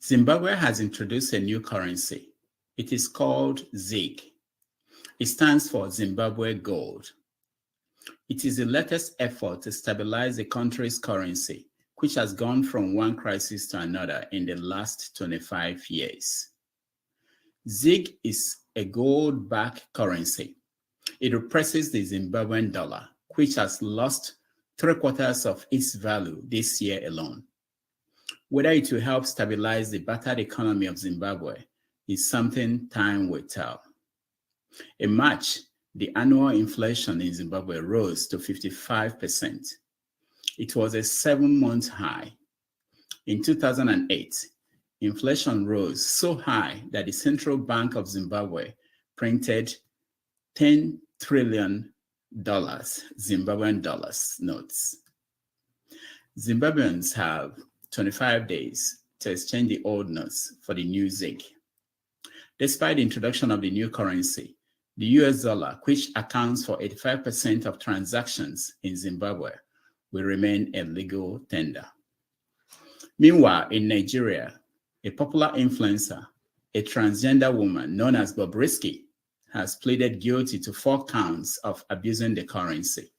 Zimbabwe has introduced a new currency. It is called ZiG. It stands for Zimbabwe Gold. It is the latest effort to stabilize the country's currency, which has gone from one crisis to another in the last 25 years. ZiG is a gold-backed currency. It replaces the Zimbabwean dollar, which has lost 3/4 of its value this year alone. Whether it will help stabilize the battered economy of Zimbabwe is something time will tell. In March, the annual inflation in Zimbabwe rose to 55%. It was a 7-month high. In 2008, inflation rose so high that the Central Bank of Zimbabwe printed $10 trillion Zimbabwean dollars notes. Zimbabweans have 25 days to exchange the old notes for the new ZiG. Despite the introduction of the new currency, the US dollar, which accounts for 85% of transactions in Zimbabwe, will remain a legal tender. Meanwhile, in Nigeria, a popular influencer, a transgender woman known as Bobrisky, has pleaded guilty to 4 counts of abusing the currency.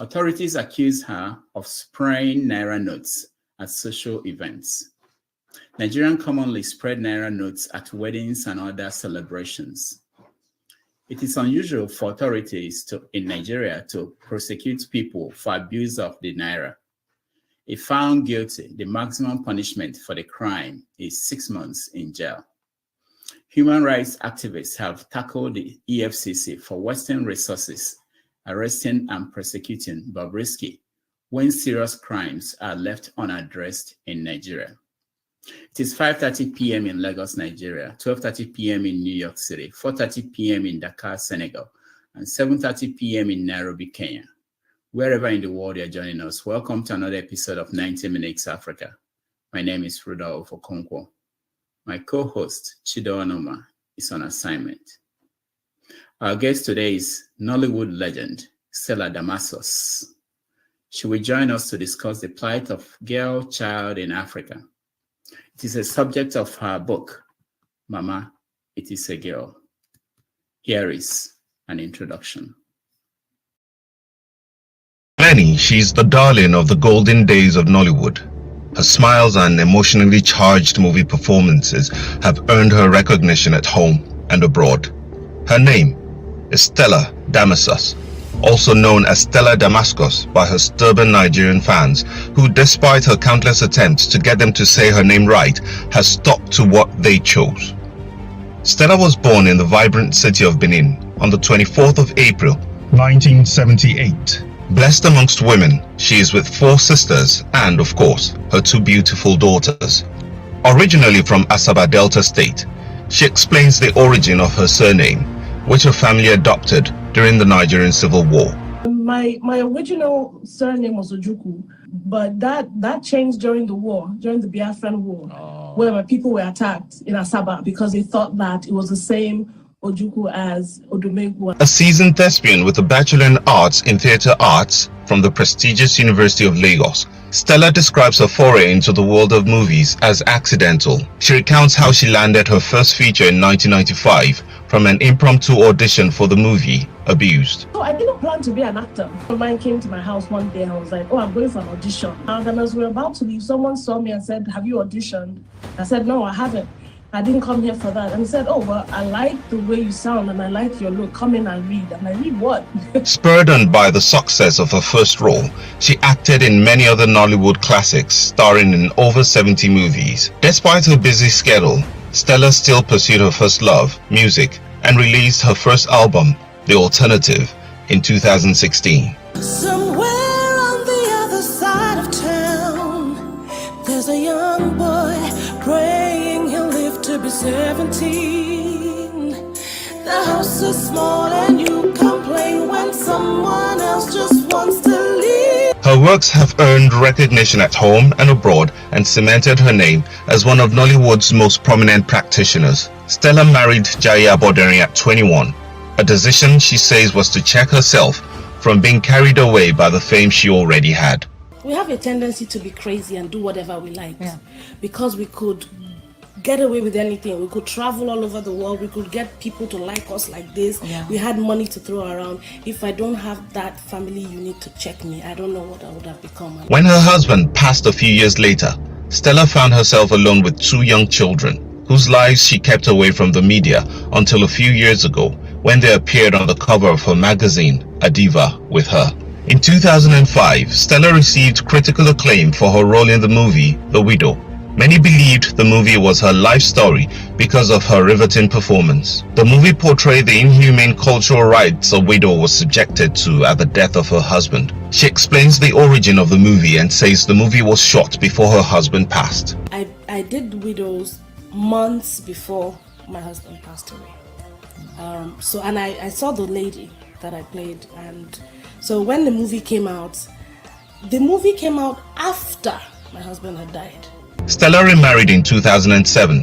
Authorities accuse her of spraying Naira notes at social events. Nigerians commonly spread Naira notes at weddings and other celebrations. It is unusual for authorities in Nigeria to prosecute people for abuse of the Naira. If found guilty, the maximum punishment for the crime is 6 months in jail. Human rights activists have tackled the EFCC for wasting resources, arresting and prosecuting Bobrisky when serious crimes are left unaddressed in Nigeria. It is 5:30 p.m. in Lagos, Nigeria, 12:30 p.m. in New York City, 4:30 p.m. in Dakar, Senegal, and 7:30 p.m. in Nairobi, Kenya. Wherever in the world you're joining us, welcome to another episode of 90 Minutes Africa. My name is Rudolph Okonkwo. My co-host, Chido Anoma, is on assignment. Our guest today is Nollywood legend, Stella Damasus. She will join us to discuss the plight of girl child in Africa. It is a subject of her book, Mama, It Is a Girl. Here is an introduction. Many, she's the darling of the golden days of Nollywood. Her smiles and emotionally charged movie performances have earned her recognition at home and abroad. Her name is Stella Damasus, also known as Stella Damasus by her stubborn Nigerian fans, who, despite her countless attempts to get them to say her name right, has stuck to what they chose. Stella was born in the vibrant city of Benin on the 24th of April, 1978. Blessed amongst women, she is with 4 sisters and, of course, her 2 beautiful daughters. Originally from Asaba Delta State, she explains the origin of her surname, which her family adopted during the Nigerian Civil War. My original surname was Ojukwu, but that changed during the war, during the Biafran War, where my people were attacked in Asaba because they thought that it was the same Ojukwu as Odumegwu. A seasoned thespian with a Bachelor in Arts in Theatre Arts from the prestigious University of Lagos, Stella describes her foray into the world of movies as accidental. She recounts how she landed her first feature in 1995 from an impromptu audition for the movie Abused. So I didn't plan to be an actor. A man came to my house one day and I was like, oh, I'm going for an audition. And then as we were about to leave, someone saw me and said, have you auditioned? I said, no, I haven't. I didn't come here for that. And he said, oh, well, I like the way you sound and I like your look. Come in and read. And I read what? Spurred on by the success of her first role, she acted in many other Nollywood classics, starring in over 70 movies. Despite her busy schedule, Stella still pursued her first love, music, and released her first album, The Alternative, in 2016. Somewhere on the other side of town, there's a young boy praying he'll live to be 17. The house is small and you complain when someone else just wants to leave. Her works have earned recognition at home and abroad and cemented her name as one of Nollywood's most prominent practitioners. Stella married Jaya Boderi at 21, a decision she says was to check herself from being carried away by the fame she already had. we have a tendency to be crazy and do whatever we like, because we could get away with anything. We could travel all over the world. We could get people to like us like this. We had money to throw around. If I don't have that family unit to check me, I don't know what I would have become. When her husband passed a few years later, Stella found herself alone with 2 young children, whose lives she kept away from the media until a few years ago, when they appeared on the cover of her magazine, A Diva with Her. In 2005, Stella received critical acclaim for her role in the movie The Widow. Many believed the movie was her life story because of her riveting performance. The movie portrayed the inhumane cultural rights a widow was subjected to at the death of her husband. She explains the origin of the movie and says the movie was shot before her husband passed. I did Widows months before my husband passed away. I saw the lady that I played, and so when the movie came out after my husband had died. Stella remarried in 2007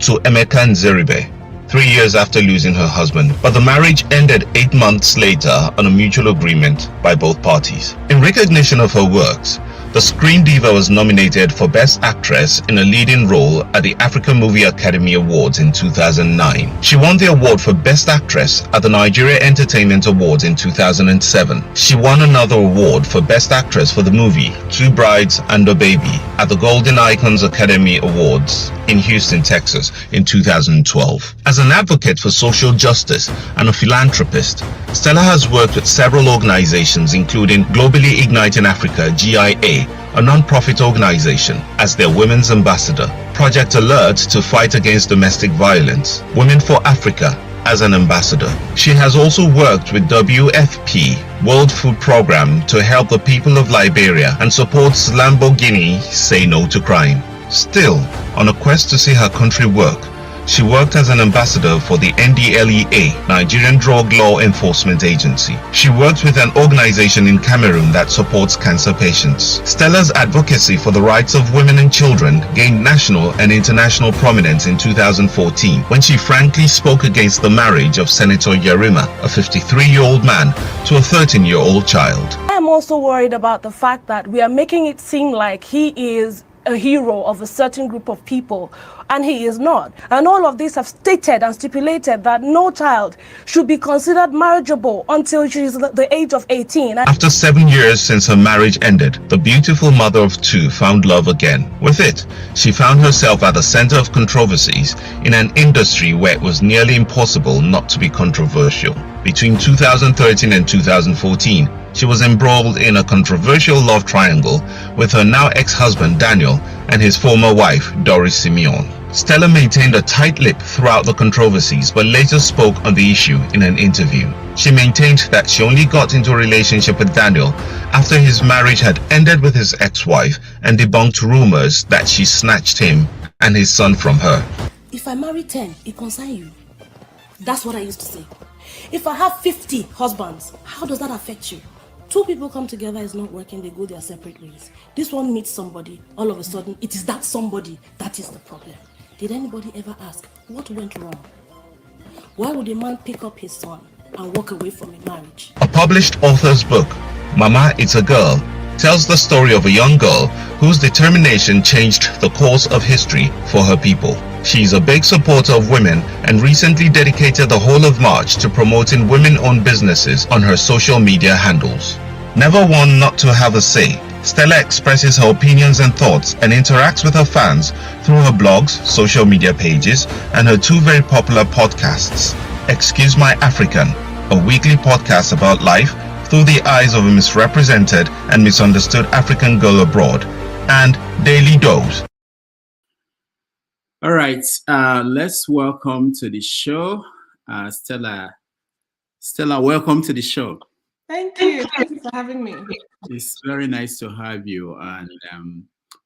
to Emeka Nzeribe, 3 years after losing her husband, but the marriage ended 8 months later on a mutual agreement by both parties. In recognition of her works, the Screen Diva was nominated for Best Actress in a Leading Role at the African Movie Academy Awards in 2009. She won the award for Best Actress at the Nigeria Entertainment Awards in 2007. She won another award for Best Actress for the movie Two Brides and a Baby at the Golden Icons Academy Awards in Houston, Texas in 2012. As an advocate for social justice and a philanthropist, Stella has worked with several organizations including Globally Igniting Africa, GIA, a non-profit organization, as their women's ambassador, Project Alert to fight against domestic violence, Women for Africa as an ambassador. She has also worked with WFP, World Food Programme, to help the people of Liberia and supports Lamborghini Say No to Crime. Still, on a quest to see her country work, she worked as an ambassador for the NDLEA, Nigerian Drug Law Enforcement Agency. She worked with an organization in Cameroon that supports cancer patients. Stella's advocacy for the rights of women and children gained national and international prominence in 2014 when she frankly spoke against the marriage of Senator Yerima, a 53-year-old man, to a 13-year-old child. I'm also worried about the fact that we are making it seem like he is a hero of a certain group of people, and he is not. And all of these have stated and stipulated that no child should be considered marriageable until she is the age of 18. After 7 years since her marriage ended, the beautiful mother of 2 found love again. With it, she found herself at the center of controversies in an industry where it was nearly impossible not to be controversial. Between 2013 and 2014, she was embroiled in a controversial love triangle with her now ex-husband Daniel and his former wife Doris Simeon. Stella maintained a tight lip throughout the controversies but later spoke on the issue in an interview. She maintained that she only got into a relationship with Daniel after his marriage had ended with his ex-wife and debunked rumors that she snatched him and his son from her. If I marry 10, it concerns you. That's what I used to say. If I have 50 husbands, how does that affect you? 2 people come together, is not working, they go their separate ways. This one meets somebody, all of a sudden, it is that somebody that is the problem. Did anybody ever ask, what went wrong? Why would a man pick up his son and walk away from a marriage? A published author's book, Mama It's a Girl, tells the story of a young girl whose determination changed the course of history for her people. She is a big supporter of women and recently dedicated the whole of March to promoting women-owned businesses on her social media handles. Never one not to have a say, Stella expresses her opinions and thoughts and interacts with her fans through her blogs, social media pages, and her 2 very popular podcasts, Excuse My African, a weekly podcast about life through the eyes of a misrepresented and misunderstood African girl abroad, and Daily Dose. All right, let's welcome to the show, Stella. Stella, welcome to the show. Thank you. Thank you for having me. It's very nice to have you, and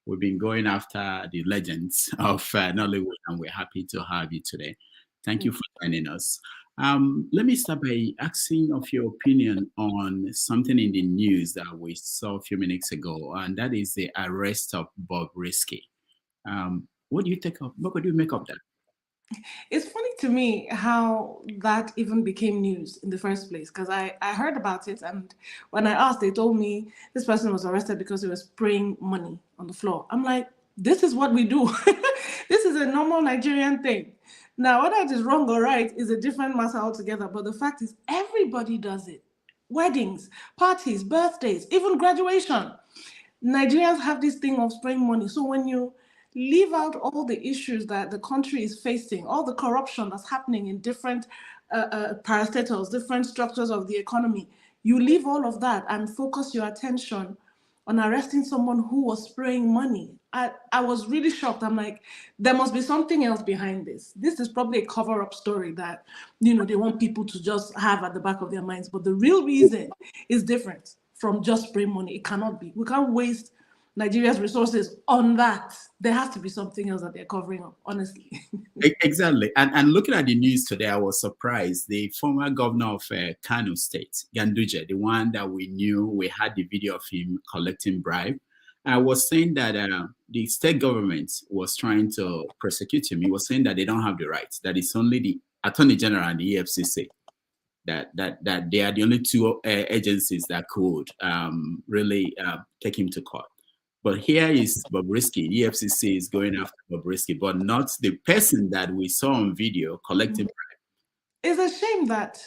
we've been going after the legends of Nollywood, and we're happy to have you today. Thank you for joining us. Let me start by asking of your opinion on something in the news that we saw a few minutes ago, and that is the arrest of Bobrisky. What do you make of that? It's funny to me how that even became news in the first place, because I heard about it, and when I asked, they told me this person was arrested because he was spraying money on the floor. I'm like, this is what we do. This is a normal Nigerian thing. Now, whether it is wrong or right is a different matter altogether, but the fact is everybody does it. Weddings, parties, birthdays, even graduation. Nigerians have this thing of spraying money. So when you leave out all the issues that the country is facing, all the corruption that's happening in different parastatals, different structures of the economy, you leave all of that and focus your attention on arresting someone who was spraying money. I was really shocked. I'm like, there must be something else behind this. This is probably a cover-up story that, they want people to just have at the back of their minds. But the real reason is different from just spraying money. It cannot be. We can't waste Nigeria's resources on that. There has to be something else that they're covering up, honestly. Exactly. And looking at the news today, I was surprised. The former governor of Kano State, Ganduje, the one that we knew, we had the video of him collecting bribe, was saying that the state government was trying to prosecute him. He was saying that they don't have the rights, that it's only the Attorney General and the EFCC, that they are the only two agencies that could really take him to court. But here is Bobrisky. The EFCC is going after Bobrisky, but not the person that we saw on video collecting bribe. It's a shame that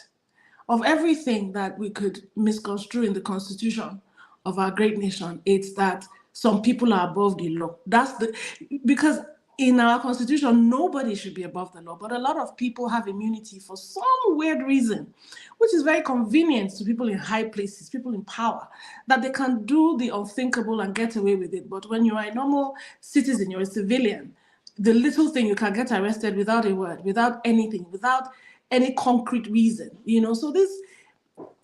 of everything that we could misconstrue in the constitution of our great nation, it's that some people are above the law. Because in our constitution, nobody should be above the law, but a lot of people have immunity for some weird reason, which is very convenient to people in high places, people in power, that they can do the unthinkable and get away with it. But when you are a normal citizen, you're a civilian, the little thing, you can get arrested without a word, without anything, without any concrete reason, So this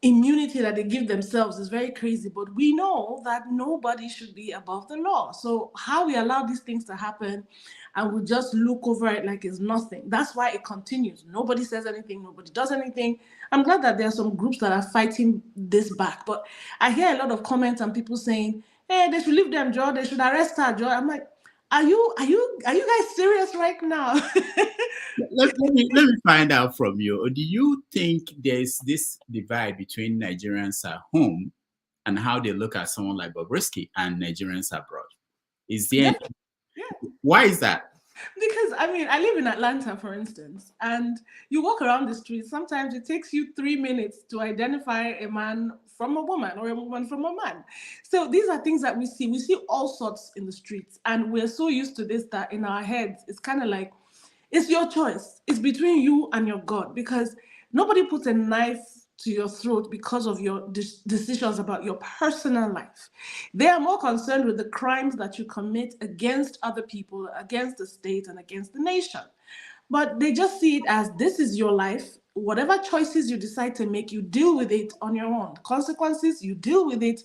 immunity that they give themselves is very crazy, but we know that nobody should be above the law. So how we allow these things to happen and we just look over it like it's nothing, that's why it continues. Nobody says anything, nobody does anything. I'm glad that there are some groups that are fighting this back, but I hear a lot of comments and people saying, hey, they should leave them, Joe, they should arrest her, Joe. I'm like, are you guys serious right now? Let me find out from you. Do you think there's this divide between Nigerians at home and how they look at someone like Bobrisky and Nigerians abroad? Is there? Yeah. Why is that? Because I live in Atlanta, for instance, and you walk around the streets. Sometimes it takes you 3 minutes to identify a man from a woman or a woman from a man. So these are things that we see. We see all sorts in the streets, and we're so used to this that in our heads, it's kind of like, it's your choice. It's between you and your God, because nobody puts a knife to your throat because of your decisions about your personal life. They are more concerned with the crimes that you commit against other people, against the state, and against the nation. But they just see it as, this is your life. Whatever choices you decide to make, you deal with it on your own. Consequences, you deal with it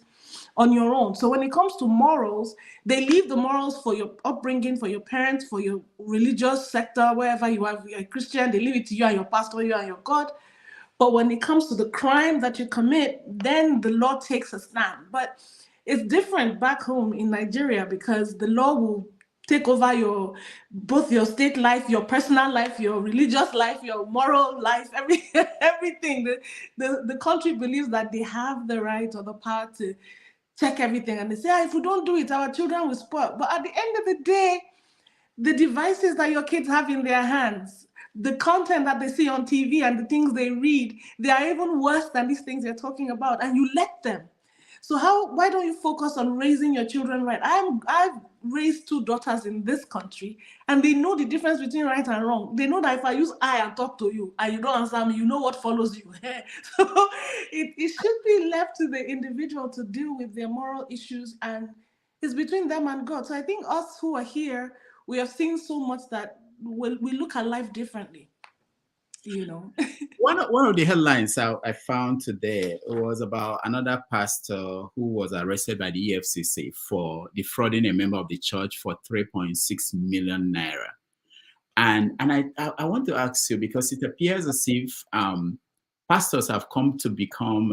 on your own. So when it comes to morals, they leave the morals for your upbringing, for your parents, for your religious sector, wherever you are. If you're a Christian, they leave it to you and your pastor, you and your God. But when it comes to the crime that you commit, then the law takes a stand. But it's different back home in Nigeria, because the law will take over both your state life, your personal life, your religious life, your moral life, everything. The country believes that they have the right or the power to check everything. And they say, if we don't do it, our children will spoil. But at the end of the day, the devices that your kids have in their hands, the content that they see on TV and the things they read, they are even worse than these things you're talking about, and you let them. So why don't you focus on raising your children right? I've raised 2 daughters in this country, and they know the difference between right and wrong. They know that if I use I and talk to you and you don't answer me, you know what follows you. So it should be left to the individual to deal with their moral issues, and it's between them and God. So I think us who are here, we have seen so much that we look at life differently. One of the headlines I found today was about another pastor who was arrested by the EFCC for defrauding a member of the church for 3.6 million naira. And I want to ask you, because it appears as if pastors have come to become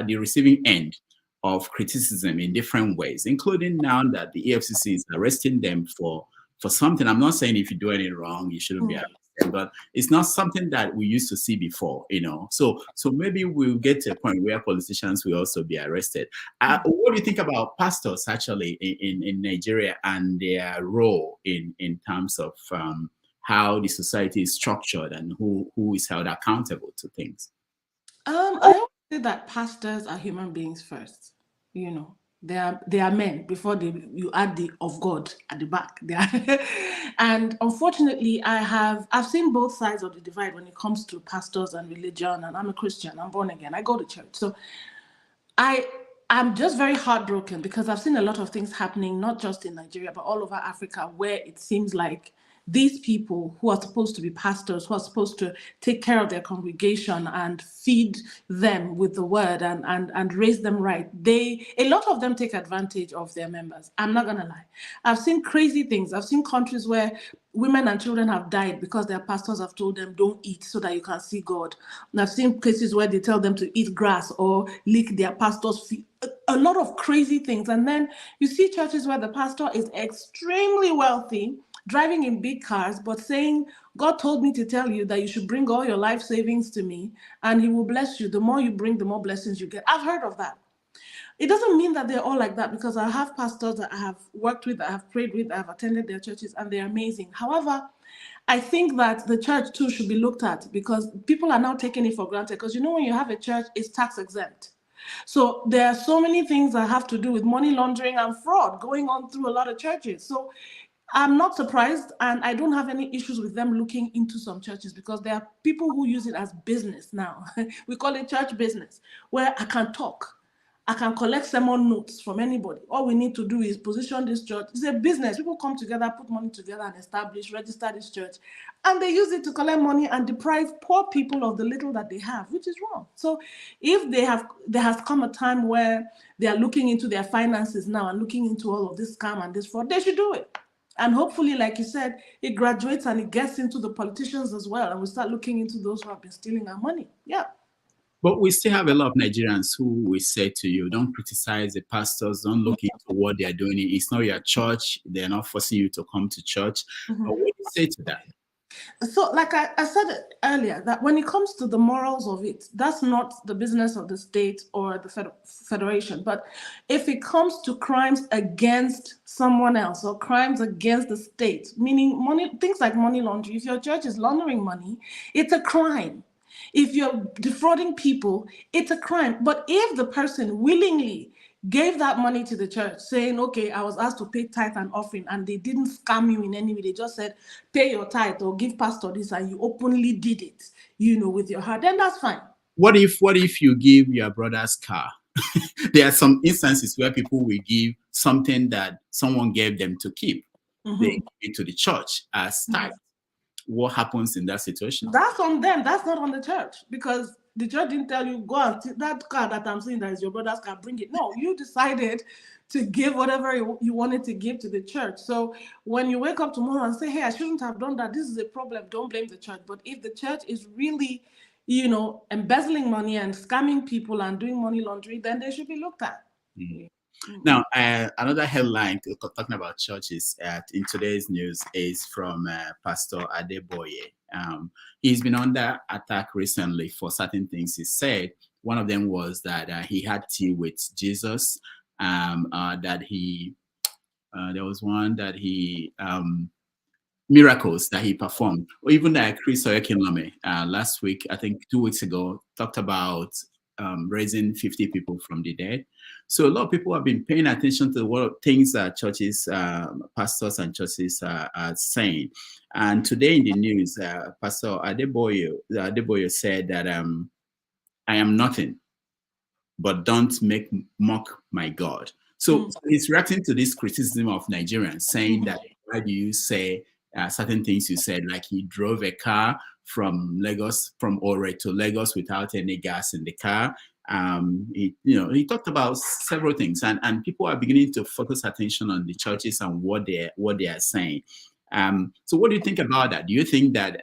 the receiving end of criticism in different ways, including now that the EFCC is arresting them for something. I'm not saying if you do anything wrong, you shouldn't be arrested. but it's not something that we used to see before, So maybe we'll get to a point where politicians will also be arrested. What do you think about pastors actually in Nigeria and their role in terms of how the society is structured and who is held accountable to things? I always say that pastors are human beings first. They are men before you add the of God at the back. And unfortunately, I've seen both sides of the divide when it comes to pastors and religion. And I'm a Christian. I'm born again. I go to church. So I'm just very heartbroken because I've seen a lot of things happening, not just in Nigeria, but all over Africa, where it seems like these people who are supposed to be pastors, who are supposed to take care of their congregation and feed them with the word and raise them right, a lot of them take advantage of their members. I'm not going to lie. I've seen crazy things. I've seen countries where women and children have died because their pastors have told them, don't eat so that you can see God. And I've seen cases where they tell them to eat grass or lick their pastor's feet. A lot of crazy things. And then you see churches where the pastor is extremely wealthy, driving in big cars, but saying, God told me to tell you that you should bring all your life savings to me and he will bless you. The more you bring, the more blessings you get. I've heard of that. It doesn't mean that they're all like that, because I have pastors that I have worked with, I have prayed with, I have attended their churches, and they're amazing. However, I think that the church too should be looked at, because people are now taking it for granted. Because when you have a church, it's tax exempt. So there are so many things that have to do with money laundering and fraud going on through a lot of churches. So I'm not surprised, and I don't have any issues with them looking into some churches, because there are people who use it as business now. We call it church business, where I can talk. I can collect sermon notes from anybody. All we need to do is position this church. It's a business. People come together, put money together and register this church. And they use it to collect money and deprive poor people of the little that they have, which is wrong. So if there has come a time where they are looking into their finances now and looking into all of this scam and this fraud, they should do it. And hopefully, like you said, it graduates and it gets into the politicians as well. And we start looking into those who have been stealing our money. Yeah. But we still have a lot of Nigerians who will say to you, don't criticize the pastors, don't look into what they're doing. It's not your church. They're not forcing you to come to church. But what do you say to that? So like I said earlier, that when it comes to the morals of it, that's not the business of the state or the federation. But if it comes to crimes against someone else or crimes against the state, meaning money, things like money laundering, if your church is laundering money, it's a crime. If you're defrauding people, it's a crime. But if the person willingly gave that money to the church, saying, okay, I was asked to pay tithe and offering, and they didn't scam you in any way, they just said, pay your tithe or give pastor this, and you openly did it, with your heart, then that's fine. What if you give your brother's car? There are some instances where people will give something that someone gave them to keep. They give it to the church as tithe. What happens in that situation? That's on them. That's not on the church, because the church didn't tell you, go and that car that I'm seeing that is your brother's car, bring it. No, you decided to give whatever you wanted to give to the church. So when you wake up tomorrow and say, hey, I shouldn't have done that, this is a problem, don't blame the church. But if the church is really, embezzling money and scamming people and doing money laundering, then they should be looked at. Now, another headline talking about churches in today's news is from Pastor Adeboye. He's been under attack recently for certain things he said. One of them was that he had tea with Jesus, that there was one that he, miracles that he performed. Or even that Chris Oyekinlome last week, I think 2 weeks ago, talked about raising 50 people from the dead. So a lot of people have been paying attention to what things that churches, pastors and churches are saying. And today in the news, Pastor Adeboye said that I am nothing, but don't mock my God. So he's reacting to this criticism of Nigerians, saying that why do you say certain things you said, like he drove a car from Ore to Lagos without any gas in the car. He talked about several things, and people are beginning to focus attention on the churches and what they are saying. So what do you think about that? Do you think that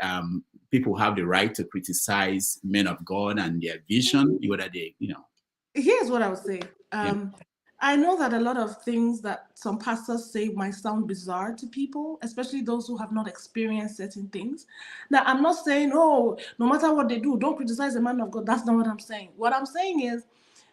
people have the right to criticize men of God and their vision? Here's what I would say. I know that a lot of things that some pastors say might sound bizarre to people, especially those who have not experienced certain things. Now, I'm not saying, oh, no matter what they do, don't criticize the man of God. That's not what I'm saying. What I'm saying is,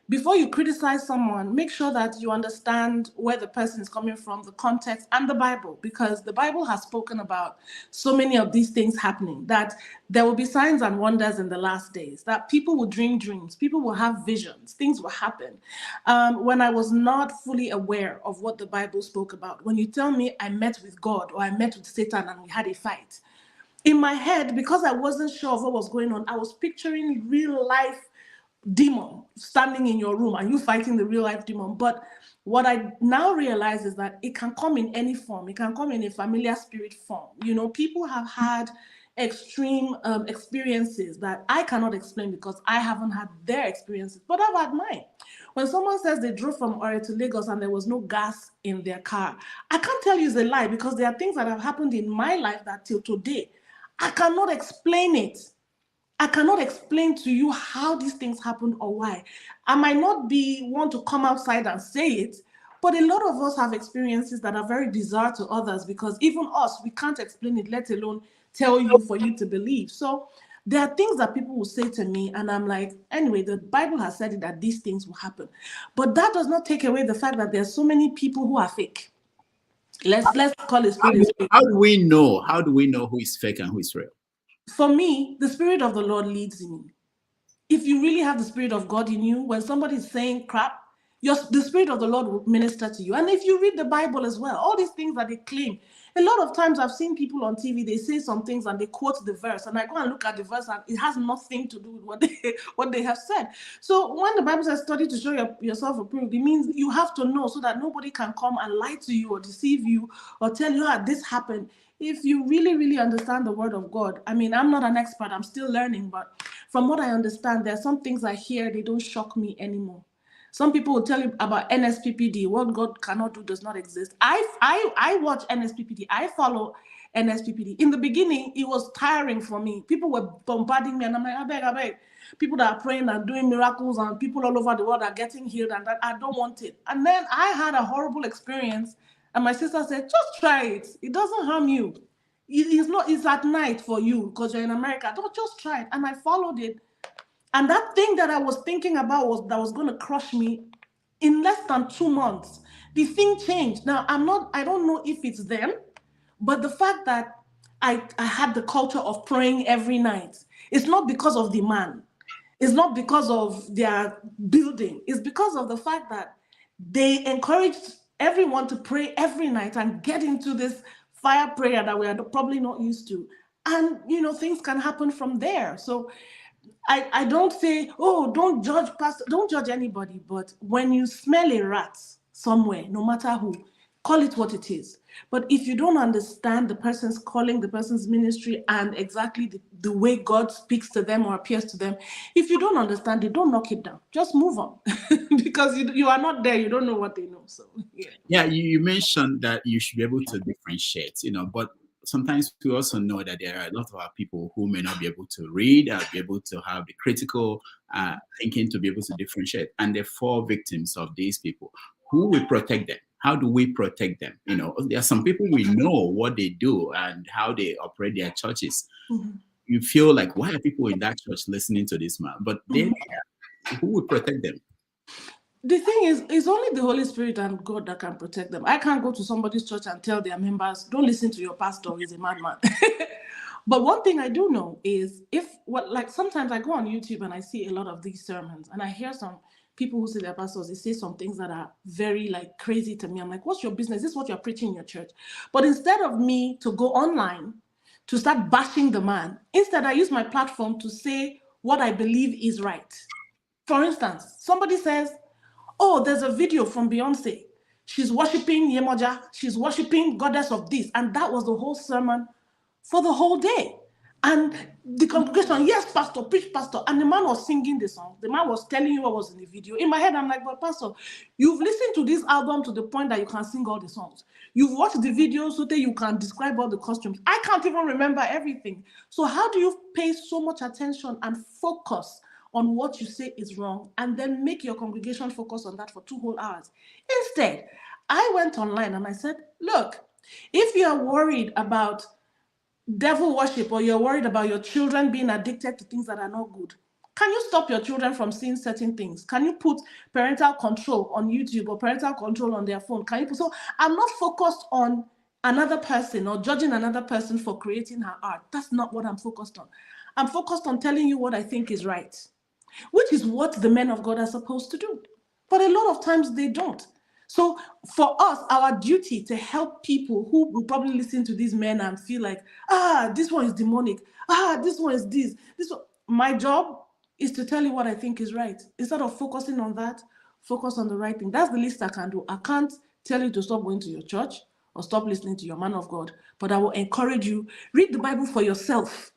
before you criticize someone, make sure that you understand where the person is coming from, the context, and the Bible, because the Bible has spoken about so many of these things happening, that there will be signs and wonders in the last days, that people will dream dreams, people will have visions, things will happen. When I was not fully aware of what the Bible spoke about, when you tell me I met with God or I met with Satan and we had a fight, in my head, because I wasn't sure of what was going on, I was picturing real life demon standing in your room and you fighting the real life demon. But what I now realize is that it can come in any form. It can come in a familiar spirit form. You know, people have had extreme experiences that I cannot explain because I haven't had their experiences, but I've had mine. When someone says they drove from Ore to Lagos and there was no gas in their car, I can't tell you it's a lie, because there are things that have happened in my life that till today, I cannot explain it. I cannot explain to you how these things happened or why. I might not want to come outside and say it, but a lot of us have experiences that are very bizarre to others, because even us, we can't explain it, let alone tell you for you to believe. So there are things that people will say to me, and I'm like, anyway, the Bible has said it that these things will happen. But that does not take away the fact that there's so many people who are fake. Let's call it spade a spade. How do we know? How do we know who is fake and who is real? For me, the Spirit of the Lord leads me. If you really have the Spirit of God in you, when somebody is saying crap, the Spirit of the Lord will minister to you. And if you read the Bible as well, all these things that they claim, a lot of times I've seen people on TV, they say some things and they quote the verse, and I go and look at the verse and it has nothing to do with what they have said. So when the Bible says study to show yourself approved, it means you have to know so that nobody can come and lie to you or deceive you or tell you how this happened. If you really, really understand the word of God, I mean, I'm not an expert, I'm still learning, but from what I understand, there are some things I hear, they don't shock me anymore. Some people will tell you about NSPPD, what God cannot do does not exist. I watch NSPPD, I follow NSPPD. In the beginning, it was tiring for me. People were bombarding me, and I'm like, I beg. People that are praying and doing miracles, and people all over the world are getting healed, and that I don't want it. And then I had a horrible experience. And my sister said, just try it. It doesn't harm you. It's at night for you because you're in America. Don't just try it. And I followed it. And that thing that I was thinking about that was going to crush me, in less than 2 months, the thing changed. Now, I don't know if it's them, but the fact that I had the culture of praying every night, it's not because of the man. It's not because of their building. It's because of the fact that they encouraged everyone to pray every night and get into this fire prayer that we are probably not used to. And, you know, things can happen from there. So I don't say, oh, don't judge pastor, don't judge anybody. But when you smell a rat somewhere, no matter who, call it what it is. But if you don't understand the person's calling, the person's ministry, and exactly the way God speaks to them or appears to them, if you don't understand it, don't knock it down. Just move on. Because you are not there. You don't know what they know. So, yeah, you mentioned that you should be able to differentiate, you know, but sometimes we also know that there are a lot of our people who may not be able to read or be able to have the critical thinking to be able to differentiate. And they fall victims of these people. Who will protect them? How do we protect them? You know, there are some people we know what they do and how they operate their churches. Mm-hmm. You feel like, why are people in that church listening to this man? But then, who will protect them? The thing is, it's only the Holy Spirit and God that can protect them. I can't go to somebody's church and tell their members, don't listen to your pastor, he's a madman. But one thing I do know is sometimes I go on YouTube and I see a lot of these sermons and I hear some people who say they're pastors, they say some things that are very crazy to me. I'm like, what's your business? This is what you're preaching in your church. But instead of me to go online to start bashing the man, instead I use my platform to say what I believe is right. For instance, somebody says, oh, there's a video from Beyonce. She's worshiping Yemoja. She's worshiping goddess of this. And that was the whole sermon for the whole day. And the congregation, yes, pastor, preach, pastor. And the man was singing the song. The man was telling you what was in the video. In my head, I'm like, but pastor, you've listened to this album to the point that you can sing all the songs. You've watched the videos so that you can describe all the costumes. I can't even remember everything. So how do you pay so much attention and focus on what you say is wrong, and then make your congregation focus on that for 2 whole hours. Instead, I went online and I said, look, if you are worried about devil worship, or you're worried about your children being addicted to things that are not good, can you stop your children from seeing certain things? Can you put parental control on YouTube or parental control on their phone? Can you put, so I'm not focused on another person or judging another person for creating her art. That's not what I'm focused on. I'm focused on telling you what I think is right, which is what the men of God are supposed to do. But a lot of times they don't. So for us, our duty to help people who will probably listen to these men and feel like, this one is demonic, this one is this one. My job is to tell you what I think is right. Instead of focusing on that, focus on the right thing. That's the least I can do. I can't tell you to stop going to your church or stop listening to your man of God, but I will encourage you, read the Bible for yourself,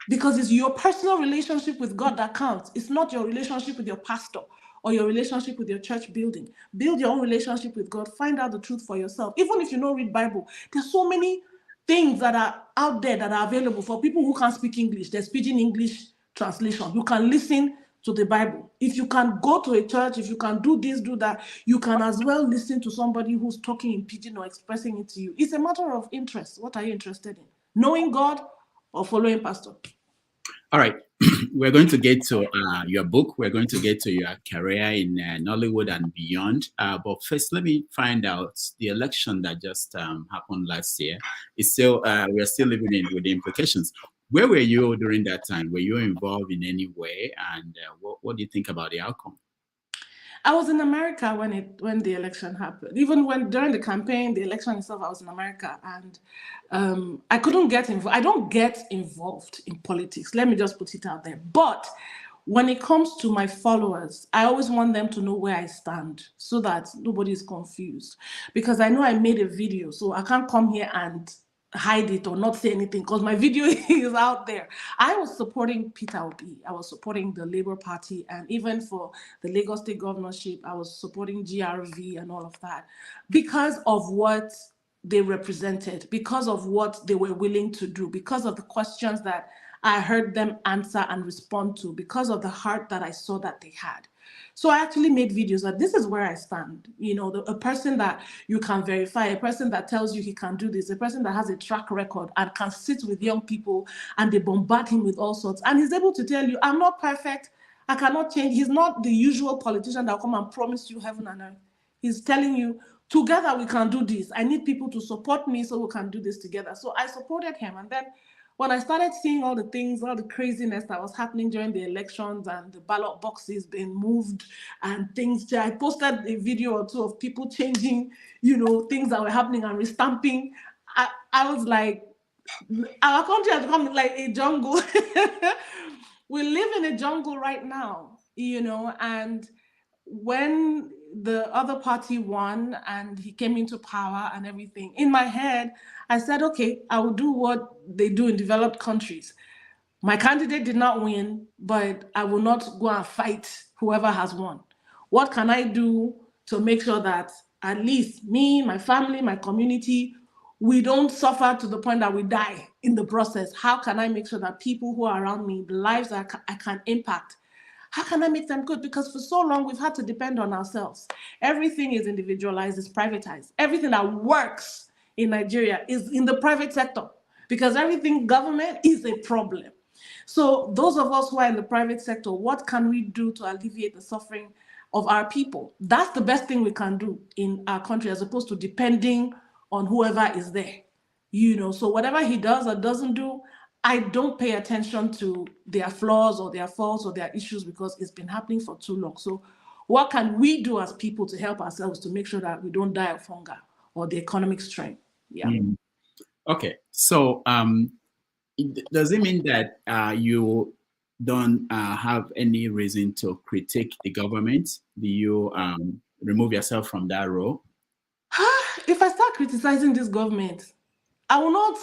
because it's your personal relationship with God that counts. It's not your relationship with your pastor or your relationship with your church building. Build your own relationship with God. Find out the truth for yourself. Even if you don't read Bible, there's so many things that are out there that are available for people who can't speak English. There's Pidgin English translation. You can listen to the Bible. If you can go to a church, if you can do this, do that, you can as well listen to somebody who's talking in Pidgin or expressing it to you. It's a matter of interest. What are you interested in? Knowing God or following pastor? All right. We're going to get to your book. We're going to get to your career in Nollywood and beyond. But first, let me find out the election that just happened last year. It's still, we're still living with the implications. Where were you during that time? Were you involved in any way? And what do you think about the outcome? I was in America when the election happened. Even during the campaign, the election itself, I was in America, and I couldn't get involved. I don't get involved in politics. Let me just put it out there. But when it comes to my followers, I always want them to know where I stand so that nobody is confused. Because I know I made a video, so I can't come here and hide it or not say anything because my video is out there. I was supporting Peter Obi. I was supporting the Labour Party, and even for the Lagos State governorship, I was supporting GRV and all of that because of what they represented, because of what they were willing to do, because of the questions that I heard them answer and respond to, because of the heart that I saw that they had. So I actually made videos that this is where I stand. You know, a person that you can verify, a person that tells you he can do this, a person that has a track record and can sit with young people and they bombard him with all sorts. And he's able to tell you, I'm not perfect. I cannot change. He's not the usual politician that will come and promise you heaven and earth. He's telling you, together we can do this. I need people to support me so we can do this together. So I supported him. And then when I started seeing all the things, all the craziness that was happening during the elections and the ballot boxes being moved and things, I posted a video or two of people changing, you know, things that were happening and restamping. I was like, our country has become like a jungle. We live in a jungle right now, you know, and when the other party won and he came into power and everything, in my head, I said, okay, I will do what they do in developed countries. My candidate did not win, but I will not go and fight whoever has won. What can I do to make sure that at least me, my family, my community, we don't suffer to the point that we die in the process? How can I make sure that people who are around me, the lives that I can impact, how can I make them good? Because for so long, we've had to depend on ourselves. Everything is individualized, it's privatized. Everything that works in Nigeria is in the private sector because everything government is a problem. So those of us who are in the private sector, what can we do to alleviate the suffering of our people? That's the best thing we can do in our country as opposed to depending on whoever is there. You know, so whatever he does or doesn't do, I don't pay attention to their flaws or their faults or their issues because it's been happening for too long. So what can we do as people to help ourselves to make sure that we don't die of hunger or the economic strain? Yeah. Okay. So does it mean that you don't have any reason to critique the government? Do you remove yourself from that role? If I start criticizing this government, I will not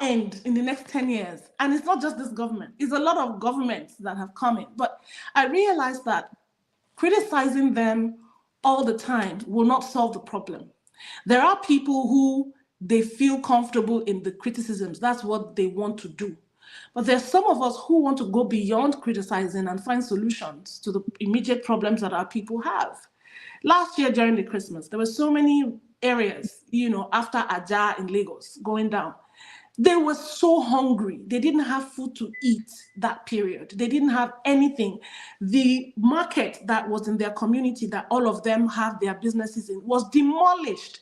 end in the next 10 years. And it's not just this government. It's a lot of governments that have come in. But I realized that criticizing them all the time will not solve the problem. There are people who they feel comfortable in the criticisms. That's what they want to do. But there's some of us who want to go beyond criticizing and find solutions to the immediate problems that our people have. Last year during the Christmas, there were so many areas, after Aja in Lagos going down. They were so hungry. They didn't have food to eat that period. They didn't have anything. The market that was in their community that all of them have their businesses in was demolished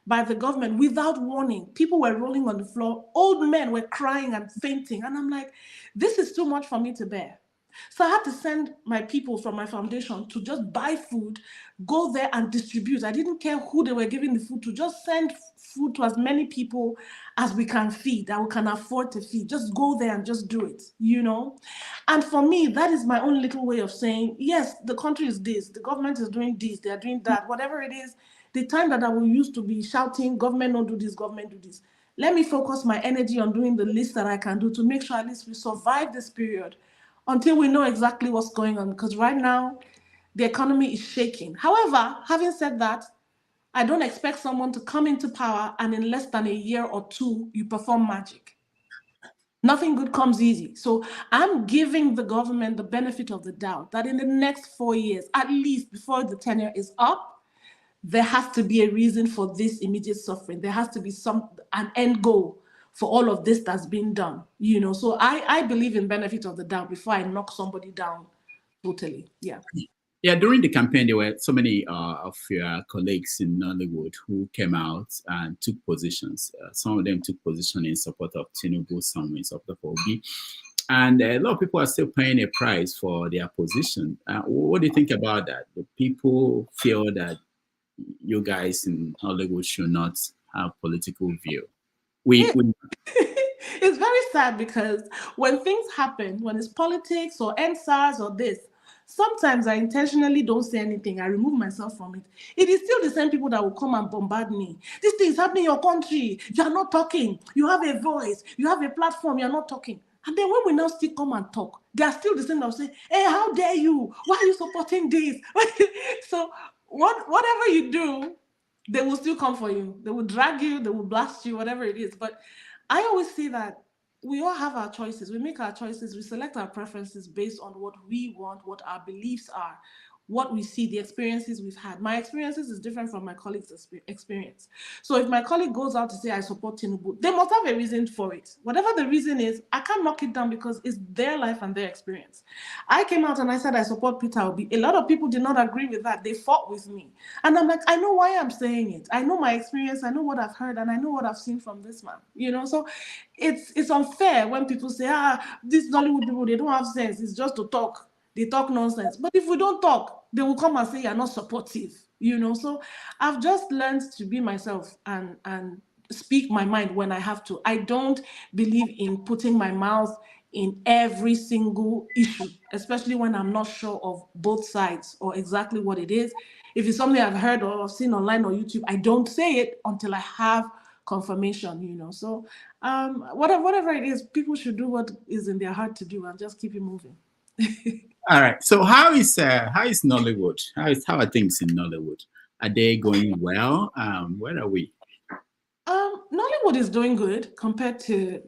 by the government without warning. People were rolling on the floor. Old men were crying and fainting. And I'm like, this is too much for me to bear. So I had to send my people from my foundation to just buy food, go there and distribute. I didn't care who they were giving the food to, just send food to as many people as we can feed, that we can afford to feed. Just go there and just do it, And for me, that is my own little way of saying, yes, the country is this, the government is doing this, they're doing that, whatever it is. The time that I will use to be shouting, government don't do this, government do this. Let me focus my energy on doing the least that I can do to make sure at least we survive this period until we know exactly what's going on. Because right now, the economy is shaking. However, having said that, I don't expect someone to come into power and in less than a year or two, you perform magic. Nothing good comes easy. So I'm giving the government the benefit of the doubt that in the next 4 years, at least before the tenure is up, there has to be a reason for this immediate suffering. There has to be an end goal for all of this that's been done, So I believe in benefit of the doubt before I knock somebody down totally. Yeah. Yeah, during the campaign, there were so many of your colleagues in Nollywood who came out and took positions. Some of them took position in support of Tinubu, some in support of Obi. And a lot of people are still paying a price for their position. What do you think about that? Do people feel that you guys in Hollywood should not have political view? It's very sad because when things happen, when it's politics or NSAS or this, sometimes I intentionally don't say anything. I remove myself from it. It is still the same people that will come and bombard me. This thing is happening in your country. You are not talking. You have a voice. You have a platform. You are not talking. And then when we now still come and talk, they are still the same that will say, hey, how dare you? Why are you supporting this? So whatever you do, they will still come for you. They will drag you, they will blast you, whatever it is. But I always say that we all have our choices. We make our choices. We select our preferences based on what we want, what our beliefs are, what we see, the experiences we've had. My experiences is different from my colleague's experience. So if my colleague goes out to say, I support Tinubu, they must have a reason for it. Whatever the reason is, I can't knock it down because it's their life and their experience. I came out and I said, I support Peter Obi. A lot of people did not agree with that. They fought with me. And I'm like, I know why I'm saying it. I know my experience. I know what I've heard. And I know what I've seen from this man. So it's unfair when people say, these Nollywood people, they don't have sense. It's just to talk. They talk nonsense. But if we don't talk, they will come and say you're not supportive, So I've just learned to be myself and speak my mind when I have to. I don't believe in putting my mouth in every single issue, especially when I'm not sure of both sides or exactly what it is. If it's something I've heard or seen online or YouTube, I don't say it until I have confirmation, So whatever it is, people should do what is in their heart to do and just keep it moving. All right. So how is Nollywood? How are things in Nollywood? Are they going well? Where are we? Nollywood is doing good compared to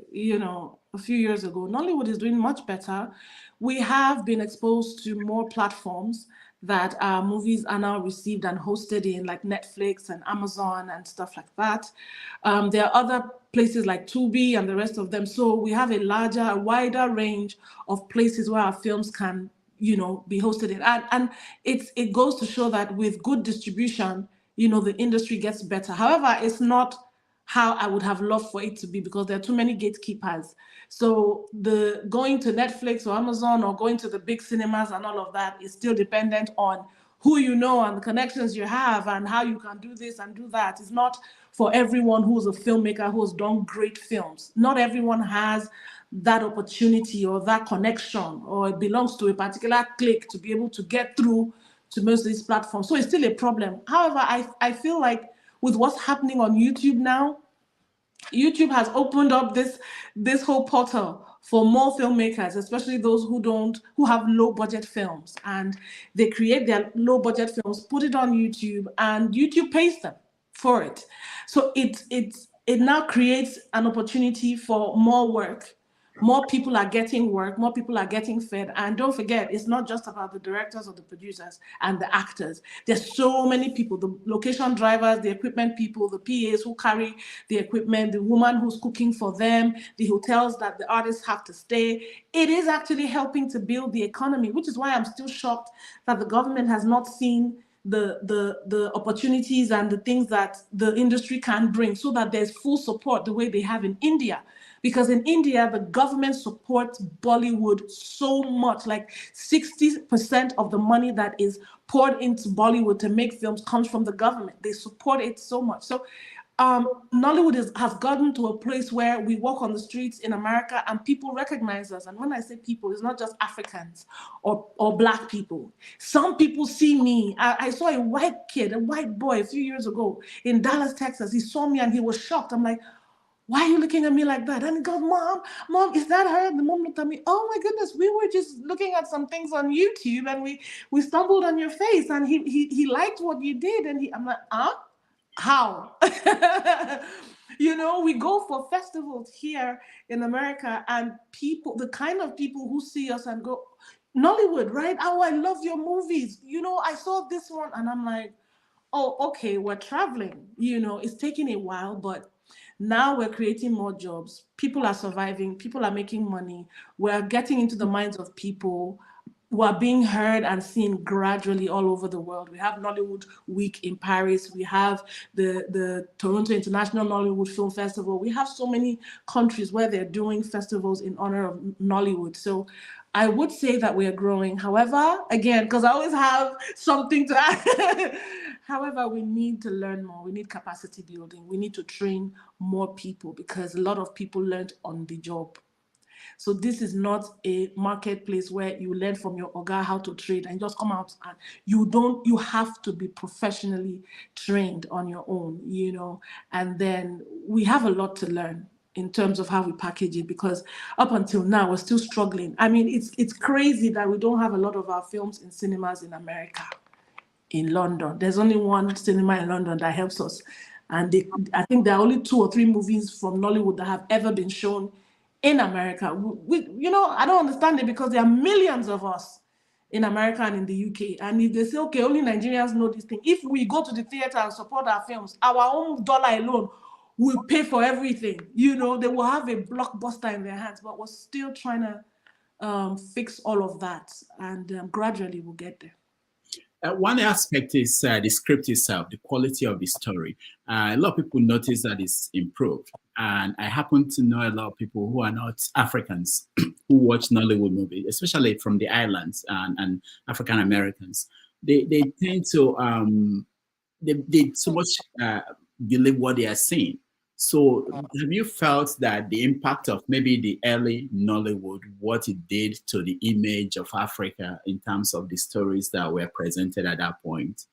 a few years ago. Nollywood is doing much better. We have been exposed to more platforms that our movies are now received and hosted in, like Netflix and Amazon and stuff like that. There are other places like Tubi and the rest of them. So we have a wider range of places where our films can, be hosted in. And it goes to show that with good distribution, the industry gets better. However, it's not how I would have loved for it to be because there are too many gatekeepers. So the going to Netflix or Amazon or going to the big cinemas and all of that is still dependent on who you know and the connections you have and how you can do this and do that. It's not for everyone who's a filmmaker who has done great films. Not everyone has that opportunity or that connection or it belongs to a particular clique to be able to get through to most of these platforms. So it's still a problem. However, I feel like with what's happening on YouTube now, YouTube has opened up this whole portal for more filmmakers, especially those who have low budget films, and they create their low budget films, put it on YouTube, and YouTube pays them for it. So it now creates an opportunity for more work more people are getting work, more people are getting fed. And don't forget, it's not just about the directors or the producers and the actors. There's so many people, the location drivers, the equipment people, the PAs who carry the equipment, the woman who's cooking for them, the hotels that the artists have to stay. It is actually helping to build the economy, which is why I'm still shocked that the government has not seen the opportunities and the things that the industry can bring, so that there's full support the way they have in India. Because in India, the government supports Bollywood so much, like 60% of the money that is poured into Bollywood to make films comes from the government. They support it so much. So Nollywood has gotten to a place where we walk on the streets in America and people recognize us. And when I say people, it's not just Africans or Black people. Some people see me. I saw a white kid, a white boy a few years ago in Dallas, Texas. He saw me and he was shocked. I'm like, why are you looking at me like that? And he goes, Mom, is that her? And the mom looked at me, oh my goodness, we were just looking at some things on YouTube and we stumbled on your face and he liked what you did. And I'm like, how? You know, we go for festivals here in America and people, the kind of people who see us and go, Nollywood, right? Oh, I love your movies. You know, I saw this one and I'm like, oh, okay, we're traveling. You know, it's taking a while, but now we're creating more jobs. People are surviving. People are making money. We're getting into the minds of people. We're being heard and seen gradually all over the world. We have Nollywood Week in Paris. We have the Toronto International Nollywood Film Festival. We have so many countries where they're doing festivals in honor of Nollywood. So I would say that we are growing. However, again, because I always have something to add. However, we need to learn more. We need capacity building. We need to train more people because a lot of people learned on the job. So this is not a marketplace where you learn from your oga how to trade and just come out and you have to be professionally trained on your own, you know, and then we have a lot to learn in terms of how we package it, because up until now, we're still struggling. I mean, it's crazy that we don't have a lot of our films in cinemas in America, in London. There's only one cinema in London that helps us. And I think there are only 2 or 3 movies from Nollywood that have ever been shown in America. You know, I don't understand it because there are millions of us in America and in the UK. And if they say, okay, only Nigerians know this thing, if we go to the theater and support our films, our own dollar alone will pay for everything. You know, they will have a blockbuster in their hands, but we're still trying to fix all of that. And gradually we'll get there. One aspect is the script itself, the quality of the story. A lot of people notice that it's improved. And I happen to know a lot of people who are not Africans who watch Nollywood movies, especially from the islands and African Americans. They tend to, they so much believe what they are seeing. So have you felt that the impact of maybe the early Nollywood, what it did to the image of Africa in terms of the stories that were presented at that point?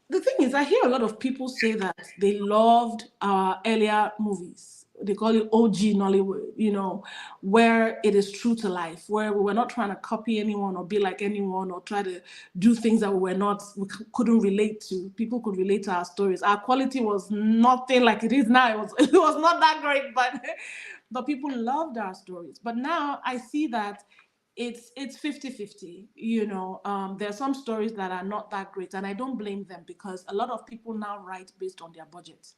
The thing is, I hear a lot of people say that they loved our earlier movies. They call it OG Nollywood, you know, where it is true to life, where we were not trying to copy anyone or be like anyone or try to do things that we couldn't relate to. People could relate to our stories. Our quality was nothing like it is now. It was not that great, but people loved our stories. But now I see that it's 50-50, you know. There are some stories that are not that great, and I don't blame them because a lot of people now write based on their budget.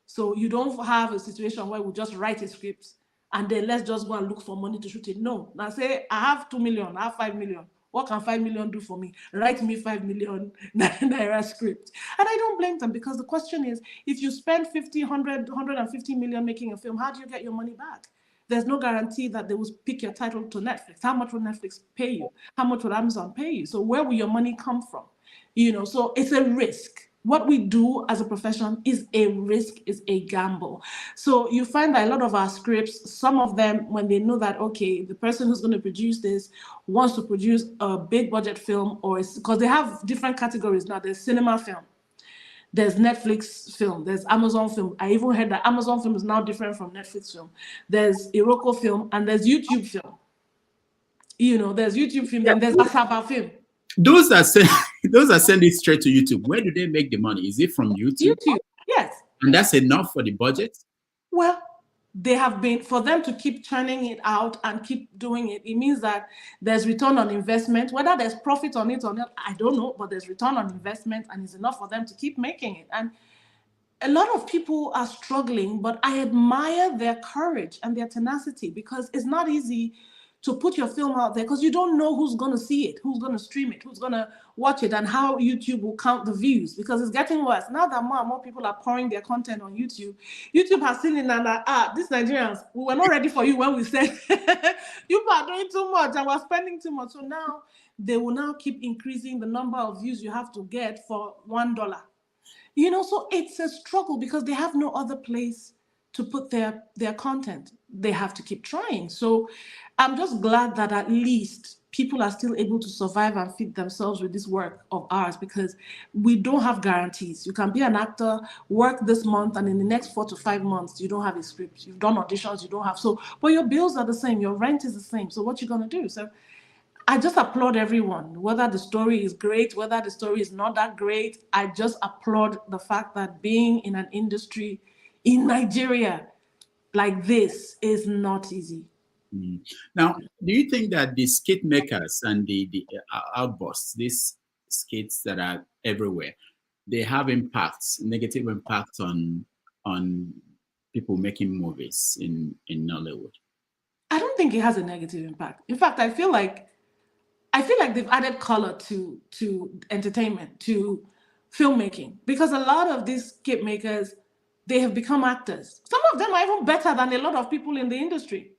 So you don't have a situation where we just write a script and then let's just go and look for money to shoot it. No. Now say, I have 2 million, I have 5 million. What can 5 million do for me? Write me 5 million naira script. And I don't blame them because the question is, if you spend 50, 100, 150 million making a film, how do you get your money back? There's no guarantee that they will pick your title to Netflix. How much will Netflix pay you? How much will Amazon pay you? So where will your money come from? You know, so it's a risk. What we do as a profession is a risk, is a gamble. So you find that a lot of our scripts, some of them, when they know that, okay, the person who's going to produce this wants to produce a big budget film, or because they have different categories now. There's cinema film, there's Netflix film, there's Amazon film. I even heard that Amazon film is now different from Netflix film. There's Iroko film, and there's YouTube film. You know, there's YouTube film, and there's Asaba film. Those that send it straight to YouTube, where do they make the money? Is it from YouTube? YouTube, yes. And that's enough for the budget? Well, they have been, for them to keep churning it out and keep doing it, it means that there's return on investment. Whether there's profit on it or not, I don't know, but there's return on investment, and it's enough for them to keep making it. And a lot of people are struggling, but I admire their courage and their tenacity, because it's not easy to put your film out there, because you don't know who's going to see it, who's going to stream it, who's going to watch it, and how YouTube will count the views, because it's getting worse. Now that more and more people are pouring their content on YouTube, YouTube has seen it and that, these Nigerians, we were not ready for you when we said, you are doing too much and we're spending too much. So now they will now keep increasing the number of views you have to get for $1. You know, so it's a struggle because they have no other place to put their content. They have to keep trying. So I'm just glad that at least people are still able to survive and feed themselves with this work of ours, because we don't have guarantees. You can be an actor, work this month, and in the next 4 to 5 months, you don't have a script. You've done auditions, you don't have. So, but your bills are the same. Your rent is the same. So what you going to do? So I just applaud everyone, whether the story is great, whether the story is not that great. I just applaud the fact that being in an industry in Nigeria like this is not easy. Now, do you think that the skit makers and the outbursts, these skits that are everywhere, they have impacts, negative impacts on people making movies in Nollywood? I don't think it has a negative impact. In fact, I feel like they've added color to entertainment, to filmmaking, because a lot of these skit makers, they have become actors. Some of them are even better than a lot of people in the industry.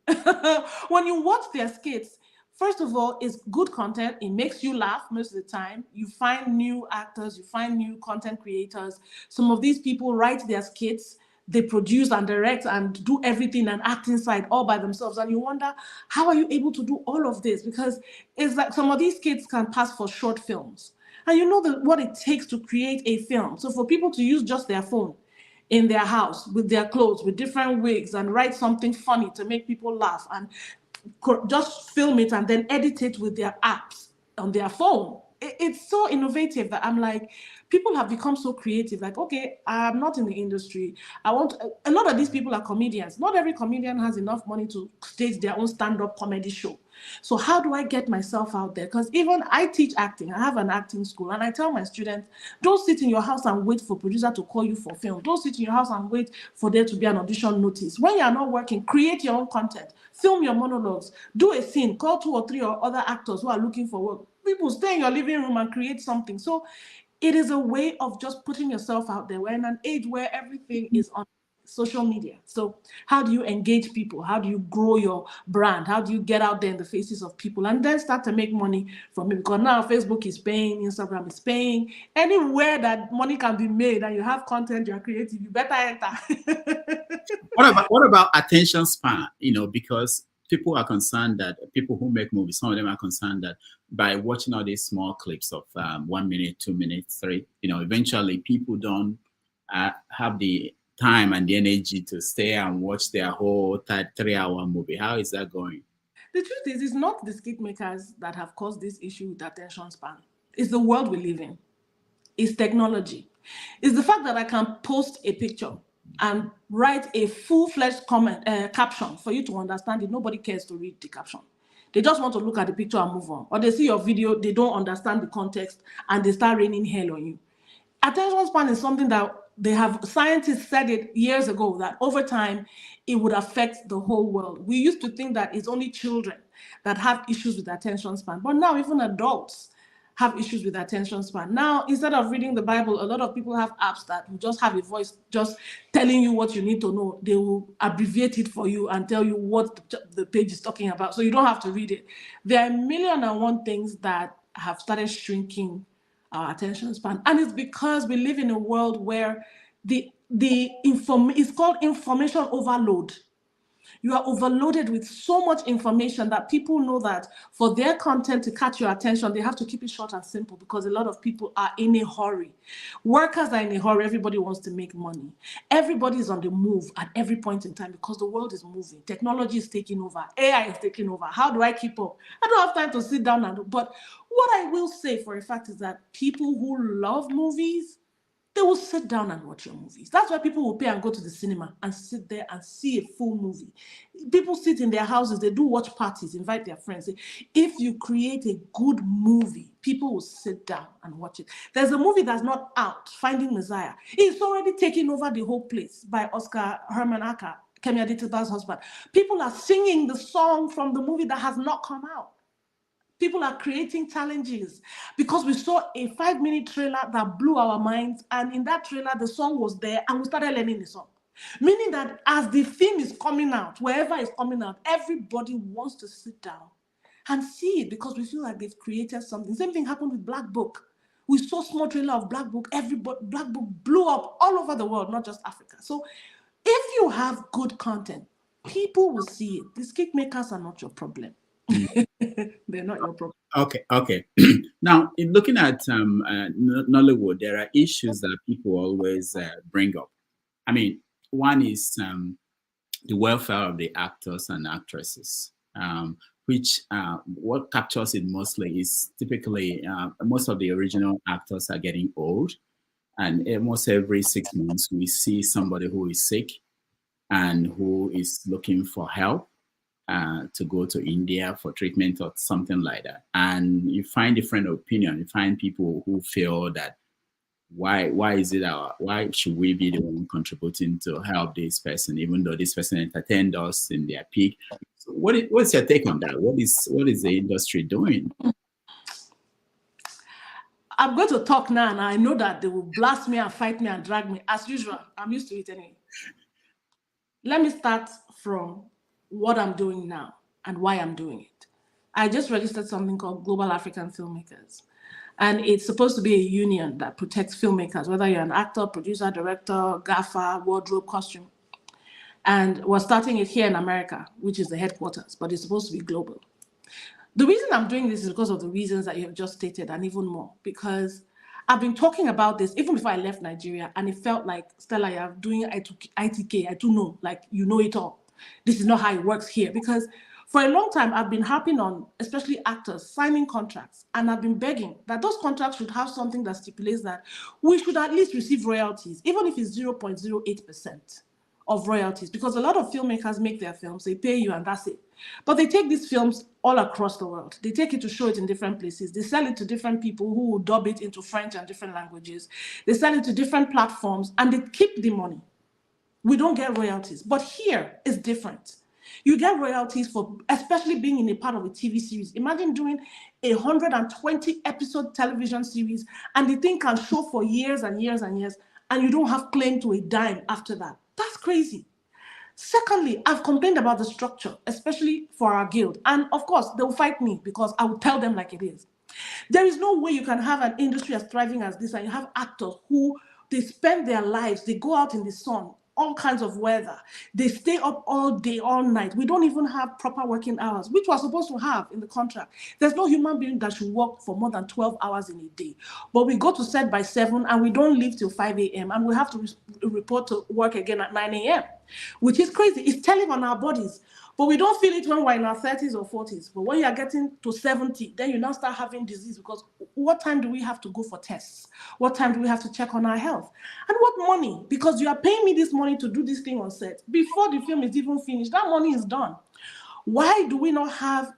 When you watch their skits, first of all, it's good content. It makes you laugh most of the time. You find new actors, you find new content creators. Some of these people write their skits, they produce and direct and do everything and act inside all by themselves. And you wonder, how are you able to do all of this? Because it's like some of these skits can pass for short films. And you know what it takes to create a film. So for people to use just their phone in their house with their clothes, with different wigs, and write something funny to make people laugh, and just film it and then edit it with their apps on their phone. It's so innovative that I'm like, people have become so creative. Like, okay, I'm not in the industry. A lot of these people are comedians. Not every comedian has enough money to stage their own stand-up comedy show. So how do I get myself out there? Because even I teach acting. I have an acting school, and I tell my students, don't sit in your house and wait for producer to call you for film. Don't sit in your house and wait for there to be an audition notice. When you're not working, create your own content. Film your monologues. Do a scene. Call 2 or 3 or other actors who are looking for work. People stay in your living room and create something. So it is a way of just putting yourself out there. We're in an age where everything is on social media. So how do you engage people? How do you grow your brand? How do you get out there in the faces of people and then start to make money from it? Because now Facebook is paying, Instagram is paying. Anywhere that money can be made and you have content, you're creative, you better enter. What about attention span? You know, because people are concerned that people who make movies, some of them are concerned that by watching all these small clips of 1 minute, 2 minutes, 3, you know, eventually people don't have the time and the energy to stay and watch their whole 3-hour movie. How is that going? The truth is, it's not the skit makers that have caused this issue with attention span. It's the world we live in. It's technology. It's the fact that I can post a picture and write a full-fledged caption for you to understand it. Nobody cares to read the caption. They just want to look at the picture and move on. Or they see your video, they don't understand the context, and they start raining hell on you. Attention span is something that scientists said it years ago, that over time, it would affect the whole world. We used to think that it's only children that have issues with attention span, but now even adults have issues with attention span. Now, instead of reading the Bible, a lot of people have apps that will just have a voice just telling you what you need to know. They will abbreviate it for you and tell you what the page is talking about, so you don't have to read it. There are 1,000,001 things that have started shrinking our attention span, and it's because we live in a world where it's called information overload. You are overloaded with so much information that people know that for their content to catch your attention, they have to keep it short and simple, because a lot of people are in a hurry. Workers are in a hurry. Everybody wants to make money. Everybody is on the move at every point in time because the world is moving. Technology is taking over. AI is taking over. How do I keep up? I don't have time to sit down but what I will say for a fact is that people who love movies They will sit down and watch your movies. That's why people will pay and go to the cinema and sit there and see a full movie. People sit in their houses, they do watch parties, invite their friends. If you create a good movie, people will sit down and watch it. There's a movie that's not out, Finding Messiah. It's already taken over the whole place by Oscar Herman Aka, Kemi Adetiba's husband. People are singing the song from the movie that has not come out. People are creating challenges because we saw a 5-minute trailer that blew our minds. And in that trailer, the song was there and we started learning the song. Meaning that as the theme is coming out, wherever it's coming out, everybody wants to sit down and see it because we feel like they've created something. Same thing happened with Black Book. We saw a small trailer of Black Book. Black Book blew up all over the world, not just Africa. So if you have good content, people will see it. The skit makers are not your problem. They're not your problem. Okay. Now, in looking at Nollywood, there are issues that people always bring up. I mean, one is the welfare of the actors and actresses, which what captures it mostly is typically most of the original actors are getting old, and almost every 6 months we see somebody who is sick and who is looking for help. To go to India for treatment or something like that. And you find different opinion. You find people who feel that why should we be the one contributing to help this person, even though this person entertained us in their peak? So what's your take on that? What is the industry doing? I'm going to talk now, and I know that they will blast me and fight me and drag me as usual. I'm used to it anyway. Let me start from what I'm doing now and why I'm doing it. I just registered something called Global African Filmmakers. And it's supposed to be a union that protects filmmakers, whether you're an actor, producer, director, gaffer, wardrobe, costume. And we're starting it here in America, which is the headquarters, but it's supposed to be global. The reason I'm doing this is because of the reasons that you have just stated and even more, because I've been talking about this even before I left Nigeria, and it felt like, Stella, you're doing ITK, I do know, like you know it all. This is not how it works here, because for a long time, I've been harping on, especially actors, signing contracts, and I've been begging that those contracts should have something that stipulates that we should at least receive royalties, even if it's 0.08% of royalties, because a lot of filmmakers make their films, they pay you and that's it. But they take these films all across the world. They take it to show it in different places. They sell it to different people who will dub it into French and different languages. They sell it to different platforms and they keep the money. We don't get royalties, but here is different. You get royalties for especially being in a part of a TV series. Imagine doing a 120 episode television series and the thing can show for years and years and years and you don't have claim to a dime after that. That's crazy. Secondly, I've complained about the structure, especially for our guild. And of course, they'll fight me because I will tell them like it is. There is no way you can have an industry as thriving as this and you have actors who they spend their lives, they go out in the sun, all kinds of weather. They stay up all day, all night. We don't even have proper working hours, which we're supposed to have in the contract. There's no human being that should work for more than 12 hours in a day. But we go to set by 7 and we don't leave till 5 a.m. and we have to report to work again at 9 a.m., which is crazy. It's telling on our bodies. But we don't feel it when we're in our 30s or 40s. But when you're getting to 70, then you now start having disease because what time do we have to go for tests? What time do we have to check on our health? And what money? Because you are paying me this money to do this thing on set. Before the film is even finished, that money is done. Why do we not have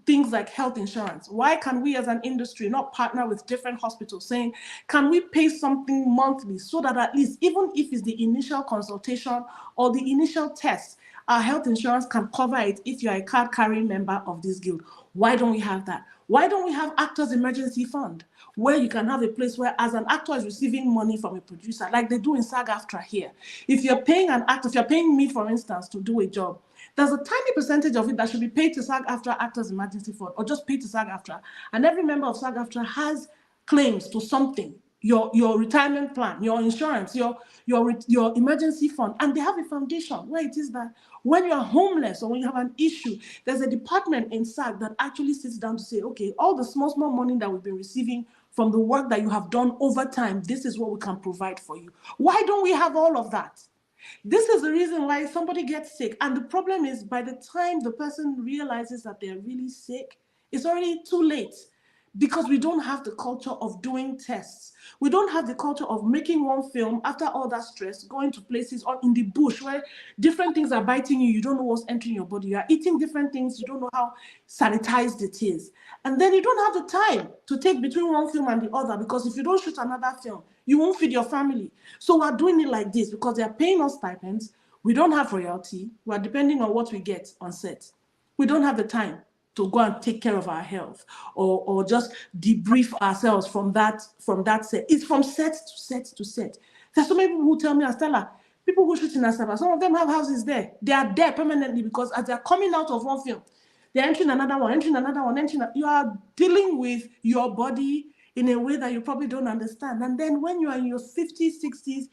things like health insurance? Why can we as an industry not partner with different hospitals saying, can we pay something monthly so that at least, even if it's the initial consultation or the initial test, our health insurance can cover it if you're a card-carrying member of this guild? Why don't we have that? Why don't we have Actors Emergency Fund, where you can have a place where as an actor is receiving money from a producer, like they do in SAG-AFTRA here. If you're paying an actor, if you're paying me, for instance, to do a job, there's a tiny percentage of it that should be paid to SAG-AFTRA Actors Emergency Fund, or just paid to SAG-AFTRA. And every member of SAG-AFTRA has claims to something. Your retirement plan, your insurance, your emergency fund, and they have a foundation where it is that when you're homeless or when you have an issue, there's a department in SAG that actually sits down to say, okay, all the small money that we've been receiving from the work that you have done over time, this is what we can provide for you. Why don't we have all of that? This is the reason why somebody gets sick. And the problem is by the time the person realizes that they're really sick, it's already too late. because we don't have the culture of doing tests. We don't have the culture of making one film after all that stress, going to places or in the bush where different things are biting you. You don't know what's entering your body. You are eating different things. You don't know how sanitized it is. And then you don't have the time to take between one film and the other, because if you don't shoot another film, you won't feed your family. So we're doing it like this because they're paying us stipends. We don't have royalty. We're depending on what we get on set. We don't have the time to go and take care of our health or just debrief ourselves from that set. It's from set to set to set. There's so many people who tell me, Stella, people who shoot in Asaba, some of them have houses there. They are there permanently because as they're coming out of one film, they're entering another one. You are dealing with your body in a way that you probably don't understand. And then when you are in your 50s, 60s,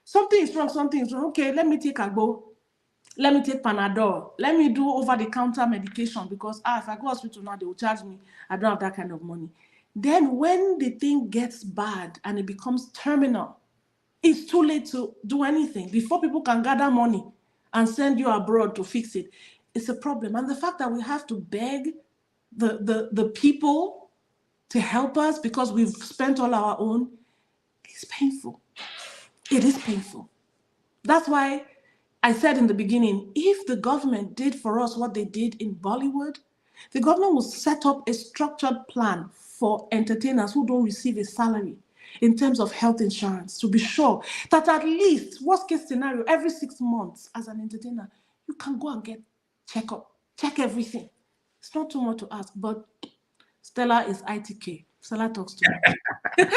something is wrong. Okay, let me take Agbo. Let me take Panadol. Let me do over-the-counter medication because if I go to hospital now, they will charge me. I don't have that kind of money. Then when the thing gets bad and it becomes terminal, it's too late to do anything. Before people can gather money and send you abroad to fix it, it's a problem. And the fact that we have to beg the people to help us because we've spent all our own, is painful. It is painful. That's why I said in the beginning, if the government did for us what they did in Bollywood, the government will set up a structured plan for entertainers who don't receive a salary in terms of health insurance, to be sure that at least, worst case scenario, every 6 months as an entertainer, you can go and get checkup, check everything. It's not too much to ask, but Stella is ITK. Stella talks to me.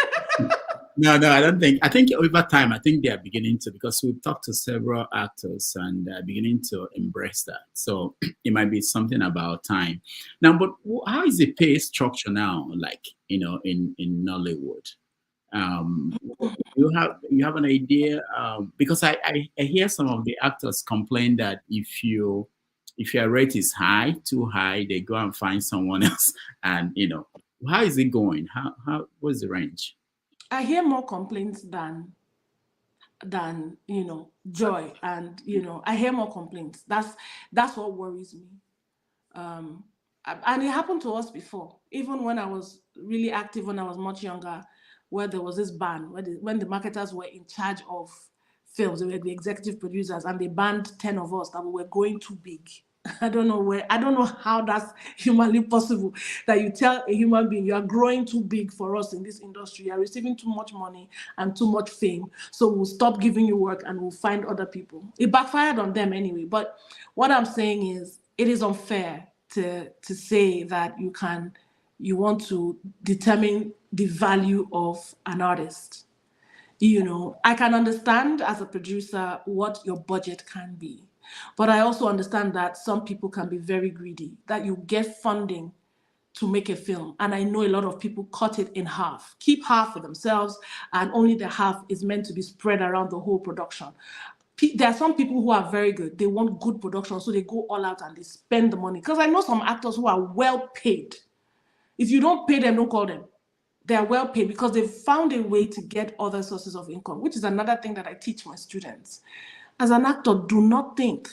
No, I don't think. I think over time, I think they are beginning to, because we've talked to several actors and they're beginning to embrace that. So it might be something about time. Now, but how is the pay structure now, like, in Nollywood? You have an idea? Because I hear some of the actors complain that if your rate is too high, they go and find someone else. And, how is it going? What's the range? I hear more complaints than joy, and I hear more complaints. That's what worries me. And it happened to us before, even when I was really active when I was much younger, where there was this ban when the marketers were in charge of films. They were the executive producers, and they banned 10 of us that we were going too big. I don't know how that's humanly possible, that you tell a human being you are growing too big for us in this industry, you are receiving too much money and too much fame, so we'll stop giving you work and we'll find other people. It backfired on them anyway. But what I'm saying is, it is unfair to say that you want to determine the value of an artist. I can understand as a producer what your budget can be. But I also understand that some people can be very greedy, that you get funding to make a film. And I know a lot of people cut it in half, keep half for themselves, and only the half is meant to be spread around the whole production. There are some people who are very good. They want good production, so they go all out and they spend the money. Because I know some actors who are well paid. If you don't pay them, don't call them. They are well paid because they've found a way to get other sources of income, which is another thing that I teach my students. As an actor, do not think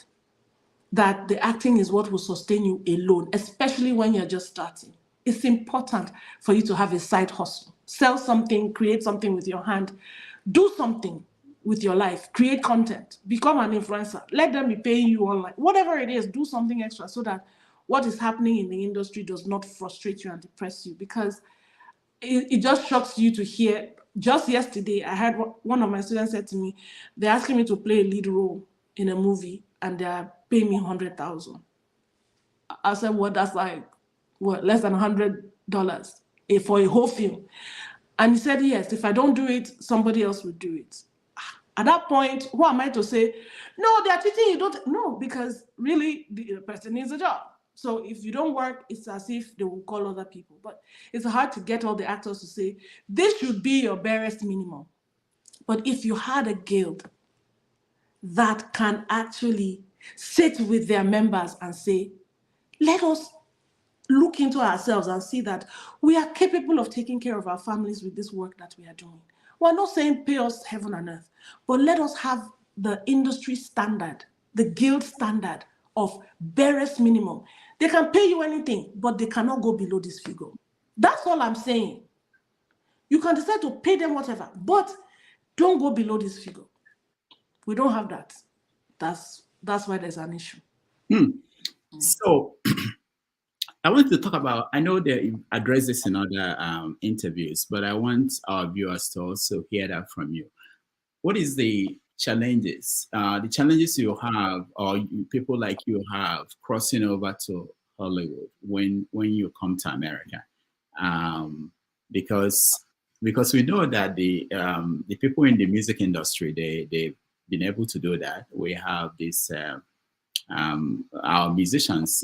that the acting is what will sustain you alone, especially when you're just starting. It's important for you to have a side hustle. Sell something, create something with your hand, do something with your life, create content, become an influencer. Let them be paying you online. Whatever it is, do something extra so that what is happening in the industry does not frustrate you and depress you, because it just shocks you to hear. Just yesterday, I had one of my students said to me, they're asking me to play a lead role in a movie and they're paying me $100,000. I said, well, that's like, less than $100 for a whole film. And he said, yes, if I don't do it, somebody else will do it. At that point, who am I to say, no, they're cheating, you don't? No, because really, the person needs a job. So if you don't work, it's as if they will call other people. But it's hard to get all the actors to say, this should be your barest minimum. But if you had a guild that can actually sit with their members and say, let us look into ourselves and see that we are capable of taking care of our families with this work that we are doing. We're not saying pay us heaven and earth, but let us have the industry standard, the guild standard of barest minimum. They can pay you anything, but they cannot go below this figure. That's all I'm saying. You can decide to pay them whatever, but don't go below this figure. We don't have that. That's why there's an issue. So I want to talk about, I know they address this in other interviews, but I want our viewers to also hear that from you. What is the challenges you have, or people like you have, crossing over to Hollywood when you come to America? Because we know that the people in the music industry, they've been able to do that. We have this our musicians,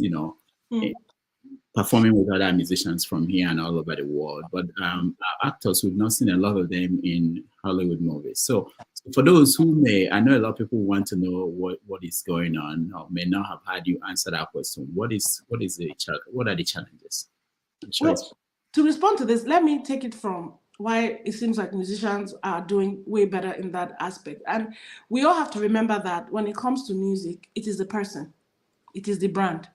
performing with other musicians from here and all over the world. But our actors, we've not seen a lot of them in Hollywood movies. So for those who I know a lot of people want to know what is going on, or may not have had you answer that question. What are the challenges? Well, to respond to this, let me take it from why it seems like musicians are doing way better in that aspect. And we all have to remember that when it comes to music, it is the person, it is the brand.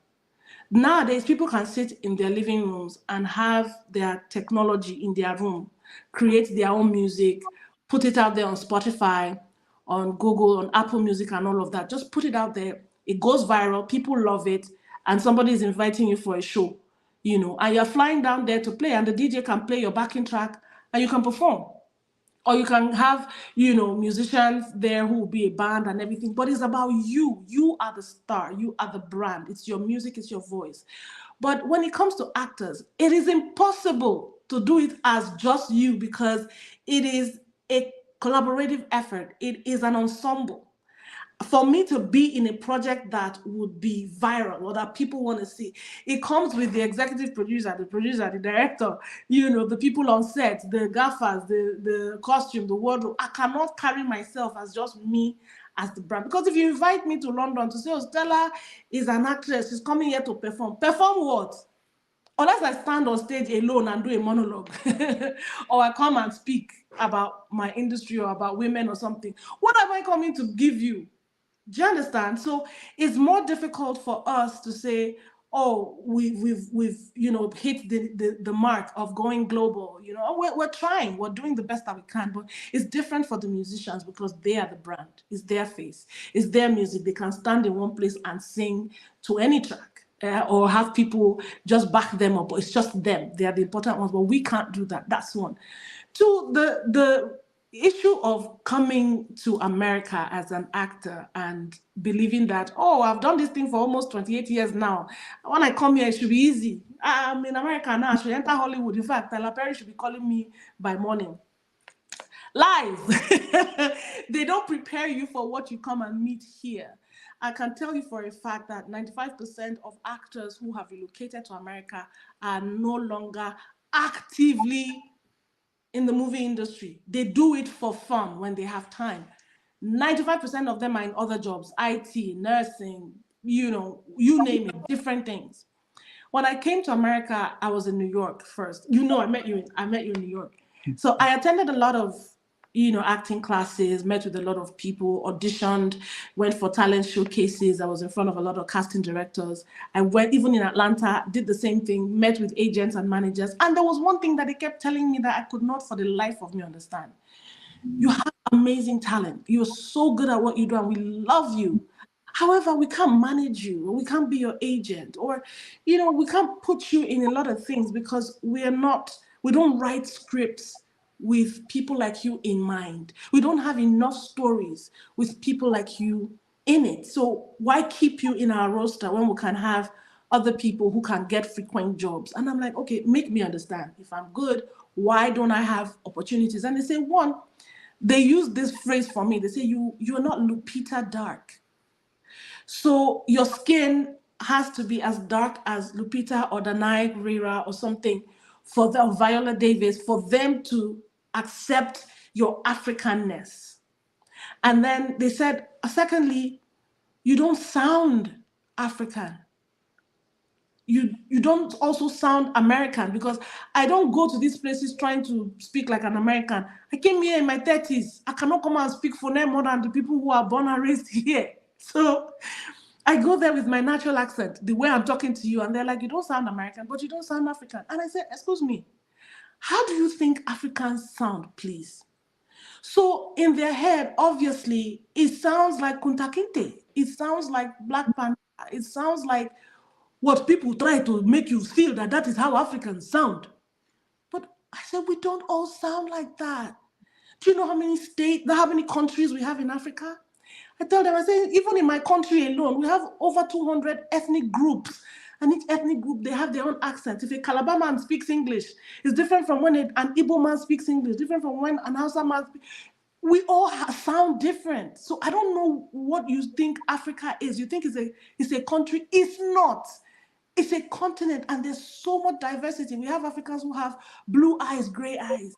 Nowadays, people can sit in their living rooms and have their technology in their room, create their own music, put it out there on Spotify, on Google, on Apple Music and all of that. Just put it out there. It goes viral. People love it. And somebody is inviting you for a show, and you're flying down there to play, and the DJ can play your backing track and you can perform. Or you can have, musicians there who will be a band and everything, but it's about you. You are the star. You are the brand. It's your music. It's your voice. But when it comes to actors, it is impossible to do it as just you, because it is a collaborative effort. It is an ensemble. For me to be in a project that would be viral or that people want to see, it comes with the executive producer, the director, the people on set, the gaffers, the costume, the wardrobe. I cannot carry myself as just me as the brand. Because if you invite me to London to say, oh, Stella is an actress, she's coming here to perform. Perform what? Unless I stand on stage alone and do a monologue, or I come and speak about my industry or about women or something. What am I coming to give you? Do you understand? So it's more difficult for us to say, oh, we've hit the mark of going global. We're trying, we're doing the best that we can, but it's different for the musicians because they are the brand. It's their face, it's their music. They can stand in one place and sing to any track, or have people just back them up. It's just them. They are the important ones, but we can't do that. That's one. Two, the issue of coming to America as an actor and believing that, oh, I've done this thing for almost 28 years now. When I come here, it should be easy. I'm in America now. I should enter Hollywood. In fact, Tyler Perry should be calling me by morning. Lies. They don't prepare you for what you come and meet here. I can tell you for a fact that 95% of actors who have relocated to America are no longer actively in the movie industry. They do it for fun when they have time. 95% of them are in other jobs, IT, nursing, you name it, different things. When I came to America, I was in New York first. I met you in New York. So I attended a lot of, acting classes, met with a lot of people, auditioned, went for talent showcases. I was in front of a lot of casting directors. I went, even in Atlanta, did the same thing, met with agents and managers. And there was one thing that they kept telling me that I could not for the life of me understand. You have amazing talent. You're so good at what you do and we love you. However, we can't manage you, or we can't be your agent, or, we can't put you in a lot of things because we don't write scripts with people like you in mind. We don't have enough stories with people like you in it. So why keep you in our roster when we can have other people who can get frequent jobs? And I'm like, okay, make me understand. If I'm good, why don't I have opportunities? And they say, one, they use this phrase for me. They say, you're not Lupita dark. So your skin has to be as dark as Lupita or Danai Gurira or something for the Viola Davis, for them to accept your Africanness. And then they said, secondly, you don't sound African. You don't also sound American, because I don't go to these places trying to speak like an American. I came here in my 30s. I cannot come and speak for them more than the people who are born and raised here. So I go there with my natural accent, the way I'm talking to you, and they're like, you don't sound American, but you don't sound African. And I said, excuse me, how do you think Africans sound, please? So in their head, obviously, it sounds like Kunta Kinte. It sounds like Black Panther. It sounds like what people try to make you feel that is how Africans sound. But I said, we don't all sound like that. Do you know how many states, how many countries we have in Africa? I tell them, I say, even in my country alone, we have over 200 ethnic groups. And each ethnic group, they have their own accent. If a Calabar man speaks English, it's different from when an Igbo man speaks English, different from when an Hausa man speaks. We all sound different. So I don't know what you think Africa is. You think it's a country? It's not. It's a continent, and there's so much diversity. We have Africans who have blue eyes, gray eyes.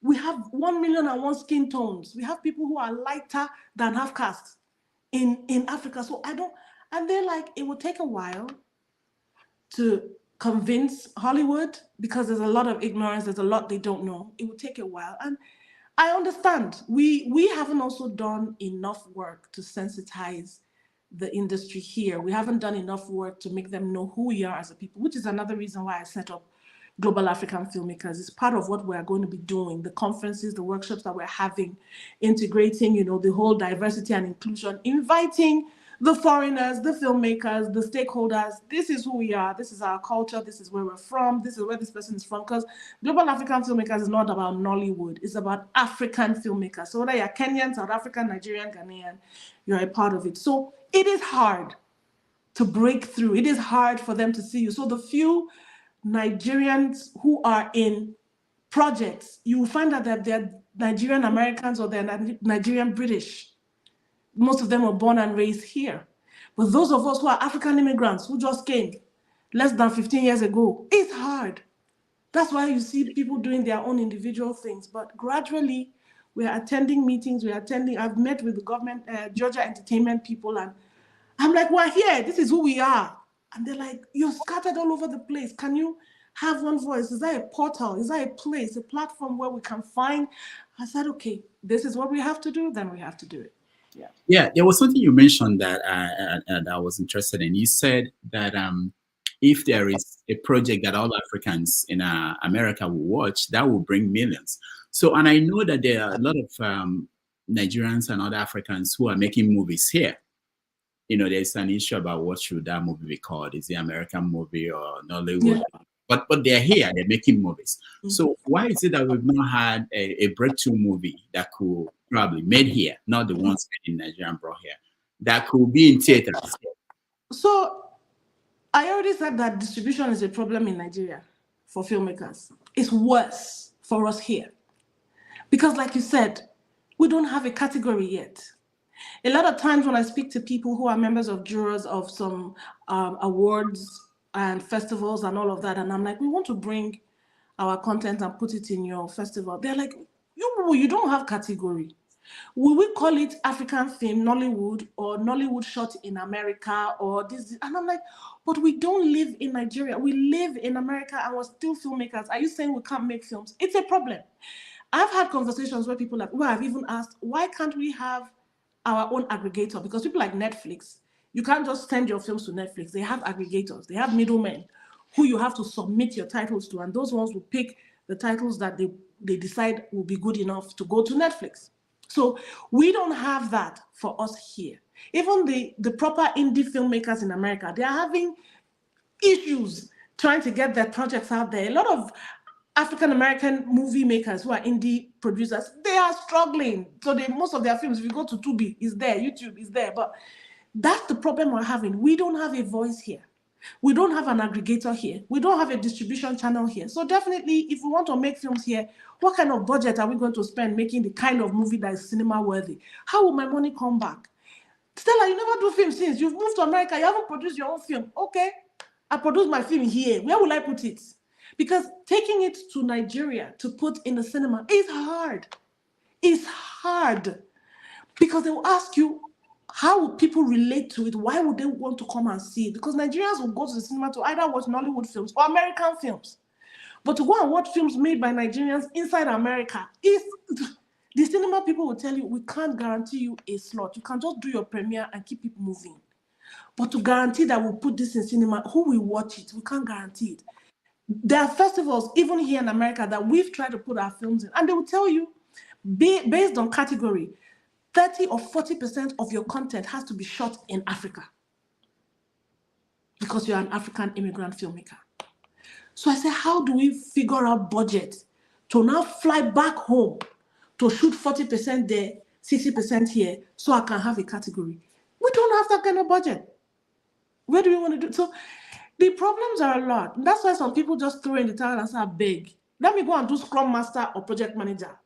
We have 1,000,001 skin tones. We have people who are lighter than half caste in Africa. So I don't, and they're like, it will take a while to convince Hollywood because there's a lot of ignorance, there's a lot they don't know. It will take a while. And I understand. We haven't also done enough work to sensitize the industry here. We haven't done enough work to make them know who we are as a people, which is another reason why I set up Global African Filmmakers. It's part of what we're going to be doing, the conferences, the workshops that we're having, integrating, the whole diversity and inclusion, inviting the foreigners, the filmmakers, the stakeholders. This is who we are. This is our culture. This is where we're from. This is where this person is from. Because Global African Filmmakers is not about Nollywood. It's about African filmmakers. So whether you're Kenyan, South African, Nigerian, Ghanaian, you're a part of it. So it is hard to break through. It is hard for them to see you. So the few Nigerians who are in projects, you will find out that they're Nigerian Americans or they're Nigerian British. Most of them were born and raised here. But those of us who are African immigrants who just came less than 15 years ago, it's hard. That's why you see people doing their own individual things. But gradually, we're attending meetings, I've met with the government, Georgia entertainment people, and I'm like, we're here, this is who we are. And they're like, you're scattered all over the place. Can you have one voice? Is that a portal? Is that a place, a platform where we can find? I said, okay, this is what we have to do, then we have to do it. Yeah, there was something you mentioned that I was interested in. You said that if there is a project that all Africans in America will watch, that will bring millions. So, and I know that there are a lot of Nigerians and other Africans who are making movies here. There's an issue about what should that movie be called? Is it American movie or Nollywood? Yeah. But they're here, they're making movies. Mm-hmm. So why is it that we've not had a breakthrough movie that could probably made here, not the ones made in Nigeria and brought here, that could be in theaters? So I already said that distribution is a problem in Nigeria for filmmakers. It's worse for us here. Because like you said, we don't have a category yet. A lot of times when I speak to people who are members of jurors of some awards and festivals and all of that, and I'm like, we want to bring our content and put it in your festival. They're like, you don't have category. Will we call it African film, Nollywood, or Nollywood shot in America, or this? And I'm like, but we don't live in Nigeria. We live in America and we're still filmmakers. Are you saying we can't make films? It's a problem. I've had conversations where people I've even asked, why can't we have our own aggregator? Because people like Netflix, you can't just send your films to Netflix. They have aggregators. They have middlemen who you have to submit your titles to, and those ones will pick the titles that they decide will be good enough to go to Netflix. So we don't have that for us here. Even the proper indie filmmakers in America, they are having issues trying to get their projects out there. A lot of African-American movie makers who are indie producers, they are struggling. So most of their films, if you go to Tubi, is there, YouTube is there. But that's the problem we're having. We don't have a voice here. We don't have an aggregator here. We don't have a distribution channel here. So definitely, if we want to make films here, what kind of budget are we going to spend making the kind of movie that is cinema worthy? How will my money come back? Stella, you never do film since. You've moved to America. You haven't produced your own film. Okay, I produced my film here. Where will I put it? Because taking it to Nigeria to put in the cinema is hard. It's hard. Because they will ask you, how would people relate to it? Why would they want to come and see it? Because Nigerians will go to the cinema to either watch Nollywood films or American films. But to go and watch films made by Nigerians inside America, the cinema people will tell you, we can't guarantee you a slot. You can just do your premiere and keep it moving. But to guarantee that we'll put this in cinema, who will watch it? We can't guarantee it. There are festivals, even here in America, that we've tried to put our films in, and they will tell you, based on category, 30 or 40% of your content has to be shot in Africa because you're an African immigrant filmmaker. So I said, how do we figure out budget to now fly back home to shoot 40% there, 60% here, so I can have a category? We don't have that kind of budget. Where do we want to do? So the problems are a lot. That's why some people just throw in the towel and say, beg, let me go and do Scrum Master or Project Manager.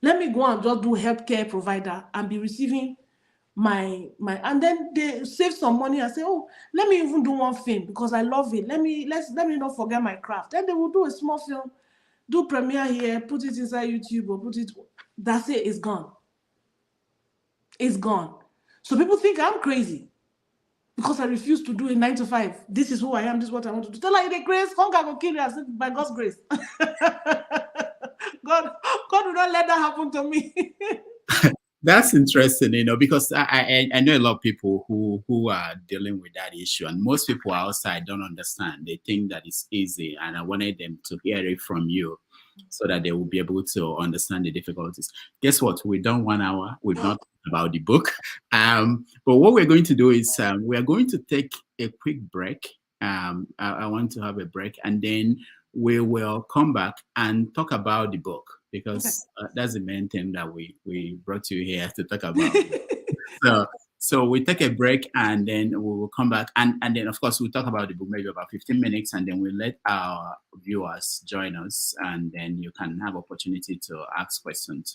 Let me go and just do healthcare provider and be receiving my and then they save some money and say, oh, let me even do one film because I love it. Let me not forget my craft. Then they will do a small film, do premiere here, put it inside YouTube or put it. That's it. It's gone. It's gone. So people think I'm crazy because I refuse to do a 9 to 5. This is who I am. This is what I want to do. Tell her the grace, hunger will kill you. I said, by God's grace. God will not let that happen to me. That's interesting, because I know a lot of people who are dealing with that issue, and most people outside don't understand. They think that it's easy, and I wanted them to hear it from you so that they will be able to understand the difficulties. Guess what? We've done 1 hour. We've not talked about the book. But what we're going to do is we are going to take a quick break. I want to have a break, and then we will come back and talk about the book, because that's the main thing that we brought you here to talk about. So we take a break, and then we will come back, and then of course we'll talk about the book maybe about 15 minutes, and then we'll let our viewers join us, and then you can have opportunity to ask questions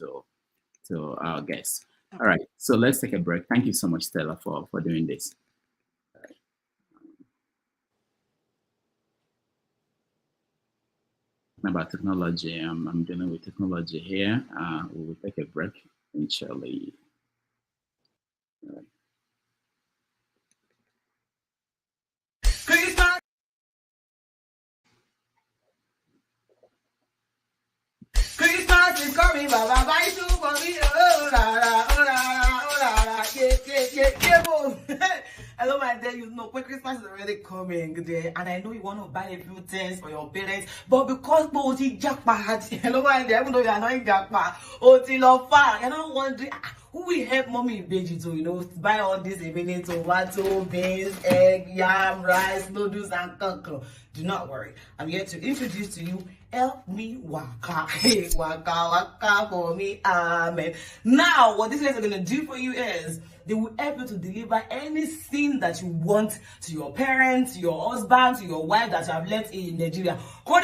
to our guests. All right, so let's take a break. Thank you so much, Stella, for doing this. About technology, I'm dealing with technology here. We will take a break eventually. Christmas is coming, baba, buy two for me. Oh la la, oh la la, oh la la, yeah, boom. Hello, my dear, when Christmas is already coming, and I know you want to buy a few things for your parents, but because Boji Jackpot, hello, my dear, even though you are not in Jackpot, you're not wondering who will help mommy in Beijing to, buy all these remaining tomato, beans, egg, yam, rice, noodles, and cocoa. Do not worry. I'm here to introduce to you Help Me Waka. Hey, waka for me. Amen. Now, what these guys are going to do for you is they will help you to deliver anything that you want to your parents, to your husband, to your wife that you have left in Nigeria. You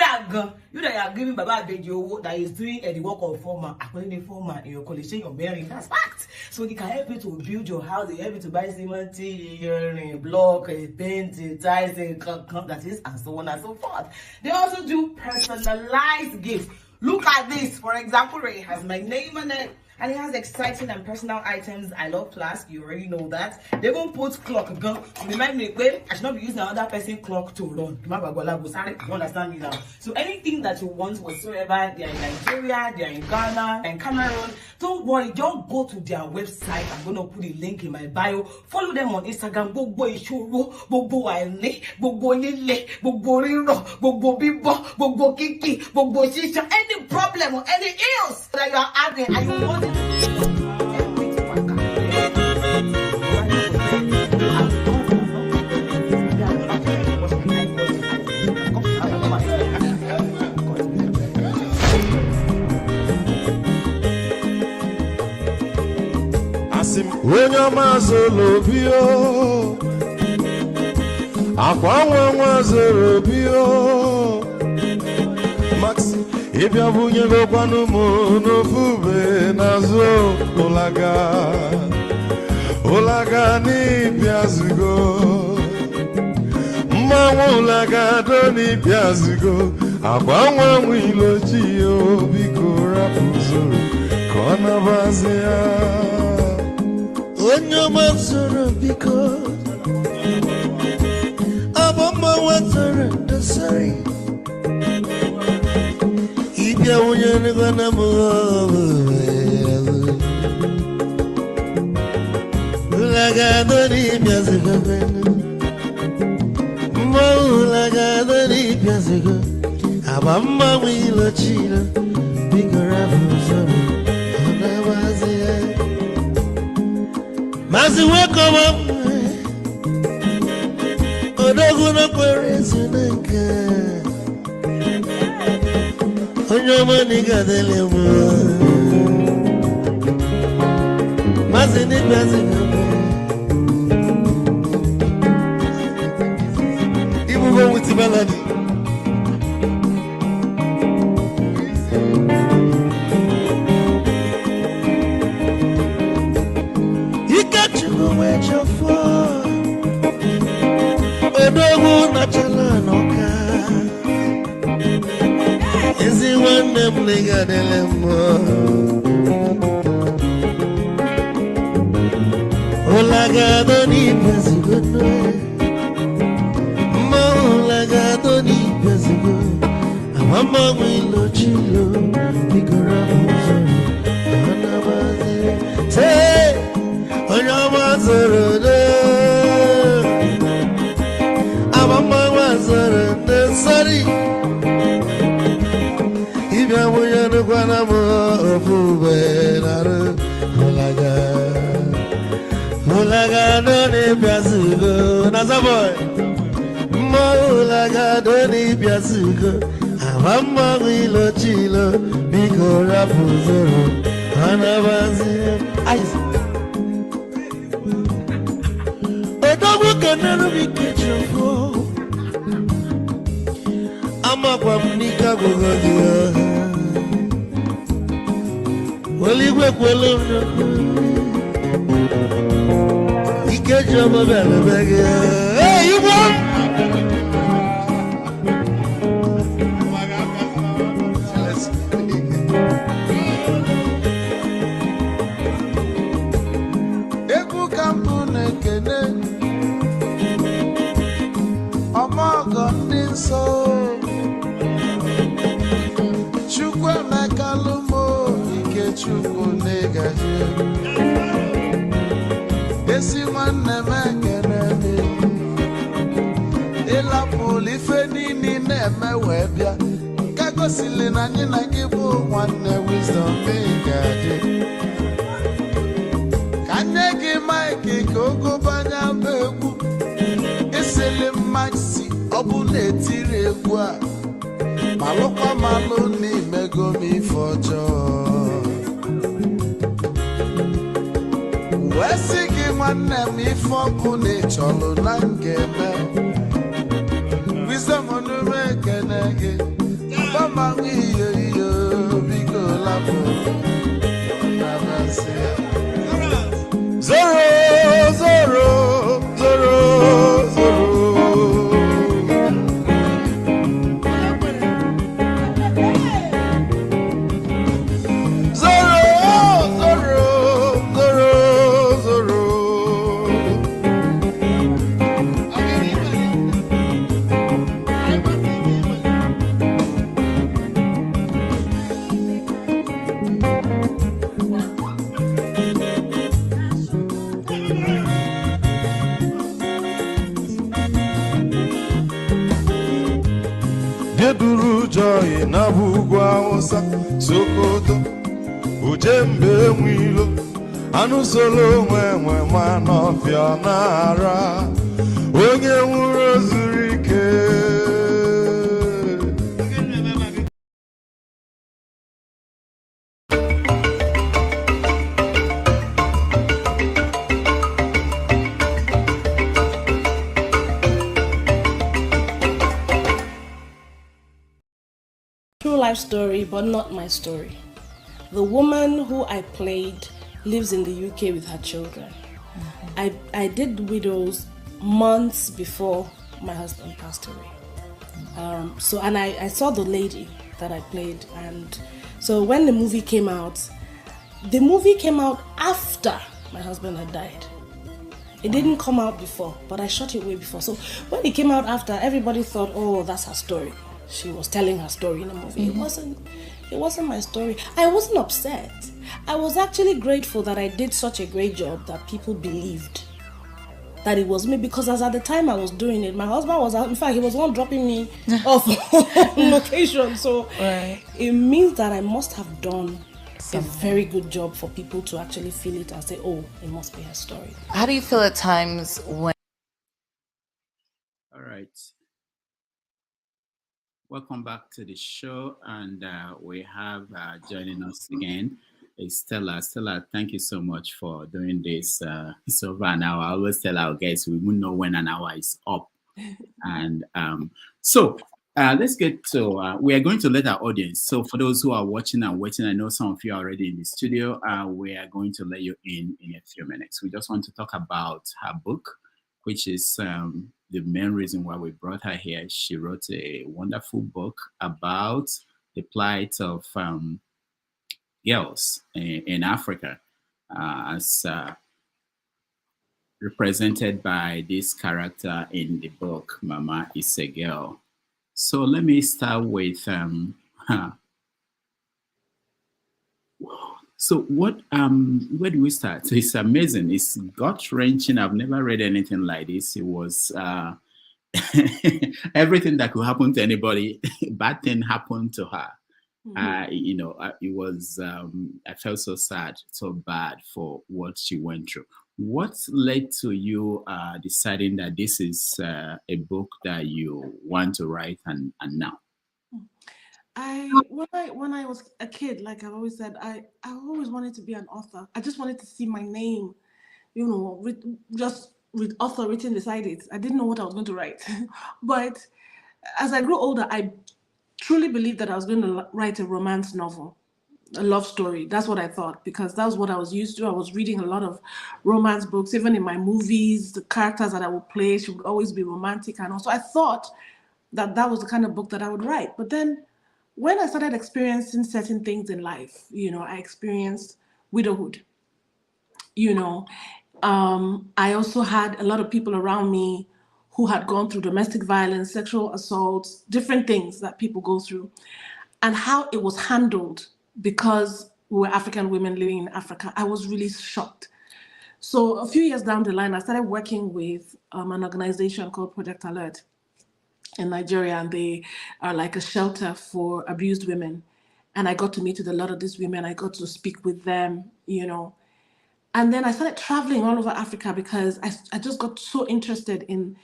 that are giving Baba Bejo that is doing the work of former, according to former in your college, your marriage. That's fact. So they can help you to build your house, they help you to buy cement, block, paint, tiles, that is, and so on and so forth. They also do personalized gifts. Look at this. For example, it has my name on it. And it has exciting and personal items. I love class. You already know that. They won't put clock. Remind me, I should not be using another person's clock to run. You understand me now? So anything that you want whatsoever, they are in Nigeria, they are in Ghana, and Cameroon. Don't worry. Just go to their website. I'm going to put a link in my bio. Follow them on Instagram. Gbogbo Ishoro, Gbogbo Aile, Gbogbo Lile, Gbogbo Riro, Gbogbo Bibo, Gbogbo Kiki, Gbogbo Shisha. Any problem or any ills that you are having and you want when your mazolo bio, aqua mazolo bio, Max. If you have no panumo, no fube, nazo, olaga ni piazugo, Mawulaga doni piazugo, Abawa wilo chio, bikora puzo, kona bazia. When your master because Abama water the same. Ya unyani gana mwa Ulagadoni Piazigo, Ulagadoni Piazigo, Abamba Wilo Chino, Bigarafu, Onawazia, Maziwekoma, Odoguna Quarezinaka, Onyomaniga Delemo, Mazini Piazigo. Go with the melody. You got to go with your phone. Odogu Nachala Noka. Is it one name Liga de Lemo? Olagadoni is a good night. Lagadoni Pezigo, Amama Wilo Chilo, Bigarafu, Anabazi, say, Onyamazoro, Amama Wazoro, sorry. If you are the Guanamo of Uber, Olagadoni Pezigo, Nazaboy. Olagadoni Piazugo, Amama Wilo Chilo, Bigarafu, Anabazi. Odogu Canaro Bikachofo, Amaquamnica Gogodia, Waliwelo, Ikajama Bella. Hey, you want? Esi nwanne m ekene ịla polife niile na-eme wee bịa ka gosili na anyị na gị bụ nwanne wisdom ga-adị ka nye gị maịkị ka ogobanya bụ egwu isili mmaksi ọ bụ na-etiri egwu a malụkwa malụ n'imego m ife ọjọọ wesi gị nwanne m ife ọkụ na-echọlụ na ngeme wisdom onume ekene gị gbamanwụ iyo iyo biko lapụ zoro zoro zoro zoro Geduru joy na bugwa osa Sokoto Ujembe mwilo Anu solo mwe manofia nara Onye wuro zurike Life story, but not my story. The woman who I played lives in the UK with her children. I did Widows months before my husband passed away. I saw the lady that I played, and so when the movie came out after my husband had died. It didn't come out before, but I shot it way before. So when it came out after, everybody thought, oh, that's her story. She was telling her story in a movie. It wasn't my story. I wasn't upset. I was actually grateful that I did such a great job that people believed that it was me, because as at the time I was doing it, my husband was out. In fact, he was one dropping me off on location. So it means that I must have done a very good job for people to actually feel it and say, oh, it must be her story. How do you feel at times when... All right. Welcome back to the show, and we have joining us again is Stella. Stella, thank you so much for doing this. It's over an hour. I always tell our guests we won't know when an hour is up. And so let's get to, we are going to let our audience. So for those who are watching and waiting, I know some of you are already in the studio. We are going to let you in a few minutes. We just want to talk about her book, which is the main reason why we brought her here. She wrote a wonderful book about the plight of girls in Africa, as represented by this character in the book, Mama is a Girl. So let me start with, so what, where do we start? So it's amazing. It's gut-wrenching. I've never read anything like this. It was everything that could happen to anybody, bad thing happened to her. You know, it was, I felt so sad, so bad for what she went through. What led to you deciding that this is a book that you want to write and now? When I was a kid, like I've always said, I always wanted to be an author. I just wanted to see my name, you know, just with author written beside it. I didn't know what I was going to write. But as I grew older, I truly believed that I was going to write a romance novel, a love story. That's what I thought, because that was what I was used to. I was reading a lot of romance books. Even in my movies, the characters that I would play should always be romantic. And also I thought that that was the kind of book that I would write. But then when I started experiencing certain things in life, you know, I experienced widowhood. You know, I also had a lot of people around me who had gone through domestic violence, sexual assaults, different things that people go through, and how it was handled because we were African women living in Africa. I was really shocked. So a few years down the line, I started working with an organization called Project Alert in Nigeria, and they are like a shelter for abused women. And I got to meet with a lot of these women. I got to speak with them, you know. And then I started traveling all over Africa because I just got so interested in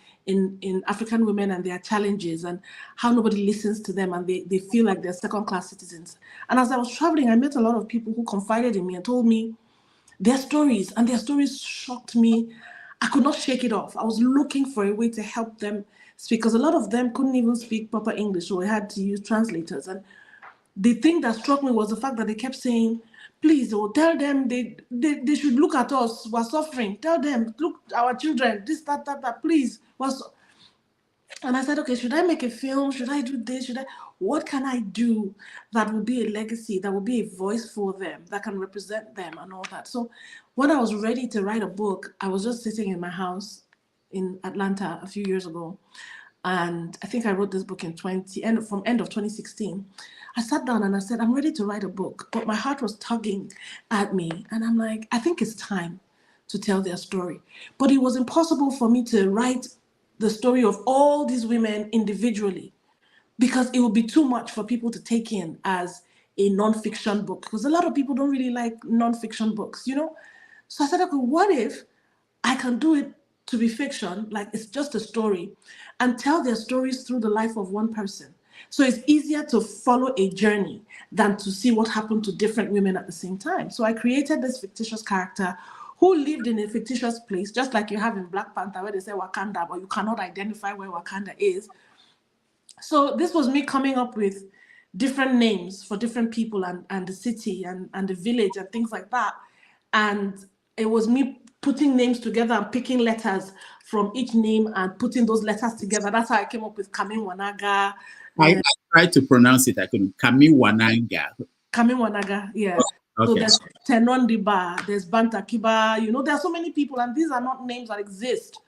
African women and their challenges and how nobody listens to them and they feel like they're second-class citizens. And as I was traveling, I met a lot of people who confided in me and told me their stories, and their stories shocked me. I could not shake it off. I was looking for a way to help them speak, because a lot of them couldn't even speak proper English, so I had to use translators. And the thing that struck me was the fact that they kept saying, please, oh, tell them they should look at us. We're suffering. Tell them, look, our children, this, that, please. And I said, okay, should I make a film? Should I do this? What can I do that will be a legacy, that will be a voice for them, that can represent them and all that? So when I was ready to write a book, I was just sitting in my house in Atlanta a few years ago. And I think I wrote this book from end of 2016. I sat down and I said, I'm ready to write a book, but my heart was tugging at me. And I'm like, I think it's time to tell their story. But it was impossible for me to write the story of all these women individually, because it would be too much for people to take in as a non-fiction book, because a lot of people don't really like non-fiction books, you know? So I said, okay, what if I can do it to be fiction, like it's just a story, and tell their stories through the life of one person? So it's easier to follow a journey than to see what happened to different women at the same time. So I created this fictitious character who lived in a fictitious place, just like you have in Black Panther where they say Wakanda, but you cannot identify where Wakanda is. So this was me coming up with different names for different people and the city and the village and things like that. And it was me putting names together and picking letters from each name and putting those letters together. That's how I came up with Kamiwanaga. I tried to pronounce it. I couldn't. Kamiwanaga. Kamiwanaga, yeah. Okay. So there's Tenondiba, there's Bantakiba, you know, there are so many people, and these are not names that exist.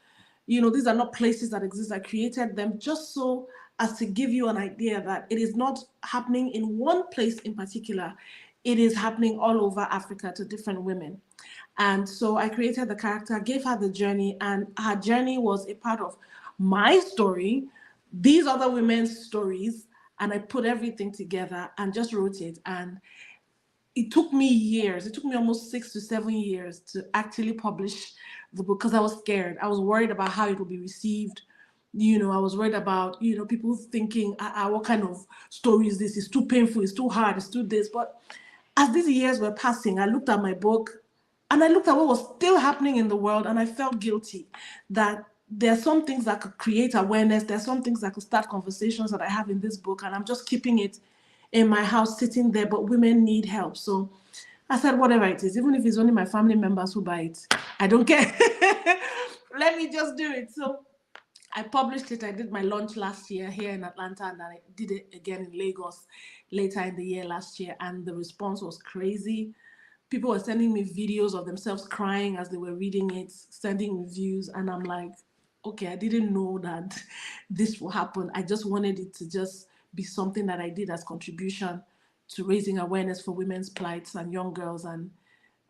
You know, these are not places that exist. I created them just so as to give you an idea that it is not happening in one place in particular. It is happening all over Africa to different women. And so I created the character, gave her the journey, and her journey was a part of my story, these other women's stories, and I put everything together and just wrote it. And it took me years. It took me almost 6 to 7 years to actually publish the book because I was scared. I was worried about how it would be received. I was worried about, people thinking, what kind of story is this? It's too painful, it's too hard, it's too this. But as these years were passing, I looked at my book and I looked at what was still happening in the world, and I felt guilty that there are some things that could create awareness. There are some things that could start conversations that I have in this book, and I'm just keeping it in my house sitting there, but women need help. So I said, whatever it is, even if it's only my family members who buy it, I don't care. Let me just do it. So I published it. I did my launch last year here in Atlanta, and I did it again in Lagos later in the year last year, and the response was crazy. People were sending me videos of themselves crying as they were reading it, sending reviews, and I'm like, okay, I didn't know that this will happen. I just wanted it to just be something that I did as contribution to raising awareness for women's plights and young girls, and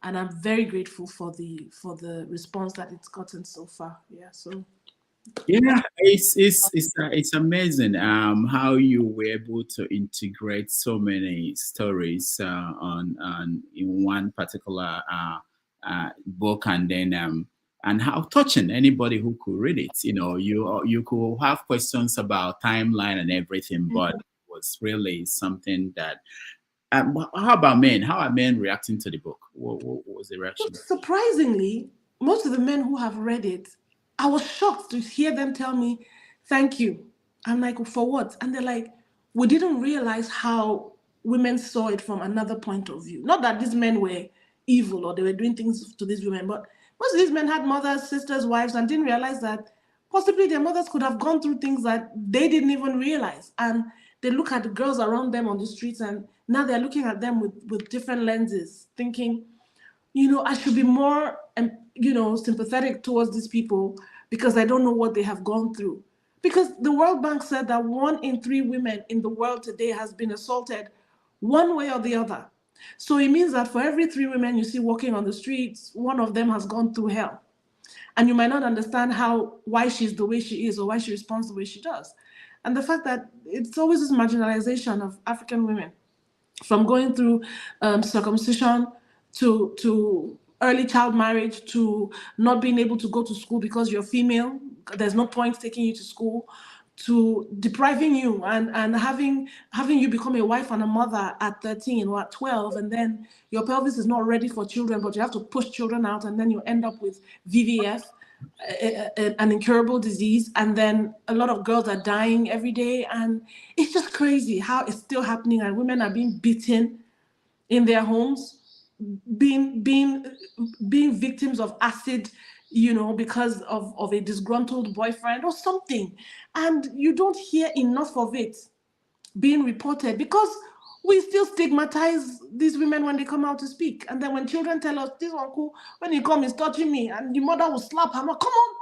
I'm very grateful for the response that it's gotten so far. Yeah, so yeah, it's amazing how you were able to integrate so many stories on in one particular book, and then and how touching anybody who could read it. You could have questions about timeline and everything, but it was really something that. How about men? How are men reacting to the book? What was the reaction? Surprisingly, most of the men who have read it, I was shocked to hear them tell me, thank you. I'm like, for what? And they're like, we didn't realize how women saw it from another point of view. Not that these men were evil or they were doing things to these women, but most of these men had mothers, sisters, wives, and didn't realize that possibly their mothers could have gone through things that they didn't even realize. And they look at the girls around them on the streets, and now they're looking at them with different lenses, thinking, I should be more, sympathetic towards these people because I don't know what they have gone through. Because the World Bank said that 1 in 3 women in the world today has been assaulted one way or the other. So it means that for every 3 women you see walking on the streets, 1 of them has gone through hell. And you might not understand why she's the way she is or why she responds the way she does. And the fact that it's always this marginalization of African women, from going through circumcision to early child marriage, to not being able to go to school because you're female, there's no point taking you to school, to depriving you and having you become a wife and a mother at 13 or at 12, and then your pelvis is not ready for children, but you have to push children out, and then you end up with VVF, an incurable disease, and then a lot of girls are dying every day. And it's just crazy how it's still happening, and women are being beaten in their homes, being victims of acid, because of a disgruntled boyfriend or something. And you don't hear enough of it being reported because we still stigmatize these women when they come out to speak. And then when children tell us, this uncle, when he comes, he's touching me, and the mother will slap her. Come on,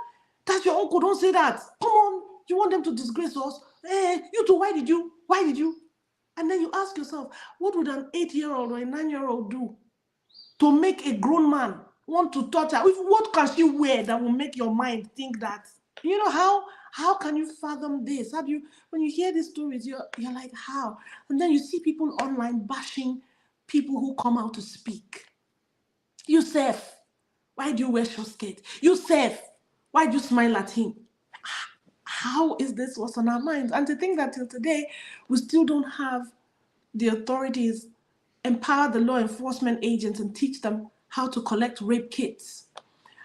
that's your uncle, don't say that. Come on, you want them to disgrace us? You two, why did you? And then you ask yourself, what would an 8-year-old or a 9-year-old do to make a grown man want to touch her? What can she wear that will make your mind think that? How can you fathom this? When you hear these stories, you're like, how? And then you see people online bashing people who come out to speak. Yusef, why do you wear short skirt? Yusef, why do you smile at him? How is this what's on our minds? And to think that till today, we still don't have the authorities empower the law enforcement agents and teach them how to collect rape kits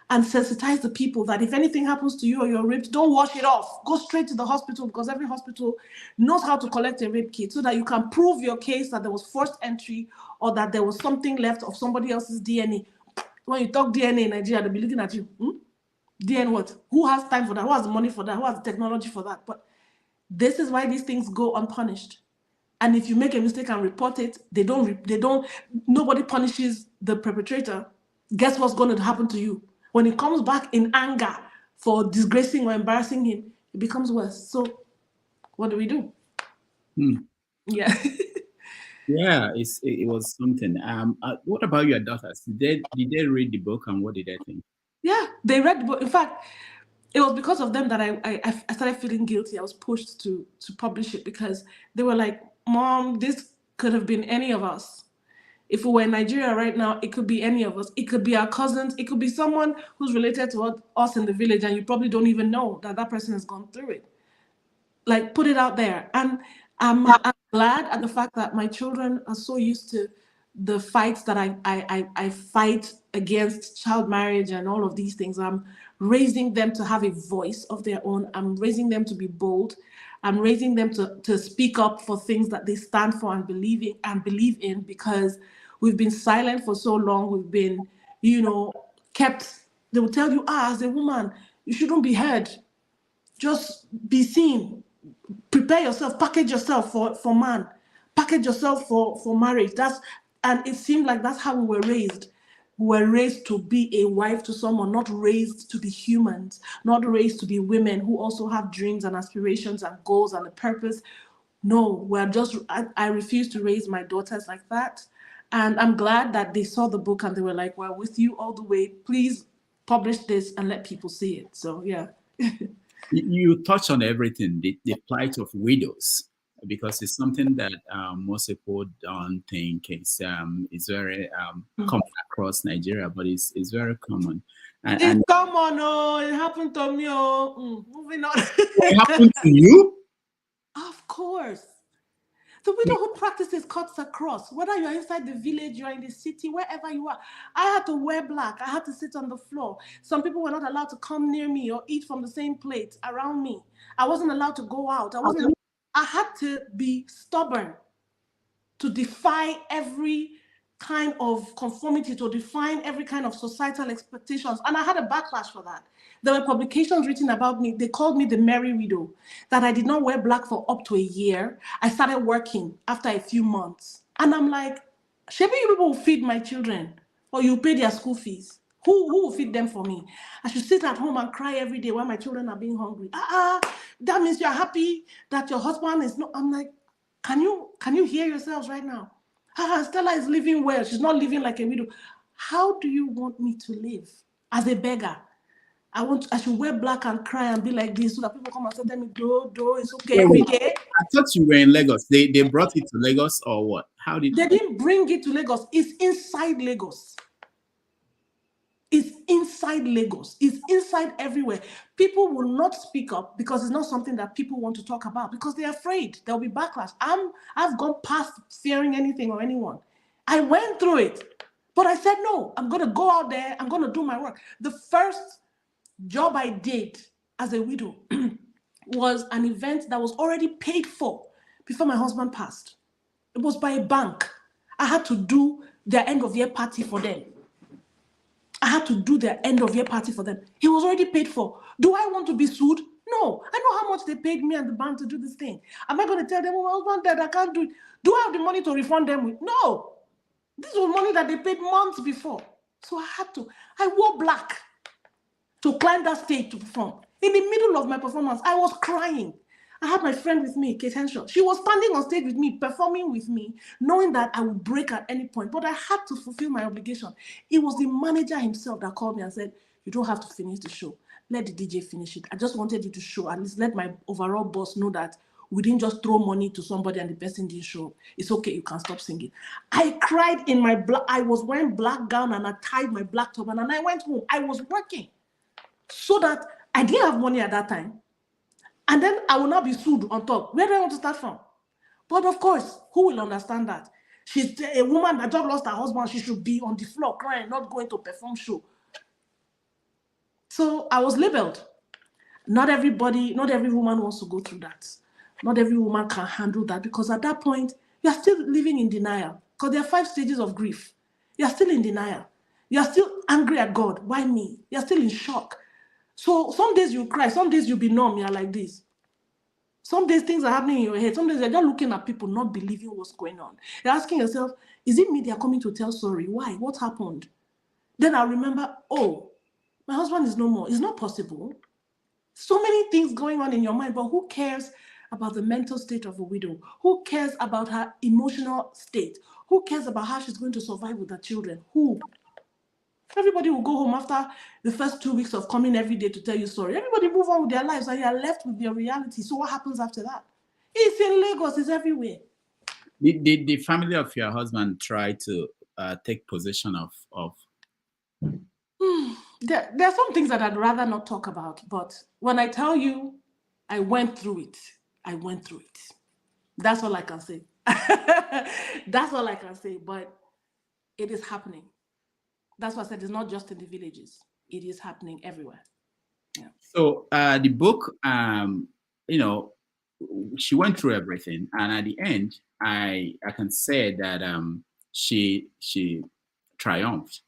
and sensitize the people that if anything happens to you or you're raped, don't wash it off. Go straight to the hospital, because every hospital knows how to collect a rape kit so that you can prove your case that there was forced entry or that there was something left of somebody else's DNA. When you talk DNA in Nigeria, they'll be looking at you. DNA what? Who has time for that? Who has the money for that? Who has the technology for that? But this is why these things go unpunished. And if you make a mistake and report it, nobody punishes the perpetrator. Guess what's going to happen to you? When it comes back in anger for disgracing or embarrassing him, it becomes worse. So what do we do? Yeah. Yeah, it was something. What about your daughters? Did they read the book and what did they think? Yeah, they read the book. In fact, it was because of them that I started feeling guilty. I was pushed to publish it because they were like, "Mom, this could have been any of us. If we were in Nigeria right now, it could be any of us. It could be our cousins. It could be someone who's related to us in the village, and you probably don't even know that that person has gone through it. Like, put it out there." And I'm glad at the fact that my children are so used to the fights that I fight against child marriage and all of these things. I'm raising them to have a voice of their own. I'm raising them to be bold. I'm raising them to speak up for things that they stand for and believe in, because we've been silent for so long. We've been, kept. They will tell you, as a woman, you shouldn't be heard. Just be seen. Prepare yourself, package yourself for man, package yourself for marriage. And it seemed like that's how we were raised. We were raised to be a wife to someone, not raised to be humans, not raised to be women who also have dreams and aspirations and goals and a purpose. No, I refuse to raise my daughters like that. And I'm glad that they saw the book and they were like, "We're with you all the way. Please publish this and let people see it." So yeah. You touch on everything, the plight of widows, because it's something that most people don't think is very common across Nigeria, but it's very common. It's common, it happened to me. Moving on. It happened to you? Of course. The widowhood practices cuts across, whether you're inside the village, you're in the city, wherever you are. I had to wear black. I had to sit on the floor. Some people were not allowed to come near me or eat from the same plate around me. I wasn't allowed to go out. I had to be stubborn to defy every kind of conformity, to define every kind of societal expectations. And I had a backlash for that. There were publications written about me. They called me the Merry Widow, that I did not wear black for up to a year. I started working after a few months. And I'm like, maybe you people will feed my children or you pay their school fees. Who will feed them for me? I should sit at home and cry every day while my children are being hungry. That means you're happy that your husband is not. I'm like, can you hear yourselves right now? Stella is living well. She's not living like a widow. How do you want me to live as a beggar? I should wear black and cry and be like this so that people come and say to me, do, it's okay every day. I thought you were in Lagos. They brought it to Lagos or what? They didn't bring it to Lagos. It's inside Lagos. It's inside Lagos. It's inside everywhere. People will not speak up because it's not something that people want to talk about because they're afraid there'll be backlash. I've gone past fearing anything or anyone. I went through it, but I said, no, I'm going to go out there. I'm going to do my work. The first job I did as a widow was an event that was already paid for before my husband passed. It was by a bank. I had to do their end of year party for them. I had to do their end of year party for them. He was already paid for. Do I want to be sued? No. I know how much they paid me and the bank to do this thing. Am I going to tell them, oh, my husband dead, I can't do it? Do I have the money to refund them with? No. This was money that they paid months before. So I had to. I wore black to climb that stage to perform. In the middle of my performance, I was crying. I had my friend with me, Kate Henshaw. She was standing on stage with me, performing with me, knowing that I would break at any point. But I had to fulfill my obligation. It was the manager himself that called me and said, you don't have to finish the show. Let the DJ finish it. I just wanted you to show, at least let my overall boss know that we didn't just throw money to somebody and the person didn't show up. It's okay, you can stop singing. I cried in my black, I was wearing black gown and I tied my black turban and I went home. I was working so that I didn't have money at that time. And then I will not be sued on top. Where do I want to start from? But of course, who will understand that? She's a woman that just lost her husband. She should be on the floor crying, not going to perform show. So I was labeled. Not every woman wants to go through that. Not every woman can handle that because at that point, you're still living in denial because there are 5 stages of grief. You're still in denial. You're still angry at God. Why me? You're still in shock. So some days you cry, some days you'll be numb, you're like this. Some days things are happening in your head. Some days you're just looking at people, not believing what's going on. You're asking yourself, is it me they're coming to tell sorry? Why? What happened? Then I remember, oh, my husband is no more. It's not possible. So many things going on in your mind, but who cares about the mental state of a widow? Who cares about her emotional state? Who cares about how she's going to survive with her children? Who? Everybody will go home after the first 2 weeks of coming every day to tell you sorry. Everybody move on with their lives and you are left with your reality. So what happens after that? It's in Lagos, it's everywhere. Did the family of your husband try to take possession of? There are some things that I'd rather not talk about, but when I tell you I went through it, I went through it. That's all I can say. That's all I can say, but it is happening. That's why I said it's not just in the villages. It is happening everywhere. Yeah. So the book, she went through everything, and at the end, I can say that she triumphed.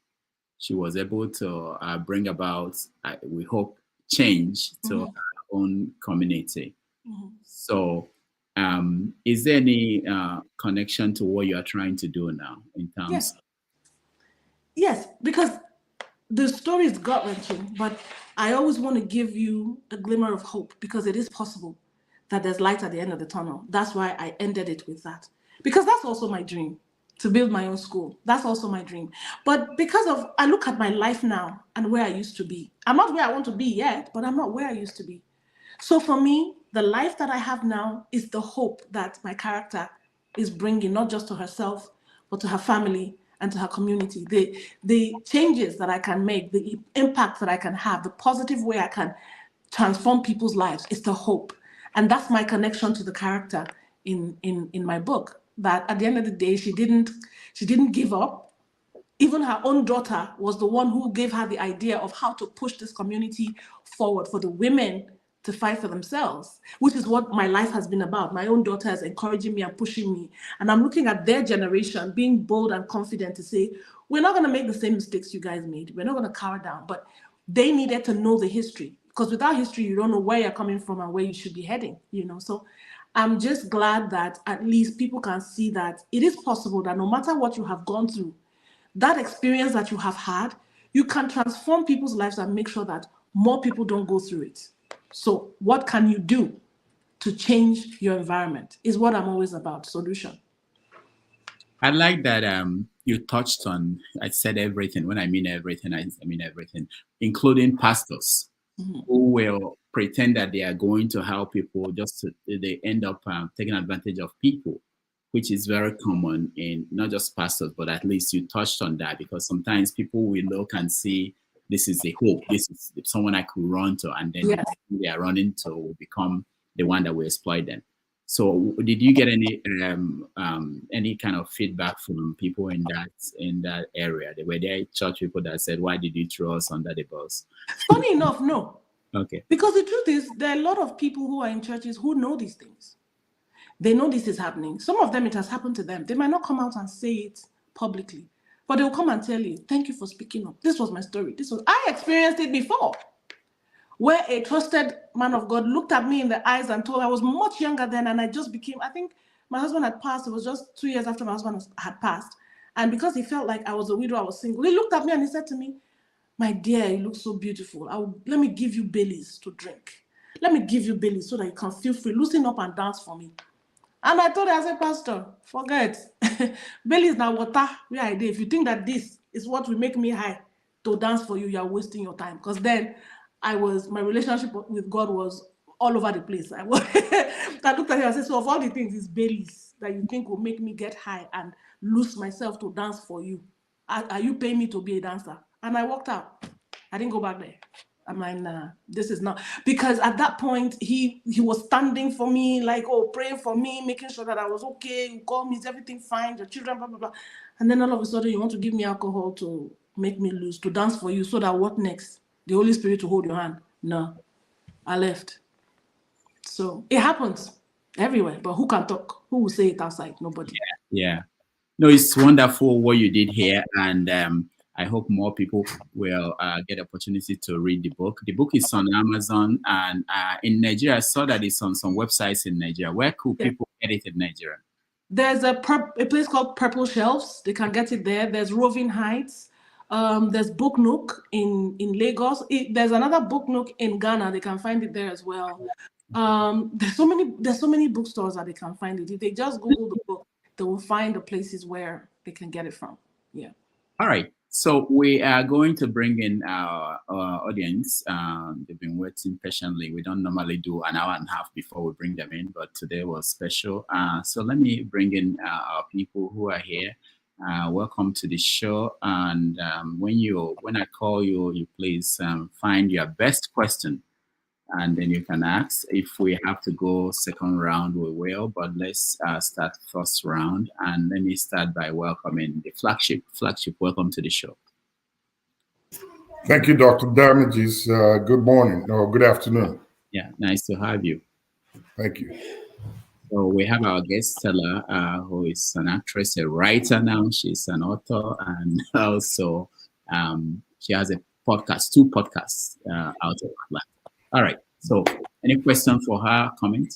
She was able to bring about, we hope, change to her own community. So, is there any connection to what you are trying to do now in terms? Yes. Yes, because the story is gut-wrenching, but I always want to give you a glimmer of hope because it is possible that there's light at the end of the tunnel. That's why I ended it with that. Because that's also my dream, to build my own school. That's also my dream. But because of, I look at my life now and where I used to be. I'm not where I want to be yet, but I'm not where I used to be. So for me, the life that I have now is the hope that my character is bringing, not just to herself, but to her family and to her community. The changes that I can make, the impact that I can have, the positive way I can transform people's lives is the hope. And that's my connection to the character in my book. That at the end of the day, she didn't give up. Even her own daughter was the one who gave her the idea of how to push this community forward for the women to fight for themselves, which is what my life has been about. My own daughter is encouraging me and pushing me. And I'm looking at their generation being bold and confident to say, we're not going to make the same mistakes you guys made. We're not going to cower down. But they needed to know the history, because without history, you don't know where you're coming from and where you should be heading, So I'm just glad that at least people can see that it is possible that no matter what you have gone through, that experience that you have had, you can transform people's lives and make sure that more people don't go through it. So what can you do to change your environment is what I'm always about, solution. I like that you touched on, I said everything. When I mean everything, I mean everything, including pastors who will pretend that they are going to help people, they end up taking advantage of people, which is very common in not just pastors, but at least you touched on that, because sometimes people will look and see this is a hope, this is someone I could run to, and then they are running to will become the one that will exploit them. So did you get any kind of feedback from people in that area? Were there church people that said, why did you throw us under the bus? Funny enough, no. Okay. Because the truth is, there are a lot of people who are in churches who know these things. They know this is happening. Some of them, it has happened to them. They might not come out and say it publicly, but they'll come and tell you, thank you for speaking up. This was my story. I experienced it before, where a trusted man of God looked at me in the eyes and told, I was much younger then, and I just became, I think my husband had passed. It was just 2 years after my husband had passed. And because he felt like I was a widow, I was single, he looked at me and he said to me, my dear, you look so beautiful. Let me give you Baileys to drink. Let me give you Baileys so that you can feel free. Loosen up and dance for me. And I told her, I said, Pastor, forget. Baileys now water. Where I did. If you think that this is what will make me high to dance for you, you are wasting your time. Because then my relationship with God was all over the place. I looked at him and said, so of all the things, it's Baileys that you think will make me get high and lose myself to dance for you. Are you paying me to be a dancer? And I walked out. I didn't go back there. I'm like, nah, this is not. Because at that point, he was standing for me, like, praying for me, making sure that I was okay. You call me, is everything fine? Your children, blah, blah, blah. And then all of a sudden, you want to give me alcohol to make me lose, to dance for you, so that what next? The Holy Spirit to hold your hand? No, I left. So it happens everywhere. But who can talk? Who will say it outside? Nobody. Yeah. No, it's wonderful what you did here. And I hope more people will get the opportunity to read the book. The book is on Amazon, and in Nigeria, I saw that it's on some websites in Nigeria. Where could people get it in Nigeria? There's a place called Purple Shelves. They can get it there. There's Roving Heights. There's Book Nook in Lagos. There's another Book Nook in Ghana. They can find it there as well. There's so many bookstores that they can find it. If they just Google the book, they will find the places where they can get it from. Yeah. All right. So we are going to bring in our audience. They've been waiting patiently. We don't normally do an hour and a half before we bring them in, but today was special. So let me bring in our people who are here. Welcome to the show. And when I call you, you please find your best question, and then you can ask. If we have to go second round, we will. But let's start first round. And let me start by welcoming the flagship. Flagship, welcome to the show. Thank you, Dr. Damasus. Good morning or good afternoon. Yeah, nice to have you. Thank you. So we have our guest, Stella, who is an actress, a writer now. She's an author, and also she has a podcast, 2 podcasts out of Atlanta. All right. So, any question for her? Comment?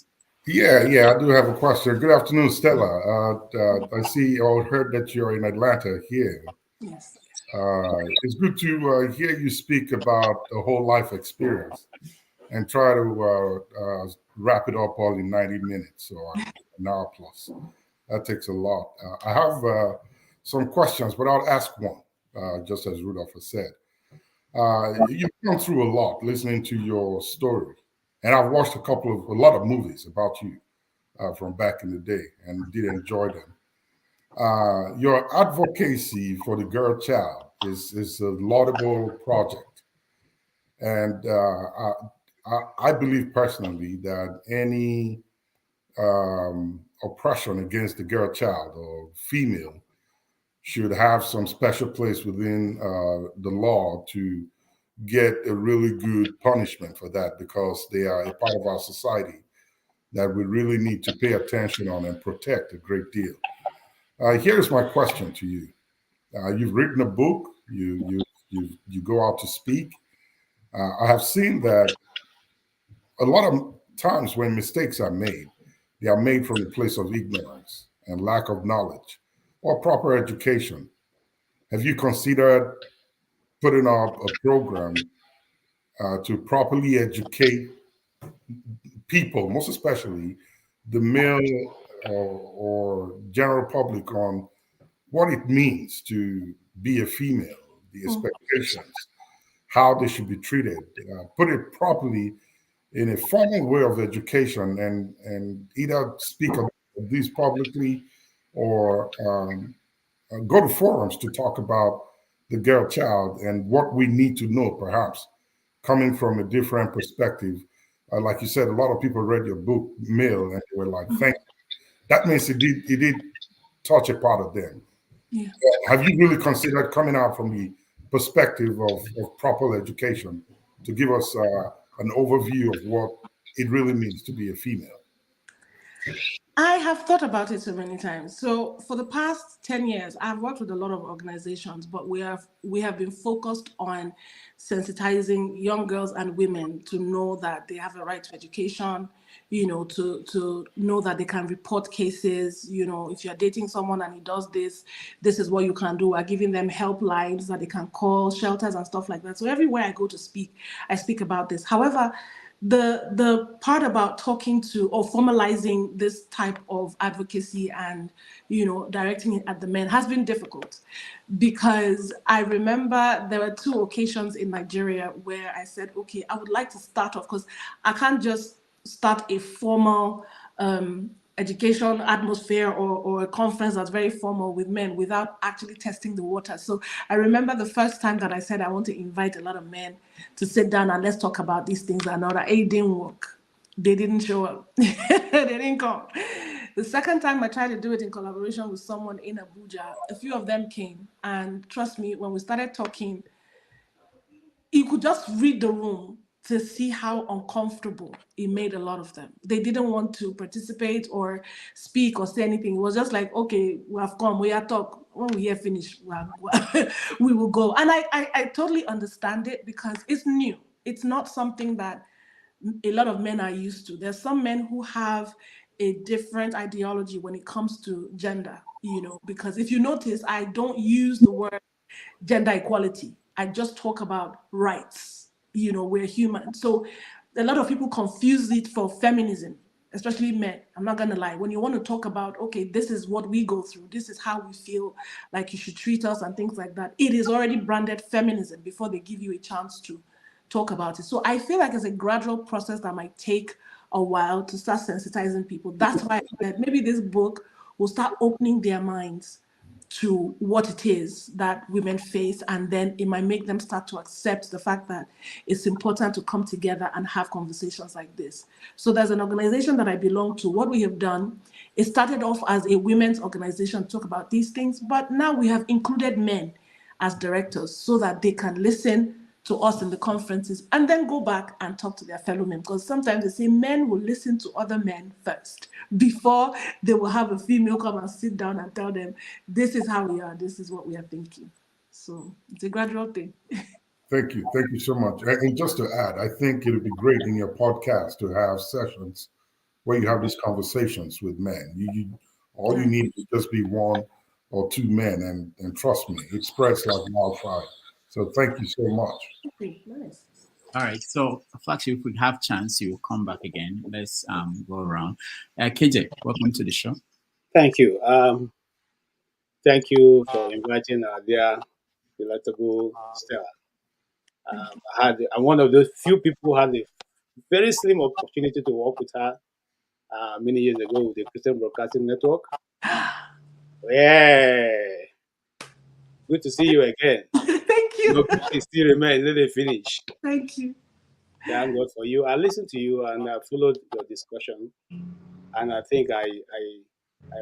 Yeah, I do have a question. Good afternoon, Stella. I see or heard that you're in Atlanta here. Yes. It's good to hear you speak about the whole life experience and try to wrap it up all in 90 minutes or an hour plus. That takes a lot. I have some questions, but I'll ask one, just as Rudolph has said. You've gone through a lot listening to your story, and I've watched a lot of movies about you from back in the day and did enjoy them. Your advocacy for the girl child is a laudable project, and I believe personally that any oppression against the girl child or female should have some special place within the law to get a really good punishment for that, because they are a part of our society that we really need to pay attention on and protect a great deal. Here's my question to you. You've written a book, you go out to speak. I have seen that a lot of times when mistakes are made, they are made from a place of ignorance and lack of knowledge or proper education. Have you considered putting up a program to properly educate people, most especially the male or general public, on what it means to be a female, the expectations, how they should be treated, put it properly in a formal way of education, and either speak about these publicly or go to forums to talk about the girl child and what we need to know, perhaps coming from a different perspective. Like you said, a lot of people read your book, Mill, and they were like, thank you. That means it did touch a part of them. Yeah. Have you really considered coming out from the perspective of proper education to give us an overview of what it really means to be a female? I have thought about it so many times. So for the past 10 years, I've worked with a lot of organizations, but we have been focused on sensitizing young girls and women to know that they have a right to education, to know that they can report cases. If you're dating someone and he does this is what you can do. We're giving them helplines that they can call, shelters and stuff like that. So everywhere I go to speak, I speak about this. However, the part about talking to or formalizing this type of advocacy and directing it at the men has been difficult, because I remember there were 2 occasions in Nigeria where I said, okay, I would like to start off, because I can't just start a formal education atmosphere or a conference that's very formal with men without actually testing the water. So I remember the first time that I said I want to invite a lot of men to sit down and let's talk about these things and all that. It didn't work. They didn't show up. They didn't come. The second time I tried to do it in collaboration with someone in Abuja, a few of them came, and trust me, when we started talking, you could just read the room to see how uncomfortable it made a lot of them. They didn't want to participate or speak or say anything. It was just like, okay, we have come, we have talk. When we have finished, we will go. And I totally understand it, because it's new. It's not something that a lot of men are used to. There's some men who have a different ideology when it comes to gender, because if you notice, I don't use the word gender equality. I just talk about rights. We're human. So a lot of people confuse it for feminism, especially men. I'm not gonna lie. When you want to talk about, okay, this is what we go through, this is how we feel like you should treat us and things like that, it is already branded feminism before they give you a chance to talk about it. So I feel like it's a gradual process that might take a while to start sensitizing people. That's why I said maybe this book will start opening their minds to what it is that women face, and then it might make them start to accept the fact that it's important to come together and have conversations like this. So there's an organization that I belong to. What we have done, it started off as a women's organization to talk about these things, but now we have included men as directors so that they can listen to us in the conferences and then go back and talk to their fellow men, because sometimes they say men will listen to other men first before they will have a female come and sit down and tell them, this is how we are, this is what we are thinking. So it's a gradual thing. Thank you so much. And just to add, I think it would be great in your podcast to have sessions where you have these conversations with men. All you need is just be one or two men, and trust me, it spreads like wildfire. So thank you so much. Okay, nice. All right. So, actually, if we have chance, you will come back again. Let's go around. KJ, welcome to the show. Thank you. Thank you for inviting our dear, delightful Stella. I'm one of those few people who had a very slim opportunity to work with her many years ago with the Christian Broadcasting Network. Yeah. Good to see you again. Thank you. It still remains. Let it finish. Thank you. Thank God for you. I listened to you and I followed your discussion, and I think I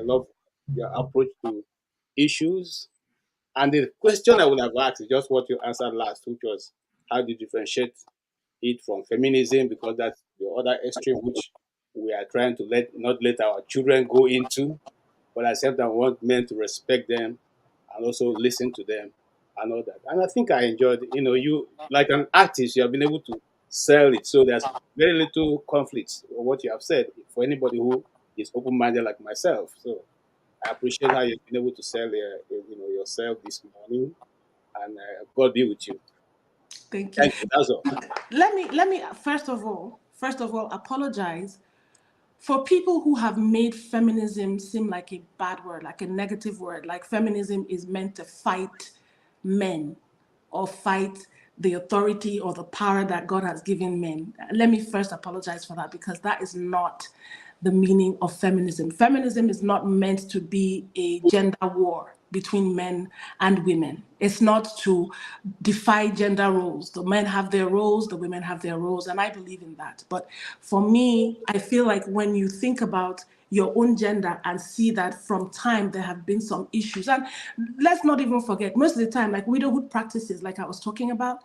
love your approach to issues. And the question I would have asked is just what you answered last, which was how do you differentiate it from feminism, because that's the other extreme which we are trying to not let our children go into, but at the same time we want men to respect them and also listen to them and all that. And I think I enjoyed, you like an artist, you have been able to sell it. So there's very little conflicts on what you have said for anybody who is open-minded like myself. So I appreciate how you've been able to sell yourself this morning, and God be with you. Thank you. That's all. Let me first of all apologize for people who have made feminism seem like a bad word, like a negative word, like feminism is meant to fight men or fight the authority or the power that God has given men. Let me first apologize for that, because that is not the meaning of feminism. Feminism is not meant to be a gender war between men and women. It's not to defy gender roles. The men have their roles, the women have their roles, and I believe in that. But for me, I feel like when you think about your own gender and see that from time there have been some issues, and let's not even forget, most of the time, like widowhood practices, like I was talking about,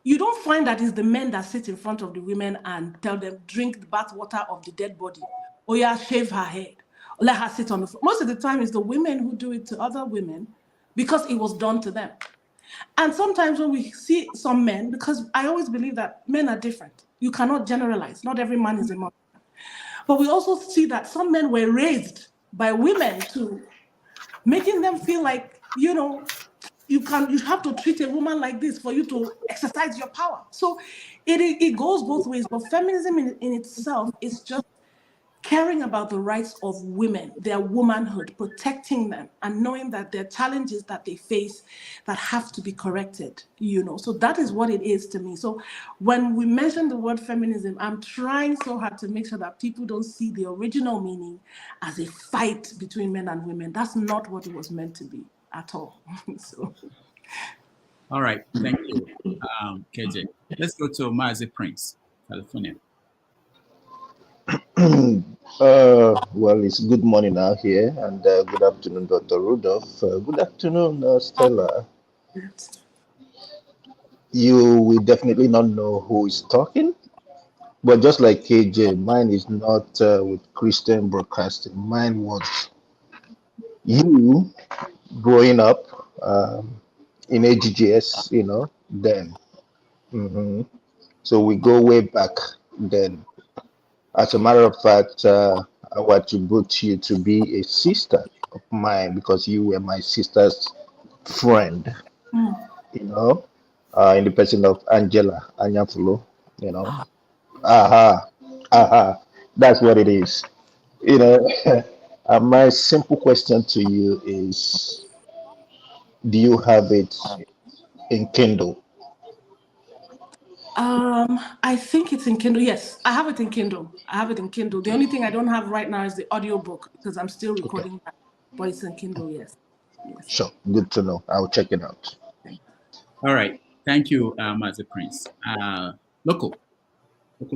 you don't find that it's the men that sit in front of the women and tell them, drink the bath water of the dead body, or yeah, shave her head, or let her sit on the floor. Most of the time, it's the women who do it to other women because it was done to them. And sometimes when we see some men, because I always believe that men are different. You cannot generalize. Not every man is a man. But we also see that some men were raised by women to making them feel like, you have to treat a woman like this for you to exercise your power. So it goes both ways. But feminism in itself is just caring about the rights of women, their womanhood, protecting them, and knowing that there are challenges that they face that have to be corrected, So that is what it is to me. So when we mention the word feminism, I'm trying so hard to make sure that people don't see the original meaning as a fight between men and women. That's not what it was meant to be at all. So. All right. Thank you, KJ. Let's go to Mazi Prince, California. Well, it's good morning out here, and good afternoon, Dr. Rudolph. Good afternoon, Stella. You will definitely not know who is talking, but just like KJ, mine is not with Christian Broadcasting. Mine was you growing up in AGGS, then. So we go way back then. As a matter of fact, I would attribute you to be a sister of mine because you were my sister's friend, in the person of Angela Anyafulo, Aha, aha. That's what it is. You know, my simple question to you is, do you have it in Kindle? I think it's in Kindle. Yes, I have it in Kindle. I have it in Kindle. The only thing I don't have right now is the audiobook because I'm still Okay, recording that. But it's in Kindle, yes. Yes. sure. Good to know. I'll check it out. All right. Thank you, Master Prince. Local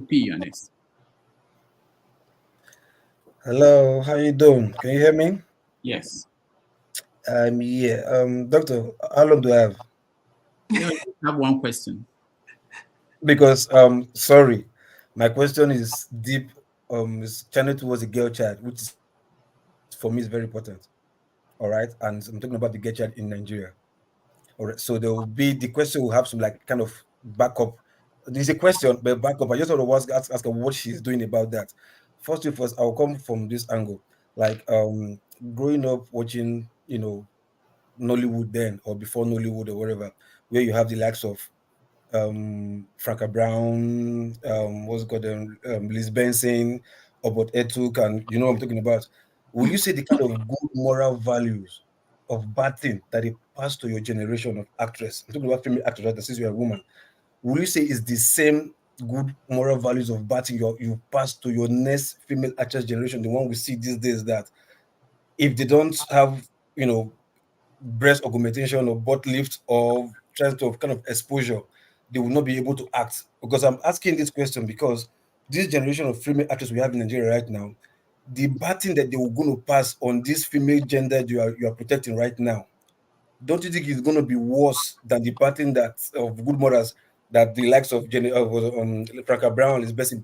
P, you're next. Hello, how you doing? Can you hear me? Yes. Yeah. Doctor, how long do I have? You have one question. Because sorry, my question is deep. Is channeled towards the girl child, which is, for me is very important. All right, and I'm talking about the girl child in Nigeria. All right, so there will be the question will have some like kind of backup. There's a question, but backup. I just want to ask her what she's doing about that. First thing first, I'll come from this angle. Like growing up watching, Nollywood then or before Nollywood or whatever, where you have the likes of Franca Brown, what's it called, Liz Benson, Obot Etuk, and you know what I'm talking about. Will you say the kind of good moral values of bad thing that they pass to your generation of actress? I'm talking about female actress, right? Since you're a woman, will you say it's the same good moral values of bad thing you pass to your next female actress generation, the one we see these days, that if they don't have, breast augmentation or butt lift or trying to kind of exposure, they will not be able to act. Because I'm asking this question because this generation of female actors we have in Nigeria right now, the bad thing that they were going to pass on this female gender you are protecting right now, don't you think it's going to be worse than the bad thing that of good mothers that the likes of Franca Brown is best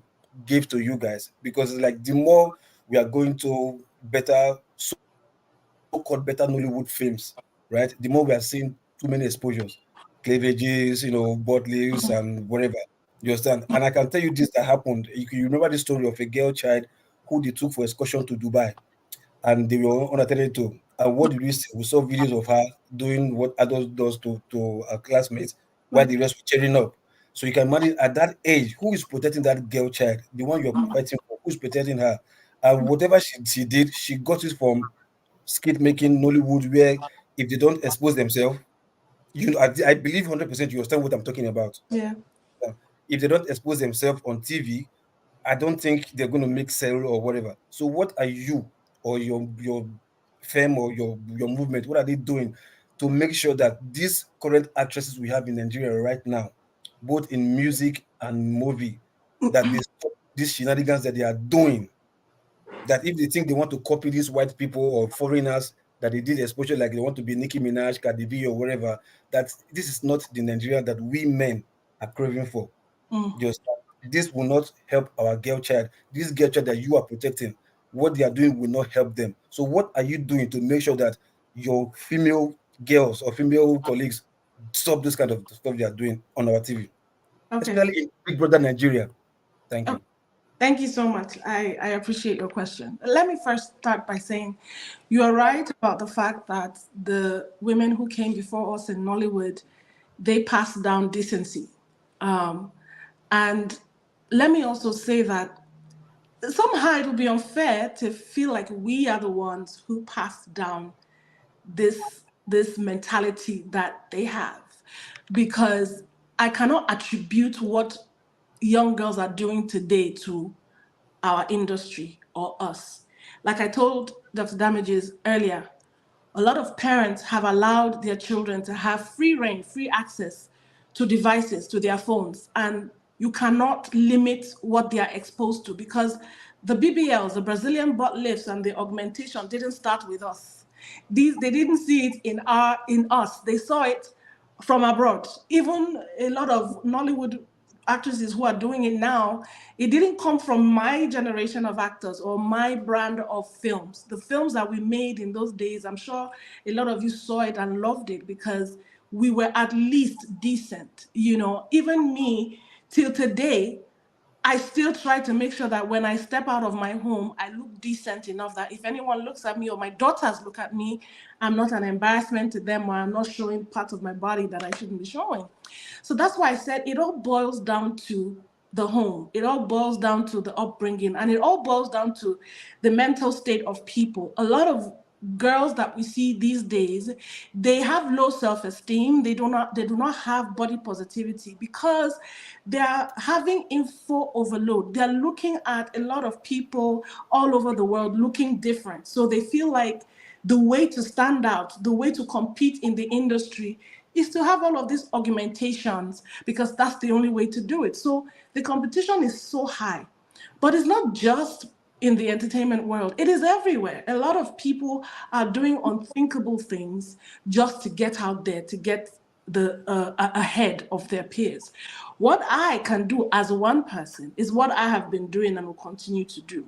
gave to you guys? Because like the more we are going to better so-called better Nollywood films, right? The more we are seeing too many exposures, cleavages, butt lifts and whatever. You understand? And I can tell you this that happened. You remember the story of a girl child who they took for excursion to Dubai and they were unattended to. And what did we see? We saw videos of her doing what adults does to her classmates while the rest were cheering up. So you can imagine at that age, who is protecting that girl child, the one you're fighting for, who's protecting her? And whatever she did, she got it from skit making Nollywood, where if they don't expose themselves, I believe 100% you understand what I'm talking about. Yeah. If they don't expose themselves on TV, I don't think they're going to make sale or whatever. So what are you or your firm or your movement, what are they doing to make sure that these current actresses we have in Nigeria right now, both in music and movie, that they stop these shenanigans that they are doing? That if they think they want to copy these white people or foreigners that they did exposure, like they want to be Nicki Minaj, Cardi B or whatever, that this is not the Nigeria that we men are craving for. Just this will not help our girl child. This girl child that you are protecting, what they are doing will not help them. So what are you doing to make sure that your female girls or female colleagues stop this kind of stuff they are doing on our TV, Okay. especially in Big Brother Nigeria? Thank you. Thank you so much. I appreciate your question. Let me first start by saying you are right about the fact that the women who came before us in Nollywood, they passed down decency. And let me also say that somehow it would be unfair to feel like we are the ones who passed down this mentality that they have, because I cannot attribute what young girls are doing today to our industry or us. Like I told Dr. Damages earlier, a lot of parents have allowed their children to have free reign, free access to devices, to their phones, and you cannot limit what they are exposed to, because the BBLs, the Brazilian butt lifts, and the augmentation didn't start with us. They didn't see it in us. They saw it from abroad. Even a lot of Nollywood actresses who are doing it now, it didn't come from my generation of actors or my brand of films. The films that we made in those days, I'm sure a lot of you saw it and loved it because we were at least decent. Even me, till today, I still try to make sure that when I step out of my home, I look decent enough that if anyone looks at me or my daughters look at me, I'm not an embarrassment to them, or I'm not showing parts of my body that I shouldn't be showing. So that's why I said it all boils down to the home. It all boils down to the upbringing, and it all boils down to the mental state of people. A lot of girls that we see these days, they have low self-esteem. They do not have body positivity because they are having info overload. They're looking at a lot of people all over the world looking different. So they feel like the way to stand out, the way to compete in the industry is to have all of these augmentations, because that's the only way to do it. So the competition is so high. But it's not just in the entertainment world, it is everywhere. A lot of people are doing unthinkable things just to get out there, to get ahead of their peers. What I can do as one person is what I have been doing and will continue to do.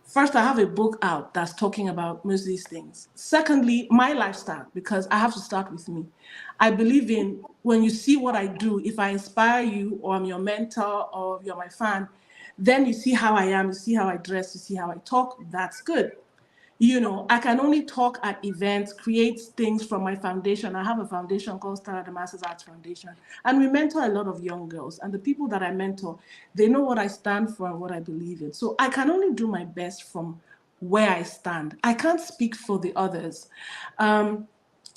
First, I have a book out that's talking about most of these things. Secondly, my lifestyle, because I have to start with me. I believe in when you see what I do, if I inspire you or I'm your mentor or you're my fan, then you see how I am, you see how I dress, you see how I talk, that's good. You know, I can only talk at events, create things from my foundation. I have a foundation called Stella Damasus Arts Foundation, and we mentor a lot of young girls. And the people that I mentor, they know what I stand for and what I believe in. So I can only do my best from where I stand. I can't speak for the others.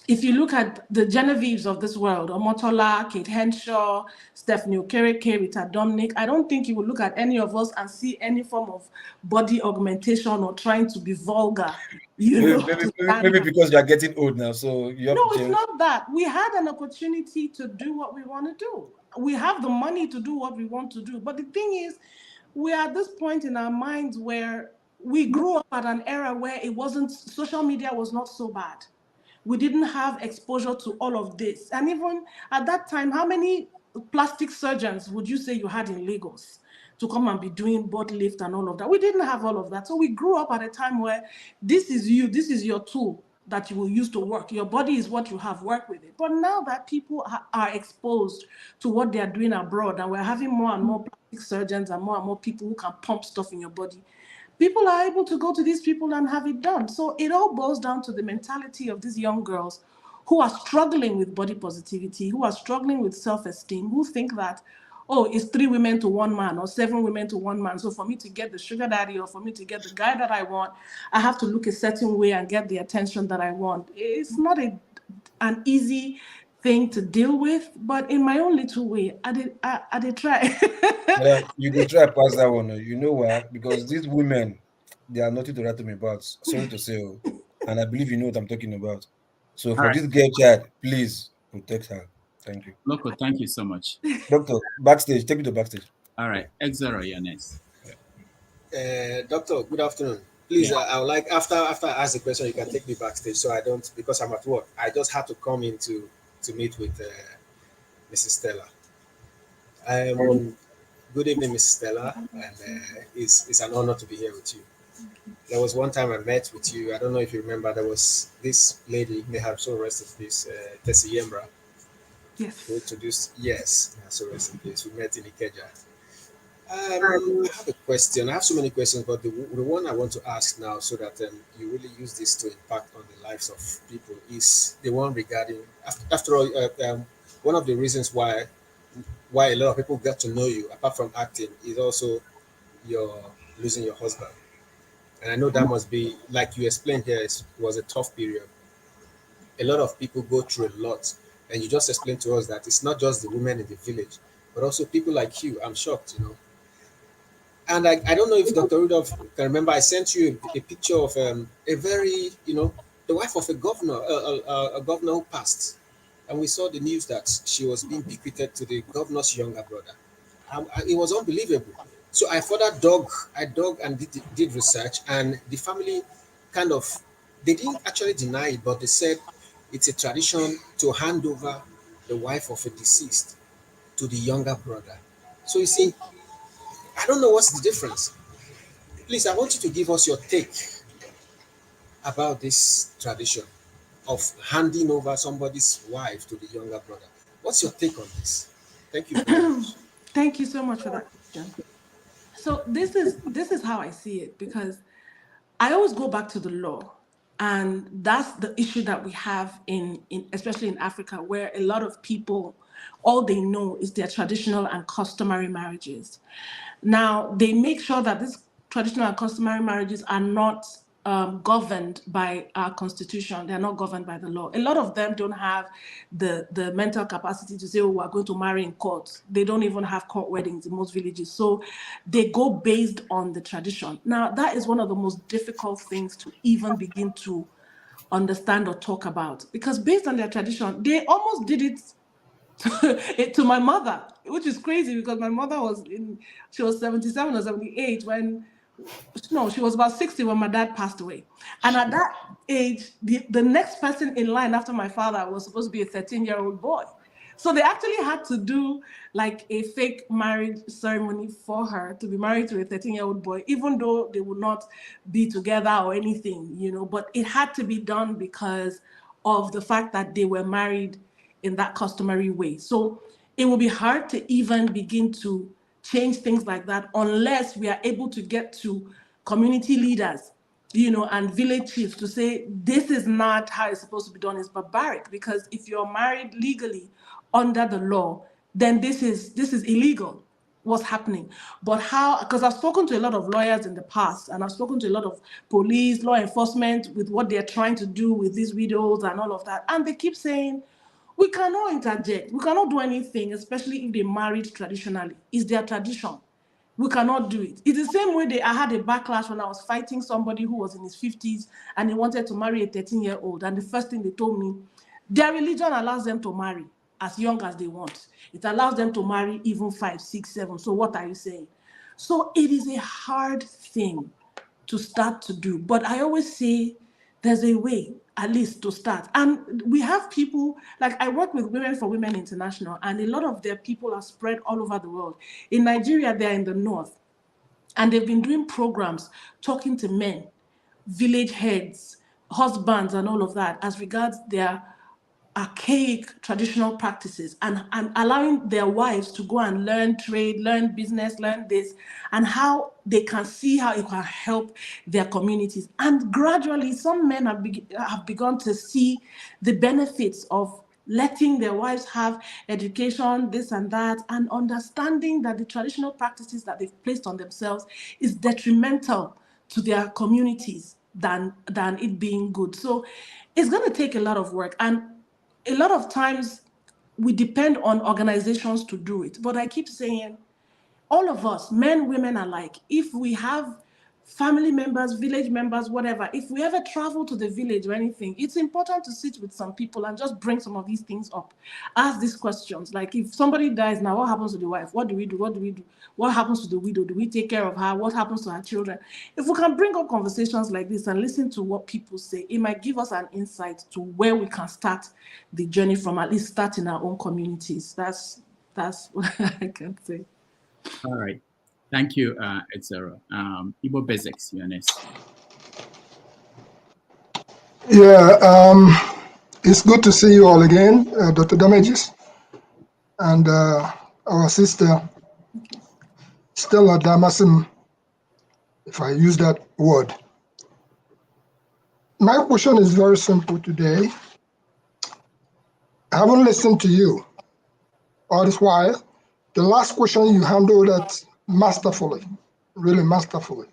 If you look at the Genevieves of this world, Omotola, Kate Henshaw, Stephanie Okereke, Rita Dominic, I don't think you will look at any of us and see any form of body augmentation or trying to be vulgar. Maybe because you are getting old now, so you have No, to it's not that. We had an opportunity to do what we want to do. We have the money to do what we want to do. But the thing is, we are at this point in our minds where we grew up at an era where social media was not so bad. We didn't have exposure to all of this. And even at that time, how many plastic surgeons would you say you had in Lagos to come and be doing body lift and all of that? We didn't have all of that. So we grew up at a time where this is your tool that you will use to work. Your body is what you have, work with it. But now that people are exposed to what they are doing abroad, and we're having more and more plastic surgeons and more people who can pump stuff in your body, people are able to go to these people and have it done. So it all boils down to the mentality of these young girls who are struggling with body positivity, who are struggling with self-esteem, who think that, oh, it's 3 women to 1 man or 7 women to 1 man. So for me to get the sugar daddy or for me to get the guy that I want, I have to look a certain way and get the attention that I want. It's not an easy thing to deal with, but in my own little way, I did try. Yeah, you go try pass that one. You know why? Because these women, they are nothing to write to me about. Sorry to say, and I believe you know what I'm talking about. So for this girl child, please protect her. Thank you. Loco, thank you so much. Doctor, backstage, take me to backstage. All right, Exero, you're next. Doctor, good afternoon. Please, I would like, after I ask the question, you can take me backstage so I don't, because I'm at work. I just have to come in to meet with Mrs. Stella. Good evening, Mrs. Stella, and it's an honor to be here with you. There was one time I met with you. I don't know if you remember. There was this lady, may have so rest in peace, Tessie Yembra. Yes. Who introduced, yes, so rest in peace. We met in Ikeja. I have a question. I have so many questions, but the one I want to ask now, so that you really use this to impact on the lives of people, is the one regarding. After all, one of the reasons why a lot of people get to know you, apart from acting, is also your losing your husband. And I know that must be, like you explained here, it was a tough period. A lot of people go through a lot. And you just explained to us that it's not just the women in the village, but also people like you. I'm shocked, And I don't know if Dr. Rudolph can remember, I sent you a picture of a very, the wife of a governor who passed. And we saw the news that she was being bequeathed to the governor's younger brother. It was unbelievable. So I further dug and did research, and the family they didn't actually deny it, but they said it's a tradition to hand over the wife of a deceased to the younger brother. So you see, I don't know what's the difference. Please, I want you to give us your take about this tradition of handing over somebody's wife to the younger brother. What's your take on this? Thank you very much. Thank you so much for that question. So this is how I see it, because I always go back to the law, and that's the issue that we have in especially in Africa, where a lot of people all they know is their traditional and customary marriages. Now, they make sure that these traditional and customary marriages are not governed by our constitution. They're not governed by the law. A lot of them don't have the mental capacity to say, oh, we're going to marry in court. They don't even have court weddings in most villages. So they go based on the tradition. Now, that is one of the most difficult things to even begin to understand or talk about, because based on their tradition, they almost did it to my mother, which is crazy because my mother she was 77 or 78 when, no, she was about 60 when my dad passed away. And at that age, the next person in line after my father was supposed to be a 13-year-old boy. So they actually had to do like a fake marriage ceremony for her to be married to a 13-year-old boy, even though they would not be together or anything, but it had to be done because of the fact that they were married in that customary way. So it will be hard to even begin to change things like that unless we are able to get to community leaders, and village chiefs to say, this is not how it's supposed to be done. It's barbaric, because if you're married legally under the law, then this is illegal, what's happening. But how, because I've spoken to a lot of lawyers in the past, and I've spoken to a lot of police, law enforcement with what they're trying to do with these widows and all of that. And they keep saying, we cannot interject. We cannot do anything, especially if they married traditionally. It's their tradition. We cannot do it. It's the same way I had a backlash when I was fighting somebody who was in his 50s and he wanted to marry a 13-year-old. And the first thing they told me, their religion allows them to marry as young as they want. It allows them to marry even 5, 6, 7. So what are you saying? So it is a hard thing to start to do. But I always say there's a way, at least, to start. And we have people, like I work with Women for Women International, and a lot of their people are spread all over the world. In Nigeria, they're in the north, and they've been doing programs talking to men, village heads, husbands, and all of that as regards their archaic traditional practices, and allowing their wives to go and learn trade, learn business, learn this, and how they can see how it can help their communities. And gradually, some men have begun to see the benefits of letting their wives have education, this and that, and understanding that the traditional practices that they've placed on themselves is detrimental to their communities than it being good. So it's going to take a lot of work. And a lot of times we depend on organizations to do it. But I keep saying, all of us, men, women alike, if we have family members, village members, whatever, if we ever travel to the village or anything, it's important to sit with some people and just bring some of these things up. Ask these questions. Like, if somebody dies now, what happens to the wife? What do we do? What do we do? What happens to the widow? Do we take care of her? What happens to her children? If we can bring up conversations like this and listen to what people say, it might give us an insight to where we can start the journey from, at least start in our own communities. That's what I can say. All right. Thank you, Ezra. Igbo Basics, you're next. Yeah, it's good to see you all again, Dr. Damasus, and our sister, Stella Damasus, if I use that word. My question is very simple today. I haven't listened to you all this while. The last question you handled that masterfully, really masterfully,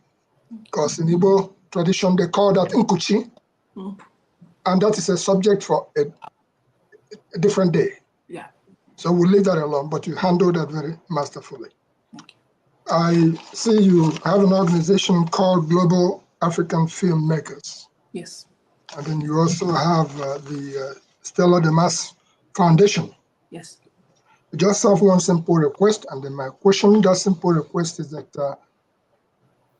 because in Igbo tradition they call that nkuchi, and that is a subject for a different day. Yeah. So we'll leave that alone, but you handled that very masterfully. I see you have an organization called Global African Filmmakers. Yes. And then you also have the Stella Damasus Foundation. Yes. I just have one simple request, and then my question, that simple request is that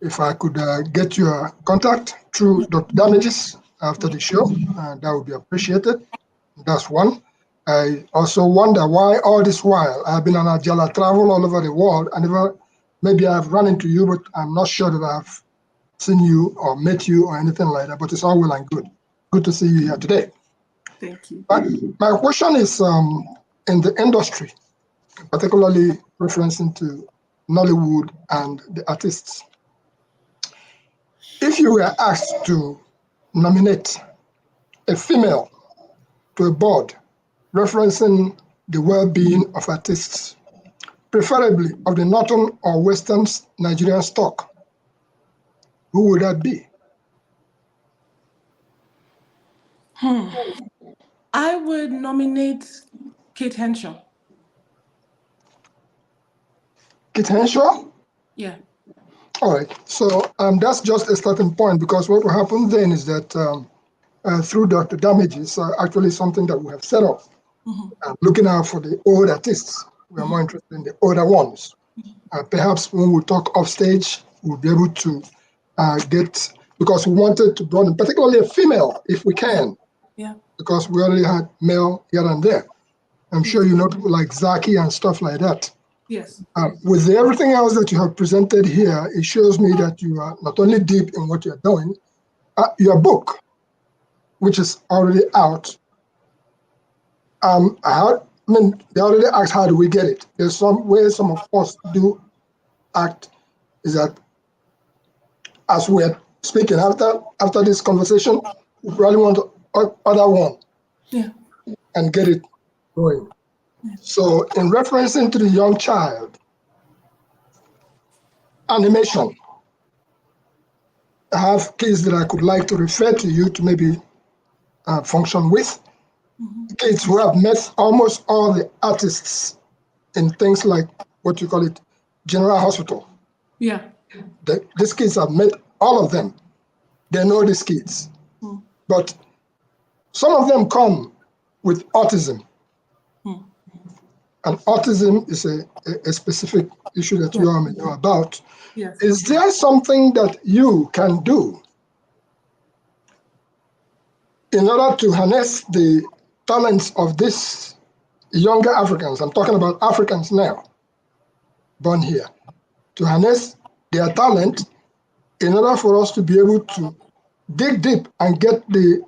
if I could get your contact through Dr. Damasus after the show, that would be appreciated. That's one. I also wonder why all this while I've been on a Ajala travel all over the world, and maybe I've run into you, but I'm not sure that I've seen you or met you or anything like that, but it's all well and good. Good to see you here today. Thank you. My question is in the industry, particularly referencing to Nollywood and the artists. If you were asked to nominate a female to a board referencing the well-being of artists, preferably of the northern or western Nigerian stock? Who would that be? I would nominate Kate Henshaw. Kate Henshaw? Yeah. All right. So that's just a starting point, because what will happen then is that through Dr. Damages, actually something that we have set up, looking out for the old artists. We are more interested in the older ones. Perhaps when we talk off stage, we'll be able to get, because we wanted to broaden, particularly a female, if we can. Yeah. Because we already had male here and there. I'm sure you know people like Zaki and stuff like that. Yes. With everything else that you have presented here, it shows me that you are not only deep in what you're doing, your book, which is already out. They already asked, how do we get it? There's some way some of us do act, is that as we're speaking, after this conversation, we probably want to order one and get it going. So in referencing to the young child, animation, I have kids that I could like to refer to you to maybe function with. Kids who have met almost all the artists in things like what you call it, General Hospital. Yeah. These kids have met all of them. They know these kids. But some of them come with autism. And autism is a specific issue that you all may know about. Yes. Is there something that you can do in order to harness the talents of these younger Africans? I'm talking about Africans now, born here, to harness their talent in order for us to be able to dig deep and get the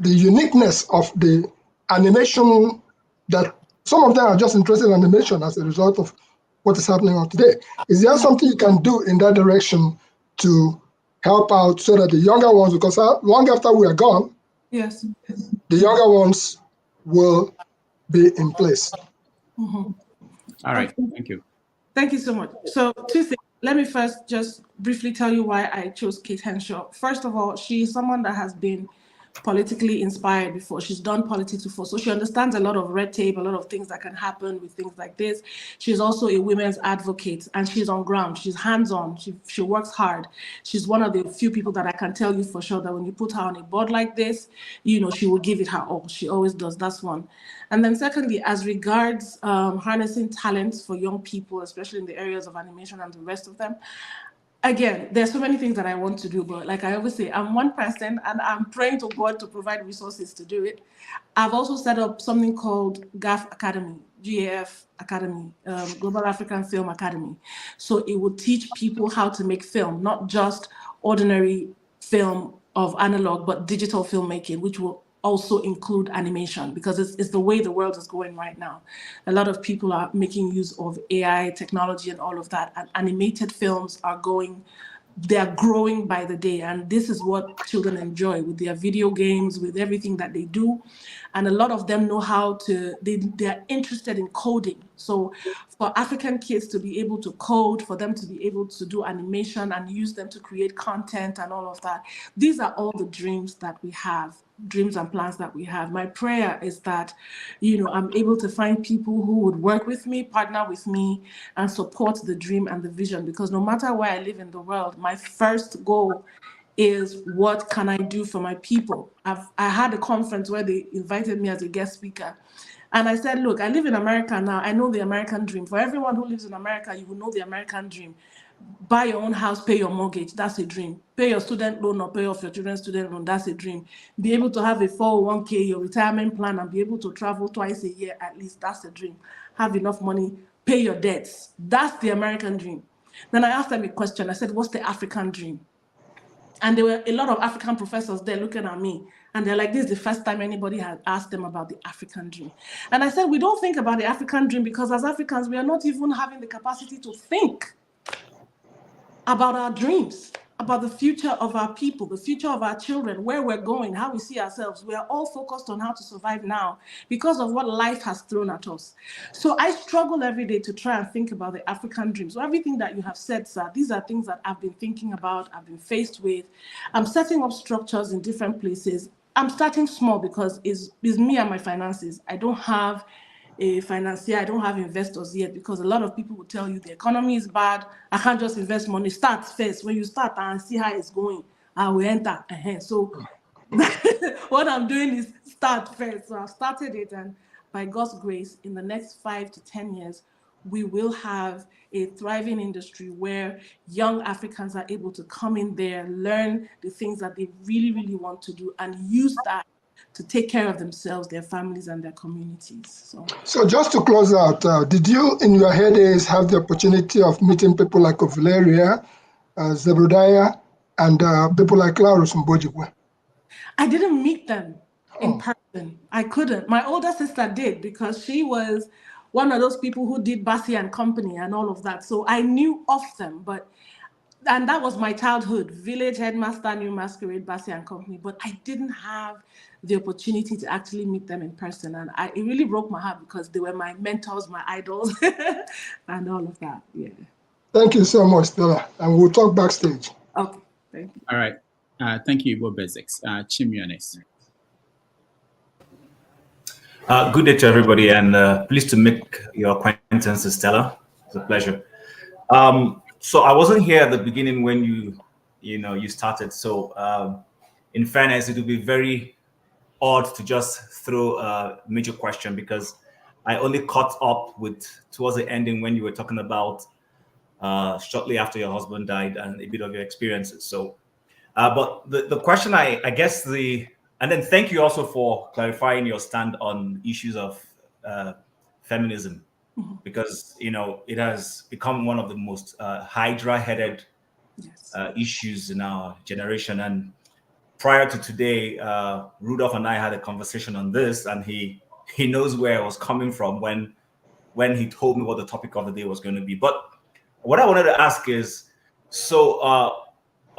uniqueness of the animation, that some of them are just interested in animation as a result of what is happening on today. Is there something you can do in that direction to help out so that the younger ones, because long after we are gone, yes, the younger ones will be in place? All right, thank you. Thank you so much. So 2 things. Let me first just briefly tell you why I chose Kate Henshaw. First of all, she is someone that has been politically inspired before. She's done politics before, so she understands a lot of red tape, a lot of things that can happen with things like this. She's also a women's advocate, and she's on ground. She's hands-on. She works hard. She's one of the few people that I can tell you for sure that when you put her on a board like this, she will give it her all. She always does. That's one. And then secondly, as regards harnessing talents for young people, especially in the areas of animation and the rest of them, again, there's so many things that I want to do, but like I always say, I'm one person and I'm praying to God to provide resources to do it. I've also set up something called GAF Academy, GAF Academy, Global African Film Academy. So it will teach people how to make film, not just ordinary film of analog, but digital filmmaking, which will also include animation, because it's the way the world is going right now. A lot of people are making use of AI technology and all of that, and animated films are they're growing by the day, and this is what children enjoy with their video games, with everything that they do. And a lot of them know how to, they're interested in coding. So for African kids to be able to code, for them to be able to do animation and use them to create content and all of that, these are all the dreams that we have, dreams and plans that we have. My prayer is that, I'm able to find people who would work with me, partner with me, and support the dream and the vision, because no matter where I live in the world, my first goal is what can I do for my people? I had a conference where they invited me as a guest speaker. And I said, look, I live in America now. I know the American dream. For everyone who lives in America, you will know the American dream. Buy your own house, pay your mortgage, that's a dream. Pay your student loan or pay off your children's student loan, that's a dream. Be able to have a 401k, your retirement plan, and be able to travel twice a year at least, that's a dream. Have enough money, pay your debts. That's the American dream. Then I asked them a question. I said, what's the African dream? And there were a lot of African professors there looking at me, and they're like, this is the first time anybody had asked them about the African dream. And I said, we don't think about the African dream because as Africans, we are not even having the capacity to think about our dreams. about the future of our people, the future of our children, where we're going, how we see ourselves. We are all focused on how to survive now because of what life has thrown at us. So I struggle every day to try and think about the African dream. So everything that you have said, sir, these are things that I've been thinking about, I've been faced with. I'm setting up structures in different places. I'm starting small because it's me and my finances. I don't have a financier, I don't have investors yet, because a lot of people will tell you the economy is bad, I can't just invest money. Start first. When you start and see how it's going, I will enter. So what I'm doing is start first. So I've started it, and by God's grace, in the next 5 to 10 years, we will have a thriving industry where young Africans are able to come in there, learn the things that they really, really want to do, and use that to take care of themselves, their families, and their communities. So just to close out, did you, in your heydays, have the opportunity of meeting people like Valeria, Zebediah, and people like Laurus Mbojigwe? I didn't meet them in person. I couldn't. My older sister did, because she was one of those people who did Bassi and Company and all of that. So I knew of them, and that was my childhood, Village Headmaster, New Masquerade, Bassi and Company, but I didn't have the opportunity to actually meet them in person. And it really broke my heart, because they were my mentors, my idols, and all of that. Yeah. Thank you so much, Stella. And we'll talk backstage. Okay, thank you. All right. Thank you, Bobrisky. Chimiones. Good day to everybody, and pleased to make your acquaintance, Stella. It's a pleasure. So I wasn't here at the beginning when you started. So in fairness, it would be very odd to just throw a major question, because I only caught up towards the ending when you were talking about shortly after your husband died and a bit of your experiences. So, but the question, I guess and then thank you also for clarifying your stand on issues of feminism. Because it has become one of the most hydra-headed issues in our generation. And prior to today, Rudolph and I had a conversation on this, and he knows where I was coming from when he told me what the topic of the day was going to be. But what I wanted to ask is, so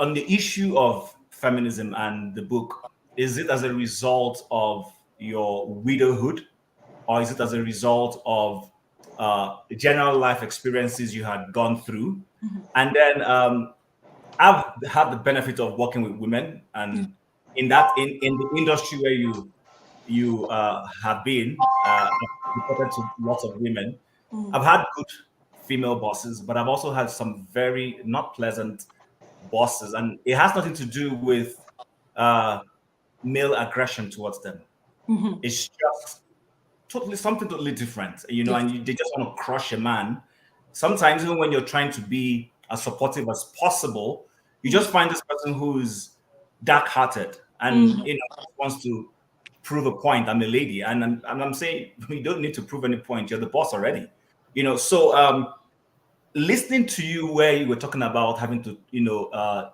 on the issue of feminism and the book, is it as a result of your widowhood, or is it as a result of general life experiences you had gone through? And then I've had the benefit of working with women, and in the industry where you have been reported to lots of women. I've had good female bosses, but I've also had some very not pleasant bosses, and it has nothing to do with male aggression towards them. It's just something totally different, and they just want to crush a man. Sometimes even when you're trying to be as supportive as possible, you just find this person who's dark-hearted and wants to prove a point. I'm a lady, and I'm saying you don't need to prove any point. You're the boss already, So listening to you, where you were talking about having to,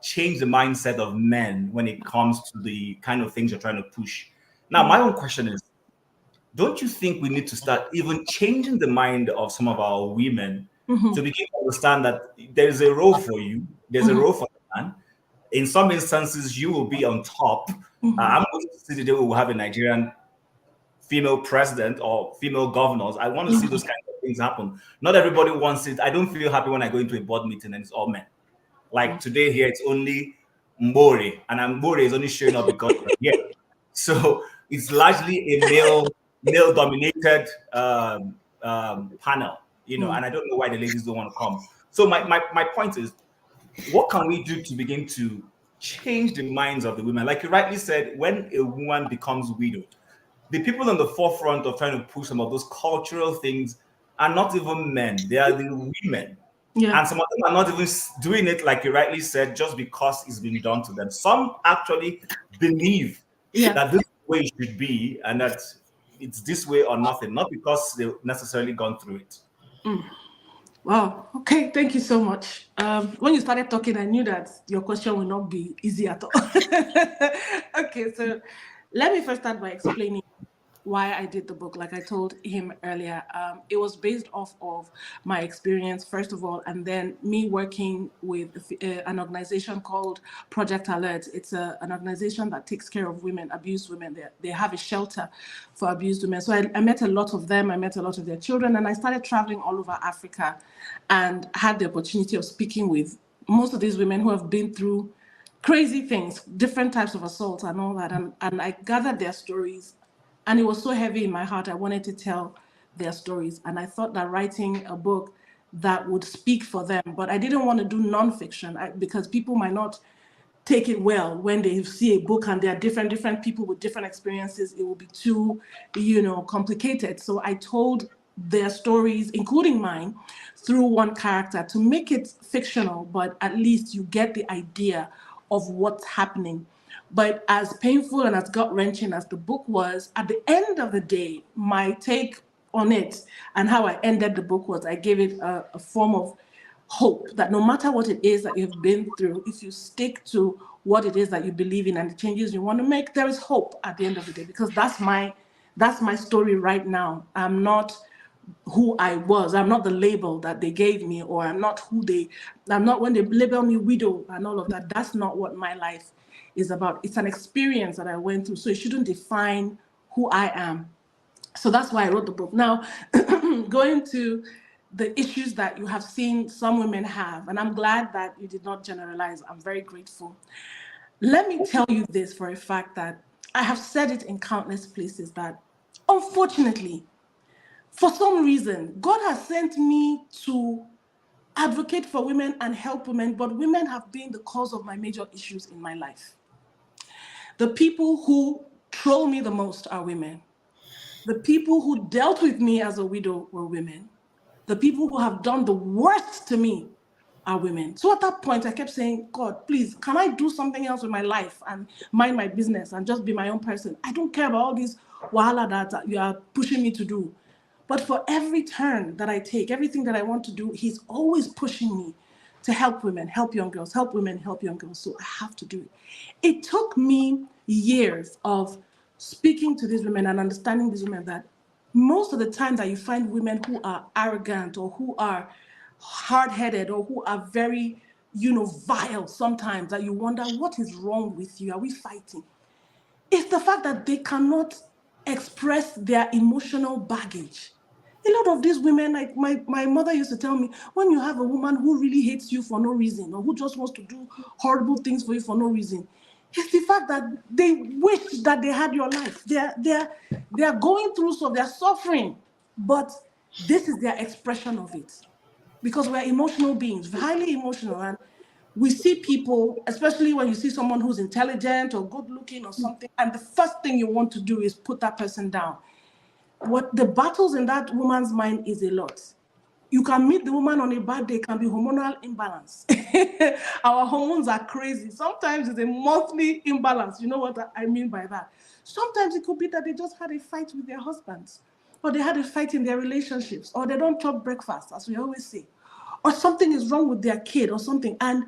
change the mindset of men when it comes to the kind of things you're trying to push. Now, my own question is, don't you think we need to start even changing the mind of some of our women to begin to understand that there's a role for you, there's a role for the man. In some instances, you will be on top. I'm going to see the day we will have a Nigerian female president or female governors. I want to see those kinds of things happen. Not everybody wants it. I don't feel happy when I go into a board meeting and it's all men. Like today here, it's only Mbori, and Mbori is only showing up because of here. So it's largely a male-dominated panel, and I don't know why the ladies don't want to come. So my point is, what can we do to begin to change the minds of the women? Like you rightly said, when a woman becomes widowed, the people on the forefront of trying to push some of those cultural things are not even men, they are the women. And some of them are not even doing it, like you rightly said, just because it's been done to them. Some actually believe that this is the way it should be, and that it's this way or nothing, not because they've necessarily gone through it. Wow. Okay. Thank you so much. When you started talking, I knew that your question will not be easy at all. Okay. So let me first start by explaining why I did the book. Like I told him earlier, it was based off of my experience, first of all, and then me working with an organization called Project Alert. It's an organization that takes care of women, abused women. They have a shelter for abused women. So I met a lot of them. I met a lot of their children, and I started traveling all over Africa and had the opportunity of speaking with most of these women who have been through crazy things, different types of assaults and all that. And I gathered their stories, and it was so heavy in my heart. I wanted to tell their stories. And I thought that writing a book that would speak for them, but I didn't want to do nonfiction because people might not take it well when they see a book and there are different people with different experiences. It will be too, complicated. So I told their stories, including mine, through one character to make it fictional, but at least you get the idea of what's happening. But as painful and as gut-wrenching as the book was, at the end of the day, my take on it and how I ended the book was I gave it a form of hope that no matter what it is that you've been through, if you stick to what it is that you believe in and the changes you want to make, there is hope at the end of the day, because that's my story right now. I'm not who I was. I'm not the label that they gave me, or I'm not when they label me widow and all of that. That's not what my life is about. It's an experience that I went through, so it shouldn't define who I am. So that's why I wrote the book. Now, going to the issues that you have seen some women have, and I'm glad that you did not generalize. I'm very grateful. Let me tell you this for a fact that I have said it in countless places that, unfortunately, for some reason, God has sent me to advocate for women and help women, but women have been the cause of my major issues in my life. The people who troll me the most are women. The people who dealt with me as a widow were women. The people who have done the worst to me are women. So at that point, I kept saying, God, please, can I do something else with my life and mind my business and just be my own person? I don't care about all these wahala that you are pushing me to do. But for every turn that I take, everything that I want to do, he's always pushing me to help women, help young girls, help women, help young girls. So I have to do it. It took me years of speaking to these women and understanding these women that most of the time that you find women who are arrogant or who are hard-headed or who are very, vile sometimes, that you wonder, what is wrong with you? Are we fighting? It's the fact that they cannot express their emotional baggage. A lot of these women, like my mother used to tell me, when you have a woman who really hates you for no reason or who just wants to do horrible things for you for no reason, it's the fact that they wish that they had your life. They're going through so they're suffering, but this is their expression of it. Because we're emotional beings, highly emotional, and we see people, especially when you see someone who's intelligent or good looking or something, and the first thing you want to do is put that person down. What the battles in that woman's mind is a lot. You can meet the woman on a bad day, can be hormonal imbalance. Our hormones are crazy. Sometimes it's a monthly imbalance. You know what I mean by that? Sometimes it could be that they just had a fight with their husbands, or they had a fight in their relationships, or they don't chop breakfast, as we always say, or something is wrong with their kid or something. And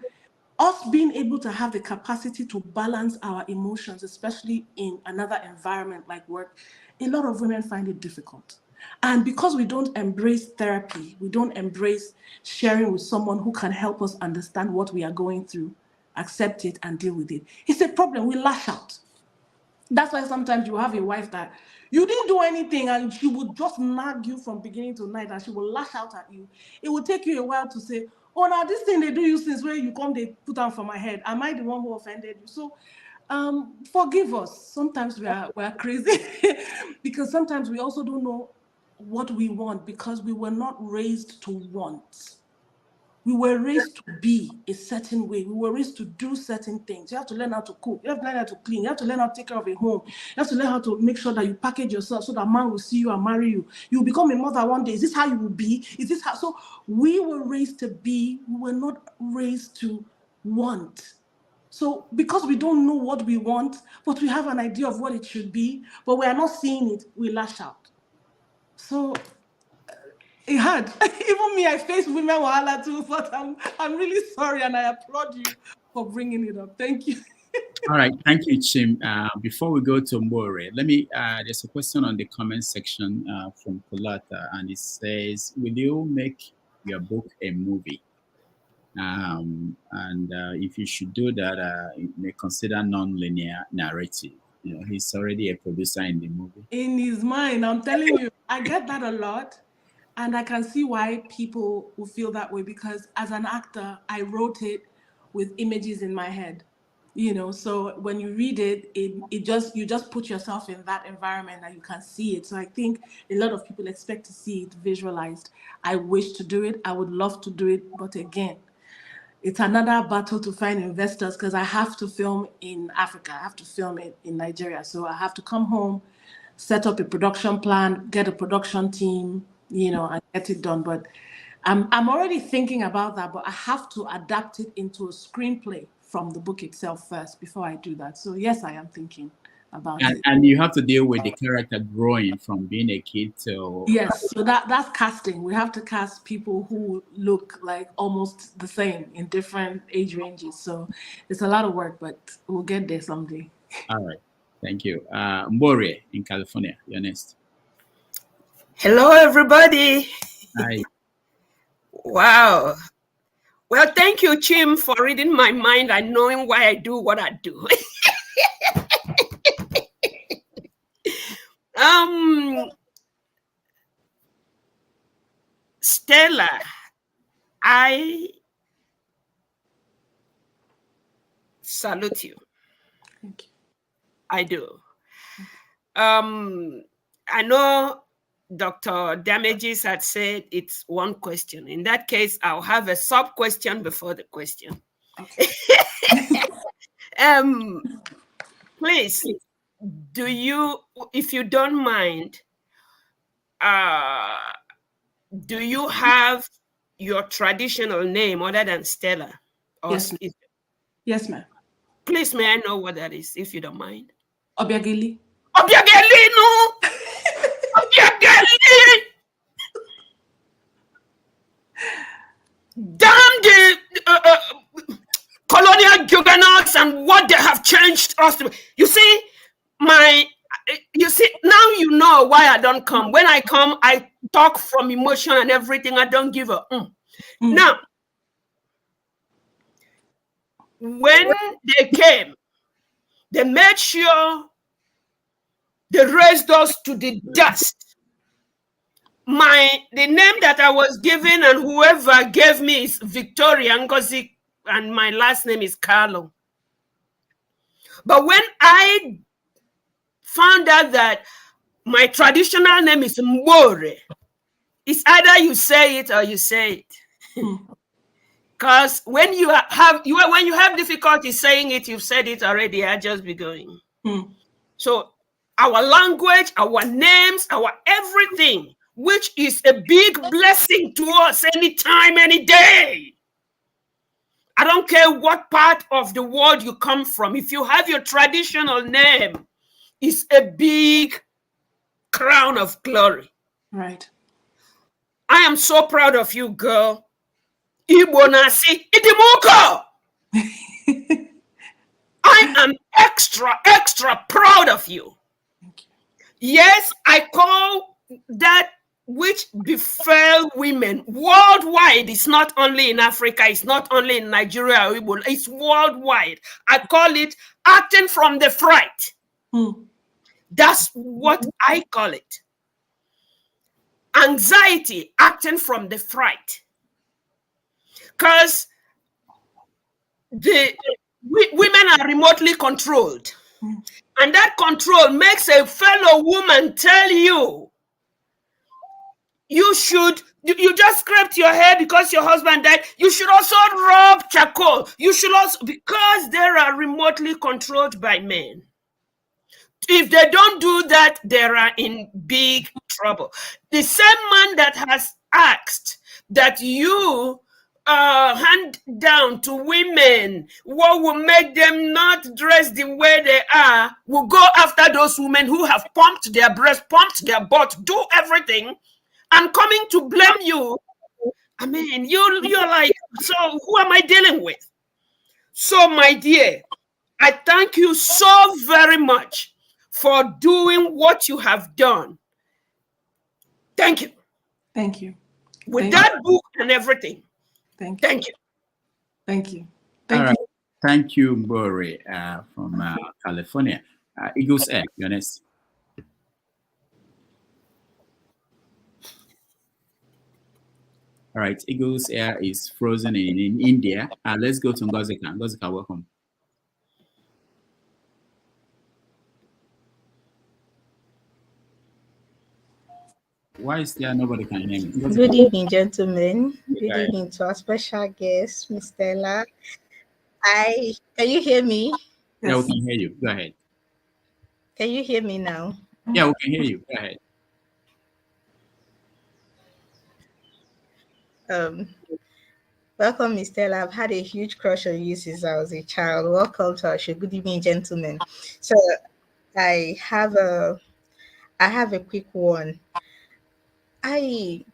us being able to have the capacity to balance our emotions, especially in another environment like work, a lot of women find it difficult. And because we don't embrace therapy, we don't embrace sharing with someone who can help us understand what we are going through, accept it and deal with it. It's a problem. We lash out. That's why sometimes you have a wife that you didn't do anything and she would just nag you from beginning to night and she will lash out at you. It will take you a while to say, oh, now this thing they do you since where you come, they put on for my head. Am I the one who offended you? So forgive us. Sometimes we are crazy because sometimes we also don't know what we want because we were not raised to want. We were raised to be a certain way. We were raised to do certain things. You have to learn how to cook. You have to learn how to clean. You have to learn how to take care of a home. You have to learn how to make sure that you package yourself so that man will see you and marry you. You will become a mother one day. Is this how you will be? Is this how? So we were raised to be. We were not raised to want. So because we don't know what we want, but we have an idea of what it should be, but we are not seeing it, we lash out. So it had. Even me, I face women wahala too, but I'm really sorry and I applaud you for bringing it up. Thank you. All right, thank you, Chim. Before we go to Mbore, let me, there's a question on the comment section from Kulata, and it says, will you make your book a movie? And if you should do that, you may consider non-linear narrative. You know, he's already a producer in the movie. In his mind, I'm telling you, I get that a lot. And I can see why people will feel that way, because as an actor, I wrote it with images in my head. You know, so when you read it, you just put yourself in that environment and you can see it. So I think a lot of people expect to see it visualized. I wish to do it. I would love to do it. But again, it's another battle to find investors, because I have to film in Africa. I have to film it in Nigeria. So I have to come home, set up a production plan, get a production team, you know, and get it done. But I'm already thinking about that, but I have to adapt it into a screenplay from the book itself first before I do that. So yes, I am thinking about it. And you have to deal with the character growing from being a kid to... Yes, so that's casting. We have to cast people who look like almost the same in different age ranges. So it's a lot of work, but we'll get there someday. All right, thank you. Mbore in California, you're next. Hello, everybody. Hi. Wow. Well, thank you, Chim, for reading my mind and knowing why I do what I do. Stella, I salute you. Thank you. I do. I know Dr. Damasus had said it's one question. In that case, I'll have a sub question before the question. Okay. Please, do you, if you don't mind, do you have your traditional name other than Stella? Or Yes, ma'am. Yes, ma'am. Please, may I know what that is, if you don't mind? Obiageli. Obiageli, no! Obiageli! Damn the colonial juggernauts and what they have changed us to. You see, now you know why I don't come. When I come, I talk from emotion and everything. I don't give a Now, when they came, they made sure they raised us to the dust. The name that I was given and whoever gave me is Victoria Ngozi, and my last name is Carlo. But when I found out that my traditional name is Mbore, it's either you say it or you say it. Because when you have difficulty saying it, you've said it already. I just be going. So our language, our names, our everything, which is a big blessing to us anytime, any day. I don't care what part of the world you come from. If you have your traditional name, it's a big crown of glory. Right. I am so proud of you, girl. Igbo nasi idimuko. I am extra proud of you. Thank you. Yes, I call that which befell women worldwide. It's not only in Africa, it's not only in Nigeria or Igbo, it's worldwide. I call it acting from the fright. That's what I call it. Anxiety, acting from the fright. Because women are remotely controlled. And that control makes a fellow woman tell you, you just scraped your hair because your husband died. You should also rub charcoal. You should also, because they are remotely controlled by men. If they don't do that, they are in big trouble. The same man that has asked that you hand down to women what will make them not dress the way they are, will go after those women who have pumped their breast, pumped their butt, do everything, and coming to blame you. I mean, you're like, so who am I dealing with? So, my dear, I thank you so very much for doing what you have done. Thank you. Thank you. With Thank that you. book and everything. Thank you. Thank you. Thank you. All Thank right. you. Thank you, Bori, from California. Eagles Air, you're next. All right, Eagles Air is frozen in India. Let's go to Ngozika. Ngozika, welcome. Why is there nobody can hear me? Ngozika. Good evening, gentlemen. Yeah, Good go ahead. evening to our special guest, Miss Stella. Can you hear me? Yeah, we can hear you. Go ahead. Can you hear me now? Yeah, we can hear you. Go ahead. Welcome, Miss Stella. I've had a huge crush on you since I was a child. Welcome to our show. Good evening, gentlemen. So I have a quick one. I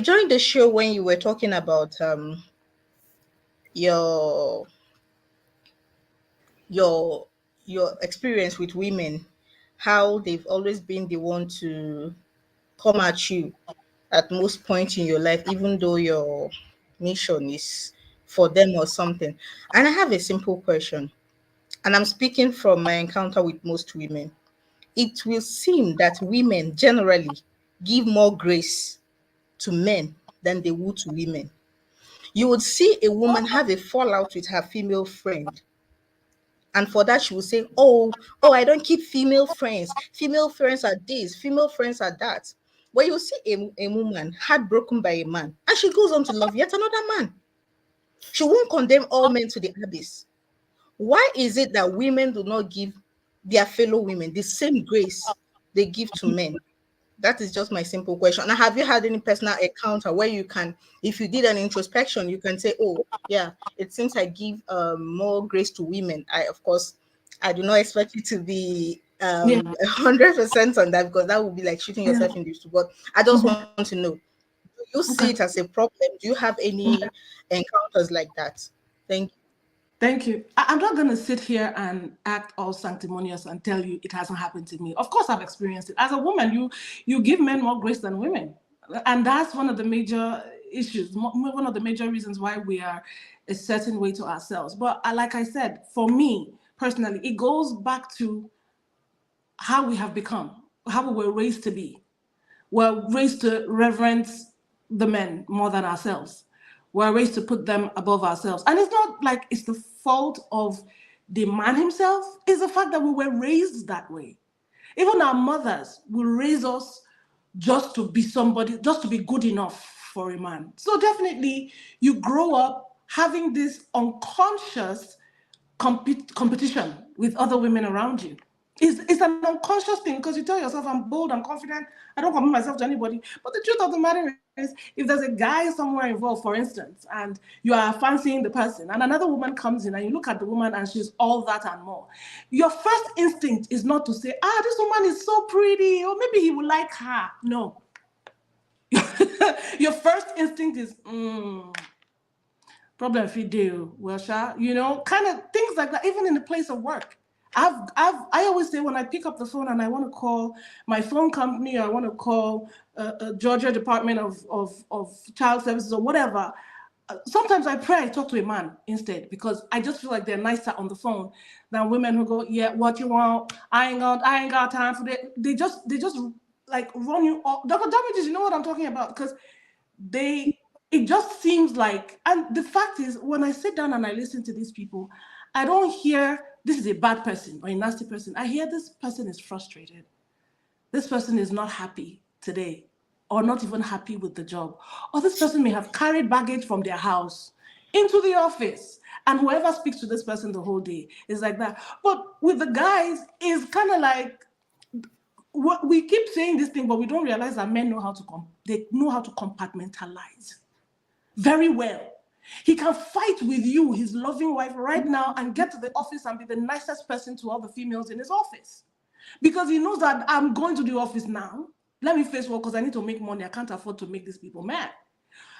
joined the show when you were talking about your experience with women, how they've always been the one to come at you at most points in your life, even though your mission is for them or something. And I have a simple question, and I'm speaking from my encounter with most women. It will seem that women generally give more grace to men than they would to women. You would see a woman have a fallout with her female friend, and for that, she will say, I don't keep female friends. Female friends are this, female friends are that. But you see a woman heartbroken by a man, and she goes on to love yet another man. She won't condemn all men to the abyss. Why is it that women do not give their fellow women the same grace they give to men? That is just my simple question. Now, have you had any personal encounter where you can, if you did an introspection, you can say, oh, yeah, it seems I give more grace to women. Of course, I do not expect you to be 100% on that, because that would be like shooting yourself in the foot. But I just want to know, do you see it as a problem? Do you have any encounters like that? Thank you. Thank you. I'm not going to sit here and act all sanctimonious and tell you it hasn't happened to me. Of course, I've experienced it. As a woman, you give men more grace than women. And that's one of the major issues, one of the major reasons why we are a certain way to ourselves. But like I said, for me personally, it goes back to how we have become, how we were raised to be. We're raised to reverence the men more than ourselves. We're raised to put them above ourselves. And it's not like it's the fault of the man himself. It's the fact that we were raised that way. Even our mothers will raise us just to be somebody, just to be good enough for a man. So definitely you grow up having this unconscious competition with other women around you. It's an unconscious thing, because you tell yourself, I'm bold, I'm confident, I don't compare myself to anybody. But the truth of the matter is, if there's a guy somewhere involved, for instance, and you are fancying the person, and another woman comes in and you look at the woman and she's all that and more, your first instinct is not to say, this woman is so pretty, or maybe he would like her. No. Your first instinct is, problem if you do, well, kind of things like that, even in the place of work. I always say, when I pick up the phone and I want to call my phone company, or I want to call Georgia Department of Child Services or whatever, sometimes I pray I talk to a man instead, because I just feel like they're nicer on the phone than women who go, yeah, what you want? I ain't got time for that. They just like run you off. Dr. Damasus, you know what I'm talking about? Because it just seems like, and the fact is, when I sit down and I listen to these people, I don't hear this is a bad person or a nasty person. I hear this person is frustrated. This person is not happy today, or not even happy with the job. Or this person may have carried baggage from their house into the office, and whoever speaks to this person the whole day is like that. But with the guys, it's kind of like, we keep saying this thing, but we don't realize that men know how to compartmentalize very well. He can fight with you, his loving wife, right now, and get to the office and be the nicest person to all the females in his office. Because he knows that I'm going to the office now. Let me face work, because I need to make money. I can't afford to make these people mad.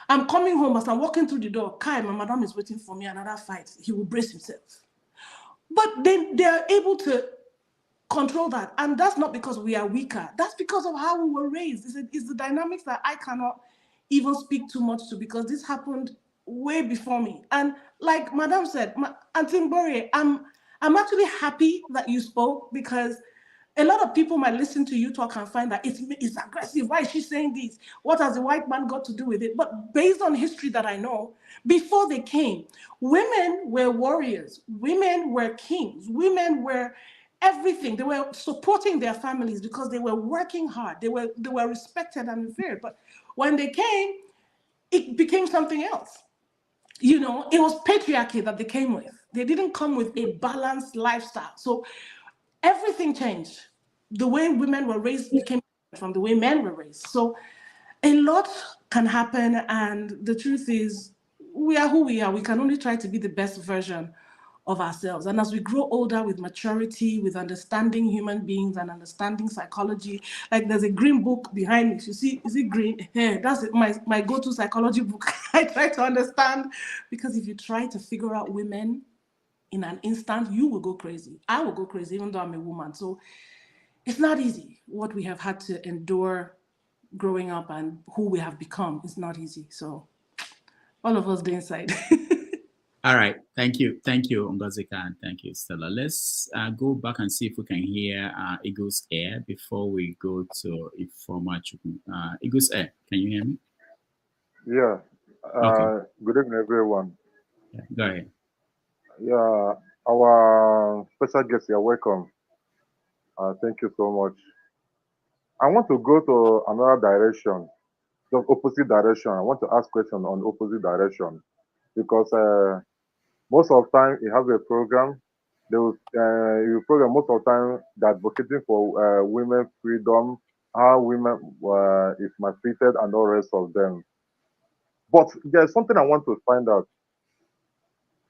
I'm coming home. As I'm walking through the door, Kai, my madam is waiting for me, another fight. He will brace himself. But then they're able to control that. And that's not because we are weaker. That's because of how we were raised. It's the dynamics that I cannot even speak too much to, because this happened way before me. And like Madame said, Auntie Mbori, I'm actually happy that you spoke, because a lot of people might listen to you talk and find that it's aggressive. Why is she saying this? What has the white man got to do with it? But based on history that I know, before they came, women were warriors. Women were kings. Women were everything. They were supporting their families because they were working hard. They were respected and revered. But when they came, it became something else. You know, it was patriarchy that they came with. They didn't come with a balanced lifestyle. So everything changed. The way women were raised became from the way men were raised. So a lot can happen, and the truth is, we are who we are. We can only try to be the best version of ourselves. And as we grow older with maturity, with understanding human beings and understanding psychology, like there's a green book behind me. You see, is it green? Yeah, that's it, my go-to psychology book. I try to understand, because if you try to figure out women in an instant, you will go crazy. I will go crazy, even though I'm a woman. So it's not easy. What we have had to endure growing up and who we have become is not easy. So all of us the inside. All right. Thank you. Thank you, Ngozika, and thank you, Stella. Let's go back and see if we can hear Eagle's Air before we go to Ifoma Chukwu. Eagle's Air, can you hear me? Yeah. Okay. Good evening, everyone. Yeah, go ahead. Yeah, our special guest, you're welcome. Thank you so much. I want to go to another direction, the opposite direction. I want to ask questions on opposite direction, because most of the time you have a program, you program most of the time that advocating for women freedom, how women is maltreated and all rest of them. But there's something I want to find out.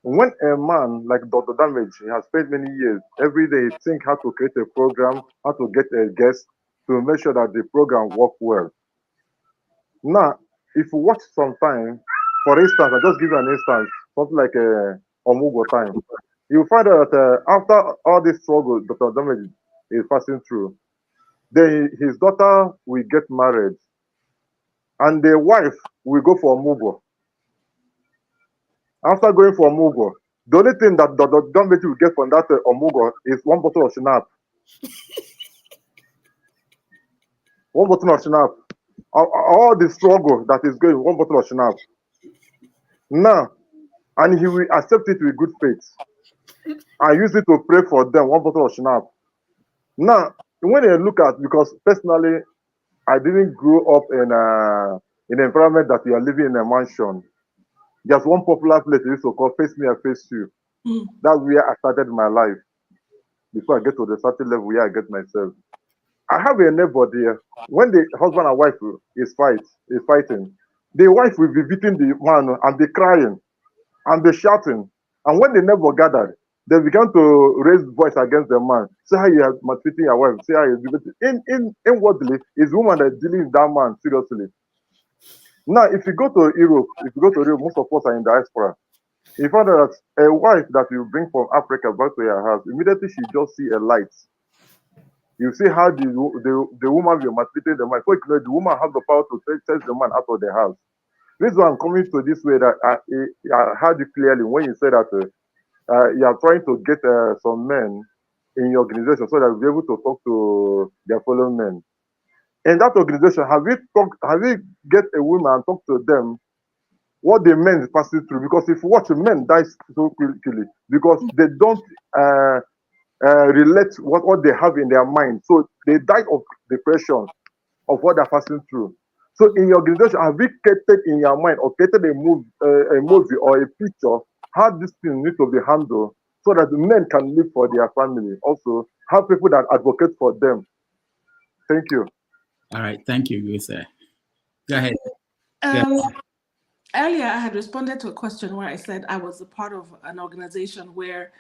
When a man like Dr. Damage, he has spent many years, every day he think how to create a program, how to get a guest to make sure that the program work well. Now, if you watch sometime, for instance, I'll just give you an instance, something like Omugo time. You find out that after all this struggle Dr. Damage is passing through, then his daughter will get married, and the wife will go for Omugo. After going for Omugo, the only thing that Dr. Damage will get from that Omugo is one bottle of Shinap. One bottle of Shinap. All the struggle that is going, one bottle of Shinap. Now, and he will accept it with good faith. I use it to pray for them, one bottle of Shinap. Now, when you look at, because personally, I didn't grow up in an environment that you are living in a mansion. There's one popular place they used to call Face Me, I Face You. That's where I started my life. Before I get to the certain level where I get myself. I have a neighbor there. When the husband and wife is fighting, the wife will be beating the man and be crying and be shouting. And when the neighbor gathered, they began to raise voice against the man. Say how you are maltreating your wife. Say how you are inwardly, is woman that is dealing with that man seriously. Now, if you go to Europe, most of us are in diaspora. You find that a wife that you bring from Africa back to your house, immediately she just see a light. You see how the woman will maltreat the man. For the woman has the power to chase the man out of the house. This is why I'm coming to this way that I heard you clearly when you said that you are trying to get some men in your organization so that you'll be able to talk to their fellow men. In that organization, have you get a woman and talk to them what the men is passing through? Because if you watch men die so quickly, because they don't relate what they have in their mind. So they die of depression of what they're passing through. So in your organization, have you created in your mind or created a movie or a picture how this thing needs to be handled so that the men can live for their family? Also, have people that advocate for them. Thank you. All right. Thank you, Lisa. Go ahead. Earlier, I had responded to a question where I said I was a part of an organization where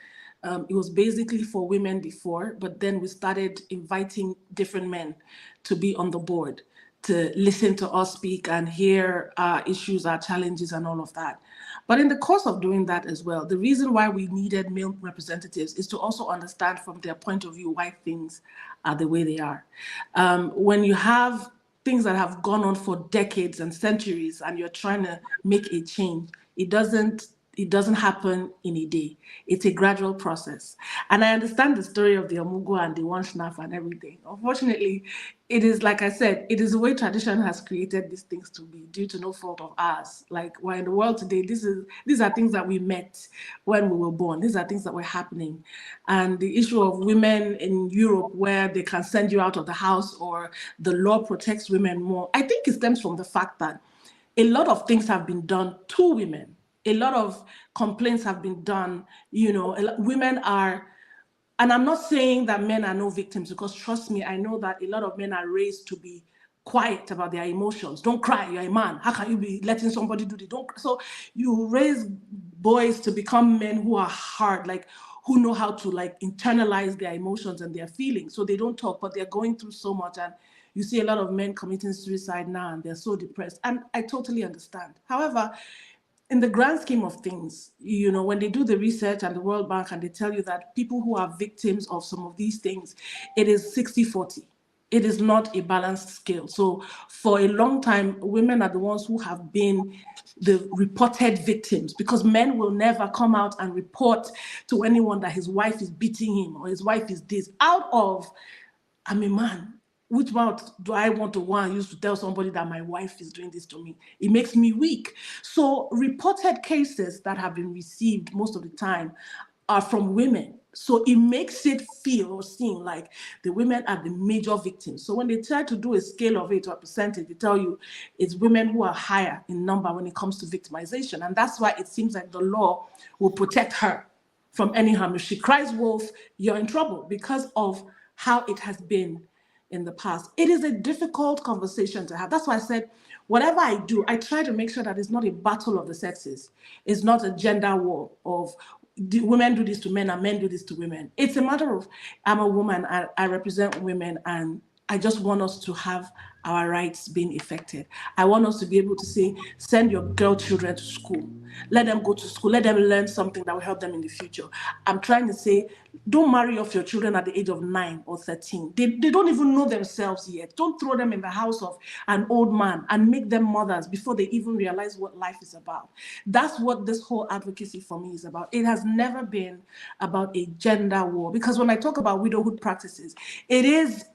it was basically for women before, but then we started inviting different men to be on the board, to listen to us speak and hear our issues, our challenges, and all of that. But in the course of doing that as well, the reason why we needed male representatives is to also understand from their point of view why things are the way they are. When you have things that have gone on for decades and centuries and you're trying to make a change, it doesn't happen in a day. It's a gradual process. And I understand the story of the Omugo and the one snap and everything. Unfortunately, it is, like I said, it is the way tradition has created these things to be due to no fault of ours. Like, we're in the world today, these are things that we met when we were born. These are things that were happening. And the issue of women in Europe where they can send you out of the house or the law protects women more, I think it stems from the fact that a lot of things have been done to women. A lot of complaints have been done, women are, and I'm not saying that men are no victims, because trust me, I know that a lot of men are raised to be quiet about their emotions. Don't cry, you're a man. How can you be letting somebody do this? So you raise boys to become men who are hard, like who know how to internalize their emotions and their feelings. So they don't talk, but they're going through so much. And you see a lot of men committing suicide now and they're so depressed. And I totally understand. However, in the grand scheme of things, when they do the research and the World Bank and they tell you that people who are victims of some of these things, it is 60-40. It is not a balanced scale. So for a long time, women are the ones who have been the reported victims, because men will never come out and report to anyone that his wife is beating him or his wife is this. Out of, I'm a man. Which mouth do I want to use to tell somebody that my wife is doing this to me? It makes me weak. So reported cases that have been received most of the time are from women. So it makes it feel or seem like the women are the major victims. So when they try to do a scale of it or a percentage, they tell you it's women who are higher in number when it comes to victimization. And that's why it seems like the law will protect her from any harm. If she cries wolf, you're in trouble because of how it has been in the past. It is a difficult conversation to have. That's why I said, whatever I do, I try to make sure that it's not a battle of the sexes. It's not a gender war of women do this to men and men do this to women. It's a matter of, I'm a woman, I represent women, and I just want us to have our rights being affected. I want us to be able to say, send your girl children to school. Let them go to school. Let them learn something that will help them in the future. I'm trying to say, don't marry off your children at the age of 9 or 13. They don't even know themselves yet. Don't throw them in the house of an old man and make them mothers before they even realize what life is about. That's what this whole advocacy for me is about. It has never been about a gender war, because when I talk about widowhood practices, it is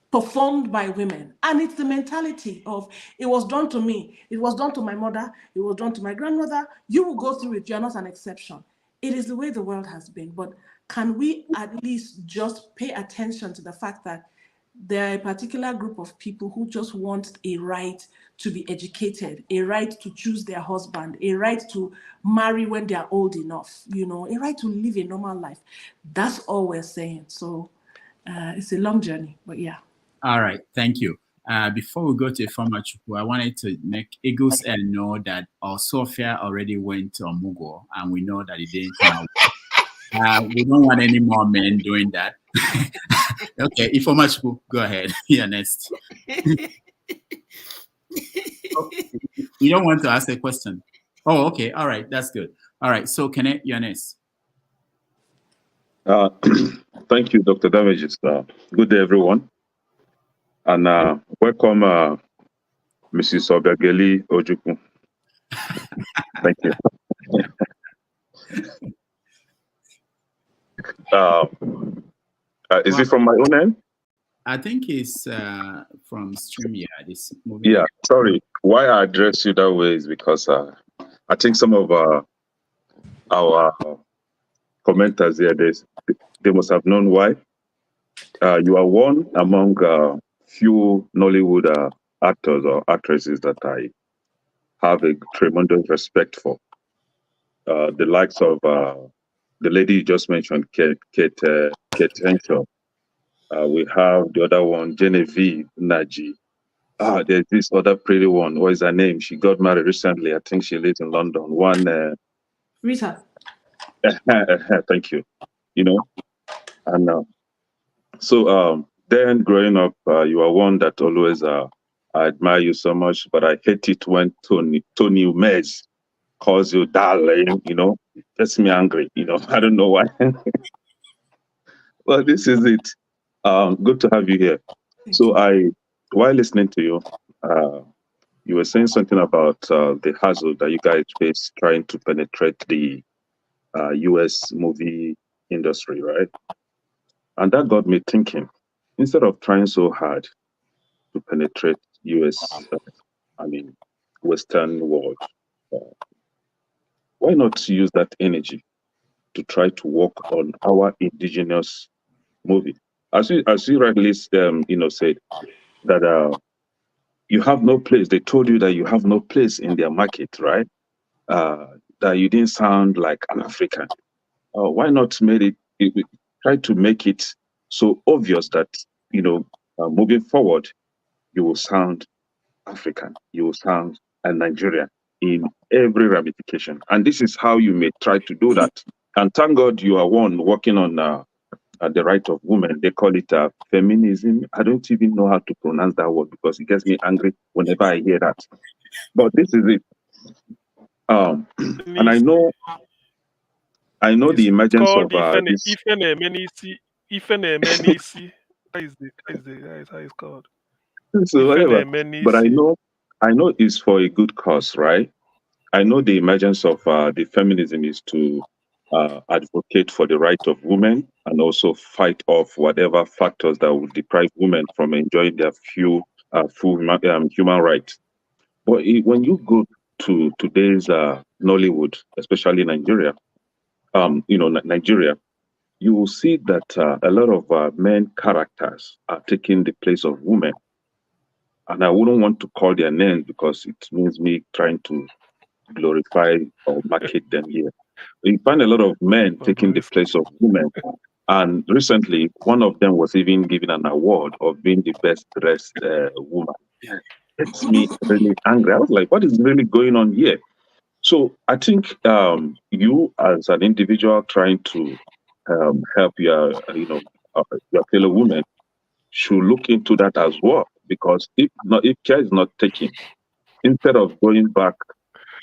performed by women. And it's the mentality of, it was done to me, it was done to my mother, it was done to my grandmother, you will go through it, you're not an exception. It is the way the world has been. But can we at least just pay attention to the fact that there are a particular group of people who just want a right to be educated, a right to choose their husband, a right to marry when they are old enough, a right to live a normal life. That's all we're saying. So it's a long journey, but yeah. All right, thank you. Before we go to Ifeoma, I wanted to make Eagles and know that Sophia already went to Omugo, and we know that it didn't come out. We don't want any more men doing that. Okay, Ifeoma, go ahead. You're next. You don't want to ask a question? Oh, okay. All right, that's good. All right, so Kenneth, you're next. Thank you, Dr. Damasus. Good day, everyone. And welcome, Mrs. Obiageli Ojukwu. Thank you. Is it from my own end? I think it's from StreamYard. This movie. Yeah, sorry. Why I address you that way is because I think some of our commenters here, they must have known why. You are one among few Nollywood actors or actresses that I have a tremendous respect for. The likes of the lady you just mentioned, Kate Henshaw. We have the other one, Genevieve Naji. There's this other pretty one. What is her name? She got married recently. I think she lives in London. Rita. Thank you. And so then growing up, you are one that always I admire you so much, but I hate it when Tony Umez calls you darling, it gets me angry, I don't know why. Well, this is it. Good to have you here. So while listening to you, you were saying something about the hassle that you guys face trying to penetrate the US movie industry, right? And that got me thinking, instead of trying so hard to penetrate Western world, why not use that energy to try to work on our indigenous movie? As you rightly said that you have no place. They told you that you have no place in their market, right? That you didn't sound like an African. Why not try to make it so obvious that moving forward you will sound African, you will sound a Nigerian in every ramification, and this is how you may try to do that. And thank God you are one working on the right of women. They call it feminism. I don't even know how to pronounce that word because it gets me angry whenever I hear that. But this is it. And I know the emergence of this. That is how it's called. So whatever. But I know it's for a good cause, right? I know the emergence of the feminism is to advocate for the right of women and also fight off whatever factors that would deprive women from enjoying their full human rights. But when you go to today's Nollywood, especially Nigeria, Nigeria, you will see that a lot of men characters are taking the place of women. And I wouldn't want to call their names because it means me trying to glorify or market them here. You find a lot of men taking the place of women. And recently, one of them was even given an award of being the best dressed woman. It's me really angry. I was like, what is really going on here? So I think you as an individual trying to help your fellow women should look into that as well. Because if care is not taken, instead of going back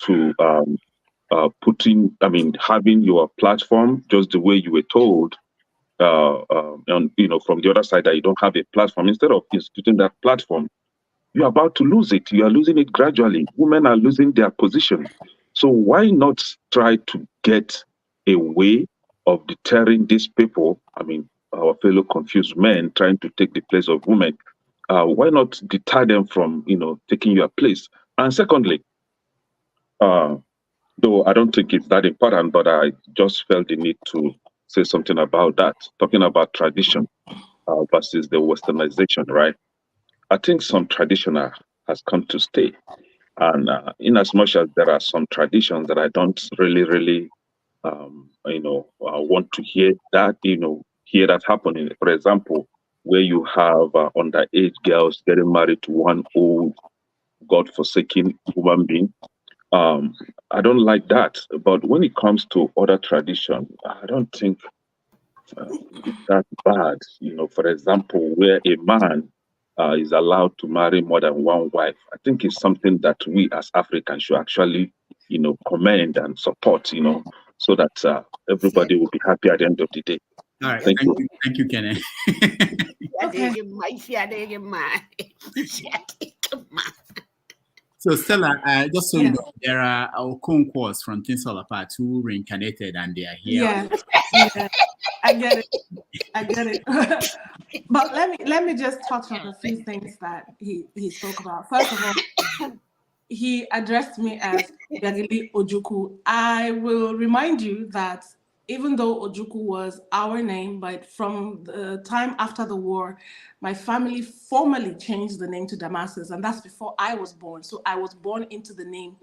to having your platform just the way you were told, from the other side that you don't have a platform, instead of instituting that platform, you're about to lose it. You are losing it gradually. Women are losing their position. So why not try to get a way of deterring these people? Our fellow confused men trying to take the place of women. Why not deter them from, taking your place? And secondly, though I don't think it's that important, but I just felt the need to say something about that, talking about tradition versus the westernization, right? I think some tradition has come to stay. And in as much as there are some traditions that I don't really, want to hear that happening. For example, where you have underage girls getting married to one old, God-forsaken human being. I don't like that. But when it comes to other tradition, I don't think it's that bad. For example, where a man is allowed to marry more than one wife. I think it's something that we as Africans should actually, commend and support, so that everybody will be happy at the end of the day. All right. Thank you. Thank you, Kenny. So Stella, just so you know, there are our conquests from Things Fall Apart who reincarnated and they are here. Yeah. I get it. But let me just touch on a few things that he spoke about. First of all, he addressed me as Yagili Ojuku. I will remind you that even though Ojuku was our name, but from the time after the war, my family formally changed the name to Damasus, and that's before I was born. So I was born into the name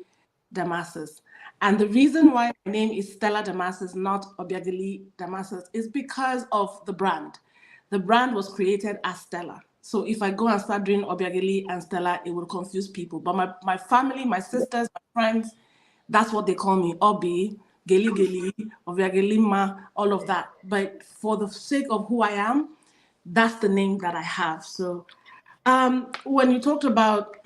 Damasus. And the reason why my name is Stella Damasus, not Obiageli Damasus, is because of the brand. The brand was created as Stella. So if I go and start doing Obiageli and Stella, it will confuse people. But my family, my sisters, my friends, that's what they call me, Obi, Geli Geli, Obiageli Ma, all of that. But for the sake of who I am, that's the name that I have. So when you talked about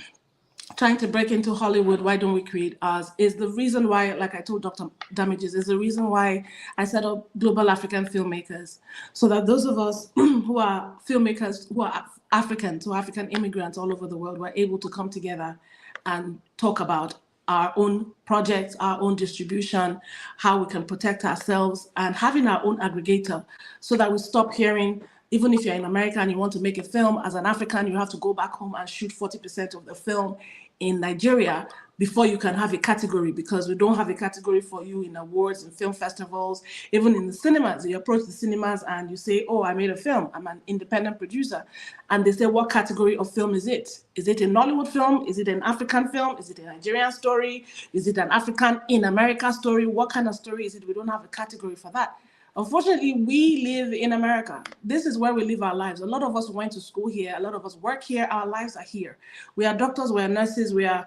trying to break into Hollywood, why don't we create ours, is the reason why, like I told Dr. Damages, is the reason why I set up Global African Filmmakers, so that those of us who are filmmakers, who are Africans, who are African immigrants all over the world, were able to come together and talk about our own projects, our own distribution, how we can protect ourselves, and having our own aggregator, so that we stop hearing, even if you're in America and you want to make a film, as an African, you have to go back home and shoot 40% of the film in Nigeria before you can have a category, because we don't have a category for you in awards and film festivals. Even in the cinemas, you approach the cinemas and you say, oh, I made a film, I'm an independent producer. And they say, what category of film is it? Is it a Nollywood film? Is it an African film? Is it a Nigerian story? Is it an African in America story? What kind of story is it? We don't have a category for that. Unfortunately, we live in America. This is where we live our lives. A lot of us went to school here. A lot of us work here. Our lives are here. We are doctors, we are nurses, we are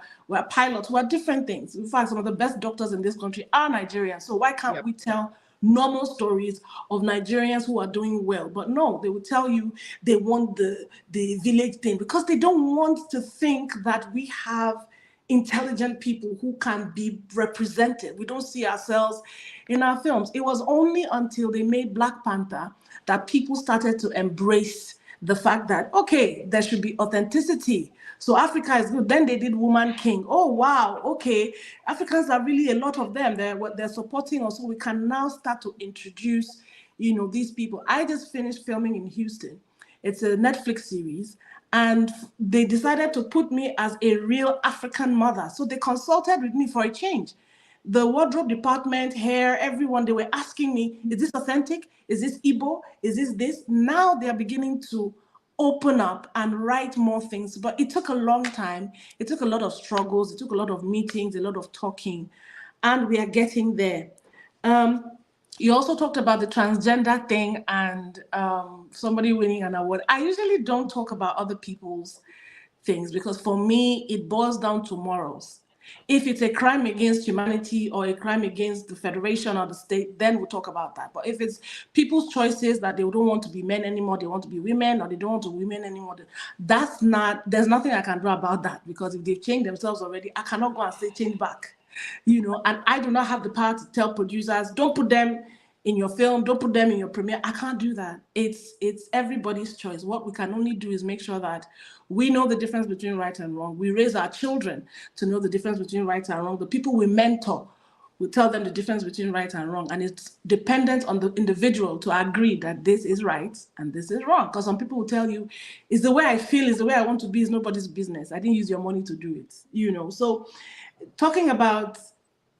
pilots, we are different things. In fact, some of the best doctors in this country are Nigerians. So why can't we tell normal stories of Nigerians who are doing well? But no, they will tell you they want the village thing, because they don't want to think that we have intelligent people who can be represented. We don't see ourselves in our films. It was only until they made Black Panther that people started to embrace the fact that, okay, there should be authenticity. So Africa is good. Then they did Woman King. Oh, wow, okay. Africans are really, a lot of them, they're supporting us. So we can now start to introduce, these people. I just finished filming in Houston. It's a Netflix series. And they decided to put me as a real African mother. So they consulted with me for a change. The wardrobe department, hair, everyone, they were asking me, is this authentic? Is this Igbo? Is this? Now they're beginning to open up and write more things. But it took a long time. It took a lot of struggles. It took a lot of meetings, a lot of talking. And we are getting there. You also talked about the transgender thing and somebody winning an award. I usually don't talk about other people's things, because for me, it boils down to morals. If it's a crime against humanity or a crime against the federation or the state, then we'll talk about that. But if it's people's choices that they don't want to be men anymore, they want to be women, or they don't want to be women anymore, there's nothing I can do about that, because if they've changed themselves already, I cannot go and say change back. And I do not have the power to tell producers, don't put them in your film, don't put them in your premiere. I can't do that. It's everybody's choice. What we can only do is make sure that we know the difference between right and wrong. We raise our children to know the difference between right and wrong. The people we mentor, we tell them the difference between right and wrong. And it's dependent on the individual to agree that this is right and this is wrong. Because some people will tell you, it's the way I feel, it's the way I want to be, it's nobody's business. I didn't use your money to do it. So talking about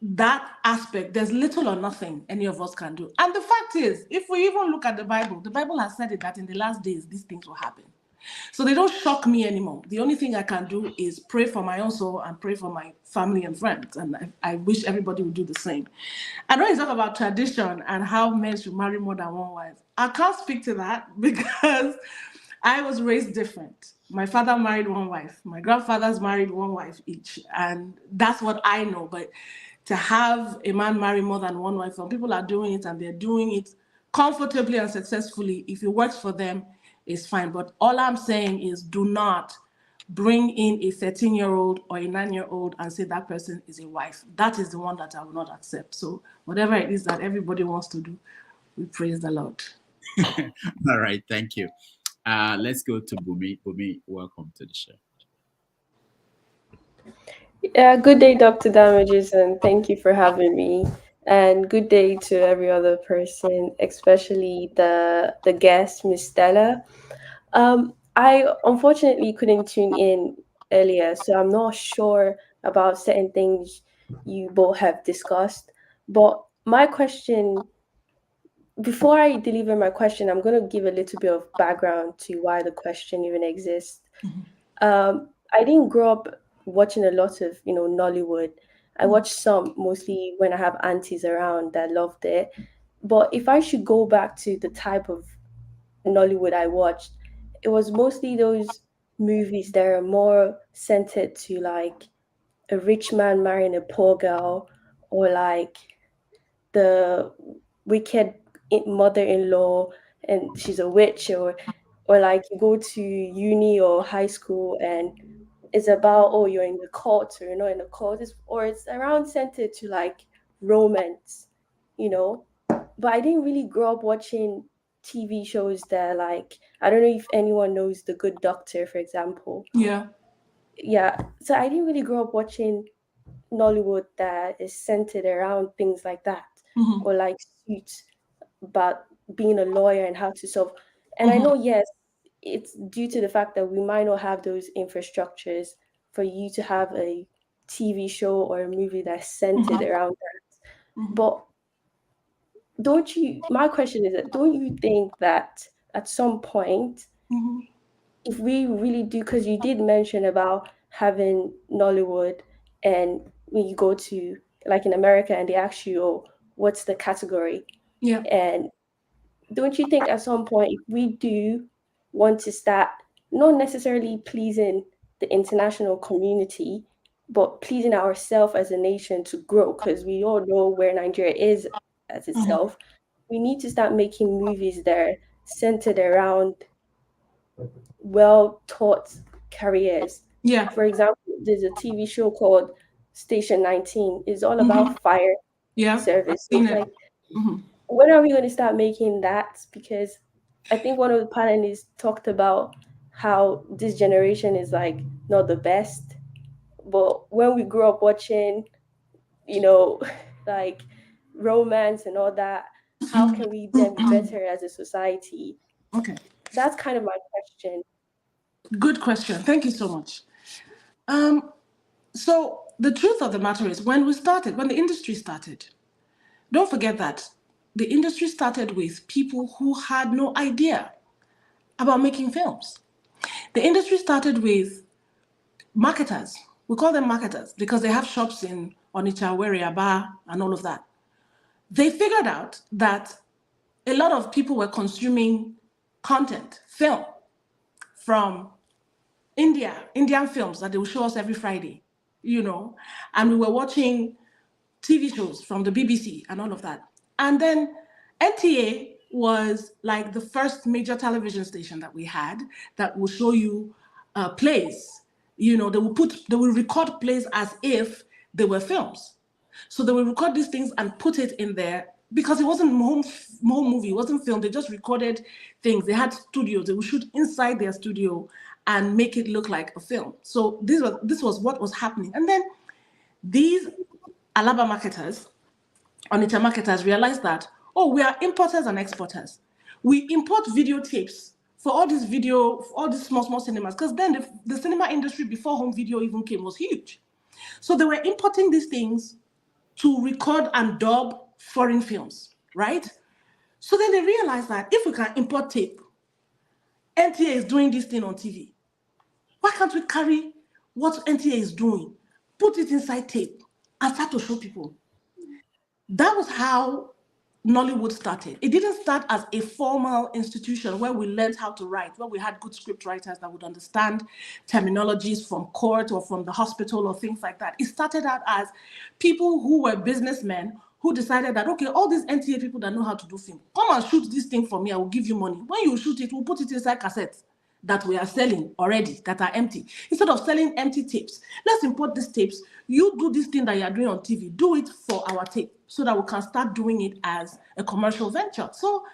that aspect, there's little or nothing any of us can do. And the fact is, if we even look at the Bible has said it, that in the last days, these things will happen. So they don't shock me anymore. The only thing I can do is pray for my own soul and pray for my family and friends. And I wish everybody would do the same. I know you talk about tradition and how men should marry more than one wife. I can't speak to that because I was raised different. My father married one wife. My grandfathers married one wife each. And that's what I know. But to have a man marry more than one wife, some people are doing it and they're doing it comfortably and successfully. If it works for them, it's fine. But all I'm saying is, do not bring in a 13-year-old or a 9-year-old and say that person is a wife. That is the one that I will not accept. So whatever it is that everybody wants to do, we praise the Lord. All right, thank you. Let's go to Bumi. Bumi, welcome to the show. Yeah, good day, Dr. Damages, and thank you for having me. And good day to every other person, especially the guest, Miss Stella. I unfortunately couldn't tune in earlier, so I'm not sure about certain things you both have discussed. But my question, before I deliver my question, I'm going to give a little bit of background to why the question even exists. I didn't grow up watching a lot of, Nollywood. I watched some, mostly when I have aunties around that loved it. But if I should go back to the type of Nollywood I watched, it was mostly those movies that are more centered to like a rich man marrying a poor girl, or like the wicked mother-in-law and she's a witch, or like you go to uni or high school and it's about, oh, you're in the court or you're not in the court, or it's around centered to like romance, you know. But I didn't really grow up watching TV shows that, like, I don't know if anyone knows The Good Doctor, for example. Yeah. Yeah. So I didn't really grow up watching Nollywood that is centered around things like that, or like Suits, about being a lawyer and how to solve. And I know, yes, it's due to the fact that we might not have those infrastructures for you to have a TV show or a movie that's centered around that. But don't you, my question is that, don't you think that at some point, if we really do, because you did mention about having Nollywood, and when you go to, like, in America and they ask you, oh, what's the category? Yeah. And don't you think at some point, if we do want to start not necessarily pleasing the international community, but pleasing ourselves as a nation to grow, because we all know where Nigeria is as itself, we need to start making movies that are centered around well-taught careers. Yeah. For example, there's a TV show called Station 19. It's all about fire service. So it's like, when are we going to start making that? Because I think one of the panelists talked about how this generation is like not the best, but when we grew up watching, you know, like romance and all that, how can we then be better as a society? Okay. That's kind of my question. Good question. Thank you so much. So the truth of the matter is, when the industry started, don't forget that the industry started with people who had no idea about making films. The industry started with marketers. We call them marketers because they have shops in Onitsha, Aba, and all of that. They figured out that a lot of people were consuming content, film, from Indian films that they would show us every Friday, you know, and we were watching TV shows from the BBC and all of that. And then NTA was like the first major television station that we had that would show you plays. You know, they will record plays as if they were films. So they will record these things and put it in there because it wasn't home movie, it wasn't film. They just recorded things. They had studios. They would shoot inside their studio and make it look like a film. So this was what was happening. And then these Alaba marketers, Onitsha marketers, realized that, oh, we are importers and exporters. We import videotapes for all these small cinemas, because then the cinema industry before home video even came was huge. So they were importing these things to record and dub foreign films, right? So then they realized that if we can import tape, NTA is doing this thing on TV. Why can't we carry what NTA is doing, put it inside tape, and start to show people? That was how Nollywood started. It didn't start as a formal institution where we learned how to write, where we had good script writers that would understand terminologies from court or from the hospital or things like that. It started out as people who were businessmen who decided that, okay, all these NTA people that know how to do film, come and shoot this thing for me, I will give you money. When you shoot it, we'll put it inside cassettes that we are selling already, that are empty. Instead of selling empty tapes, let's import these tapes. You do this thing that you're doing on TV, do it for our tape so that we can start doing it as a commercial venture. So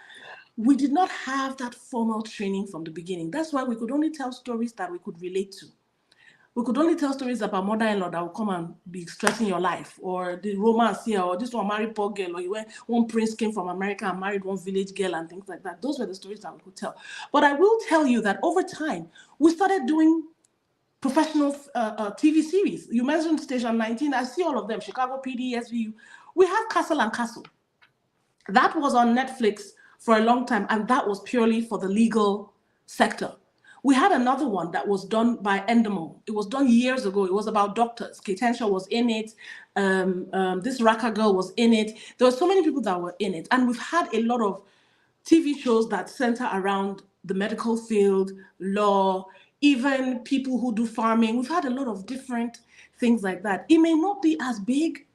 we did not have that formal training from the beginning. That's why we could only tell stories that we could relate to. We could only tell stories about mother-in-law that will come and be stressing your life, or the romance here, or this one married poor girl, or one prince came from America and married one village girl and things like that. Those were the stories that we could tell. But I will tell you that over time, we started doing professional TV series. You mentioned Station 19. I see all of them, Chicago PD, SVU. We have Castle and Castle. That was on Netflix for a long time, and that was purely for the legal sector. We had another one that was done by Endemol. It was done years ago. It was about doctors. Ketensha was in it. This Raka girl was in it. There were so many people that were in it. And we've had a lot of TV shows that center around the medical field, law, even people who do farming. We've had a lot of different things like that. It may not be as big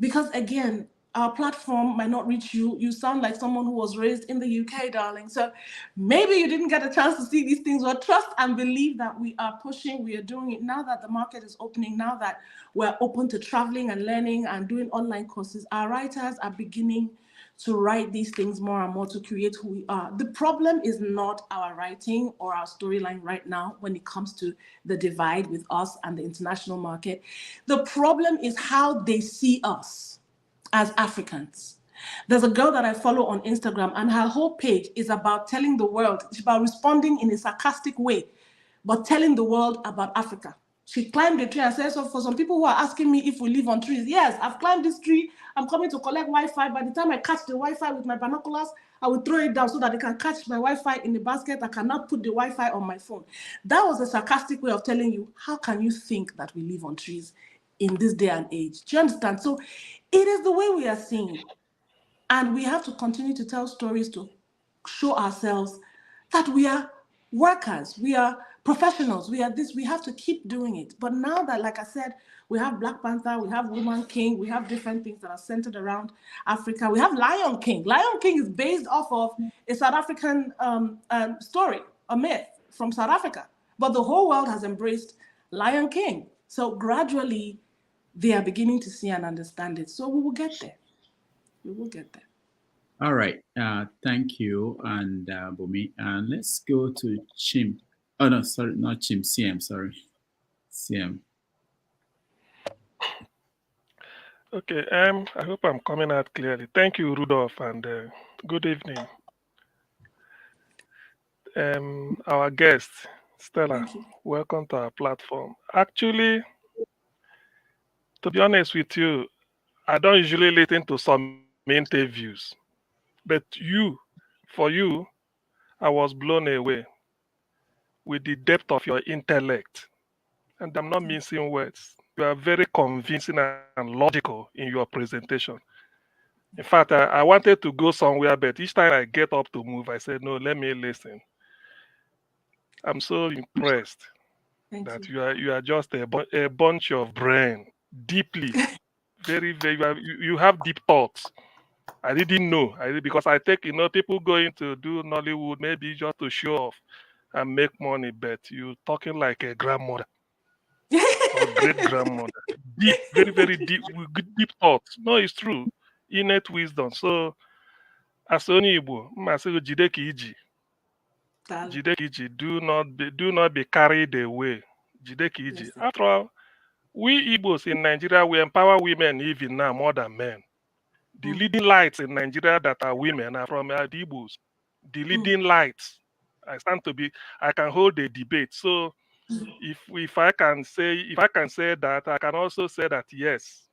because, again, our platform might not reach you. You sound like someone who was raised in the UK, darling. So maybe you didn't get a chance to see these things, but trust and believe that we are pushing, we are doing it now that the market is opening, now that we're open to traveling and learning and doing online courses. Our writers are beginning to write these things more and more to create who we are. The problem is not our writing or our storyline right now when it comes to the divide with us and the international market. The problem is how they see us as Africans. There's a girl that I follow on Instagram, and her whole page is about telling the world, it's about responding in a sarcastic way, but telling the world about Africa. She climbed a tree and said, so for some people who are asking me if we live on trees, yes, I've climbed this tree. I'm coming to collect Wi-Fi. By the time I catch the Wi-Fi with my binoculars, I will throw it down so that I can catch my Wi-Fi in the basket. I cannot put the Wi-Fi on my phone. That was a sarcastic way of telling you, how can you think that we live on trees in this day and age? Do you understand? So it is the way we are seen. And we have to continue to tell stories to show ourselves that we are workers, we are professionals, we are this, we have to keep doing it. But now that, like I said, we have Black Panther, we have Woman King, we have different things that are centered around Africa. We have Lion King. Lion King is based off of a South African story, a myth from South Africa. But the whole world has embraced Lion King. So gradually, they are beginning to see and understand it. So we will get there. We will get there. All right. Thank you, and Bumi. And let's go to Chim. Oh no, sorry, not Chim. CM. Sorry, CM. Okay. I hope I'm coming out clearly. Thank you, Rudolph, and good evening. Our guest, Stella, welcome to our platform. Actually, to be honest with you, I don't usually listen to some interviews, but for you, I was blown away with the depth of your intellect. And I'm not mincing words. You are very convincing and logical in your presentation. In fact, I wanted to go somewhere, but each time I get up to move, I said, no, let me listen. I'm so impressed that you are just a bunch of brain, deeply, very, very, you have deep thoughts. I didn't know, because I think, people going to do Nollywood maybe just to show off and make money, but you talking like a grandmother or great grandmother. Deep, very, very deep, with deep thoughts. No, it's true. Innate wisdom. So, as only Igbo, do not be carried away. After all, we Igbos in Nigeria, we empower women even now more than men. The leading lights in Nigeria that are women are from the Igbos. The leading lights. I can hold a debate. So if I can say that, I can also say that yes,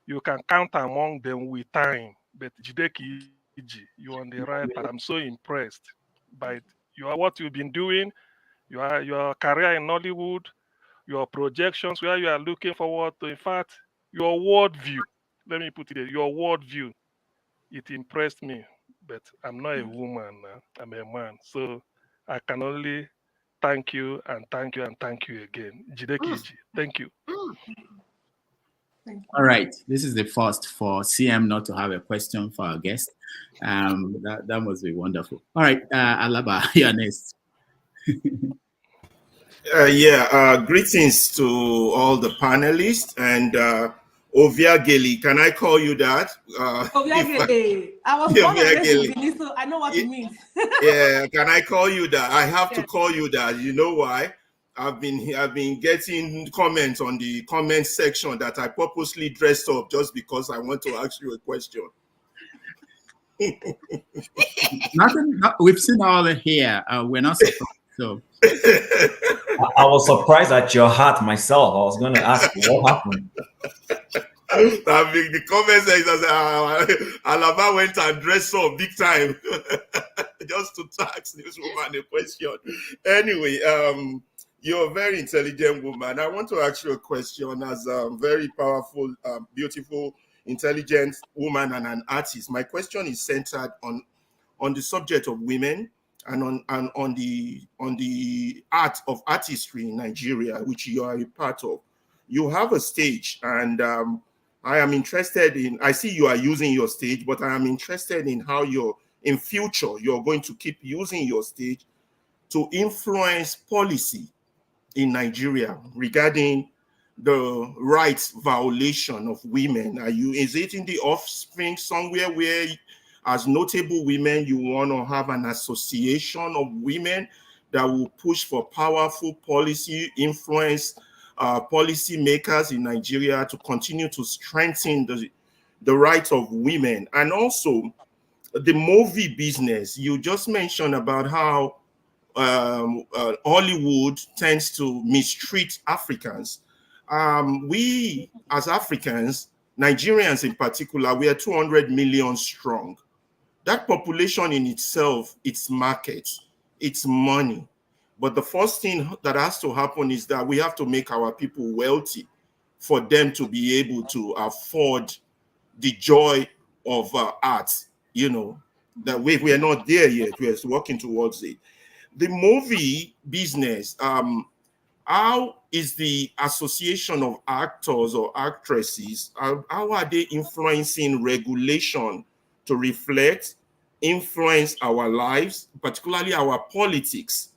you can count among them with time. But Jideki Iji, you're on the right path. I'm so impressed by what you've been doing, your career in Nollywood, your projections, where you are looking forward to. In fact, your worldview. Let me put it there. Your worldview. It impressed me. But I'm not a woman. I'm a man. So I can only thank you and thank you and thank you again. Jideki Iji. Thank you. All right. This is the first for CM not to have a question for our guest. That must be wonderful. All right, Alaba, you're next. Greetings to all the panelists and Oviageli. Can I call you that? Oviageli. I was born and raised in Benin, so I know what it means. Yeah, can I call you that? I have to call you that. You know why? I've been getting comments on the comment section that I purposely dressed up just because I want to ask you a question. Nothing. We've seen all here. We're not surprised. So I was surprised at your hat myself. I was going to ask you what happened. The comment says Alaba went and dressed up big time just to ask this woman a question. Anyway, you're a very intelligent woman. I want to ask you a question as a very powerful, beautiful, intelligent woman and an artist. My question is centered on the subject of women and on the art of artistry in Nigeria, which you are a part of. You have a stage, and I am interested in, I see you are using your stage, but I am interested in how in future, you're going to keep using your stage to influence policy in Nigeria regarding the rights violation of women. Is it in the offspring somewhere where, as notable women, you want to have an association of women that will push for powerful policy, influence policy makers in Nigeria to continue to strengthen the rights of women? And also the movie business. You just mentioned about how Hollywood tends to mistreat Africans. We, as Africans, Nigerians in particular, we are 200 million strong. That population in itself, its market, its money. But the first thing that has to happen is that we have to make our people wealthy for them to be able to afford the joy of art. You know, that we are not there yet. We are working towards it. The movie business, how is the association of actors or actresses, how are they influencing regulation to reflect, influence our lives, particularly our politics?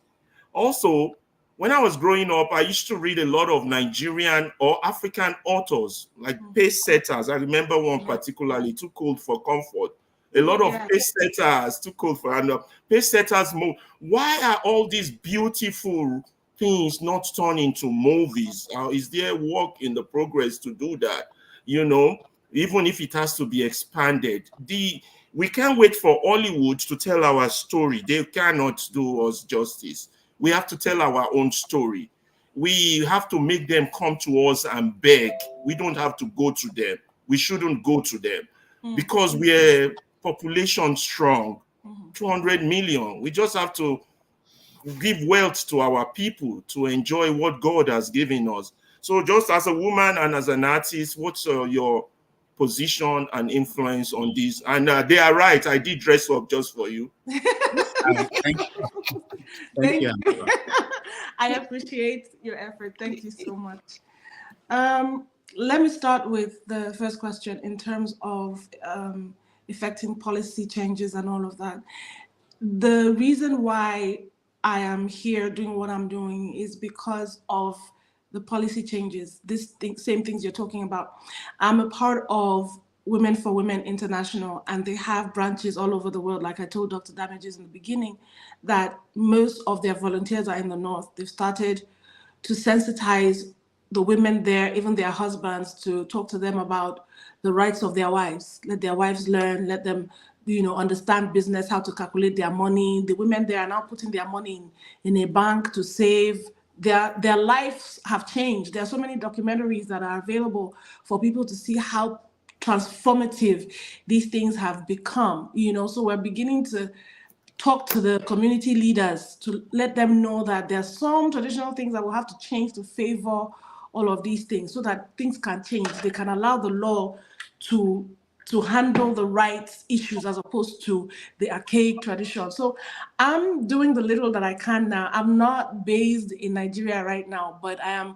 Also, when I was growing up, I used to read a lot of Nigerian or African authors, like pace setters. I remember one particularly, Too Cold for Comfort. A lot of pace setters, Too Cold for, and pace setters move. Why are all these beautiful things not turned into movies? Is there work in the progress to do that? You know, even if it has to be expanded. We can't wait for Hollywood to tell our story. They cannot do us justice. We have to tell our own story. We have to make them come to us and beg. We don't have to go to them. We shouldn't go to them because we're population strong, 200 million. We just have to give wealth to our people to enjoy what God has given us. So just as a woman and as an artist, what's your position and influence on this? And they are right. I did dress up just for you. Thank you. Thank you. I appreciate your effort. Thank you so much. Let me start with the first question in terms of effecting policy changes and all of that. The reason why I am here doing what I'm doing is because of the policy changes, same things you're talking about. I'm a part of Women for Women International, and they have branches all over the world. Like I told Dr. Damasus in the beginning, that most of their volunteers are in the North. They've started to sensitize the women there, even their husbands, to talk to them about the rights of their wives. Let their wives learn, let them, understand business, how to calculate their money. The women there are now putting their money in a bank to save. Their lives have changed. There are so many documentaries that are available for people to see how transformative these things have become. So we're beginning to talk to the community leaders to let them know that there are some traditional things that will have to change to favor all of these things so that things can change. They can allow the law to handle the rights issues as opposed to the archaic tradition. So I'm doing the little that I can now. I'm not based in Nigeria right now, but I am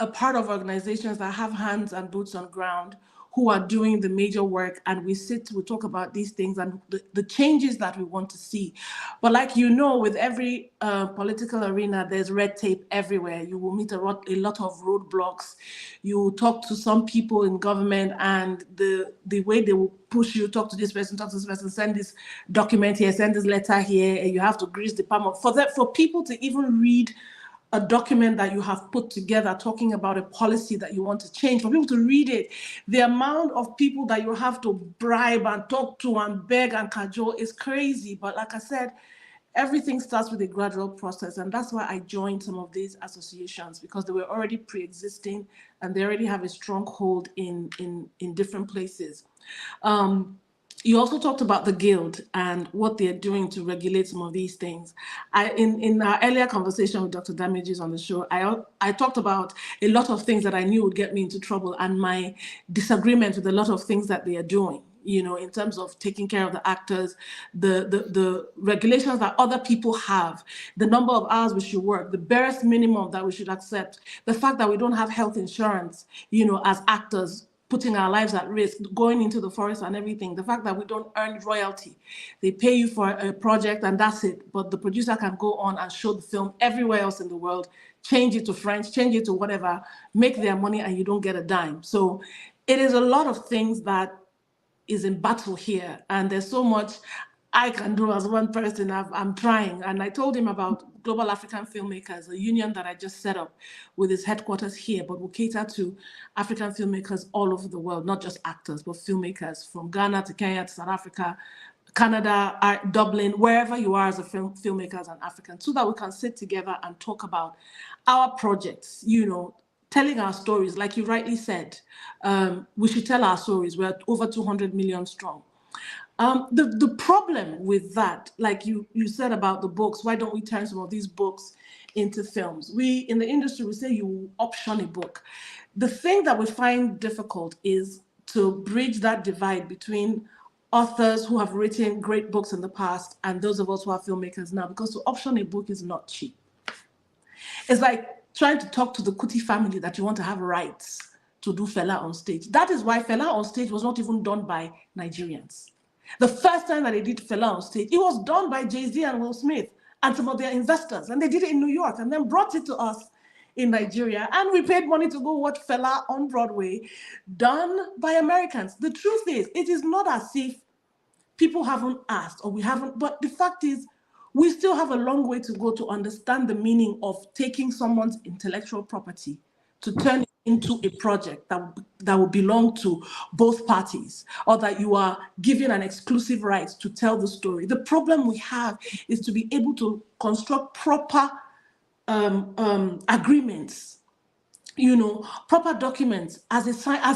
a part of organizations that have hands and boots on ground who are doing the major work, and we talk about these things and the changes that we want to see. But like with every political arena, there's red tape everywhere. You will meet a lot of roadblocks. You talk to some people in government, and the way they will push you, talk to this person, send this document here, send this letter here, and you have to grease the palm for people to even read a document that you have put together talking about a policy that you want to change, for people to read it. The amount of people that you have to bribe and talk to and beg and cajole is crazy. But like I said, everything starts with a gradual process. And that's why I joined some of these associations, because they were already pre-existing and they already have a strong hold in different places. You also talked about the Guild and what they're doing to regulate some of these things. In our earlier conversation with Dr. Damasus on the show, I talked about a lot of things that I knew would get me into trouble and my disagreement with a lot of things that they are doing, in terms of taking care of the actors, the regulations that other people have, the number of hours we should work, the barest minimum that we should accept, the fact that we don't have health insurance, as actors, putting our lives at risk, going into the forest and everything. The fact that we don't earn royalty. They pay you for a project and that's it. But the producer can go on and show the film everywhere else in the world, change it to French, change it to whatever, make their money and you don't get a dime. So it is a lot of things that is in battle here. And there's so much I can do as one person. I'm trying. And I told him about Global African Filmmakers, a union that I just set up with its headquarters here, but will cater to African filmmakers all over the world, not just actors, but filmmakers from Ghana to Kenya to South Africa, Canada, Dublin, wherever you are as a filmmaker as an African, so that we can sit together and talk about our projects, you know, telling our stories. Like you rightly said, we should tell our stories. We're over 200 million strong. The problem with that, like you said about the books, why don't we turn some of these books into films? We, in the industry, we say you option a book. The thing that we find difficult is to bridge that divide between authors who have written great books in the past and those of us who are filmmakers now, because to option a book is not cheap. It's like trying to talk to the Kuti family that you want to have rights to do Fela on stage. That is why Fela on stage was not even done by Nigerians. The first time that they did Fela on stage, it was done by Jay-Z and Will Smith and some of their investors, and they did it in New York and then brought it to us in Nigeria, and we paid money to go watch Fela on Broadway, done by Americans. The truth is, it is not as if people haven't asked or we haven't, but the fact is, we still have a long way to go to understand the meaning of taking someone's intellectual property to turn it into a project that will belong to both parties, or that you are given an exclusive right to tell the story. The problem we have is to be able to construct proper agreements, you know, proper documents as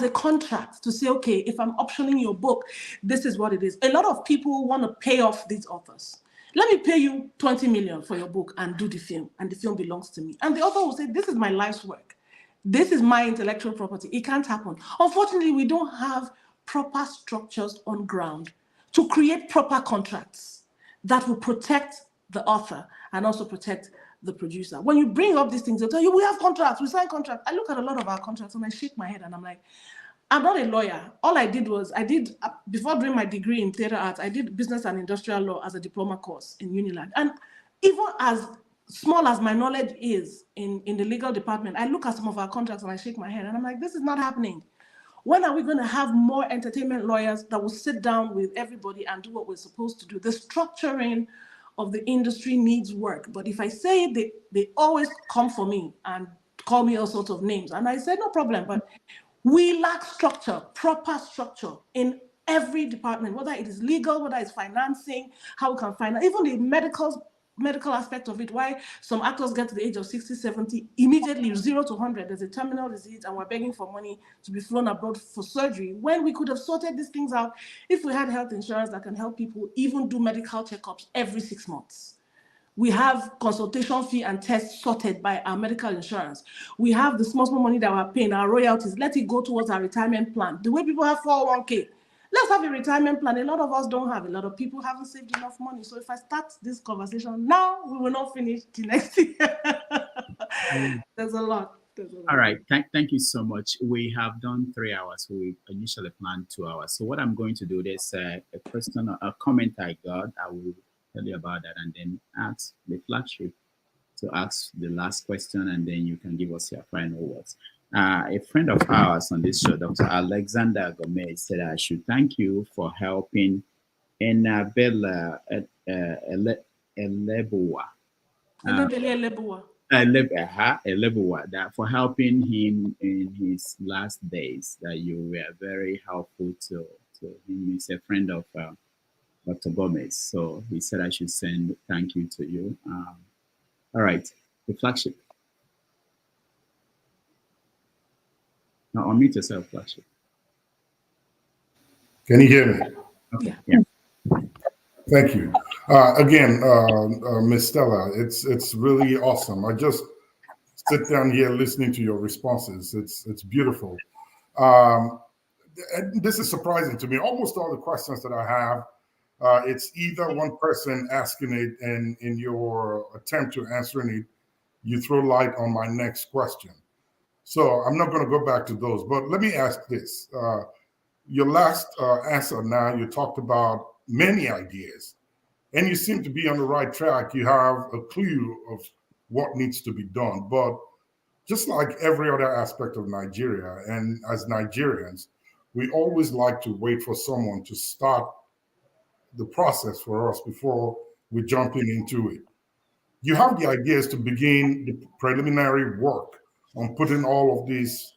a contract to say, okay, if I'm optioning your book, this is what it is. A lot of people want to pay off these authors. Let me pay you 20 million for your book and do the film, and the film belongs to me. And the author will say, this is my life's work. This is my intellectual property. It can't happen. Unfortunately, we don't have proper structures on ground to create proper contracts that will protect the author and also protect the producer. When you bring up these things, they'll tell you, we have contracts, we sign contracts. I look at a lot of our contracts and I shake my head and I'm like, I'm not a lawyer. All I did was, before doing my degree in theater arts, I did business and industrial law as a diploma course in Unilag. And even as small as my knowledge is in the legal department, I look at some of our contracts and I shake my head and I'm like, this is not happening. When are we going to have more entertainment lawyers that will sit down with everybody and do what we're supposed to do? The structuring of the industry needs work. But if I say it, they always come for me and call me all sorts of names. And I say, no problem, but we lack structure, proper structure in every department, whether it is legal, whether it's financing, how we can finance, even the medical aspect of it, why some actors get to the age of 60, 70, immediately 0 to 100, there's a terminal disease and we're begging for money to be flown abroad for surgery, when we could have sorted these things out if we had health insurance that can help people even do medical checkups every 6 months. We have consultation fee and tests sorted by our medical insurance. We have the small money that we're paying, our royalties, let it go towards our retirement plan. The way people have 401k, let's have a retirement plan. A lot of us don't have. A lot of people haven't saved enough money. So if I start this conversation now, we will not finish till next year. There's a lot. All right. Thank you so much. We have done 3 hours. We initially planned 2 hours. So what I'm going to do, there's a question, a comment I got. I will tell you about that and then ask the flagship to ask the last question, and then you can give us your final words. A friend of ours on this show, Dr. Alexander Gomez, said I should thank you for helping Enabella Elebuwa. For helping him in his last days, that you were very helpful to him. He's a friend of Dr. Gomez, so he said I should send thank you to you. All right, the flagship. Now unmute yourself, flagship. Can you hear me? Okay. Yeah. Thank you. Again, Ms. Stella, it's really awesome. I just sit down here listening to your responses. It's beautiful. And this is surprising to me. Almost all the questions that I have, it's either one person asking it, and in your attempt to answering it, you throw light on my next question. So I'm not going to go back to those. But let me ask this. Your last answer now, you talked about many ideas, and you seem to be on the right track. You have a clue of what needs to be done. But just like every other aspect of Nigeria, and as Nigerians, we always like to wait for someone to start the process for us before we're jumping into it. You have the ideas to begin the preliminary work on putting all of these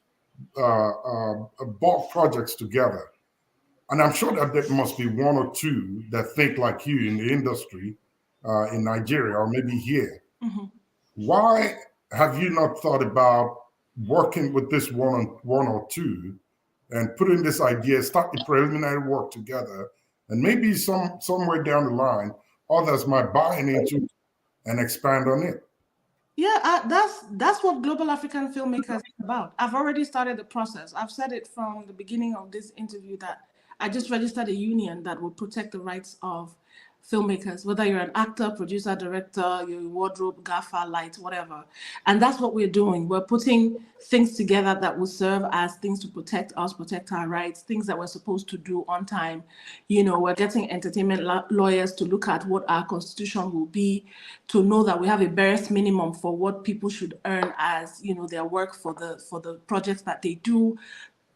bulk projects together. And I'm sure that there must be one or two that think like you in the industry in Nigeria or maybe here. Mm-hmm. Why have you not thought about working with this one or two and putting this idea, start the preliminary work together, and maybe somewhere down the line, others might buy into it and expand on it? Yeah, that's what Global African Filmmakers is about. I've already started the process. I've said it from the beginning of this interview that I just registered a union that will protect the rights of filmmakers, whether you're an actor, producer, director, your wardrobe, gaffer, light, whatever. And that's what we're doing. We're putting things together that will serve as things to protect us, protect our rights, things that we're supposed to do on time. You know, we're getting entertainment lawyers to look at what our constitution will be, to know that we have a barest minimum for what people should earn as, you know, their work for the projects that they do.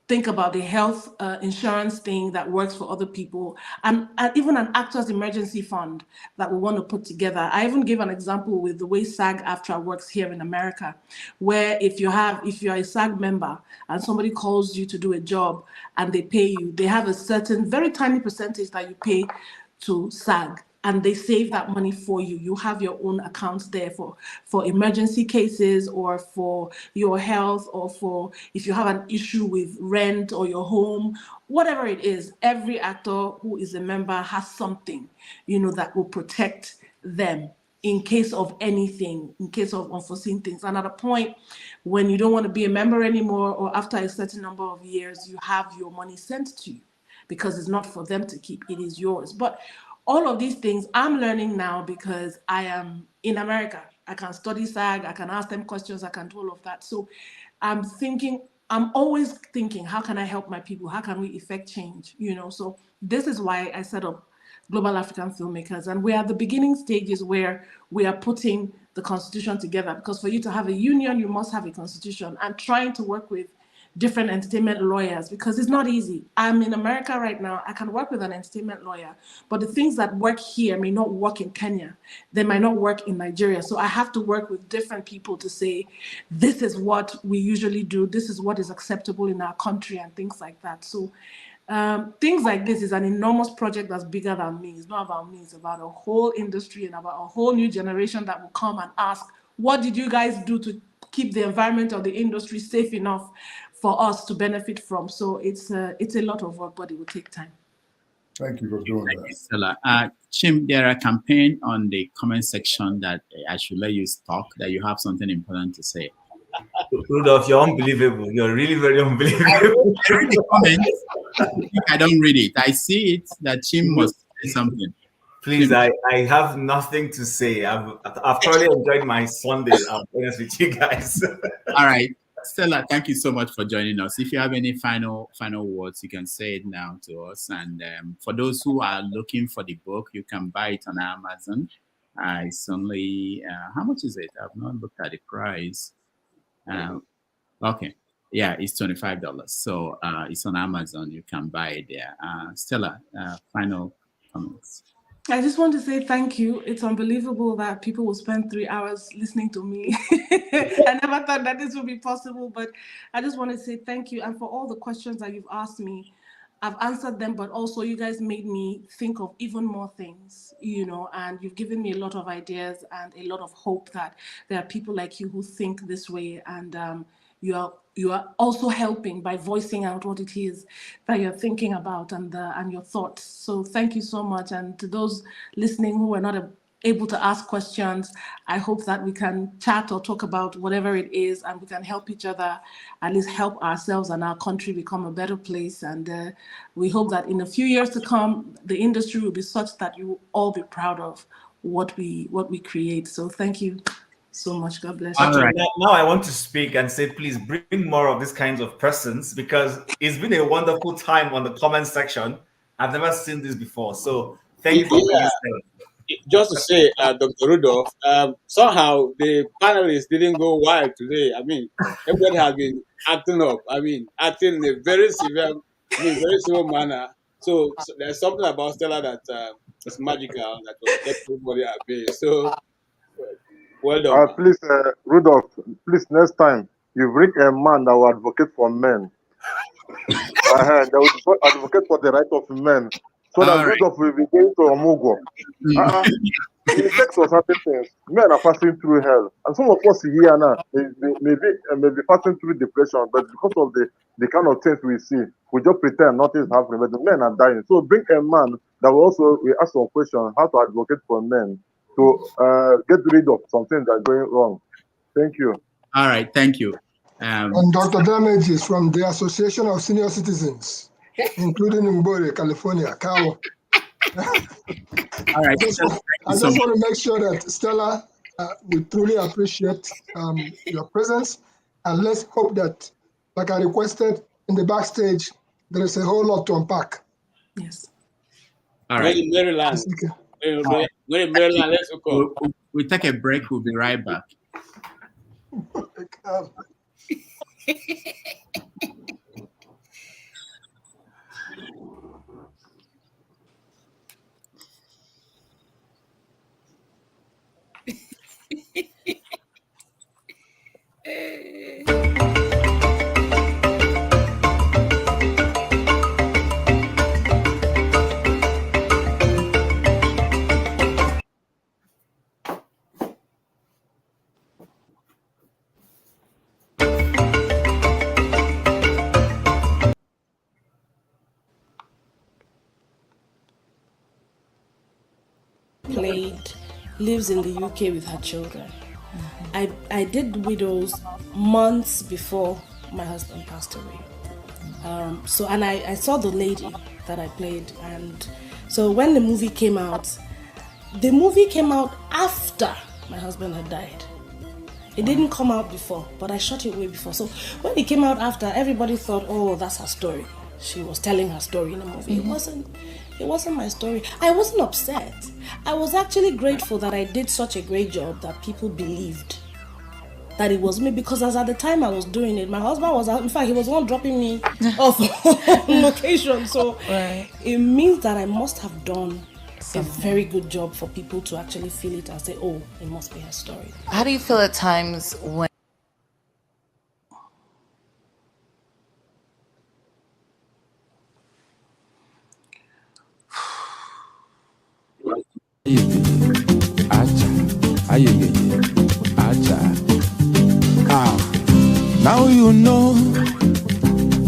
Think about the health insurance thing that works for other people, and even an actors emergency fund that we want to put together. I even give an example with the way SAG-AFTRA works here in America, where if you're a SAG member and somebody calls you to do a job and they pay you, they have a certain very tiny percentage that you pay to SAG, and they save that money for you. You have your own accounts there for emergency cases, or for your health, or for if you have an issue with rent or your home, whatever it is. Every actor who is a member has something, you know, that will protect them in case of anything, in case of unforeseen things. And at a point when you don't want to be a member anymore, or after a certain number of years, you have your money sent to you because it's not for them to keep, it is yours. But all of these things I'm learning now because I am in America. I can study SAG, I can ask them questions, I can do all of that. So I'm always thinking, how can I help my people? How can we effect change? You know, so this is why I set up Global African Filmmakers. And we're at the beginning stages where we are putting the constitution together, because for you to have a union, you must have a constitution, and trying to work with different entertainment lawyers, because it's not easy. I'm in America right now. I can work with an entertainment lawyer, but the things that work here may not work in Kenya. They might not work in Nigeria. So I have to work with different people to say, this is what we usually do. This is what is acceptable in our country, and things like that. So things like this is an enormous project that's bigger than me. It's not about me. It's about a whole industry and about a whole new generation that will come and ask, what did you guys do to keep the environment of the industry safe enough for us to benefit from? So it's a lot of work, but it will take time. Thank you for doing that. Thank you, Stella. Chim, there are a campaign on the comment section that I should let you talk, that you have something important to say. Rudolph, you're unbelievable. You're really very unbelievable. I read the comments. I don't read it. I see it that Chim must say something. Please, I have nothing to say. I've thoroughly enjoyed my Sunday. I'll be honest with you guys. All right. Stella, thank you so much for joining us. If you have any final words, you can say it now to us. And for those who are looking for the book, you can buy it on Amazon. It's only, how much is it? I've not looked at the price. Okay. Yeah, it's $25. So it's on Amazon. You can buy it there. Stella, final comments. I just want to say thank you. It's unbelievable that people will spend 3 hours listening to me. I never thought that this would be possible, but I just want to say thank you. And for all the questions that you've asked me, I've answered them, but also you guys made me think of even more things, you know, and you've given me a lot of ideas and a lot of hope that there are people like you who think this way, and you are also helping by voicing out what it is that you're thinking about and your thoughts. So thank you so much. And to those listening who were not able to ask questions, I hope that we can chat or talk about whatever it is, and we can help each other, at least help ourselves and our country become a better place. And we hope that in a few years to come, the industry will be such that you will all be proud of what we create. So thank you. so much. God bless you. Actually, now I want to speak and say, please bring more of these kinds of persons, because it's been a wonderful time on the comment section. I've never seen this before. So thank you for bringing this. Just to say, Dr. Rudolph, somehow the panelists didn't go wild today. I mean, everybody has been acting up. I mean, acting in a very severe, very civil manner. So there's something about Stella that is magical that will get everybody at bay. So well done. Please, Rudolph, please, next time you bring a man that will advocate for men. That will advocate for the right of men. So that Rudolph will be going to Omugo. In sex or certain things, men are passing through hell. And some of us here now may be passing through depression, but because of the kind of things we see, we just pretend nothing is happening, but the men are dying. So bring a man that will also ask some questions how to advocate for men to get rid of some things that are going wrong. Thank you. All right, thank you. And Dr. Damages from the Association of Senior Citizens, including in Mbore, California, Kawa. All right. I just want to make sure that Stella, we truly appreciate your presence, and let's hope that, like I requested in the backstage, there is a whole lot to unpack. Yes. All right. Maryland. Maryland, let's go. We'll take a break. We'll be right back. Lives in the UK with her children. I did Widows months before my husband passed away. And I saw the lady that I played, and so when the movie came out after my husband had died. It didn't come out before, but I shot it way before. So when it came out after, everybody thought, oh, that's her story. She was telling her story in the movie. It wasn't my story. I wasn't upset. I was actually grateful that I did such a great job that people believed that it was me, because as at the time I was doing it, my husband was out. In fact, he was the one dropping me off on location. So it means that I must have done a very good job for people to actually feel it and say, oh, it must be her story. How do you feel at times when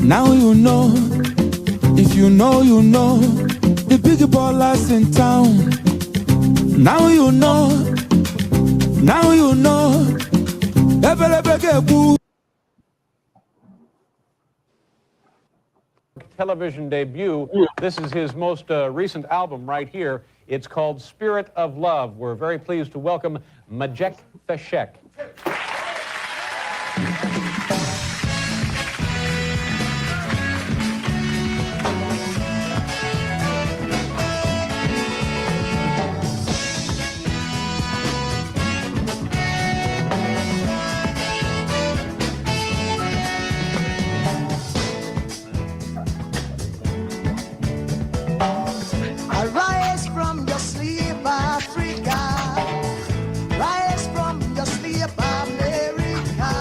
Now you know, if you know, the big ballers in town. Now you know, television debut. This is his most recent album right here. It's called Spirit of Love. We're very pleased to welcome Majek Feshek. Arise from your sleep, Africa. Rise from your sleep, America.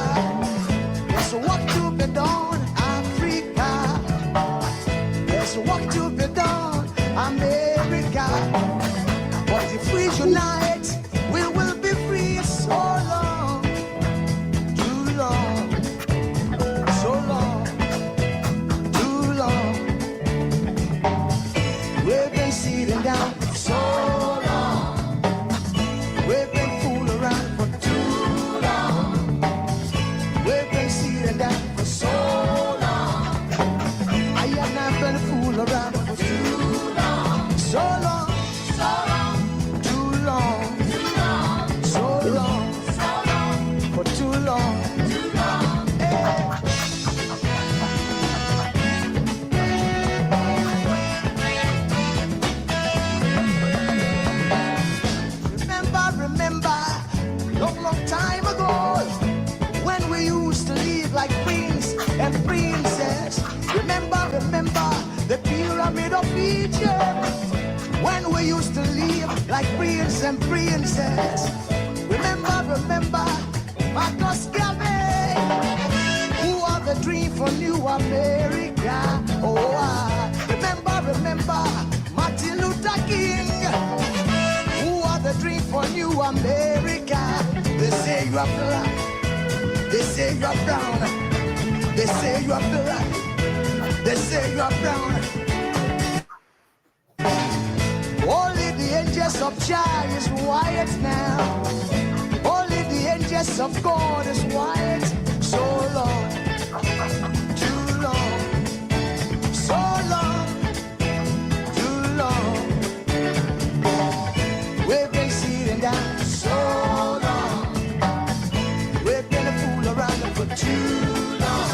time ago, when we used to live like prince and princess. Remember the pyramid of Egypt, when we used to live like prince and princess. Remember Marcus Garvey, who are the dream for New America. Oh, remember Martin Luther King, who are the dream for New America. They say you are black, they say you are brown, they say you are black, they say you are brown. Only the angels of Jah is white now. Only the angels of God is white. So long, too long, so long, too long. We've been sitting down so long. We've been a fool around for too long.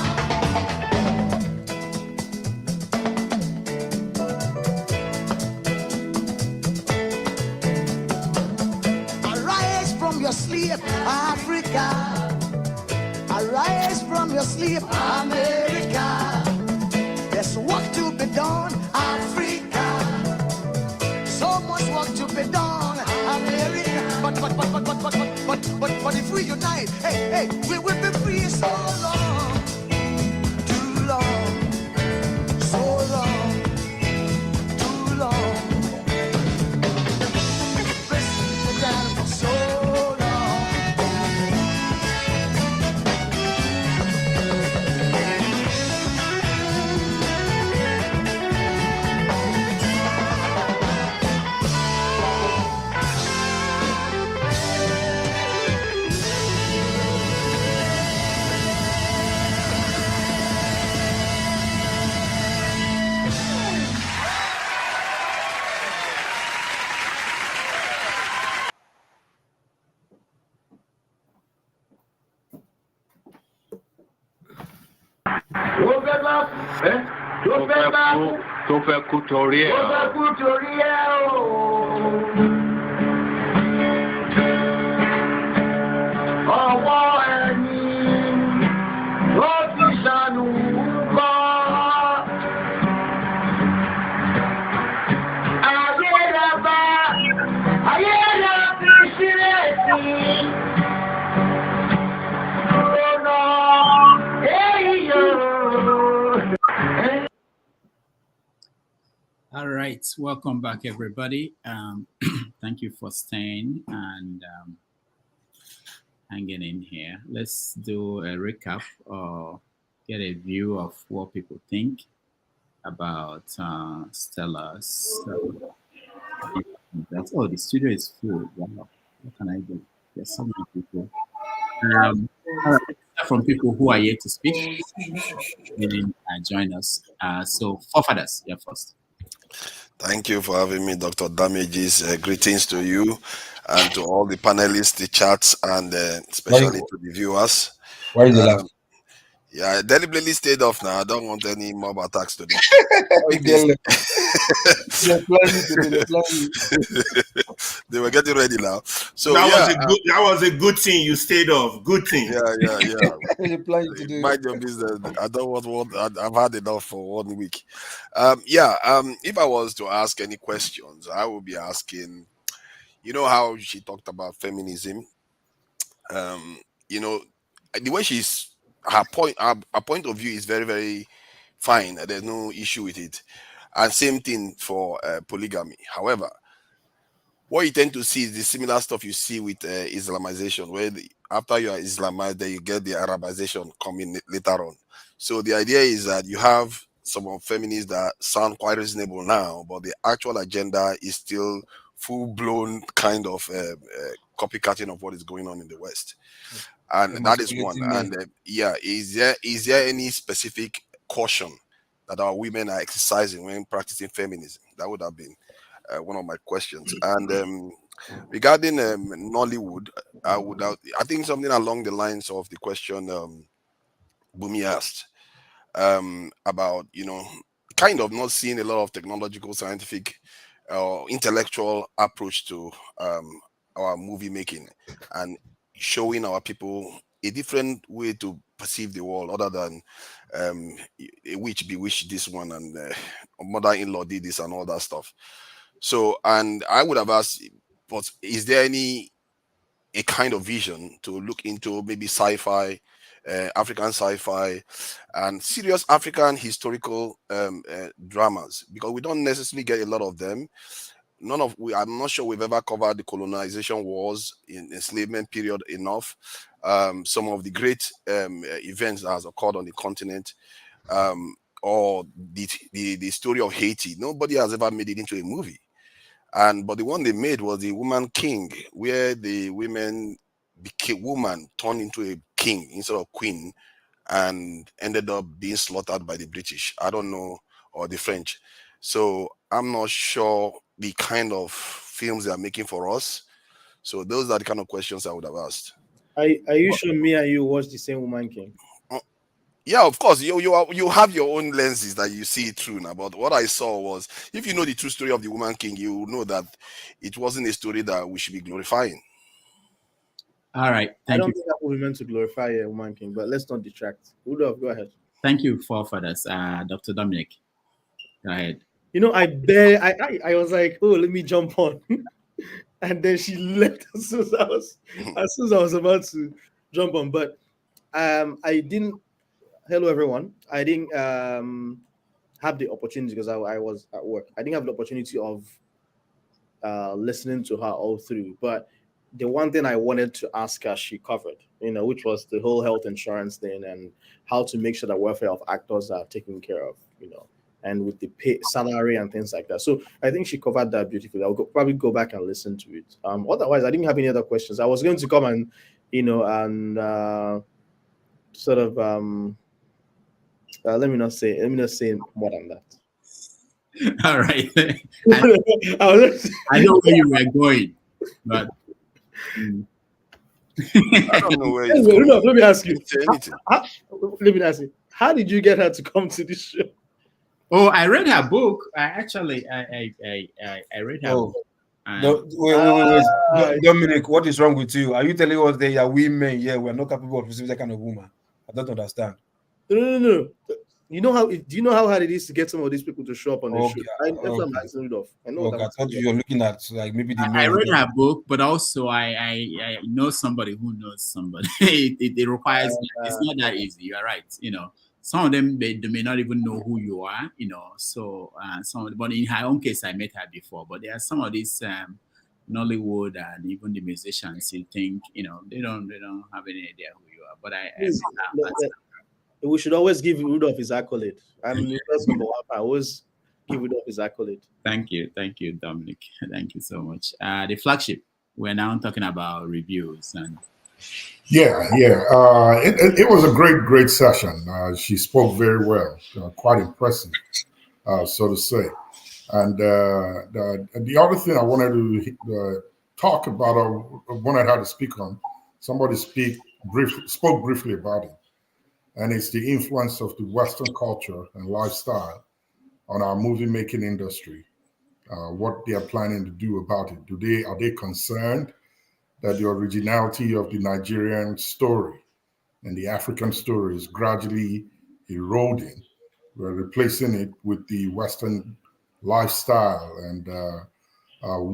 Arise from your sleep, Africa. Arise from your sleep, America. There's work to be done, Africa. So much work to be done, America. But if we unite, hey, we will be free. So long, too long, so long, too long. Pressing down for so long. Tó fẹ́ kú torí ẹ̀. Ọwọ́ ẹni ló ti ṣàánú kọ́. Ayé rẹ̀ fi sílẹ̀ sí. Lọ́nà èyí yóò. All right, welcome back, everybody. Thank you for staying and hanging in here. Let's do a recap or get a view of what people think about Stella's. That's the studio is full. Wow, what can I do? There's so many people. All right, from people who are yet to speak, and join us. So, forefathers, you're first. Thank you for having me, Dr. Damages. Greetings to you and to all the panelists, the chats, and especially to the viewers. Why is the laugh? Yeah, I deliberately stayed off now. I don't want any mob attacks today. They were getting ready now. So that was a good thing. You stayed off. Good thing. Yeah. Mind your business. I don't want. I've had enough for 1 week. If I was to ask any questions, I would be asking. You know how she talked about feminism. The way her point of view is very, very fine. There's no issue with it. And same thing for polygamy. However, what you tend to see is the similar stuff you see with Islamization, where after you are Islamized, then you get the Arabization coming later on. So the idea is that you have some feminists that sound quite reasonable now, but the actual agenda is still full-blown kind of copycatting of what is going on in the West. And that is one. And is there any specific caution that our women are exercising when practicing feminism? That would have been one of my questions. And regarding Nollywood, I think something along the lines of the question Bumi asked about, kind of not seeing a lot of technological, scientific, or intellectual approach to our movie making. And showing our people a different way to perceive the world other than a witch bewitched this one and mother-in-law did this and all that stuff. So, and I would have asked, but is there a kind of vision to look into maybe sci-fi, African sci-fi, and serious African historical dramas? Because we don't necessarily get a lot of them. I'm not sure we've ever covered the colonization wars in enslavement period enough. Some of the great events that has occurred on the continent, or the story of Haiti. Nobody has ever made it into a movie. But the one they made was the Woman King, where the woman turned into a king instead of queen, and ended up being slaughtered by the British. I don't know, or the French. So I'm not sure the kind of films they are making for us. So those are the kind of questions I would have asked. Are you sure me and you watch the same Woman King? Yeah, of course. You have your own lenses that you see it through now. But what I saw was, if you know the true story of the Woman King, you know that it wasn't a story that we should be glorifying. All right. I don't think that we meant to glorify a Woman King, but let's not detract. Rudolph, go ahead. Thank you, forefathers. Dr. Dominic, go ahead. You know, I was like, oh, let me jump on. And then she left as soon as I was about to jump on. But I didn't. Hello, everyone. I didn't have the opportunity because I was at work. I didn't have the opportunity of listening to her all through. But the one thing I wanted to ask her, she covered, which was the whole health insurance thing and how to make sure the welfare of actors are taken care of, and with the pay, salary and things like that. So I think she covered that beautifully. I'll probably go back and listen to it. Otherwise, I didn't have any other questions. I was going to come and, sort of, let me not say more than that. All right. I know where you were going, but I don't know where you're going. Let me ask you. How did you get her to come to this show? Oh, I read her book. I read her book. Wait. Dominic, what is wrong with you? Are you telling us they are women? Yeah, we're not capable of receiving that kind of woman. I don't understand. No. Do you know how hard it is to get some of these people to show up on the show? I know. I thought you were looking at like maybe the. I read her book, but also I know somebody who knows somebody. it requires. It's not that easy. You are right. Some of them they may not even know who you are. So but in her own case, I met her before. But there are some of these Nollywood and even the musicians who think they don't have any idea who you are. But we should always give Rudolph his accolade. I'm the first number one. I always give Rudolph his accolade. Thank you, Dominic. Thank you so much. The flagship. We're now talking about reviews and. Yeah. It was a great session. She spoke very well, quite impressive, so to say. And the other thing I wanted to talk about, or wanted her to speak on, somebody spoke briefly about it. And it's the influence of the Western culture and lifestyle on our movie making industry, what they are planning to do about it. Are they concerned that the originality of the Nigerian story and the African story is gradually eroding? We're replacing it with the Western lifestyle and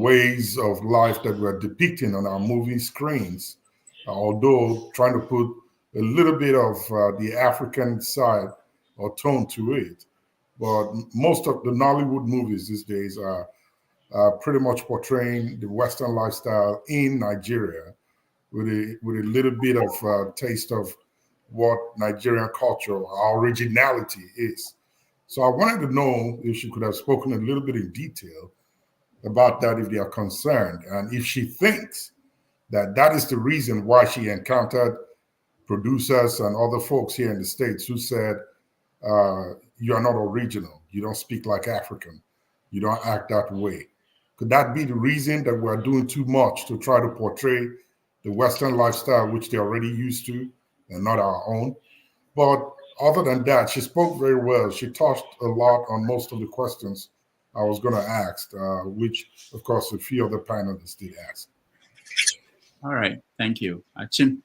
ways of life that we're depicting on our movie screens, although trying to put a little bit of the African side or tone to it. But most of the Nollywood movies these days are pretty much portraying the Western lifestyle in Nigeria with a little bit of taste of what Nigerian culture, our originality is. So I wanted to know if she could have spoken a little bit in detail about that, if they are concerned, and if she thinks that is the reason why she encountered producers and other folks here in the States who said, you are not original, you don't speak like African, you don't act that way. Could that be the reason that we're doing too much to try to portray the Western lifestyle, which they're already used to, and not our own? But other than that, she spoke very well. She touched a lot on most of the questions I was going to ask, which, of course, a few other panelists did ask. All right. Thank you. Chim.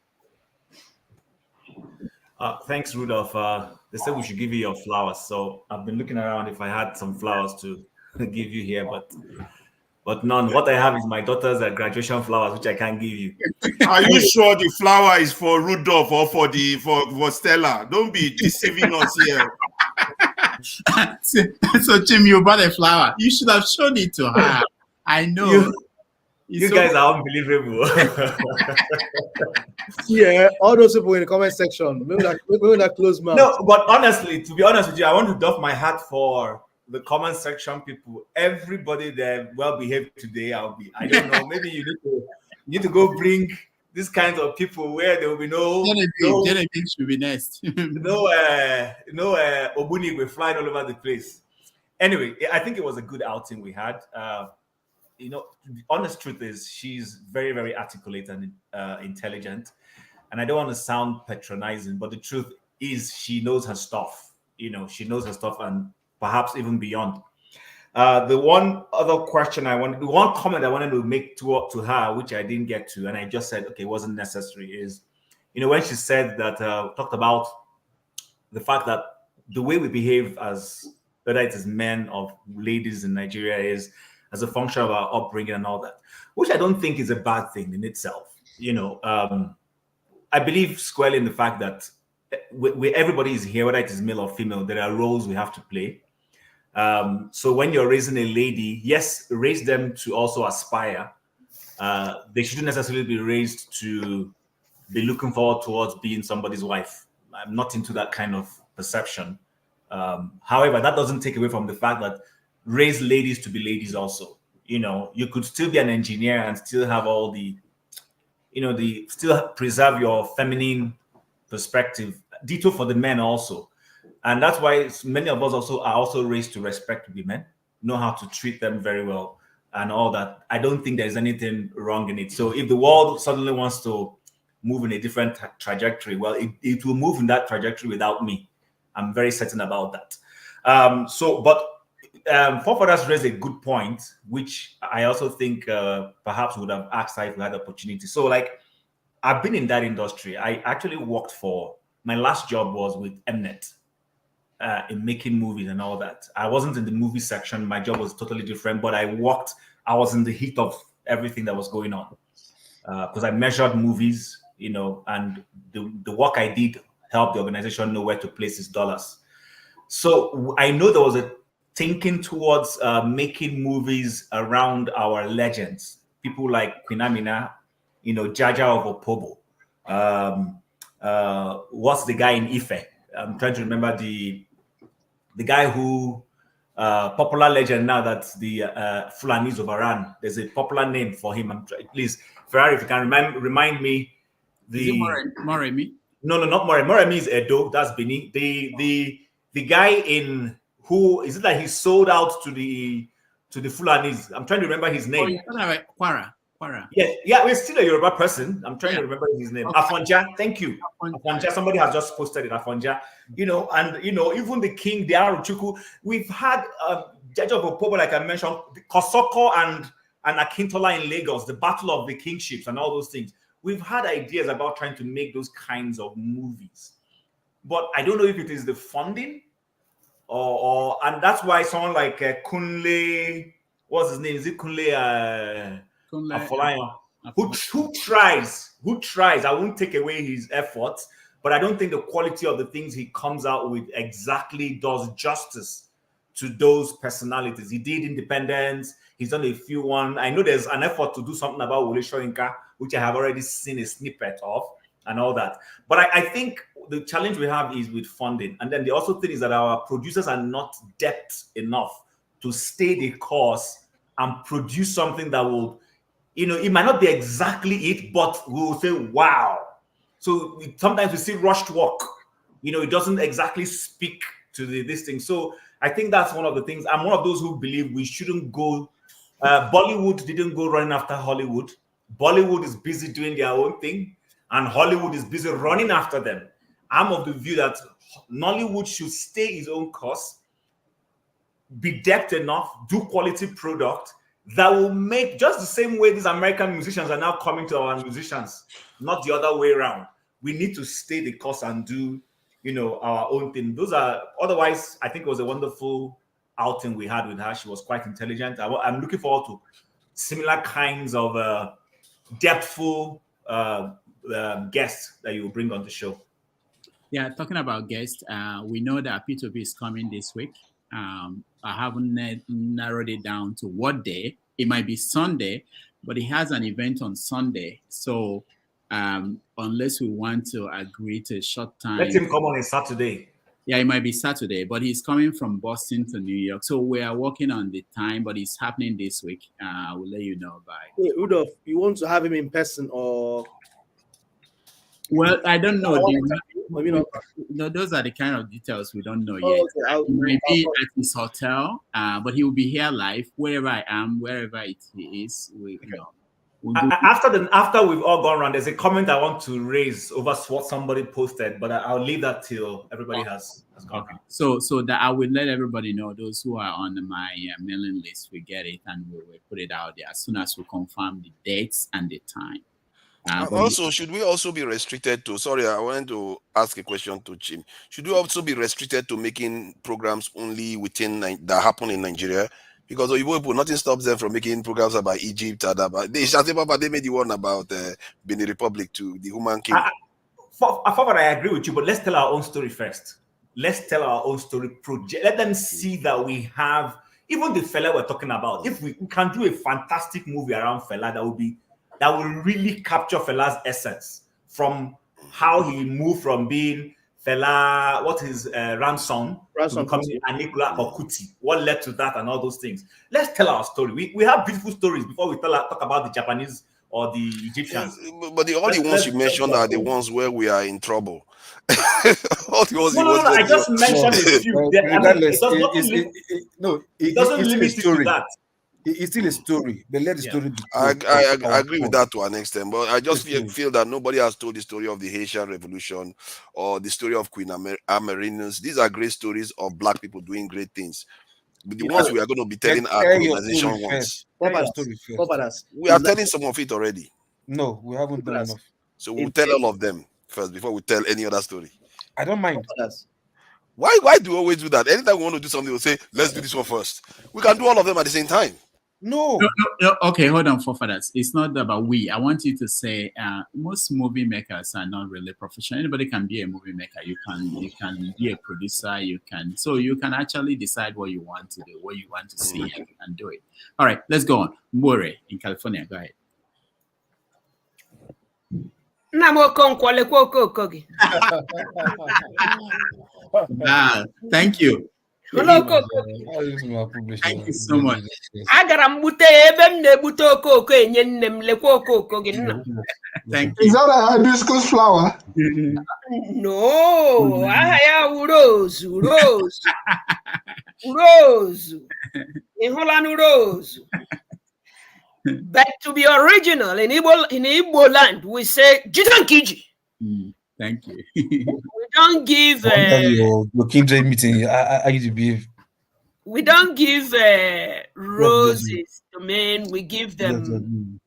Thanks, Rudolph. They said we should give you your flowers. So I've been looking around if I had some flowers to give you here, but none. What I have is my daughter's graduation flowers, which I can't give you. Are you sure the flower is for Rudolph or for Stella? Don't be deceiving us here. So Jim, you bought a flower. You should have shown it to her. I know. You guys are unbelievable. Yeah, all those people in the comment section. Maybe that close mouth. No, but honestly, to be honest with you, I want to doff my hat for the comment section people. Everybody there well behaved today. I don't know. Maybe you need to go bring these kinds of people where there will be Genevieve should be next. Obunigwe flying all over the place. Anyway, I think it was a good outing we had. The honest truth is she's very, very articulate and intelligent. And I don't want to sound patronizing, but the truth is she knows her stuff. She knows her stuff and perhaps even beyond. The one comment I wanted to make to her, which I didn't get to, and I just said, okay, it wasn't necessary, is, when she said that, talked about the fact that the way we behave as, whether it is men or ladies in Nigeria, is as a function of our upbringing and all that, which I don't think is a bad thing in itself. I believe squarely in the fact that everybody is here, whether it is male or female, there are roles we have to play. So when you're raising a lady, yes, raise them to also aspire. They shouldn't necessarily be raised to be looking forward towards being somebody's wife. I'm not into that kind of perception. However, that doesn't take away from the fact that raise ladies to be ladies also. You could still be an engineer and still have all the, still preserve your feminine perspective. Ditto for the men also. And that's why many of us are also raised to respect women, know how to treat them very well and all that. I don't think there's anything wrong in it. So if the world suddenly wants to move in a different trajectory, well, it will move in that trajectory without me. I'm very certain about that. Forefathers raised a good point, which I also think perhaps would have asked her if we had the opportunity. So I've been in that industry. I actually worked my last job was with Mnet. In making movies and all that. I wasn't in the movie section. My job was totally different, but I was in the heat of everything that was going on. Because I measured movies, and the work I did helped the organization know where to place its dollars. So I know there was a thinking towards making movies around our legends. People like Queen Amina, Jaja of Opobo. What's the guy in Ife? I'm trying to remember the guy who popular legend now that's the Fulanis of Iran. There's a popular name for him. Please, Ferrari, if you can remind me. Is it Moremi? No, not Moremi. Moremi is Edo. That's Bini. The guy in who is it that he sold out to the Fulanis? I'm trying to remember his name. Oh, Kwara. Yeah, we're still a Yoruba person. I'm trying to remember his name. Okay. Afonja, thank you. Afonja, somebody has just posted it. Afonja, even the king, the Aruchuku, we've had Judge of Opobo, like I mentioned, Kosoko and Akintola in Lagos, the Battle of the Kingships and all those things. We've had ideas about trying to make those kinds of movies, but I don't know if it is the funding and that's why someone like Kunle, what's his name? Is it Kunle? Who tries. I won't take away his efforts, but I don't think the quality of the things he comes out with exactly does justice to those personalities. He did Independence. He's done a few one. I know there's an effort to do something about Wole Soyinka, which I have already seen a snippet of and all that. But I think the challenge we have is with funding. And then the also thing is that our producers are not depth enough to stay the course and produce something that will, it might not be exactly it, but we will say, wow. So sometimes we see rushed work. It doesn't exactly speak to this thing. So I think that's one of the things. I'm one of those who believe we shouldn't go. Bollywood didn't go running after Hollywood. Bollywood is busy doing their own thing, and Hollywood is busy running after them. I'm of the view that Nollywood should stay its own course, be depth enough, do quality product, that will make, just the same way these American musicians are now coming to our musicians, not the other way around. We need to stay the course and do, you know, our own thing. Those are, otherwise, I think it was a wonderful outing we had with her. She was quite intelligent. I'm looking forward to similar kinds of depthful guests that you will bring on the show. Yeah, talking about guests, we know that P2P is coming this week. I haven't narrowed it down to what day. It might be Sunday, but he has an event on Sunday. So unless we want to agree to a short time. Let him come on a Saturday. Yeah, it might be Saturday, but he's coming from Boston to New York. So we are working on the time, but it's happening this week. We'll let you know by. Wait, Rudolph, you want to have him in person or? Well, I don't know. No, those are the kind of details we don't know yet. Okay. He might be at his hotel, but he will be here live wherever I am, wherever it is. After we've all gone around, there's a comment I want to raise over what somebody posted, but I'll leave that till everybody has gone. Okay. So that I will let everybody know. Those who are on my mailing list, we get it and we will put it out there as soon as we confirm the dates and the time. Also, should we also be restricted to? Sorry, I wanted to ask a question to Jim. Should we also be restricted to making programs only within that happen in Nigeria? Because nothing stops them from making programs about Egypt and about they made the one about Benin Republic to the Human King. I agree with you, but let's tell our own story first. Let's tell our own story project. Let them see that we have, even the fella we're talking about. If we can do a fantastic movie around fella, that will really capture Fela's essence, from how he moved from being Fela, what is Ransom to becoming Anikula or Kuti. What led to that and all those things. Let's tell our story. We have beautiful stories before we talk about the Japanese or the Egyptians. But all the ones you mentioned are the ones where we are in trouble. All the ones I just mentioned a few. It doesn't limit it to that. It's still a story. But let the story be told. I agree with that to an extent, but I just feel that nobody has told the story of the Haitian Revolution or the story of Queen Amerinus. These are great stories of Black people doing great things. But the ones we are going to be telling are colonization ones. We are telling some of it already. No, we haven't done enough. So we'll tell all of them first before we tell any other story. I don't mind. Why do we always do that? Anytime we want to do something, we'll say, let's do this one first. We can do all of them at the same time. No. Okay, hold on, forefathers. It's not about we. I want you to say most movie makers are not really professional. Anybody can be a movie maker. You can be a producer. You can actually decide what you want to do, what you want to see, and do it. All right, let's go on. More in California. Go ahead. Thank you. Thank you so much. Thank you. Is that a hibiscus flower? No, I have rose. In Holland, rose. But to be original, in Igbo land, we say Jitankiji. Thank you. We don't give. We don't give roses to men. We give them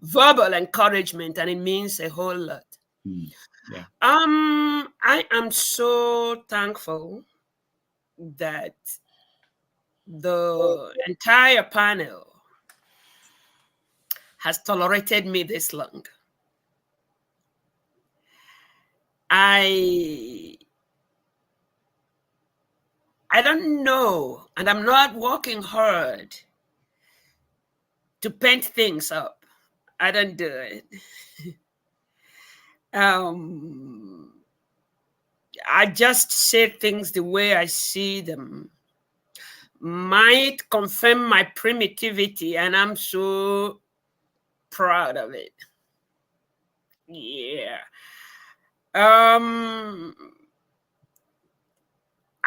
verbal encouragement, and it means a whole lot. Yeah. I am so thankful that the entire panel has tolerated me this long. I don't know, and I'm not working hard to paint things up. I don't do it. I just say things the way I see them. Might confirm my primitivity, and I'm so proud of it. Yeah.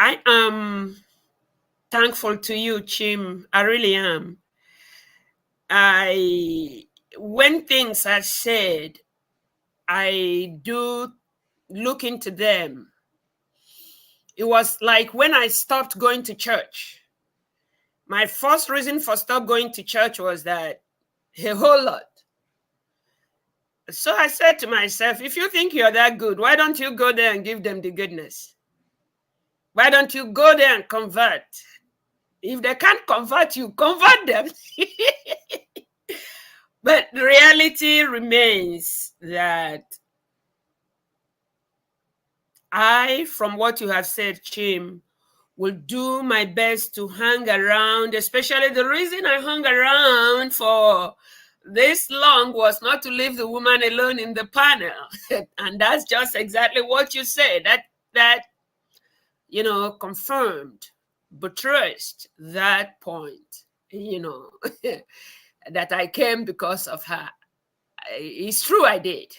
I am thankful to you, Chim. I really am. When things are said, I do look into them. It was like when I stopped going to church. My first reason for stop going to church was that a whole lot. So I said to myself, if you think you're that good, why don't you go there and give them the goodness? Why don't you go there and convert? If they can't convert you, convert them. But the reality remains that I, from what you have said, Chim, will do my best to hang around, especially the reason I hung around for this long was not to leave the woman alone in the panel. And that's just exactly what you said. That you know, confirmed, buttressed that point, you know, that I came because of her. It's true, I did.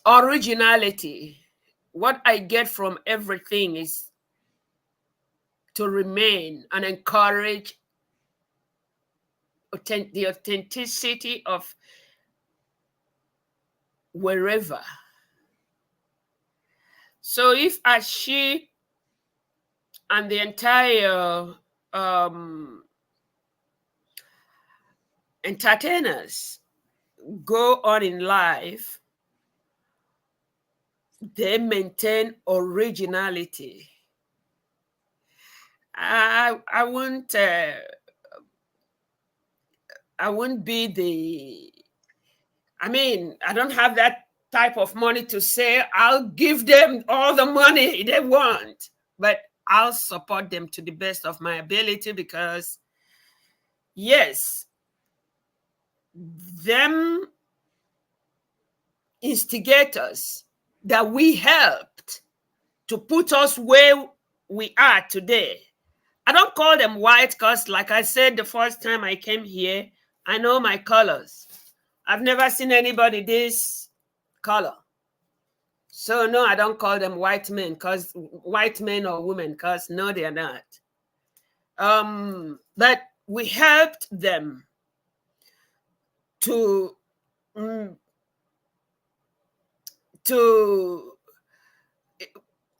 Originality. What I get from everything is to remain and encourage the authenticity of wherever. So if she and the entire entertainers go on in life, they maintain originality. I wouldn't be the, I mean, I don't have that type of money to say I'll give them all the money they want, but I'll support them to the best of my ability because, yes, them instigators that we helped to put us where we are today. I don't call them white because, like I said the first time I came here, I know my colors. I've never seen anybody this color. So no, I don't call them white men because white men or women, because no, they are not. But we helped them to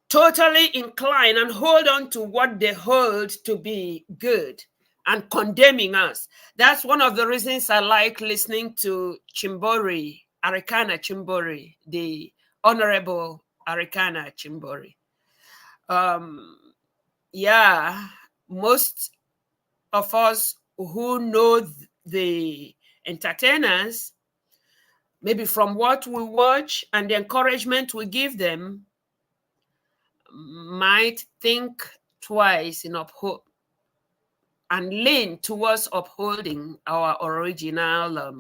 totally incline and hold on to what they hold to be good and condemning us. That's one of the reasons I like listening to Chimbori, Arikana Chimbori, the Honorable Arikana Chimbori. Yeah, most of us who know the entertainers, maybe from what we watch and the encouragement we give them, might think twice in uphold and lean towards upholding our original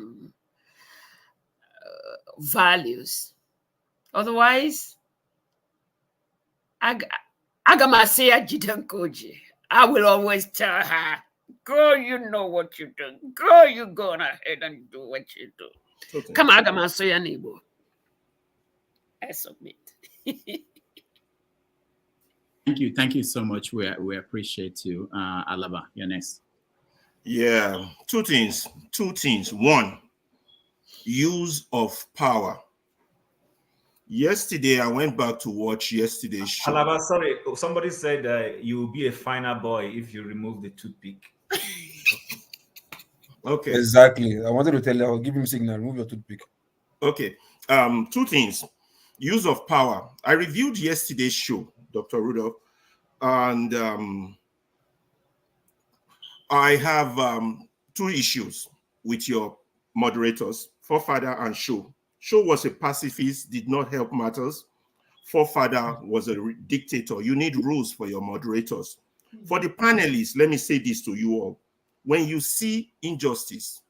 values. Otherwise, Agamasiya Jidankoji, I will always tell her, girl, you know what you do. Girl, you go on ahead and do what you do. Okay. Come on, Agamasiya Nibo. I submit. Thank you so much. We appreciate you. Alaba, you're next. Yeah, two things. One, use of power. Yesterday, I went back to watch yesterday's show. Alaba, sorry, somebody said you will be a finer boy if you remove the toothpick. Okay. Exactly. I wanted to tell you, I'll give him signal, remove your toothpick. Okay. Two things. Use of power. I reviewed yesterday's show, Dr. Rudolph, and I have two issues with your moderators, Forefather and Show. Show was a pacifist, did not help matters. Forefather was a dictator. You need rules for your moderators. For the panelists, let me say this to you all. When you see injustice,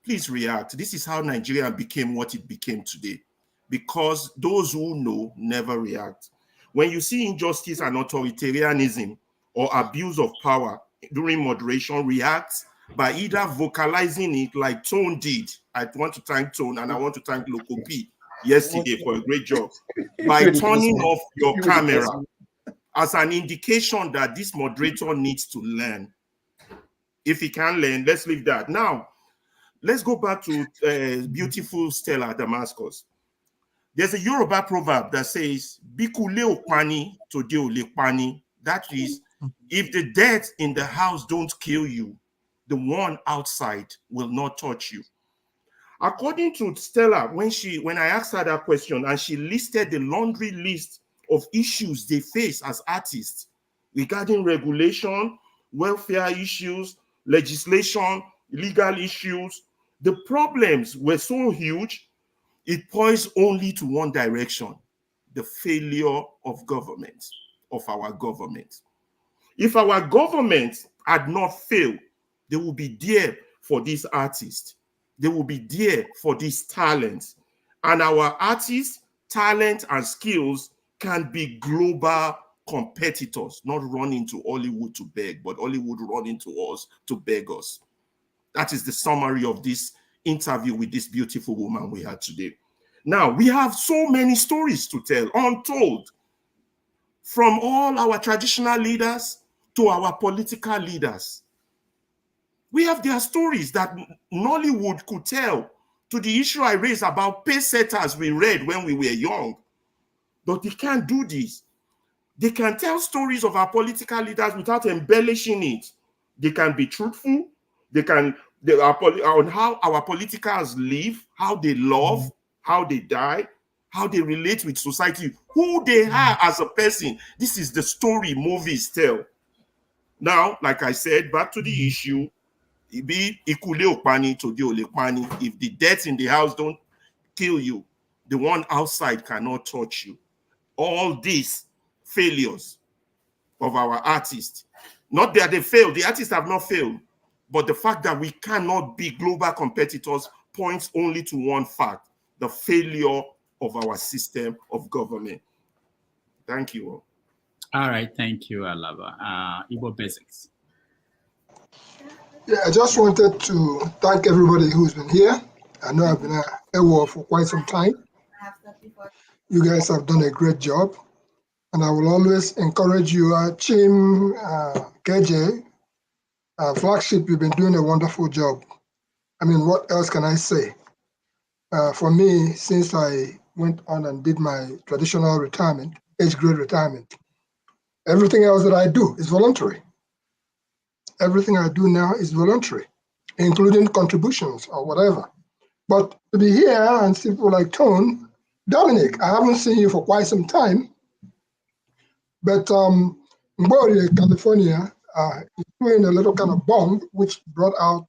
please react. This is how Nigeria became what it became today, because those who know never react. When you see injustice and authoritarianism or abuse of power during moderation, react by either vocalizing it like Tone did. I want to thank Tone and I want to thank Loco P yesterday for a great job. By turning off your camera as an indication that this moderator needs to learn. If he can learn, let's leave that. Now, let's go back to beautiful Stella Damasus. There's a Yoruba proverb that says, Bikule okpani tode olekpani. That is, if the dead in the house don't kill you, the one outside will not touch you. According to Stella, when I asked her that question and she listed the laundry list of issues they face as artists regarding regulation, welfare issues, legislation, legal issues, the problems were so huge, it points only to one direction: the failure of government, of our government. If our government had not failed, they will be there for these artists. They will be there for these talents. And our artists, talent, and skills can be global competitors, not running to Hollywood to beg, but Hollywood running to us to beg us. That is the summary of this interview with this beautiful woman we had today. Now, we have so many stories to tell, untold, from all our traditional leaders to our political leaders. We have their stories that Nollywood could tell, to the issue I raised about pace setters we read when we were young. But they can't do this. They can tell stories of our political leaders without embellishing it. They can be truthful. On how our politicals live, how they love, how they die, how they relate with society, who they are as a person. This is the story movies tell. Now, like I said, back to the issue, if the deaths in the house don't kill you, the one outside cannot touch you. All these failures of our artists, not that they failed, the artists have not failed, but the fact that we cannot be global competitors points only to one fact: the failure of our system of government. Thank you all. All right, thank you, Alaba. Igbo Basics. Yeah, I just wanted to thank everybody who's been here. I know I've been at AWO for quite some time. You guys have done a great job. And I will always encourage you, Chim, KJ, Flagship, you've been doing a wonderful job. I mean, what else can I say? For me, since I went on and did my traditional retirement, age grade retirement, everything else that I do is voluntary. Everything I do now is voluntary, including contributions or whatever. But to be here and see people like Tone, Dominic, I haven't seen you for quite some time. But Mbori, California, is doing a little kind of bomb which brought out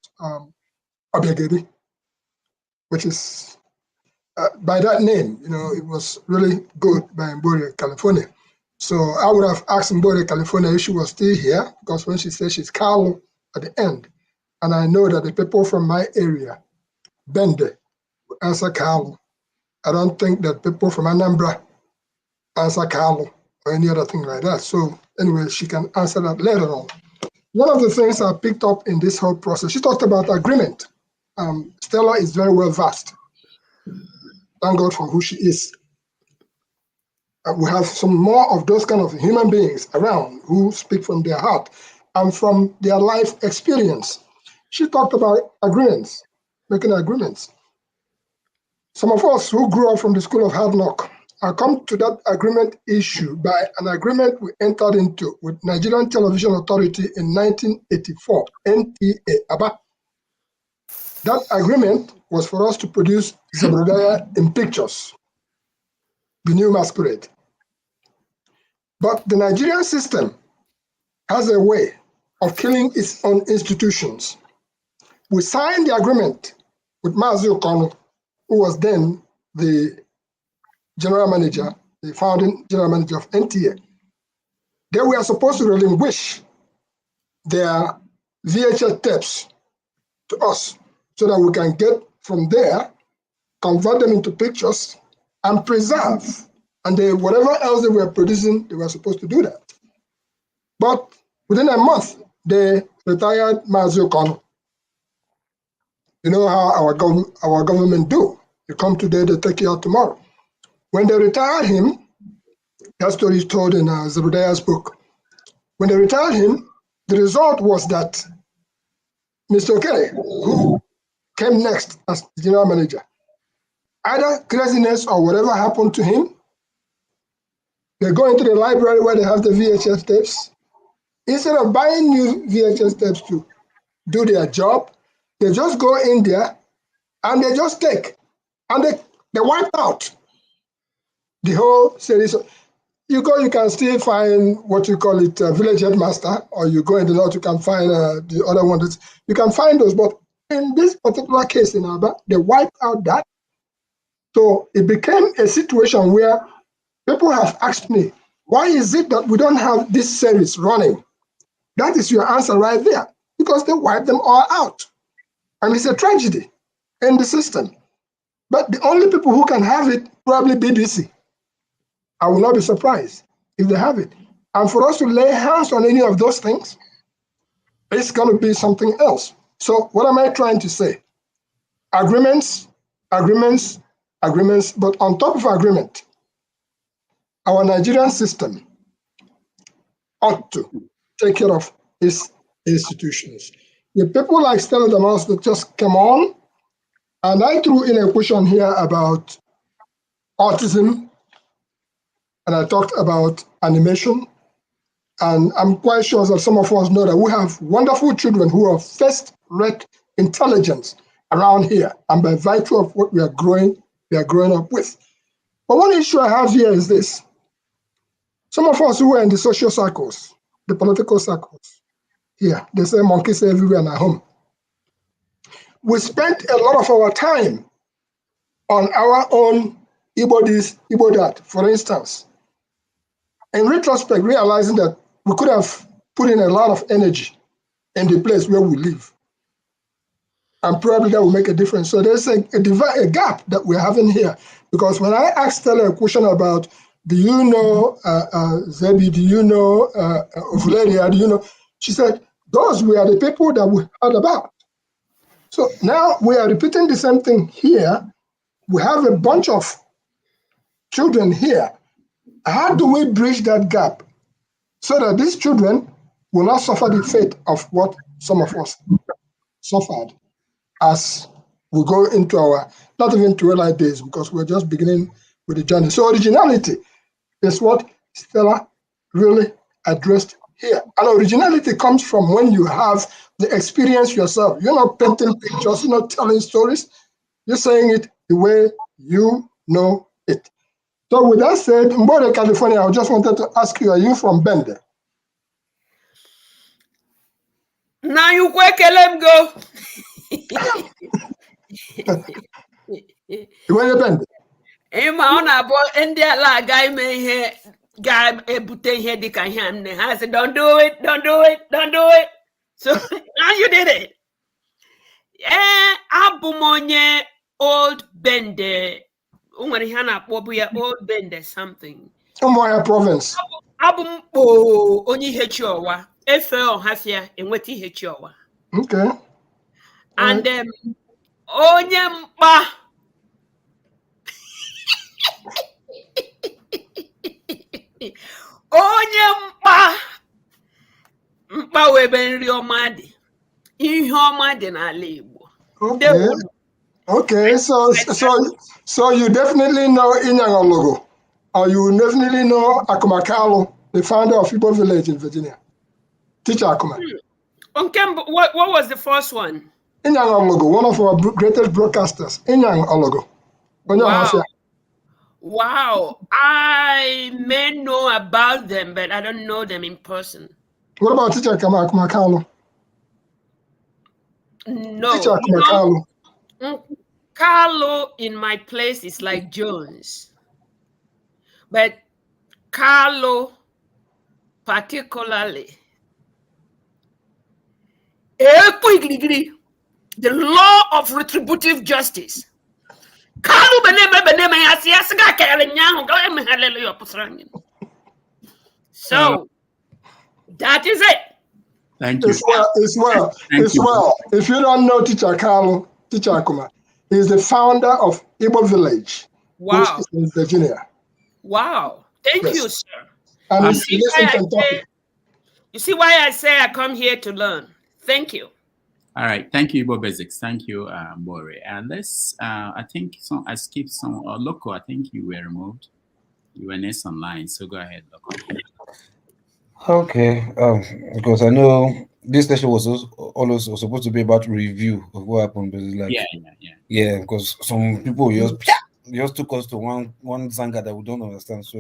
Obiageri, which is by that name, you know, it was really good by Mbori, California. So I would have asked Mbori, California if she was still here, because when she said she's Carlo at the end, and I know that the people from my area, Bende, answer Carlo. I don't think that people from Anambra answer Carlo or any other thing like that. So anyway, she can answer that later on. One of the things I picked up in this whole process, she talked about agreement. Stella is very well versed. Thank God for who she is. We have some more of those kind of human beings around who speak from their heart and from their life experience. She talked about agreements, making agreements. Some of us who grew up from the school of hard knock come to that agreement issue by an agreement we entered into with Nigerian Television Authority in 1984, NTA, ABA. That agreement was for us to produce Zebrodaya in pictures, the new masquerade. But the Nigerian system has a way of killing its own institutions. We signed the agreement with Mazi Okonu, who was then the general manager, the founding general manager of NTA. They were supposed to relinquish their VHS tapes to us so that we can get from there, convert them into pictures, and preserve. And whatever else they were producing, they were supposed to do that. But within a month, they retired Mazi Okonu. You know how our government do. You come today, they take you out tomorrow. When they retired him, that story is told in Zebedaya's book. When they retired him, the result was that Mr. Okere, who came next as general manager, either craziness or whatever happened to him. They go into the library where they have the VHS tapes. Instead of buying new VHS tapes to do their job, they just go in there and they just take, and they wipe out the whole series. You go, you can still find what you call it, village headmaster, or you go in the north, you can find the other one. You can find those, but in this particular case in Aba, they wiped out that. So it became a situation where people have asked me, why is it that we don't have this series running? That is your answer right there, because they wiped them all out. And it's a tragedy in the system. But the only people who can have it, probably BBC. I will not be surprised if they have it. And for us to lay hands on any of those things, it's going to be something else. So what am I trying to say? Agreements, agreements, agreements, but on top of agreement, our Nigerian system ought to take care of its institutions. The people like Stella Damasus that just came on, and I threw in a question here about autism, and I talked about animation, and I'm quite sure that some of us know that we have wonderful children who are first-rate intelligence around here, and by virtue of what we are growing up with. But one issue I have here is this. Some of us who are in the social circles, the political circles, here, they say monkeys everywhere in our home. We spent a lot of our time on our own Igbo this, Igbo that, for instance. In retrospect, realizing that we could have put in a lot of energy in the place where we live. And probably that will make a difference. So there's a gap that we're having here. Because when I asked Stella a question about, do you know Zebi, do you know Valeria, do you know? She said, those were the people that we heard about. So now we are repeating the same thing here. We have a bunch of children here. How do we bridge that gap so that these children will not suffer the fate of what some of us suffered as we go into our, not even twilight days, because we're just beginning with the journey. So originality is what Stella really addressed here. And originality comes from when you have the experience yourself. You're not painting pictures, you're not telling stories, you're saying it the way you know it. So with that said, Mbode, California, I just wanted to ask you, are you from Bende? Now you quick let him go. You want to Bende? Emma on about India like guy may here guy ebute here they can hear him. I said, don't do it, don't do it, don't do it. So now you did it. Yeah, Abumonye old Bende. Old Bende something. Umoya province. Abum oh only hechowa. FL Hafia and weti hechowa. Okay. And Onyempa. Onyempa. Mpa webe nri ọmadi. Ihe ọmadi n'ala Igbo. Okay. Okay, so you definitely know Inyangologo, or you definitely know Akumakalo, the founder of Igbo Village in Virginia. Teacher Akuma. What was the first one? Inyangologo, one of our greatest broadcasters. Inyangologo. Wow. Wow. I may know about them, but I don't know them in person. What about Teacher Akumakalo? No. Teacher Akumakalo. Carlo in my place is like Jones, but Carlo particularly, the law of retributive justice. So that is it. Thank you. It's well. If you don't know Teacher Carlo, Teacher Akuma, he is the founder of Igbo Village, which is in Virginia. Wow. Thank you, sir. And you see why I say I come here to learn. Thank you. All right. Thank you, Bobrisky. Thank you, Bore. And let's, I think I skipped some, Loco, I think you were removed. You were next online. So go ahead, Loco. Okay, because I know this session was always was supposed to be about review of what happened, but it's like, yeah, because some people just took us to one zanga that we don't understand. So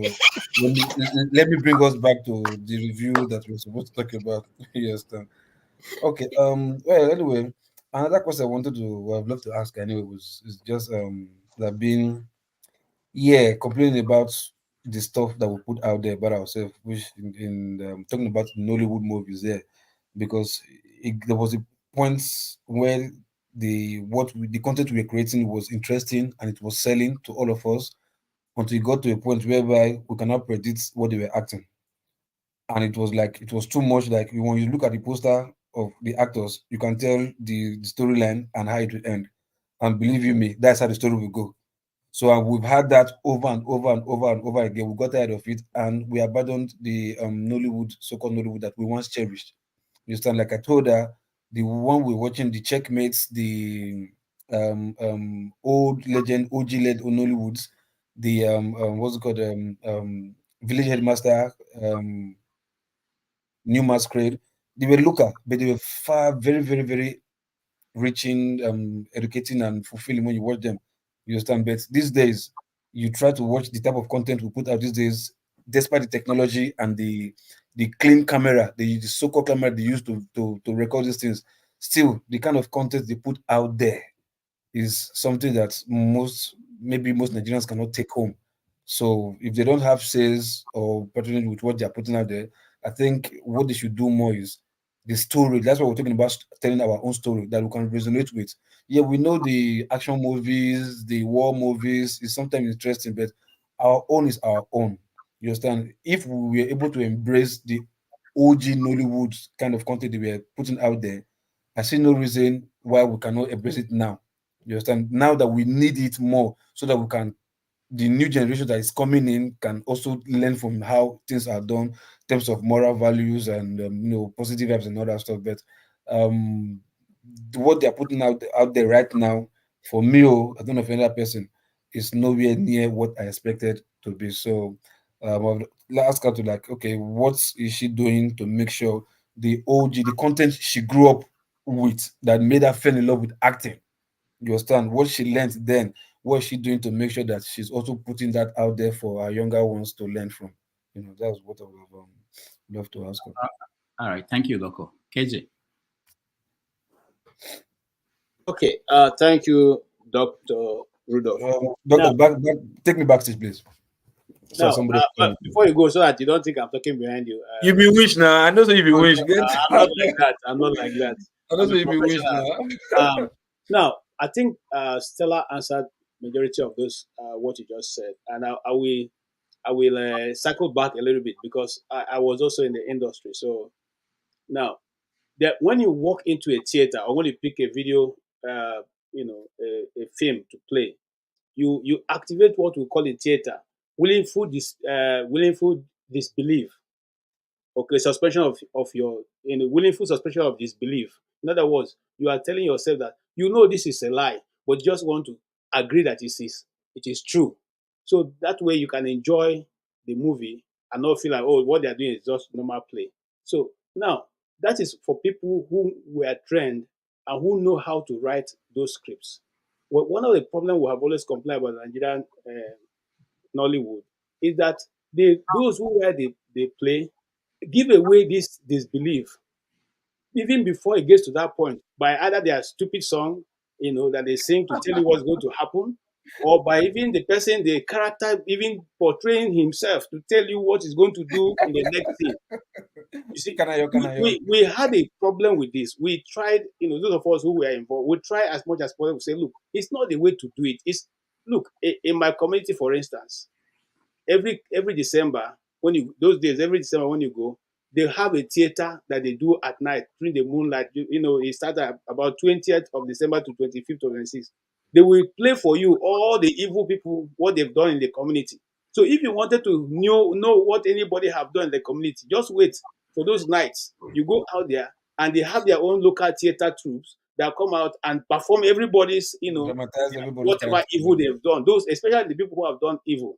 let me bring us back to the review that we're supposed to talk about. You understand? Okay. Well, anyway, another question I wanted to, I'd love to ask anyway is just that being, yeah, complaining about the stuff that we put out there about ourselves, which in talking about Nollywood movies there, because there was a point where the content we were creating was interesting and it was selling to all of us until it got to a point whereby we cannot predict what they were acting, and it was like it was too much. Like when you look at the poster of the actors, you can tell the storyline and how it will end, and believe you me, that's how the story will go. So we've had that over and over and over and over again. We got tired of it, and we abandoned the Nollywood, so-called Nollywood that we once cherished. You understand? Like I told her, the one we're watching, the Checkmates, the old legend, OG led Nollywoods, the what's it called, Village Headmaster, New Masquerade. They were local, but they were far, very, very, very reaching, educating, and fulfilling when you watch them. You understand? But these days, you try to watch the type of content we put out these days, despite the technology and the clean camera, the so-called camera they use to record these things. Still, the kind of content they put out there is something that maybe most Nigerians cannot take home. So if they don't have sales or patronage with what they're putting out there, I think what they should do more is the story. That's what we're talking about, telling our own story that we can resonate with. Yeah, we know the action movies, the war movies is sometimes interesting, but our own is our own. You understand? If we were able to embrace the OG Nollywood kind of content that we are putting out there, I see no reason why we cannot embrace it now. You understand? Now that we need it more so that we can, the new generation that is coming in can also learn from how things are done in terms of moral values and positive vibes and all that stuff. But um, what they're putting out there right now, for me, I don't know if any other person, is nowhere near what I expected to be. So I'll ask her to like, okay, what is she doing to make sure the OG, the content she grew up with that made her fall in love with acting, you understand what she learned then, what is she doing to make sure that she's also putting that out there for our younger ones to learn from? That's what I would love to ask her. All right. Thank you, Loco. KJ. Okay. Thank you, Dr. Rudolph. Doctor, take me backstage, please. So before you go, so that you don't think I'm talking behind you. You be wish now. I know so you be wish. I'm not like that. I'm not like that. I know so you be wish now. Now, I think Stella answered majority of those what you just said, and I will cycle back a little bit because I was also in the industry. So now, that when you walk into a theater or when you pick a video, a film to play, you activate what we call in theater willful disbelief. Okay, suspension of your willful suspension of disbelief. In other words, you are telling yourself that you know this is a lie, but just want to agree that it is true. So that way you can enjoy the movie and not feel like, oh, what they are doing is just normal play. So now that is for people who were trained and who know how to write those scripts. Well, one of the problems we have always complained about Nigerian Nollywood is that those who write the play give away this disbelief even before it gets to that point by either their stupid song, that they sing to tell you what's going to happen, or by even the character even portraying himself to tell you what he's going to do in the next scene. You see, we had a problem with this. We tried, those of us who were involved, we try as much as possible to say, look, it's not the way to do it. Look, in my community, for instance, every December, every December when you go, they have a theater that they do at night during the moonlight. It starts at about 20th of December to 25th or 26th. They will play for you all the evil people, what they've done in the community. So if you wanted to know what anybody have done in the community, just wait for those nights. You go out there and they have their own local theater troops that come out and perform everybody's, whatever evil they've done. Those, especially the people who have done evil.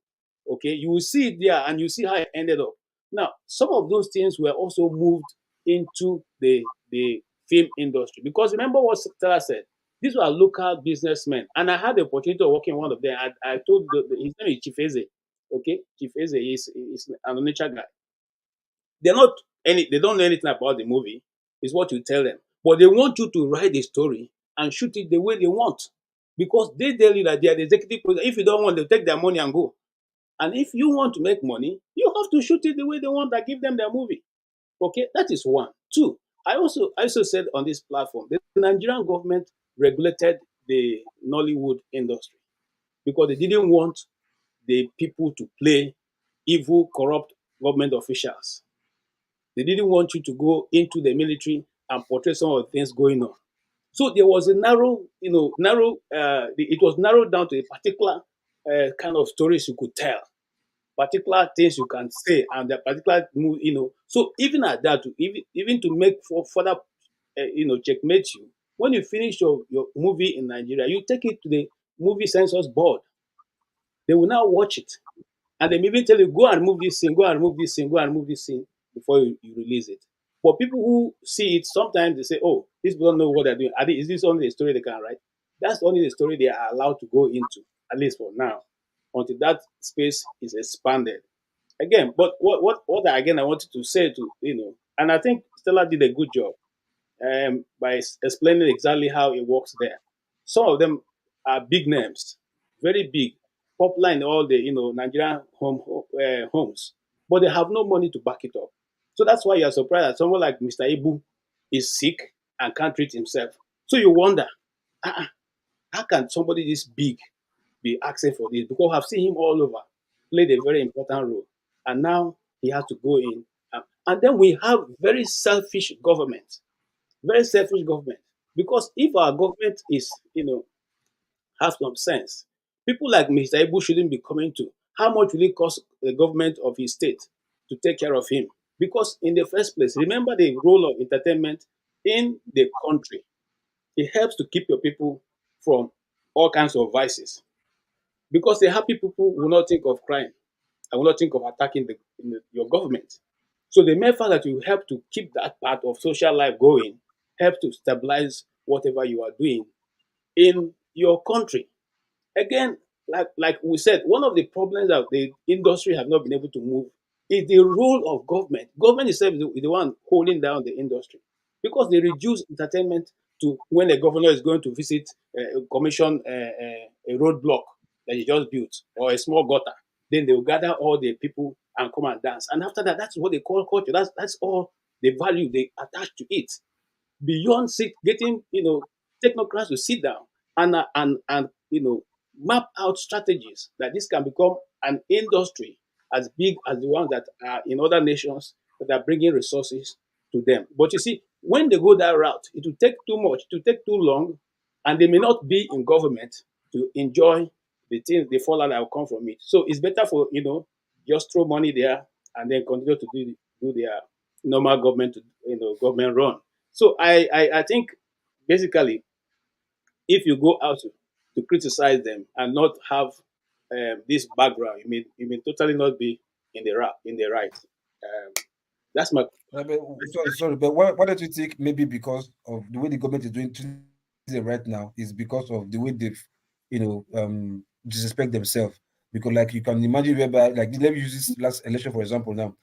Okay, you will see it there and you see how it ended up. Now, some of those things were also moved into the film industry, because remember what Stella said. These were local businessmen, and I had the opportunity of working with one of them. I told his name is Chief Eze. Okay, Chief Eze is an nature guy. They don't know anything about the movie. Is what you tell them, but they want you to write the story and shoot it the way they want, because they tell you that they are the executive producer. If you don't want, they'll take their money and go. And if you want to make money, you have to shoot it the way they want and give them their movie. Okay, that is one. Two, I also said on this platform, the Nigerian government regulated the Nollywood industry because they didn't want the people to play evil, corrupt government officials. They didn't want you to go into the military and portray some of the things going on. So there was a it was narrowed down to a particular kind of stories you could tell, particular things you can say, and the particular, So even at that, even to make for further, checkmate you, when you finish your movie in Nigeria, you take it to the movie censors board. They will now watch it, and they may even tell you, go and remove this scene, go and remove this scene, go and remove this scene before you release it. For people who see it, sometimes they say, oh, these people don't know what they're doing. Is this only the story they can write? That's only the story they are allowed to go into, at least for now, until that space is expanded. Again, but what I wanted to say to, and I think Stella did a good job by explaining exactly how it works there. Some of them are big names, very big, popular in all the Nigerian homes, but they have no money to back it up. So that's why you're surprised that someone like Mr. Ibu is sick and can't treat himself. So you wonder, how can somebody this big be asking for this? Because I've seen him all over, played a very important role, and now he has to go in. And then we have very selfish government. Very selfish government. Because if our government is, have some sense, people like Mr. Ibu shouldn't be coming to. How much will it cost the government of his state to take care of him? Because in the first place, remember the role of entertainment in the country. It helps to keep your people from all kinds of vices. Because the happy people will not think of crime and will not think of attacking your government. So the mere fact that you help to keep that part of social life going help to stabilize whatever you are doing in your country. Again, like we said, one of the problems that the industry have not been able to move is the role of government. Government itself is the one holding down the industry, because they reduce entertainment to when a governor is going to visit, commission a roadblock that he just built or a small gutter. Then they will gather all the people and come and dance. And after that, that's what they call culture. That's all the value they attach to it. Beyond getting technocrats to sit down and map out strategies that this can become an industry as big as the ones that are in other nations that are bringing resources to them. But you see, when they go that route, it will take too much, it will take too long, and they may not be in government to enjoy the things, the fallout that will come from it. So it's better for just throw money there and then continue to do their normal government, government run. So I think basically, if you go out to criticize them and not have this background, you may totally not be in the right. That's my. Sorry, but why don't you think maybe because of the way the government is doing it right now is because of the way they've disrespect themselves? Because like you can imagine whereby, like, let me use this last election for example now,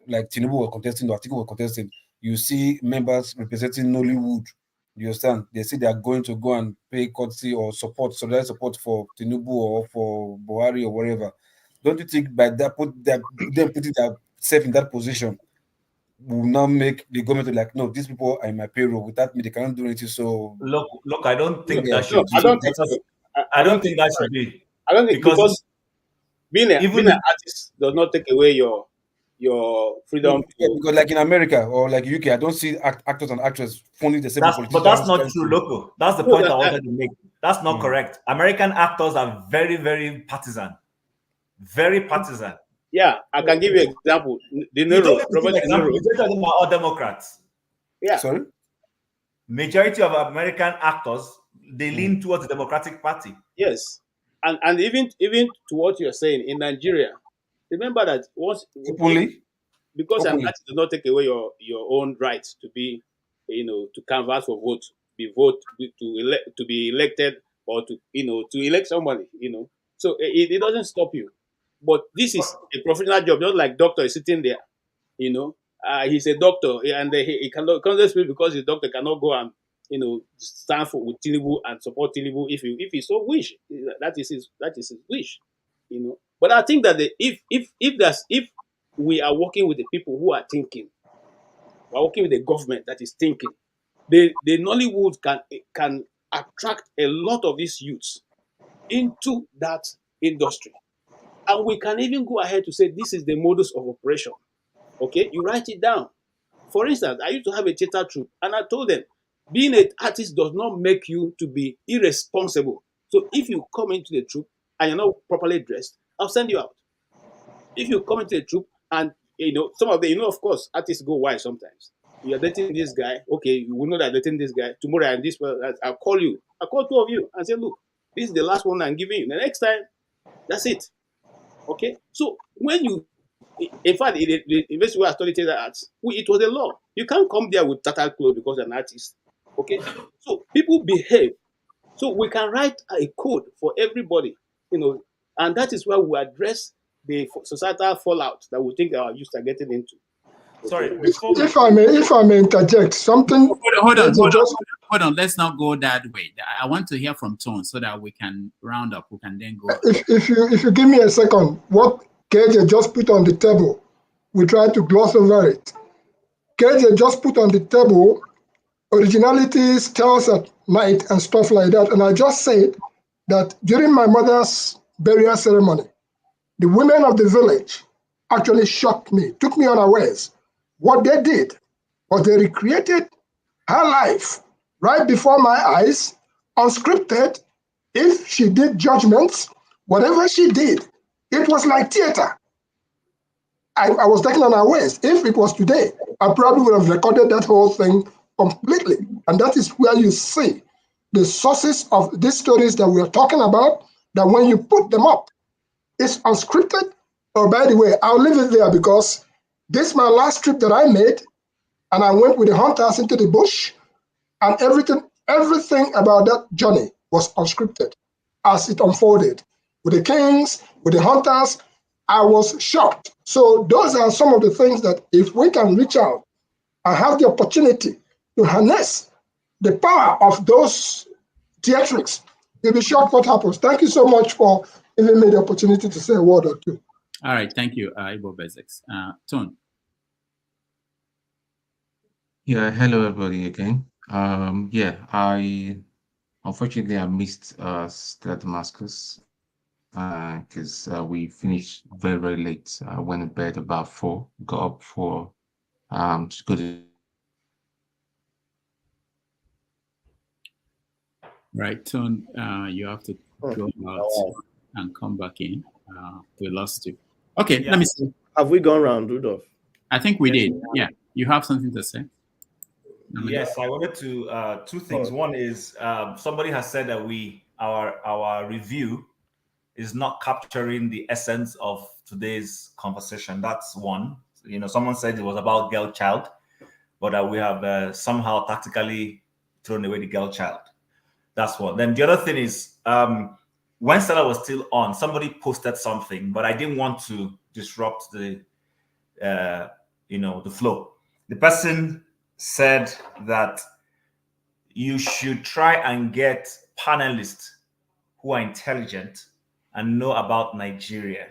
like Tinubu was contesting or Atiku was contesting, you see members representing Nollywood. You understand? They say they are going to go and pay courtesy or support for Tinubu or for Buhari or whatever. Don't you think by that them putting themselves in that position will now make the government like, no, these people are in my payroll. Without me, they cannot do anything. So look, I don't think that should. No, I don't think so. I don't think that should be. I don't think because being an artist does not take away your freedom. Yeah, because like in America or like UK, I don't see actors and actresses funding the same politicians. But that's not true, Loco. That's the point I wanted to make. That's not correct. American actors are very, very partisan. Very partisan. Yeah, I can give you an example. De Niro, Robert De Niro. You're talking about all Democrats. Yeah. Sorry? majority of American actors, they lean towards the Democratic Party. Yes, and even to what you're saying in Nigeria, remember that once because an artist does not take away your own right to be, to canvass for vote, to be elected, or to to elect somebody, So it doesn't stop you. But this is a professional job, just like doctor is sitting there, he's a doctor, and he cannot speak because the doctor cannot go and stand for with Tinubu and support Tinubu if he so wish. That is his wish, But I think that if we are working with the people who are thinking, we are working with the government that is thinking, the Nollywood can attract a lot of these youths into that industry, and we can even go ahead to say this is the modus of operation. Okay, you write it down. For instance, I used to have a theater troupe, and I told them, being an artist does not make you to be irresponsible. So if you come into the troupe and you're not properly dressed, I'll send you out. If you come into the troupe and some of the of course, artists go wild sometimes. You're dating this guy, okay, you will know that dating this guy tomorrow, and this I'll call you. I'll call two of you and say, look, this is the last one I'm giving you. The next time, that's it. Okay, so when you, in fact, the university where I studied theater arts, it was a law. You can't come there with tattered clothes because you're an artist. Okay, so people behave. So we can write a code for everybody, and that is where we address the societal fallout that we think our youth are getting into. Sorry, if I may interject something. Hold on. Let's not go that way. I want to hear from Tone so that we can round up. We can then go. If you give me a second, what KJ just put on the table, we try to gloss over it. KJ just put on the table originalities, tales at night, and stuff like that. And I just said that during my mother's burial ceremony, the women of the village actually shocked me, took me unawares. What they did was they recreated her life right before my eyes, unscripted. If she did judgments, whatever she did, it was like theater. I was taken unawares. If it was today, I probably would have recorded that whole thing completely. And that is where you see the sources of these stories that we are talking about, that when you put them up, it's unscripted. Oh, by the way, I'll leave it there because this is my last trip that I made, and I went with the hunters into the bush, and everything about that journey was unscripted as it unfolded. With the kings, with the hunters, I was shocked. So those are some of the things that if we can reach out and have the opportunity to harness the power of those theatrics, you'll be shocked what happens. Thank you so much for giving me the opportunity to say a word or two. All right, thank you, Ibo Bezex. Tone. Yeah, hello everybody again. Unfortunately I missed Stella Damasus because we finished very, very late. I went to bed about 4, got up for to go to. Right, Tone, you have to go out and come back in. We lost you. Okay, let me see. Have we gone round, Rudolph? I think we did. Yeah, you have something to say? Yes, I wanted to two things. One is somebody has said that our review is not capturing the essence of today's conversation. That's one. Someone said it was about girl child, but we have somehow tactically thrown away the girl child. That's one. Then the other thing is when Stella was still on, somebody posted something, but I didn't want to disrupt the flow. The person said that you should try and get panelists who are intelligent and know about Nigeria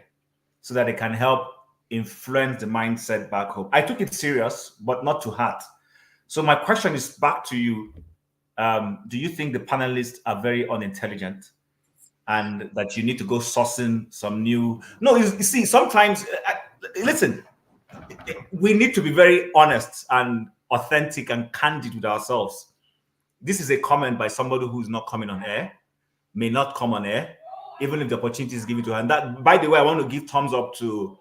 so that they can help influence the mindset back home. I took it serious, but not to heart. So my question is back to you. Do you think the panelists are very unintelligent and that you need to go sourcing some new? No, you see, sometimes, listen, we need to be very honest and authentic and candid with ourselves. This is a comment by somebody who's not coming on air, may not come on air, even if the opportunity is given to her. And that, by the way, I want to give thumbs up to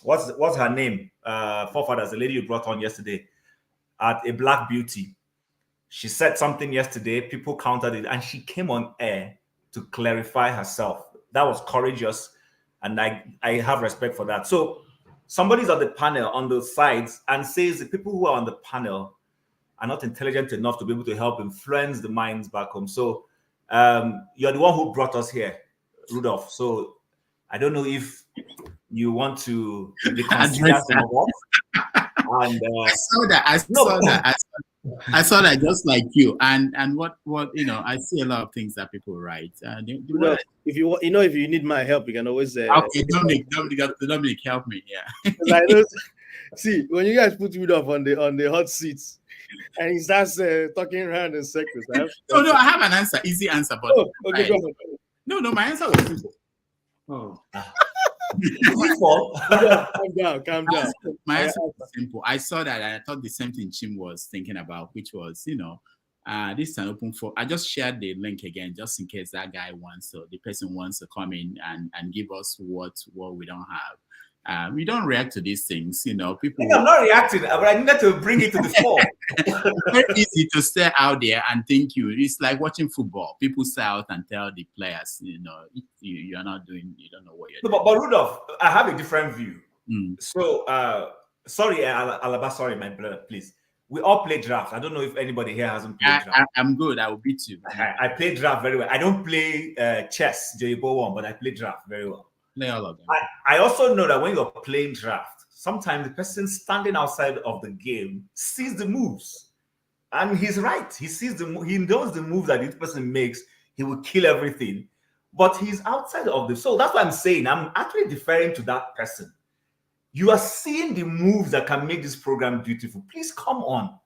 what's her name? Forefathers, the lady you brought on yesterday, at A Black Beauty. She said something yesterday, people countered it, and she came on air to clarify herself. That was courageous, and I have respect for that. So somebody's on the panel on the sides and says the people who are on the panel are not intelligent enough to be able to help influence the minds back home. So you're the one who brought us here, Rudolph. So I don't know if you want to reconsider some of us. And, I saw that just like you. And what I see a lot of things that people write. If you need my help, you can always okay, Dominic, help me. Yeah. I know, see, when you guys put Rudolph on the hot seats and he starts talking around in circles. No, I have an answer, easy answer, but okay, go ahead. No, my answer was simple. Oh. Calm down. My answer was simple. I saw that and I thought the same thing Chim was thinking about, which was, this is an open for. I just shared the link again, just in case that guy the person wants to come in and give us what we don't have. We don't react to these things, people. I'm not reacting, but I needed to bring it to the fore. Very easy to stay out there and think it's like watching football. People stay out and tell the players, you're not doing, you don't know what you're doing. But Rudolph, I have a different view. So, sorry, Alaba, sorry, my brother, please. We all play draft. I don't know if anybody here hasn't played draft. I'm good. I will beat you. I play draft very well. I don't play chess, J-Bo one, but I play draft very well. Play all of them. I also know that when you're playing draft, sometimes the person standing outside of the game sees the moves. And he's right. He sees he knows the move that this person makes. He will kill everything. But he's outside of the. So that's what I'm saying. I'm actually deferring to that person. You are seeing the moves that can make this program beautiful. Please come on.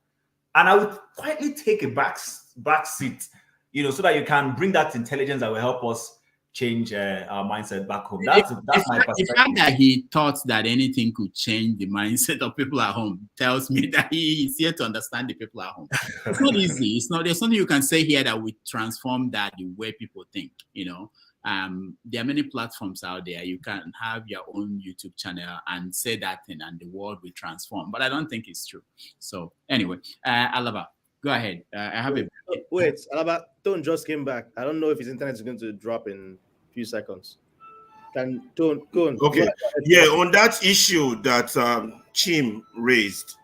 And I would quietly take a back seat, so that you can bring that intelligence that will help us change our mindset back home. That's my perspective. The fact that he thought that anything could change the mindset of people at home tells me that he is here to understand the people at home. It's not easy. There's something you can say here that will transform that the way people think, there are many platforms out there. You can have your own YouTube channel and say that thing and the world will transform. But I don't think it's true. So anyway, Alaba, go ahead. I have Wait, Alaba, Tone just came back. I don't know if his internet is going to drop in a few seconds. Can Tone go on? Okay. Yeah, on that issue that Chim raised,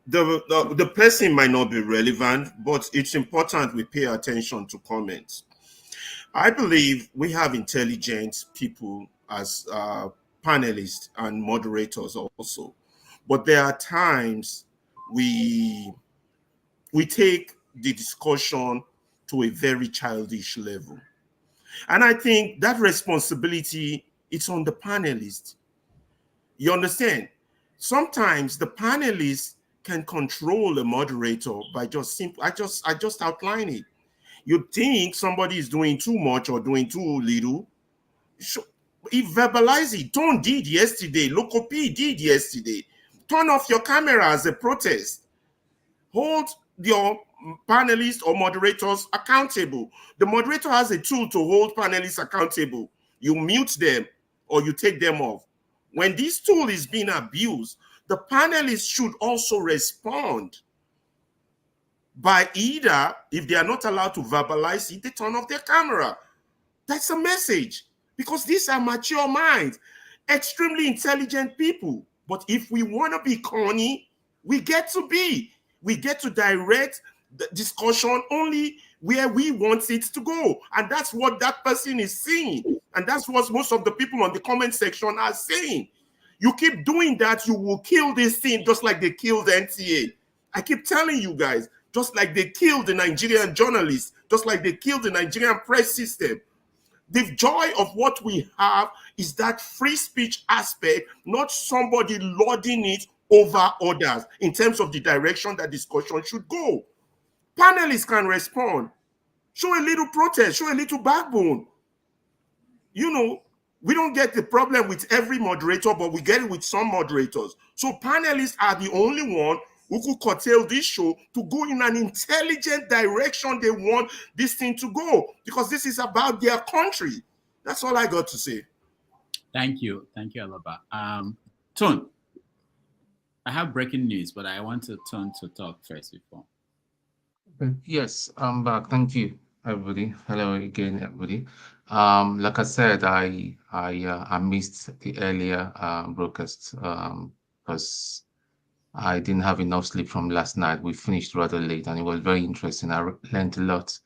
the person might not be relevant, but it's important we pay attention to comments. I believe we have intelligent people as panelists and moderators also, but there are times we take the discussion to a very childish level. And I think that responsibility is on the panelists. You understand? Sometimes the panelists can control a moderator by just I just outline it. You think somebody is doing too much or doing too little, verbalize it. Tone did yesterday. Loco P did yesterday. Turn off your camera as a protest. Hold your panelists or moderators accountable. The moderator has a tool to hold panelists accountable. You mute them or you take them off. When this tool is being abused, the panelists should also respond by either, if they are not allowed to verbalize it, they turn off their camera. That's a message, because these are mature minds, extremely intelligent people. But if we want to be corny, we get to direct the discussion only where we want it to go. And that's what that person is saying. And that's what most of the people on the comment section are saying. You keep doing that, you will kill this thing just like they killed NTA. I keep telling you guys, just like they killed the Nigerian journalists, just like they killed the Nigerian press system. The joy of what we have is that free speech aspect, not somebody lording it over others in terms of the direction that discussion should go. Panelists can respond, show a little protest, show a little backbone. We don't get the problem with every moderator, but we get it with some moderators. So panelists are the only one who could curtail this show to go in an intelligent direction they want this thing to go, because this is about their country. That's all I got to say. Thank you, Alaba. Tone, I have breaking news, but I want to Tone to talk first before. Yes, I'm back. Thank you, everybody. Hello again, everybody. Like I said, I missed the earlier broadcast because I didn't have enough sleep from last night. We finished rather late, and it was very interesting. Learned a lot.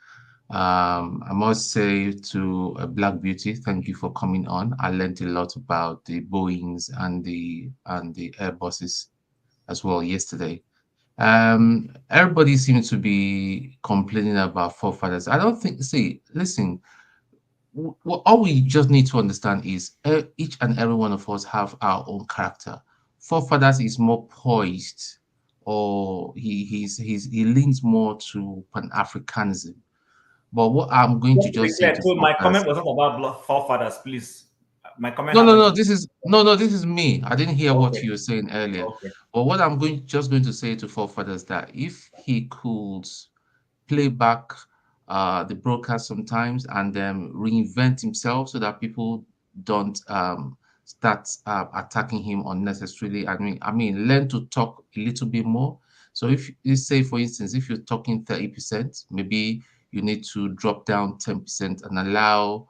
I must say to Black Beauty, thank you for coming on. I learned a lot about the Boeings and the Airbuses as well yesterday. Everybody seems to be complaining about forefathers. I don't think, see, listen, all we just need to understand is each and every one of us have our own character. Forefathers is more poised, or he leans more to Pan-Africanism. But what I'm going to Just to be just say clear, to too, my forefathers, comment wasn't about forefathers, please. My comment no, no, happened no. to. This is me. I didn't hear what Okay. you were saying earlier. Okay. But what I'm going to say to forefathers that if he could play back the broadcast sometimes and reinvent himself so that people don't start attacking him unnecessarily. I mean, learn to talk a little bit more. So if you say, for instance, if you're talking 30%, maybe you need to drop down 10% and allow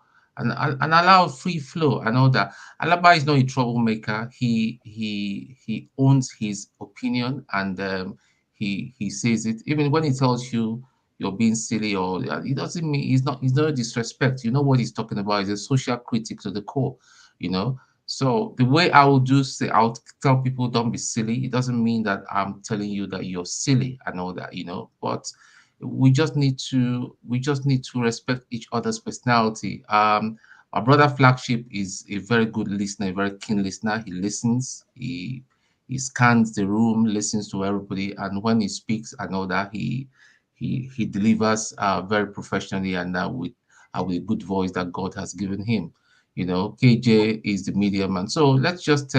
free flow and all that. Alaba is not a troublemaker. He owns his opinion, and he says it. Even when he tells you you're being silly, or it doesn't mean he's not a disrespect. You know what he's talking about. He's a social critic to the core, you know. So the way I will I'll tell people don't be silly. It doesn't mean that I'm telling you that you're silly and all that, you know. But we just need to respect each other's personality. My brother Flagship is a very good listener, a very keen listener. He listens. He scans the room, listens to everybody, and when he speaks, I know that he delivers very professionally and with a good voice that God has given him. You know, KJ is the media man. So let's just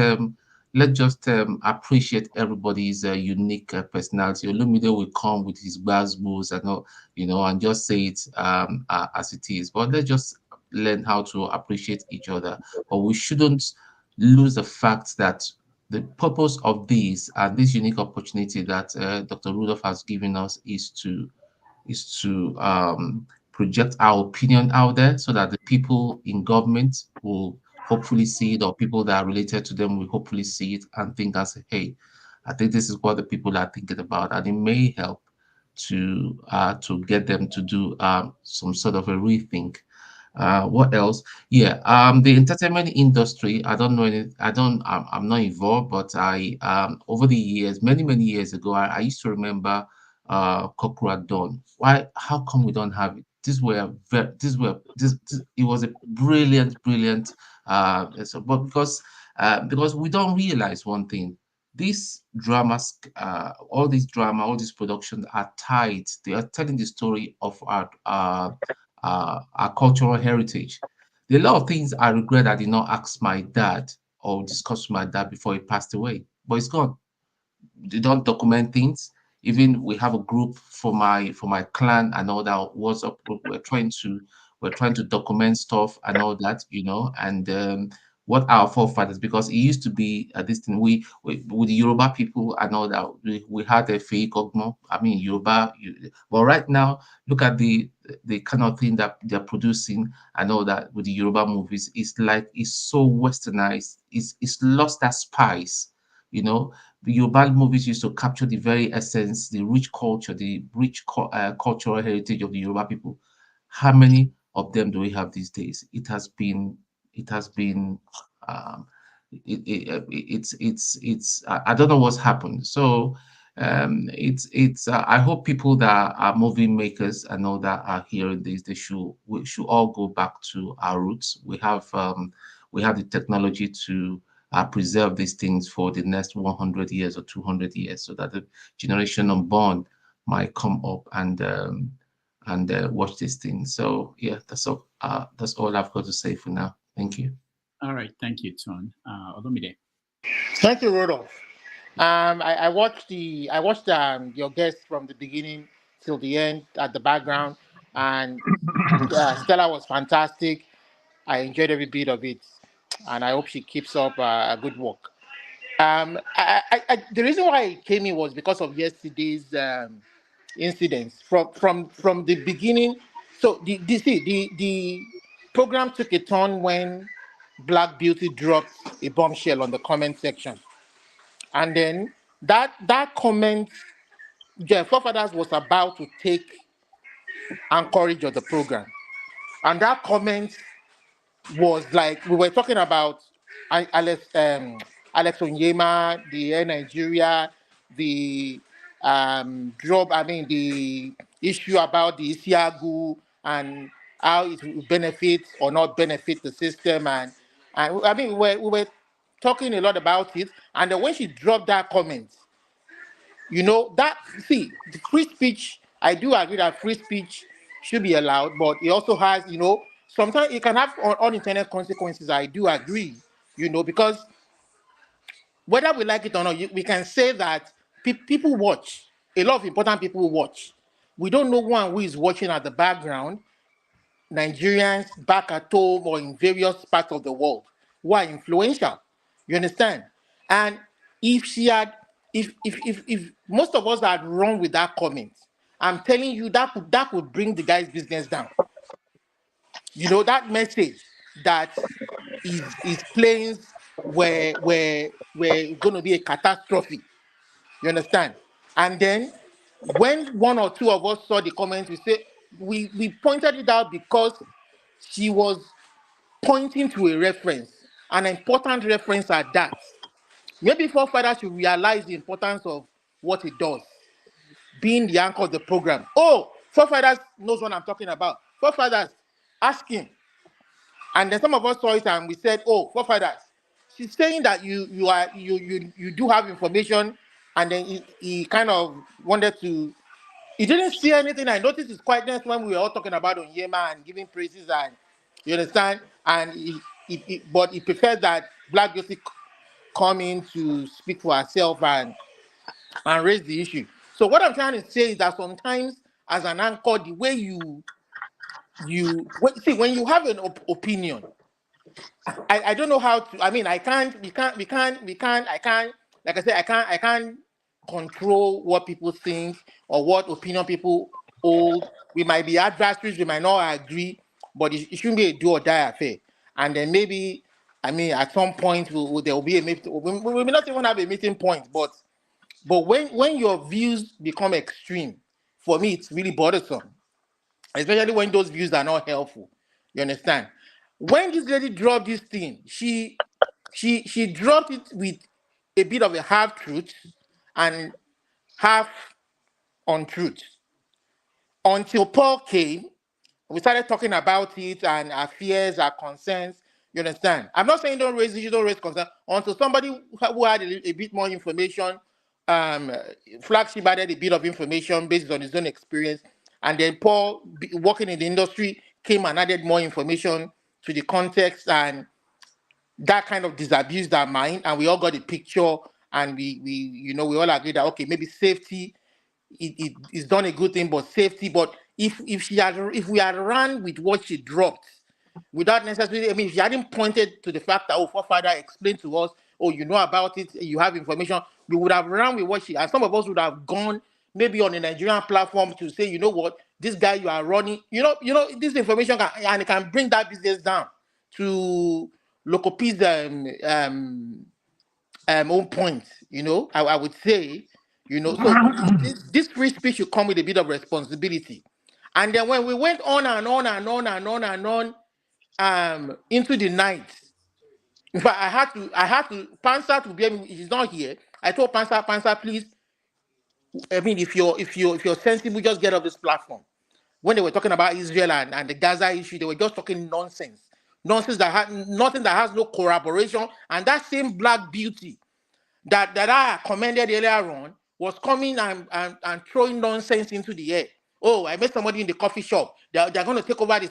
appreciate everybody's unique personality. Olumide will come with his moves and all, you know, and just say it as it is. But let's just learn how to appreciate each other. But we shouldn't lose the fact that the purpose of this unique opportunity that Dr. Rudolph has given us is to project our opinion out there so that the people in government will hopefully see it, or people that are related to them will hopefully see it and think and say, hey, I think this is what the people are thinking about, and it may help to get them to do some sort of a rethink. What else? Yeah, the entertainment industry. I don't know any. I'm not involved, but I over the years, many years ago, I used to remember Kokura Dawn. Why? How come we don't have it? It was a brilliant. But because we don't realize one thing. These dramas, all these productions are tied. They are telling the story of our cultural heritage. There are a lot of things I regret I did not ask my dad or discuss with my dad before he passed away, but it's gone. They don't document things. Even we have a group for my clan and all that WhatsApp group. We're trying to document stuff and all that, you know, and what our forefathers, because it used to be this thing we with the Yoruba people and all that we had a fake ogmo. I mean Yoruba, but right now look at the kind of thing that they're producing and all that with the Yoruba movies. It's like it's so westernized. It's lost that spice, you know. The Yoruba movies used to capture the very essence, the rich culture, the rich cultural heritage of the Yoruba people. How many of them do we have these days? It has been um, it's I don't know what's happened. So it's I hope people that are movie makers and all that are hearing this, we should all go back to our roots. We have the technology to preserve these things for the next 100 years or 200 years, so that the generation unborn might come up and watch these things. So yeah, that's all. That's all I've got to say for now. Thank you. All right, thank you, Ton. Olumide. Thank you, Rudolph. I watched your guest from the beginning till the end at the background, and Stella was fantastic. I enjoyed every bit of it, and I hope she keeps up a good work. The reason why I came in was because of yesterday's incidents from the beginning. So the program took a turn when Black Beauty dropped a bombshell on the comment section, and then that comment, the forefathers was about to take anchorage of the program, and that comment was like, we were talking about Alex Onyema, the Air Nigeria, the the issue about the Isiagu and how it will benefit or not benefit the system, and I mean we were talking a lot about it, and then when she dropped that comment, you know, that, see, the free speech, I do agree that free speech should be allowed, but it also has, you know, sometimes it can have unintended consequences. I do agree, you know, because whether we like it or not, we can say that people watch. A lot of important people watch. We don't know who is watching at the background, Nigerians back at home or in various parts of the world who are influential. You understand? And if she had, if most of us had run with that comment, I'm telling you that would bring the guy's business down. You know, that message that his planes were going to be a catastrophe. You understand? And then when one or two of us saw the comments, we pointed it out because she was pointing to a reference, an important reference at that. Maybe forefathers should realize the importance of what it does, being the anchor of the program. Oh, forefathers knows what I'm talking about. Forefathers, ask him. And then some of us saw it and we said, oh, forefathers, she's saying that you do have information, and then he kind of wanted to. He didn't see anything. I noticed his quietness when we were all talking about Onyema and giving praises, and you understand. And but he preferred that Black Beauty come in to speak for herself and raise the issue. So what I'm trying to say is that sometimes, as an anchor, the way you see, when you have an opinion, I don't know how to. I mean, we can't. I can't. Like I said, I can't control what people think or what opinion people hold. We might be adversaries. We might not agree, but it shouldn't be a do or die affair. And then maybe, I mean, at some point there will be a meeting. We may not even have a meeting point, but when your views become extreme, for me, it's really bothersome, especially when those views are not helpful. You understand? When this lady dropped this thing, she dropped it with a bit of a half truth and half untruth. Until Paul came, we started talking about it and our fears, our concerns. You understand? I'm not saying don't raise issues, don't raise concerns. Until somebody who had a bit more information, Flagship added a bit of information based on his own experience, and then Paul, working in the industry, came and added more information to the context, and that kind of disabused our mind, and we all got a picture, and we all agreed that okay, maybe safety, it's done a good thing, but safety. But if we had run with what she dropped, without necessarily, I mean, if she hadn't pointed to the fact that, oh, forefather explained to us, oh, you know about it, you have information, we would have run with what she, and some of us would have gone maybe on a Nigerian platform to say, you know what, this guy you are running, this information and it can bring that business down to Locopi's own point, I would say, so this free speech should come with a bit of responsibility. And then when we went on and on and on and on and on into the night, in fact, I had to Pansa to be able, he's not here. I told Pansa, please, I mean, if you're sensible, just get off this platform. When they were talking about Israel and the Gaza issue, they were just talking nonsense that had nothing, that has no corroboration. And that same Black Beauty that I commended earlier on was coming and throwing nonsense into the air. Oh, I met somebody in the coffee shop. They're going to take over the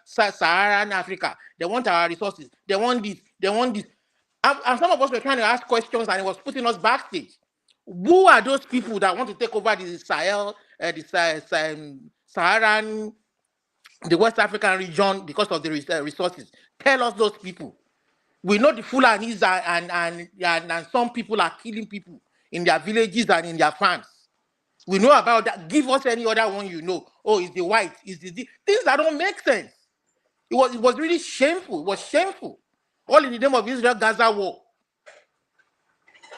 sub-Saharan Africa. They want our resources. They want this. They want this. And some of us were trying to ask questions, and it was putting us backstage. Who are those people that want to take over the Sahel, Saharan, the West African region because of the resources? Tell us those people. We know the Fulanis and some people are killing people in their villages and in their farms. We know about that. Give us any other one you know. Oh, it's the white. It's the things that don't make sense. It was really shameful. It was shameful. All in the name of Israel-Gaza war.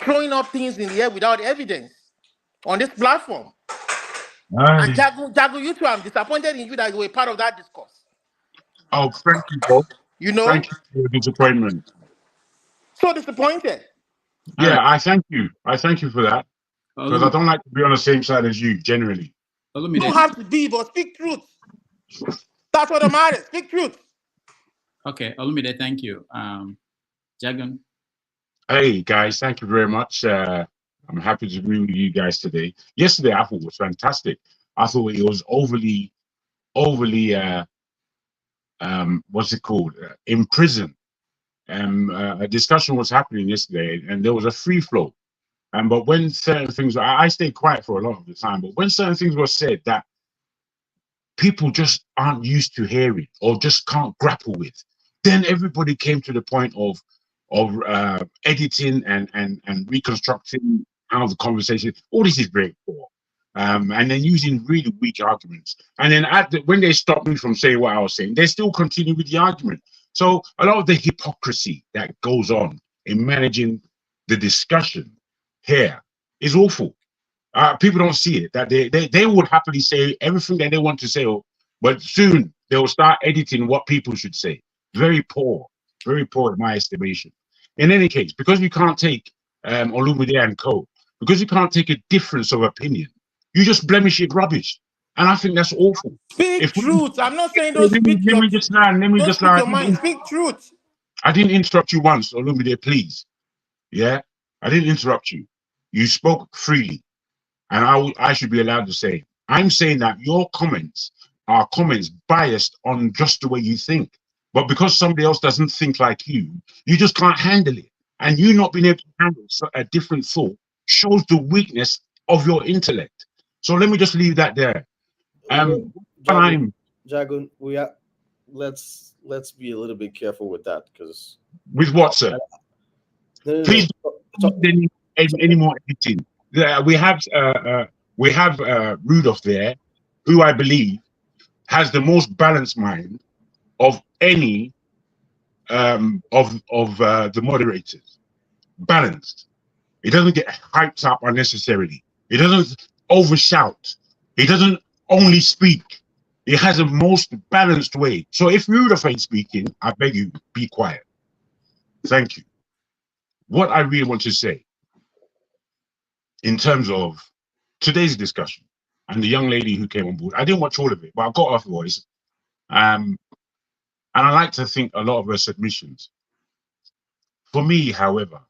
Throwing up things in the air without evidence on this platform. And Jago, you too, I'm disappointed in you that you were part of that discourse. Oh, thank you, Bob. You know? Thank you for your disappointment. So disappointed. Yeah, I thank you. I thank you for that. Because I don't like to be on the same side as you, generally. You don't have to be, but speak truth. That's what matters. Speak truth. Okay, Olumide, thank you. Jagan. Hey, guys, thank you very much. I'm happy to be with you guys today. Yesterday, I thought was fantastic. I thought it was overly, what's it called? Imprisoned. A discussion was happening yesterday, and there was a free flow. But when certain things, I stayed quiet for a lot of the time, but when certain things were said that people just aren't used to hearing or just can't grapple with, then everybody came to the point of editing and reconstructing how the conversation, all this is very poor. And then using really weak arguments. And then when they stopped me from saying what I was saying, they still continue with the argument. So a lot of the hypocrisy that goes on in managing the discussion here is awful. People don't see it, that they would happily say everything that they want to say, but soon they will start editing what people should say. Very poor in my estimation. In any case, because we can't take Olumide and co, because you can't take a difference of opinion, you just blemish it rubbish. And I think that's awful. Speak truth. I'm not saying don't speak Let me just land. your mind. Speak truth. I didn't interrupt you once, Olumide, please. Yeah? I didn't interrupt you. You spoke freely. And I should be allowed to say, I'm saying that your comments are comments biased on just the way you think. But because somebody else doesn't think like you just can't handle it. And you not being able to handle a different thought shows the weakness of your intellect. So let me just leave that there. Jagun, let's be a little bit careful with that, because with what, sir? Please don't do any more editing. We have Rudolph there, who I believe has the most balanced mind of any of the moderators. Balanced. He doesn't get hyped up unnecessarily. He doesn't overshout. He doesn't only speak. He has a most balanced way. So if Rudolph ain't speaking, I beg you, be quiet. Thank you. What I really want to say in terms of today's discussion and the young lady who came on board, I didn't watch all of it, but I got her voice. And I like to think a lot of her submissions. For me, however,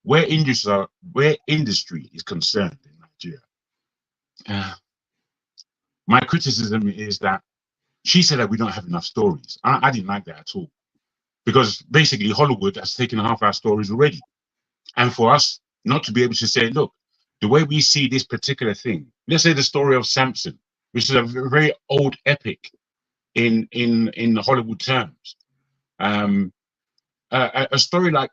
where industry is concerned in Nigeria, my criticism is that she said that we don't have enough stories. I didn't like that at all, because basically Hollywood has taken half our stories already. And for us not to be able to say, look, the way we see this particular thing, let's say the story of Samson, which is a very old epic in Hollywood terms. A story like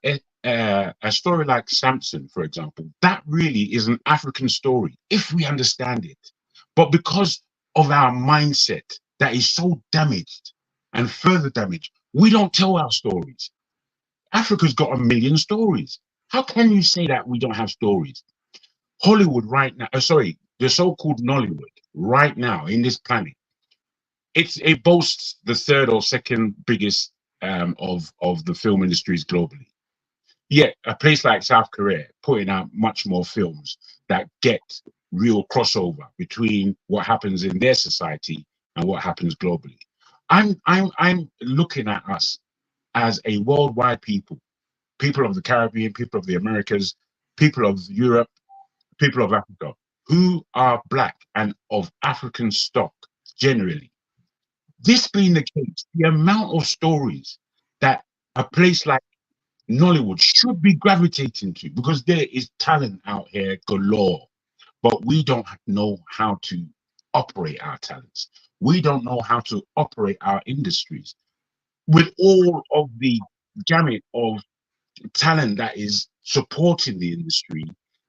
Samson, for example, that really is an African story if we understand it. But because of our mindset that is so damaged and further damaged, we don't tell our stories. Africa's got 1 million stories. How can you say that we don't have stories? Hollywood right now, the so-called Nollywood right now in this planet, it boasts the third or second biggest of the film industries globally. Yet a place like South Korea putting out much more films that get real crossover between what happens in their society and what happens globally. I'm looking at us as a worldwide people of the Caribbean, people of the Americas, people of Europe, people of Africa, who are Black and of African stock generally. This being the case, the amount of stories that a place like Nollywood should be gravitating to, because there is talent out here galore, but we don't know how to operate our talents. We don't know how to operate our industries. With all of the gamut of talent that is supporting the industry,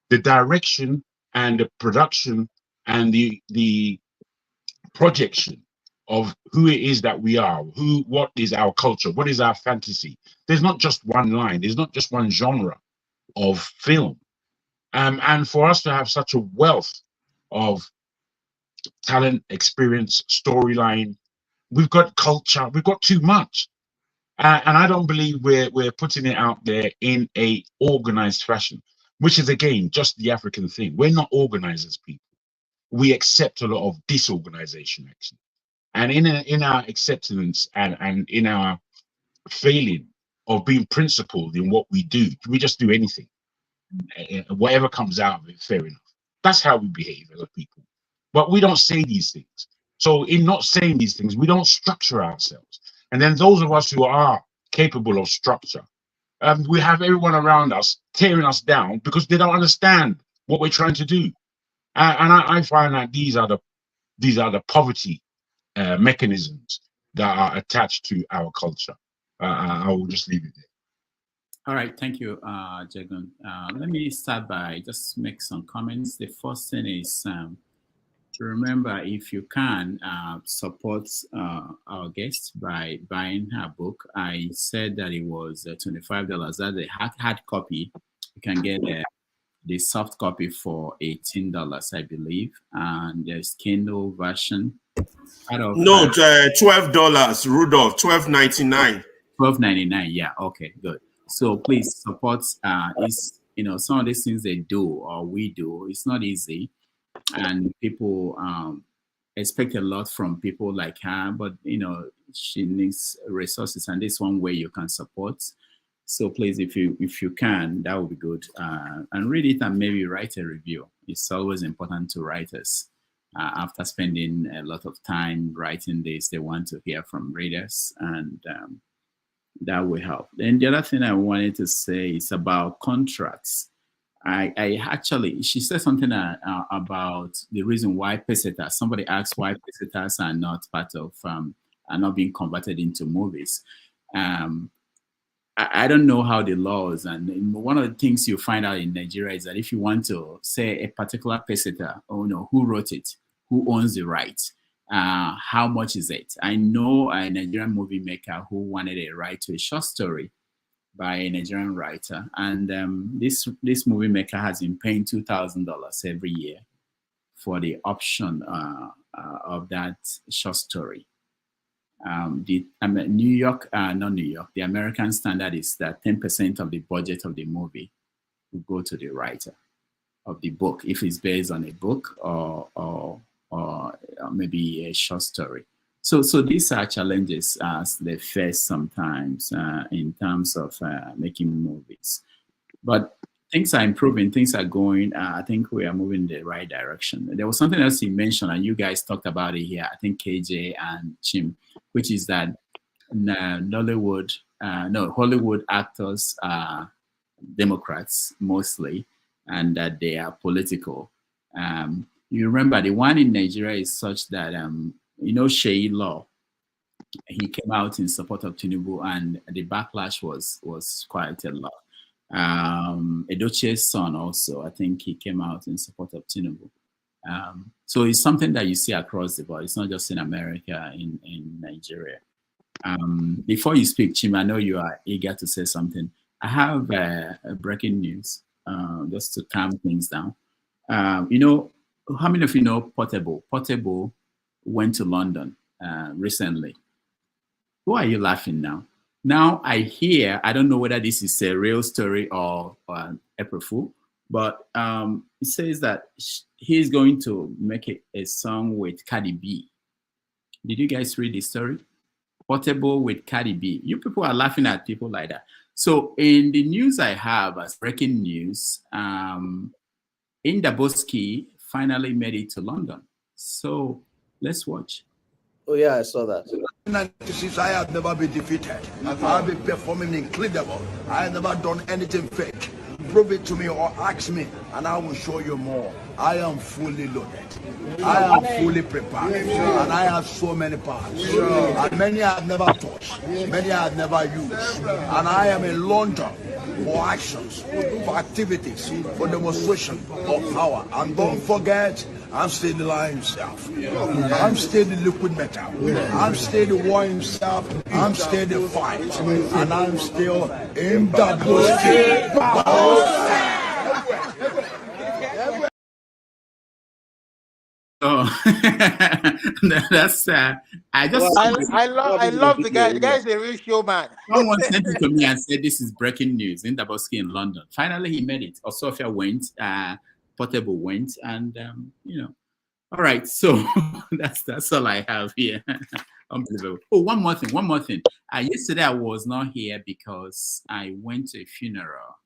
the direction and the production and the projection of who it is that we are, what is our culture, what is our fantasy. There's not just one line, there's not just one genre of film. And for us to have such a wealth of talent, experience, storyline, we've got culture, we've got too much. And I don't believe we're putting it out there in a organized fashion, which is, again, just the African thing. We're not organized as people. We accept a lot of disorganization, actually. And in our acceptance and in our failing of being principled in what we do, we just do anything. Whatever comes out of it, fair enough. That's how we behave as a people. But we don't say these things. So in not saying these things, we don't structure ourselves. And then those of us who are capable of structure, we have everyone around us tearing us down because they don't understand what we're trying to do. And I find that these are the poverty mechanisms that are attached to our culture. I will just leave it there. All right, thank you, Jagan. Let me start by just make some comments. The first thing is remember, if you can, support our guest by buying her book. I said that it was $25. That's the hard copy. You can get the soft copy for $18, I believe, and there's Kindle version. No, $12, Rudolph, $12.99. $12.99. Yeah. Okay. Good. So please support. Is some of these things they do or we do. It's not easy, and people expect a lot from people like her. But she needs resources, and this one way you can support. So please, if you can, that would be good. And read it and maybe write a review. It's always important to writers. After spending a lot of time writing this, they want to hear from readers, and that will help. Then the other thing I wanted to say is about contracts. I actually, she said something about the reason why pesetas. Somebody asked why pesetas are not part of, are not being converted into movies. I don't know how the laws, and one of the things you find out in Nigeria is that if you want to say a particular peseta, who wrote it, who owns the right, how much is it? I know a Nigerian movie maker who wanted a right to a short story by a Nigerian writer, and this movie maker has been paying $2,000 every year for the option of that short story. The American standard is that 10% of the budget of the movie will go to the writer of the book, if it's based on a book or maybe a short story. So these are challenges as they face sometimes in terms of making movies. But things are improving, things are going, I think we are moving in the right direction. There was something else you mentioned, and you guys talked about it here, I think KJ and Chim, which is that Hollywood actors are Democrats mostly, and that they are political. You remember the one in Nigeria is such that, Sheyi Law, he came out in support of Tinubu, and the backlash was quite a lot. Edochie's son also, I think he came out in support of Tinubu. So it's something that you see across the board. It's not just in America, in Nigeria. Before you speak, Chim, I know you are eager to say something. I have a breaking news, just to calm things down. How many of you know Portable? Portable went to London recently. Who are you laughing now? Now I hear, I don't know whether this is a real story or April Fool, but it says that he's going to make a song with Cardi B. Did you guys read the story? Portable with Cardi B. You people are laughing at people like that. So in the news I have as breaking news, Bobrisky finally made it to London. So let's watch. Oh yeah, I saw that. 1996, I have never been defeated. I have been performing incredible. I have never done anything fake. Prove it to me or ask me, and I will show you more. I am fully loaded. I am fully prepared. And I have so many parts. And many I have never touched. Many I have never used. And I am in London for actions, for activities, for demonstration of power. And don't forget, I'm still the lion himself. I'm still the liquid metal. I'm still the war himself. I'm still the fight. And I'm still in the Oh, that's I just Well, I love the guy. The guy is a real showman. someone sent it to me and said this is breaking news in Bobrisky in London. Finally, he made it. Osofia went, Portable went, and all right. So that's all I have here. Unbelievable. Oh, one more thing. Yesterday I was not here because I went to a funeral.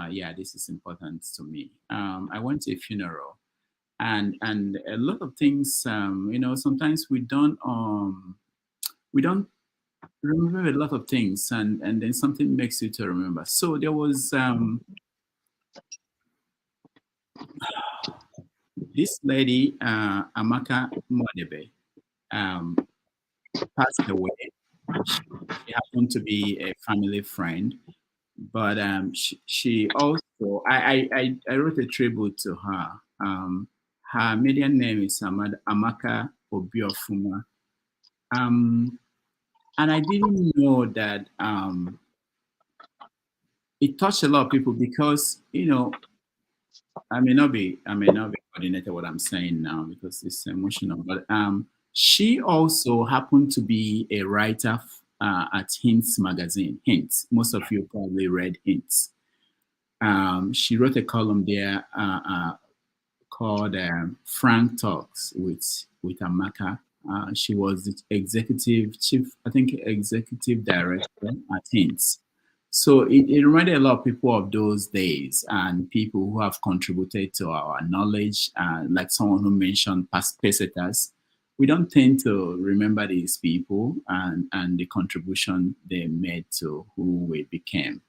Yeah, this is important to me. I went to a funeral. And a lot of things, sometimes we don't remember a lot of things, and then something makes you to remember. So there was this lady, Amaka Mwadebe, passed away. She happened to be a family friend, but she also I wrote a tribute to her. Her maiden name is Amaka Obiofuma. And I didn't know that it touched a lot of people because, I may not be coordinated what I'm saying now because it's emotional, but she also happened to be a writer at Hints magazine. Hints, most of you probably read Hints. She wrote a column there called Frank Talks with Amaka. She was the executive director at Hints. So it reminded a lot of people of those days and people who have contributed to our knowledge, like someone who mentioned past pesetas. We don't tend to remember these people and the contribution they made to who we became.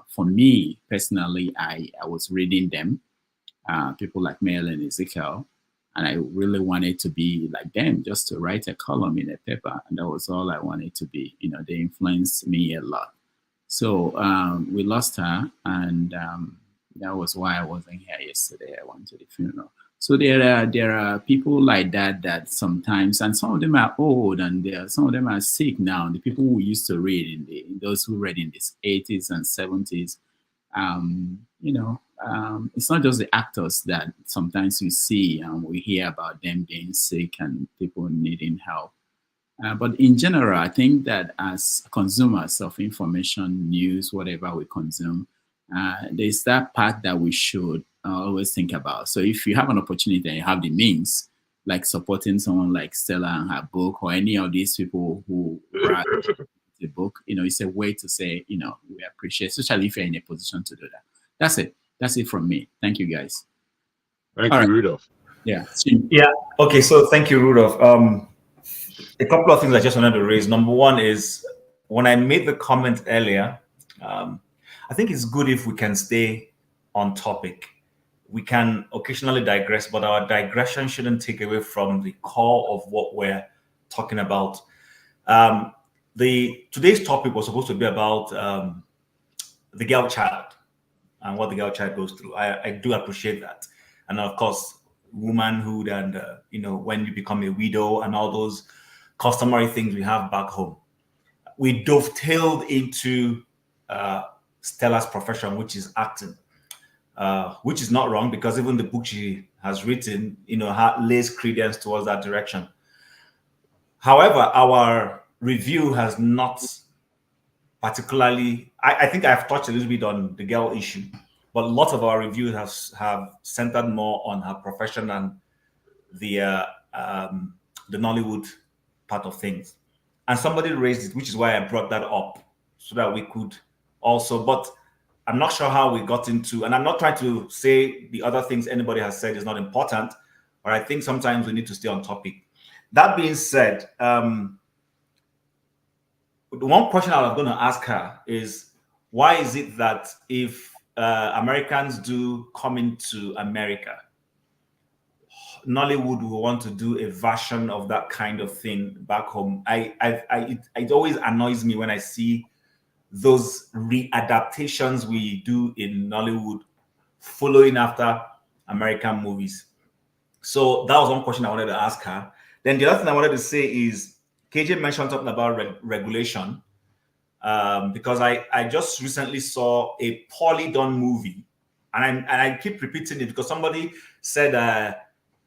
For me, personally, I was reading them. People like Mel and Ezekiel, and I really wanted to be like them, just to write a column in a paper, and that was all I wanted to be. They influenced me a lot. So we lost her, and that was why I wasn't here yesterday. I went to the funeral. So there are people like that sometimes, and some of them are old, and some of them are sick now. The people who used to read in those who read in the 80s and 70s. It's not just the actors that sometimes we see and we hear about them being sick and people needing help. But in general, I think that as consumers of information, news, whatever we consume, there's that part that we should always think about. So if you have an opportunity and you have the means, like supporting someone like Stella and her book, or any of these people who write the book, it's a way to say, we appreciate, especially if you're in a position to do that. That's it. That's it from me. Thank you, guys. Thank you, Rudolph. Yeah. Yeah. Okay. So thank you, Rudolph. A couple of things I just wanted to raise. Number one is when I made the comment earlier, I think it's good if we can stay on topic. We can occasionally digress, but our digression shouldn't take away from the core of what we're talking about. Today's topic was supposed to be about the girl child and what the girl child goes through. I do appreciate that. And of course, womanhood and, when you become a widow and all those customary things we have back home. We dovetailed into Stella's profession, which is acting, which is not wrong because even the book she has written, lays credence towards that direction. However, our review has not particularly, I think I've touched a little bit on the girl issue, but lots of our reviews have centered more on her profession and the Nollywood part of things. And somebody raised it, which is why I brought that up, so that we could also, but I'm not sure how we got into, and I'm not trying to say the other things anybody has said is not important, but I think sometimes we need to stay on topic. That being said, the one question I was going to ask her is, why is it that if Americans do come into America, Nollywood will want to do a version of that kind of thing back home. It always annoys me when I see those readaptations we do in Nollywood following after American movies. So that was one question I wanted to ask her. Then the other thing I wanted to say is, KJ mentioned something about regulation, because I just recently saw a poorly done movie, and I keep repeating it because somebody said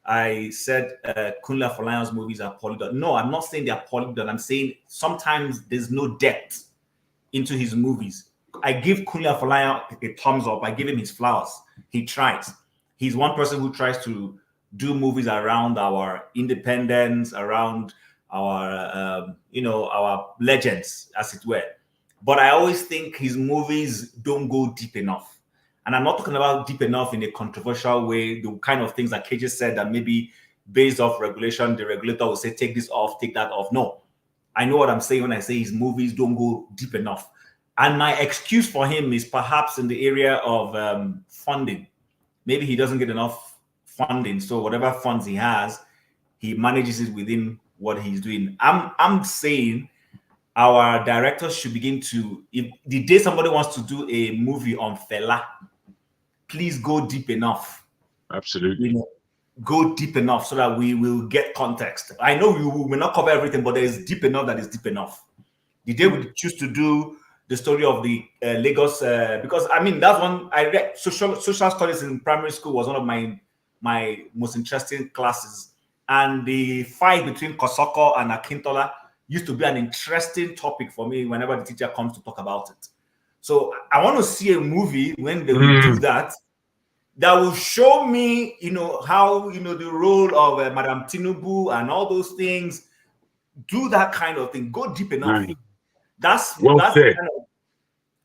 I said Kunle Afolayan's movies are poorly done. No, I'm not saying they are poorly done. I'm saying sometimes there's no depth into his movies. I give Kunle Afolayan a thumbs up. I give him his flowers. He tries. He's one person who tries to do movies around our independence, around our, our legends, as it were. But I always think his movies don't go deep enough. And I'm not talking about deep enough in a controversial way, the kind of things that KJ said that maybe based off regulation, the regulator will say, take this off, take that off. No, I know what I'm saying when I say his movies don't go deep enough. And my excuse for him is perhaps in the area of funding. Maybe he doesn't get enough funding. So whatever funds he has, he manages it within what he's doing. I'm saying our directors should begin to, if the day somebody wants to do a movie on Fela, please go deep enough. Absolutely. Go deep enough so that we will get context. I know we will not cover everything, but there is deep enough that is deep enough. The day we choose to do the story of the Lagos, because I mean, that's one I read. Social studies in primary school was one of my most interesting classes, and the fight between Kosoko and Akintola used to be an interesting topic for me whenever the teacher comes to talk about it. So I want to see a movie when they will do that will show me, how, the role of Madame Tinubu and all those things. Do that kind of thing. Go deep enough. That's said.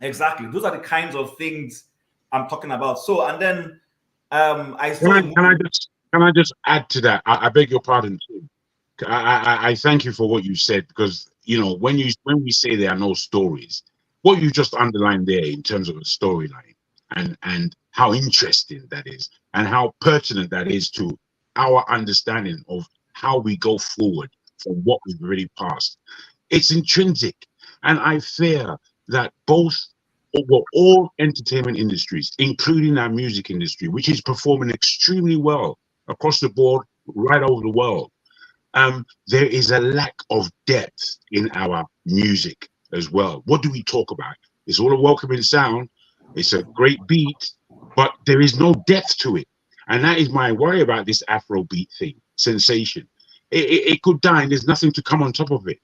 Exactly. Those are the kinds of things I'm talking about. So, and then can I just add to that? I beg your pardon too. I thank you for what you said, because when we say there are no stories, what you just underlined there in terms of a storyline and how interesting that is and how pertinent that is to our understanding of how we go forward from what we've already passed. It's intrinsic, and I fear that all entertainment industries, including our music industry, which is performing extremely well across the board right over the world, there is a lack of depth in our music as well. What do we talk about? It's all a welcoming sound. It's a great beat, but there is no depth to it. And that is my worry about this Afrobeat thing, sensation. It could die and there's nothing to come on top of it.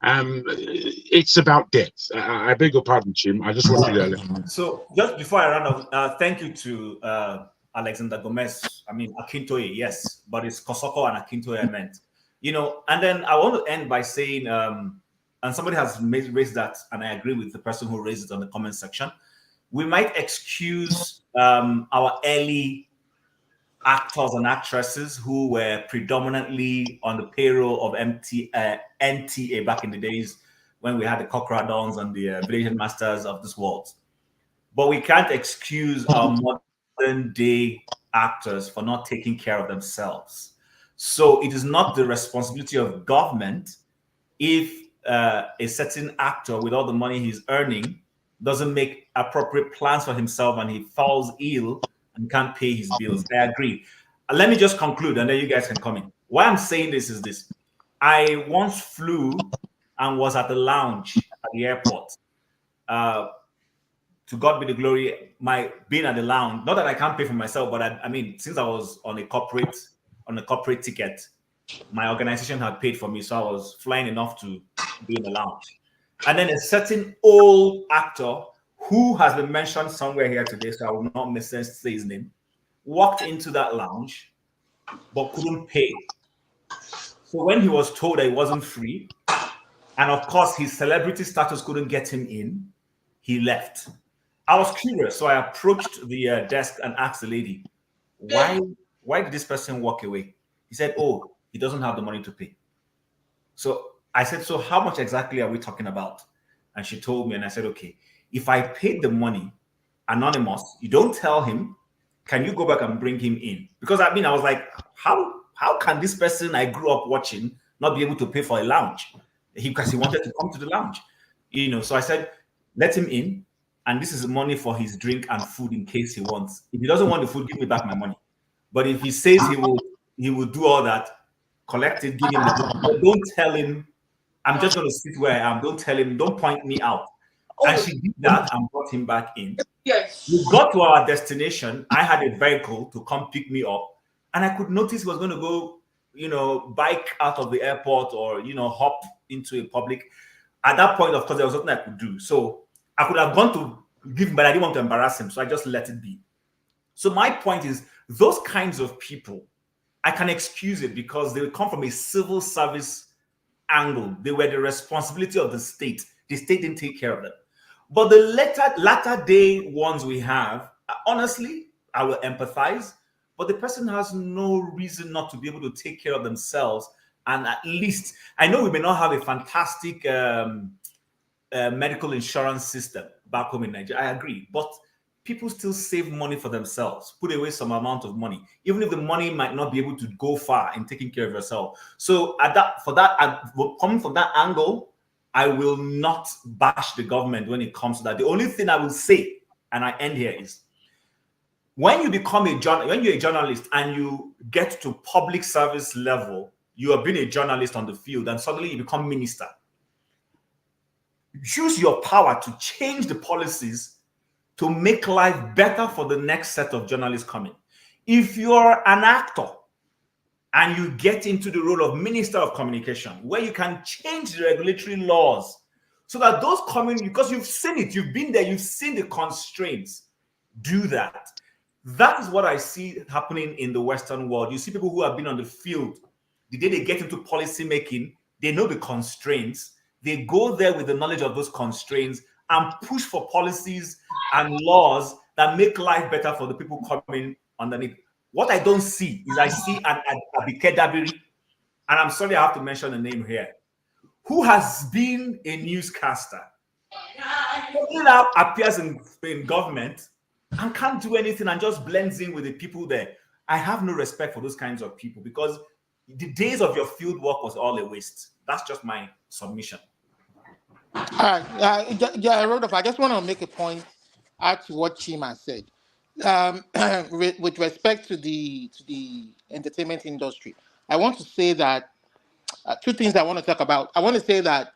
It's about depth. I beg your pardon, Jim. I just wanted to. So just before I run off, thank you to Alexander Gomez. I mean, Akintoye, yes, but it's Kosoko and Akintoye I meant. And then I want to end by saying, and somebody has raised that, and I agree with the person who raised it on the comment section. We might excuse our early actors and actresses who were predominantly on the payroll of NTA back in the days when we had the Cochradons and the Village Masters of this world. But we can't excuse our modern day actors for not taking care of themselves. So it is not the responsibility of government if a certain actor with all the money he's earning doesn't make appropriate plans for himself and he falls ill and can't pay his bills. I agree. Let me just conclude and then you guys can come in. Why I'm saying this is this. I once flew and was at the lounge at the airport. To God be the glory, my being at the lounge, not that I can't pay for myself, but I mean, since I was on a corporate ticket, my organization had paid for me, so I was flying enough to be in the lounge. And then a certain old actor who has been mentioned somewhere here today, so I will not make sense to say his name, walked into that lounge but couldn't pay. So when he was told that it wasn't free, and of course his celebrity status couldn't get him in, he left. I was curious, so I approached the desk and asked the lady, why did this person walk away? He said, oh, he doesn't have the money to pay. So I said, so how much exactly are we talking about? And she told me, and I said, okay, if I paid the money, anonymous, you don't tell him, can you go back and bring him in? Because I was like, how how can this person I grew up watching not be able to pay for a lounge? Because he wanted to come to the lounge, So I said, let him in, and this is money for his drink and food in case he wants. If he doesn't want the food, give me back my money. But if he says he will do all that, collect it, give him the money. But don't tell him, I'm just going to sit where I am. Don't tell him, don't point me out. And she did that and brought him back in. Yes. We got to our destination. I had a vehicle to come pick me up, and I could notice he was going to go, bike out of the airport or, hop into a public. At that point, of course, there was nothing I could do. So I could have gone to give him, but I didn't want to embarrass him. So I just let it be. So my point is, those kinds of people, I can excuse it because they come from a civil service angle. They were the responsibility of the state. The state didn't take care of them. But the latter day ones we have, honestly, I will empathize, but the person has no reason not to be able to take care of themselves. And at least, I know we may not have a fantastic medical insurance system back home in Nigeria. I agree. But people still save money for themselves, put away some amount of money, even if the money might not be able to go far in taking care of yourself. So coming from that angle, I will not bash the government when it comes to that. The only thing I will say, and I end here, is when you're a journalist and you get to public service level, you have been a journalist on the field, and suddenly you become minister. Use your power to change the policies to make life better for the next set of journalists coming. If you're an actor and you get into the role of Minister of Communication, where you can change the regulatory laws so that those coming, because you've seen it, you've been there, you've seen the constraints, do that. That is what I see happening in the Western world. You see people who have been on the field. The day they get into policy making, they know the constraints. They go there with the knowledge of those constraints and push for policies and laws that make life better for the people coming underneath. What I don't see is I see an Abike Dabiri, and I'm sorry I have to mention the name here, who has been a newscaster, who now appears in government and can't do anything and just blends in with the people there. I have no respect for those kinds of people because the days of your field work was all a waste. That's just my submission. All right, Rodolphe, I just want to make a point add to what Chima said. With respect to the entertainment industry, I want to say that two things I want to talk about. I want to say that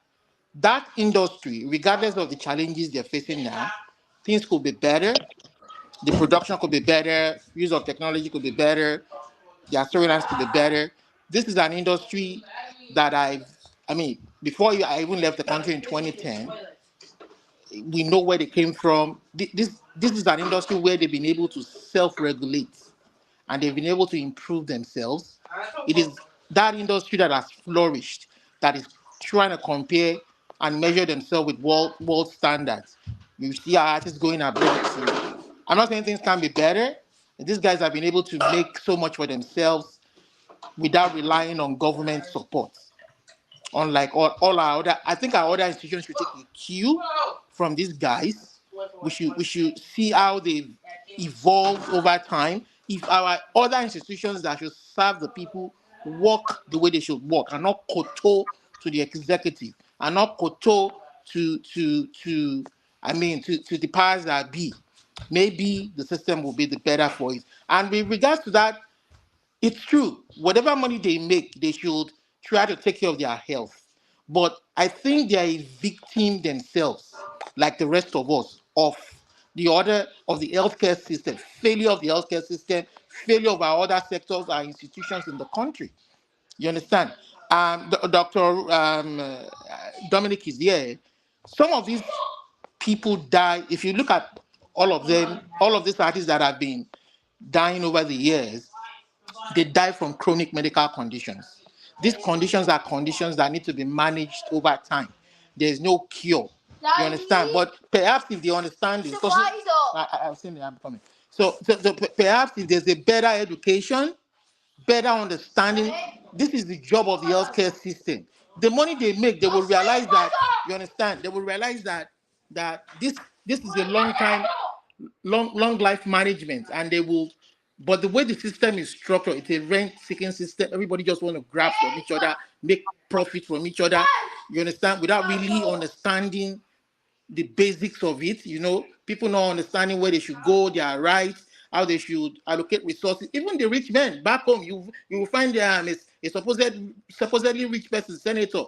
industry, regardless of the challenges they're facing now, things could be better. The production could be better. Use of technology could be better. Their storylines could be better. This is an industry that before I even left the country in 2010, we know where they came from. This is an industry where they've been able to self-regulate and they've been able to improve themselves. It is that industry that has flourished, that is trying to compare and measure themselves with world standards. You see our artists going abroad. I'm not saying things can be better. These guys have been able to make so much for themselves without relying on government support. Unlike all our other, I think our other institutions should take a cue from these guys. We should see how they've evolved over time. If our other institutions that should serve the people work the way they should work, and not kowtow to the executive, and not kowtow to the powers that be, maybe the system will be the better for it. And with regards to that, it's true. Whatever money they make, they should try to take care of their health. But I think they are a victim themselves, like the rest of us, of the order of the healthcare system, failure of the healthcare system, failure of our other sectors, our institutions in the country. You understand? Dr. Dominic is here. Some of these people die. If you look at all of them, all of these artists that have been dying over the years, they die from chronic medical conditions. These conditions are conditions that need to be managed over time. There's no cure. You understand? But perhaps if they understand this, because I've seen I'm coming. So perhaps if there's a better education, better understanding, this is the job of the healthcare system. The money they make, they will realize that, you understand, they will realize that this is a long life management, and they will But the way the system is structured, it's a rent-seeking system. Everybody just want to grab from each other, make profit from each other. You understand? Without really understanding the basics of it, people not understanding where they should go, their rights, how they should allocate resources. Even the rich men back home, you will find a supposedly rich person, senator,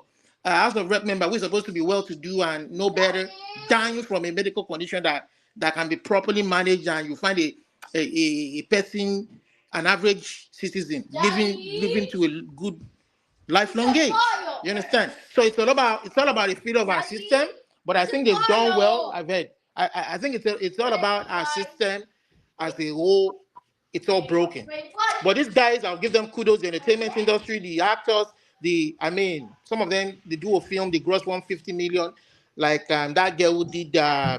House of Rep member, who is supposed to be well-to-do and know better, dying from a medical condition that can be properly managed, and you find a person, an average citizen, living to a good lifelong age. You understand? So it's all about the feel of our system. But I think they've done well. I think it's all about our system as a whole. It's all broken. But these guys, I'll give them kudos. The entertainment industry, the actors, some of them, they do a film, they gross 150 million. Like that girl who did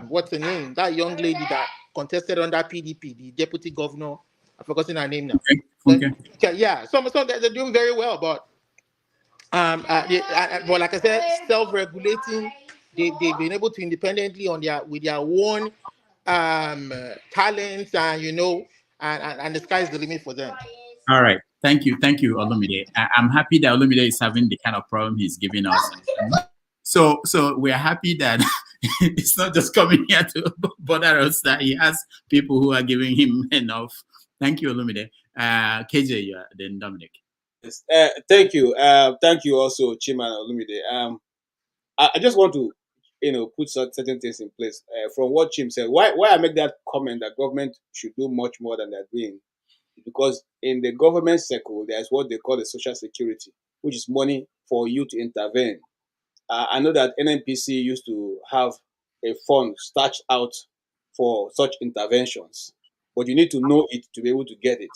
what's her name? That young lady that contested under PDP, the deputy governor. I've forgotten her name now. Okay. Yeah, some they're doing very well, but but like I said, self-regulating. They've been able to independently with their own talents, and the sky's the limit for them. All right. Thank you, Olumide. I'm happy that Olumide is having the kind of problem he's giving us. So we're happy that it's not just coming here to bother us, that he has people who are giving him enough. Thank you, Olumide. KJ, then Dominic. Yes, thank you. Thank you also, Chima and Olumide. I just want to, put certain things in place. From what Chim said, why I make that comment that government should do much more than they're doing, because in the government circle, there's what they call the social security, which is money for you to intervene. I know that NNPC used to have a fund stashed out for such interventions, but you need to know it to be able to get it.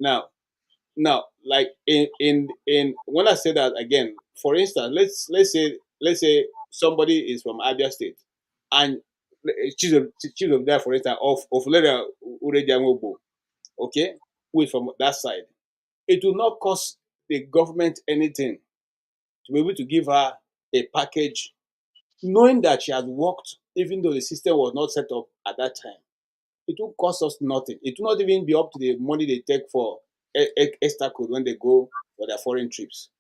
Now, like in when I say that again, for instance, let's say somebody is from Abia State, and chief of that, for instance, of Lara Urejangobo, okay, who is from that side. It will not cost the government anything to be able to give her a package, knowing that she has worked, even though the system was not set up at that time. It will cost us nothing. It will not even be up to the money they take for extra code when they go for their foreign trips,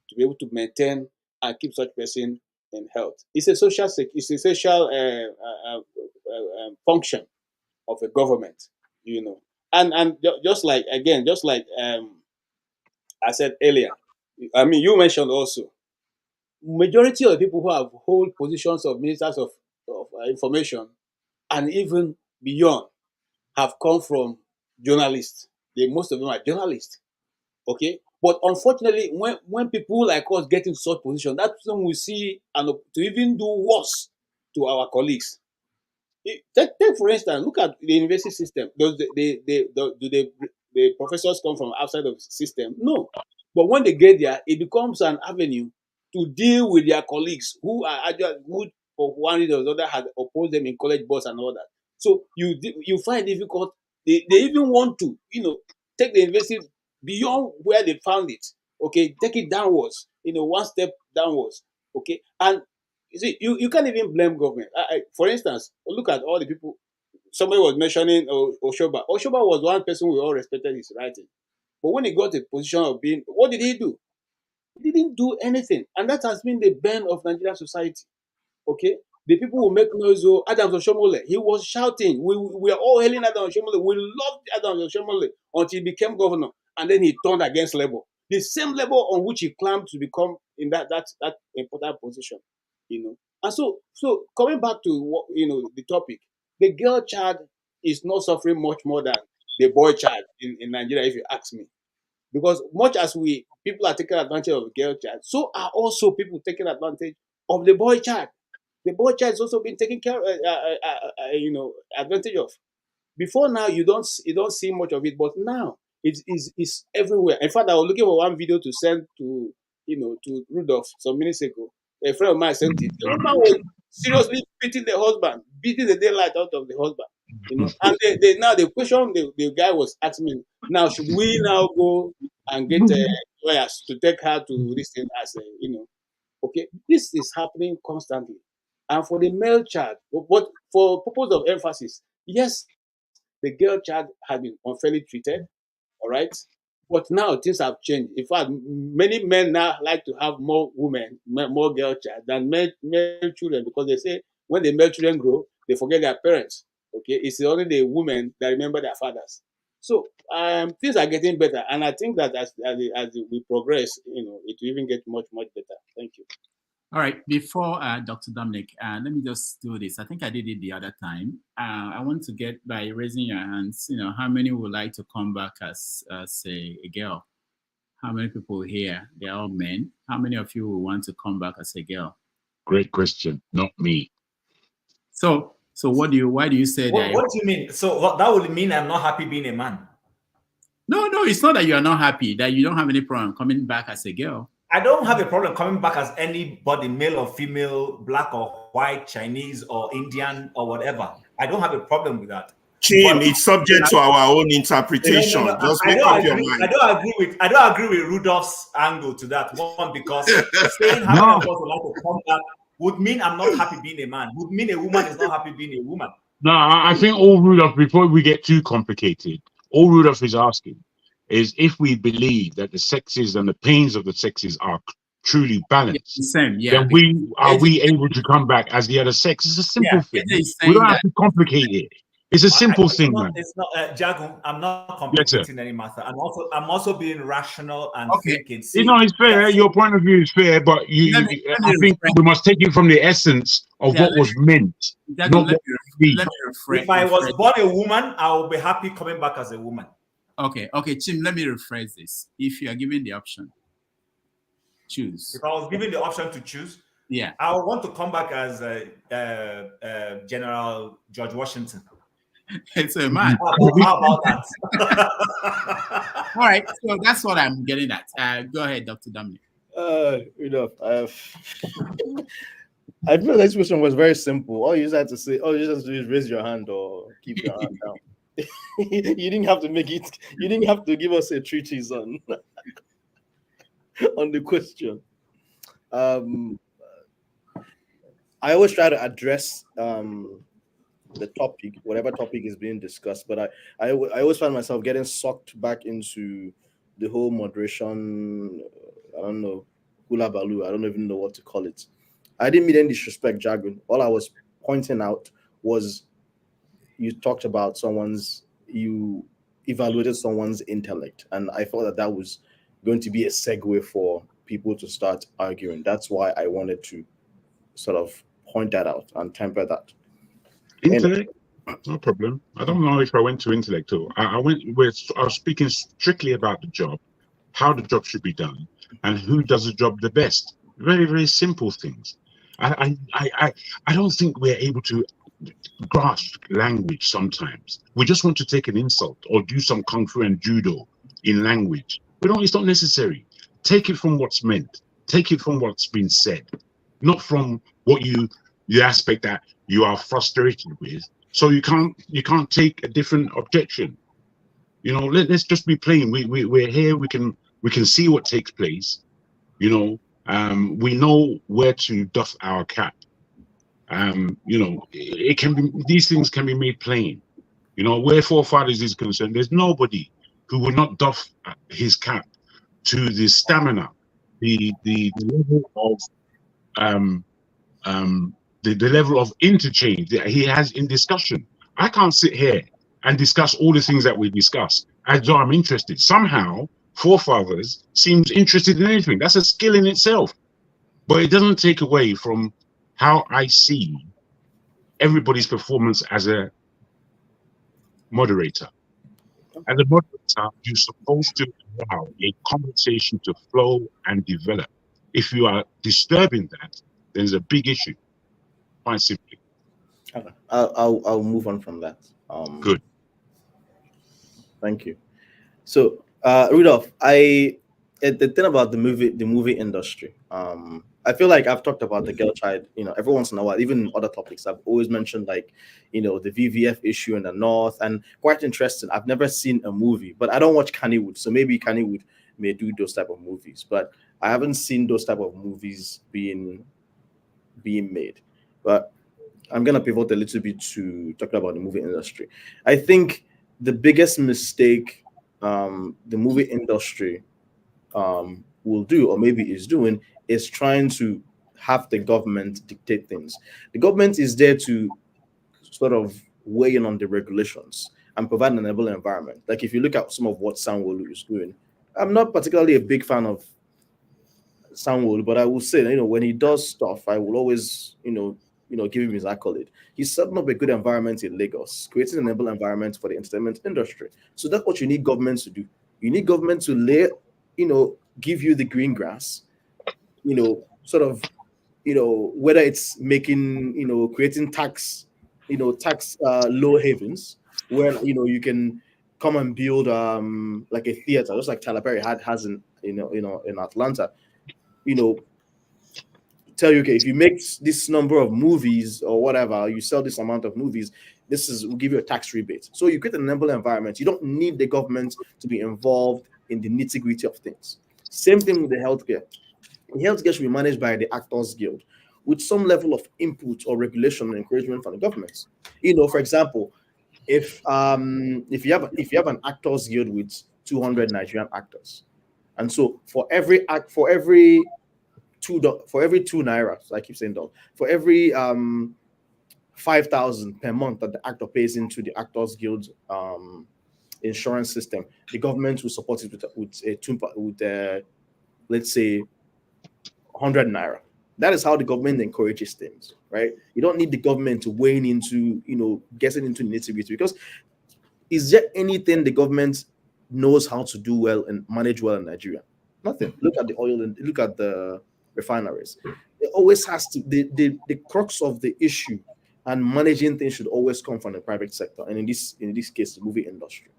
to be able to maintain and keep such person in health. It's a social function of a government, And just like I said earlier, you mentioned also, majority of the people who have hold positions of ministers of information and even beyond have come from journalists. Most of them are journalists. Okay. But unfortunately, when people like us get in such position, that's when we see and to even do worse to our colleagues. Take for instance, look at the university system. Do the professors come from outside of the system? No. But when they get there, it becomes an avenue to deal with their colleagues who are actually who for one reason or the other had opposed them in college boards and all that. So you find it difficult. They even want to take the university beyond where they found it. Okay, take it downwards. One step downwards. Okay, and you see, you can't even blame government. For instance, look at all the people. Somebody was mentioning Oshoba. Oshoba was one person we all respected his writing. But when he got a position of being, what did he do? He didn't do anything. And that has been the bane of Nigerian society. Okay? The people who make noise, Adams Oshomole, he was shouting. We are all hailing Adams Oshomole. We loved Adams Oshomole until he became governor. And then he turned against Labour. The same Labour on which he climbed to become in that important position. And so coming back to what the topic, the girl child is not suffering much more than the boy child in Nigeria, if you ask me. Because much as people are taking advantage of the girl child, so are also people taking advantage of the boy child. The boy child is also being taken care advantage of. Before now, you don't see much of it, but now it's everywhere. In fact, I was looking for one video to send to Rudolph some minutes ago. A friend of mine sent it. The woman was seriously beating the husband, beating the daylight out of the husband. And now the question the guy was asking me, now should we now go and get lawyers to take her to this thing as okay, this is happening constantly. And for the male child, but for purpose of emphasis, yes, the girl child had been unfairly treated. All right. But now things have changed. In fact, many men now like to have more women, more girl child than male children, because they say when the male children grow, they forget their parents. Okay, it's only the women that remember their fathers. So things are getting better, and I think that as we progress, it will even get much better. Thank you. All right, before Dr. Dominic, let me just do this. I think I did it the other time. I want to get, by raising your hands, how many would like to come back as a girl? How many people here? They're all men. How many of you will want to come back as a girl? Great question. Not me. So why do you say that? What do you mean? So that would mean I'm not happy being a man? No, it's not that you are not happy, that you don't have any problem coming back as a girl. I don't have a problem coming back as anybody, male or female, black or white, Chinese or Indian or whatever. I don't have a problem with that. Chim, it's subject to our own interpretation. No. Just make up your mind. I don't agree with Rudolph's angle to that one, because saying how many of us would like to come back would mean I'm not happy being a man. Would mean a woman is not happy being a woman. No, I think all Rudolph, before we get too complicated, all Rudolph is asking is if we believe that the sexes and the pains of the sexes are truly balanced, then we able to come back as the other sex? It's a simple thing. We don't have to complicate it. It's a simple thing, man. It's not, Jagun. I'm not complicating any matter. I'm also being rational and thinking. See, it's fair. Your point of view is fair, but I think we must take it from the essence of what was meant. Not what if I was born a woman, I will be happy coming back as a woman. Okay, Chim, let me rephrase this. If you are given the option, choose. If I was given the option to choose, I would want to come back as General George Washington. It's a man. How about that? All right, so that's what I'm getting at. Go ahead, Dr. Dominic. I feel this question was very simple. All you just had to say, all you just have to do is raise your hand or keep your hand down. You didn't have to make it. You didn't have to give us a treatise on the question. I always try to address the topic, whatever topic is being discussed, but I always find myself getting sucked back into the whole moderation. I don't know, hula baloo. I don't even know what to call it. I didn't mean any disrespect, Jagun. All I was pointing out was you talked about you evaluated someone's intellect, and I thought that was going to be a segue for people to start arguing. That's why I wanted to sort of point that out and temper that. Intellect, no problem. I don't know if I went to intellect or I was speaking strictly about the job, how the job should be done, and who does the job the best. Very, very simple things. I don't think we're able to grasp language sometimes. We just want to take an insult or do some kung fu and judo in language. It's not necessary. Take it from what's meant. Take it from what's been said, not from what the aspect that you are frustrated with. So you can't take a different objection. Let's just be plain. We're here. We can see what takes place. We know where to doff our cap. It can be, these things can be made plain. Where forefathers is concerned, there's nobody who would not doff his cap to the stamina, the level of the level of interchange that he has in discussion. I can't sit here and discuss all the things that we discuss as though I'm interested. Somehow, forefathers seems interested in anything. That's a skill in itself, but it doesn't take away from how I see everybody's performance as a moderator. As a moderator, you're supposed to allow a conversation to flow and develop. If you are disturbing that, there's a big issue. Quite simply. Okay. I'll move on from that. Good. Thank you. So, Rudolph, the thing about the movie industry, I feel like I've talked about the girl child, every once in a while, even in other topics. I've always mentioned the VVF issue in the North, and quite interesting. I've never seen a movie, but I don't watch Kannywood, so maybe Kannywood may do those type of movies, but I haven't seen those type of movies being made. But I'm gonna pivot a little bit to talk about the movie industry. I think the biggest mistake the movie industry will do, or maybe is doing, is trying to have the government dictate things. The government is there to sort of weigh in on the regulations and provide an enabling environment. Like if you look at some of what Sanwo-Olu is doing, I'm not particularly a big fan of Sanwo-Olu, but I will say, you know, when he does stuff, I will always, give him his accolade. He's setting up a good environment in Lagos, creating an enabling environment for the entertainment industry. So that's what you need government to do. You need government to give you the green grass, whether it's making, creating tax low havens where, you can come and build like a theater, just like Tyler Perry has in Atlanta, tell you, okay, if you make this number of movies or whatever, you sell this amount of movies, we'll give you a tax rebate. So you create an enabling environment. You don't need the government to be involved in the nitty-gritty of things. Same thing with the healthcare. The healthcare should be managed by the Actors Guild with some level of input or regulation and encouragement from the government. For example, if you have an Actors Guild with 200 Nigerian actors, and so for every 2 naira, so I keep saying $, for every 5,000 per month that the actor pays into the Actors Guild insurance system, the government will support it with let's say 100 naira. That is how the government encourages things, right? You don't need the government to weigh into, getting into nitty-gritty, because is there anything the government knows how to do well and manage well in Nigeria? Nothing. Look at the oil and look at the refineries. It always has to, the crux of the issue and managing things should always come from the private sector, and in this case, the movie industry.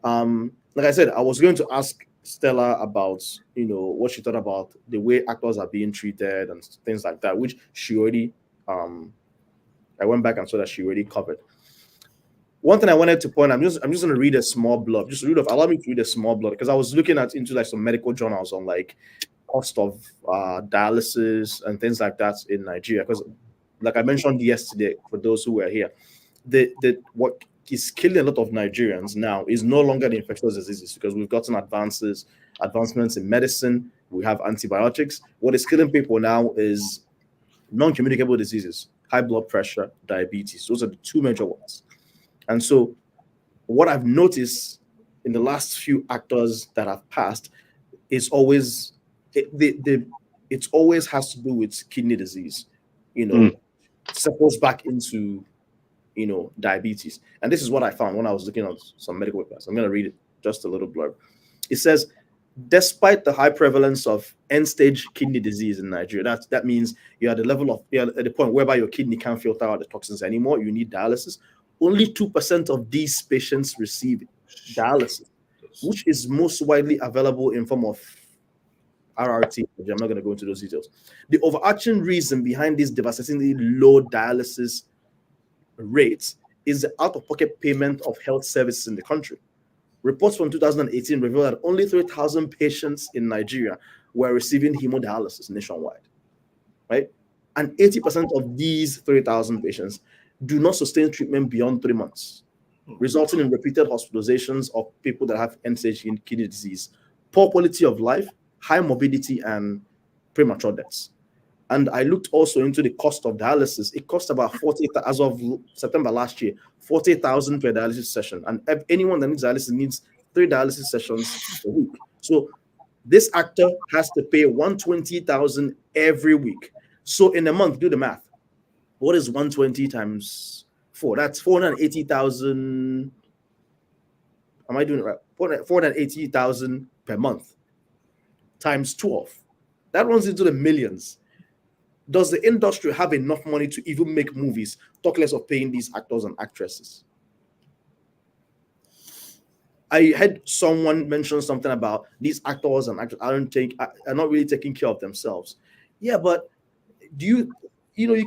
Like I said, I was going to ask Stella about what she thought about the way actors are being treated and things like that, which she already I went back and saw that she already covered. One thing I wanted to point, I'm just going to read a small blurb. Allow me to read a small blurb, because I was looking into like some medical journals on like cost of dialysis and things like that in Nigeria. Because like I mentioned yesterday, for those who were here, what is killing a lot of Nigerians now is no longer the infectious diseases, because we've gotten advancements in medicine. We have antibiotics. What is killing people now is non-communicable diseases, high blood pressure, diabetes. Those are the two major ones. And so what I've noticed in the last few actors that have passed is always, it always has to do with kidney disease, circles back into, diabetes. And this is what I found when I was looking at some medical papers. I'm going to read it, just a little blurb. It says, despite the high prevalence of end-stage kidney disease in Nigeria, that means you're at the point whereby your kidney can't filter out the toxins anymore, you need dialysis. Only 2% of these patients receive dialysis, which is most widely available in form of RRT. I'm not going to go into those details. The overarching reason behind this devastatingly low dialysis rates is the out-of-pocket payment of health services in the country. Reports from 2018 reveal that only 3,000 patients in Nigeria were receiving hemodialysis nationwide, right? And 80% of these 3,000 patients do not sustain treatment beyond 3 months, resulting in repeated hospitalizations of people that have end-stage kidney disease, poor quality of life, high morbidity, and premature deaths. And I looked also into the cost of dialysis. It costs about as of September last year, 40,000 per dialysis session. And anyone that needs dialysis needs 3 dialysis sessions a week. So this actor has to pay 120,000 every week. So in a month, do the math. What is 120 times 4? That's 480,000. Am I doing it right? 480,000 per month times 12. That runs into the millions. Does the industry have enough money to even make movies, talk less of paying these actors and actresses? I had someone mention something about these actors and actors are not really taking care of themselves. Yeah, but you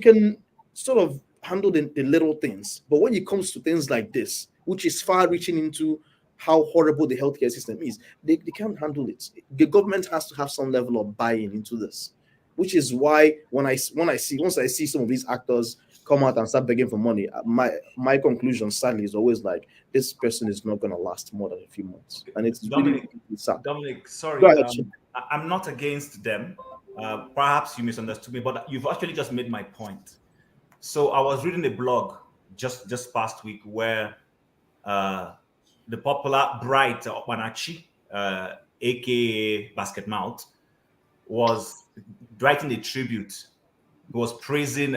can sort of handle the little things, but when it comes to things like this, which is far reaching into how horrible the healthcare system is, they can't handle it. The government has to have some level of buy-in into this, which is why once I see some of these actors come out and start begging for money, my conclusion, sadly, is always like, this person is not going to last more than a few months, and it's Dominic, really sad. Dominic, sorry, Go ahead, I'm not against them. Perhaps you misunderstood me, but you've actually just made my point. So I was reading a blog just past week where the popular Bright Opanachi, aka Basket Mouth, was writing a tribute. He was praising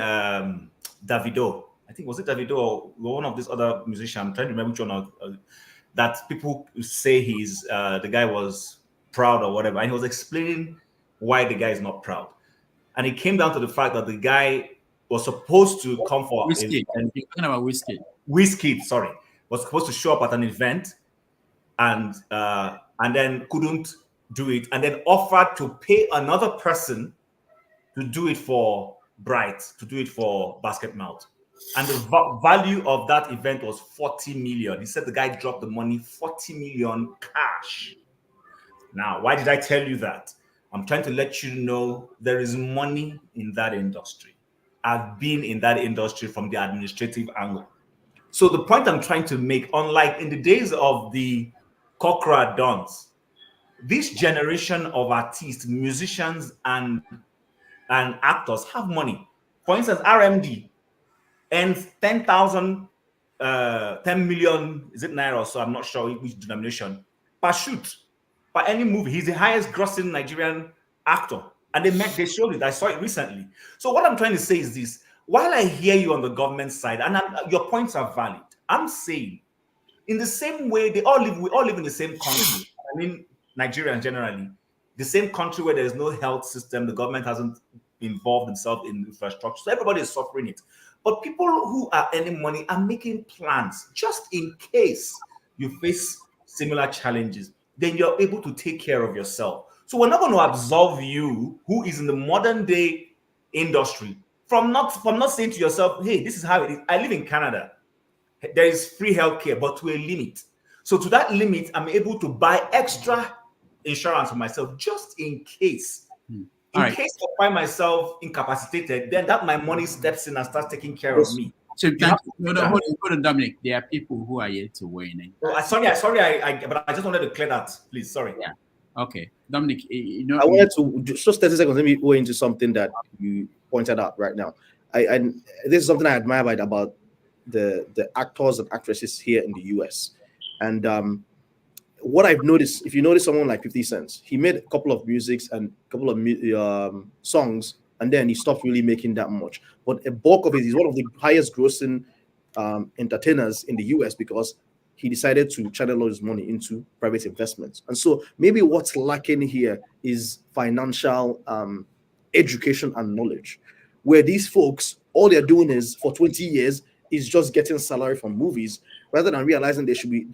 Davido. I think, was it Davido or one of these other musicians? I'm trying to remember which one. That people say he's the guy was proud or whatever, and he was explaining why the guy is not proud, and it came down to the fact that the guy was supposed to come for Whiskey. You're talking about Whiskey. Whiskey, sorry, was supposed to show up at an event, and then couldn't do it, and then offered to pay another person to do it for Bright, to do it for Basket Mouth. And the value of that event was 40 million. He said the guy dropped the money, 40 million cash. Now, why did I tell you that? I'm trying to let you know there is money in that industry. I've been in that industry from the administrative angle. So the point I'm trying to make, unlike in the days of the Kokra Dons, this generation of artists, musicians, and actors have money. For instance, RMD earns 10,000, 10 million, is it naira or so? I'm not sure which denomination, per shoot, per any movie. He's the highest grossing Nigerian actor. And they showed it. I saw it recently. So what I'm trying to say is this. While I hear you on the government side, and your points are valid, I'm saying in the same way we all live in the same country. I mean, Nigerians generally, the same country where there is no health system, the government hasn't involved themselves in infrastructure. So everybody is suffering it. But people who are earning money are making plans just in case you face similar challenges. Then you're able to take care of yourself. So we're not going to absolve you, who is in the modern day industry, from not saying to yourself, hey, this is how it is. I live in Canada. There is free healthcare, but to a limit. So to that limit, I'm able to buy extra insurance for myself just in case. In case I find myself incapacitated, then that my money steps in and starts taking care of me. So hold on, Dominic. There are people who are yet to weigh in. Sorry, but I just wanted to clear that, please. Sorry. Yeah. Okay, Dominic. I wanted to just 30 seconds. Let me go into something that you pointed out right now. And this is something I admire about the actors and actresses here in the US. And what I've noticed, if you notice someone like 50 Cent, he made a couple of musics and a couple of songs, and then he stopped really making that much. But a bulk of it, he's one of the highest grossing entertainers in the US because he decided to channel all his money into private investments. And so maybe what's lacking here is financial education and knowledge, where these folks, all they're doing is for 20 years is just getting salary from movies rather than realizing they should be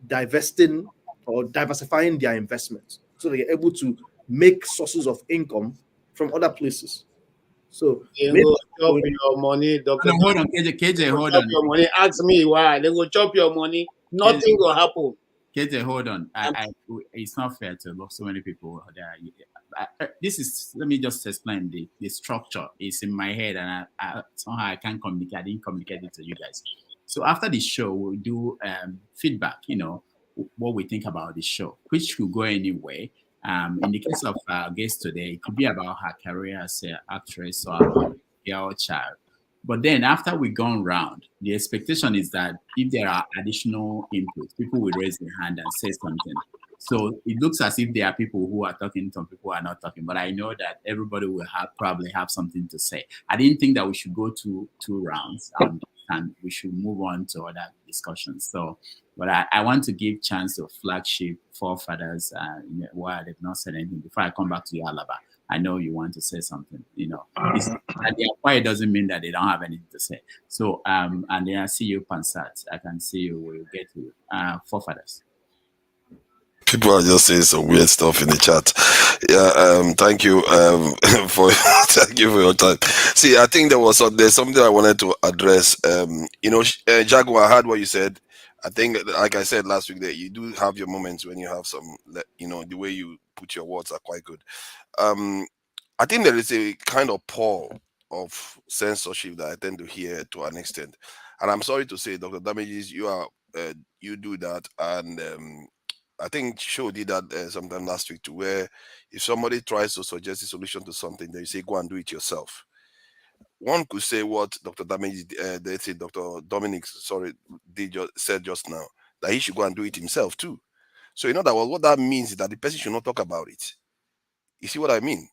divesting or diversifying their investments so they're able to make sources of income from other places. So they will chop your money, Dr. Hold on, KJ, hold on. Your money. Ask me why. They will chop your money. Nothing will happen. KJ, hold on. It's not fair to love so many people there. Let me just explain the structure. It's in my head, and I somehow I can't communicate. I didn't communicate it to you guys. So after the show, we'll do feedback. What we think about the show, which could go anyway. In the case of our guest today, it could be about her career as an actress or a girl child. But then after we've gone round, the expectation is that if there are additional inputs, people will raise their hand and say something. So it looks as if there are people who are talking, some people are not talking, but I know that everybody will probably have something to say. I didn't think that we should go to two rounds and we should move on to other discussions. So, but I want to give chance to flagship forefathers while they've not said anything. Before I come back to you, Alaba, I know you want to say something. That they are quiet doesn't mean that they don't have anything to say. So, and then I see you, Pansat. I can see you. We'll get to you. Forefathers. People are just saying some weird stuff in the chat. Yeah, thank you thank you for your time. See, I think there's something I wanted to address. Jaguar, I heard what you said. I think, like I said last week, that you do have your moments when you have some, the way you put your words are quite good. I think there is a kind of poll of censorship that I tend to hear to an extent. And I'm sorry to say, Dr. Damasus, you do that, and I think Show did that sometime last week too, where if somebody tries to suggest a solution to something, then you say, go and do it yourself. One could say what Dr. Dr. Dominic, said just now, that he should go and do it himself too. So in other words, what that means is that the person should not talk about it. You see what I mean?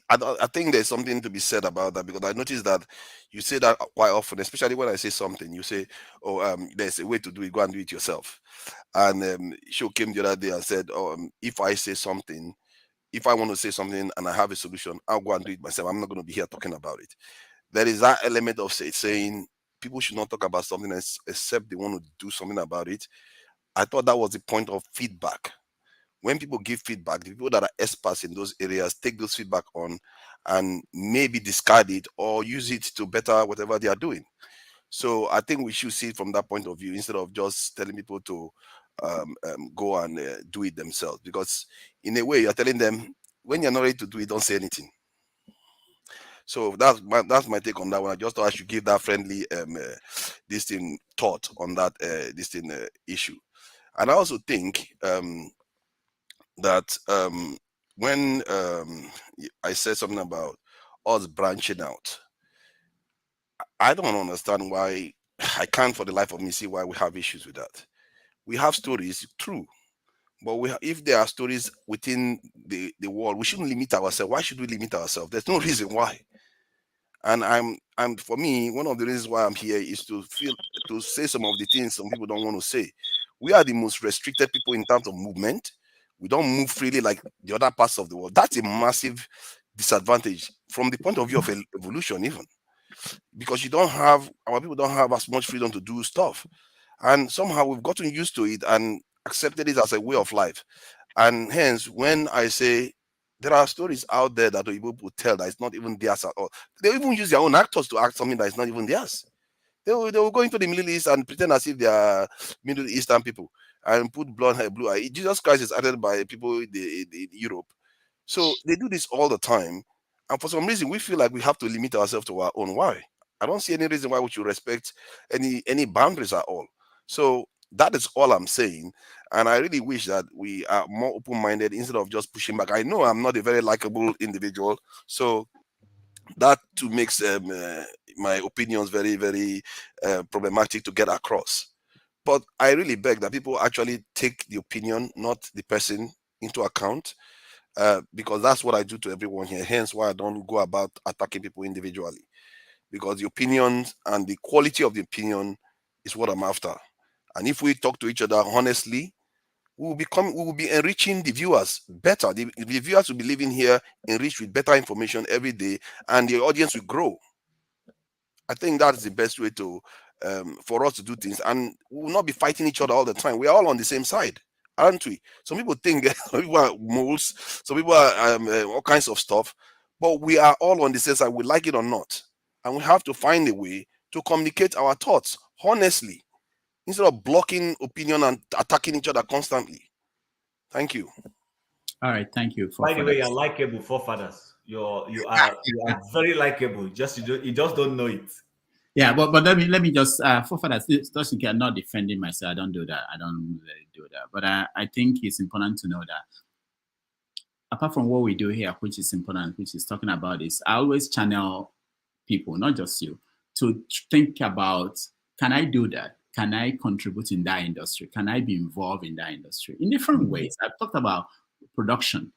I think there's something to be said about that, because I noticed that you say that quite often, especially when I say something, you say, oh, there's a way to do it, go and do it yourself. And Show came the other day and said, if I say something, if I want to say something and I have a solution, I'll go and do it myself. I'm not going to be here talking about it. There is that element of saying people should not talk about something except they want to do something about it. I thought that was the point of feedback. When people give feedback, the people that are experts in those areas take those feedback on and maybe discard it or use it to better whatever they are doing. So I think we should see it from that point of view instead of just telling people to go and do it themselves. Because in a way, you're telling them, when you're not ready to do it, don't say anything. So that's my take on that one. I just thought I should give that friendly thought on that issue. And I also think that when I said something about us branching out, I don't understand why. I can't for the life of me see why we have issues with that. We have stories, true, but if there are stories within the world, we shouldn't limit ourselves. Why should we limit ourselves? There's no reason why. And for me, one of the reasons why I'm here is to say some of the things some people don't want to say. We are the most restricted people in terms of movement. We don't move freely like the other parts of the world. That's a massive disadvantage from the point of view of evolution, even, because our people don't have as much freedom to do stuff, and somehow we've gotten used to it and accepted it as a way of life. And hence, when I say there are stories out there that people tell that it's not even theirs at all, they even use their own actors to act something that is not even theirs. They will go into the Middle East and pretend as if they are Middle Eastern people and put blonde hair, blue eye. Jesus Christ is added by people in Europe. So they do this all the time. And for some reason, we feel like we have to limit ourselves to our own. Why? I don't see any reason why we should respect any boundaries at all. So that is all I'm saying. And I really wish that we are more open-minded instead of just pushing back. I know I'm not a very likable individual. So that too makes my opinions very, very problematic to get across. But I really beg that people actually take the opinion, not the person, into account, because that's what I do to everyone here. Hence why I don't go about attacking people individually, because the opinions and the quality of the opinion is what I'm after. And if we talk to each other honestly, we will be enriching the viewers better. The viewers will be living here enriched with better information every day, and the audience will grow. I think that's the best way to for us to do things, and we will not be fighting each other all the time. We are all on the same side, aren't we? Some people think some people are moles, some people are all kinds of stuff, but we are all on the same side, we like it or not. And we have to find a way to communicate our thoughts honestly, instead of blocking opinion and attacking each other constantly. Thank you. All right, thank you. By the way, you're likable, forefathers. You are very likable. You just don't know it. Yeah, but let me just forefathers. I'm not defending myself. I don't do that. I don't really do that. But I think it's important to know that apart from what we do here, which is important, which is talking about this, I always channel people, not just you, to think about, can I do that? Can I contribute in that industry? Can I be involved in that industry? In different ways. I've talked about production.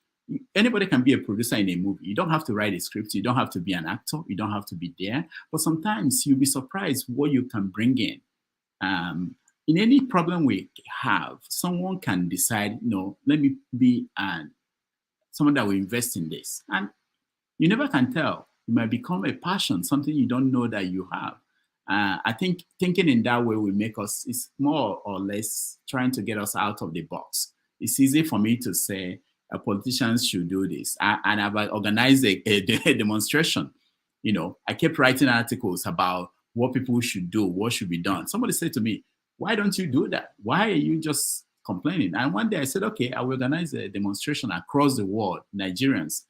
Anybody can be a producer in a movie. You don't have to write a script. You don't have to be an actor. You don't have to be there. But sometimes you'll be surprised what you can bring in. In any problem we have, someone can decide, no, let me be someone that will invest in this. And you never can tell. It might become a passion, something you don't know that you have. I think thinking in that way will make us, it's more or less trying to get us out of the box. It's easy for me to say, politicians should do this. And I've organized a demonstration. You know, I kept writing articles about what people should do, what should be done. Somebody said to me, why don't you do that? Why are you just complaining? And one day I said, okay, I will organize a demonstration across the world, Nigerians.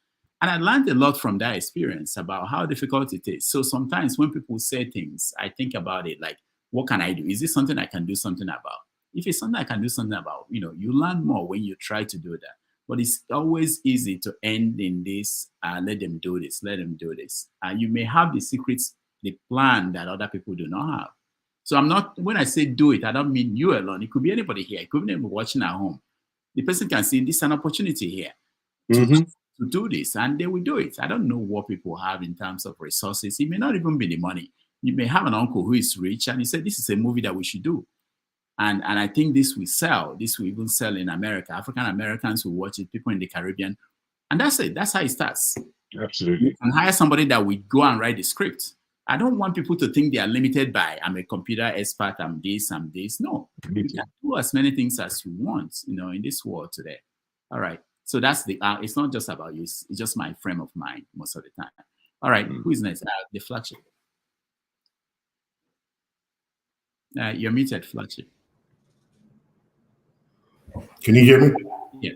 And I learned a lot from that experience about how difficult it is. So sometimes when people say things, I think about it like, what can I do? Is this something I can do something about? If it's something I can do something about, you learn more when you try to do that. But it's always easy to end in this, let them do this, let them do this. You may have the secrets, the plan that other people do not have. So when I say do it, I don't mean you alone. It could be anybody here. It could be anybody watching at home. The person can see this is an opportunity here to do this, and they will do it. I don't know what people have in terms of resources. It may not even be the money. You may have an uncle who is rich, and he said, this is a movie that we should do. And I think this will sell. This will even sell in America. African Americans will watch it, people in the Caribbean. And that's it. That's how it starts. Absolutely. You can hire somebody that will go and write the script. I don't want people to think they are limited by, I'm a computer expert, I'm this, I'm this. No, you can do as many things as you want, in this world today. All right. So that's it's not just about you. It's just my frame of mind most of the time. All right. Who is next? The flagship. You're muted, flagship. Can you hear me? Yeah.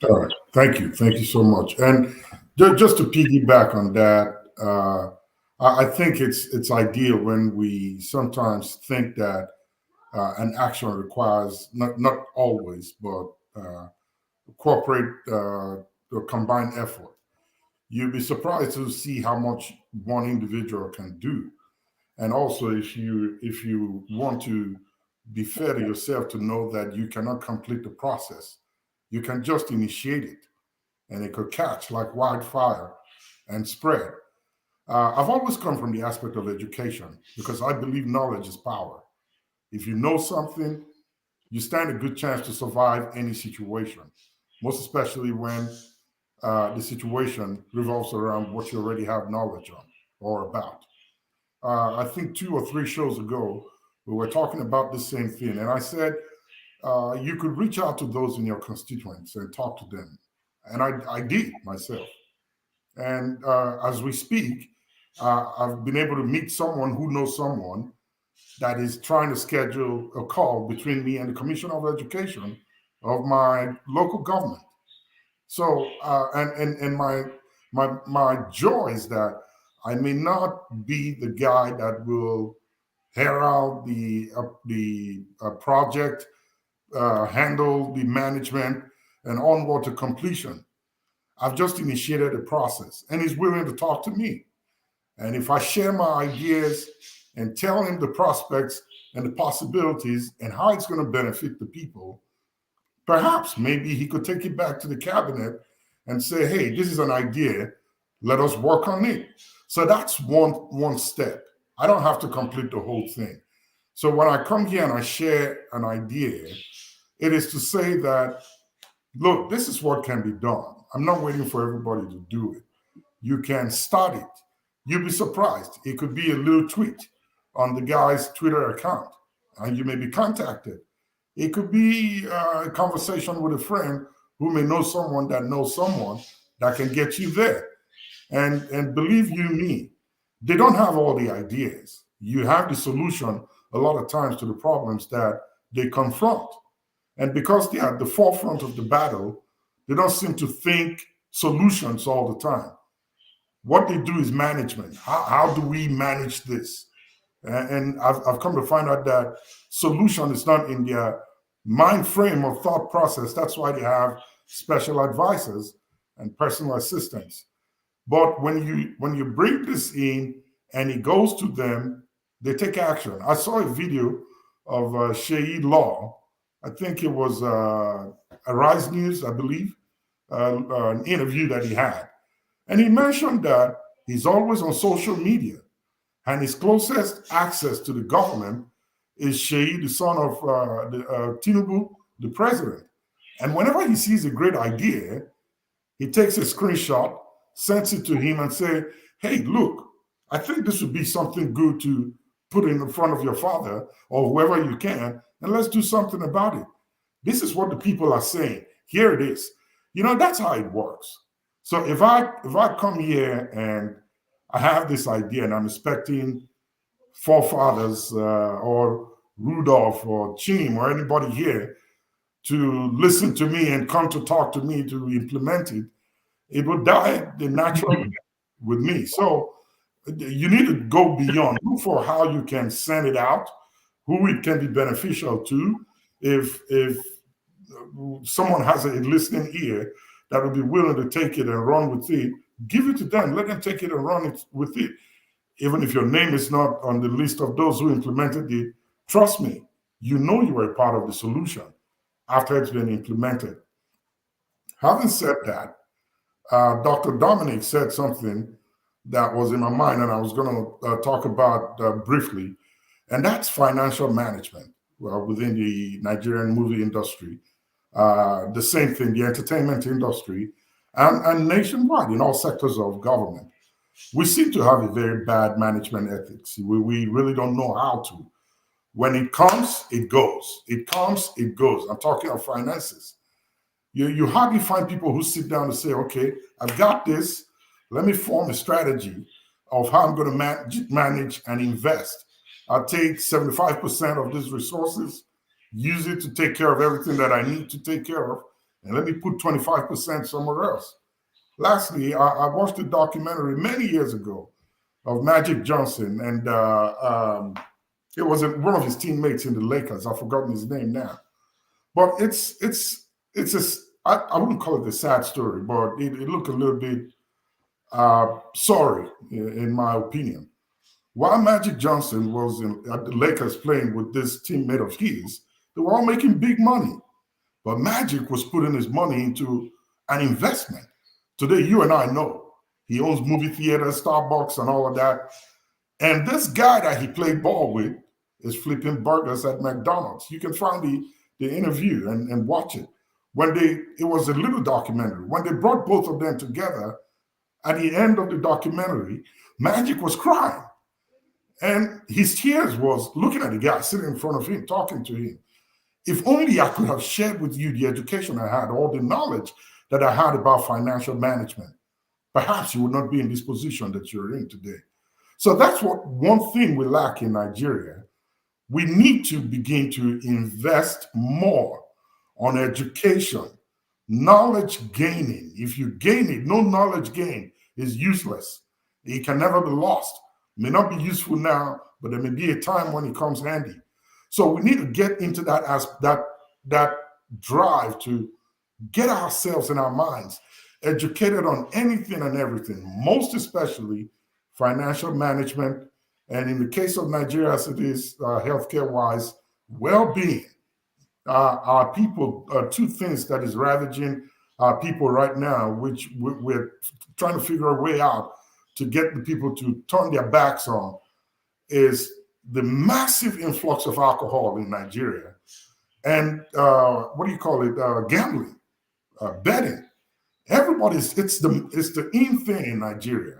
All right. Thank you. Thank you so much. And just to piggyback on that, I think it's ideal when we sometimes think that an action requires not always, but corporate or combined effort. You'd be surprised to see how much one individual can do. And also, if you want to be fair to yourself, to know that you cannot complete the process, you can just initiate it, and it could catch like wildfire and spread. I've always come from the aspect of education because I believe knowledge is power. If you know something, you stand a good chance to survive any situation, most especially when the situation revolves around what you already have knowledge on or about. I think 2 or 3 shows ago, we were talking about the same thing. And I said, you could reach out to those in your constituents and talk to them. And I did myself. And as we speak, I've been able to meet someone who knows someone that is trying to schedule a call between me and the Commissioner of Education of my local government. So, and my joy is that I may not be the guy that will herald the project, handle the management, and onward to completion. I've just initiated a process, and he's willing to talk to me. And if I share my ideas and tell him the prospects and the possibilities and how it's going to benefit the people, perhaps maybe he could take it back to the cabinet and say, hey, this is an idea, let us work on it. So that's one step. I don't have to complete the whole thing. So when I come here and I share an idea, it is to say that, look, this is what can be done. I'm not waiting for everybody to do it. You can start it. You'll be surprised. It could be a little tweet on the guy's Twitter account, and you may be contacted. It could be a conversation with a friend who may know someone that can get you there. And believe you me, they don't have all the ideas. You have the solution a lot of times to the problems that they confront. And because they are at the forefront of the battle, they don't seem to think solutions all the time. What they do is management. How do we manage this? And I've come to find out that solution is not in their mind frame or thought process. That's why they have special advisors and personal assistants. But when you bring this in and it goes to them, they take action. I saw a video of Sheyi Law. I think it was Arise News, I believe, an interview that he had. And he mentioned that he's always on social media, and his closest access to the government is Sheyi, the son of Tinubu, the president. And whenever he sees a great idea, he takes a screenshot, sends it to him and say, hey, look, I think this would be something good to put in front of your father or whoever you can, and let's do something about it. This is what the people are saying. Here it is. That's how it works. So if I come here and I have this idea and I'm expecting forefathers or Rudolph or Chim or anybody here to listen to me and come to talk to me to implement it, it would die the natural death with me. So you need to go beyond. Look for how you can send it out, who it can be beneficial to. If someone has a listening ear that would be willing to take it and run with it, give it to them. Let them take it and run it with it. Even if your name is not on the list of those who implemented it, trust me, you know you are a part of the solution after it's been implemented. Having said that, Dr. Dominic said something that was in my mind and I was going to talk about briefly, and that's financial management within the Nigerian movie industry. The same thing, the entertainment industry, and nationwide in all sectors of government. We seem to have a very bad management ethics. We really don't know how to. When it comes, it goes. It comes, it goes. I'm talking of finances. You hardly find people who sit down and say, okay, I've got this. Let me form a strategy of how I'm going to manage and invest. I'll take 75% of these resources, use it to take care of everything that I need to take care of, and let me put 25% somewhere else. Lastly, I watched a documentary many years ago of Magic Johnson, and it was one of his teammates in the Lakers. I've forgotten his name now, but I wouldn't call it a sad story, but it looked a little bit sorry, in my opinion. While Magic Johnson was at the Lakers playing with this teammate of his, they were all making big money, but Magic was putting his money into an investment. Today, you and I know he owns movie theaters, Starbucks, and all of that. And this guy that he played ball with is flipping burgers at McDonald's. You can find the interview and watch it. It was a little documentary. When they brought both of them together, at the end of the documentary, Magic was crying. And his tears was looking at the guy sitting in front of him, talking to him. If only I could have shared with you the education I had, all the knowledge that I had about financial management, perhaps you would not be in this position that you're in today. So that's one thing we lack in Nigeria. We need to begin to invest more on education, knowledge gaining. If you gain it, no knowledge gain is useless. It can never be lost. It may not be useful now, but there may be a time when it comes handy. So we need to get into that drive to get ourselves and our minds educated on anything and everything, most especially financial management, and in the case of Nigeria as it is, healthcare-wise, well-being. Our people, two things that is ravaging our people right now, which we're trying to figure a way out to get the people to turn their backs on, is the massive influx of alcohol in Nigeria and gambling, betting. Everybody's it's the in thing in Nigeria.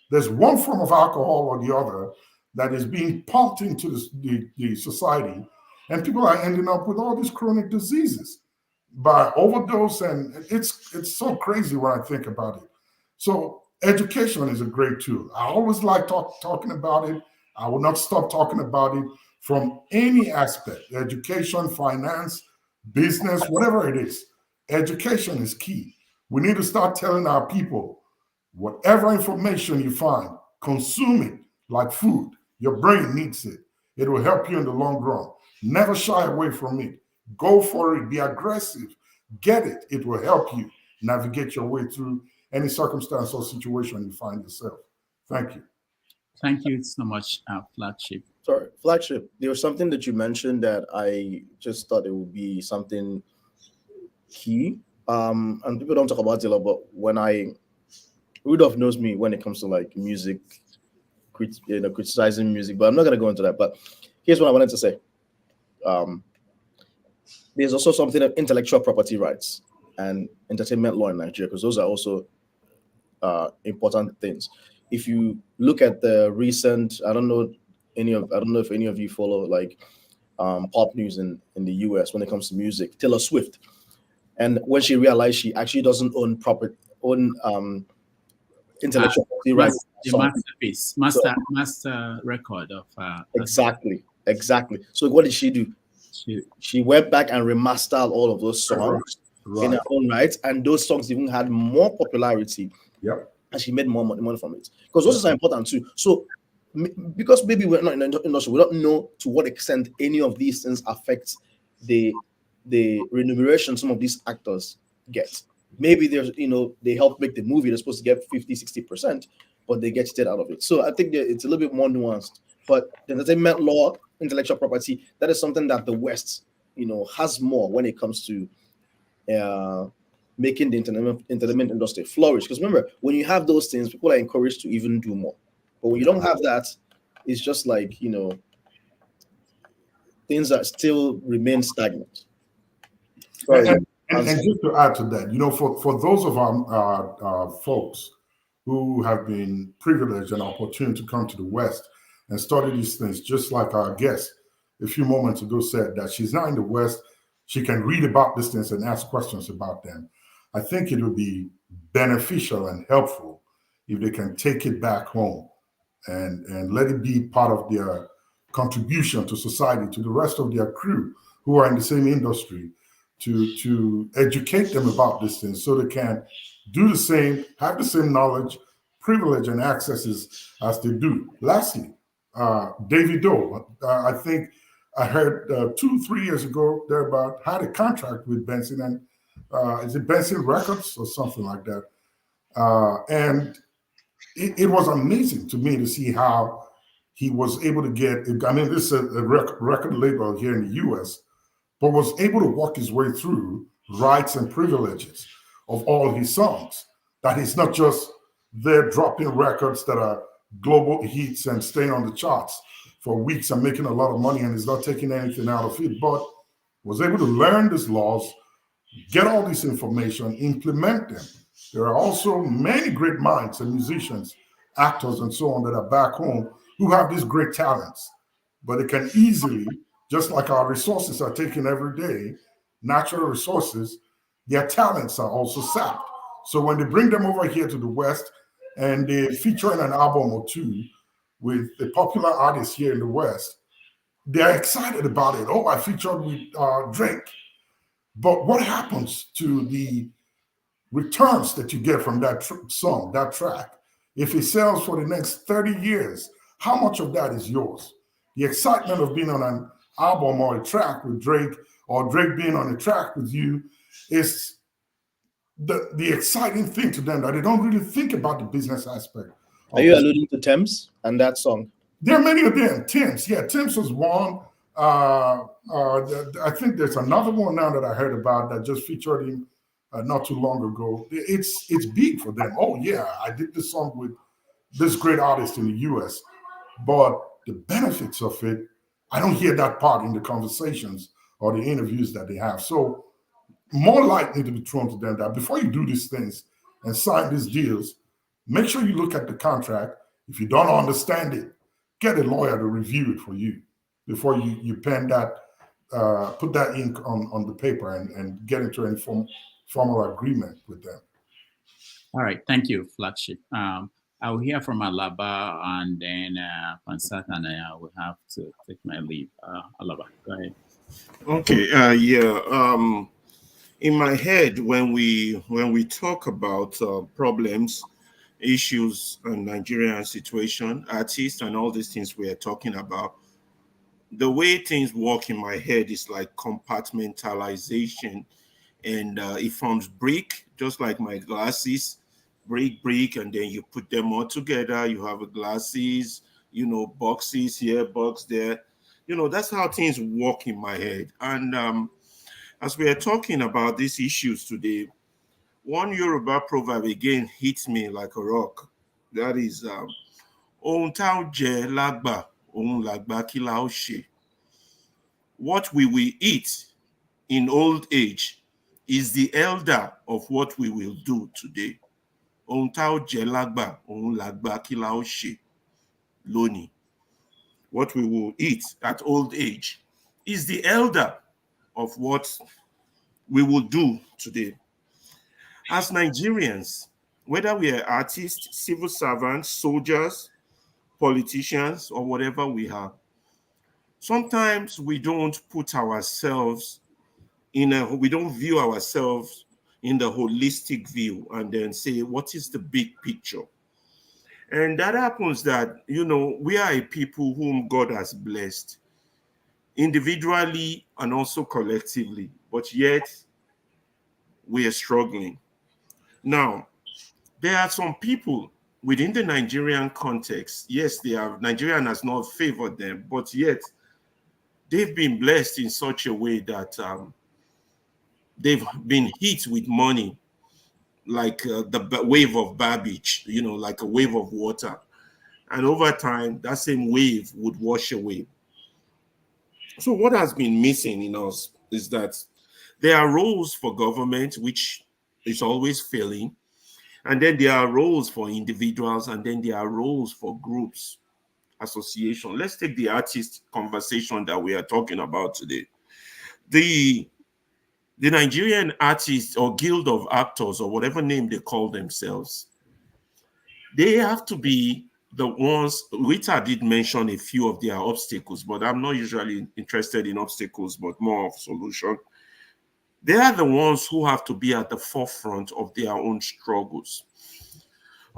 There's one form of alcohol or the other that is being pumped into the society, and people are ending up with all these chronic diseases by overdose, and it's so crazy when I think about it. So education is a great tool. I always like talking about it. I will not stop talking about it from any aspect: education, finance, business, whatever it is. Education is key. We need to start telling our people, whatever information you find, consume it like food. Your brain needs it. It will help you in the long run. Never shy away from it. Go for it. Be aggressive. Get it. It will help you navigate your way through any circumstance or situation you find yourself. Thank you. Thank you so much, Flagship. Sorry, Flagship, there was something that you mentioned that I just thought it would be something key. And people don't talk about it a lot, but Rudolph knows me when it comes to like music, criticizing music, but I'm not going to go into that. But here's what I wanted to say. There's also something of intellectual property rights and entertainment law in Nigeria, because those are also important things. If you look at the recent, I don't know if any of you follow like pop news in the US when it comes to music, Taylor Swift. And when she realized she actually doesn't own intellectual property rights, the masterpiece, master record of exactly. So what did she do? She went back and remastered all of those songs in her own right, and those songs even had more popularity. Yep. And she made more money from it. Because those are important too. So because maybe we're not in the industry, we don't know to what extent any of these things affect the remuneration some of these actors get. Maybe there's, they help make the movie, they're supposed to get 50-60%, but they get it out of it. So I think that it's a little bit more nuanced. But the entertainment law, intellectual property, that is something that the West, has more when it comes to making the entertainment industry flourish. Because remember, when you have those things, people are encouraged to even do more. But when you don't have that, it's just like, things that still remain stagnant. And just to add to that, for those of our folks who have been privileged and opportune to come to the West and study these things, just like our guest a few moments ago said, that she's now in the West, she can read about these things and ask questions about them. I think it would be beneficial and helpful if they can take it back home and let it be part of their contribution to society, to the rest of their crew who are in the same industry, to educate them about these things so they can do the same, have the same knowledge, privilege, and accesses as they do. Lastly, Davido, I think I heard 2-3 years ago, thereabout, had a contract with Benson, and is it Benson Records or something like that? And it was amazing to me to see how he was able to get, this is a record label here in the US, but was able to walk his way through rights and privileges of all his songs. That he's not just there dropping records that are global hits and staying on the charts for weeks and making a lot of money, and is not taking anything out of it, but was able to learn these laws, get all this information, implement them. There are also many great minds and musicians, actors, and so on that are back home who have these great talents, but it can easily, just like our resources are taken every day, natural resources, their talents are also sapped. So when they bring them over here to the West and they feature in an album or two with a popular artist here in the West, they're excited about it. Oh, I featured with Drake. But what happens to the returns that you get from that song, that track? If it sells for the next 30 years, how much of that is yours? The excitement of being on an album or a track with Drake, or Drake being on a track with you, is the exciting thing to them, that they don't really think about the business aspect. Are you alluding to Thames and that song? There are many of them. Thames, yeah, Thames was one. I think there's another one now that I heard about that just featured him not too long ago. It's big for them. Oh yeah, I did this song with this great artist in the US, but the benefits of it, I don't hear that part in the conversations or the interviews that they have. So more light need to be thrown to them that before you do these things and sign these deals, make sure you look at the contract. If you don't understand it, get a lawyer to review it for you before you pen that, put that ink on the paper and get into any formal agreement with them. All right, thank you, Flagship. I will hear from Alaba, and then Pansat, and I will have to take my leave. Alaba, go ahead. Okay. In my head, when we talk about problems, issues, and Nigerian situation, artists, and all these things we are talking about, the way things work in my head is like compartmentalization, and it forms brick, just like my glasses. Brick, and then you put them all together. You have glasses, boxes here, box there. That's how things work in my head. And as we are talking about these issues today, one Yoruba proverb again hits me like a rock. That is, "Ohun tá ó jẹ lágbà, òun làgbà kí la ó ṣe." What we will eat in old age is the elder of what we will do today. Ohun tá ó jẹ lágbà, òun làgbà kí la ó ṣe lónìí. What we will eat at old age is the elder of what we will do today. As Nigerians, whether we are artists, civil servants, soldiers, politicians, or whatever we are, sometimes we don't put ourselves we don't view ourselves in the holistic view and then say, what is the big picture? And that happens that, you know, we are a people whom God has blessed individually and also collectively, but yet we are struggling. Now, there are some people within the Nigerian context. Yes, Nigerian has not favored them, but yet they've been blessed in such a way that they've been hit with money, like the wave of Babbage, you know, like a wave of water. And over time, that same wave would wash away. So what has been missing in us is that there are roles for government, which is always failing. And then there are roles for individuals, and then there are roles for groups, association. Let's take the artist conversation that we are talking about today. The Nigerian Artists or Guild of Actors, or whatever name they call themselves, they have to be the ones. Rita did mention a few of their obstacles, but I'm not usually interested in obstacles, but more of solution. They are the ones who have to be at the forefront of their own struggles.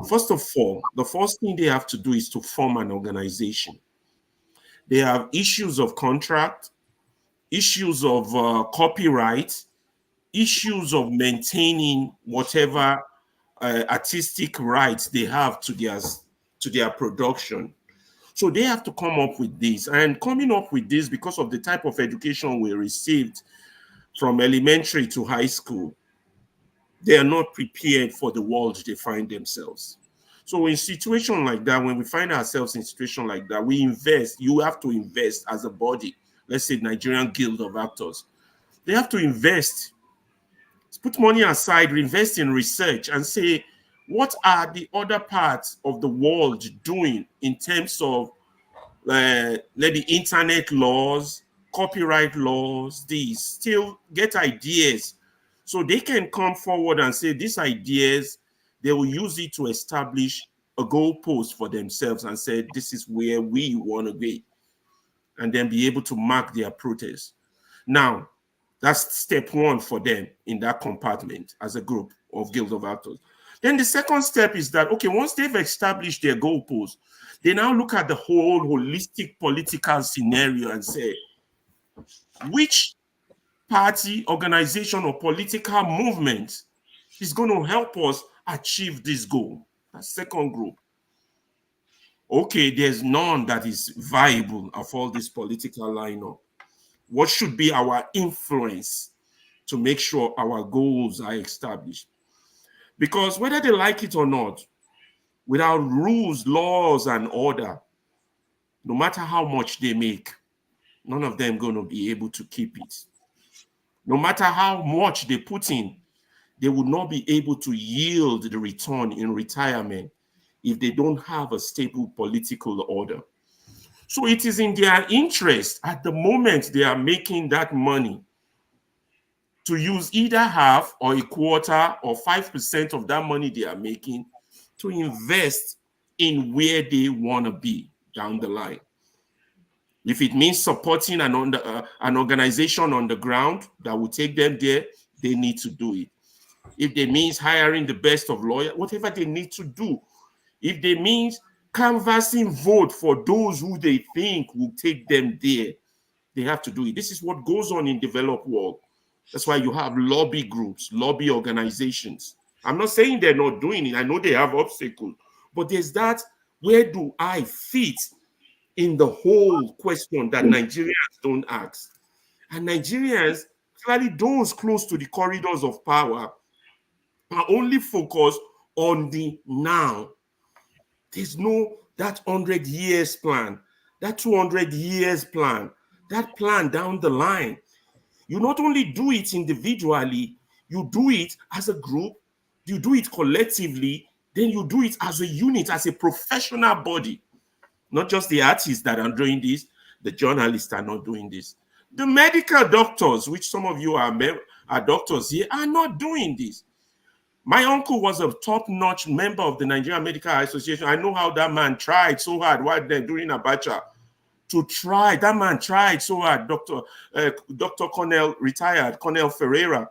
First of all, the first thing they have to do is to form an organization. They have issues of contract, issues of copyright, issues of maintaining whatever artistic rights they have to their production. So they have to come up with this. And coming up with this because of the type of education we received from elementary to high school, they are not prepared for the world they find themselves. So in situation like that, when we find ourselves in a situation like that, we invest. You have to invest as a body. Let's say Nigerian Guild of Actors. They have to invest, put money aside, invest in research and say, what are the other parts of the world doing in terms of the internet laws, copyright laws, these, still get ideas. So they can come forward and say these ideas, they will use it to establish a goalpost for themselves and say, this is where we want to be, and then be able to mark their protest. Now, that's step one for them in that compartment as a group of Guild of Actors. Then the second step is that, okay, once they've established their goalposts, they now look at the whole holistic political scenario and say, which party, organization, or political movement is going to help us achieve this goal? That's second group. Okay, there's none that is viable of all this political lineup. What should be our influence to make sure our goals are established? Because whether they like it or not, without rules, laws, and order, no matter how much they make, none of them going to be able to keep it. No matter how much they put in, they would not be able to yield the return in retirement if they don't have a stable political order. So it is in their interest at the moment they are making that money to use either half or a quarter or 5% of that money they are making to invest in where they want to be down the line. If it means supporting an organization on the ground that will take them there, they need to do it. If it means hiring the best of lawyers, whatever they need to do. If they means canvassing vote for those who they think will take them there, they have to do it. This is what goes on in developed world. That's why you have lobby groups, lobby organizations. I'm not saying they're not doing it. I know they have obstacles, but there's that, where do I fit in the whole question that Nigerians don't ask? And Nigerians, especially those close to the corridors of power, are only focused on the now. There's no that 100 years plan, that 200 years plan, that plan down the line. You not only do it individually, you do it as a group, you do it collectively, then you do it as a unit, as a professional body. Not just the artists that are doing this, the journalists are not doing this. The medical doctors, which some of you are doctors here, are not doing this. My uncle was a top-notch member of the Nigerian Medical Association. I know how that man tried so hard while they're doing Abacha. to try. That man tried so hard. Dr. Cornell, retired, Cornell Ferreira,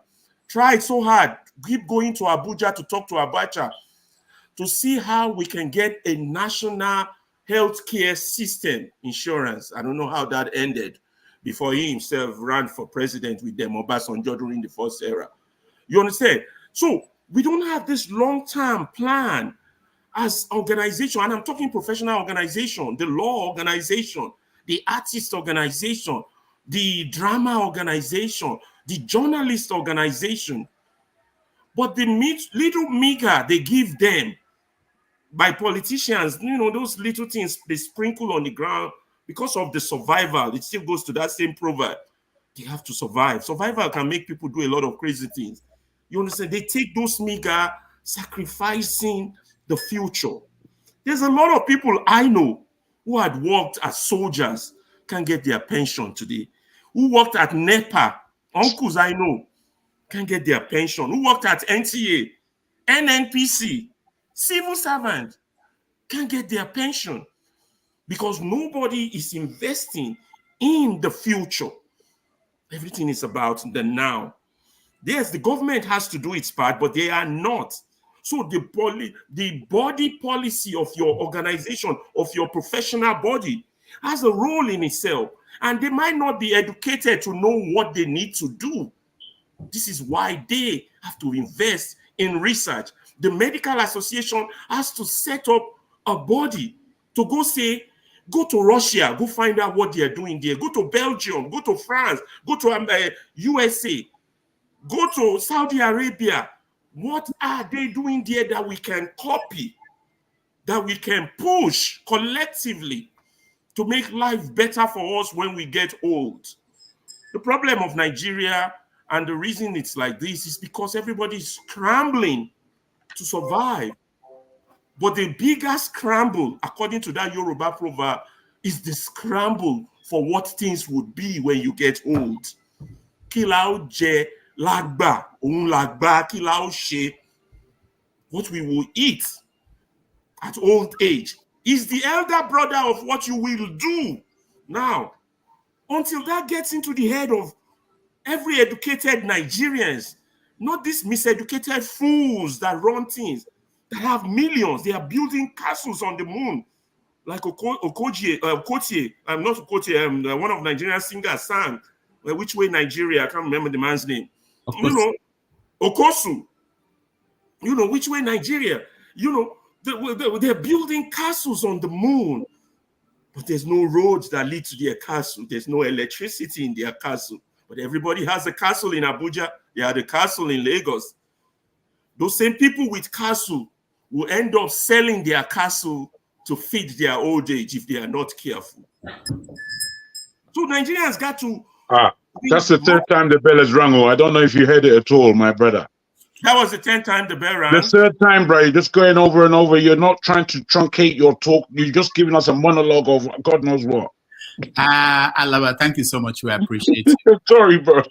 tried so hard. Keep going to Abuja to talk to Abacha to see how we can get a national healthcare system insurance. I don't know how that ended before he himself ran for president with them, Obasanjo, during the first era. You understand? So we don't have this long-term plan as organization, and I'm talking professional organization, the law organization, the artist organization, the drama organization, the journalist organization. But the little meager they give them by politicians, you know, those little things they sprinkle on the ground because of the survival. It still goes to that same proverb. They have to survive. Survival can make people do a lot of crazy things. You understand? They take those meager, sacrificing the future. There's a lot of people I know who had worked as soldiers can get their pension today. Who worked at NEPA, uncles I know, can get their pension. Who worked at NTA, NNPC, civil servant, can get their pension because nobody is investing in the future. Everything is about the now. Yes, the government has to do its part, but they are not. So the body policy of your organization, of your professional body, has a role in itself. And they might not be educated to know what they need to do. This is why they have to invest in research. The medical association has to set up a body to go say, go to Russia, go find out what they're doing there. Go to Belgium, go to France, go to USA, go to Saudi Arabia. What are they doing there that we can copy, that we can push collectively to make life better for us when we get old? The problem of Nigeria, and the reason it's like this, is because everybody's scrambling to survive. But the bigger scramble, according to that Yoruba proverb, is the scramble for what things would be when you get old. Kilao je lagba, lagba, kilao she. What we will eat at old age is the elder brother of what you will do now. Until that gets into the head of every educated Nigerians, not these miseducated fools that run things, that have millions. They are building castles on the moon, like Okotie, not Okotie, one of Nigerian singers sang, Which Way Nigeria, I can't remember the man's name. You know, Okosu, you know, Which Way Nigeria, you know, they're building castles on the moon, but there's no roads that lead to their castle. There's no electricity in their castle. But everybody has a castle in Abuja. They had a castle in Lagos. Those same people with castle will end up selling their castle to feed their old age if they are not careful. So Nigerians got to... that's the third time the bell has rung. I don't know if you heard it at all, my brother. That was the 10th time the bell rang. The third time, bro. You're just going over and over. You're not trying to truncate your talk. You're just giving us a monologue of God knows what. Alaba, thank you so much. We appreciate it. Sorry, bro.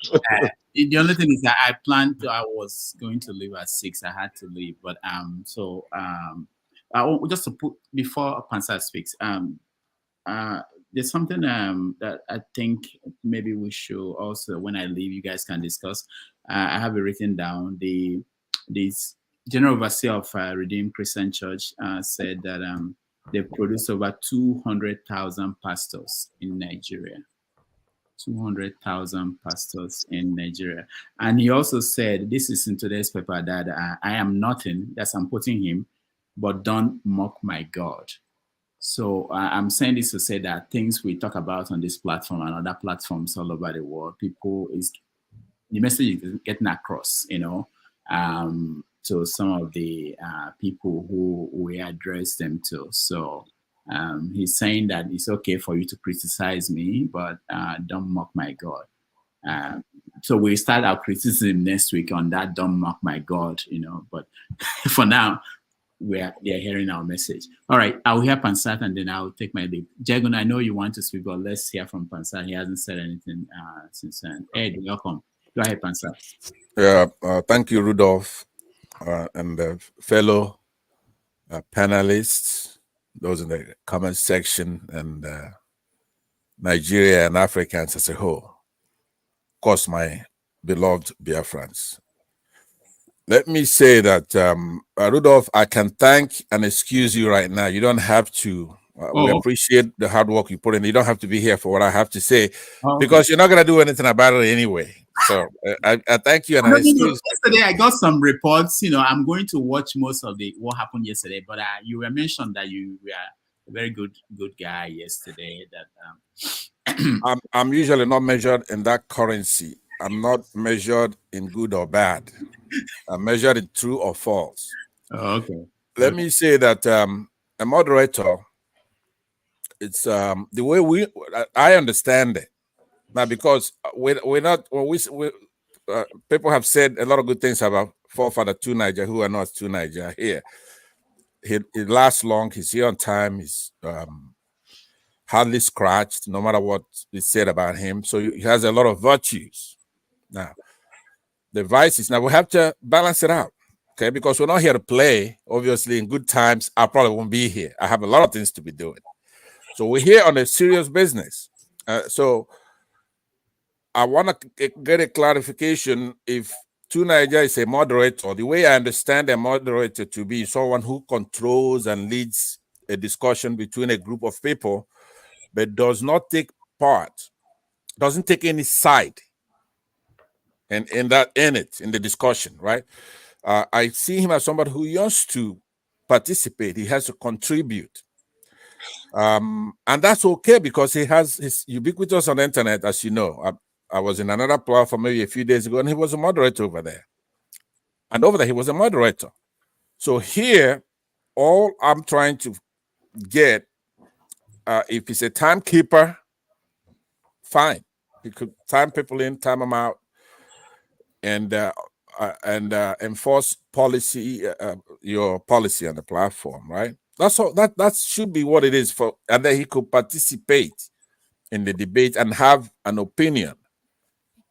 The only thing is that I was going to leave at 6. I had to leave, but just to put before Pansa speaks, there's something that I think maybe we should also, when I leave, you guys can discuss. I have it written down. This General Overseer of Redeemed Christian Church said that they've produced over 200,000 pastors in Nigeria. 200,000 pastors in Nigeria. And he also said, this is in today's paper, that I am nothing, that's I'm quoting him, but don't mock my God. So I'm saying this to say that things we talk about on this platform and other platforms all over the world, the message is getting across, you know, to some of the people who we address them to. So he's saying that it's okay for you to criticize me, but don't mock my God. So we start our criticism next week on that, don't mock my God, you know, but for now, they're hearing our message. All right, I'll hear Pansat and then I'll take my leave. Jagun, I know you want to speak, but let's hear from Pansat. He hasn't said anything since then. Ed, welcome. Go ahead, Pansat. Yeah, thank you, Rudolph, and the fellow panelists, those in the comment section, and Nigeria and Africans as a whole. Of course, my beloved Biafrans. Let me say that, Rudolph, I can thank and excuse you right now. You don't have to. We appreciate the hard work you put in. You don't have to be here for what I have to say, because you're not going to do anything about it anyway. So I thank you and I excuse. Yesterday, I got some reports. I'm going to watch most of what happened yesterday. But you were mentioned that you were a very good guy yesterday. That I'm usually not measured in that currency. I'm not measured in good or bad. I'm measured in true or false. Okay. Let me say that a moderator, it's the way I understand it now, because we're not, people have said a lot of good things about forefather to Niger who are not to Niger here. He lasts long, he's here on time, he's hardly scratched, no matter what is said about him. So he has a lot of virtues. Now, the vices, now we have to balance it out, okay? Because we're not here to play. Obviously, in good times, I probably won't be here. I have a lot of things to be doing. So we're here on a serious business. So I want to get a clarification if Tunaija is a moderator. The way I understand a moderator to be someone who controls and leads a discussion between a group of people, but does not take part, doesn't take any side in the discussion, right? I see him as somebody who wants to participate. He has to contribute. And that's okay, because he has his ubiquitous on the internet, as you know. I was in another platform maybe a few days ago, and he was a moderator over there. And over there, he was a moderator. So here, all I'm trying to get, if he's a timekeeper, fine. He could time people in, time them out, and enforce policy, your policy on the platform, right? That's all. That should be what it is for, and then he could participate in the debate and have an opinion.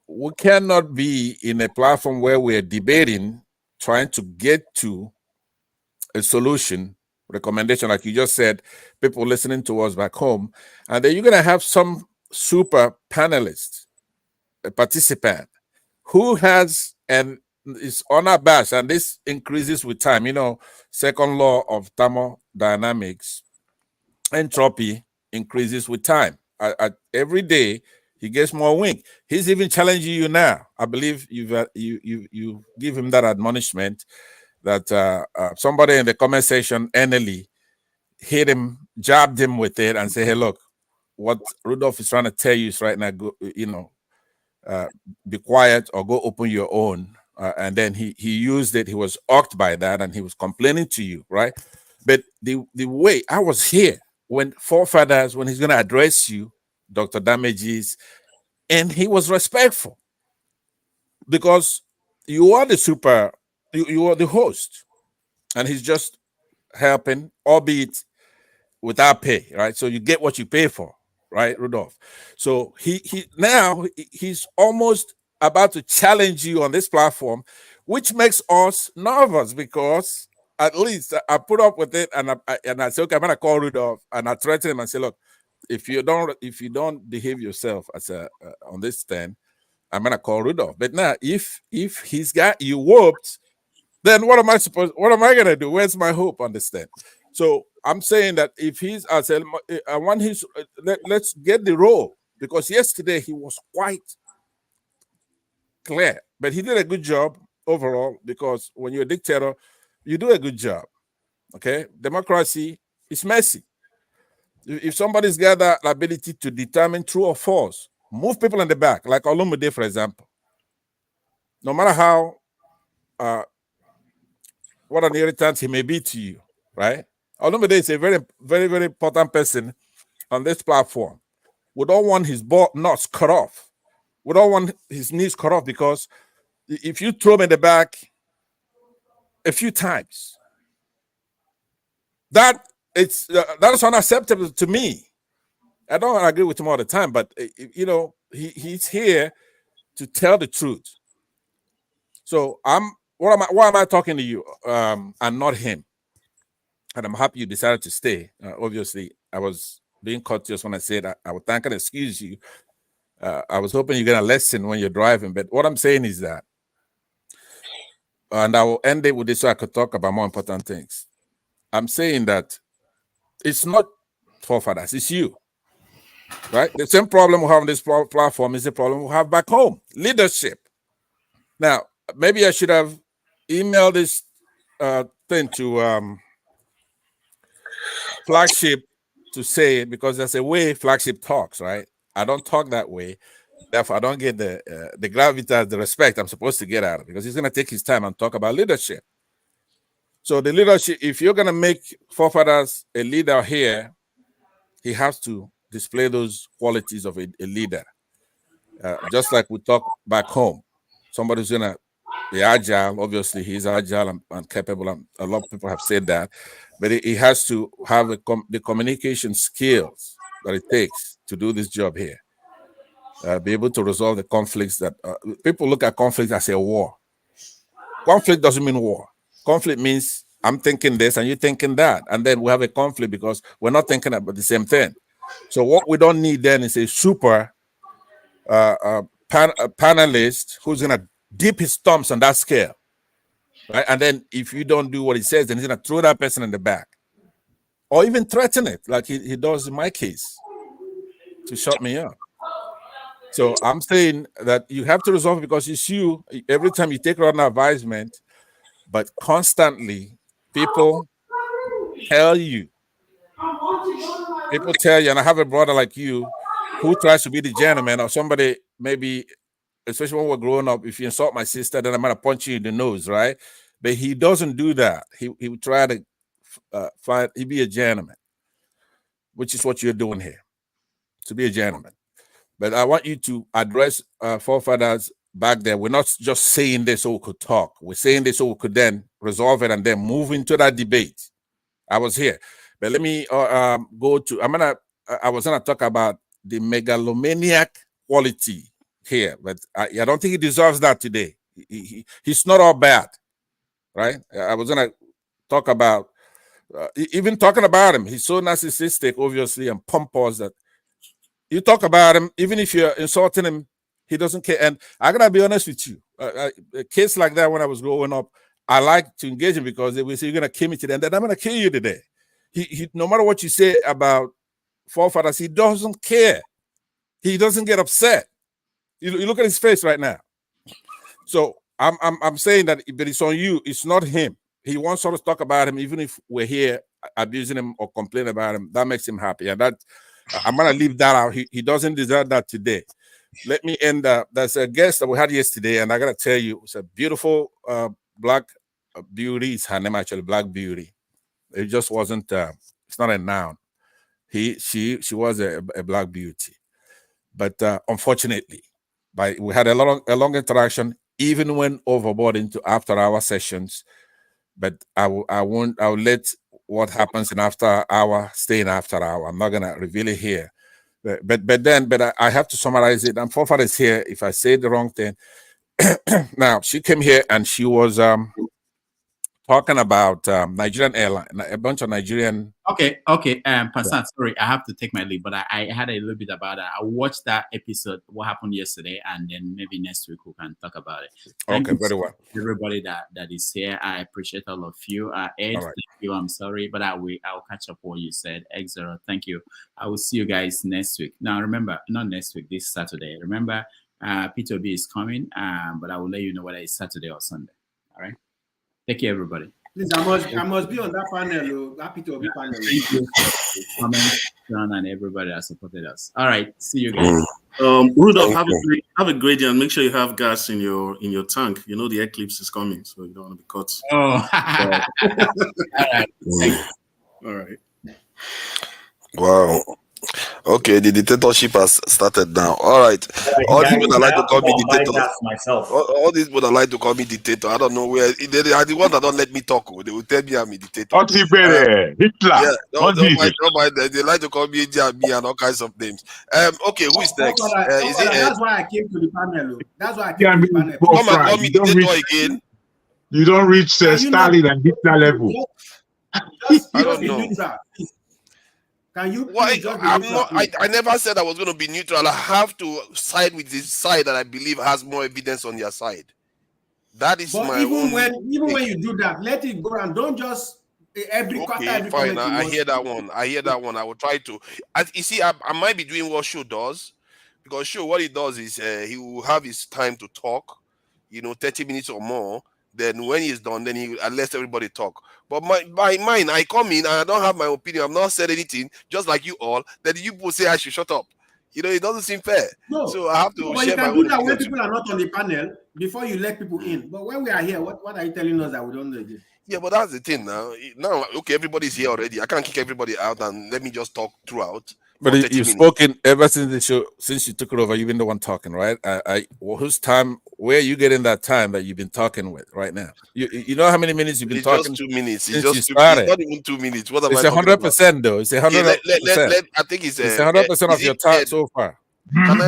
We cannot be in a platform where we're debating, trying to get to a solution, recommendation, like you just said, people listening to us back home, and then you're going to have some super panelist, a participant, who has and is unabashed, and this increases with time. Second law of thermodynamics, entropy increases with time. Every day he gets more wing. He's even challenging you now. I believe you give him that admonishment that somebody in the comment section, Enely, hit him, jabbed him with it, and say, "Hey, look, what Rudolph is trying to tell you is right now. Go, be quiet or go open your own." And then he used it. He was irked by that, and he was complaining to you, right? But the way I was here when he's going to address you, Dr. Damages, and he was respectful, because you are you are the host, and he's just helping, albeit without pay, right? So you get what you pay for, right, Rudolph? So he's almost about to challenge you on this platform, which makes us nervous, because at least I put up with it, and I say, okay, I'm gonna call Rudolph, and I threaten him and say, look, if you don't behave yourself as on this stand, I'm gonna call Rudolph. But now, if he's got you whooped, then what am I gonna do? Where's my hope on this stand? So I'm saying that if I want his, let's get the role, because yesterday he was quite clear, but he did a good job overall, because when you're a dictator, you do a good job. Okay, democracy is messy. If somebody's got the ability to determine true or false, move people in the back, like Olumide, for example. No matter how what an irritant he may be to you, right? Olumide is a very, very, very important person on this platform. We don't want his nuts cut off. We don't want his knees cut off, because if you throw him in the back a few times, that is unacceptable to me. I don't agree with him all the time, but he's here to tell the truth. So why am I talking to you and not him? And I'm happy you decided to stay. Obviously, I was being courteous when I said I would thank and excuse you. I was hoping you're gonna listen when you're driving, but what I'm saying is that, and I will end it with this so I could talk about more important things. I'm saying that it's not forefathers, it's you, right? The same problem we have on this platform is the problem we have back home, leadership. Now, maybe I should have emailed this thing to Flagship to say it, because there's a way Flagship talks, right? I don't talk that way. Therefore, I don't get the gravitas, the respect I'm supposed to get out of it, because he's going to take his time and talk about leadership. So the leadership, if you're going to make forefathers a leader here, he has to display those qualities of a leader. Just like we talk back home. Somebody's going to be agile. Obviously, he's agile and capable. And a lot of people have said that. But he has to have the communication skills that it takes to do this job here. Be able to resolve the conflicts that people look at conflict as a war. Conflict doesn't mean war. Conflict means I'm thinking this and you're thinking that. And then we have a conflict because we're not thinking about the same thing. So what we don't need then is a super panelist who's going to dip his thumbs on that scale. Right? And then if you don't do what he says, then he's going to throw that person in the back. Or even threaten it, like he does in my case, to shut me up. So I'm saying that you have to resolve it because it's you. Every time you take an advisement, but constantly people tell you, and I have a brother like you who tries to be the gentleman, or somebody maybe, especially when we're growing up, if you insult my sister, then I'm going to punch you in the nose, right? But he doesn't do that. He would try to he'd be a gentleman, which is what you're doing here, to be a gentleman. But I want you to address forefathers back there. We're not just saying this so we could talk. We're saying this so we could then resolve it and then move into that debate. I was here. But let me go to, I was going to talk about the megalomaniac quality here, but I don't think he deserves that today. He's not all bad, right? I was going to talk about, even talking about him, he's so narcissistic, obviously, and pompous that you talk about him, even if you're insulting him, he doesn't care. And I gotta be honest with you, a case like that when I was growing up, I like to engage him because they will say, you're gonna kill me today, and then I'm gonna kill you today. He no matter what you say about forefathers, he doesn't care. He doesn't get upset. You look at his face right now. So I'm saying that, but it's on you. It's not him. He wants us to talk about him, even if we're here abusing him or complaining about him. That makes him happy, and that I'm gonna leave that out. He doesn't deserve that today. Let me end up. There's a guest that we had yesterday, and I gotta tell you, it's a beautiful black beauty. It's her name actually, Black Beauty. It just wasn't. It's not a noun. She was a black beauty, but unfortunately, we had a long interaction. Even went overboard into after-hour sessions, but I'll let what happens in after hour stay in after hour. I'm not gonna reveal it here, but I have to summarize it. And forefathers here, if I say the wrong thing. Now she came here and she was talking about Nigerian airline, a bunch of Nigerian. Okay. Pastor, sorry, I have to take my leave, but I had a little bit about that. I watched that episode, what happened yesterday, and then maybe next week we can talk about it. Thank Okay, very well. Everybody that is here, I appreciate all of you. Ed, All right. thank you. I'm sorry, but I'll catch up what you said. X0, thank you. I will see you guys next week. Now, remember, not next week, this Saturday. Remember, P2B is coming, but I will let you know whether it's Saturday or Sunday. All right. Take care, everybody. Please, I must be on that panel. Happy to be panel. Thank you. Comment, John, and everybody that supported us. All right. See you guys. Rudolph, have a great day, and make sure you have gas in your tank. You know the eclipse is coming, so you don't want to be caught. Oh. All right. All right. Wow. Okay, the dictatorship has started now. All right. All these people that like to call me dictator. All these people that like to call me dictator. I don't know where they are the ones that don't let me talk. They will tell me I'm a dictator. Hitler. Yeah, don't mind. They like to call me AJB and all kinds of names. Okay, who is next? Is it That's why I came to the panel. That's why I came to the panel. Come and call me dictator again. You don't reach Stalin and Hitler level. Just I don't know. Can you Why? please just be I'm neutral, not. please? I never said I was going to be neutral. I have to side with this side that I believe has more evidence on their side. That is But my even own. when you do that, let it go and don't just every quarter, Okay, every fine. comment you I watch. hear that one. I hear that one. I will try to. You see, I might be doing what Show does, because Show, what he does is he will have his time to talk, 30 minutes or more. Then when he's done, then he lets everybody talk. But by mine, I come in and I don't have my opinion. I've not said anything, just like you all. Then you people say I should shut up. It doesn't seem fair. No, So I have to but you share my can do own that when opinion people too. are not on the panel before you let people in. But when we are here, what are you telling us that we don't know again? Yeah, but that's the thing now. Now, okay, everybody's here already. I can't kick everybody out and let me just talk throughout. But 30 you've minutes. spoken ever since the show, since you took it over. You've been the one talking, right? Whose time? Where are you getting that time that you've been talking with right now? You know how many minutes you've been It's talking? just 2 minutes. Since It's you just it's started. not even 2 minutes. What am I It's talking about? 100% though. It's Yeah, 100%. I think it's 100% is of your it time Ed? so far. Can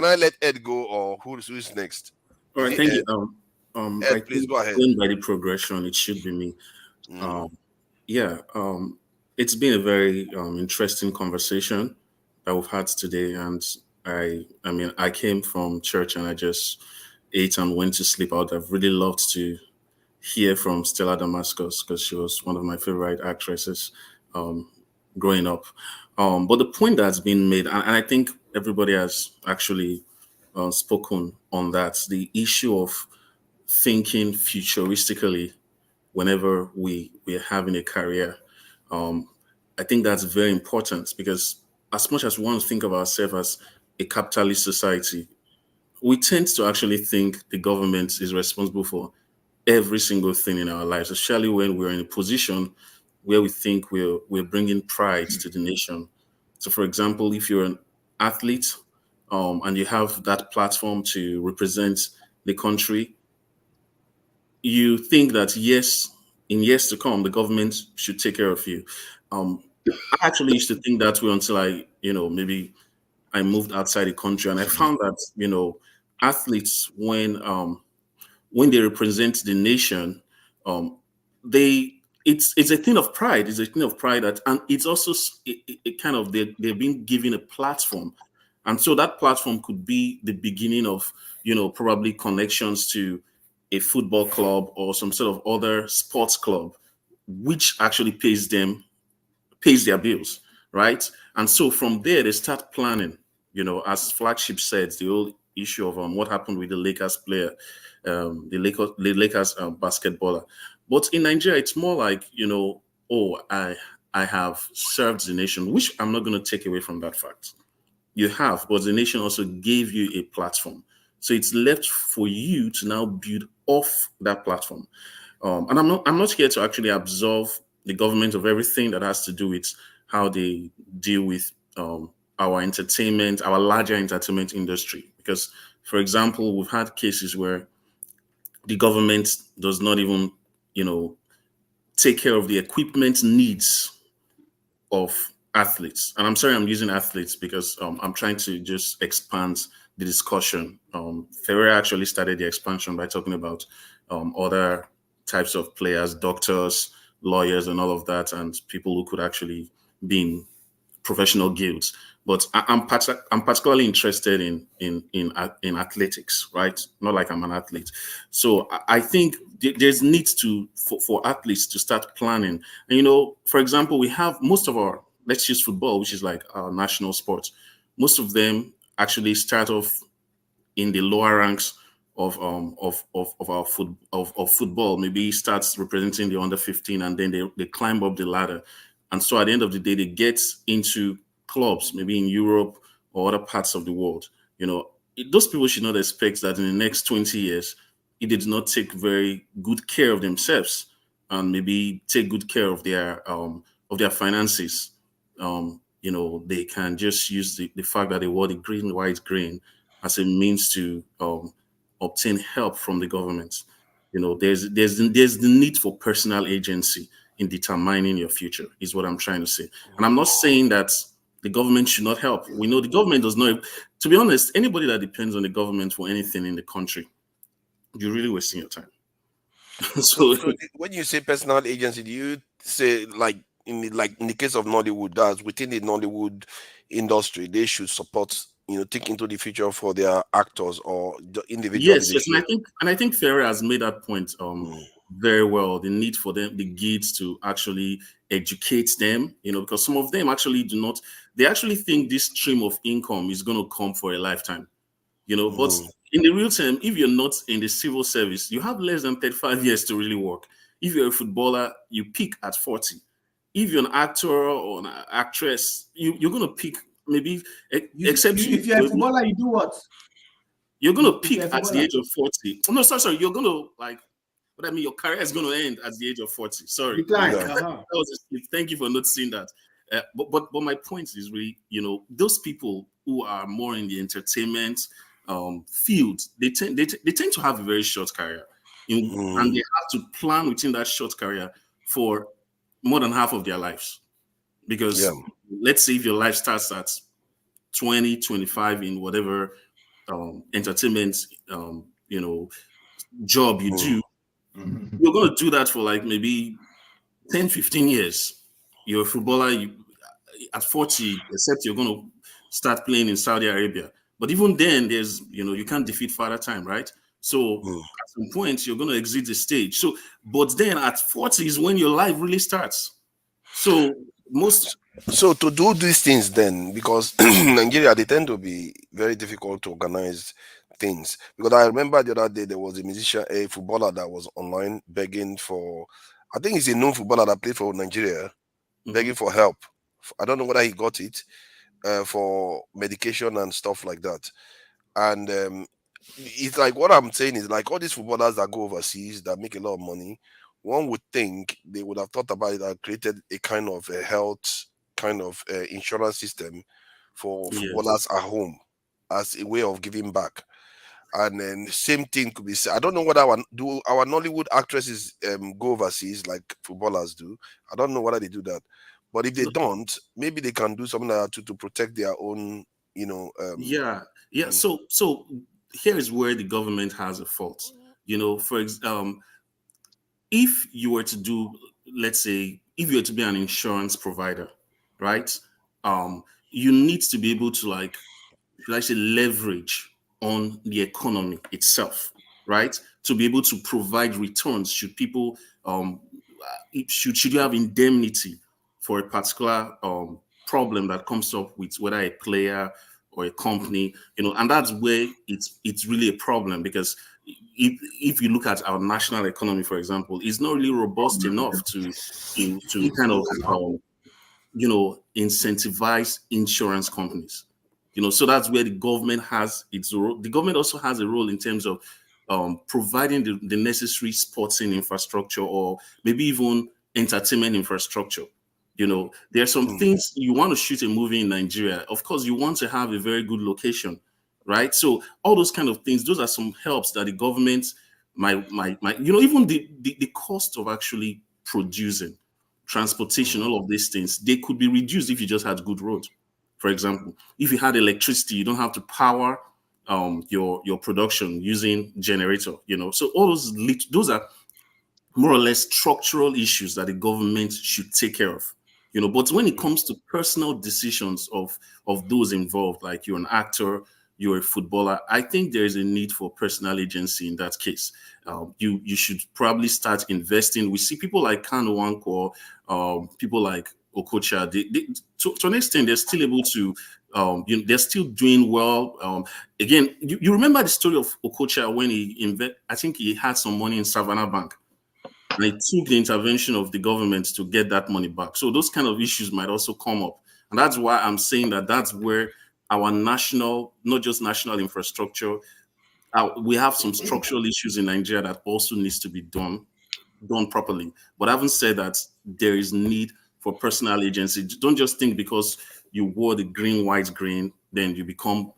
I let Ed go, or who's next? All Is right, it thank Ed? you. I Ed, please think go ahead. going by the progression, it should be me. It's been a very interesting conversation that we've had today, and I mean, I came from church and I just ate and went to sleep. I would have really loved to hear from Stella Damasus because she was one of my favorite actresses growing up. But the point that's been made, and I think everybody has actually spoken on that, the issue of thinking futuristically whenever we are having a career. I think that's very important because as much as we want to think of ourselves as a capitalist society, we tend to actually think the government is responsible for every single thing in our lives, especially when we're in a position where we think we're bringing pride to the nation. So, for example, if you're an athlete and you have that platform to represent the country, you think that yes, in years to come, the government should take care of you. I actually used to think that way until maybe I moved outside the country, and I found that athletes when they represent the nation, it's a thing of pride. It's a thing of pride and it's also it kind of they're being given a platform, and so that platform could be the beginning of probably connections to a football club or some sort of other sports club, which actually pays their bills, right? And so from there they start planning. As Flagship said, the whole issue of what happened with the Lakers player, the Lakers basketballer. But in Nigeria, it's more like oh, I have served the nation, which I'm not going to take away from that fact. You have, but the nation also gave you a platform. So it's left for you to now build off that platform. And I'm not here to actually absolve the government of everything that has to do with how they deal with our entertainment, our larger entertainment industry. Because, for example, we've had cases where the government does not even, take care of the equipment needs of athletes. And I'm sorry I'm using athletes because I'm trying to just expand the discussion. Ferreira actually started the expansion by talking about other types of players, doctors, lawyers, and all of that, and people who could actually be in professional guilds. But I'm particularly interested in athletics, right? Not like I'm an athlete. So I think there's need for athletes to start planning. And for example, we have most of our, let's use football, which is like our national sport. Most of them actually start off in the lower ranks of our football. Maybe starts representing the under 15, and then they climb up the ladder. And so at the end of the day, they get into clubs, maybe in Europe or other parts of the world. Those people should not expect that in the next 20 years, if they do not take very good care of themselves and maybe take good care of their finances, they can just use the fact that they wore the green, white, green as a means to obtain help from the government. There's the need for personal agency in determining your future, is what I'm trying to say. And I'm not saying that the government should not help. We know the government does not. To be honest, anybody that depends on the government for anything in the country, you're really wasting your time. So when you say personal agency, do you say like in the case of Nollywood, that's within the Nollywood industry, they should support, think into the future for their actors or the individually. Yes, yes, and I think Ferrer has made that point very well. The need for them, the gigs, to actually educate them, because some of them actually do not. They actually think this stream of income is going to come for a lifetime, But in the real term, if you're not in the civil service, you have less than 35 years to really work. If you're a footballer, you peak at 40. If you're an actor or an actress, you're going to peak maybe, except if you're a footballer, you do what? You're going to peak at the age of 40. No, sorry. You're going to, your career is going to end at the age of 40. Sorry. Decline. That was a slip. Thank you for noticing that. But my point is really, those people who are more in the entertainment field, they tend to have a very short career. And they have to plan within that short career for more than half of their lives. Because let's say if your life starts at 20, 25 in whatever entertainment job you do, you're going to do that for maybe 10, 15 years. You're a footballer, at 40, except you're going to start playing in Saudi Arabia. But even then, there's, you can't defeat Father Time, right? So at some point, you're going to exit the stage. But then at 40 is when your life really starts. So to do these things then, because Nigeria, they tend to be very difficult to organize things. Because I remember the other day, there was a footballer that was online begging for, I think he's a known footballer that played for Nigeria, begging for help. I don't know whether he got it for medication and stuff like that. And it's like, what I'm saying is, like, all these footballers that go overseas that make a lot of money, one would think they would have thought about it and created a kind of a health kind of insurance system for footballers at home as a way of giving back. And then the same thing could be said. I don't know what our Nollywood actresses go overseas like footballers do. I don't know whether they do that. But if they don't, maybe they can do something like that to protect their own, So here is where the government has a fault. For example, if you were to do, let's say, if you were to be an insurance provider, right? You need to be able to leverage on the economy itself, right? To be able to provide returns should people, should you have indemnity for a particular problem that comes up with whether a player or a company, and that's where it's really a problem, because if you look at our national economy, for example, it's not really robust enough to kind of incentivize insurance companies. So that's where the government has its role. The government also has a role in terms of providing the necessary sporting infrastructure, or maybe even entertainment infrastructure. There are some things. You want to shoot a movie in Nigeria, of course, you want to have a very good location, right? So all those kind of things, those are some helps that the government might even the cost of actually producing, transportation, all of these things, they could be reduced if you just had good roads. For example, if you had electricity, you don't have to power your production using generator. So all those are more or less structural issues that the government should take care of. But when it comes to personal decisions of those involved, like you're an actor, you're a footballer, I think there is a need for personal agency in that case. You should probably start investing. We see people like Kanu Nwankwo, people like Okocha. To an extent, they're still able to. They're still doing well. Again, you remember the story of Okocha when I think he had some money in Savannah Bank. And it took the intervention of the government to get that money back. So those kind of issues might also come up. And that's why I'm saying that's where our national, not just national infrastructure, we have some structural issues in Nigeria that also needs to be done properly. But having said that, there is need for personal agency. Don't just think because you wore the green, white, green, then you become,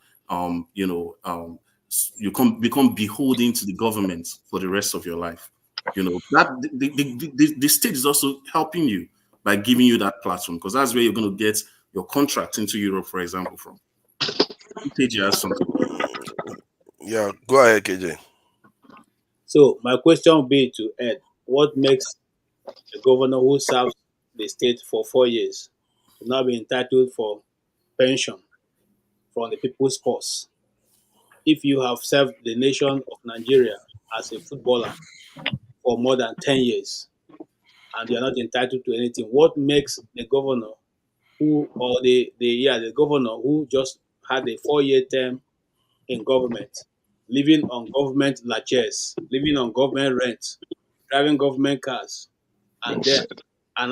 become beholden to the government for the rest of your life. That the state is also helping you by giving you that platform, because that's where you're going to get your contract into Europe, for example, from. KJ has something. Yeah, go ahead, KJ. So my question would be to Ed: what makes a governor who serves the state for 4 years to now be entitled for pension from the people's purse. If you have served the nation of Nigeria as a footballer for more than 10 years and you're not entitled to anything, what makes the governor the governor who just had a 4-year term in government, living on government largesse, living on government rent, driving government cars, and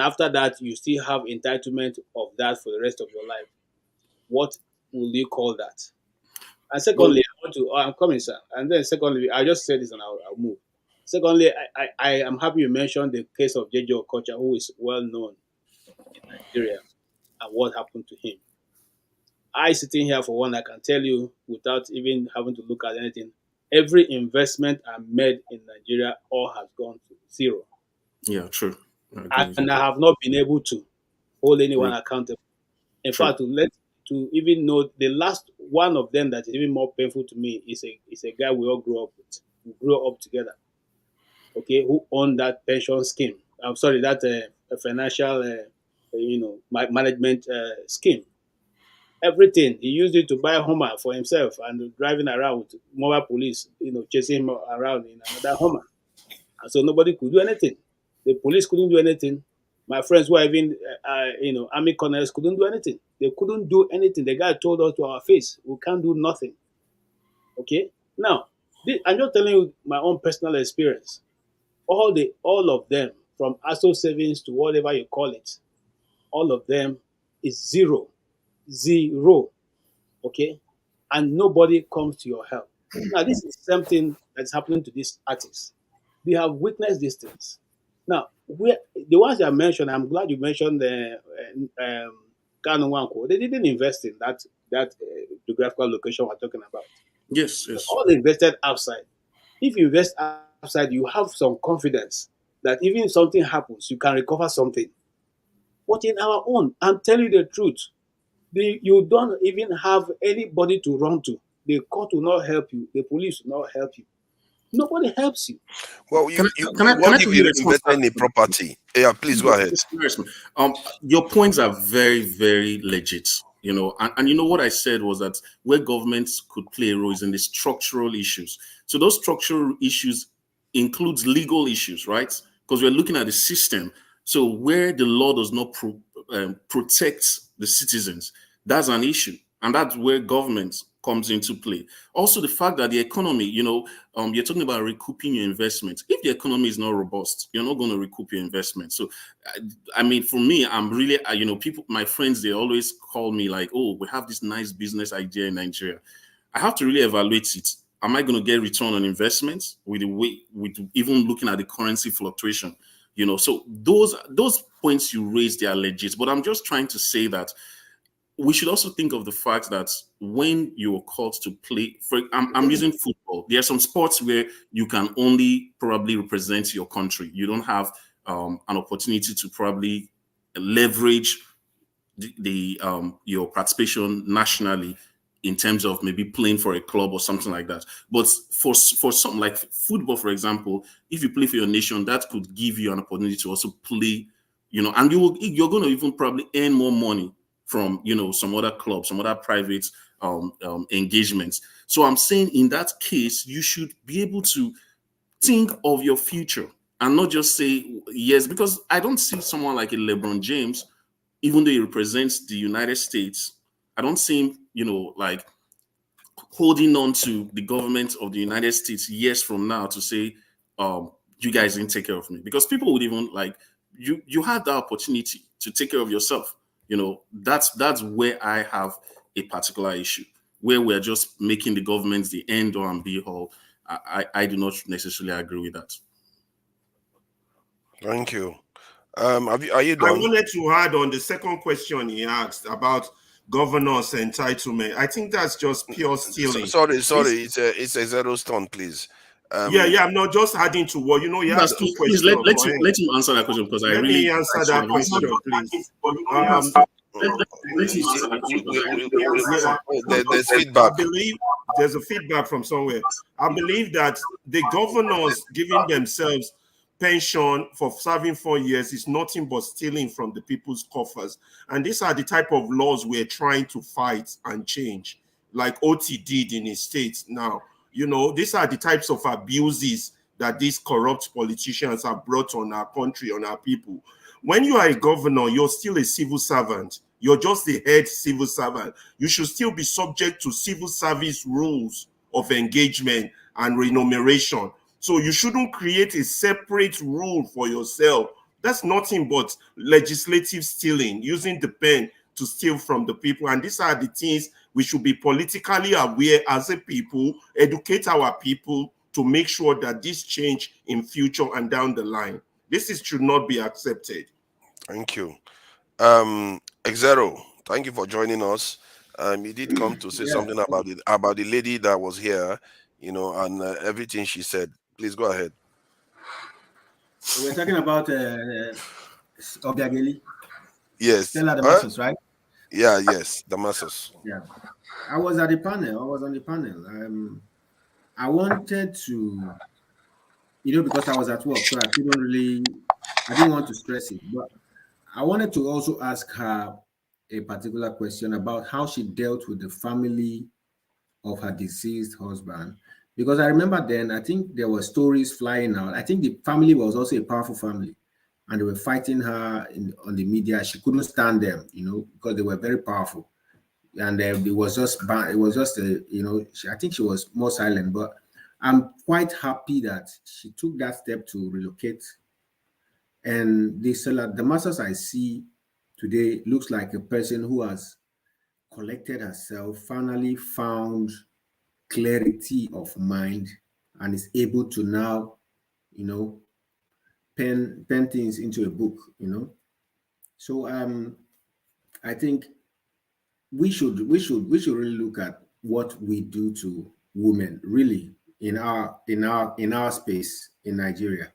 after that you still have entitlement of that for the rest of your life? What will you call that? And secondly, I'm coming, sir. And then secondly, I just said this and I'll move. Secondly, I am happy you mentioned the case of J.J. Okocha, who is well known in Nigeria, and what happened to him. I sitting here for one, I can tell you without even having to look at anything, every investment I made in Nigeria all has gone to zero. Yeah, true. And I have not been able to hold anyone accountable. In fact, to even know the last one of them that is even more painful to me is a guy we all grew up with. We grew up together. Okay, who owned that pension scheme? I'm sorry, that financial, management scheme. Everything he used it to buy a Hummer for himself and driving around with mobile police, chasing him around in another Hummer. And so nobody could do anything. The police couldn't do anything. My friends who are even, army colonels couldn't do anything. They couldn't do anything. The guy told us to our face, we can't do nothing. Okay? Now, I'm just telling you my own personal experience. All of them, from ASO savings to whatever you call it, all of them is zero. Okay? And nobody comes to your help. Now, this is something that's happening to these artists. They have witnessed these things. Now, the ones I mentioned, I'm glad you mentioned the Kanu Wanko. They didn't invest in that geographical location we're talking about. Yes. All invested outside. If you invest outside, you have some confidence that even if something happens, you can recover something. But in our own, I'm telling you the truth, you don't even have anybody to run to. The court will not help you. The police will not help you. Nobody helps you. Well, what if you invest in a property? Yeah, please go ahead. Your points are very, very legit. And you know what I said was that where governments could play a role is in the structural issues. So those structural issues includes legal issues, right? Because we're looking at the system. So where the law does not protect the citizens, that's an issue. And that's where government comes into play. Also, the fact that the economy, you're talking about recouping your investment. If the economy is not robust, you're not going to recoup your investment. So, for me, I'm really, people, my friends, they always call me like, oh, we have this nice business idea in Nigeria. I have to really evaluate it. Am I going to get return on investments with even looking at the currency fluctuation? So those points you raised, they are legit. But I'm just trying to say that we should also think of the fact that when you're called to play, I'm using football. There are some sports where you can only probably represent your country. You don't have an opportunity to probably leverage your participation nationally in terms of maybe playing for a club or something like that. But for something like football, for example, if you play for your nation, that could give you an opportunity to also play, and you're going to even probably earn more money from some other clubs, some other private engagements. So I'm saying in that case, you should be able to think of your future and not just say yes, because I don't see someone like a LeBron James, even though he represents the United States, I don't see him, like holding on to the government of the United States years from now to say, you guys didn't take care of me, because people would even like you had the opportunity to take care of yourself. That's where I have a particular issue, where we're just making the governments the end all and be all. I do not necessarily agree with that. Thank you. Are you done? I wanted to add on the second question he asked about governance entitlement. I think that's just pure stealing. Sorry. It's a zero stone, please. I'm not just adding to what he has two questions. Let him answer that question, because let me answer that question, please. There's feedback. I believe there's a feedback from somewhere. I believe that the governors giving themselves pension for serving 4 years is nothing but stealing from the people's coffers. And these are the type of laws we're trying to fight and change, like OT did in his state now. You know, these are the types of abuses that these corrupt politicians have brought on our country, on our people. When you are a governor, you're still a civil servant. You're just the head civil servant. You should still be subject to civil service rules of engagement and remuneration. So you shouldn't create a separate rule for yourself. That's nothing but legislative stealing, using the pen to steal from the people. And these are the things we should be politically aware as a people, educate our people to make sure that this change in future and down the line. Should not be accepted. Thank you. Xero, thank you for joining us. You did come to say something about the lady that was here, you know, and everything she said. Please go ahead. We're talking about Obiageli. Yes. Stella Damasus, right? Yeah, yes, Damasus. Yeah. I was at the panel. I was on the panel. I wanted to, you know, because I was at work, so I didn't want to stress it, but I wanted to also ask her a particular question about how she dealt with the family of her deceased husband. Because I remember then, I think there were stories flying out. I think the family was also a powerful family, and they were fighting her on the media. She couldn't stand them, you know, because they were very powerful. And it was just, you know, I think she was more silent, but I'm quite happy that she took that step to relocate. And the Stella Damasus I see today looks like a person who has collected herself, finally found clarity of mind, and is able to now, you know, pen things into a book, you know. So I think we should really look at what we do to women, really, in our space in Nigeria.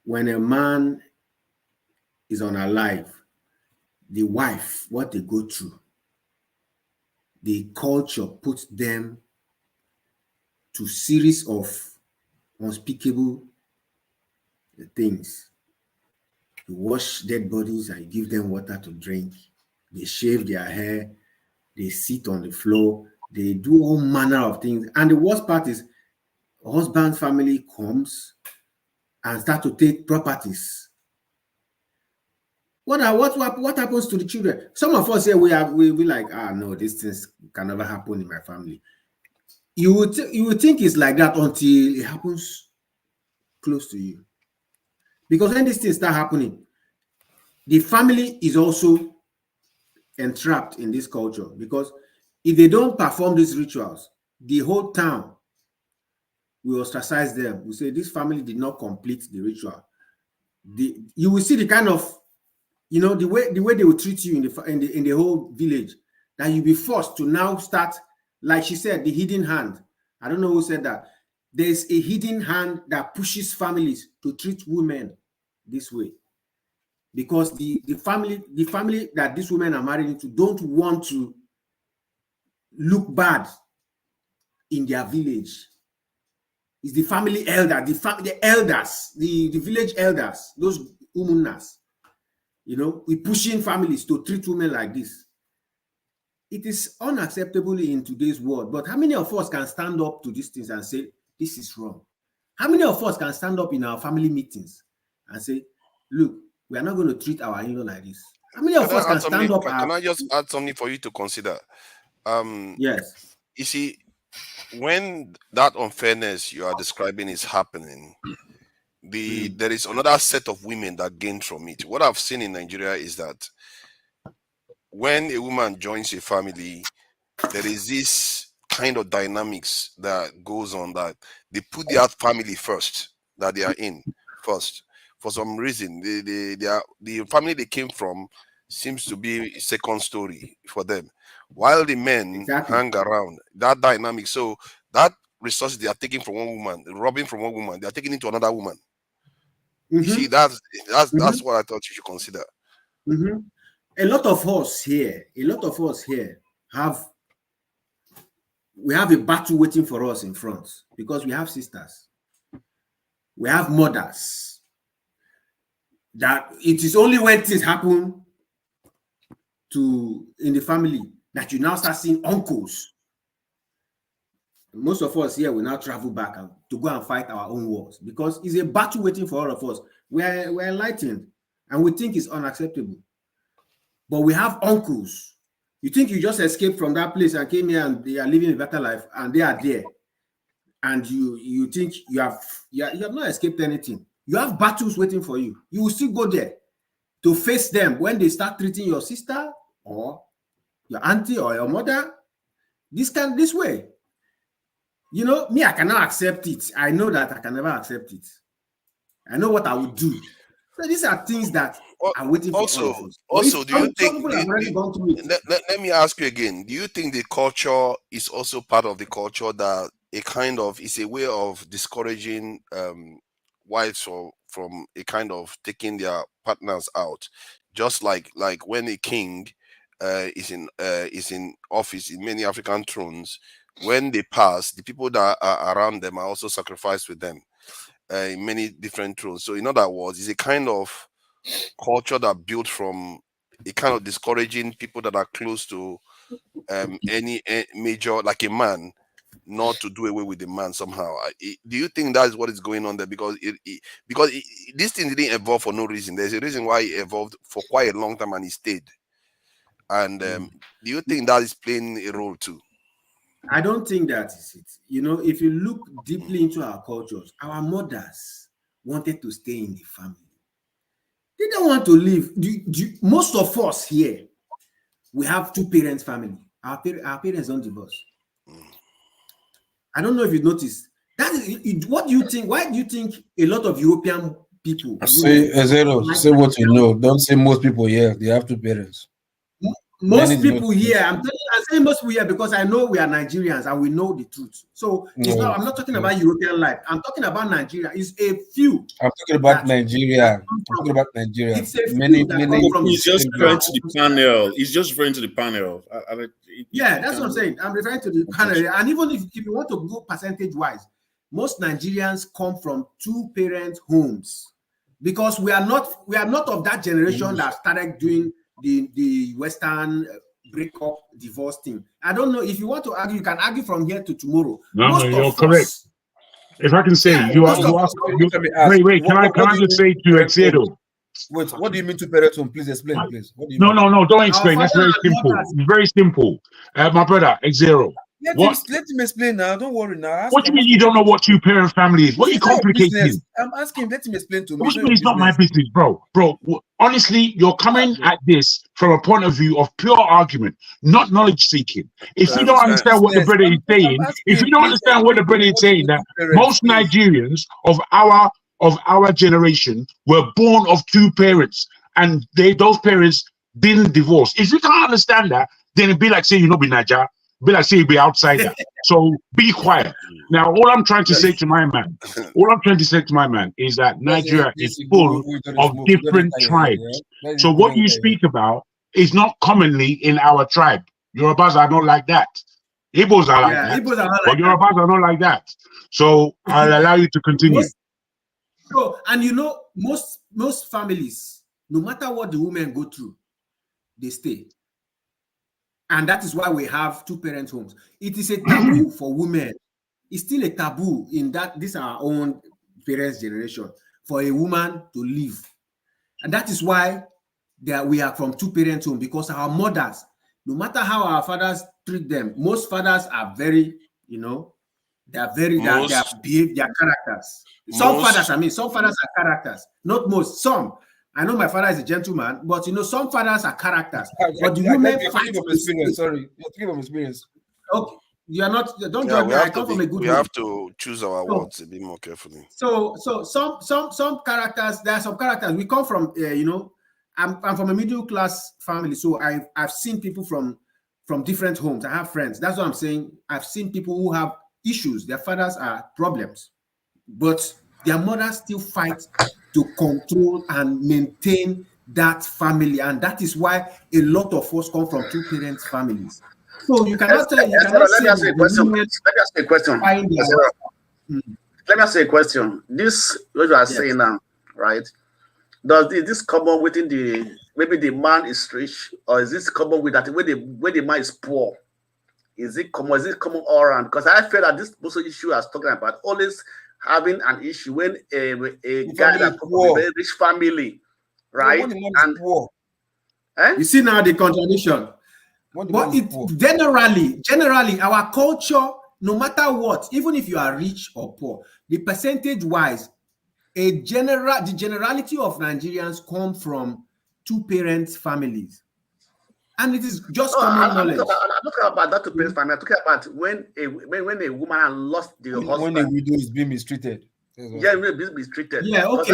When a man is unalive, the wife, what they go through, the culture puts them to series of unspeakable things. You wash dead bodies and you give them water to drink. They shave their hair. They sit on the floor. They do all manner of things. And the worst part is, husband's family comes and start to take properties. What happens to the children? Some of us say we like, no, these things can never happen in my family. You would think it's like that until it happens close to you. Because when these things start happening, the family is also entrapped in this culture. Because if they don't perform these rituals, the whole town will ostracize them. We say this family did not complete the ritual. You will see the kind of, you know, the way they will treat you in the whole village, that you'll be forced to now start, like she said, the hidden hand. I don't know who said that. There's a hidden hand that pushes families to treat women this way. Because the family that these women are married into don't want to look bad in their village. It's the family elder, the elders, the village elders, those umunas, you know, we're pushing families to treat women like this. It is unacceptable in today's world. But how many of us can stand up to these things and say, this is wrong? How many of us can stand up in our family meetings and say, look, we are not going to treat our in-law like this? How many of us can stand up? Can I just add something for you to consider? Yes. You see, when that unfairness you are describing is happening, there is another set of women that gain from it. What I've seen in Nigeria is that when a woman joins a family, there is this kind of dynamics that goes on, that they put their family first, that they are in first. For some reason, the family they came from seems to be second story for them, while the men hang around. That dynamic, so that resources they are taking from one woman, robbing from one woman, they are taking it to another woman. You see, that's what I thought you should consider. A lot of us here we have a battle waiting for us in front, because we have sisters, we have mothers, that it is only when things happen in the family that you now start seeing uncles. Most of us here will now travel back to go and fight our own wars because it's a battle waiting for all of us. We're enlightened and we think it's unacceptable. But we have uncles. You think you just escaped from that place and came here and they are living a better life and they are there. And you think you have not escaped anything. You have battles waiting for you. You will still go there to face them when they start treating your sister or your auntie or your mother this way. You know, me, I cannot accept it. I know that I can never accept it. I know what I would do. So these are things that are waiting for all of us. Also, do you think? Let me ask you again. Do you think the culture is also part of the culture that is a way of discouraging wives from a kind of taking their partners out, just like when a king is in office in many African thrones, when they pass, the people that are around them are also sacrificed with them in many different thrones. So in other words, it's a kind of culture that built from a kind of discouraging people that are close to any major, like a man, not to do away with the man somehow. Do you think that is what is going on there? Because this thing didn't evolve for no reason. There's a reason why it evolved for quite a long time and it stayed. And do you think that is playing a role too? I don't think that is it. You know, if you look deeply into our cultures, our mothers wanted to stay in the family. They don't want to leave. Most of us here, we have two parents family. Our parents don't divorce. I don't know if you noticed. What do you think? Why do you think a lot of European people say what you know? Don't say most people here. They have two parents. Most people here, I'm saying most people here because I know we are Nigerians and we know the truth. So I'm not talking about European life. I'm talking about Nigeria. It's a few. I'm talking about Nigeria. It's a many. He's just referring to the panel. He's just referring to the panel. Yeah, that's what I'm saying. I'm referring to the panel. And even if you want to go percentage-wise, most Nigerians come from two-parent homes because we are not of that generation that started doing the Western breakup divorce thing. I don't know if you want to argue, you can argue from here to tomorrow. No, you're correct. If I can say, wait, can I just say to Exedo? Wait, what do you mean to parent home? Please explain, please. What do you mean? No, don't explain. That's very simple. It's very simple. My brother, Exero. Let him explain now. Don't worry now. What do you mean you don't know what two-parent family is? What are you complicating? I'm asking. Let him explain to me. What do you mean it's not my business, bro? Honestly, you're coming at this from a point of view of pure argument, not knowledge seeking. If you don't understand what the brother is saying, that most Nigerians of our generation were born of two parents, and those parents didn't divorce. If you can't understand that, then it'd be like saying you know be Niger. Be like say you be outsider. So be quiet. Now, all I'm trying to say to my man is that Nigeria is full of different tribes. So what you speak about is not commonly in our tribe. Yorubas are not like that. Igbos are like that. But Yorubas are not like that. So I'll allow you to continue. And you know, most families, no matter what the women go through, they stay. And that is why we have two-parent homes. It is a taboo for women. It's still a taboo in that this is our own parents' generation for a woman to leave. And that is why we are from two-parent home, because our mothers, no matter how our fathers treat them, most fathers are very, they behave their characters. Some fathers are characters, not most, some. I know my father is a gentleman, but some fathers are characters. But the women fight from experience. Sorry, you're thinking from experience. Okay, you are not. Don't judge me. I come from a good. We have to choose our words a bit more carefully. So some characters. There are some characters. We come from. I'm from a middle class family, so I've seen people from different homes. I have friends. That's what I'm saying. I've seen people who have issues. Their fathers are problems, but their mothers still fight to control and maintain that family, and that is why a lot of us come from two-parent families. So you cannot tell. Let me ask you a question. Let me ask you a question. This what you are saying now, right? is this common within the, maybe the man is rich, or is this common with that when the man is poor? Is it common? Is it common all around? Because I feel that this also issue I was talking about always having an issue when a guy that comes from a very rich family, right? And poor. You see now the contradiction. But it generally, our culture, no matter what, even if you are rich or poor, the percentage wise, the generality of Nigerians come from two parents families, and it is just common knowledge. I'm talking about that two parents family. I'm talking about when a woman lost the husband. When a widow is being mistreated. Yeah, being mistreated. Yeah, okay.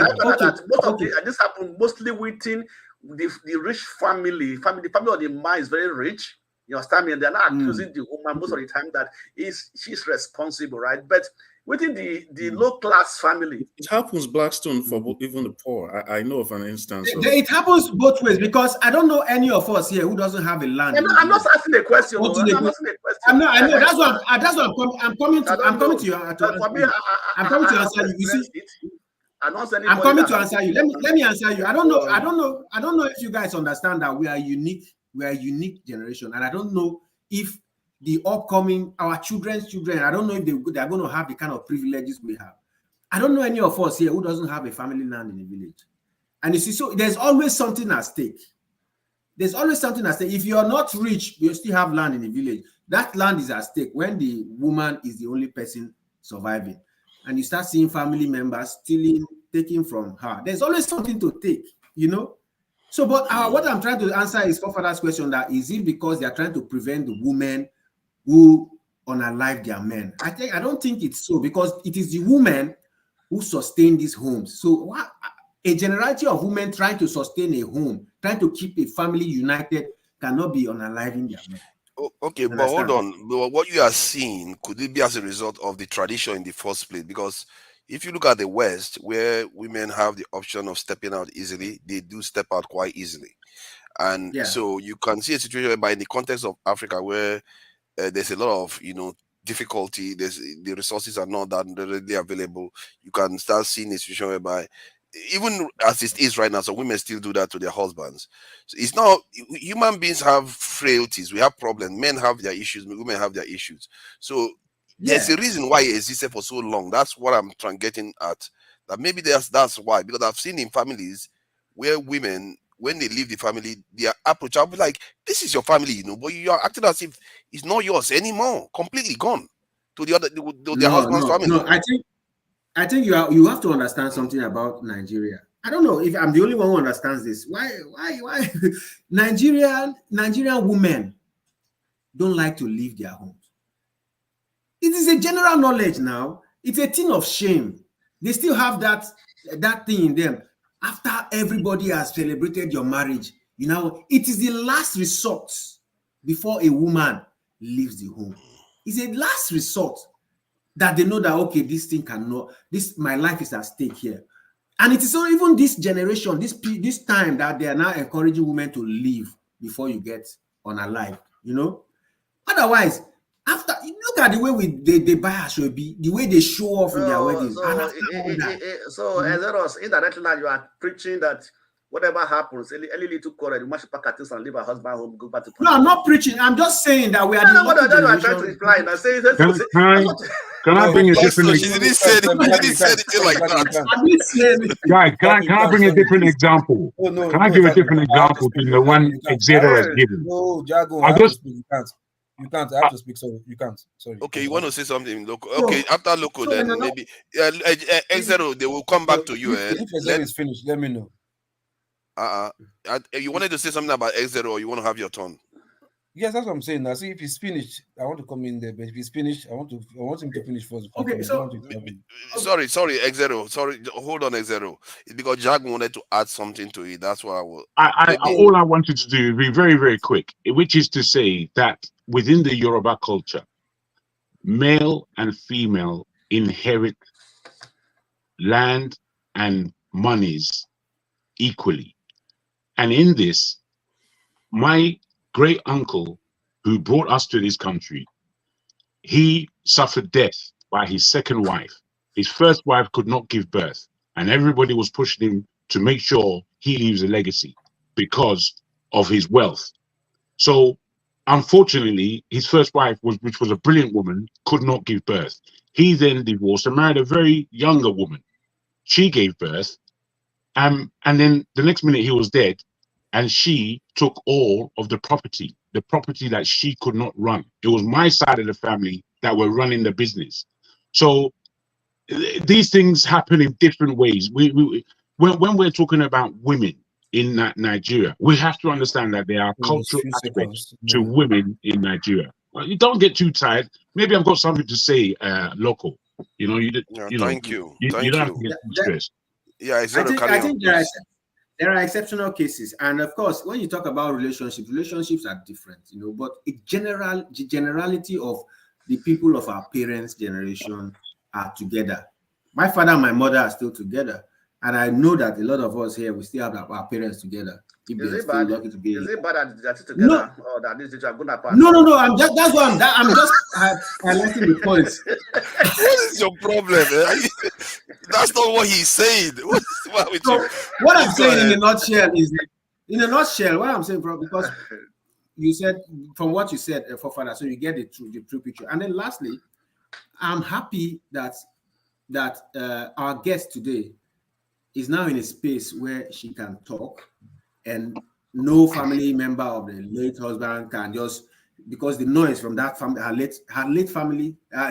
This happens mostly within the rich family. The family of the man is very rich. You understand me? And they're not accusing the woman most of the time that she's responsible, right? But within the low class family, it happens, Blackstone, for even the poor. I know of an instance. It happens both ways, because I don't know any of us here who doesn't have a land. I'm not asking a question. I know. That's what I'm coming to. I'm coming to you. I'm coming to answer you. You see, I'm coming to answer you. Let me answer you. I don't know if you guys understand that we are unique. We are a unique generation, and I don't know if the upcoming, our children's children, I don't know if they are going to have the kind of privileges we have. I don't know any of us here who doesn't have a family land in a village. And you see, so there's always something at stake. There's always something at stake. If you're not rich, you still have land in a village. That land is at stake when the woman is the only person surviving. And you start seeing family members stealing, taking from her. There's always something to take, you know? So, but what I'm trying to answer is Fofa's question, that is it because they are trying to prevent the women who unalive their men? I don't think it's so, because it is the women who sustain these homes. So a generality of women trying to sustain a home, trying to keep a family united, cannot be unaliving their men. Okay, but hold on. What you are seeing, could it be as a result of the tradition in the first place? Because if you look at the West, where women have the option of stepping out easily, they do step out quite easily. And so you can see a situation whereby in the context of Africa, where there's a lot of, difficulty, the resources are not that readily available, you can start seeing a situation whereby, even as it is right now, so women still do that to their husbands. So it's not, human beings have frailties, we have problems, men have their issues, women have their issues. So there's a reason why it existed for so long. That's what I'm getting at. That maybe that's why. Because I've seen in families where women, when they leave the family, their approach, I'll be like, this is your family, but you are acting as if it's not yours anymore, completely gone to the other, their husband's family. No, I think you have to understand something about Nigeria. I don't know if I'm the only one who understands this. Why Nigerian women don't like to leave their homes? It is a general knowledge now. It's a thing of shame. They still have that thing in them. After everybody has celebrated your marriage, it is the last resort before a woman leaves the home. It's a last resort that they know that, okay, this thing cannot, my life is at stake here. And it is so even this generation, this time, that they are now encouraging women to leave before you get unalived, Otherwise, after, look at the way they buy Ashwebi, the way they show off in their weddings. So indirectly now you are preaching that whatever happens, any little quarrel, you must pack at this and leave her husband home, go back to family. No, I'm not preaching. I'm just saying that we are the what I'm trying to reply. Can I bring a different? She didn't say anything like that. Guy, can I bring a different example? Can I give a different example to the one Xero has given? No, Jago, you can't. You can't. I have to speak. Sorry, you can't. Sorry. Okay, you want to say something local? Okay, after local, then maybe Xero, they will come back to you. If Xero is finished, let me know. You wanted to say something about Xero, or you want to have your turn? Yes, that's what I'm saying. Now, see, if he's finished, I want to come in there. But if he's finished, I want him to finish first. Okay, sorry, Xero. Sorry, hold on, Xero. It's because Jack wanted to add something to it. That's what I will. All I wanted to do is be very, very quick, which is to say that within the Yoruba culture, male and female inherit land and monies equally. And in this, my great uncle who brought us to this country, he suffered death by his second wife. His first wife could not give birth, and everybody was pushing him to make sure he leaves a legacy because of his wealth. So unfortunately, his first wife, which was a brilliant woman, could not give birth. He then divorced and married a very younger woman. She gave birth, and then the next minute he was dead, and she took all of the property that she could not run. It was my side of the family that were running the business. So these things happen in different ways. When we're talking about women in Nigeria, we have to understand that there are cultural aspects to women in Nigeria. You don't get too tired. Maybe I've got something to say, local. You know, you Thank you. You don't have to get too stressed. Yeah, I think there are exceptional cases, and of course, when you talk about relationships are different, you know. But the generality of the people of our parents' generation are together. My father and my mother are still together, and I know that a lot of us here we still have our parents together. Is it bad that they're together, No. or that these are going apart? No. I'm just highlighting the points. What is your problem? That's not what he's saying. What's wrong with you? What I'm saying in a nutshell is that, what I'm saying, bro, because you said from what you said, forefather, so you get the true picture. And then lastly, I'm happy that our guest today is now in a space where she can talk, and no family member of the late husband can just, because the noise from that family, her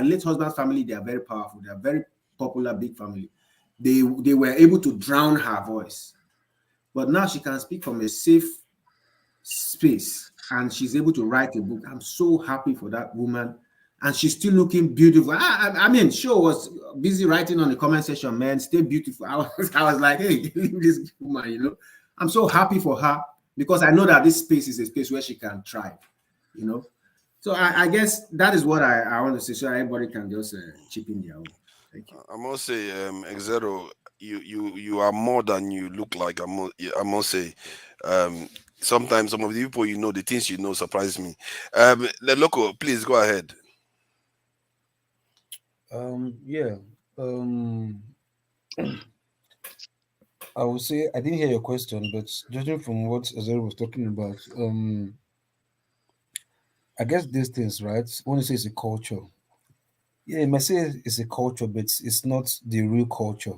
late husband's family, they are very powerful. They are very popular, big family. They were able to drown her voice, but now she can speak from a safe space, and she's able to write a book. I'm so happy for that woman, and she's still looking beautiful. I mean, Show was busy writing on the comment section, man, stay beautiful. I was like, hey, this woman, you know. I'm so happy for her because I know that this space is a space where she can thrive, you know. So I guess that is what I want to say, so everybody can just chip in their own. Thank you. I must say, Exero, you are more than you look like. I must say, sometimes some of the people you know, the things you know, surprise me. The local, please go ahead. I would say I didn't hear your question, but judging from what Azero was talking about, I guess these things, right? When you say it's a culture, yeah, you might say it's a culture, but it's not the real culture.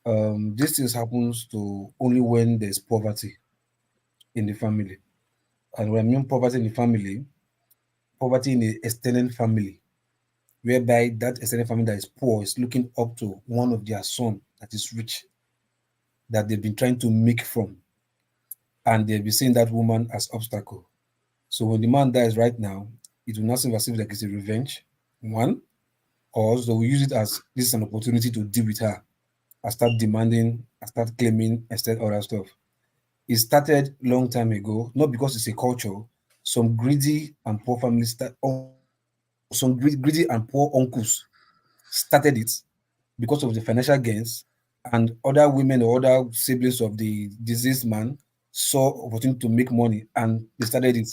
These things happens to only when there's poverty in the family, and when I mean poverty in the family, poverty in the extended family, whereby that extended family that is poor is looking up to one of their son that is rich, that they've been trying to make from, and they'll be seeing that woman as obstacle. So when the man dies right now, it will not seem as if like it's a revenge, one, or also we use it as this is an opportunity to deal with her. I start demanding, I start claiming, I start other stuff. It started long time ago, not because it's a culture. Some greedy and poor families some greedy and poor uncles started it because of the financial gains, and other women or other siblings of the deceased man saw opportunity to make money and they started it.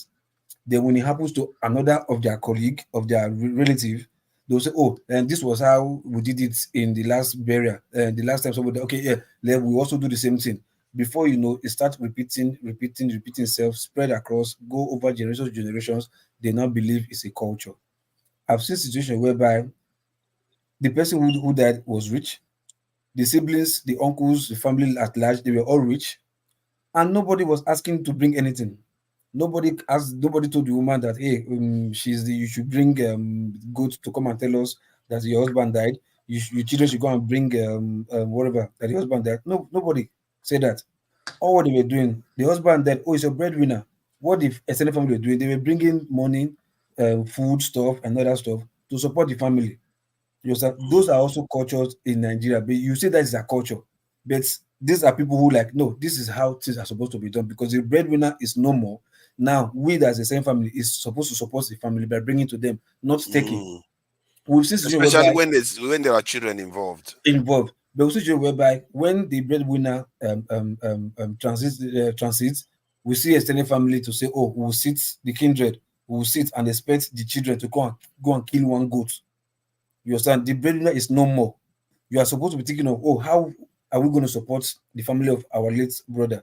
Then when it happens to another of their colleague, of their relative, they'll say, oh, and this was how we did it in the last burial. The last time somebody, okay, yeah, we also do the same thing. Before you know, it starts repeating itself, spread across, go over generations. They now believe it's a culture. I've seen situations whereby the person who died was rich, the siblings, the uncles, the family at large, they were all rich, and nobody was asking to bring anything. Nobody told the woman that, hey, you should bring goods to come and tell us that your husband died. Your children should go and bring whatever that your husband died. No, nobody said that. All what they were doing, the husband died. Oh, it's a breadwinner. What if extended family were doing? They were bringing money, food stuff, and other stuff to support the family. Those are also cultures in Nigeria. But you say that is a culture, but these are people who like, no, this is how things are supposed to be done, because the breadwinner is no more. Now, we as the same family is supposed to support the family by bringing to them, not taking. Especially when there are children involved. But we see whereby when the breadwinner transits, we see extended family to say, oh, we'll sit the kindred, we'll sit and expect the children to go and kill one goat. You understand? The breadwinner is no more. You are supposed to be thinking of, oh, how are we going to support the family of our late brother?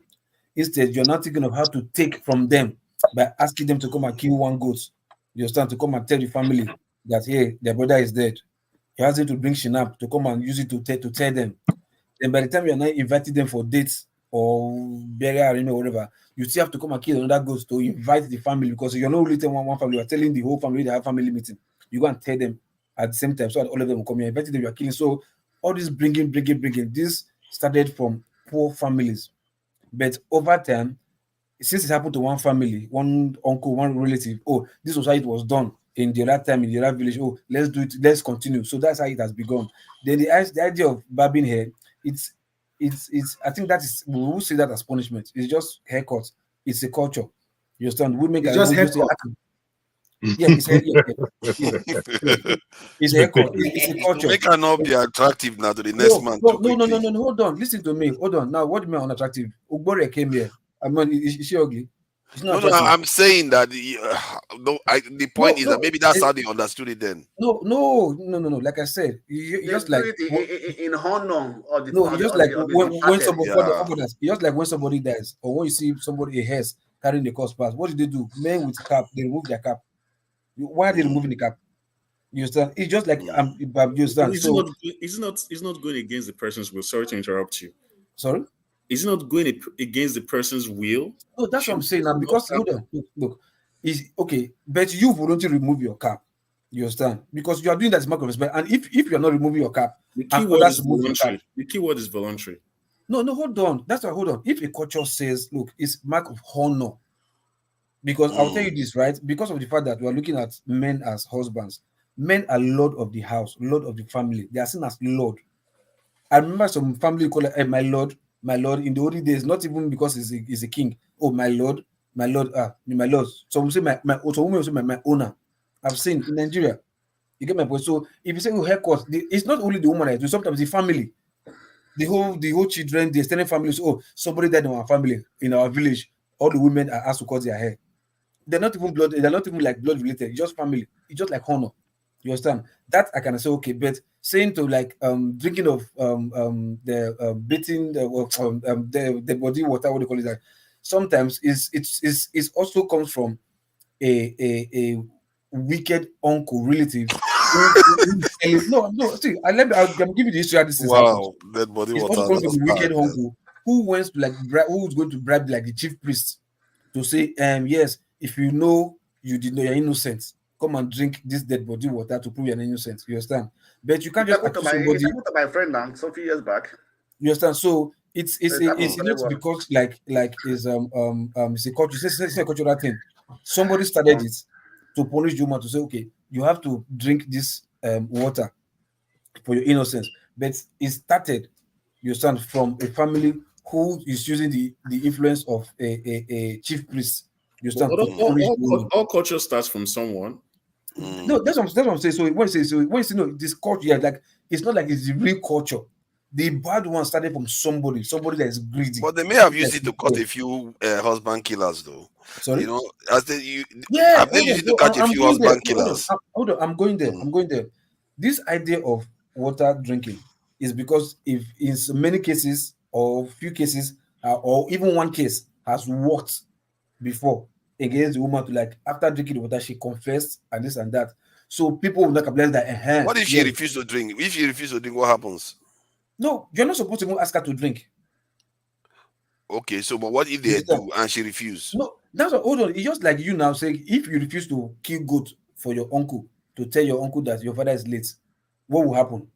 Instead, you're not thinking of how to take from them by asking them to come and kill one goat. You understand? To come and tell the family that, hey, their brother is dead. You ask them to bring shinap to come and use it to tell them. Then by the time you're not inviting them for dates or burial, whatever, you still have to come and kill another goat to invite the family, because you're not really telling one family, you're telling the whole family they have family meeting. You go and tell them at the same time so that all of them will come. You're inviting them, you're killing. So all this bringing. This started from poor families. But over time, since it happened to one family, one uncle, one relative, oh, this was how it was done in the other time, in the other village. Oh, let's do it, let's continue. So that's how it has begun. Then the idea of barbing hair, it's I think that is, we will say that as punishment. It's just haircut. It's a culture. You understand? Women It's can just haircut. yeah, it's a it's a haircut. It's a culture. Make her not be attractive now to the next man. No. Hold on. Listen to me. Hold on. Now, what do you mean unattractive? Ugbore came here. I mean, is she ugly? She's not attractive. I'm saying that the point is that maybe that's how they understood it then. No. Like I said, you just like in honor of the. No, just like when somebody, just like when somebody dies, or when you see somebody a hearse carrying the corpse past, what do they do? Men with cap, they remove their cap. Why are they removing the cap? You understand? It's just like you understand. It's not going against the person's will. Sorry to interrupt you. Sorry? It's not going against the person's will. No, that's what I'm saying now. Because hold on, look, is okay, but you voluntarily remove your cap. You understand? Because you are doing that as a mark of respect. And if you're not removing your cap, the key word is voluntary. The key word is voluntary. No, hold on. That's why, hold on. If a culture says, look, it's mark of honor. Because I'll tell you this, right? Because of the fact that we are looking at men as husbands, men are lord of the house, lord of the family. They are seen as lord. I remember some family call it, hey, my lord, in the olden days, not even because he's a king. Oh, my lord, my lord. So we say my women will say my owner. I've seen in Nigeria. You get my point. So if you say haircut, it's not only the woman that do, sometimes the family, the whole children, the extended families. Oh, somebody died in our family, in our village. All the women are asked to cut their hair. They're not even blood. They're not even like blood related. It's just family. It's just like honor. You understand? That I can say okay, but saying to like drinking of the beating the body water, what do you call it? That sometimes it's also comes from a wicked uncle relative. No. See, I'm giving you the history. This is wow, that body it's water. also comes from a wicked uncle who wants to like who's going to bribe like the chief priest to say, yes, if you know you did know you're innocent, come and drink this dead body water to prove you're innocent. You understand? But you can't just accuse somebody. It happened to my friend now, some few years back. You understand? So it's not because like is it's a culture. It's a cultural thing. Somebody started it to punish the woman to say, okay, you have to drink this water for your innocence. But it started, you understand, from a family who is using the influence of a chief priest. You understand? All culture starts from someone. No, that's what I'm saying. So when you say no, this culture, yeah, like it's not like it's the real culture. The bad one started from somebody that is greedy. But they may have used it to cut a few husband killers, though. Sorry? You know, have they used it to catch a few husband killers? Hold on, I'm going there. This idea of water drinking is because if in so many cases or few cases or even one case has worked before against the woman to like after drinking the water she confessed and this and that. So people will not complain that. What if she refused to drink? If she refused to drink, what happens? No, you're not supposed to even ask her to drink. Okay, so but what if they do and she refused? No, that's what, hold on. It's just like you now saying if you refuse to kill goat for your uncle to tell your uncle that your father is late, what will happen?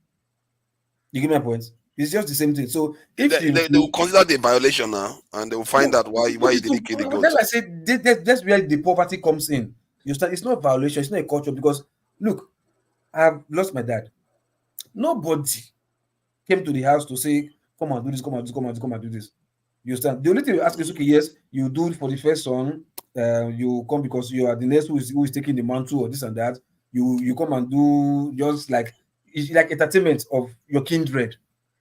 You get my point? It's just the same thing. So if they will consider the violation now, and they will find out why he didn't kill the goat. That's why I said that's where the poverty comes in. You start. It's not violation. It's not a culture because look, I've lost my dad. Nobody came to the house to say, "Come on, do this. Come on, do this." You understand? The only thing you ask is, okay, yes, you do it for the first son. You come because you are the next who is taking the mantle or this and that. You come and do just like it's like entertainment of your kindred.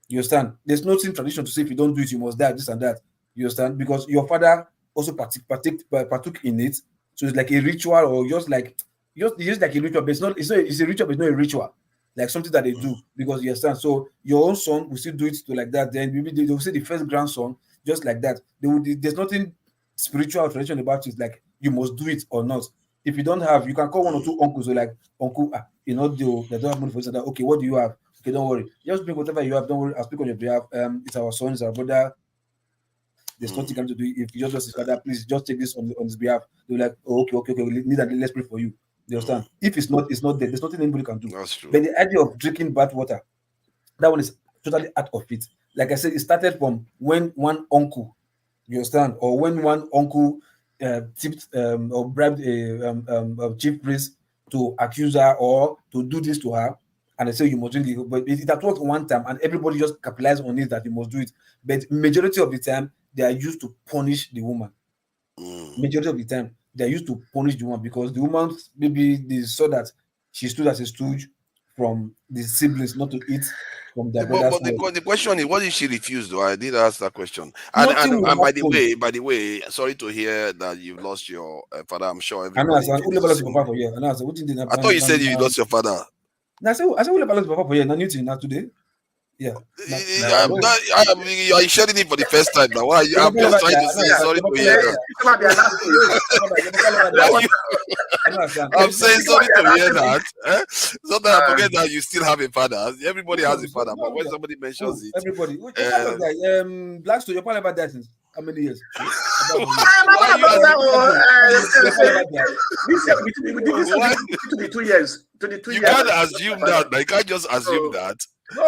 You understand? There's no tradition to say if you don't do it, you must die, this and that. You understand? Because your father also partook in it. So it's like a ritual or just like a ritual, but it's a ritual, but it's not a ritual. like something that they do, because you understand. So your own son will still do it to like that. Then maybe they will say the first grandson just like that. There's nothing spiritual or tradition about it. Like you must do it or not. If you don't have, you can call one or two uncles who are like, uncle, they don't have money for that. Okay, what do you have? Okay, don't worry. Just bring whatever you have. Don't worry. I'll speak on your behalf. It's our son, it's our brother. There's nothing going to do. If you just his father, please just take this on his behalf. They're like, oh, okay. We need that. Let's pray for you. You understand? If it's not there. There's nothing anybody can do. That's true. But the idea of drinking bad water, that one is totally out of it. Like I said, it started from when one uncle, you understand, or when one uncle tipped or bribed a chief priest to accuse her or to do this to her, and they say you must drink it. But it had worked one time, and everybody just capitalized on it that you must do it. But majority of the time, they are used to punish the woman. Majority of the time, they are used to punish the woman because the woman, maybe they saw that she stood as a stooge from the siblings not to eat from their brother's But the question is, what if she refused? Though I did ask that question. And by the way, sorry to hear that you've lost your father. I'm sure everybody. I thought you said you lost your father. I said, we lost papa for here. Not today. Yeah. You are sharing it for the first time now. Why are you? I'm just trying to say sorry to hear that. I'm saying sorry to hear that. So that I forget that you still have a father. Everybody has a father, but when somebody mentions it, everybody. Blacks to your father about that since how many years? To 2 years. You can't assume that. You can't just assume that. No,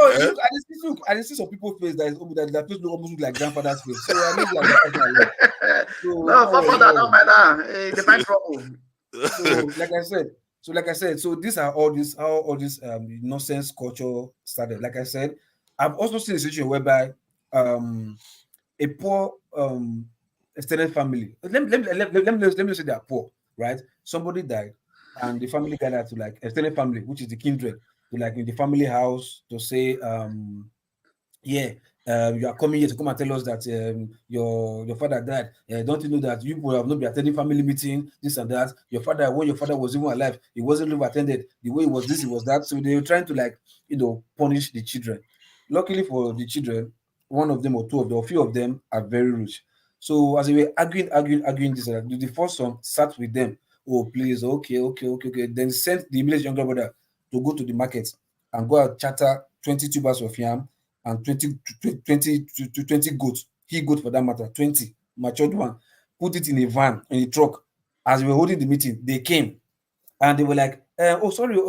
I see some people face that face almost look like grandfather's face. So I mean like no, father, no matter. They find trouble. So like I said, so these are all this how all this nonsense culture started. Like I said, I've also seen a situation whereby a poor extended family. Let me say they are poor, right? Somebody died, and the family gathered to like extended family, which is the kindred, to like in the family house to say, you are coming here to come and tell us that your father died. Don't you know that you will have not been attending family meeting, this and that? Your father, when your father was even alive, he wasn't even attended. The way it was this, it was that. So they were trying to like, punish the children. Luckily for the children, one of them or two of them, or few of them are very rich. So as they were arguing this, the first son sat with them. Oh, please, okay. Then sent the immediate younger brother to go to the market and go and charter 20 tubers of yam and 20 goats. He goat for that matter, 20 matured one. Put it in a van, in a truck. As we were holding the meeting, they came and they were like, oh, sorry,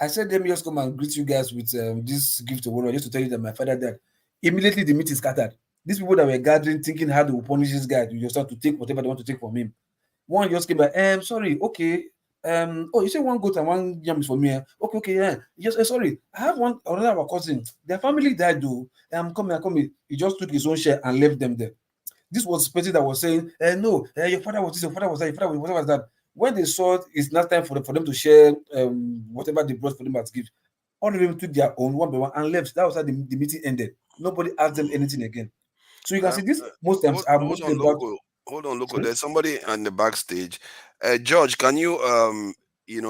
I said them just come and greet you guys with this gift or whatever, just to tell you that my father died. Immediately the meeting scattered. These people that were gathering, thinking how they will punish this guy, you just have to take whatever they want to take from him. One just came back, sorry, okay. You say one goat and one yam is for me. Okay, yeah. Just sorry, I have another of our cousins. Their family died though. I'm coming. He just took his own share and left them there. This was the person that was saying, no, your father was this, your father was that, your father was whatever was that. When they saw it's not time for them to share whatever they brought for them as gift, all of them took their own one by one and left. That was how the meeting ended. Nobody asked them anything again. So you can see this most times are mostly about. Hold on, local. There's somebody on the backstage. George, can you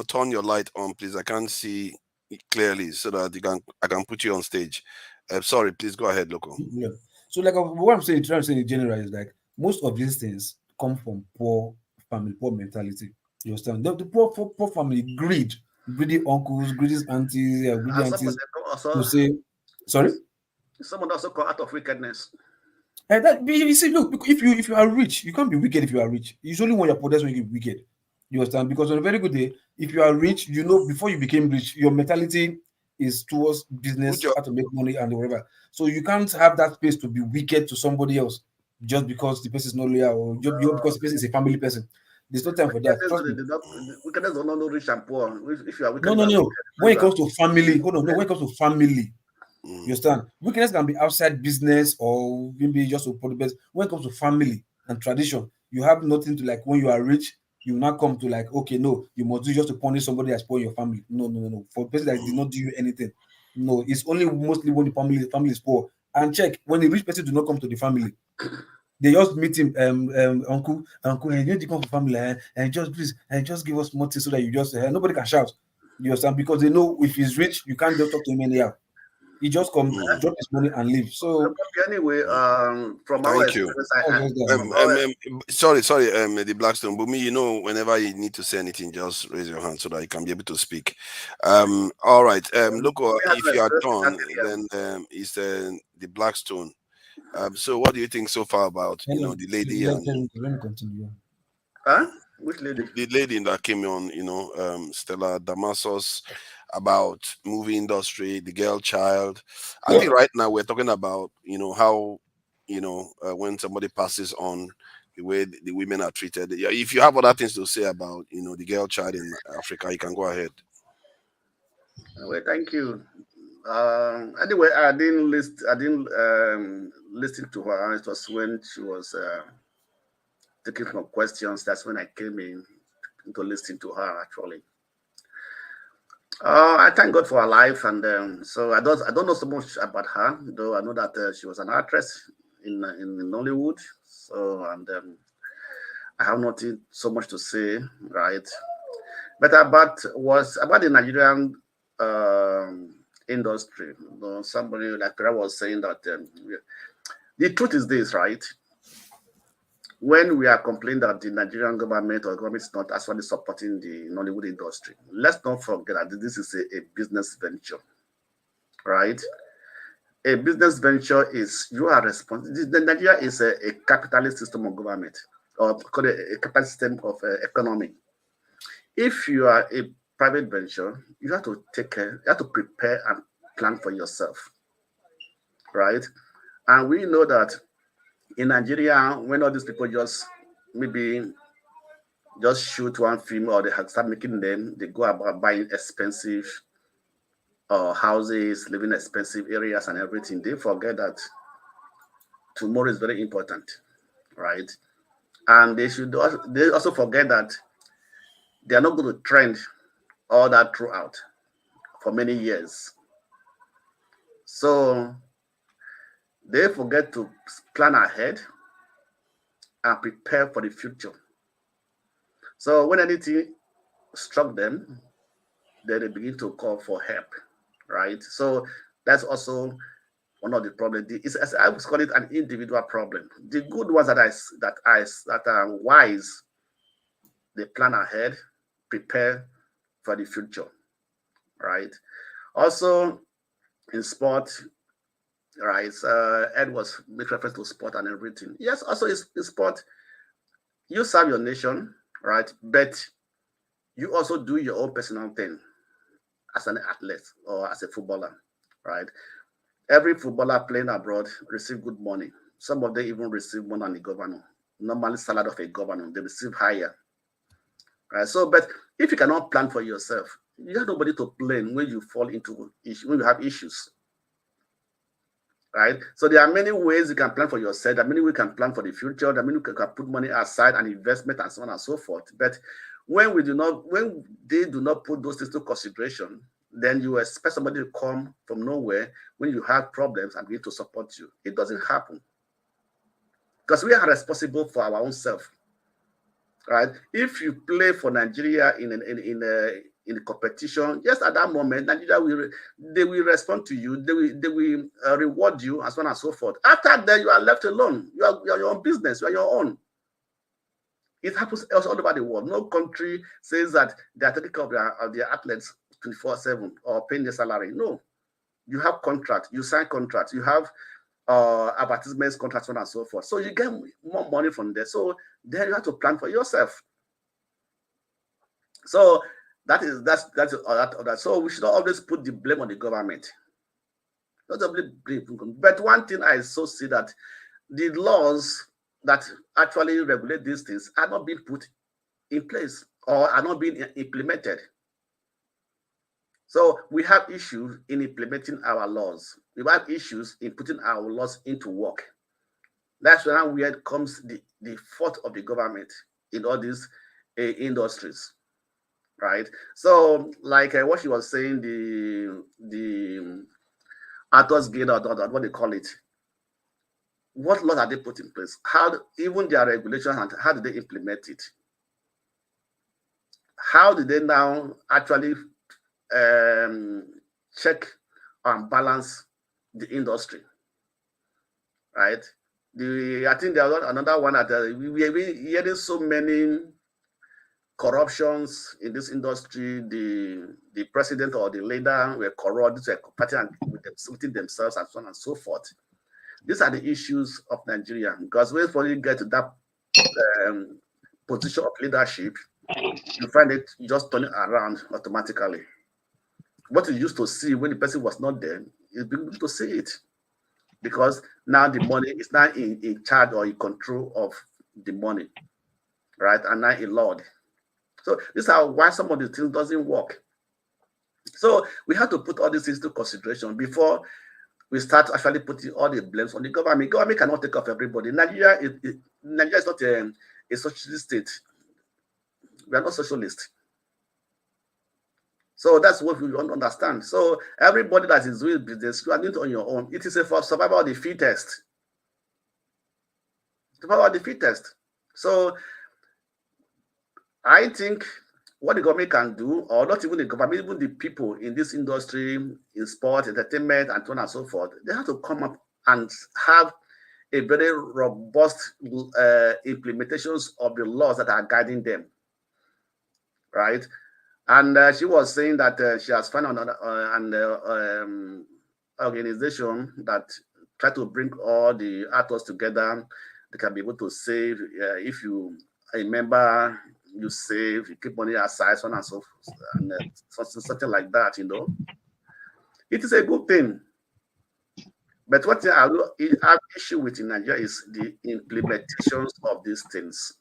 turn your light on, please? I can't see it clearly, so that I can put you on stage. Sorry, please go ahead, local. Yeah. So like what I'm saying, trying to say in general is like most of these things come from poor family, poor mentality. You understand? The poor family, greedy uncles, greedy aunties, greedy aunties. To say, sorry. Someone also called out of wickedness. You see, look, if you are rich, you can't be wicked if you are rich. It's only when you're poor that's when you get wicked. You understand? Because on a very good day, if you are rich, before you became rich, your mentality is towards business, how to make money and whatever. So you can't have that space to be wicked to somebody else just because the person is not loyal or just because the person is a family person. There's no time for that. Wickedness are not rich and poor. If you are wicked, no. When it comes to family, when it comes to family. You understand? Wickedness can be outside business or maybe just to put the best. When it comes to family and tradition, you have nothing to like. When you are rich, you now come to like, okay, no, you must do just to punish somebody that's poor in your family. No. For a person that did not do you anything, no, it's only mostly when the family is poor. And check when the rich person do not come to the family, they just meet him, uncle, and you need to come to family, and just please, and just give us more tea so that you just nobody can shout. You understand? Because they know if he's rich, you can't just talk to him anyhow. He just come, drop his money and leave. So anyway, from our Thank you. experience, Sorry, the Blackstone. But me, whenever you need to say anything, just raise your hand so that you can be able to speak. All right. Look, if you are done, then it's the Blackstone. So, what do you think so far about the lady let and me continue. Which lady? the lady that came on, Stella Damasus, about movie industry, the girl child. I think right now we're talking about how when somebody passes on, the way the women are treated. Yeah, if you have other things to say about the girl child in Africa, you can go ahead. Well, thank you. Anyway, I didn't listen to her. It was when she was taking some questions. That's when I came in to listen to her actually. I thank God for her life, and so I don't know so much about her, though I know that she was an actress in Nollywood. So I have nothing so much to say, right? But about the Nigerian industry. Somebody like Kara was saying that the truth is this, right? When we are complaining that the Nigerian government or government is not actually supporting the Nollywood industry, let's not forget that this is a business venture, right? A business venture is you are responsible. Nigeria is a capitalist system of government, or called a capitalist system of economy. If you are a private venture, you have to take care, you have to prepare and plan for yourself, right? And we know that in Nigeria, when all these people just maybe just shoot one film or they start making them, they go about buying expensive houses, living in expensive areas and everything. They forget that tomorrow is very important, right? And they also forget that they are not going to trend all that throughout for many years. So they forget to plan ahead and prepare for the future. So when anything struck them, then they begin to call for help, right? So that's also one of the problems. I would call it an individual problem. The good ones that are wise, they plan ahead, prepare for the future, right? Also in sport, right? Ed was make reference to sport and everything. Yes, also in sport, you serve your nation, right? But you also do your own personal thing as an athlete or as a footballer, right? Every footballer playing abroad receive good money. Some of them even receive more than the governor. Normally, salary of a governor, they receive higher, right? So, but if you cannot plan for yourself, you have nobody to blame when you fall into when you have issues, right? So there are many ways you can plan for yourself. There are many ways you can plan for the future. There are many ways you can put money aside and investment and so on and so forth. But when they do not put those things into consideration, then you expect somebody to come from nowhere when you have problems and begin to support you. It doesn't happen because we are responsible for our own self, right? If you play for Nigeria in a competition, just at that moment, Nigeria they will respond to you. They will reward you, and so on and so forth. After that, you are left alone. You are your own business. You are your own. It happens all over the world. No country says that they are taking care of their athletes 24/7 or paying their salary. No, you have contracts. You sign contracts. You have advertisements, contracts, so on and so forth. So you get more money from there. So then you have to plan for yourself. So that's that. So we should not always put the blame on the government. Not only blame, but one thing I so see that the laws that actually regulate these things are not being put in place or are not being implemented. So we have issues in implementing our laws. We have issues in putting our laws into work. That's where comes the fault of the government in all these industries, right? So like what she was saying, the Arthur's Guild or what they call it, what laws are they put in place? How even their regulations and how do they implement it? How do they now actually check and balance the industry, right? I think there was another one that we have been hearing so many corruptions in this industry. The president or the leader were corrupt, were competing with themselves, and so on and so forth. These are the issues of Nigeria, because when you get to that position of leadership, you find it just turning around automatically. What you used to see when the person was not there, you'll be able to see it, because now the money is now in charge or in control of the money, right? And now a lord. So this is why some of the things doesn't work. So we have to put all these things into consideration before we start actually putting all the blames on the government. Government cannot take off everybody. Nigeria is not a socialist state. We are not socialist. So that's what we want to understand. So everybody that is doing business, you are doing it on your own. It is for survival of the fittest. Survival of the fittest. So I think what the government can do, or not even the government, even the people in this industry, in sport, entertainment, and so on and so forth, they have to come up and have a very robust implementations of the laws that are guiding them, right? And she was saying that she has found an organization that try to bring all the actors together. They can be able to save. If you a member, you save, you keep money aside, so on and so forth, and something like that, you know. It is a good thing. But what I have issue with in Nigeria is the implementations of these things.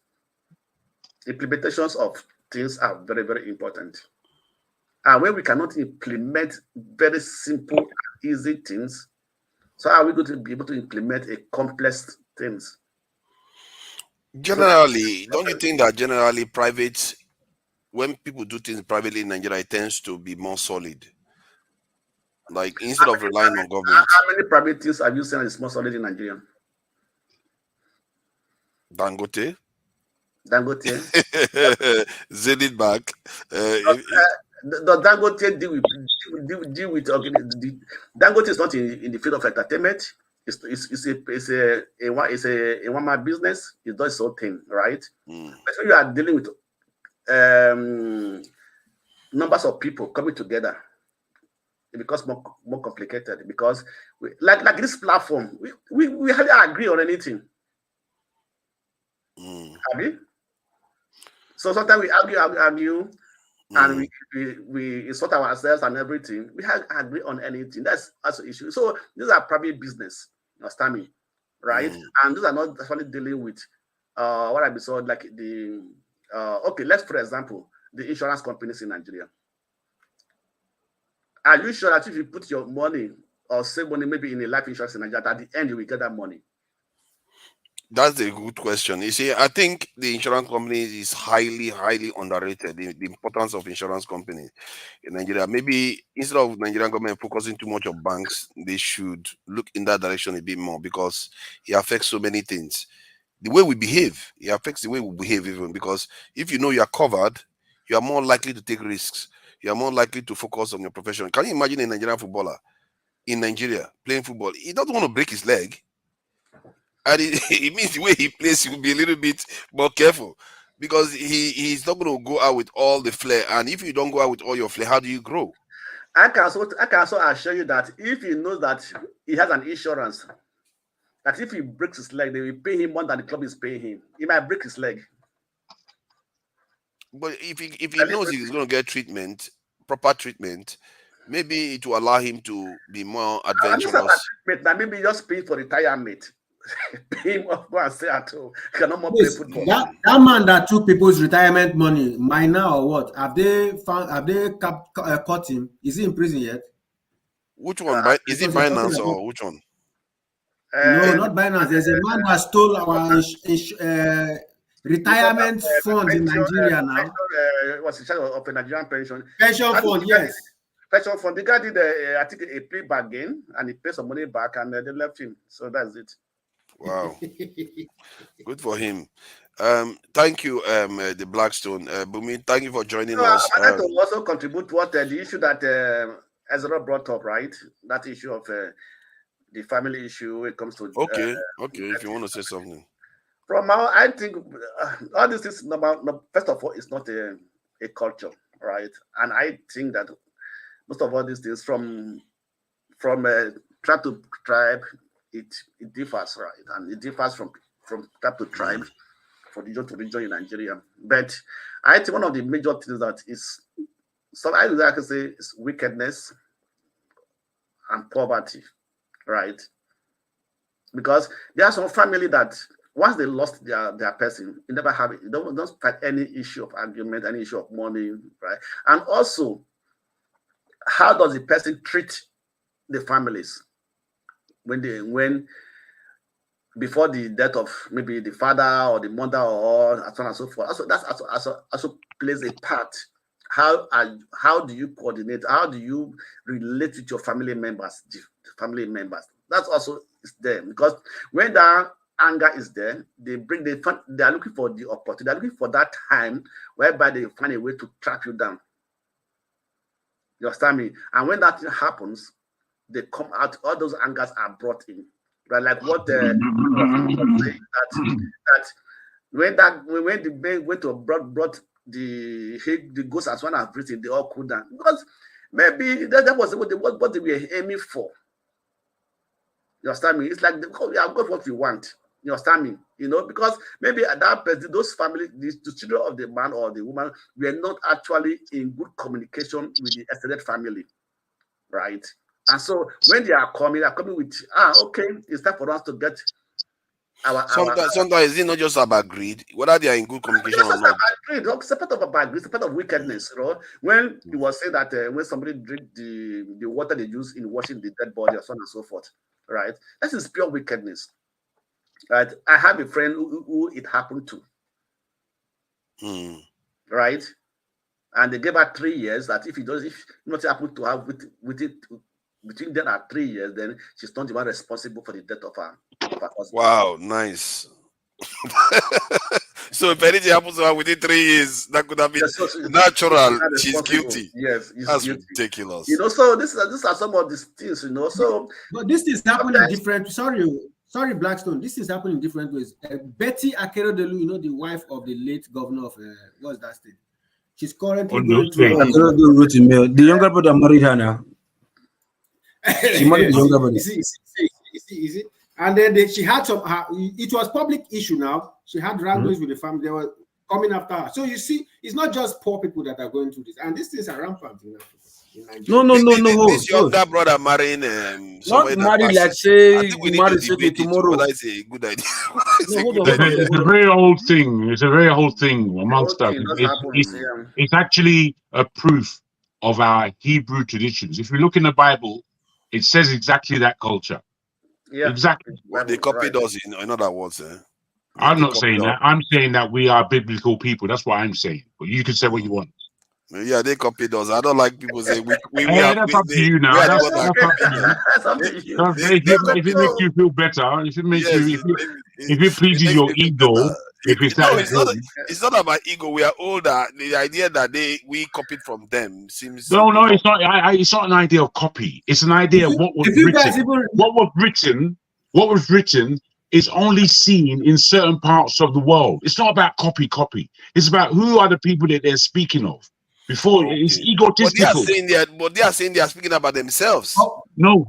Implementations of things are very, very important. And when we cannot implement very simple, easy things, so are we going to be able to implement a complex things? Generally, don't you think that generally private, when people do things privately in Nigeria, it tends to be more solid? Like instead of relying on government. How many private things have you seen is more solid in Nigeria? Dangote. Zenith Bank. Does Dangote deal with Dangote is not in the field of entertainment. It's a one-man business. It does its own thing, right? But when you are dealing with numbers of people coming together, it becomes more complicated, because like this platform, we hardly agree on anything. Agree? So sometimes we argue, and we sort ourselves and everything. We have agree on anything. That's the issue. So these are private business, understand me, right? And these are not actually dealing with what I saw like the okay. Let's for example the insurance companies in Nigeria. Are you sure that if you put your money or save money maybe in a life insurance in Nigeria, at the end you will get that money? That's a good question. You see, I think the insurance company is highly, highly underrated. The importance of insurance companies in Nigeria. Maybe instead of Nigerian government focusing too much on banks, they should look in that direction a bit more, because it affects so many things. The way we behave, it affects the way we behave even, because if you know you are covered, you are more likely to take risks. You are more likely to focus on your profession. Can you imagine a Nigerian footballer in Nigeria playing football? He doesn't want to break his leg. And it means the way he plays, he will be a little bit more careful, because he's not going to go out with all the flair. And if you don't go out with all your flair, how do you grow? I can also assure you that if he knows that he has an insurance, that if he breaks his leg, they will pay him more than the club is paying him. He might break his leg. But if he knows he's going to get treatment, proper treatment, maybe it will allow him to be more adventurous. Maybe just pay for retirement. Pay him off, go and stay at home. Cannot more play football. That man that took people's retirement money, minor or what? Have they caught him? Is he in prison yet? Which one? Is it Binance or which one? No, not Binance. There's a man that stole our retirement fund in Nigeria now. Was in charge of a Nigerian pension fund? Yes. Pension fund. The guy did I think a plea bargain, and he paid some money back, and they left him. So that's it. Wow. Good for him. Thank you, the Blackstone. Bumi, thank you for joining us. I'd like to also contribute to what the issue that Ezra brought up, right? That issue of the family issue when it comes to Okay, if you want to say something. From now, I think all this is about, first of all, it's not a culture, right? And I think that most of all these things from tribe to tribe, it differs, right? And it differs from tribe to tribe, from region to region in Nigeria. But I think one of the major things that is, so I would like to say, is wickedness and poverty, right? Because there are some family that once they lost their person, you never have it. You don't find any issue of argument, any issue of money, right? And also, how does the person treat the families when before the death of maybe the father or the mother or so on and so forth? That also plays a part. How do you coordinate? How do you relate with your family members? That's also is there, because when that anger is there, they are looking for the opportunity. They're looking for that time whereby they find a way to trap you down. You understand me? And when that happens, they come out. All those angers are brought in, right? Like what the that when the man went to brought the ghost as one as written, they all cooled down, because maybe that was what they were aiming for. You understand me? It's like we have got what we want. You understand me? You know, because maybe at that person, those families, the children of the man or the woman, were not actually in good communication with the extended family, right? And so when they are coming with, okay, it's time for us to get Sometimes it's not just about greed, whether they are in good communication or not. It's a part of about greed, it's a part of wickedness, you know. When you was saying that when somebody drink the water they use in washing the dead body or so on and so forth, right? This is pure wickedness. Right? I have a friend who it happened to, right? And they gave her 3 years that if not happen to have with it between them and 3 years, then she's not even responsible for the death of her husband. Wow, nice. So if anything happens to her within 3 years, that could have been natural. She's guilty. Yes, that's guilty. Ridiculous. You know, so these are some of these things, you know. So, but this is happening in different. Sorry, Blackstone. This is happening in different ways. Betty Akeredolu, you know, the wife of the late governor of what's that state? She's currently going through. The younger brother married her now. She married the younger brother. You see? And then she had some. It was public issue now. She had wranglings with the family. They were coming after her. So you see, it's not just poor people that are going through this, and these things are rampant in Africa. No. This younger brother marrying not married like say married tomorrow. That's a good idea. It's a very old thing. It's a very old thing amongst us. It's actually a proof of our Hebrew traditions. If you look in the Bible, it says exactly that culture. Yeah, exactly. Well, they copied us in other words. I'm not saying that. I'm saying that we are biblical people. That's what I'm saying. But you can say what you want. Yeah, they copied us. I don't like people say that's up to you now. That's up to you. If it makes you feel better, if it makes if it pleases your ego, it's not about ego. We are older. The idea that we copied from them seems no. It's not. It's not an idea of copy. It's an idea of what was written. What was written is only seen in certain parts of the world. It's not about copy. It's about who are the people that they're speaking of. Before it's egotistical. But they are saying they are speaking about themselves. No,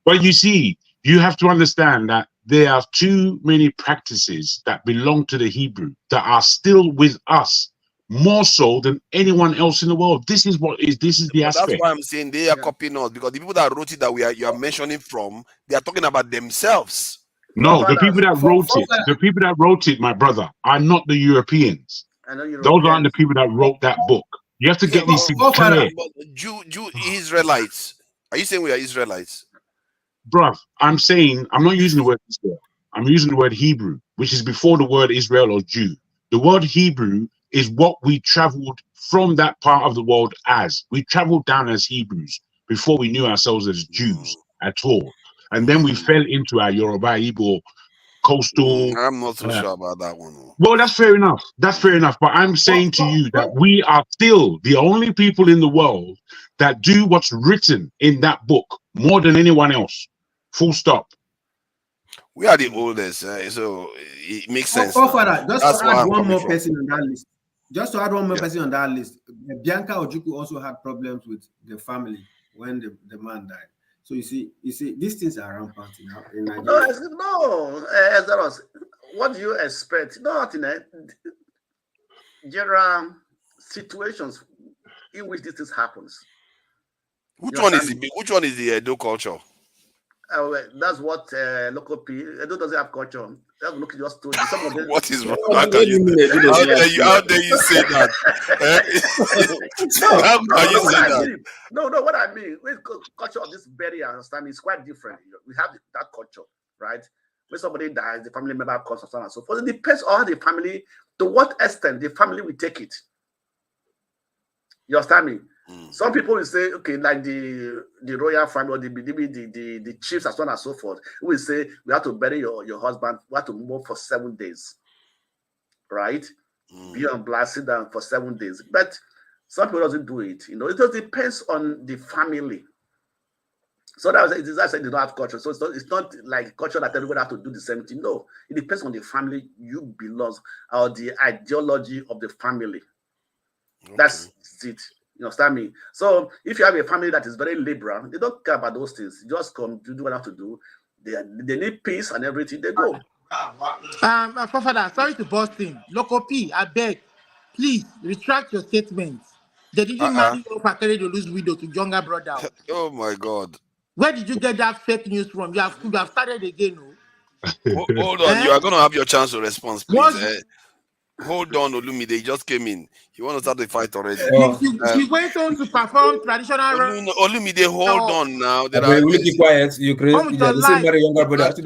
but you see, you have to understand that there are too many practices that belong to the Hebrew that are still with us more so than anyone else in the world. This is the aspect. That's why I'm saying they are copying us, because the people that wrote it that you are mentioning from, they are talking about themselves. No, the people that wrote it, my brother, are not the Europeans. Those aren't the people that wrote that book. You have to get these things clear. Jew Israelites. Are you saying we are Israelites? Bruv, I'm not using the word Israel. I'm using the word Hebrew, which is before the word Israel or Jew. The word Hebrew is what we traveled from that part of the world as. We traveled down as Hebrews before we knew ourselves as Jews at all. and then we fell into our Yoruba, Igbo, coastal. I'm not so sure about that one. Well, that's fair enough. That's fair enough. But I'm saying to you that we are still the only people in the world that do what's written in that book more than anyone else. Full stop. We are the oldest, so it makes sense. Father, just That's to where add I'm one coming more from. person on that list. Just to add one more person on that list, Bianca Ojukwu also had problems with the family when the man died. So you see, these things are rampant in Nigeria. What do you expect? Nothing. There are situations in which this happens. Which one is the Edo culture? That's what local people. Edo doesn't have culture. Look at your story. Some of them. What is wrong? How dare you say that? How can you say that? No, what I mean, with culture of this very understanding is quite different. We have that culture, right? When somebody dies, the family member comes and so on and so forth. It depends on the family, to what extent the family will take it. You understand me? Some people will say, okay, like the royal family or the chiefs and so on and so forth, will say, we have to bury your husband, we have to move for 7 days, right? Be on blast down for 7 days. But some people doesn't do it. It just depends on the family. So that's I said they don't have culture. So it's not like culture that everybody have to do the same thing. No, it depends on the family you belong or the ideology of the family. Okay. That's it. You understand me? So if you have a family that is very liberal, they don't care about those things. You just come to do what you have to do. They need peace and everything. They go. Father, sorry to burst in. Local P, I beg, please retract your statements. They didn't marry your carry to lose widow to younger brother. Oh my God! Where did you get that fake news from? You have started again. No? Hold on, you are going to have your chance to respond, please. Hold on, Olumide. He just came in. You want to start the fight already? She went on to perform traditional. Olumide, hold on now. Will you keep quiet? You crazy? Yeah, the same marry younger brother. Just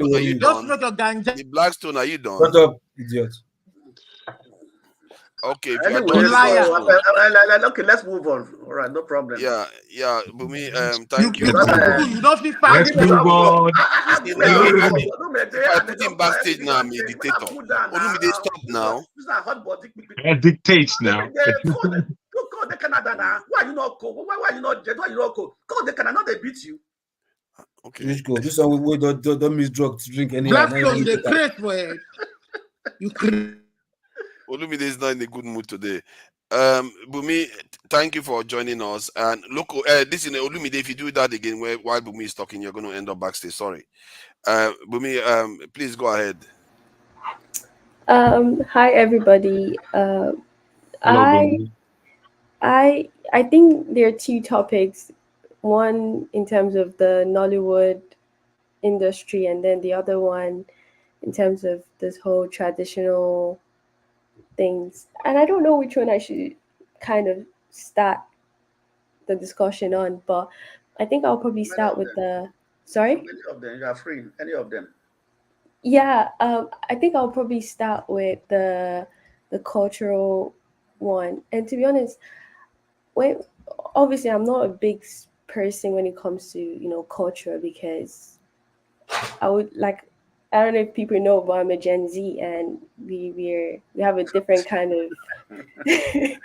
the Blackstone, are you done? Shut up, idiot. Okay, anyway, okay, let's move on. All right, no problem. Yeah, Bumi, thank you. You don't be fine. Let's move on. If I put him backstage now, I'm a dictator. Olumide, stop now. It dictates now. Go to Canada now. Why you not go? Why you not jet? Why you not go? Go to Canada, they beat you. Okay. Let's go. This one we don't miss drugs to drink any. Blackstone, the great for you. Olumide is not in a good mood today. Bumi, thank you for joining us. And look, this is Olumide. If you do that again while Bumi is talking, you're going to end up backstage. Sorry. Bumi, please go ahead. Hi everybody. I think there are two topics. One in terms of the Nollywood industry, and then the other one in terms of this whole traditional things. And I don't know which one I should kind of start the discussion on, but I think I'll probably start with the sorry? Any of them, you are free. Any of them. Yeah, I think I'll probably start with the cultural one. And to be honest, obviously I'm not a big person when it comes to culture, because I don't know if people know, but I'm a Gen Z, and we have a different kind of. Maybe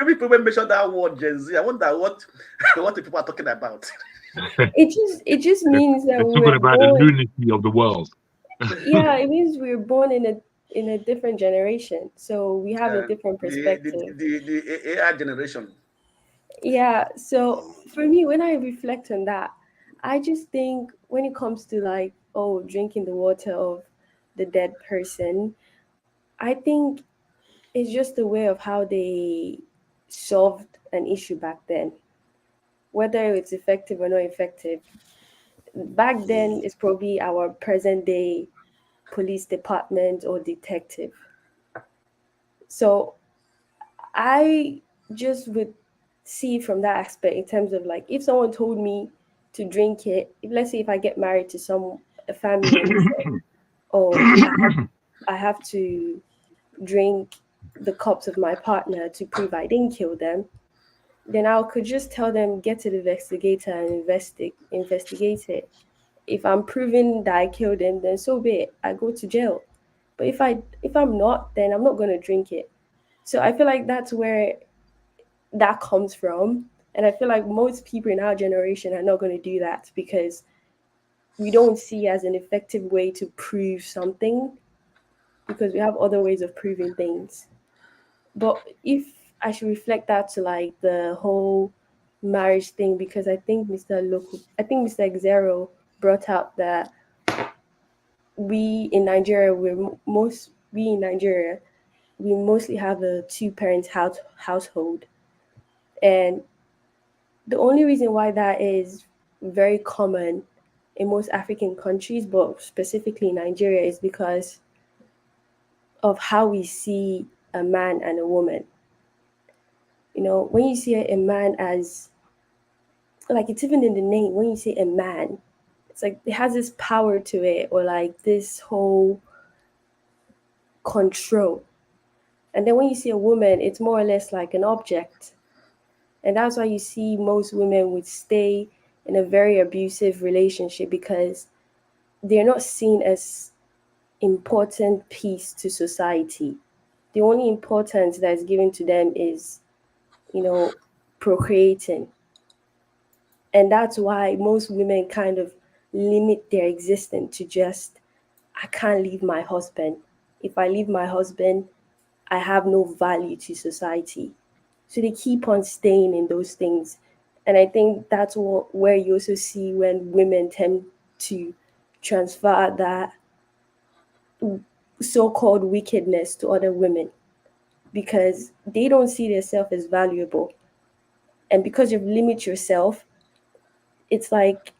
people mention that word Gen Z. I wonder what the people are talking about. It just means that we're talking about the lunacy of the world. Yeah, it means we're born in a different generation, so we have a different perspective. The AI generation. Yeah, so for me, when I reflect on that, I just think when it comes to drinking the water of the dead person, I think it's just a way of how they solved an issue back then. Whether it's effective or not effective, back then it's probably our present day police department or detective. So I just would see from that aspect in terms of if someone told me to drink it, let's say if I get married to a family member, or I have to drink the cups of my partner to prove I didn't kill them, then I could just tell them, get to the investigator and investigate it. if I'm proven that I killed him, then so be it. I go to jail. But if I'm not, then I'm not gonna drink it. So I feel like that's where that comes from. And I feel like most people in our generation are not gonna do that because we don't see as an effective way to prove something because we have other ways of proving things. But if I should reflect that to like the whole marriage thing, because I think Mr. Xero brought out that we in Nigeria, we mostly have a two-parent household, and the only reason why that is very common in most African countries, but specifically Nigeria, is because of how we see a man and a woman. You know, when you see a man as, like, it's even in the name, when you say a man, it's like it has this power to it, or like this whole control. And then when you see a woman, it's more or less like an object. And that's why you see most women would stay in a very abusive relationship because they're not seen as important piece to society. The only importance that is given to them is, you know, procreating. And that's why most women kind of limit their existence to just, I can't leave my husband. If I leave my husband, I have no value to society. So they keep on staying in those things. And I think that's where you also see when women tend to transfer that so-called wickedness to other women because they don't see themselves as valuable. And because you limit yourself, it's like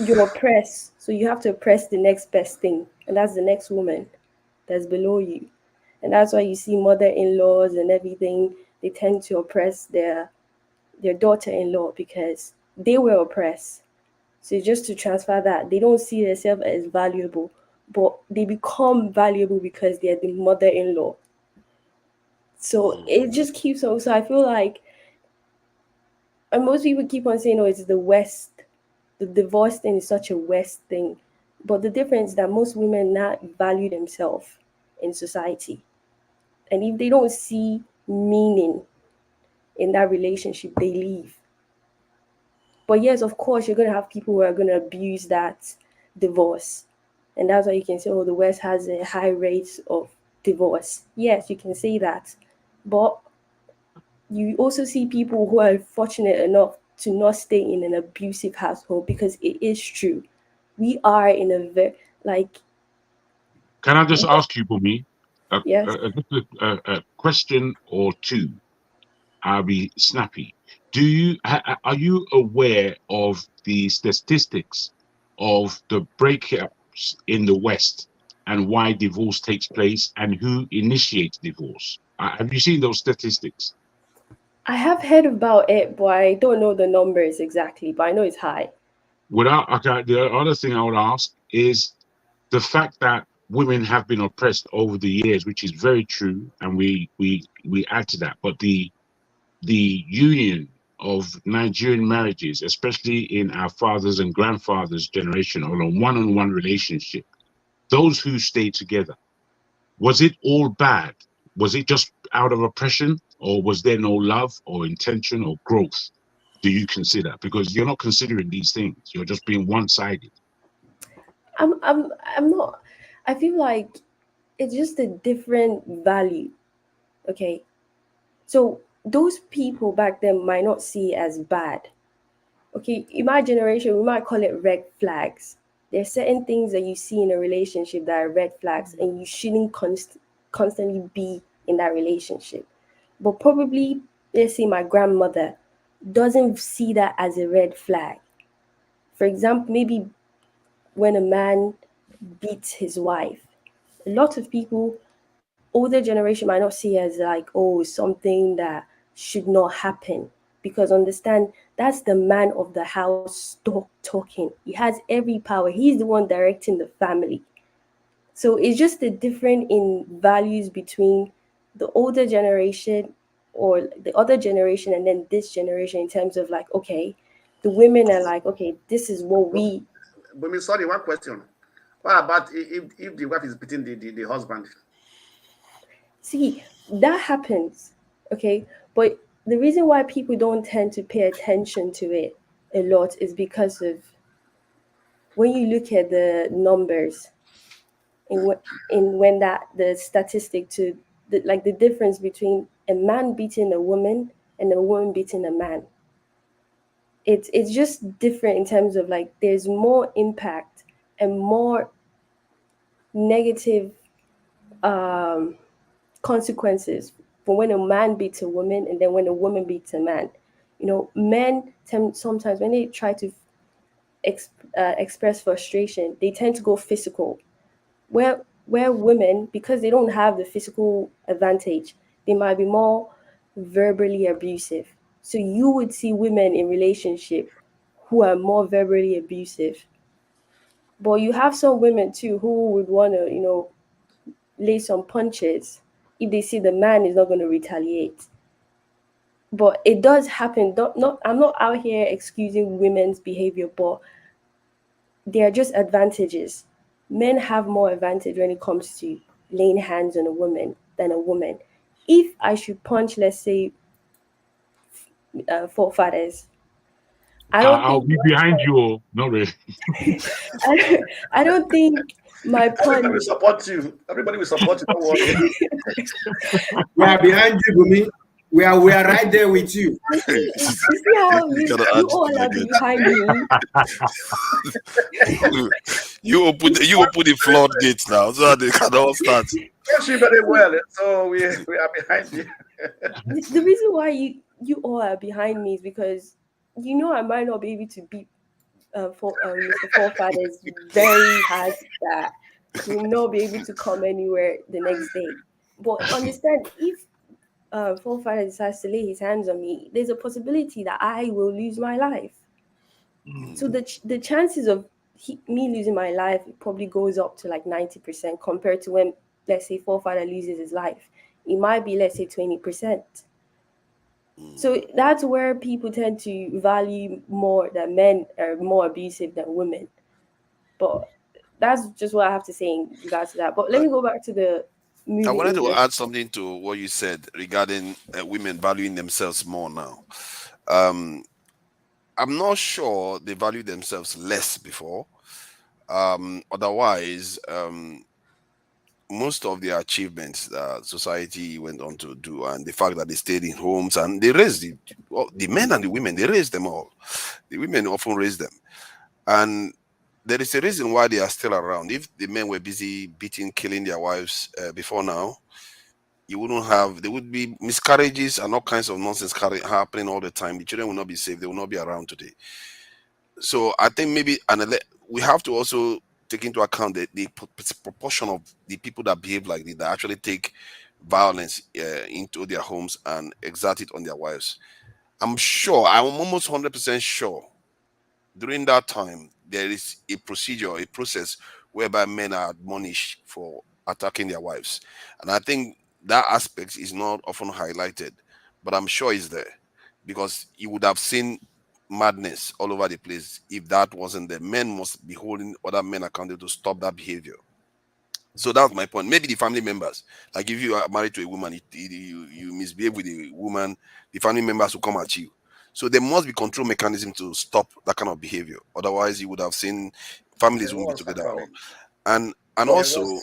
you're oppressed. So you have to oppress the next best thing. And that's the next woman that's below you. And that's why you see mother-in-laws and everything, they tend to oppress their daughter-in-law because they were oppressed. So just to transfer that, they don't see themselves as valuable, but they become valuable because they're the mother-in-law. So it just keeps on. So I feel like, and most people keep on saying, oh, it's the West. The divorce thing is such a West thing. But the difference is that most women not value themselves in society. And if they don't see meaning in that relationship, they leave. But yes, of course, you're going to have people who are going to abuse that divorce. And that's why you can say, oh, the West has a high rate of divorce. Yes, you can say that. But you also see people who are fortunate enough to not stay in an abusive household because it is true. We are in a very, like... Can I just ask you, Bumi, Yes. a question or two? I'll be snappy. Are you aware of the statistics of the breakups in the West and why divorce takes place and who initiates divorce? Have you seen those statistics? I have heard about it, but I don't know the numbers exactly, but I know it's high. The other thing I would ask is the fact that women have been oppressed over the years, which is very true, and we add to that. But the union of Nigerian marriages, especially in our fathers and grandfathers' generation, or a one-on-one relationship, those who stayed together, was it all bad? Was it just out of oppression, or was there no love or intention or growth? Do you consider? Because you're not considering these things. You're just being one-sided. I'm not. I feel like it's just a different value. Okay. So those people back then might not see it as bad. Okay, in my generation, we might call it red flags. There are certain things that you see in a relationship that are red flags, and you shouldn't constantly be in that relationship. But probably, let's say my grandmother doesn't see that as a red flag. For example, maybe when a man beats his wife, a lot of people, older generation, might not see it as like, oh, something that should not happen, because understand that's the man of the house talking. He has every power. He's the one directing the family. So it's just the difference in values between the older generation or the other generation and then this generation, in terms of like, okay, the women are like, okay, this is what we But sorry, one question. What about if the wife is beating the husband? See, that happens, okay? But the reason why people don't tend to pay attention to it a lot is because of when you look at the numbers in when that the statistic to the difference between a man beating a woman and a woman beating a man. It's just different in terms of like there's more impact and more negative consequences for when a man beats a woman and then when a woman beats a man. You know, men sometimes when they try to express frustration, they tend to go physical. Where women, because they don't have the physical advantage, they might be more verbally abusive. So you would see women in relationship who are more verbally abusive. But you have some women too who would want to, lay some punches if they see the man is not going to retaliate. But it does happen. I'm not out here excusing women's behavior, but there are just advantages. Men have more advantage when it comes to laying hands on a woman than a woman. If I should punch, let's say, forefathers, I'll be behind you. Oh, not really. I don't think my punch. Everybody will support you. Everybody will support you. Don't worry. We are behind you, Bumi. We are right there with you. You see how you all are behind me. You open the floodgates now, so that they can all start. Yes, you very well. So we are behind you. The reason why you all are behind me is because I might not be able to beat Mr. Forefathers very hard that he will not be able to come anywhere the next day. But understand, if Forefather decides to lay his hands on me, there's a possibility that I will lose my life. So the chances of me losing my life probably goes up to like 90% compared to when, let's say, Forefather loses his life. It might be, let's say, 20%. So that's where people tend to value more that men are more abusive than women. But that's just what I have to say in regards to that. But let me go back to the movie. I wanted to add something to what you said regarding women valuing themselves more now. I'm not sure they value themselves less before. Otherwise, most of the achievements that society went on to do, and the fact that they stayed in homes and they raised the men and the women, they raised them all. The women often raised them. And there is a reason why they are still around. If the men were busy beating, killing their wives before now, there would be miscarriages and all kinds of nonsense happening all the time. The children will not be safe. They will not be around today. So I think maybe we have to also take into account the proportion of the people that behave like this, that actually take violence into their homes and exert it on their wives. I'm almost 100% sure during that time, there is a process whereby men are admonished for attacking their wives. And I think that aspect is not often highlighted, but I'm sure it's there, because you would have seen madness all over the place if that wasn't there. Men must be holding other men accountable to stop that behavior. So that's my point. Maybe the family members, like if you are married to a woman, you misbehave with a woman, the family members will come at you. So there must be control mechanism to stop that kind of behavior. Otherwise, you would have seen families won't be together. And also,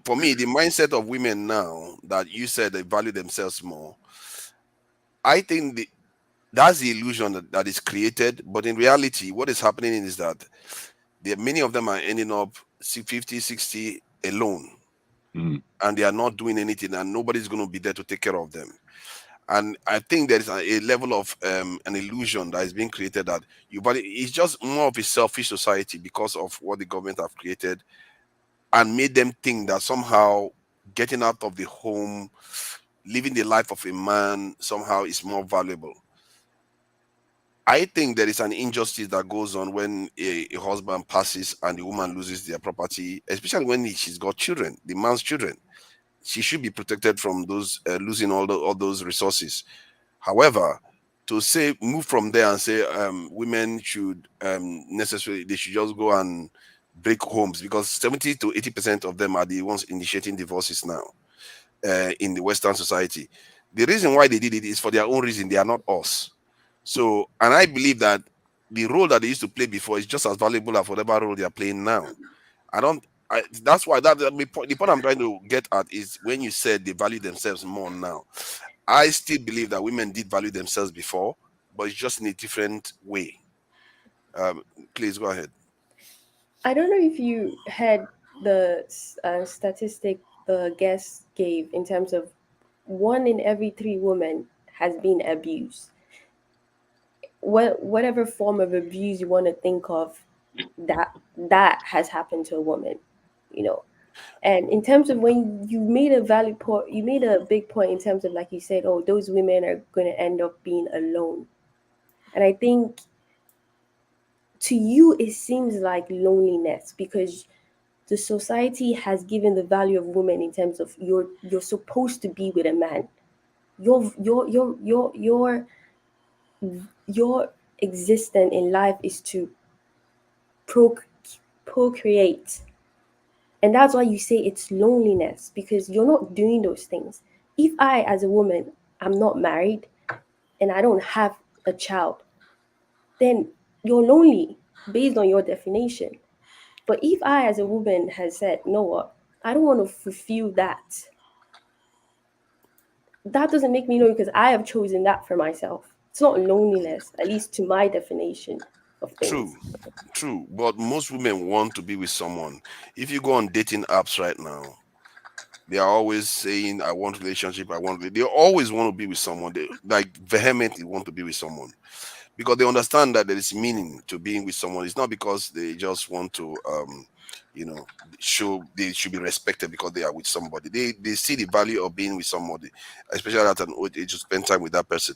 for me, the mindset of women now that you said they value themselves more, I think that's the illusion that is created. But in reality, what is happening is that many of them are ending up 50, 60 alone. And they are not doing anything, and nobody's going to be there to take care of them. And I think there is a level of an illusion that is being created that it's just more of a selfish society because of what the government have created and made them think that somehow getting out of the home, living the life of a man somehow is more valuable. I think there is an injustice that goes on when a husband passes and the woman loses their property, especially when she's got children, the man's children. She should be protected from those losing all those resources. However, to say move from there and say women should necessarily they should just go and break homes, because 70 to 80% of them are the ones initiating divorces now in the Western society. The reason why they did it is for their own reason. They are not us. So, and I believe that the role that they used to play before is just as valuable as whatever role they are playing now. That's why the point I'm trying to get at is when you said they value themselves more now. I still believe that women did value themselves before, but it's just in a different way. Please go ahead. I don't know if you had the statistic the guest gave in terms of 1 in every 3 women has been abused. Whatever form of abuse you want to think of, that has happened to a woman, you know. And in terms of when you made a valid point, you made a big point in terms of, like you said, oh, those women are going to end up being alone. And I think to you, it seems like loneliness because the society has given the value of women in terms of you're supposed to be with a man. Your existence in life is to procreate. And that's why you say it's loneliness, because you're not doing those things. If I, as a woman, I'm not married and I don't have a child, then you're lonely based on your definition. But if I, as a woman, has said, "No, what? I don't want to fulfill that," that doesn't make me lonely because I have chosen that for myself. It's not loneliness, at least to my definition of things. True. But most women want to be with someone. If you go on dating apps right now, they are always saying, "I want relationship. I want." They always want to be with someone. They like vehemently want to be with someone because they understand that there is meaning to being with someone. It's not because they just want to, show they should be respected because they are with somebody. They see the value of being with somebody, especially at an old age, to spend time with that person.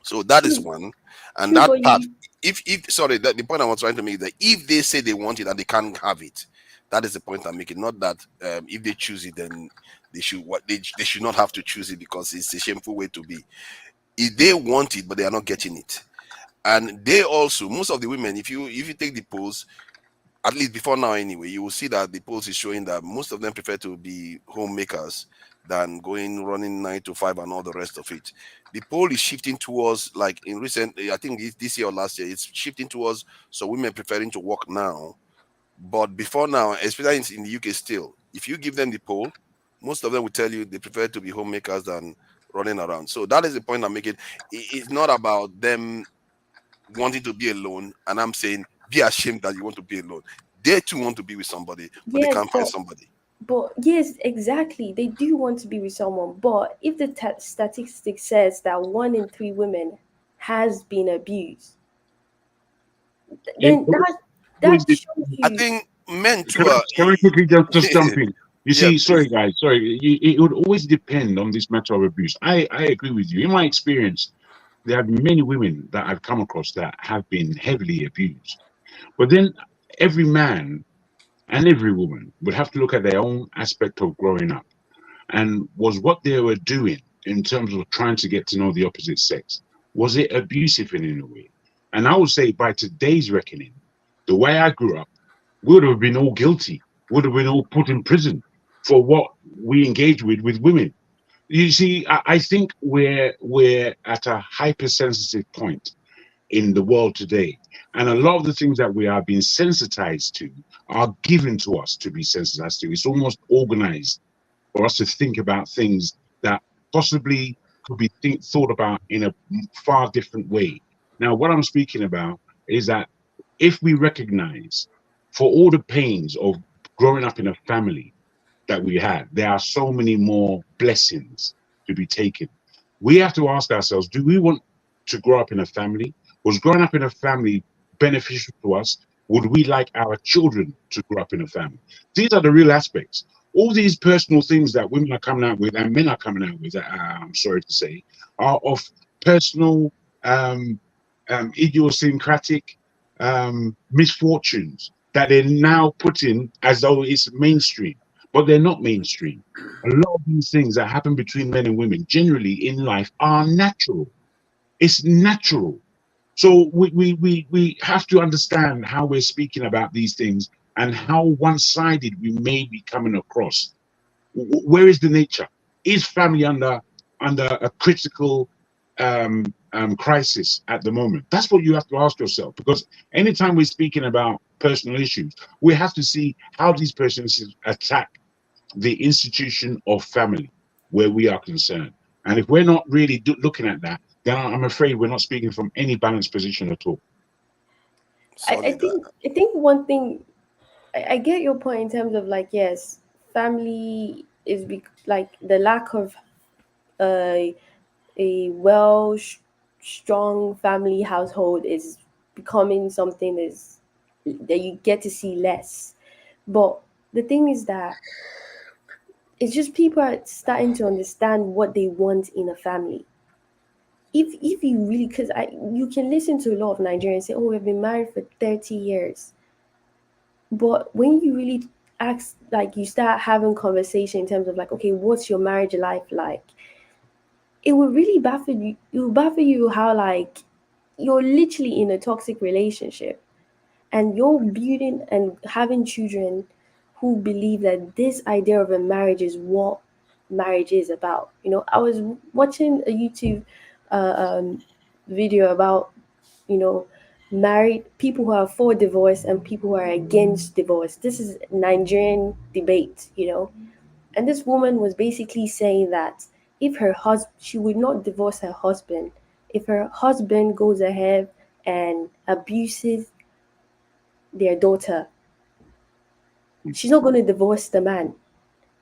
So that is one, and that part. If the point I was trying to make is that if they say they want it and they can't have it, that is the point I'm making. Not that if they choose it, then they should not have to choose it because it's a shameful way to be. If they want it but they are not getting it, and they also, most of the women, if you take the polls, at least before now anyway, you will see that the polls is showing that most of them prefer to be homemakers than running 9 to 5 and all the rest of it. The poll is shifting towards, like in recent, I think this year or last year, it's shifting towards some women preferring to work now. But before now, especially in the UK still, if you give them the poll, most of them will tell you they prefer to be homemakers than running around. So that is the point I'm making. It's not about them wanting to be alone, and I'm saying be ashamed that you want to be alone. They too want to be with somebody, but they can't find somebody. But yes, exactly. They do want to be with someone. But if the statistic says that 1 in 3 women has been abused, then that shows you. I think men too Can I quickly just jump in? You see, sorry guys, it would always depend on this matter of abuse. I agree with you. In my experience, there have been many women that I've come across that have been heavily abused. But then every man and every woman would have to look at their own aspect of growing up, and was what they were doing in terms of trying to get to know the opposite sex, was it abusive in any way? And I would say by today's reckoning, the way I grew up, we would have been all guilty, would have been all put in prison for what we engaged with women. You see, I think we're at a hypersensitive point in the world today. And a lot of the things that we are being sensitized to are given to us to be sensitized to. It's almost organized for us to think about things that possibly could be thought about in a far different way. Now, what I'm speaking about is that if we recognize for all the pains of growing up in a family that we had, there are so many more blessings to be taken. We have to ask ourselves, do we want to grow up in a family? Was growing up in a family beneficial to us? Would we like our children to grow up in a family? These are the real aspects. All these personal things that women are coming out with and men are coming out with, I'm sorry to say, are of personal, idiosyncratic misfortunes that they're now putting as though it's mainstream, but they're not mainstream. A lot of these things that happen between men and women generally in life are natural. It's natural. So we have to understand how we're speaking about these things and how one-sided we may be coming across. Where is the nature? Is family under a critical crisis at the moment? That's what you have to ask yourself, because anytime we're speaking about personal issues, we have to see how these persons attack the institution of family where we are concerned. And if we're not really looking at that, then I'm afraid we're not speaking from any balanced position at all. I think one thing, I get your point in terms of like, yes, family is like the lack of a strong family household is becoming something that you get to see less. But the thing is that it's just people are starting to understand what they want in a family. If you really, because you can listen to a lot of Nigerians say, oh, we've been married for 30 years. But when you really ask, like you start having conversation in terms of like, okay, what's your marriage life like? It will really baffle you. It will baffle you how like you're literally in a toxic relationship and you're building and having children who believe that this idea of a marriage is what marriage is about. You know, I was watching a YouTube video about, married people who are for divorce and people who are against divorce. This is Nigerian debate, and this woman was basically saying that if her husband, she would not divorce her husband if her husband goes ahead and abuses their daughter. She's not going to divorce the man.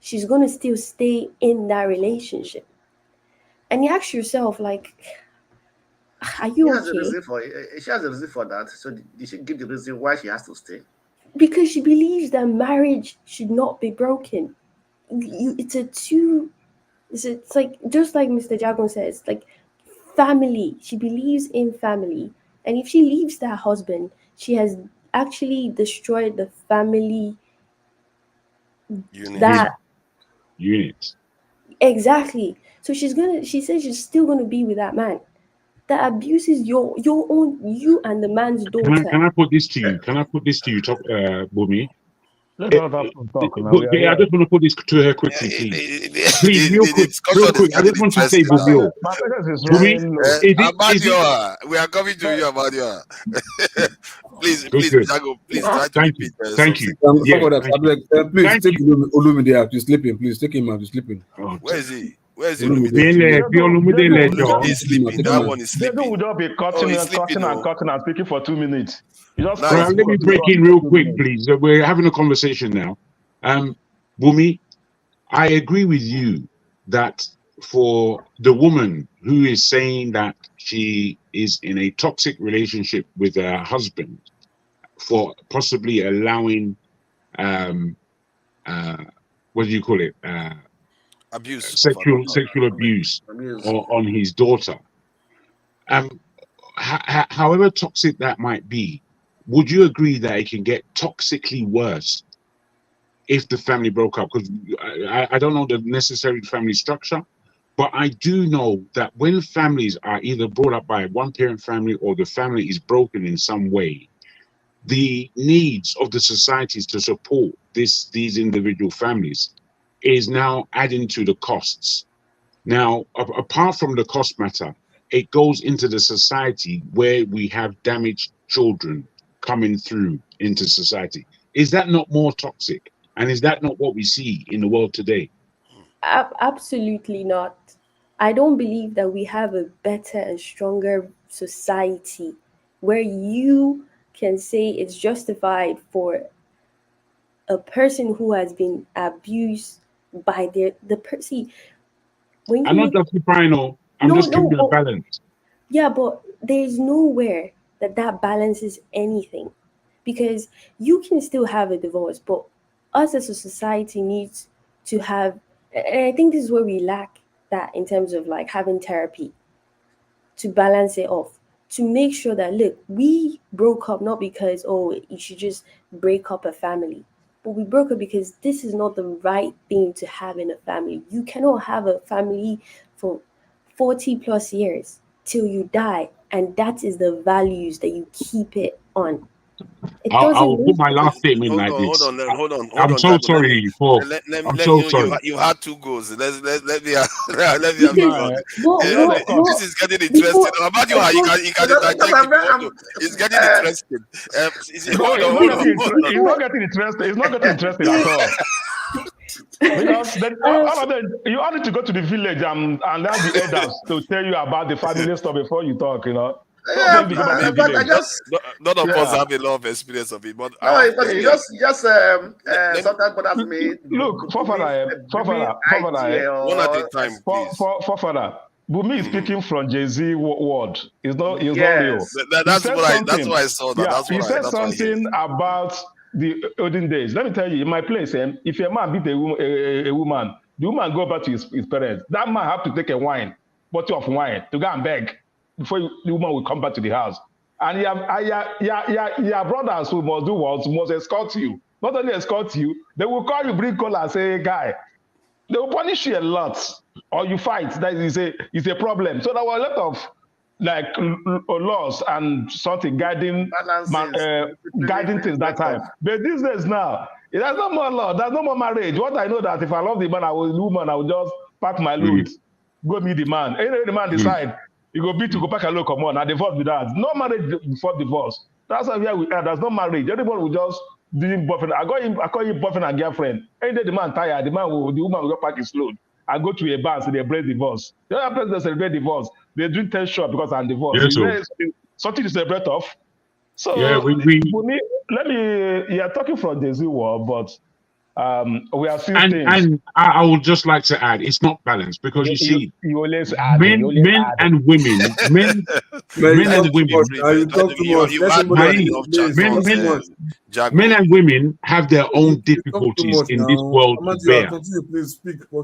She's going to still stay in that relationship. And you ask yourself, like, are you okay? She has a reason for that. So did she give the reason why she has to stay? Because she believes that marriage should not be broken. It's like, just like Mr. Jagon says, like family. She believes in family. And if she leaves that husband, she has actually destroyed the family unit. Exactly. So she says she's still gonna be with that man that abuses your own, you and the man's daughter. Can I put this to you? Bumi? Let us have some talk now. I just want to put this to her quickly, please. Please, real quick. I just want to say, Bumi, we are coming to you, Abadio. Please, Jago, please try to repeat. Thank you. Please take Olumide out. He's sleeping. Please take him out. He's sleeping. Where is he? He's sleeping. That one is sleeping. They will just be cutting and speaking for 2 minutes. Let me break in real quick, please. We're having a conversation now. Bumi, I agree with you that for the woman who is saying that she is in a toxic relationship with her husband for possibly allowing what do you call it? Abuse. Sexual abuse on his daughter. However toxic that might be, would you agree that it can get toxically worse if the family broke up? Because I don't know the necessary family structure, but I do know that when families are either brought up by a one-parent family or the family is broken in some way, the needs of the societies to support these individual families is now adding to the costs. Now, apart from the cost matter, it goes into the society where we have damaged children coming through into society. Is that not more toxic? And is that not what we see in the world today? Absolutely not. I don't believe that we have a better and stronger society where you can say it's justified for a person who has been abused by the person. I'm not justifying all. I'm just giving you a balance. Yeah, but there's nowhere that balances anything, because you can still have a divorce, but us as a society needs to have, and I think this is where we lack that in terms of like having therapy to balance it off, to make sure that, look, we broke up not because, oh, you should just break up a family, but we broke up because this is not the right thing to have in a family. You cannot have a family for 40 plus years. till you die, and that is the values that you keep it on. It I doesn't will put my last statement Hold like on, this. hold on, I'm so Jago. sorry, Paul. I'm so sorry. You had 2 goals. Let me have this one. This is getting interesting. About you can interject. It's getting interesting. Hold on. It's not getting interesting. It's not getting interesting at all. Because then, you only to go to the village and have the elders to tell you about the family stuff before you talk, you know. None of us have a lot of experience of it, but just sometimes bothers me. Look, Fofana, one at a time, please. Fofana, Bumi is speaking from Jay-Z word. It's not real. That's what I saw. He said something about the olden days. Let me tell you, in my place, if a man beat a woman, the woman go back to his parents. That man have to take a bottle of wine to go and beg before the woman will come back to the house. And your brothers who must do what? Must escort you. Not only escort you, they will call you, bring call and say, guy, they will punish you a lot. Or you fight. That is a problem. So there were a lot of laws and something guiding things that time. But these days now, there's no more law, there's no more marriage. What I know that if I love the man, I will just pack my load, go meet the man. Anyway, the man decide, you go beat to go pack a load, come on, and divorce with that. No marriage before divorce. That's why we are. There's no marriage. Everybody will just do boyfriend. I call him boyfriend and girlfriend. Any day the man tired, the woman will go pack his load and go to a bar so they celebrate divorce. The other person they celebrate divorce. They drink 10 shots because I'm divorced. Something to celebrate of. So you're talking from the Z world, but we are seeing things. And I would just like to add, it's not balanced because you see, men and women, men and women have their own difficulties in this world to bear.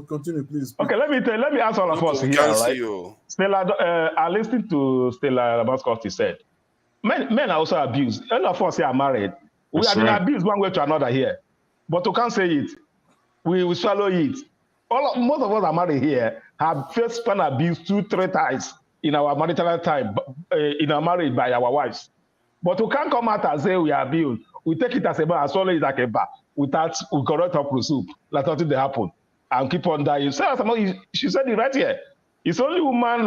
Continue, please. Okay, let me ask all of us here, right? Stella, I listened to Stella Damasus. He said, men are also abused. All of us here are married. We have been abused one way to another here. But we can't say it. We will swallow it. Most of us are married here have first been abused 2-3 times in our marital time, in our marriage by our wives. But we can't come out and say we are abused. We take it as a bar and swallow it like a bar. We correct up with soup, like nothing they happen, and keep on dying. She said it right here. It's only woman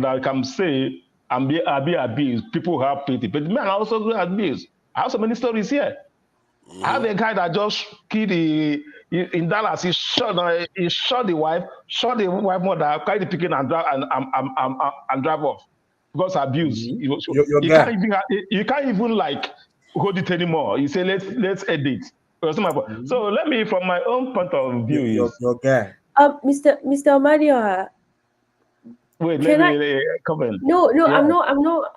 that can say and be abused. People have pity, but men are also going to abuse. I have so many stories here. I have a guy that just killed in Dallas. He shot the wife mother, carried the picking and drive off because abuse. You can't even like hold it anymore. You say let's edit. So let me, from my own point of view, Mr. Omadio. Wait, let me comment. No,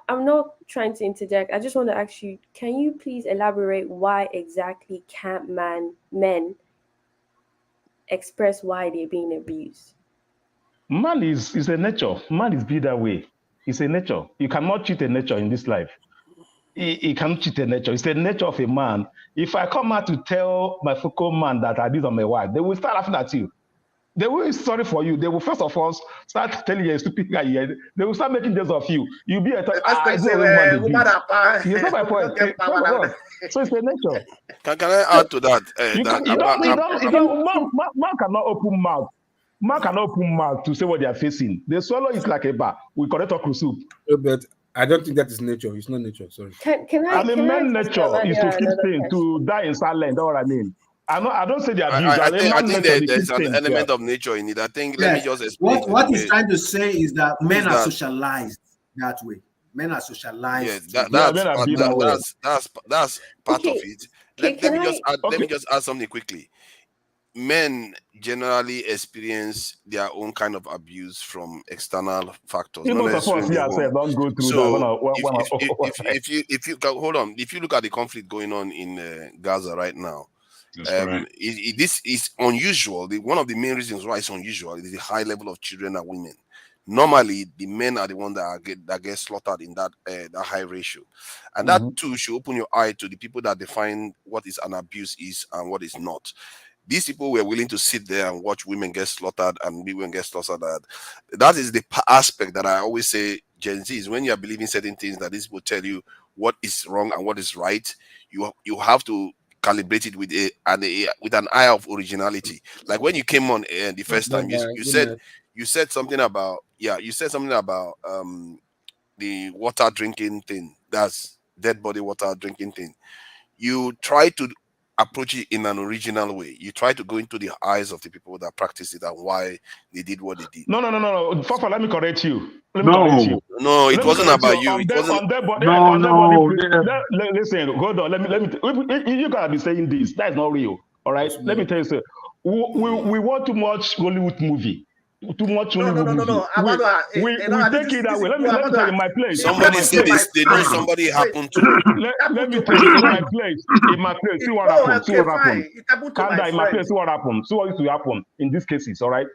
I'm not trying to interject. I just want to ask you, can you please elaborate why exactly can't men express why they're being abused? Man is a nature. Man is built that way. It's a nature. You cannot cheat a nature in this life. You cannot cheat a nature. It's the nature of a man. If I come out to tell my focal man that I did on my wife, they will start laughing at you. They will be sorry for you. They will first of all start telling you a stupid guy. They will start making jokes of you. You'll be a you know my point. So it's a nature. Can I add to that? Man cannot open mouth. Man cannot open mouth to say what they are facing. They swallow it like a bar. We correct up soup. But I don't think that is nature. It's not nature. Sorry. Man's nature is to keep things, to die in silence. That's what I mean. I don't say the abuse. I think there's an element of nature in it. I think let me just explain. What he's trying to say is that men are socialized that way. Men are socialized. Yeah, that's part of it. Let me just add something quickly. Men generally experience their own kind of abuse from external factors. Don't go through that. If you look at the conflict going on in Gaza right now, this is unusual. One of the main reasons why it's unusual is the high level of children and women. Normally, the men are the ones that get slaughtered in that high ratio, and that too should open your eye to the people that define what is an abuse is and what is not. These people were willing to sit there and watch women get slaughtered and women get slaughtered. That is the aspect that I always say, Gen Z, is when you are believing certain things that these people tell you what is wrong and what is right, you have to calibrate it with an eye of originality. Like when you came on the first time, you said something about the water drinking thing. That's dead body water drinking thing. You try to approach it in an original way. You try to go into the eyes of the people that practice it and why they did what they did. No. Fafa, let me correct you. No, it wasn't about you. It wasn't. Listen, hold on. Let me. You gotta be saying this. That's not real. All right. Let me tell you, sir. We want too much Hollywood movie. Too much Hollywood movie. We take it that way. Let me tell you my place. Somebody said this. They know somebody happened to. Let me tell you in my place. In my place, see what happened. See what happened. Calm down. In my place, see what happened. See what used to happen in these cases. All right.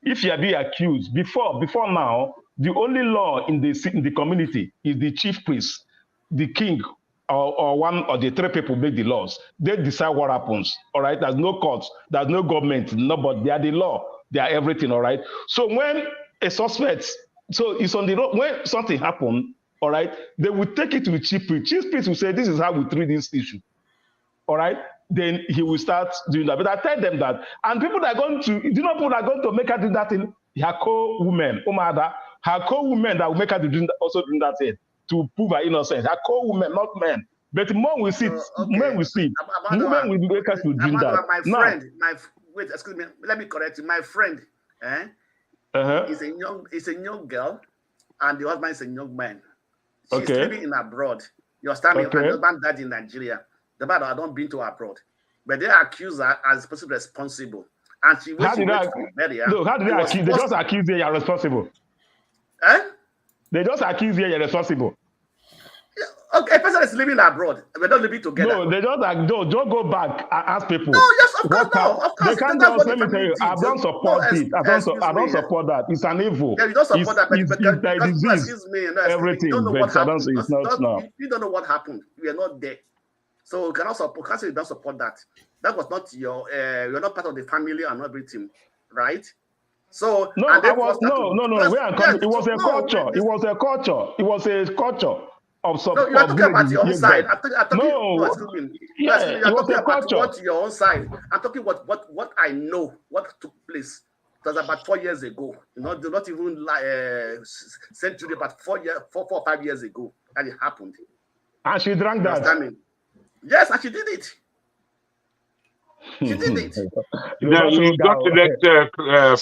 If you are being accused before now, the only law in the community is the chief priest, the king, or one or the three people make the laws. They decide what happens. All right. There's no courts. There's no government. Nobody. They are the law. They are everything, all right? So when a suspect, so it's on the road, when something happened, all right, they will take it to the chief priest. Chief priest will say, this is how we treat this issue, all right? Then he will start doing that. But I tell them that, and people that are going to, people that are going to make her do that thing, her co-women, her co-women that will make her do also doing that thing to prove her innocence. Her co-women, not men. But men will see, men will see, women will make her to do that. Wait, excuse me. Let me correct you. My friend, is a young girl, and the husband is a young man. She's living in abroad. You understand me? My husband died in Nigeria. The man had not been to abroad, but they accuse her as person responsible. And she went to bury her. No, how did they accuse? They just accuse you are responsible. They just accuse you are responsible. Okay, a person is living abroad. We're not living together. No, they just don't go back and ask people. No, yes, of course, no. Of course, they can't just let me tell you. I don't support it. I don't support that. It's an evil. Yeah, you don't support that, but excuse me. Everything. You don't know what happened. You don't know what happened. We are not there, so you cannot support. Can't say you don't support that. That was not your. You're not part of the family and everything, right? So no, I was no. Where I'm coming, it was a culture. It was a culture. It was a culture. Of no, you're talking about your own side. I'm talking about what your own side. I'm talking what I know, what took place. It was about 4 years ago. Not even century, but 4 or 5 years ago that it happened. And she drank that. Yes, and she did it. She did it. You got to let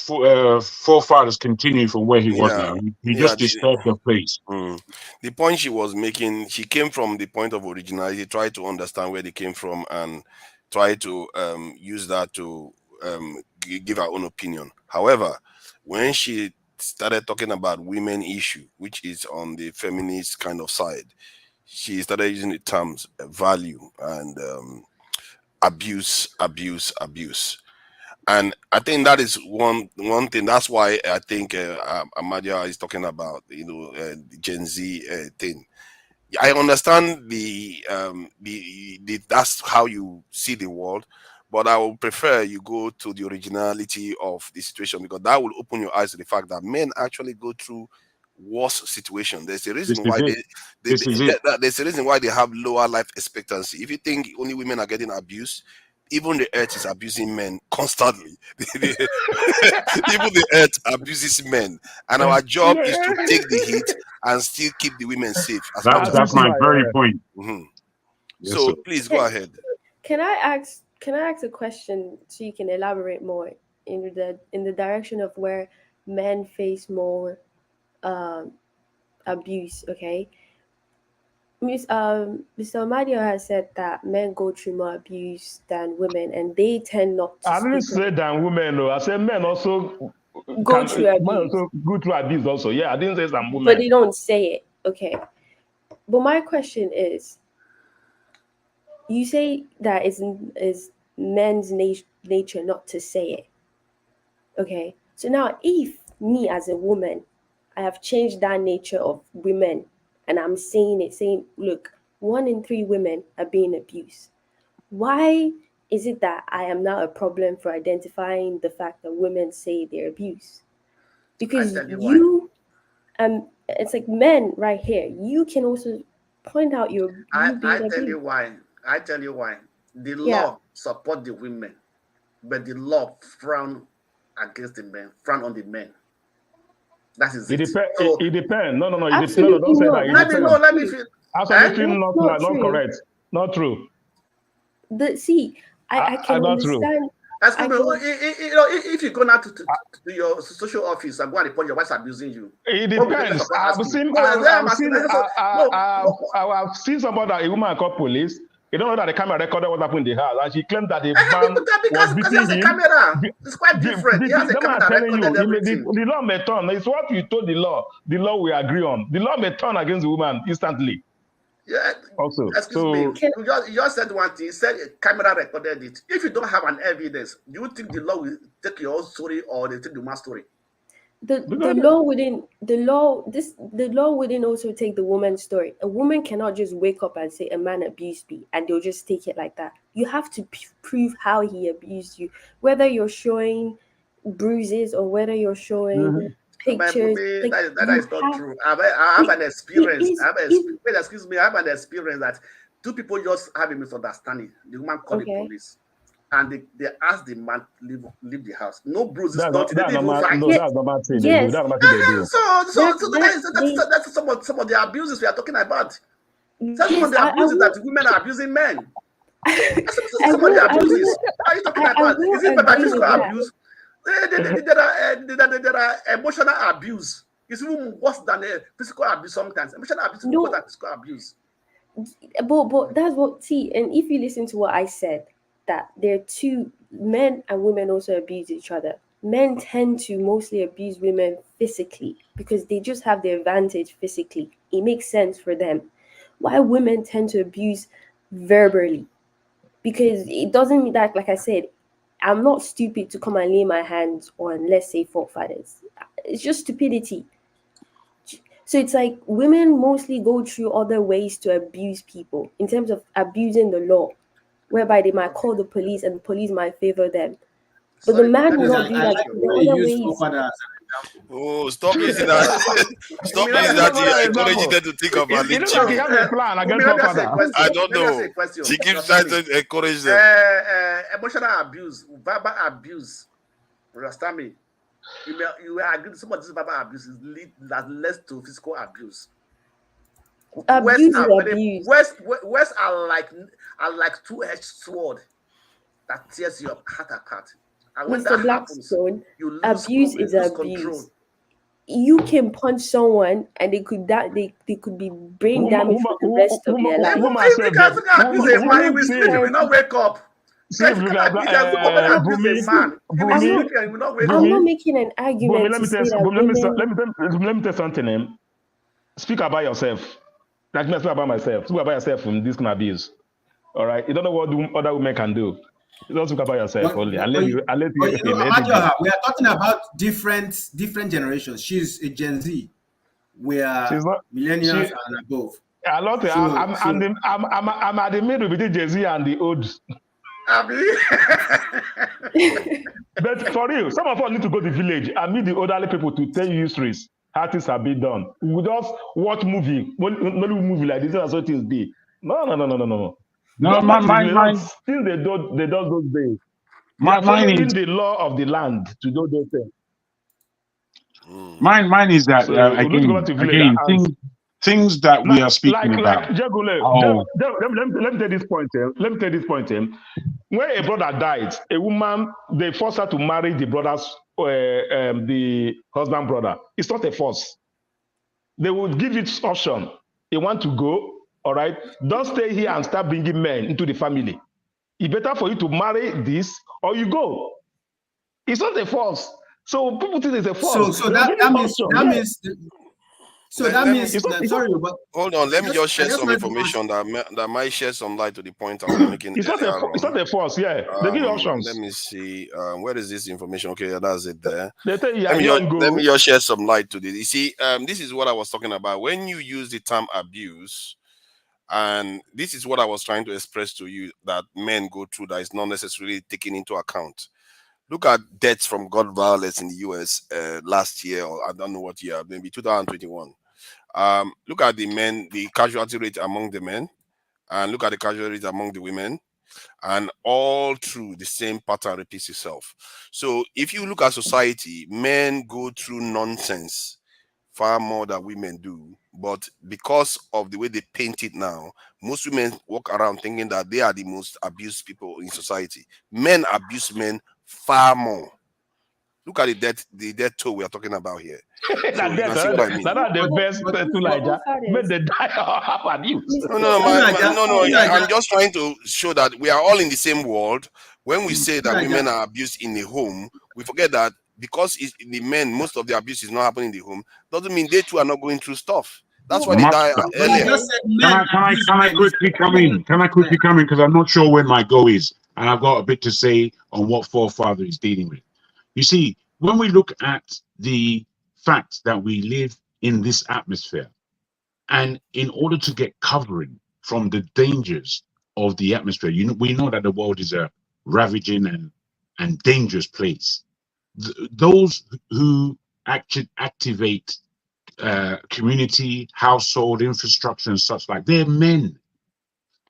forefathers continue from where he was now. He just disturbed the place. The point she was making, she came from the point of originality, tried to understand where they came from and try to use that to give her own opinion. However, when she started talking about women issue, which is on the feminist kind of side, she started using the terms value and abuse. And I think that is one thing. That's why I think Amadia is talking about the Gen Z thing. I understand the that's how you see the world, but I would prefer you go to the originality of the situation, because that will open your eyes to the fact that men actually go through worse situation. There's a reason why there's a reason why they have lower life expectancy. If you think only women are getting abused, even the earth is abusing men constantly. Even the earth abuses men, and our job is to take the hit and still keep the women safe. That's my very point. Yes, so please go ahead. Can I ask a question so you can elaborate more in the direction of where men face more abuse? Okay. Mr. Amadio has said that men go through more abuse than women, and they tend not to. I didn't say than women, though. I said men also go through abuse. Go through abuse also. Yeah, I didn't say some women. But they don't say it. Okay. But my question is, you say that is men's nature not to say it. Okay. So now, if me as a woman, I have changed that nature of women, and I'm saying, look, 1 in 3 women are being abused. Why is it that I am now a problem for identifying the fact that women say they're abused? Because it's like men right here, you can also point out you being I tell you abused. why. I tell you why. The law support the women, but the law frown against the men, frown on the men. That is it. It depends. No. Don't say no. that. Let me feel. Absolutely not correct. Not true. I can understand. Excuse me. If you go now to your social office and go and report your wife's abusing you, it depends. I've seen somebody that a woman called police. You don't know that the camera recorded what happened in the house, and she claimed that the man was beating him. Camera. It's quite different. He has a camera that recorded everything. The law may turn. It's what you told the law. The law we agree on. The law may turn against the woman instantly. Yeah. Also, excuse me. You just said one thing. You said a camera recorded it. If you don't have an evidence, do you think the law will take your own story or they take the man's story? The law wouldn't also take the woman's story. A woman cannot just wake up and say a man abused me and they'll just take it like that. You have to prove how he abused you, whether you're showing bruises or whether you're showing pictures. That is not true. I have an experience. Excuse me. I have an experience that two people just have a misunderstanding. The woman called the police. And they asked the man to leave the house. No bruises. That's not my thing. Yes. That's some of the abuses we are talking about. That's some of the abuses that women are abusing men. Some of the abuses. What are you talking about? Is it about physical abuse? There are emotional abuse. It's even worse than physical abuse sometimes. Emotional abuse is worse than physical abuse. But that's what, and if you listen to what I said, that there are two, men and women also abuse each other. Men tend to mostly abuse women physically because they just have the advantage physically. It makes sense for them. Why women tend to abuse verbally? Because it doesn't mean that, like I said, I'm not stupid to come and lay my hands on, let's say, forefathers. It's just stupidity. So it's like women mostly go through other ways to abuse people in terms of abusing the law, whereby they might call the police and the police might favor them. But the man will not do that. Oh, stop using that. Stop using that to encourage them to think of a I don't know. She keeps trying to encourage them. Emotional abuse, verbal abuse. Understand me? You will agree some of this verbal abuse that leads to physical abuse. Words are like two-edged sword that tears your heart apart. And when Mr. that happens, you lose abuse is abuse. Control. You can punch someone and they could be brain damage for the rest of their life. You will not wake up. I'm not making an argument. Let me tell something. Speak about yourself. Like me, speak about myself. Speak about yourself from this kind of abuse. All right. You don't know what other women can do. You don't speak about yourself only. We are talking about different generations. She's a Gen Z. We are millennials and above. I'm at the middle between Gen Z and the old. But for real, some of us need to go to the village and meet the elderly people to tell you histories. How things have been done. We just watch movie, Nollywood movie like this. That's what things be. No. No, mine. Still they do those days. Mine is the law of the land to do those things. Mine is that again things that we are speaking about. Let me tell this point. When a brother dies, a woman, they force her to marry the brother's the husband brother. It's not a force. They would give it option. You want to go, all right? Don't stay here and start bringing men into the family. It's better for you to marry this or you go. It's not a force. So people think it's a force. So that means. Sorry, but hold on. Let me just share some information that might shed some light to the point I'm making. It's not a force. Yeah, they give you options. Let me see. Where is this information? Okay, that's it there. Let me just share some light to this. You see, this is what I was talking about. When you use the term abuse, And this is what I was trying to express to you, that men go through that is not necessarily taken into account. Look at deaths from gun violence in the US last year, or I don't know what year, maybe 2021. Look at the men, the casualty rate among the men, and look at the casualty rate among the women, and all through the same pattern repeats itself. So if you look at society, men go through nonsense far more than women do. But because of the way they paint it now, most women walk around thinking that they are the most abused people in society. Men abuse men far more. Look at the death toll we are talking about here. So you can see what I mean. That's the best to like that. When they die of abuse. No. I'm just trying to show that we are all in the same world. When we say that women are abused in the home, we forget that because the men, most of the abuse is not happening in the home, doesn't mean they too are not going through stuff. That's why they die earlier. Can I quickly come in? Can I quickly come in? Because I'm not sure where my go is. And I've got a bit to say on what forefather is dealing with. You see, when we look at the fact that we live in this atmosphere, and in order to get covering from the dangers of the atmosphere, we know that the world is a ravaging and dangerous place. Those who activate community, household, infrastructure, and such like, they're men.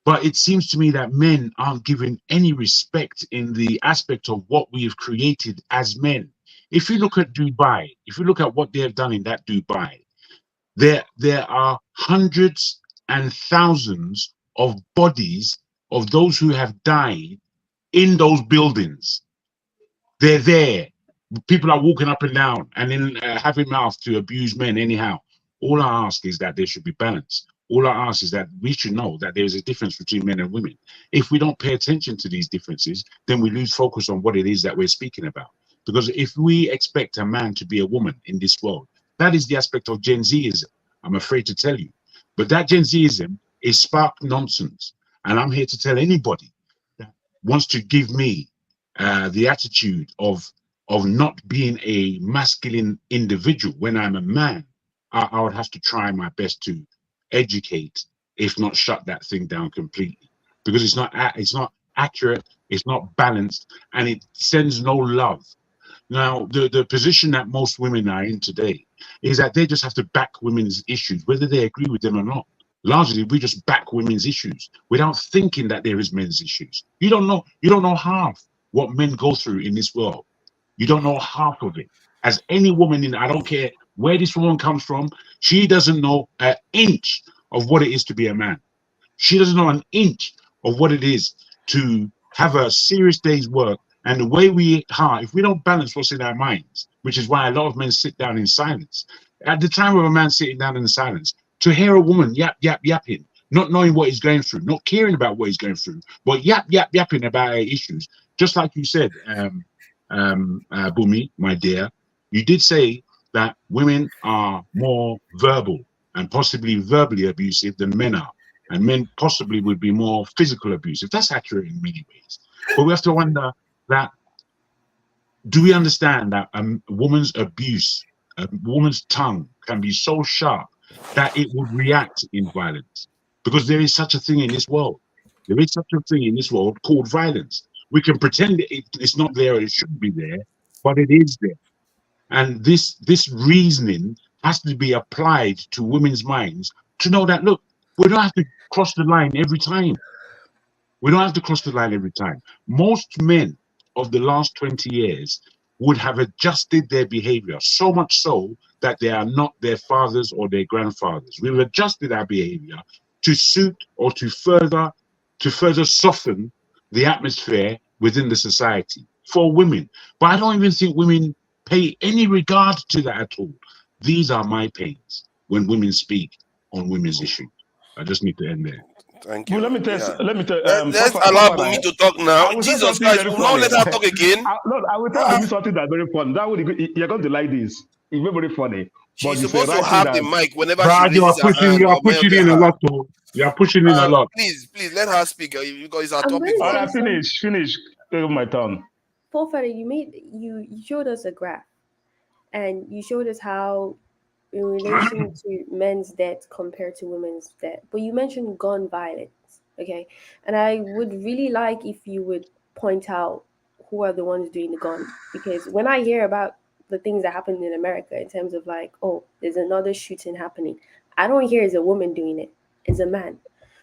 But it seems to me that men aren't given any respect in the aspect of what we have created as men. If you look at Dubai, if you look at what they have done in that Dubai, there are hundreds and thousands of bodies of those who have died in those buildings. They're there. People are walking up and down and then having mouth to abuse men anyhow. All I ask is that there should be balance. All I ask is that we should know that there is a difference between men and women. If we don't pay attention to these differences, then we lose focus on what it is that we're speaking about. Because if we expect a man to be a woman in this world, that is the aspect of Gen Zism, I'm afraid to tell you. But that Gen Zism is spark nonsense. And I'm here to tell anybody that wants to give me the attitude of not being a masculine individual when I'm a man, I would have to try my best to educate, if not shut that thing down completely, because it's not accurate, it's not balanced, and it sends no love. Now, the position that most women are in today is that they just have to back women's issues, whether they agree with them or not. Largely, we just back women's issues without thinking that there is men's issues. You don't know half what men go through in this world. You don't know half of it. As any woman I don't care where this woman comes from, she doesn't know an inch of what it is to be a man. She doesn't know an inch of what it is to have a serious day's work. And the way we are, if we don't balance what's in our minds, which is why a lot of men sit down in silence. At the time of a man sitting down in silence, to hear a woman yapping, not knowing what he's going through, not caring about what he's going through, but yapping about our issues, just like you said, Bumi, my dear, you did say that women are more verbal and possibly verbally abusive than men are, and men possibly would be more physical abusive. That's accurate in many ways, but we have to wonder that, do we understand that a woman's abuse, a woman's tongue can be so sharp that it would react in violence? Because there is such a thing in this world. There is such a thing in this world called violence. We can pretend it's not there or it shouldn't be there, but it is there. And this reasoning has to be applied to women's minds to know that, look, we don't have to cross the line every time. We don't have to cross the line every time. Most men of the last 20 years would have adjusted their behavior, so much so that they are not their fathers or their grandfathers. We've adjusted our behavior to suit or to further soften the atmosphere within the society for women. But I don't even think women pay any regard to that at all. These are my pains when women speak on women's issues. I just need to end there. Thank you. Well, let me tell let's allow Bumi to talk now. Jesus Christ, will not let her talk again. I will tell Bumi something that's very funny. You're going to like this. It's very, very funny. She's supposed to have the mic whenever Brad, she raises her hand. You are pushing in a lot, though. You are pushing in a lot. Please, let her speak because it's our I'm topic. going All to right, finish. Take my turn. Paul Fede, you showed us a graph, and you showed us how in relation to men's death compared to women's death, but you mentioned gun violence, okay? And I would really like if you would point out who are the ones doing the gun, because when I hear about the things that happen in America in terms of like, oh, there's another shooting happening, I don't hear it's a woman doing it, it's a man.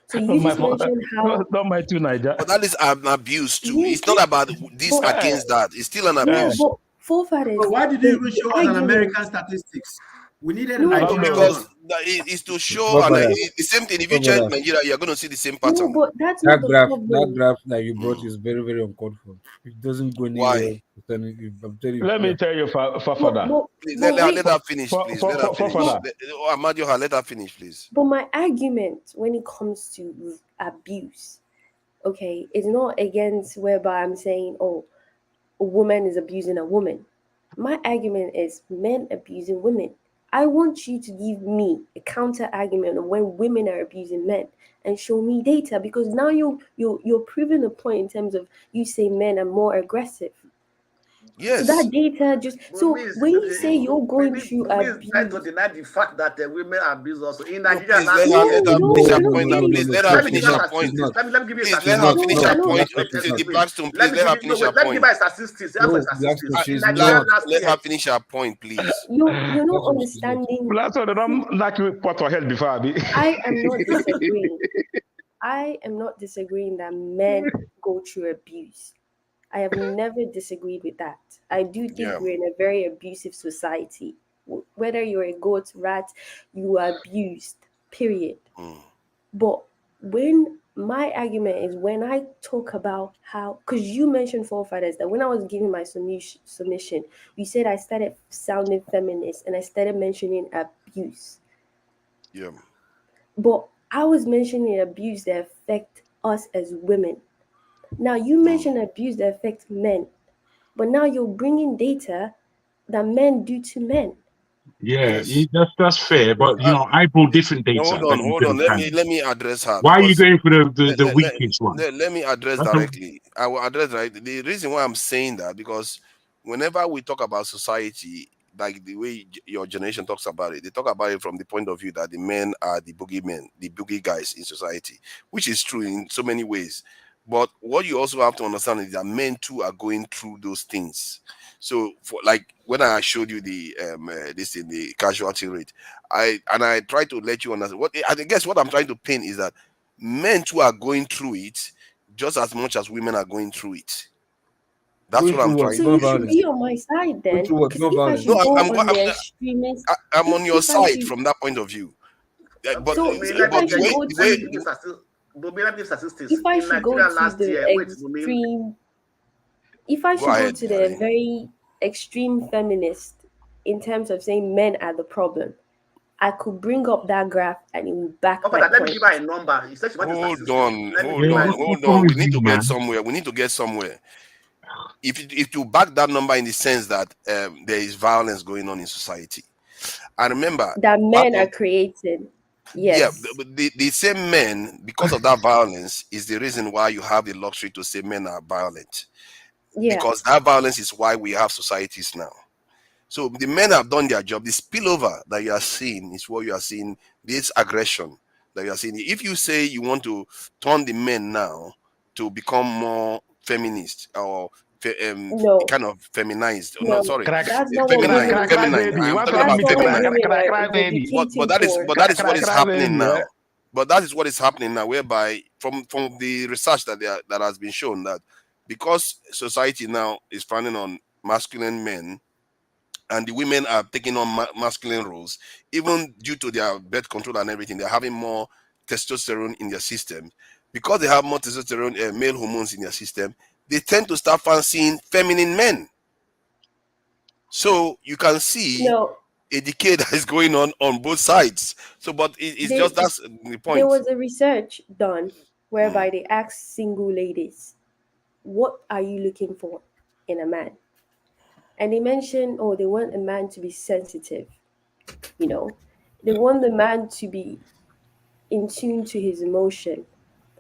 So you just mentioned how not my two Niger. But that is an abuse too. It's not about this But- against that. It's still an no, abuse. but forefathers. But why did you even show us an American statistics? We needed a Nigerian Because one. it's to show the same thing. If you check Nigeria, you're going to see the same pattern. No, but that's That not the graph, problem. that graph that you brought is very, very uncalled for. It doesn't go anywhere. Why? I'm telling you. Let me tell you, Fafada. Please, let her finish, please. Let her finish. Amadioha, let her finish, please. But my argument when it comes to abuse, okay, is not against whereby I'm saying, oh, a woman is abusing a woman. My argument is men abusing women. I want you to give me a counter argument on when women are abusing men and show me data, because now you're proving a point in terms of you say men are more aggressive. Yes. So that data just when you say you're going through abuse, trying to deny the fact that women abuse also in Nigeria. Please let her finish her point. Let me give you a statistics. Let her finish her point. The Blackstone, please let her finish her Let me give point. you statistics. Let her finish her point, please. You're not understanding. Blackstone, don't knock you pot or head before. I am not disagreeing. I am not disagreeing that men go through abuse. I have never disagreed with that. I do think we're in a very abusive society. Whether you're a goat, rat, you are abused, period. But when my argument is when I talk about how, because you mentioned forefathers, that when I was giving my submission, you said I started sounding feminist and I started mentioning abuse. Yeah. But I was mentioning abuse that affect us as women. Now you mentioned abuse that affects men, but now you're bringing data that men do to men. Yeah, that's fair, but I brought different data. Hold on. Let me address her. Why are you going for the weakest one? Let me address directly. I will address directly. The reason why I'm saying that, because whenever we talk about society, like the way your generation talks about it, they talk about it from the point of view that the men are the boogeymen, the boogie guys in society, which is true in so many ways. But what you also have to understand is that men too are going through those things. So, for like when I showed you the the casualty rate, I try to let you understand what I guess what I'm trying to paint is that men too are going through it just as much as women are going through it. That's what I'm trying. So you should be on my side then. I'm on your side from that point of view. But if I should go to the extreme, if I should go to the very extreme feminist in terms of saying men are the problem, I could bring up that graph and it will back my point. Let me give her a number. Hold on. We need to get somewhere. If you back that number in the sense that there is violence going on in society, and remember that men are created. Yes. Yeah, the same men, because of that violence, is the reason why you have the luxury to say men are violent. Yeah. Because that violence is why we have societies now. So the men have done their job. The spillover that you are seeing is what you are seeing, this aggression that you are seeing. If you say you want to turn the men now to become more feminist or kind of feminized. No, sorry. That's not feminine. But that is what is happening now. But that is what is happening now, whereby from the research that has been shown that because society now is frowning on masculine men and the women are taking on masculine roles, even due to their birth control and everything, they're having more testosterone in their system. Because they have more testosterone, male hormones in their system, they tend to start fancying feminine men. So you can see a decay that is going on both sides. So, but that's the point. There was a research done whereby they asked single ladies, what are you looking for in a man? And they mentioned, they want a man to be sensitive. They want the man to be in tune to his emotion.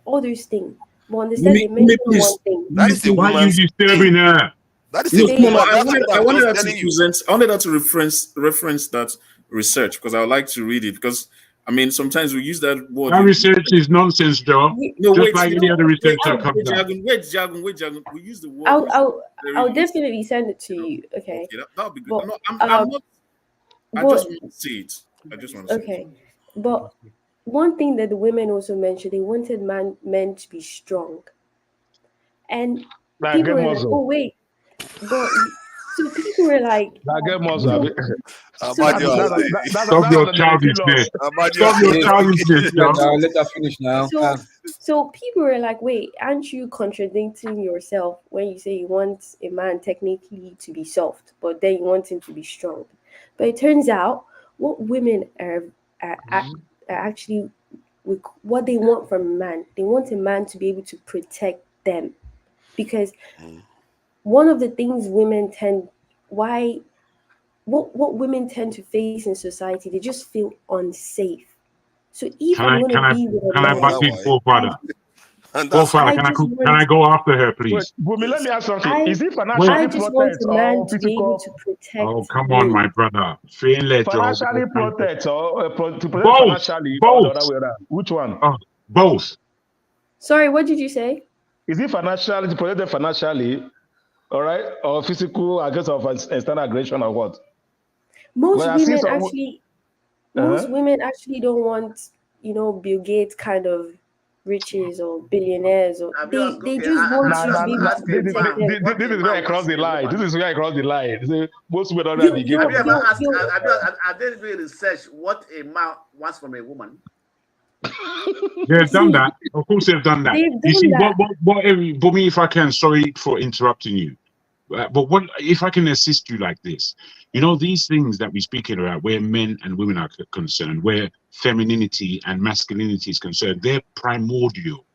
All those things. But understand they mentioned one thing. That is the why are you disturbing her? That is I wanted her to reference that research because I would like to read it because I mean sometimes we use that word. That research is nonsense, Joe. No, Just wait, like no, any other research that wait, comes out. wait, Jagun. We use the word. I'll definitely send it to you. Okay. Okay, that'll be good. But, No, I'm not. I but- just want to see it. I just want to see Okay, it. but one thing that the women also mentioned, they wanted men to be strong, and Like people get were like, muscle. "Oh wait," but so people were like, Like get muscle. Stop your childishness. Stop your childishness, Joe. Let her finish now. So people were like, "Wait, aren't you contradicting yourself when you say you want a man technically to be soft, but then you want him to be strong?" But it turns out what women are actually what they want from a man. They want a man to be able to protect them, because one of the things women what women tend to face in society, they just feel unsafe. So if I'm going to be with a man, butt in forefather? Forefather, can I go after her, please? Bumi, let me ask something. I Is it financially just want protect a man or to be able physical? to protect Oh, come on, my brother. Financially protect or to protect Both. financially or the other way around? Which one? Both. Sorry, what did you say? Is it financially to protect them financially, all right, or physical, I guess, of external aggression or what? Most Well, I see women some- actually, most women actually don't want, Bill Gates kind of riches or billionaires, or they just want you to be able to protect them. This is where I cross the line. This is where I cross the line. See, most women don't have the Have you ever asked? Have they really researched what a man wants from a woman? They've done that. Of course, they've done that. They've You done see, that. Bumi, if I can, sorry for interrupting you, but what if I can assist you like this? These things that we're speaking about, where men and women are concerned, where femininity and masculinity is concerned, they're primordial.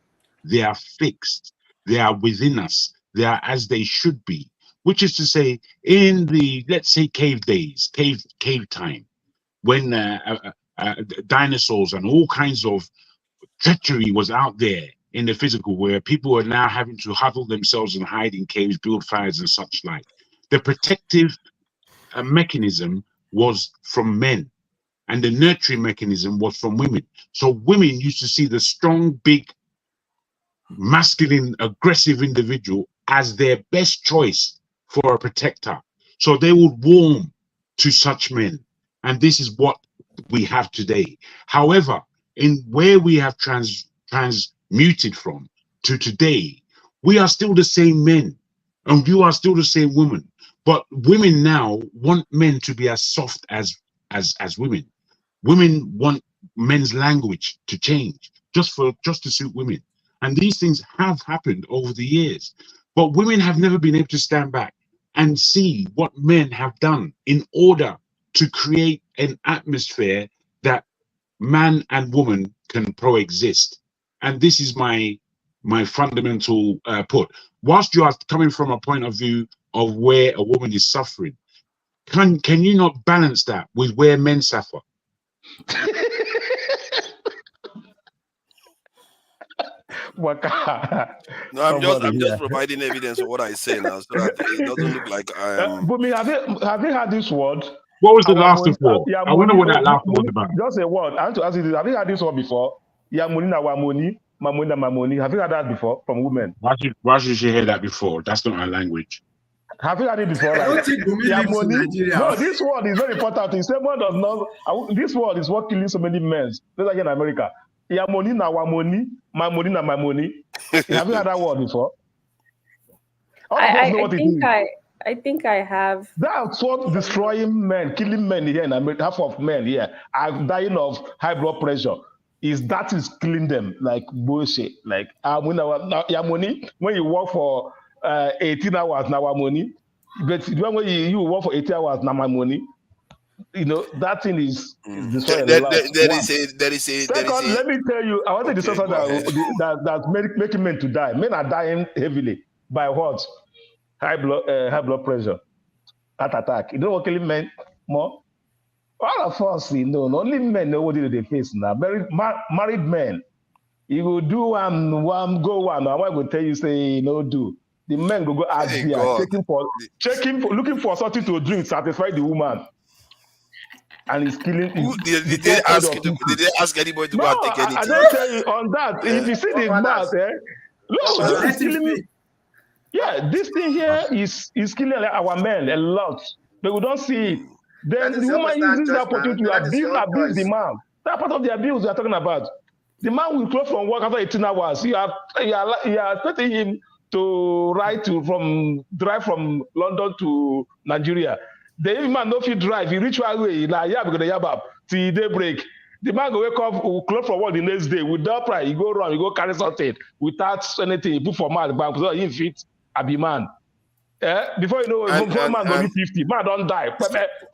They are fixed. They are within us. They are as they should be. Which is to say, in the, let's say, cave days, cave time, when dinosaurs and all kinds of treachery was out there in the physical, where people are now having to huddle themselves and hide in caves, build fires and such like. The protective mechanism was from men, and the nurturing mechanism was from women. So women used to see the strong, big, masculine, aggressive individual as their best choice for a protector. So they would warm to such men. And this is what we have today. However, in where we have transmuted from to today, we are still the same men, and you are still the same woman. But women now want men to be as soft as women. Women want men's language to change just to suit women. And these things have happened over the years. But women have never been able to stand back and see what men have done in order to create an atmosphere that man and woman can coexist. And this is my fundamental put. Whilst you are coming from a point of view of where a woman is suffering, can you not balance that with where men suffer? No, I'm just providing evidence of what I say now, so that it doesn't look like I am. Bumi, have you heard this word? What was the laughter for? I wonder what that laughter was about. Just a word. I want to ask you this. Have you heard this word before? Yamuni na wamoni, mamoni na mamoni. Have you heard that before from women? Why should she hear that before? That's not our language. Have you heard it before? I don't think Bumi lives in Nigeria. No, this word is very important. Does not. This word is what killing so many men, especially in America. Yamoni na wamoni, mamoni na mamoni. Have you heard that word before? I think I have. That's what destroying men, killing men here in America. Half of men here are dying of high blood pressure. That is killing them like bullshit. Like Yamoni, when you work for 18 hours now money, but when you work for 80 hours now my money, that thing is destroying the life. There is a Second, let me tell you, I want to discuss that's making men to die. Men are dying heavily by what? High blood pressure, heart attack. You know what killing men more? All of us, only men know what they face now. Married men, you will do one, go one. I want to tell you, say no do. The men go out there looking for something to drink, satisfy the woman. and he's killing. Did they ask anybody to go and take anything? I don't tell you on that. If you see the math, look, he's killing. Yeah, this thing here is killing our men a lot, but we don't see it. Then the woman uses that opportunity to abuse the man. That's part of the abuse we are talking about. The man will close from work after 18 hours. You are expecting him to drive from London to Nigeria. The man no fit drive. He reach one way, till daybreak. The man go wake up, will close from work the next day without pride. He go run, he go carry something without anything. He put for man bank so he fit be man. Before you know, before man go be 50, man don't die.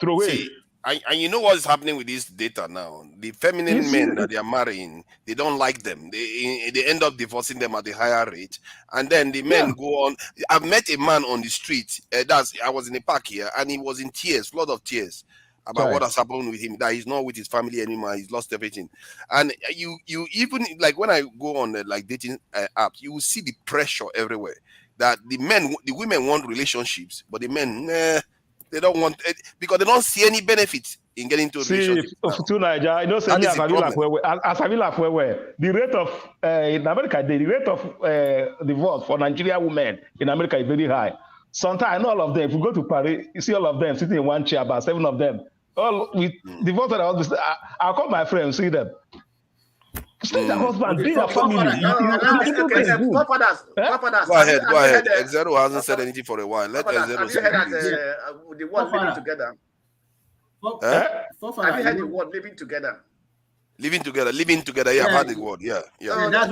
Throw away. See, and you know what is happening with this data now? The feminine men that they are marrying, they don't like them. They end up divorcing them at a higher rate. And then the men go on. I've met a man on the street. I was in a park here, and he was in tears, flood of tears, about what has happened with him. That he's not with his family anymore. He's lost everything. And you even like when I go on like dating apps, you will see the pressure everywhere. That the women want relationships, but the men, they don't want it because they don't see any benefit in getting into a relationship. To Nigeria, you know, the rate of in America, the rate of divorce for Nigerian women in America is very high. Sometimes I know all of them. If you go to Paris, you see all of them sitting in one chair, about 7 of them, all with divorce. I'll call my friends, see them. Stay the husband, be a family. Go ahead. Exero hasn't said anything for a while. Let Exero say the word living together. Have you heard the word living together? Living together. Yeah, I've heard the word. Yeah. That's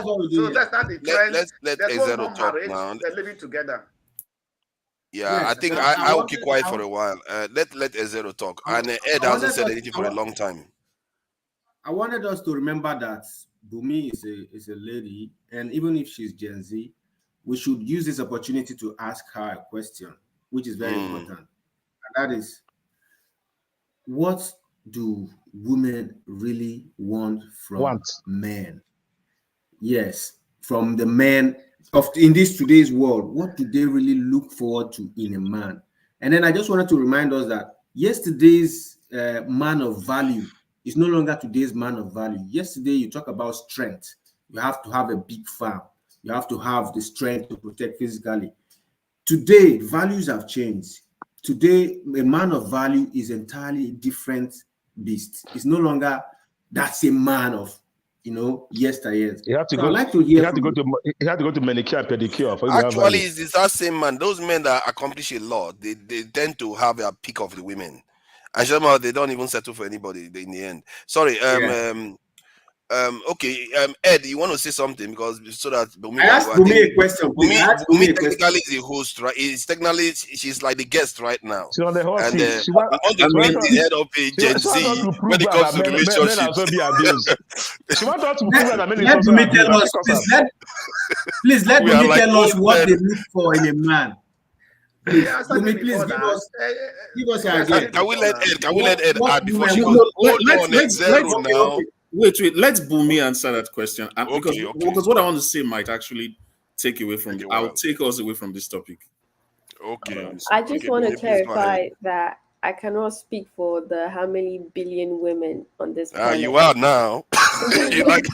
what we do. So that's not the trend. Let Exero talk now. They're living together. Yeah, I think I will keep quiet for a while. Let Exero talk. And Ed hasn't said anything for a long time. I wanted us to remember that Bumi is a lady, and even if she's Gen Z, we should use this opportunity to ask her a question, which is very important. And that is, what do women really want from men? Yes, from the men in today's world, what do they really look forward to in a man? And then I just wanted to remind us that yesterday's man of value is no longer today's man of value. Yesterday, you talk about strength. You have to have a big farm. You have to have the strength to protect physically. Today, values have changed. Today, a man of value is entirely different beast. It's no longer that same man of, yesteryears. You have to go to manicure and pedicure. Actually, it's that same man. Those men that accomplish a lot, they tend to have a pick of the women. And somehow they don't even settle for anybody in the end. Sorry. Okay. Ed, you want to say something because so that I asked Bumi a question. Bumi technically is the host, right? She's like the guest right now. She's on the hot seat. She wants to be the head of a Gen Z when it comes to relationships. She wants us to prove that men let Bumi tell us. Please let Bumi tell us what they look for in a man. Please give us an idea. Can we let Ed add before she goes? Wait. Let's Bumi answer that question. Because what I want to say might actually take away from I'll take us away from this topic. Okay. I just want to clarify that I cannot speak for the how many billion women on this planet. You are now. You like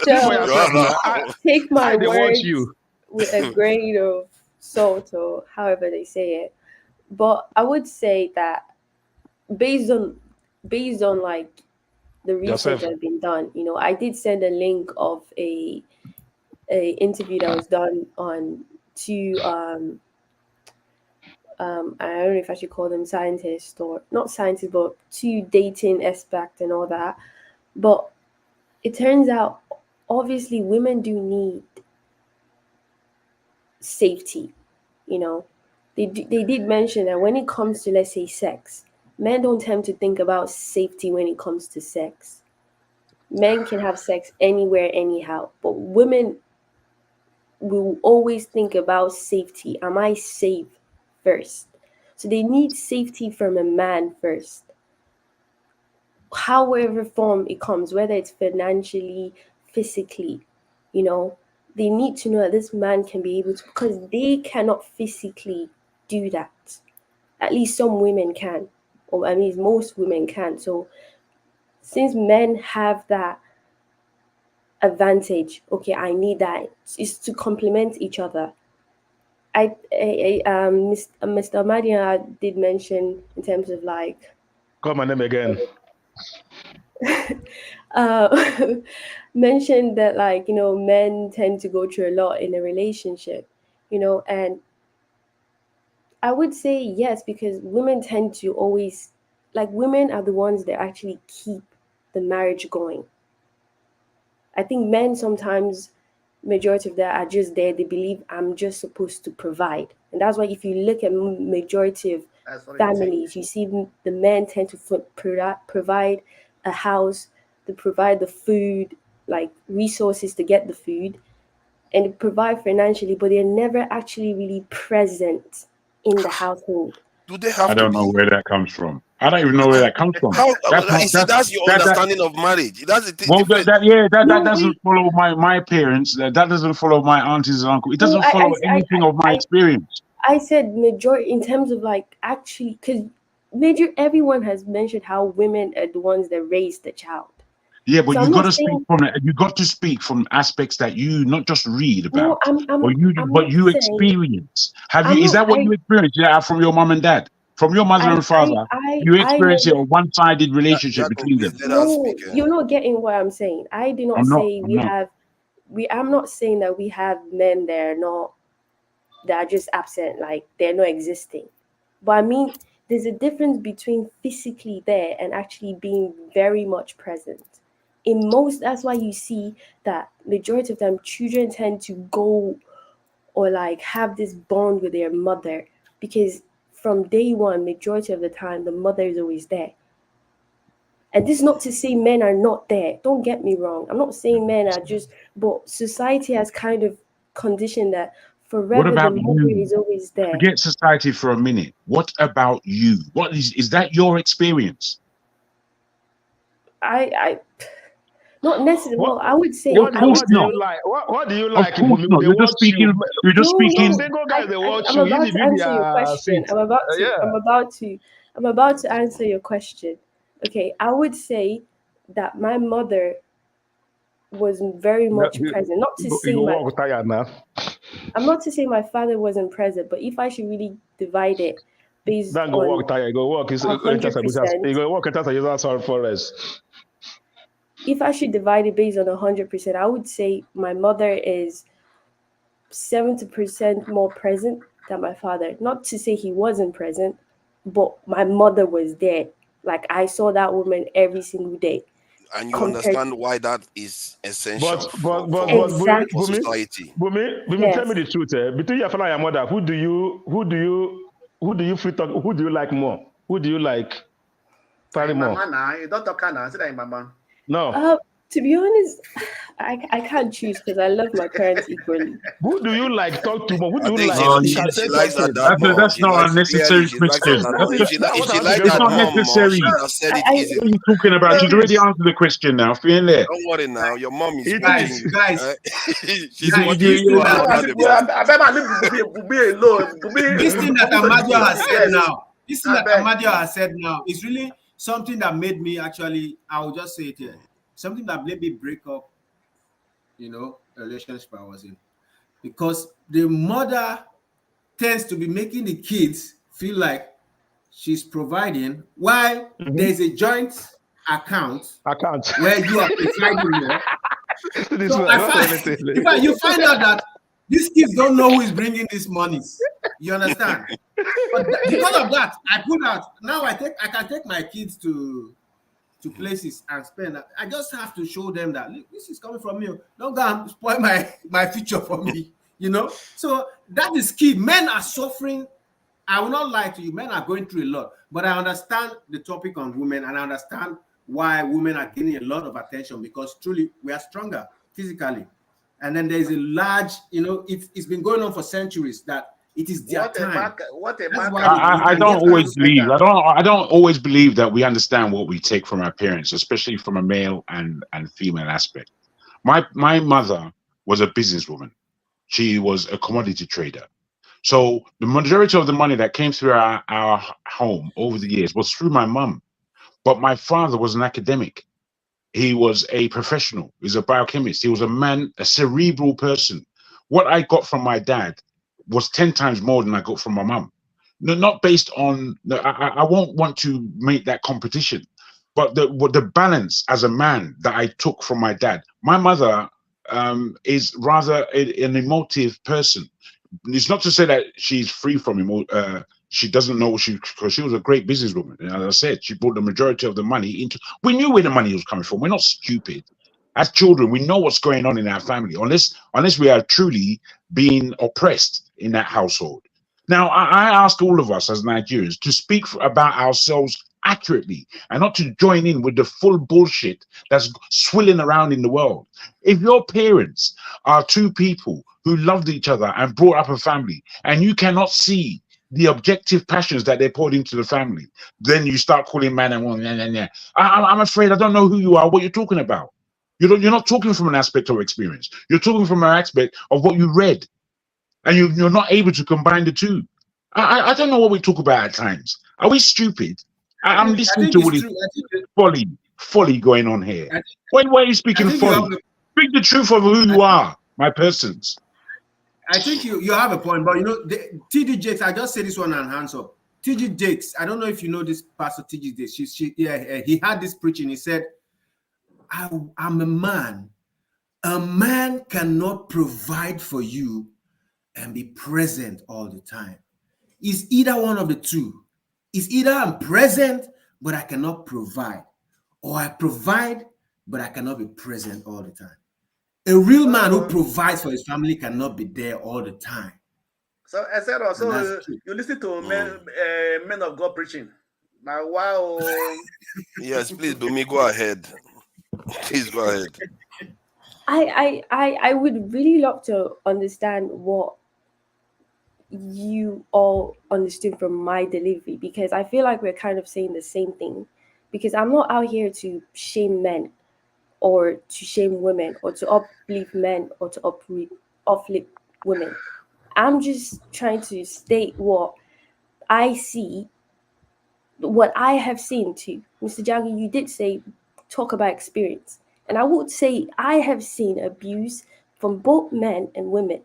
so I take my words with a grain of salt or however they say it. But I would say that based on like the research that's been done, I did send a link of a interview that was done on two I don't know if I should call them scientists or not scientists, but two dating experts and all that. But it turns out obviously women do need safety. They did mention that when it comes to, let's say, sex, men don't tend to think about safety when it comes to sex. Men can have sex anywhere, anyhow, but women will always think about safety. Am I safe first? So they need safety from a man first. However form it comes, whether it's financially, physically, they need to know that this man can be able to, because they cannot physically do that. At least some women can. or I mean, most women can't. So since men have that advantage, okay, I need that, is to complement each other. Mr. Madia did mention in terms of like, Call my name again. mentioned that, like, men tend to go through a lot in a relationship, and I would say yes, because women tend to always, like, women are the ones that actually keep the marriage going. I think men sometimes, majority of that are just there. They believe I'm just supposed to provide, and that's why if you look at majority of families, you see the men tend to provide a house, to provide the food, like resources to get the food, and provide financially, but they're never actually really present in the household. Do they have I don't know where that comes from. I don't even know where that comes from. That's your understanding of marriage. That's the thing. Well, that doesn't follow my parents. That doesn't follow my aunties and uncles. It doesn't follow anything of my experience. I said majority in terms of like actually, because everyone has mentioned how women are the ones that raise the child. Yeah, but So you I'm got not to speak saying- from you got to speak from aspects that you not just read No, about, or I'm you not saying- experience. Have I'm you? Is not- that what I- you experienced? Yeah, from your mom and dad, from your mother and father. You experienced a one-sided relationship between them. No, you're not getting what I'm saying. I do not I'm not, say I'm we not. have. I'm not saying that we have men that are just absent, like they're not existing. But I mean, there's a difference between physically there and actually being very much present. That's why you see that majority of time children tend to go or like have this bond with their mother, because from day one, majority of the time, the mother is always there. And this is not to say men are not there. Don't get me wrong. I'm not saying men are just, but society has kind of conditioned that What forever the about mother you? is always there. Forget society for a minute. What about you? What is that your experience? I not necessarily. Well, I would say What Of course do not. you like? What do you Of like? course not. They You're watch just speaking. you. You're just speaking. Some single guys they watch I'm you. about You to be answer your their question. seat. I'm about to. Yeah. I'm about to answer your question. Okay, I would say that my mother was very much present. Not to say You my. walk tired now. I'm not to say my father wasn't present, but if I should really divide it based Don't go walk on tired. Go walk. You 100%. go walk into the forest. If I should divide it based on 100%, I would say my mother is 70% more present than my father. Not to say he wasn't present, but my mother was there. Like I saw that woman every single day. And you understand why that is essential for society. Bumi, tell me the truth. Between your father and your mother, who do you like more? Who do you like? Probably more. Mama, now you don't talk now. Say that in mama. No. To be honest, I can't choose because I love my parents equally. Who do you like? Talk to more. Who do you like? No, She likes her dad more. that's not unnecessary She likes her question. dad more. If she liked It's her not mom more, necessary. she would have said it What are easily. you talking about? She's already answered the question now. Feeling there. Don't worry now. Your mom is Guys, watching you. guys, She's guys, watching this you. thing that Amadio has said now, this thing that Amadio has said now is really something that made me actually, I will just say it here, something that made me break up, a relationship I was in. Because the mother tends to be making the kids feel like she's providing while there's a joint account where you are providing. So you find out that these kids don't know who is bringing these monies. You understand? But because of that, I put out. Now I can take my kids to places and spend. I just have to show them that look, this is coming from you. Don't go and spoil my future for me. So that is key. Men are suffering. I will not lie to you. Men are going through a lot. But I understand the topic on women, and I understand why women are getting a lot of attention, because truly we are stronger physically. And then there's a large, it's been going on for centuries that it is their time. I don't always believe. I don't always believe that we understand what we take from our parents, especially from a male and female aspect. My mother was a businesswoman. She was a commodity trader. So the majority of the money that came through our home over the years was through my mum. But my father was an academic. He was a professional. He was a biochemist. He was a man, a cerebral person. What I got from my dad was 10 times more than I got from my mum. No, not based on, I won't want to make that competition, but the balance as a man that I took from my dad. My mother is rather an emotive person. It's not to say that she's free from she doesn't know because she was a great businesswoman. And as I said, she brought the majority of the money into. We knew where the money was coming from. We're not stupid. As children, we know what's going on in our family, unless we are truly being oppressed in that household. Now, I ask all of us as Nigerians to speak about ourselves accurately and not to join in with the full bullshit that's swilling around in the world. If your parents are two people who loved each other and brought up a family, and you cannot see the objective passions that they poured into the family, then you start calling man and woman. I'm afraid I don't know who you are, what you're talking about. You're not talking from an aspect of experience. You're talking from an aspect of what you read, and you're not able to combine the two. I don't know what we talk about at times. Are we stupid? I'm listening to all this folly going on here. Why are you speaking folly? Speak the truth of who you are, my persons. I think you have a point, but TD Jakes, I just say this one and hands up. TD Jakes, I don't know if you know this Pastor TD Jakes. He had this preaching. He said, I'm a man. A man cannot provide for you and be present all the time. It's either one of the two. It's either I'm present, but I cannot provide, or I provide, but I cannot be present all the time. A real man who provides for his family cannot be there all the time. So I said also, you listen to men of God preaching. Now, wow. Yes, please, Bumi, go ahead. Please go ahead. I would really love to understand what you all understood from my delivery, because I feel like we're kind of saying the same thing. Because I'm not out here to shame men or to shame women or to uplift men or to uplift women. I'm just trying to state what I see, what I have seen too. Mr. Jaggi, you did say talk about experience. And I would say I have seen abuse from both men and women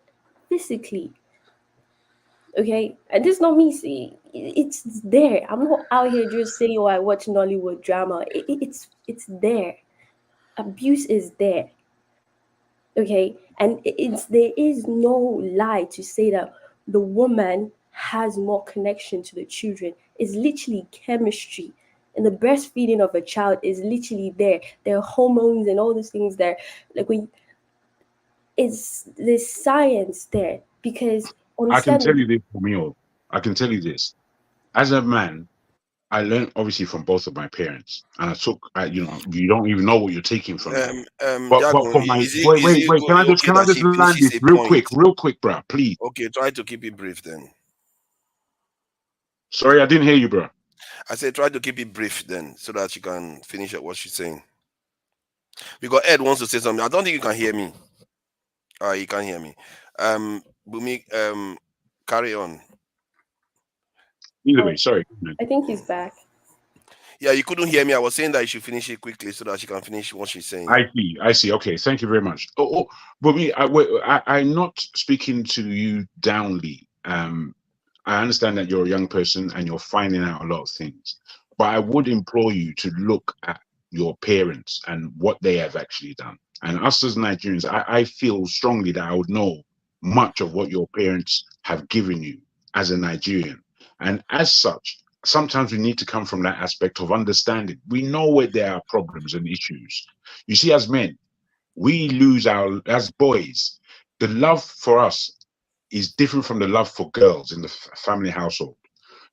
physically. Okay, and this is not me saying, it's there. I'm not out here just saying, oh, I watch Nollywood drama. It's there. Abuse is there. Okay, and there is no lie to say that the woman has more connection to the children. It's literally chemistry, and the breastfeeding of a child is literally there. There are hormones and all those things there. It's the science there, because I can tell you this, Romeo. I can tell you this. As a man, I learned obviously from both of my parents, and you don't even know what you're taking from them. But for my wait, can I just land this real quick, bro, please? Okay, try to keep it brief then. Sorry, I didn't hear you, bro. I said try to keep it brief then, so that you can finish up what she's saying. Because Ed wants to say something. I don't think you can hear me. You can't hear me. Bumi, carry on. Either way, sorry. I think he's back. Yeah, you couldn't hear me. I was saying that you should finish it quickly so that she can finish what she's saying. I see. Okay, thank you very much. But me, I'm not speaking to you downly. I understand that you're a young person and you're finding out a lot of things. But I would implore you to look at your parents and what they have actually done. And us as Nigerians, I feel strongly that I would know much of what your parents have given you as a Nigerian. And as such, sometimes we need to come from that aspect of understanding. We know where there are problems and issues. You see, as men, we lose as boys, the love for us is different from the love for girls in the family household.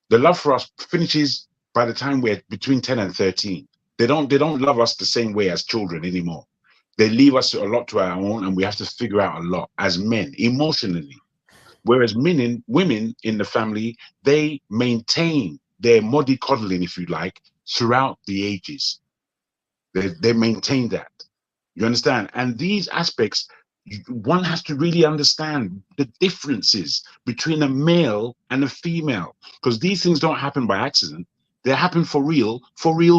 The love for us finishes by the time we're between 10 and 13. They don't love us the same way as children anymore. They leave us a lot to our own, and we have to figure out a lot as men emotionally. Whereas women in the family, they maintain their mollycoddling, if you like, throughout the ages. They maintain that. You understand? And these aspects, one has to really understand the differences between a male and a female, because these things don't happen by accident. They happen for real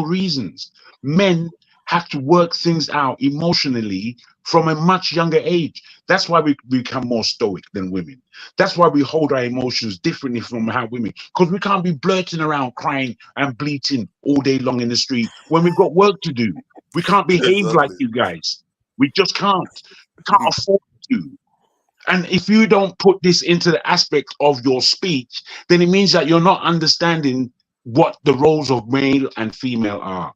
reasons. Men have to work things out emotionally from a much younger age. That's why we become more stoic than women. That's why we hold our emotions differently from how women, because we can't be blurting around crying and bleating all day long in the street when we've got work to do. We can't behave like you guys. We just can't. We can't afford to. And if you don't put this into the aspect of your speech, then it means that you're not understanding what the roles of male and female are.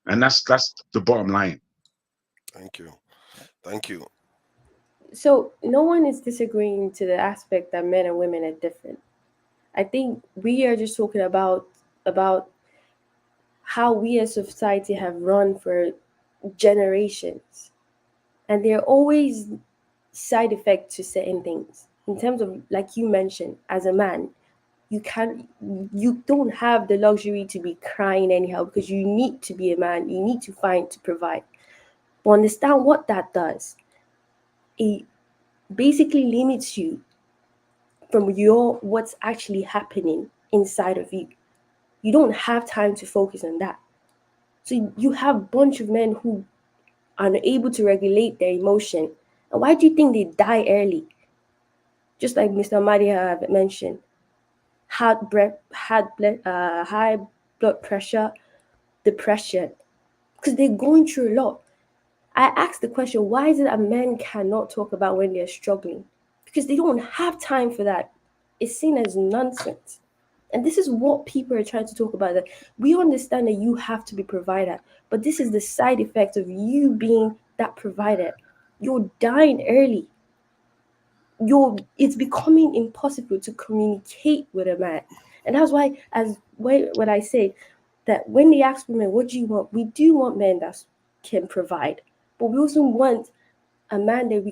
And that's the bottom line. Thank you. Thank you. So no one is disagreeing to the aspect that men and women are different. I think we are just talking about how we as a society have run for generations. And there are always side effects to certain things. In terms of, like you mentioned, as a man, you don't have the luxury to be crying anyhow, because you need to be a man. You need to find to provide. But understand what that does. It basically limits you from what's actually happening inside of you. You don't have time to focus on that. So you have a bunch of men who are unable to regulate their emotion. And why do you think they die early? Just like Mr. Madia mentioned, high blood pressure, depression, because they're going through a lot. I asked the question, why is it that men cannot talk about when they're struggling? Because they don't have time for that. It's seen as nonsense. And this is what people are trying to talk about. That we understand that you have to be provider, but this is the side effect of you being that provider. You're dying early. It's becoming impossible to communicate with a man. And that's why, when I say that when they ask women, what do you want? We do want men that can provide, but we also want a man that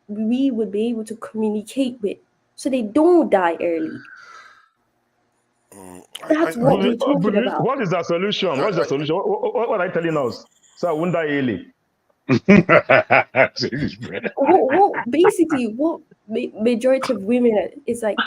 we would be able to communicate with, so they don't die early. That's what we're talking about. What is the solution? What's the solution? What are you telling us? So I won't die early. Basically, what majority of women is like,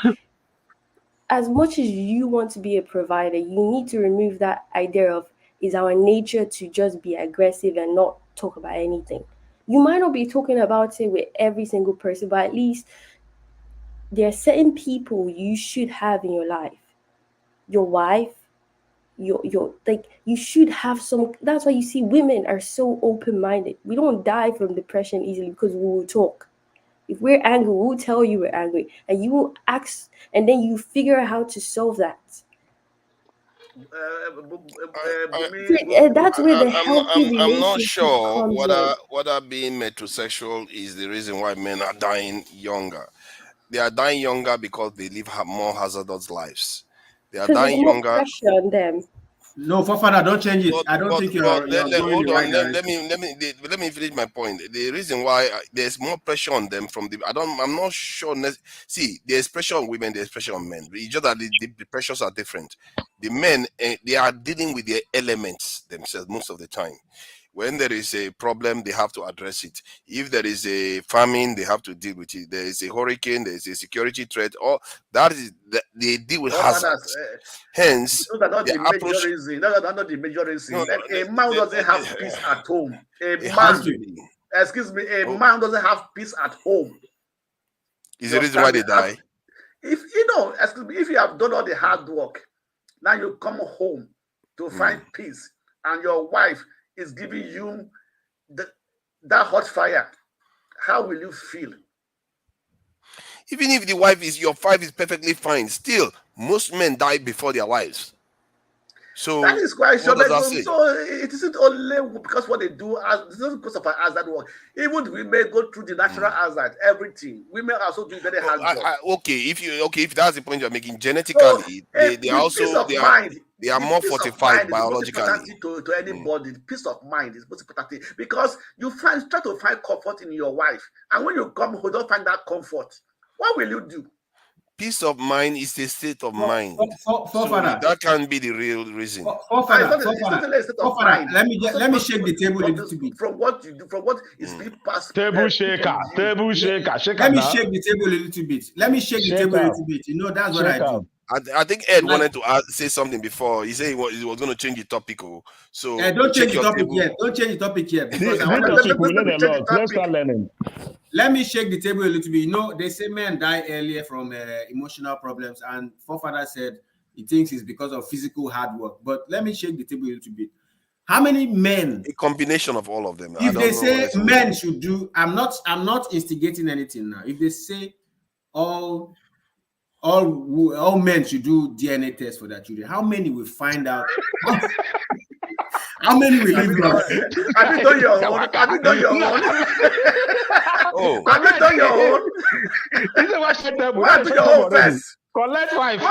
as much as you want to be a provider, you need to remove that idea of is our nature to just be aggressive and not talk about anything. You might not be talking about it with every single person, but at least there are certain people you should have in your life. Your wife, your like, you should have some. That's why you see women are so open-minded. We don't die from depression easily because we will talk. If we're angry, we'll tell you we're angry, and you will ask, and then you figure out how to solve that. That's where the healthy relationship I'm not sure comes in. whether being metrosexual is the reason why men are dying younger. They are dying younger because they live more hazardous lives. They are Because there's dying more younger. pressure on them. No, Fafana, don't change it. I don't think you're hold going the right on. direction. Let me finish my point. The reason why there's more pressure on them I'm not sure. See, there's pressure on women, there's pressure on men. It's just that the pressures are different. The men, they are dealing with their elements themselves most of the time. When there is a problem, they have to address it. If there is a famine, they have to deal with it. There is a hurricane, there is a security threat. All that is they deal with hazards. Hence, those are not the approach. major reason. Those are not the major reason. A man doesn't have peace at home. Excuse me, a man doesn't have peace at home. Is the reason why they die? If excuse me, if you have done all the hard work, now you come home to find peace, and your wife is giving you that hot fire, how will you feel? Even if your wife is perfectly fine, still most men die before their wives. So that is quite sure. What does that say? So it isn't only because what they do, it's not because of our hazard work. Even women go through the natural hazard, everything. Women also do very hard job. If that's the point you're making, genetically, they are more fortified biologically. To anybody, peace of mind is most important thing, because you try to find comfort in your wife, and when you come home, don't find that comfort. What will you do? Peace of mind is a state of mind. So Forefather, that can be the real reason. Forefather, Let me shake the table a little bit. From what you do, from what is being passed. Table shaker, table shaker, shaker. Let me shake the table a little bit. Let me shake the table a little bit. You know, that's what I do. I think Ed wanted to say something before. He said he was going to change the topic. So don't change the topic yet. Don't change the topic yet. Because Let's start learning. Let me shake the table a little bit. You know, they say men die earlier from emotional problems, and Forefather said he thinks it's because of physical hard work. But let me shake the table a little bit. How many men? A combination of all of them. If they say men should do, I'm not instigating anything now. If they say all men should do DNA tests for their children, how many will find out? How many will live long? Have you done your own? Have you done your own? Oh, have you done your own? Do your own first. Collect wife.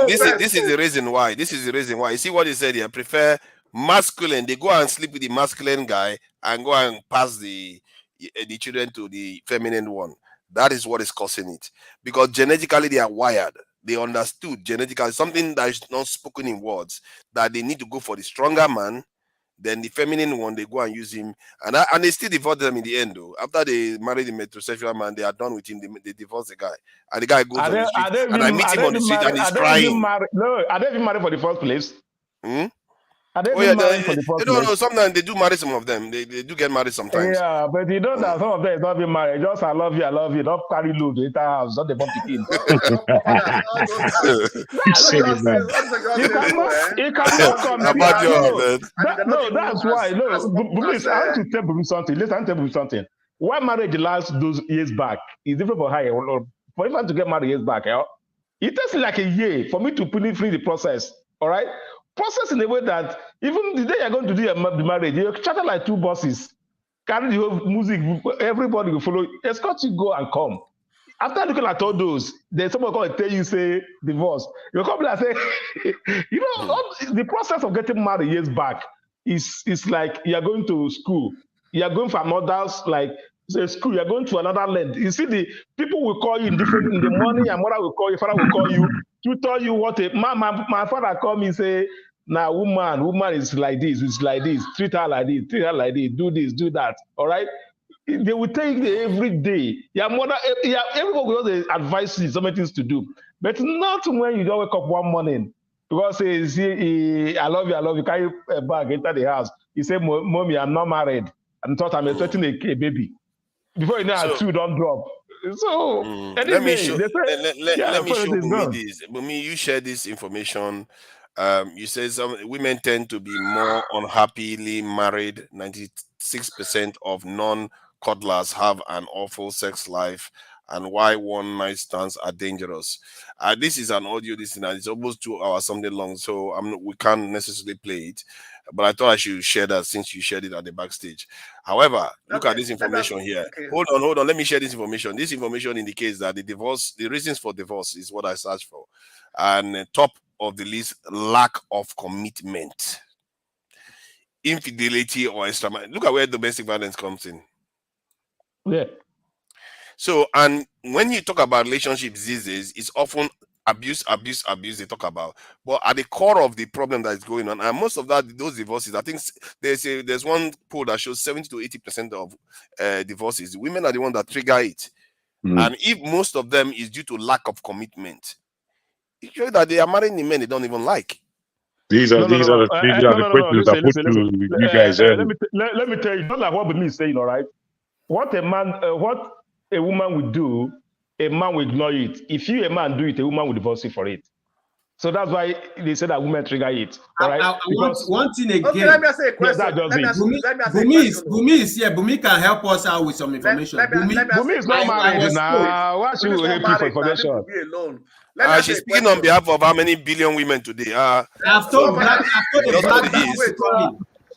This is the reason why. This is the reason why. You see what he said here? Prefer masculine. They go and sleep with the masculine guy and go and pass the children to the feminine one. That is what is causing it. Because genetically they are wired. They understood genetically something that is not spoken in words, that they need to go for the stronger man. Then the feminine one, they go and use him, and they still divorce them in the end. Though after they marry the metrosexual man, they are done with him. They divorce the guy, and the guy goes on the street, and I meet him on the street, and he's crying. No, are they even married for the first place? No. Sometimes they do marry some of them. They do get married sometimes. Yeah, but you know that some of them is not being married. Just I love you. Don't carry load to enter house. Not the bump pikin. You cannot compare. No, that's why. No, please, I have to tell you something. Listen, tell you something. Why marriage lasts those years back is different for her. For even to get married years back, it takes like a year for me to finish the process. All right. Process in a way that even the day you're going to do the marriage, you charter like two buses, carry the whole music, everybody will follow, escort you, go and come. After looking at all those, then someone going to tell you, say, divorce. You'll come and say, the process of getting married years back is like you're going to school. You're going from others, like say school, you're going to another land. You see, the people will call you in the morning, and mother will call you, father will call you, to tell you what my father called me, say, now woman is like this, treat her like this, do this, do that. All right. They will take it every day. Your mother, everybody will advise you so many things to do, but not when you don't wake up one morning because I love you, carry a bag, enter the house. He said, Mommy, I'm not married. I thought I'm expecting a baby. Before you know, two don't drop. So let me show me this. Bumi, you share this information. You said some women tend to be more unhappily married. 96% of non-cuddlers have an awful sex life, and why one night stands are dangerous. This is an audio listener. It's almost 2 hours something long, so we can't necessarily play it. But I thought I should share that since you shared it at the backstage. However, look at this information here. Okay. Hold on. Let me share this information. This information indicates that the reasons for divorce is what I searched for. And top of the list, lack of commitment, infidelity or extra. Look at where domestic violence comes in. Yeah. So, and when you talk about relationships these days, it's often abuse they talk about. But at the core of the problem that is going on, and most of those divorces, I think there's one poll that shows 70 to 80% of divorces, women are the ones that trigger it. And if most of them is due to lack of commitment, it shows that they are marrying the men they don't even like. These are the questions I put to you guys. Let me tell you, not like what Bumi is saying, all right? What a woman would do, a man will ignore it. If a man do it, a woman will divorce you for it. So that's why they say that women trigger it. All right? One thing again. Okay, let me ask you a question. Bumi is here. Bumi can help us out with some information. Bumi is not married now. Why should we help you for information? She's speaking on behalf of how many billion women today? I've told Black is coming.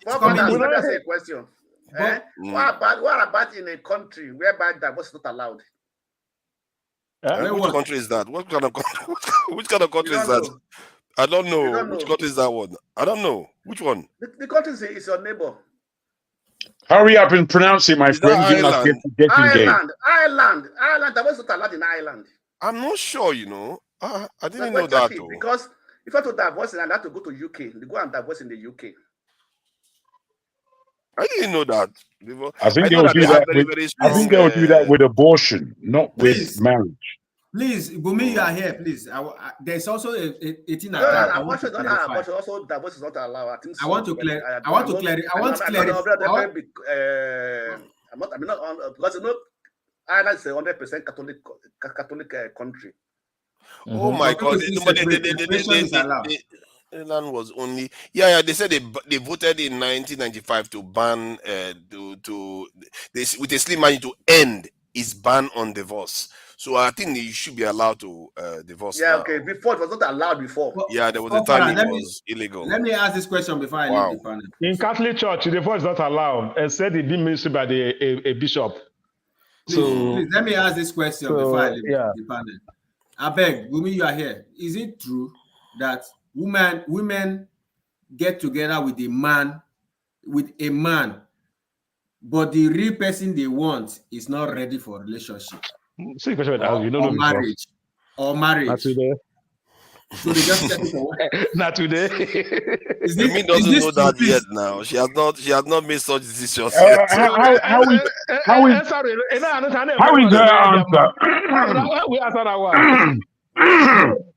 Let me ask you a question. What about in a country whereby divorce is not allowed? Which country is that? Which kind of country is that? I don't know. Which country is that one? I don't know. Which one? The country is your neighbor. Hurry up and pronounce it, my friend. Ireland. Divorce is not allowed in Ireland. I'm not sure, you know. I didn't But know that check it, though. because if I to divorce, I have to go to UK. They go and divorce in the UK. I didn't know that. I think I they know will that do they have that very, with. very I strong. think they will do that with abortion, not with Please. marriage. Please, Bumi, you are here. Please, there's also a thing No, that I want to abortion is not clarify. abortion. Also, divorce is not allowed. I think so. I want to clarify. I want to clarify. I'm not on, because you know, Ireland is a 100% Catholic country. Oh my God! Separation is allowed. Ireland was only They said they voted in 1995 to ban with a slim margin to end its ban on divorce. So I think you should be allowed to divorce now. Okay. Before it was not allowed before. Yeah, there was a time it was illegal. Let me ask this question before I leave the panel. In Catholic Church, divorce is not allowed, except it being ministered by a bishop. Please, let me ask this question before I leave the panel. I beg, Bumi, you are here. Is it true that women get together with a man, but the real person they want is not ready for a relationship? See, question or marriage. Not today. So they just get it away. Not today. Bumi doesn't know that yet. Now she has not made such decisions How yet. is her answer? We answer that one.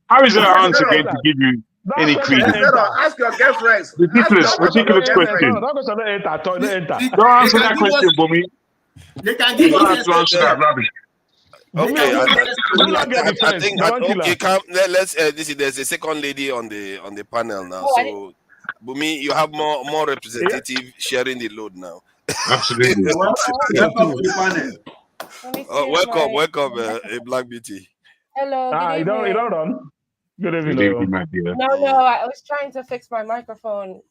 How is her answer going to give you any credence? Ask your girlfriends. Ridiculous question. Don't answer that question, Bumi. They can give us to answer that rubbish. Okay, I think let's there's a second lady on the panel now. So Bumi, you have more representative sharing the load now. Absolutely. Welcome to the panel. Welcome, a Black Beauty. Hello, good evening. You don't run. Good evening. Good evening, my dear. No, I was trying to fix my microphone.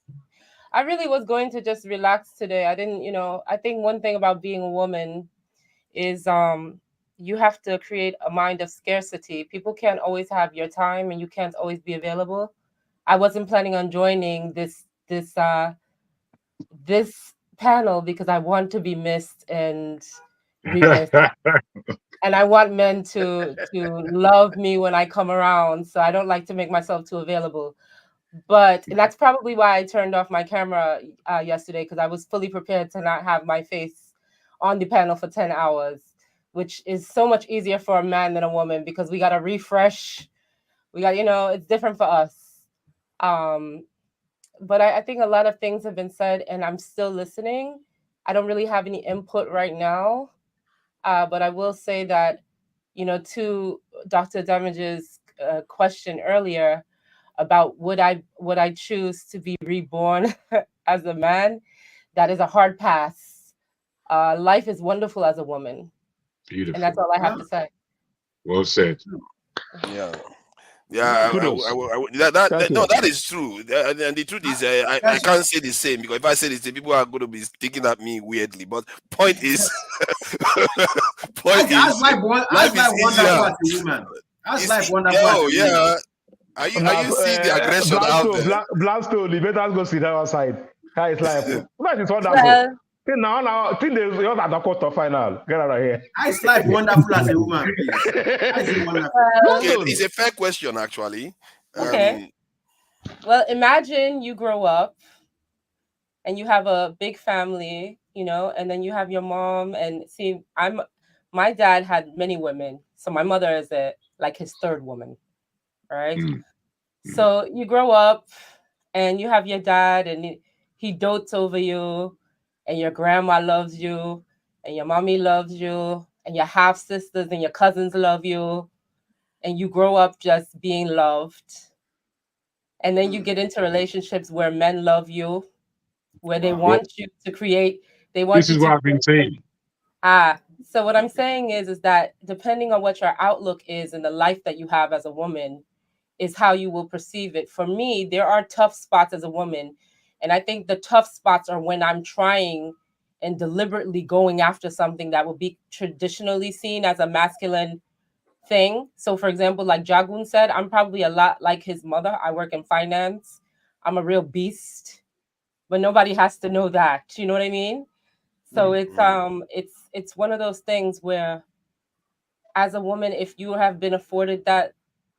I really was going to just relax today. I didn't, I think one thing about being a woman is you have to create a mind of scarcity. People can't always have your time and you can't always be available. I wasn't planning on joining this panel because I want to be missed and remissed. And I want men to love me when I come around. So I don't like to make myself too available. But that's probably why I turned off my camera yesterday, because I was fully prepared to not have my face on the panel for 10 hours, which is so much easier for a man than a woman because we got to refresh. We got, it's different for us. But I think a lot of things have been said and I'm still listening. I don't really have any input right now. But I will say that, to Dr. Damage's question earlier about would I choose to be reborn as a man, that is a hard pass. Life is wonderful as a woman. Beautiful. And that's all I have to say. Well said. Yeah, that is true. And the truth is, I can't say the same, because if I say the same, people are going to be thinking at me weirdly. But point is, life is easier. Oh yeah. Are you seeing the aggression out there? Blastone, you better go sit outside. How is life? That is wonderful. Now, think there's yours at the quarter final. Get out of here. Is life wonderful as a woman? It's a fair question, actually. Okay. Well, imagine you grow up and you have a big family, and then you have your mom. And see, my dad had many women, so my mother is like his third woman, right? So you grow up and you have your dad, and he dotes over you. And your grandma loves you, and your mommy loves you, and your half sisters and your cousins love you, and you grow up just being loved. And then you get into relationships where men love you, where they want you to create. This is what I've been saying. So what I'm saying is that depending on what your outlook is in the life that you have as a woman, is how you will perceive it. For me, there are tough spots as a woman. And I think the tough spots are when I'm trying and deliberately going after something that will be traditionally seen as a masculine thing. So, for example, like Jagun said, I'm probably a lot like his mother. I work in finance. I'm a real beast, but nobody has to know that. You know what I mean? So it's one of those things where as a woman, if you have been afforded that,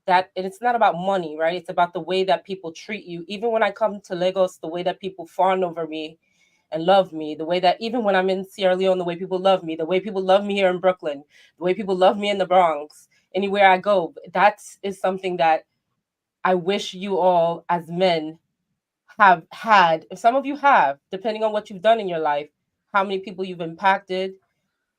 and it's not about money, right? It's about the way that people treat you. Even when I come to Lagos, the way that people fawn over me and love me, the way that even when I'm in Sierra Leone, the way people love me, the way people love me here in Brooklyn, the way people love me in the Bronx, anywhere I go, that is something that I wish you all as men have had. If some of you have, depending on what you've done in your life, how many people you've impacted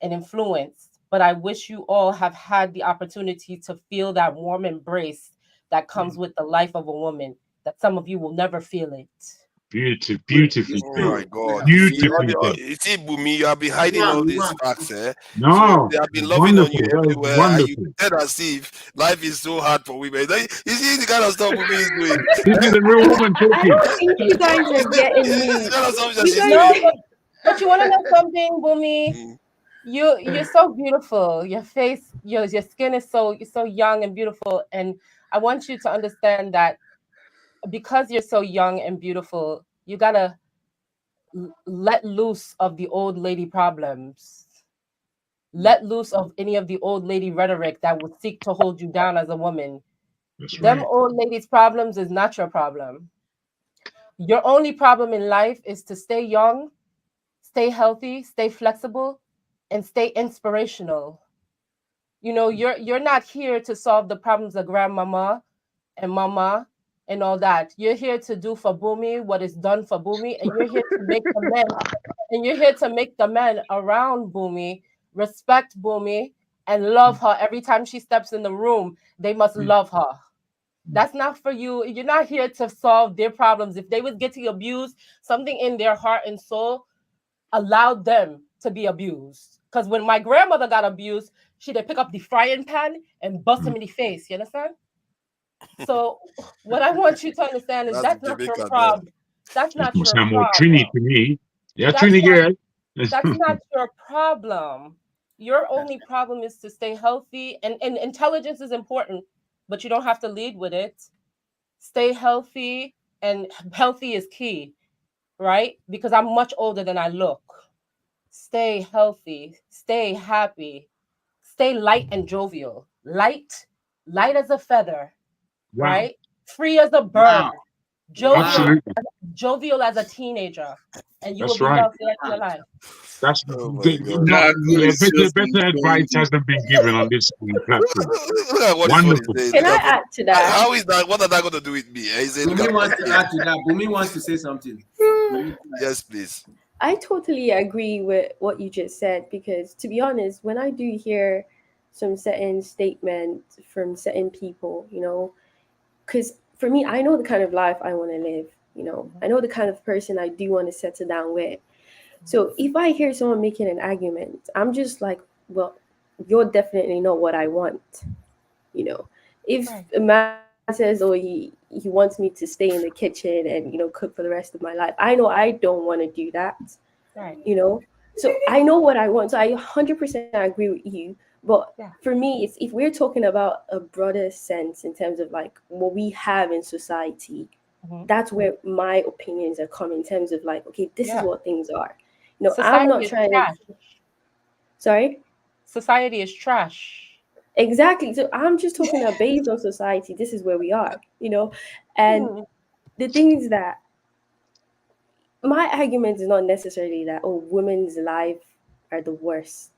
and influenced. But I wish you all have had the opportunity to feel that warm embrace that comes with the life of a woman, that some of you will never feel it. Beautifully Oh my said. God. Beautifully said. You see, Bumi, you have been hiding all these facts, eh? So No, they have been loving on wonderful. you That is everywhere, and you wonderful. said as if life is so hard for women. You see the kind of stuff Bumi is doing. This is a real woman I talking. don't think you guys are getting It's me. the kind of stuff that You she's guys, No, doing. but you want to know something, Bumi? You're so beautiful. Your face, your skin is so young and beautiful. And I want you to understand that because you're so young and beautiful, you gotta let loose of the old lady problems. Let loose of any of the old lady rhetoric that would seek to hold you down as a woman. That's Them right. old ladies' problems is not your problem. Your only problem in life is to stay young, stay healthy, stay flexible, and stay inspirational. You know, you're not here to solve the problems of grandmama and mama and all that. You're here to do for Bumi what is done for Bumi, and you're here to make the men, and you're here to make the men around Bumi respect Bumi and love her every time she steps in the room. They must love her. That's not for you. You're not here to solve their problems. If they was getting abused, something in their heart and soul allowed them to be abused. Because when my grandmother got abused, she'd pick up the frying pan and bust him in the face. You understand? So what I want you to understand is That's that's not your Jamaica there. problem. That's That not must your sound more problem. Trini to me. Yeah, That's Trini not girl. that's not your problem. Your only problem is to stay healthy, and intelligence is important, but you don't have to lead with it. Stay healthy, and healthy is key, right? Because I'm much older than I look. Stay healthy, stay happy, stay light and jovial. Light as a feather, Wow. right? Free as a bird, Wow. jovial, Wow. Absolutely. jovial as a teenager, and you will That's be right. wealthy the rest of your life. That's Oh my God. not That yeah, is just better advice incredible. hasn't been given on this platform. Look at what this one is Wonderful. saying. Can Look I at what, add to that? how is that? What are that going to do with me? He said, look Bumi at what wants he's to saying. add to that. Bumi wants to say something. Bumi, Yes, please. I totally agree with what you just said because, to be honest, when I do hear some certain statements from certain people, you know, because for me, I know the kind of life I want to live, you know, I know the kind of person I do want to settle down with. So if I hear someone making an argument, I'm just like, well, you're definitely not what I want, you know. If Right. a man says, oh, he wants me to stay in the kitchen and, you know, cook for the rest of my life, I know I don't want to do that, Right. you know. So I know what I want. So I 100% agree with you. But Yeah. for me, it's, if we're talking about a broader sense in terms of like what we have in society, that's where my opinions are coming in terms of like, okay, this is Yeah. what things are. You know, I'm Society not is trying trash. to. Sorry. Society is trash. Exactly. So I'm just talking about based on society. This is where we are. You know, and the thing is that my argument is not necessarily that women's life are the worst.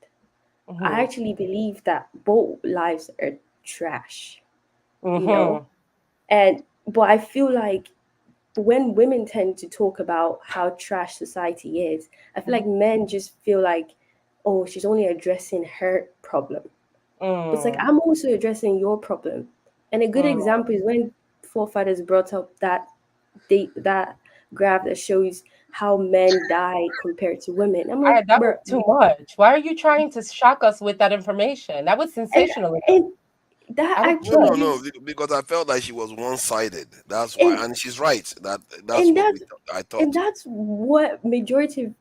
I actually believe that both lives are trash, you know? And but I feel like when women tend to talk about how trash society is, I feel like men just feel like, oh, she's only addressing her problem. But it's like I'm also addressing your problem. And a good example is when forefathers brought up that that graph that shows how men die compared to women. I'm like, That was bro, too much. Why are you trying to shock us with that information? That was sensationalism. and that I was No, actually no, good. no. just Because I felt like she was one-sided. That's why, and and she's right. That's and what that's I and thought. that's what majority of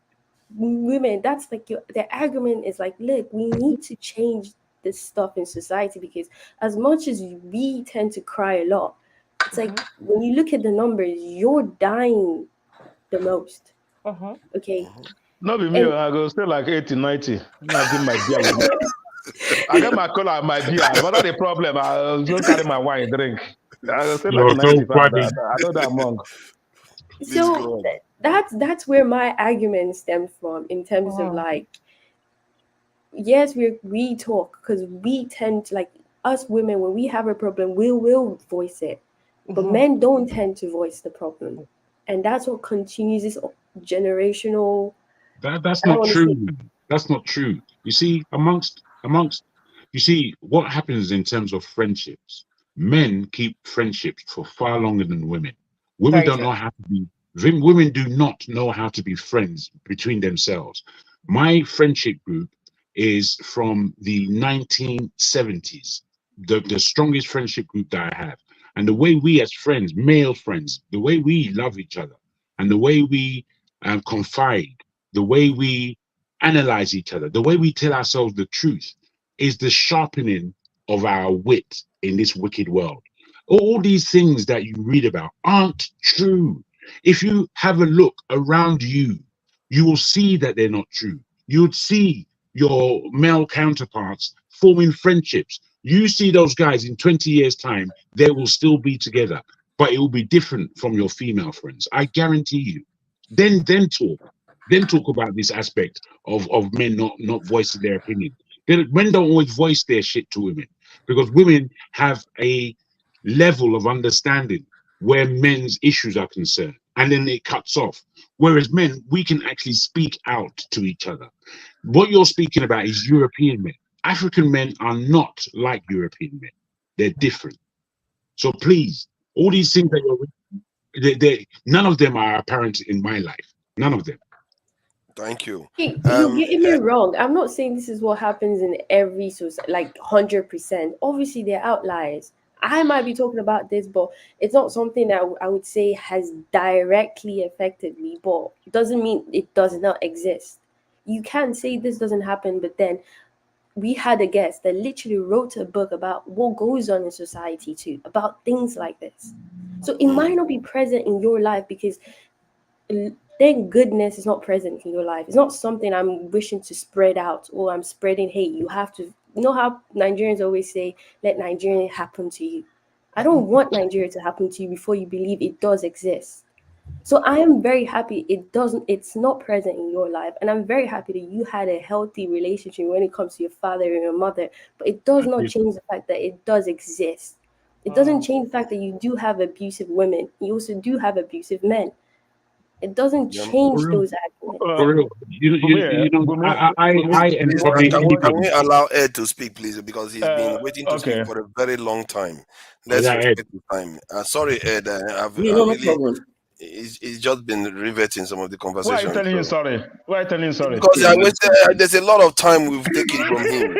women, that's like their argument is like, look, we need to change this stuff in society because as much as we tend to cry a lot, it's like when you look at the numbers, you're dying the most. Okay. Not be me, And I go stay like 80, 90. I'm having my beer with me. I got my cola and my beer. But not the problem. I'll just carry my wine, drink. I'll say You're like so 95. funny. I know that monk. So that's where my argument stems from in terms of like, yes, we talk because we tend to, like, us women, when we have a problem, we will voice it, but men don't tend to voice the problem, and that's what continues this generational. That's I don't not want to true. say. That's not true. You see, amongst you see what happens in terms of friendships. Men keep friendships for far longer than women. Women Very don't true. know how to be. Women do not know how to be friends between themselves. My friendship group is from the 1970s, the strongest friendship group that I have. And the way we as friends, male friends, the way we love each other and the way we confide, the way we analyze each other, the way we tell ourselves the truth is the sharpening of our wit in this wicked world. All these things that you read about aren't true. If you have a look around you, you will see that they're not true. You would see your male counterparts forming friendships. You see those guys in 20 years' time, they will still be together, but it will be different from your female friends. I guarantee you. Then talk about this aspect of men not voicing their opinion. Men don't always voice their shit to women because women have a level of understanding where men's issues are concerned, and then it cuts off. Whereas men, we can actually speak out to each other. What you're speaking about is European men. African men are not like European men. They're different. So please, all these things that none of them are apparent in my life. None of them. Thank you. You're getting me wrong. I'm not saying this is what happens in every society, like 100%. Obviously, there are outliers. I might be talking about this, but it's not something that I would say has directly affected me, but it doesn't mean it does not exist. You can't say this doesn't happen, but then we had a guest that literally wrote a book about what goes on in society too, about things like this. So it might not be present in your life because thank goodness it's not present in your life. It's not something I'm wishing to spread out or I'm spreading hate. You have to, you know how Nigerians always say, let Nigeria happen to you. I don't want Nigeria to happen to you before you believe it does exist. So I am very happy it's not present in your life. And I'm very happy that you had a healthy relationship when it comes to your father and your mother. But it does not change the fact that it does exist. It doesn't change the fact that you do have abusive women. You also do have abusive men. It doesn't change those arguments. For real. I and probably Can anybody. we allow Ed to speak, please? Because he's been waiting to speak for a very long time. Let's respect the time. Sorry, Ed. No problem. He's just been riveting some of the conversation. Why are you telling you sorry? Why are you telling you sorry? Because there's a lot of time we've taken from him.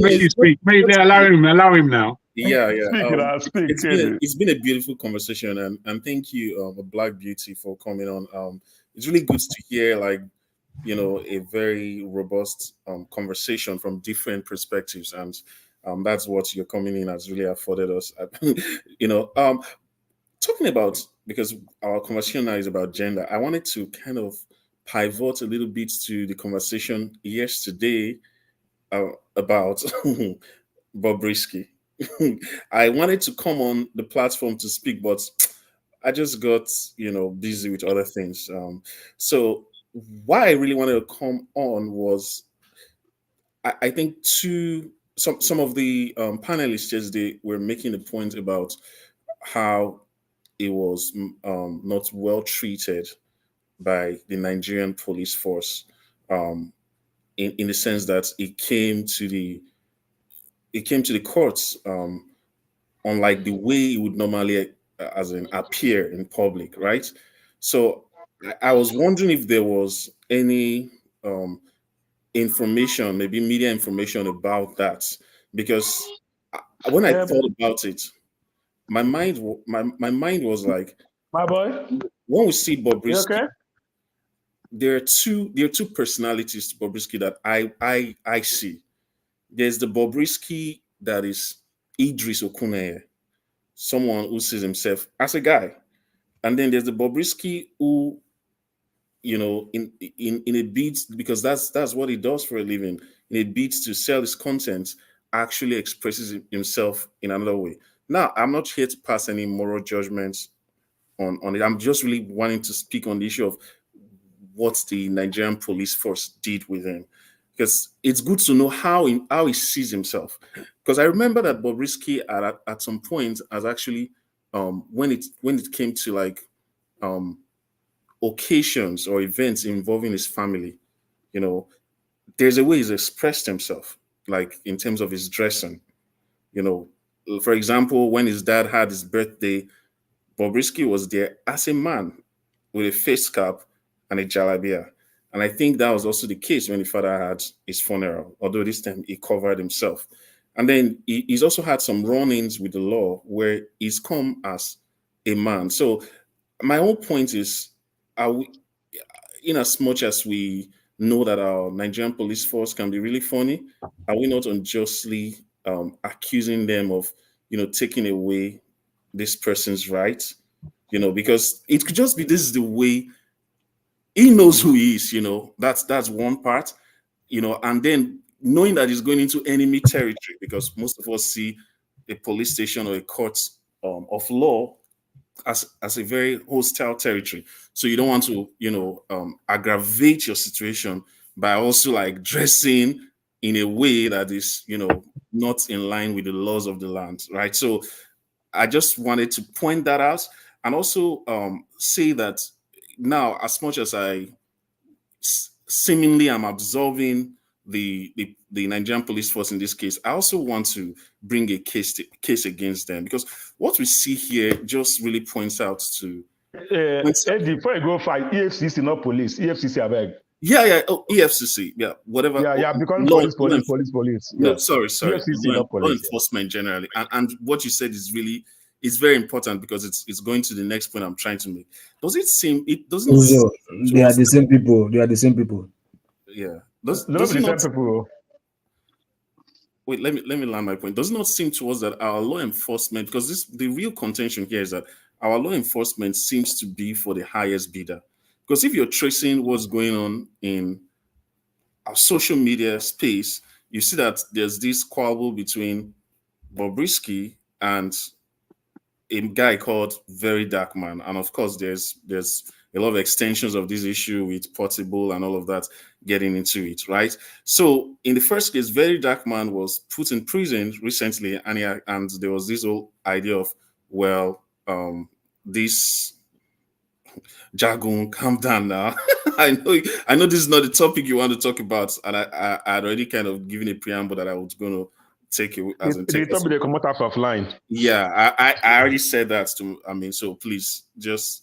Make you speak. Allow him now. Yeah. Speak. It's been a beautiful conversation, and thank you, Black Beauty, for coming on. It's really good to hear, like, a very robust conversation from different perspectives, and that's what your coming in has really afforded us. Talking about, because our conversation now is about gender, I wanted to kind of pivot a little bit to the conversation yesterday about Bobrisky. I wanted to come on the platform to speak, but I just got, busy with other things. So why I really wanted to come on was, I think some of the panelists yesterday were making a point about how it was not well treated by the Nigerian police force, in the sense that it came to the courts, unlike the way it would normally appear in public, right? So I was wondering if there was any information, maybe media information about that, because when I thought about it, my mind was like, my boy, when we see Bobrisky, okay? there are two personalities to Bobrisky that I see. There's the Bobrisky that is Idris Okuneye, someone who sees himself as a guy. And then there's the Bobrisky who, you know, in a bid, because that's what he does for a living, in a bid to sell his content, actually expresses himself in another way. Now, I'm not here to pass any moral judgments on it. I'm just really wanting to speak on the issue of what the Nigerian police force did with him, because it's good to know how he sees himself. Because I remember that Bobrisky at some point has actually, when it came to like occasions or events involving his family, you know, there's a way he's expressed himself, like in terms of his dressing. You know, for example, when his dad had his birthday, Bobrisky was there as a man with a face cap and a jalabia. And I think that was also the case when the father had his funeral, although this time he covered himself. And then he's also had some run-ins with the law where he's come as a man. So my whole point is, are we, in as much as we know that our Nigerian police force can be really funny, are we not unjustly accusing them of, you know, taking away this person's rights? You know, because it could just be this is the way he knows who he is. You know, that's one part. You know, and then knowing that he's going into enemy territory, because most of us see a police station or a court of law as a very hostile territory. So you don't want to, you know, aggravate your situation by also like dressing in a way that is, you know, not in line with the laws of the land, right? So I just wanted to point that out, and also say that now, as much as I seemingly am absolving the Nigerian police force in this case, I also want to bring a case against them, because what we see here just really points out to. Eddie, before you go fight, EFCC, not police. EFCC, I beg. Yeah. Oh, EFCC. Yeah, whatever. Yeah. Because police. No, Yeah. sorry. EFCC, not police. Law enforcement generally, and what you said is really. It's very important, because it's going to the next point I'm trying to make. Does it seem it doesn't? They are the same people. They are the same people. Yeah. Does not the same people. Wait, let me land my point. Does it not seem to us that our law enforcement, because the real contention here is that our law enforcement seems to be for the highest bidder. Because if you're tracing what's going on in our social media space, you see that there's this squabble between Bobrisky and a guy called Very Dark Man. And of course, there's a lot of extensions of this issue with Portable and all of that getting into it, right? So in the first case, Very Dark Man was put in prison recently, and there was this whole idea of, well, this jargon, calm down now. I know this is not the topic you want to talk about, and I had already kind of given a preamble that I was going to take it as they told me they come out offline. Yeah, I already said that to. I mean, so please just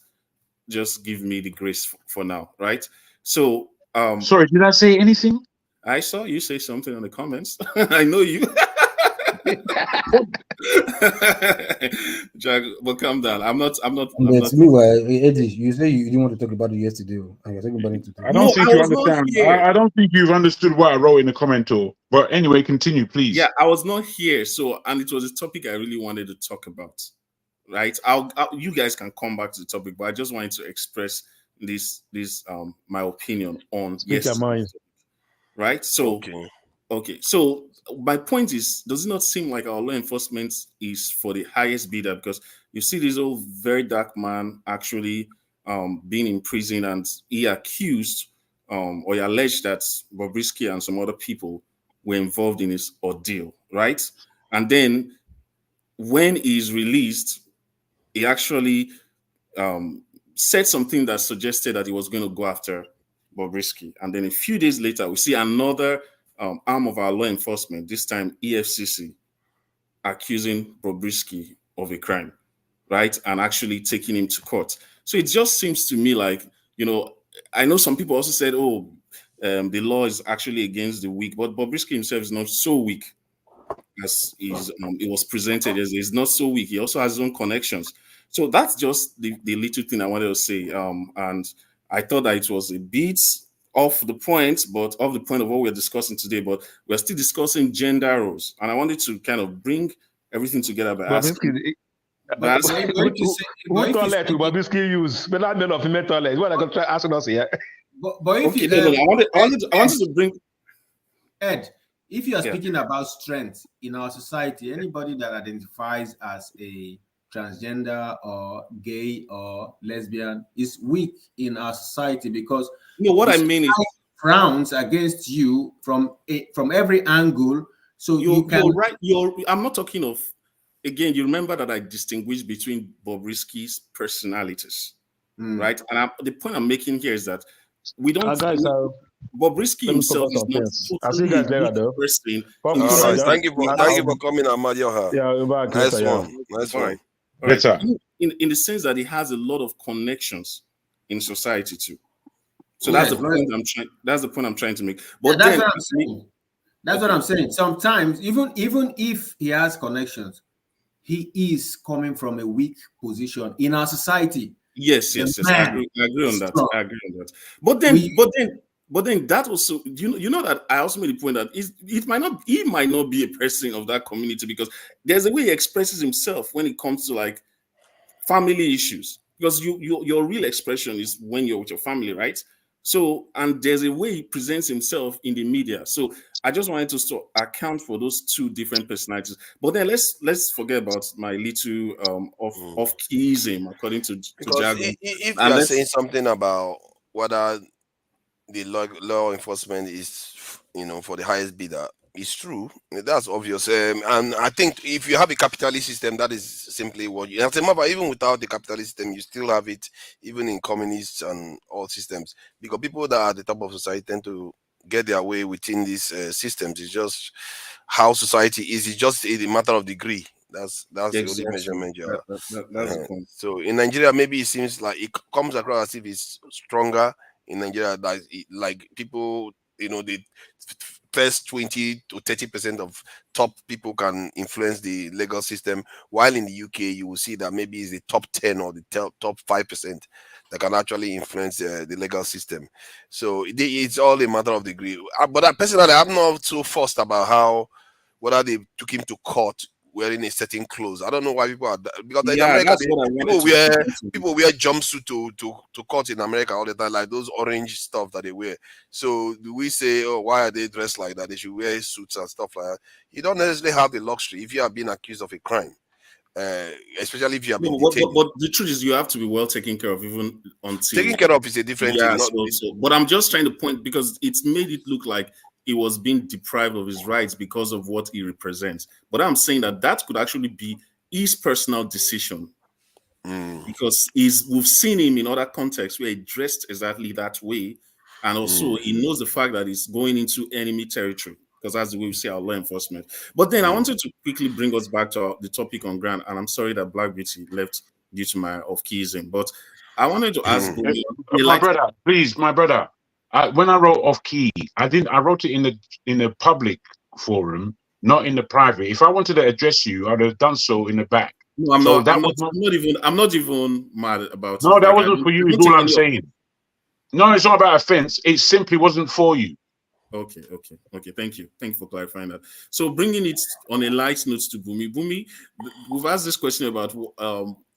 give me the grace for now, right? So, sorry, did I say anything? I saw you say something in the comments. I know you. Jack, but calm down. I'm not. Meanwhile, Eddie, you say you didn't want to talk about it yesterday, and you're talking about it today. I don't think you understand. I don't think you've understood what I wrote in the comment. But anyway, continue, please. Yeah, I was not here, and it was a topic I really wanted to talk about. Right? You guys can come back to the topic, but I just wanted to express this my opinion on yesterday. Right? So, okay. So my point is, does it not seem like our law enforcement is for the highest bidder? Because you see this old Very Dark Man actually being in prison, and he accused or he alleged that Bobrisky and some other people were involved in his ordeal, right? And then when he's released, he actually said something that suggested that he was going to go after Bobrisky. And then a few days later, we see another arm of our law enforcement, this time EFCC, accusing Bobrisky of a crime, right? And actually taking him to court. So it just seems to me like, you know, I know some people also said, the law is actually against the weak, but Bobrisky himself is not so weak as it was presented as. He's not so weak. He also has his own connections. So that's just the little thing I wanted to say. And I thought that it was a bit off the point of what we're discussing today, but we're still discussing gender roles. And I wanted to kind of bring everything together by asking. That's But if you say, but Who if you toilet speak, will Bobrisky use? But not male or female toilet. What I can try asking us here. but if okay. you No, I wanted to bring Ed, if you are yeah. speaking about strength in our society, anybody that identifies as a transgender or gay or lesbian is weak in our society because No, what the I mean is society frowns against you from every angle. So you can. you're right. I'm not talking of. Again, you remember that I distinguish between Bobrisky's personalities, right? And the point I'm making here is that we don't. Guys, Bobrisky let me himself cover is some not things. I'll see you totally guys later, weak though. person All in the All right. sense Thank you that for coming, Amadioha. Yeah, we're back Nice later, yeah. one. Nice all one. right, all right. Better. In the sense that he has a lot of connections in society too. So Yes, that's the right. point I'm trying. That's the point I'm trying to make. Yeah, But that's then, what I'm saying. That's what I'm saying. Sometimes, even if he has connections, he is coming from a weak position in our society. yes. I agree on that. But then that also, you know that I also made the point that he might not be a person of that community because there's a way he expresses himself when it comes to like family issues. Because your real expression is when you're with your family, right? So, and there's a way he presents himself in the media. So I just wanted to account for those two different personalities. But then let's forget about my little of keyism according to Because jargon. if you And are let's saying something about whether the law enforcement is, for the highest bidder, it's true. That's obvious. And I think if you have a capitalist system, that is simply what you have to remember. Even without the capitalist system, you still have it, even in communists and all systems. Because people that are at the top of society tend to get their way within these systems. It's just how society is. It's just a matter of degree. That's the only exactly measurement you have. that's the point. So in Nigeria, maybe it seems like it comes across as if it's stronger in Nigeria. Like people, the first 20 to 30% of top people can influence the legal system, while in the UK you will see that maybe it's the top 10 or the top 5% that can actually influence the legal system. So it's all a matter of degree. But personally, I'm not so fussed about whether they took him to court wearing a certain clothes. I don't know why people are, because in Yeah, America that's what I wanted people wear jumpsuit to court in America all the time, like those orange stuff that they wear. So do we say, oh, why are they dressed like that? They should wear suits and stuff like that. You don't necessarily have the luxury if you are being accused of a crime, especially if you have been detained. But the truth is, you have to be well taken care of, even until Taking care of is a different thing. But I'm just trying to point because it's made it look like he was being deprived of his rights because of what he represents. But I'm saying that could actually be his personal decision. Because we've seen him in other contexts where he dressed exactly that way, and also he knows the fact that he's going into enemy territory, because that's the way we see our law enforcement. But then I wanted to quickly bring us back to the topic on ground, and I'm sorry that Black Beauty left due to my off-keyism, but I wanted to ask my brother. When I wrote off key, I wrote it in the public forum, not in the private. If I wanted to address you, I'd have done so in the back. No, I'm not even mad about it. No, that wasn't for you, is all I'm saying. No, it's not about offense. It simply wasn't for you. Okay. Thank you for clarifying that. So bringing it on a light note to Bumi, we've asked this question about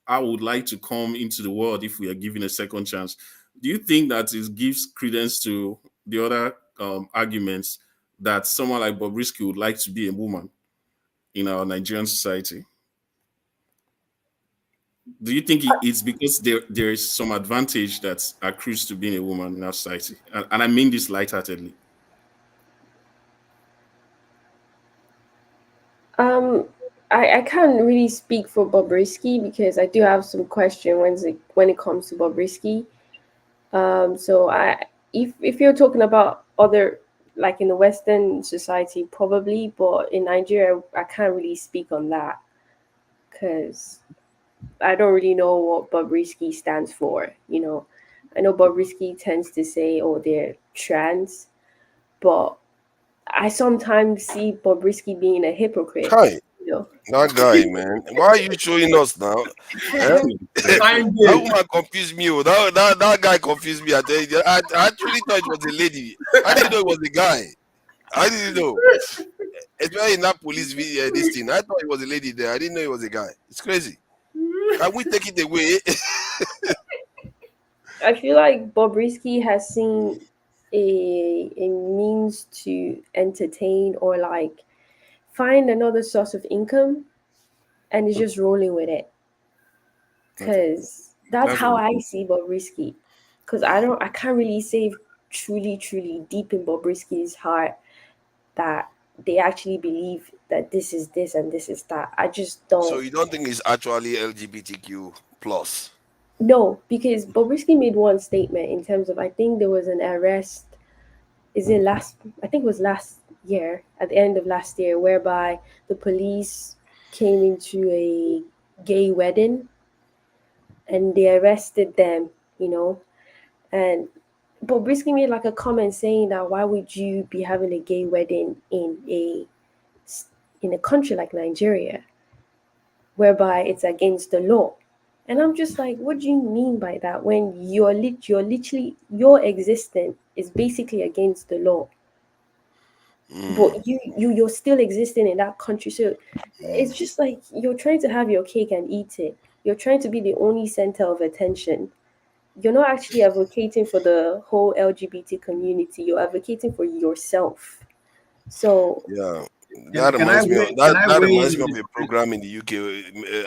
I would like to come into the world if we are given a second chance. Do you think that it gives credence to the other arguments that someone like Bobrisky would like to be a woman in our Nigerian society? Do you think it's because there is some advantage that accrues to being a woman in our society? And I mean this lightheartedly. I can't really speak for Bobrisky because I do have some question when it comes to Bobrisky. So if you're talking about other, like in the Western society, probably, but in Nigeria, I can't really speak on that because I don't really know what Bobrisky stands for. I know Bobrisky tends to say, oh, they're trans, but I sometimes see Bobrisky being a hypocrite. Hi. That guy, man. Why are you showing us now? That woman confused me. That guy confused me. I actually thought it was a lady. I didn't know it was a guy. I didn't know. Especially in that police video, this thing. I thought it was a lady there. I didn't know it was a guy. It's crazy. Can we take it away? I feel like Bobrisky has seen a means to entertain or like find another source of income and is just rolling with it. Because that's how I see Bobrisky. Because I can't really say truly deep in Bobrisky's heart that they actually believe that this is this and this is that. I just don't. So you don't think it's actually LGBTQ plus? No, because Bobrisky made one statement in terms of, I think there was an arrest, I think it was last year, at the end of last year, whereby the police came into a gay wedding and they arrested them, and Bobrisky made like a comment saying that why would you be having a gay wedding in a country like Nigeria, whereby it's against the law. And I'm just like, what do you mean by that? When you're literally, your existence is basically against the law, but you're still existing in that country. So it's just like you're trying to have your cake and eat it. You're trying to be the only center of attention. You're not actually advocating for the whole LGBT community. You're advocating for yourself. So yeah. That reminds me of a program in the UK.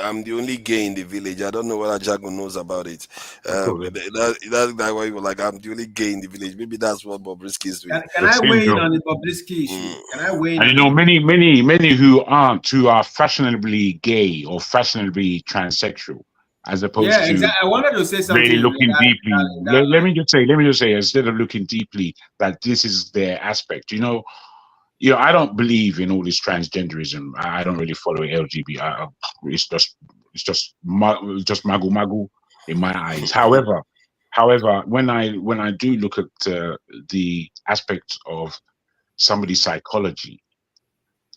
I'm the only gay in the village. I don't know whether Jago knows about it. That's why you were like, I'm the only gay in the village. Maybe that's what Bobrisky is doing. Can I weigh in on the Bobrisky issue? Can I weigh in? And many who are fashionably gay or fashionably transsexual, as opposed to exactly. I wanted to say something. Really looking deeply. Let me just say, instead of looking deeply, that this is their aspect. I don't believe in all this transgenderism. I don't really follow LGBT. It's just magu magu in my eyes. However, when I do look at the aspect of somebody's psychology,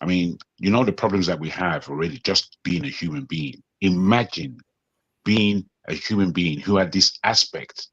I mean, the problems that we have already just being a human being. Imagine being a human being who had this aspect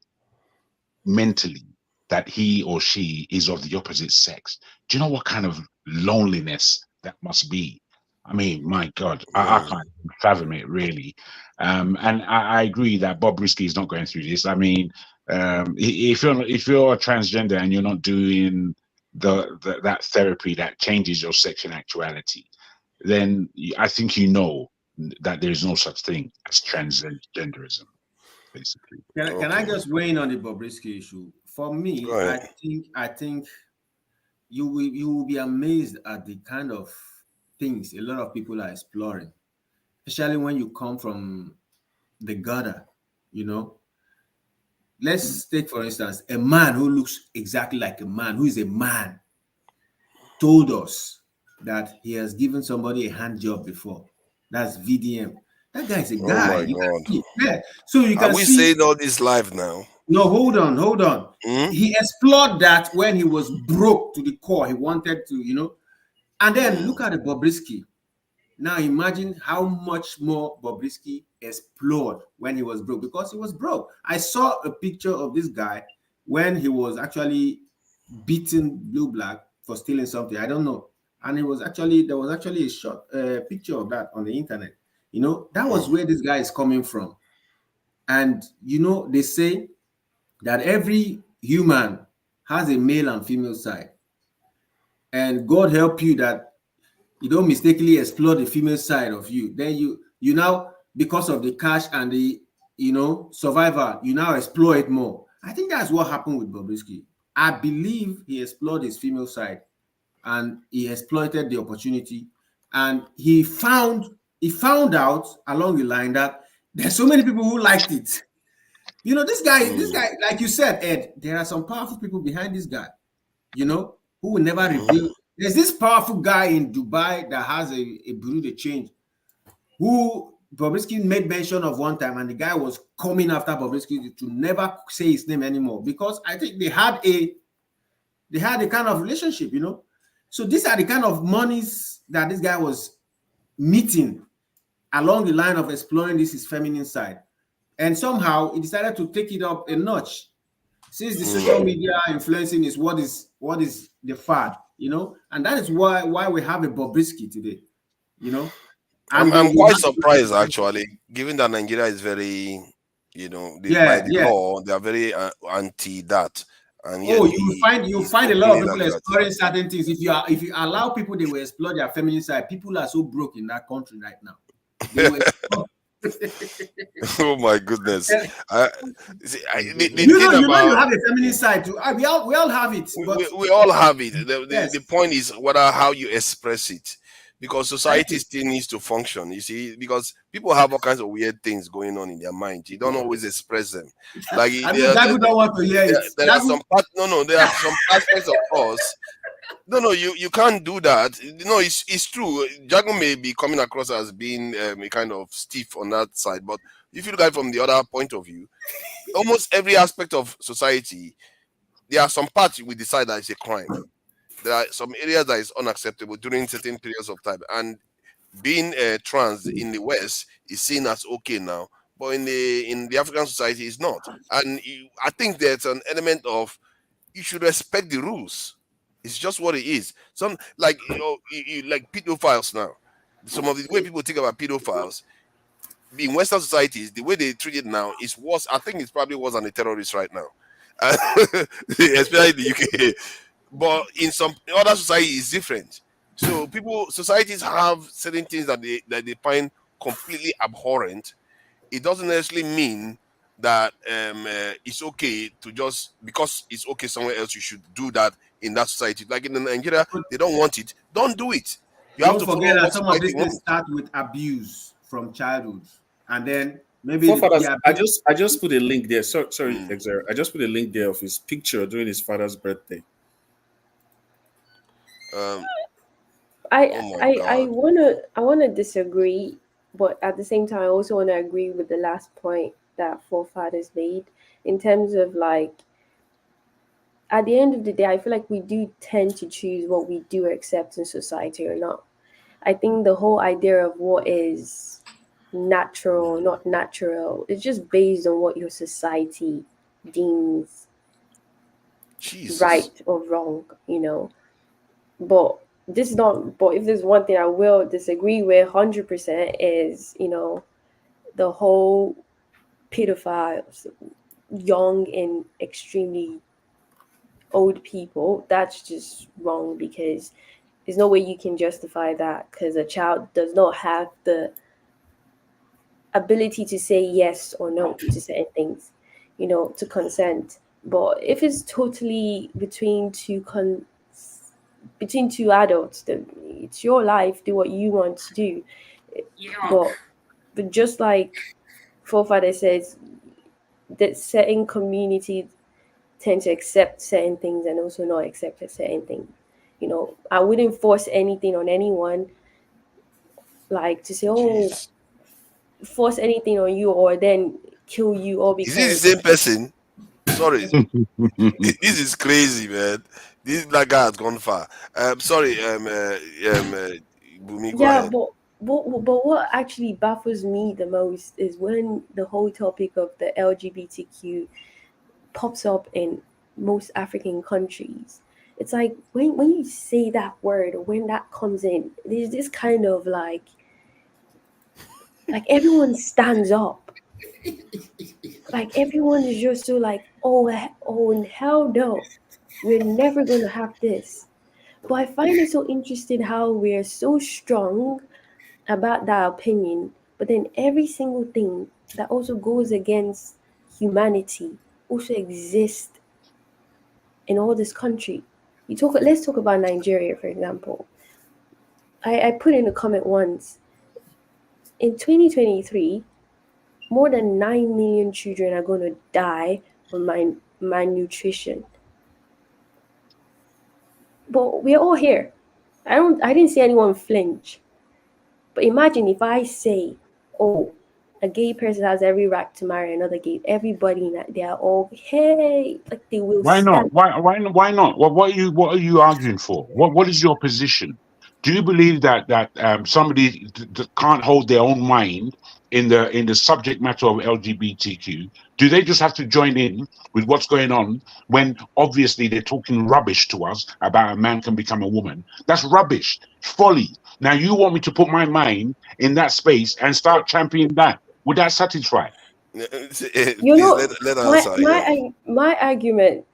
mentally that he or she is of the opposite sex. Do you know what kind of loneliness that must be? I mean, my God, I can't fathom it really. And I agree that Bobrisky is not going through this. I mean, if you're a transgender and you're not doing that therapy that changes your sexual actuality, then I think that there is no such thing as transgenderism, basically. Can I just weigh in on the Bobrisky issue? For me, I think you will be amazed at the kind of things a lot of people are exploring, especially when you come from the gutter. Let's take, for instance, a man who looks exactly like a man, who is a man, told us that he has given somebody a hand job before. That's VDM. That guy is a guy. Oh my God. So you can Are we saying all this live now? No, hold on. He explored that when he was broke to the core. He wanted to, and then look at the Bobrisky. Now imagine how much more Bobrisky explored when he was broke, because he was broke. I saw a picture of this guy when he was actually beating Blue Black for stealing something. I don't know. And there was actually a short picture of that on the internet. That was where this guy is coming from. And they say that every human has a male and female side. And God help you that you don't mistakenly explore the female side of you. Then you now, because of the cash and the survival, you now exploit more. I think that's what happened with Bobrisky. I believe he explored his female side and he exploited the opportunity. And he found out along the line that there's so many people who liked it. This guy, like you said, Ed, there are some powerful people behind this guy, who will never reveal. There's this powerful guy in Dubai that has a bureau de change, who Bobrisky made mention of one time, and the guy was coming after Bobrisky to never say his name anymore, because I think they had a kind of relationship, So these are the kind of monies that this guy was meeting along the line of exploring his feminine side. And somehow he decided to take it up a notch, since the social media influencing is what is the fad, and that is why we have a Bobrisky today, And I'm then you quite have surprised actually, given that Nigeria is very, by the law, they are very anti that, and yet Oh, you find a lot of openly people like that. exploring certain things. If you allow people, they will explore their feminine side. People are so broke in that country right now. They will explore. Oh my goodness! The You thing you about have a feminine side too. We all have it, but we all have it. yes. The point is how you express it, because society still needs to function. You see, because people have all kinds of weird things going on in their mind. You don't always express them. Like I mean, Dagu don't want to hear it. there are some there are some aspects of us. No, you can't do that. It's true. Jago may be coming across as being a kind of stiff on that side, but if you look at it from the other point of view, almost every aspect of society, there are some parts we decide that it's a crime. There are some areas that is unacceptable during certain periods of time, and being trans in the West is seen as okay now, but in the African society, it's not. And I think there's an element of you should respect the rules. It's just what it is. Some like like pedophiles now. Some of the way people think about pedophiles in Western societies, the way they treat it now is worse. I think it's probably worse than a terrorist right now, especially in the UK. But in some other societies, it's different. So societies have certain things that they find completely abhorrent. It doesn't necessarily mean that it's okay to just because it's okay somewhere else you should do that in that society. Like in Nigeria, they don't want it. Don't do it. You have to forget follow that what some of society these things wants. start with abuse from childhood, and then maybe Forefathers, I just put a link there. Sorry, Exer. I just put a link there of his picture during his father's birthday. I wanna disagree, but at the same time I also wanna agree with the last point that forefathers made in terms of like at the end of the day, I feel like we do tend to choose what we do accept in society or not. I think the whole idea of what is natural, not natural, is just based on what your society deems right or wrong, But this is not. But if there's one thing I will disagree with 100% is, the whole pedophiles, young and extremely old people. That's just wrong because there's no way you can justify that because a child does not have the ability to say yes or no to certain things, to consent. But if it's totally between two adults, then it's your life. Do what you want to do. But just like forefather says, that certain communities tend to accept certain things and also not accept certain things. I wouldn't force anything on anyone, like to say, force anything on you or then kill you all because. Is it the same person? Sorry, this is crazy, man. This black guy has gone far. Sorry, Bumi, go ahead. But what actually baffles me the most is when the whole topic of the LGBTQ pops up in most African countries. It's like when you say that word or when that comes in, there's this kind of like everyone stands up. Like everyone is just so like, oh hell no, we're never gonna have this. But I find it so interesting how we're so strong about that opinion, but then every single thing that also goes against humanity also exists in all this country. Let's talk about Nigeria, for example. I put in a comment once. In 2023, more than 9 million children are going to die from malnutrition. But we're all here. I didn't see anyone flinch. But imagine if I say, a gay person has every right to marry another gay. Everybody, they are all, hey, like they will. Why not? Why not? What are you arguing for? What is your position? Do you believe that somebody can't hold their own mind in the subject matter of LGBTQ? Do they just have to join in with what's going on when obviously they're talking rubbish to us about a man can become a woman? That's rubbish, folly. Now you want me to put my mind in that space and start championing that. Would that satisfy? You Please know, let her answer. Yeah. my argument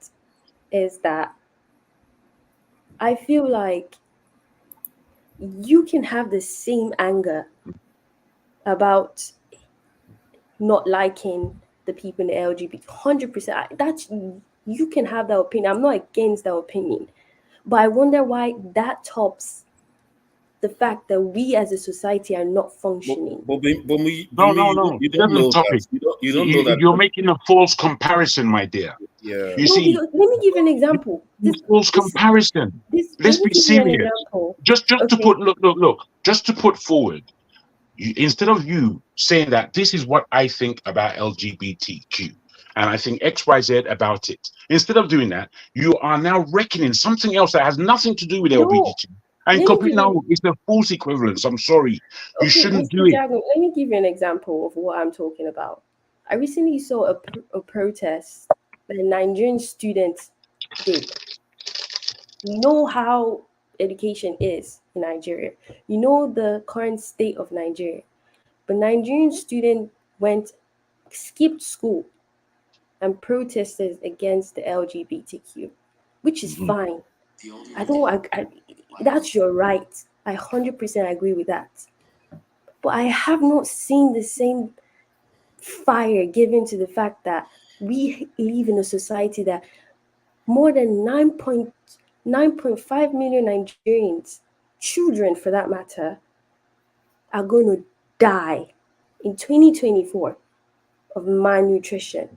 is that I feel like you can have the same anger about not liking the people in the LGBT 100%. That's, you can have that opinion. I'm not against that opinion, but I wonder why that tops the fact that we as a society are not functioning. No. You It don't doesn't know top that. it. You don't know that. You're making a false comparison, my dear. Yeah. You No, see, because, let me give you an example. false comparison. Let's Let's me be give you an serious. example. Just to Okay. put look. Just to put forward, instead of you saying that this is what I think about LGBTQ and I think XYZ about it, instead of doing that, you are now reckoning something else that has nothing to do with No, LGBTQ. And let me completely give you, now it's a false equivalence. I'm sorry. You okay, shouldn't Mr. do it. Jago, let me give you an example of what I'm talking about. I recently saw a protest that Nigerian students did. You know how education is in Nigeria. You know the current state of Nigeria. But Nigerian student skipped school and protested against the LGBTQ, which is fine. That's your right. I 100% agree with that. But I have not seen the same fire given to the fact that we live in a society that more than 9.5 million Nigerians, children for that matter, are going to die in 2024 of malnutrition.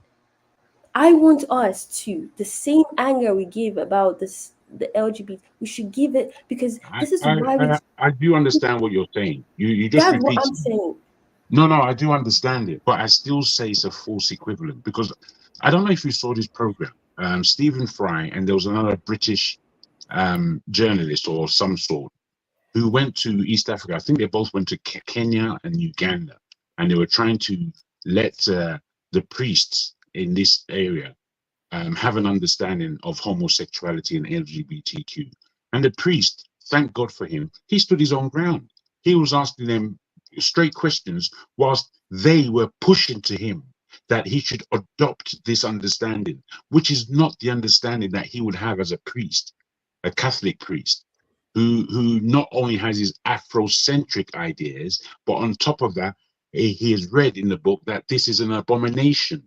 I want us to, the same anger we give about this, the LGBT, we should give it, because this is why I do understand what you're saying. You just that's what repeat. I'm saying. No, I do understand it, but I still say it's a false equivalent because I don't know if you saw this program, Stephen Fry, and there was another British journalist or some sort who went to East Africa. I think they both went to Kenya and Uganda, and they were trying to let the priests in this area have an understanding of homosexuality and LGBTQ. And the priest, thank God for him, he stood his own ground. He was asking them straight questions whilst they were pushing to him that he should adopt this understanding, which is not the understanding that he would have as a priest, a Catholic priest, who not only has his Afrocentric ideas, but on top of that, he has read in the book that this is an abomination.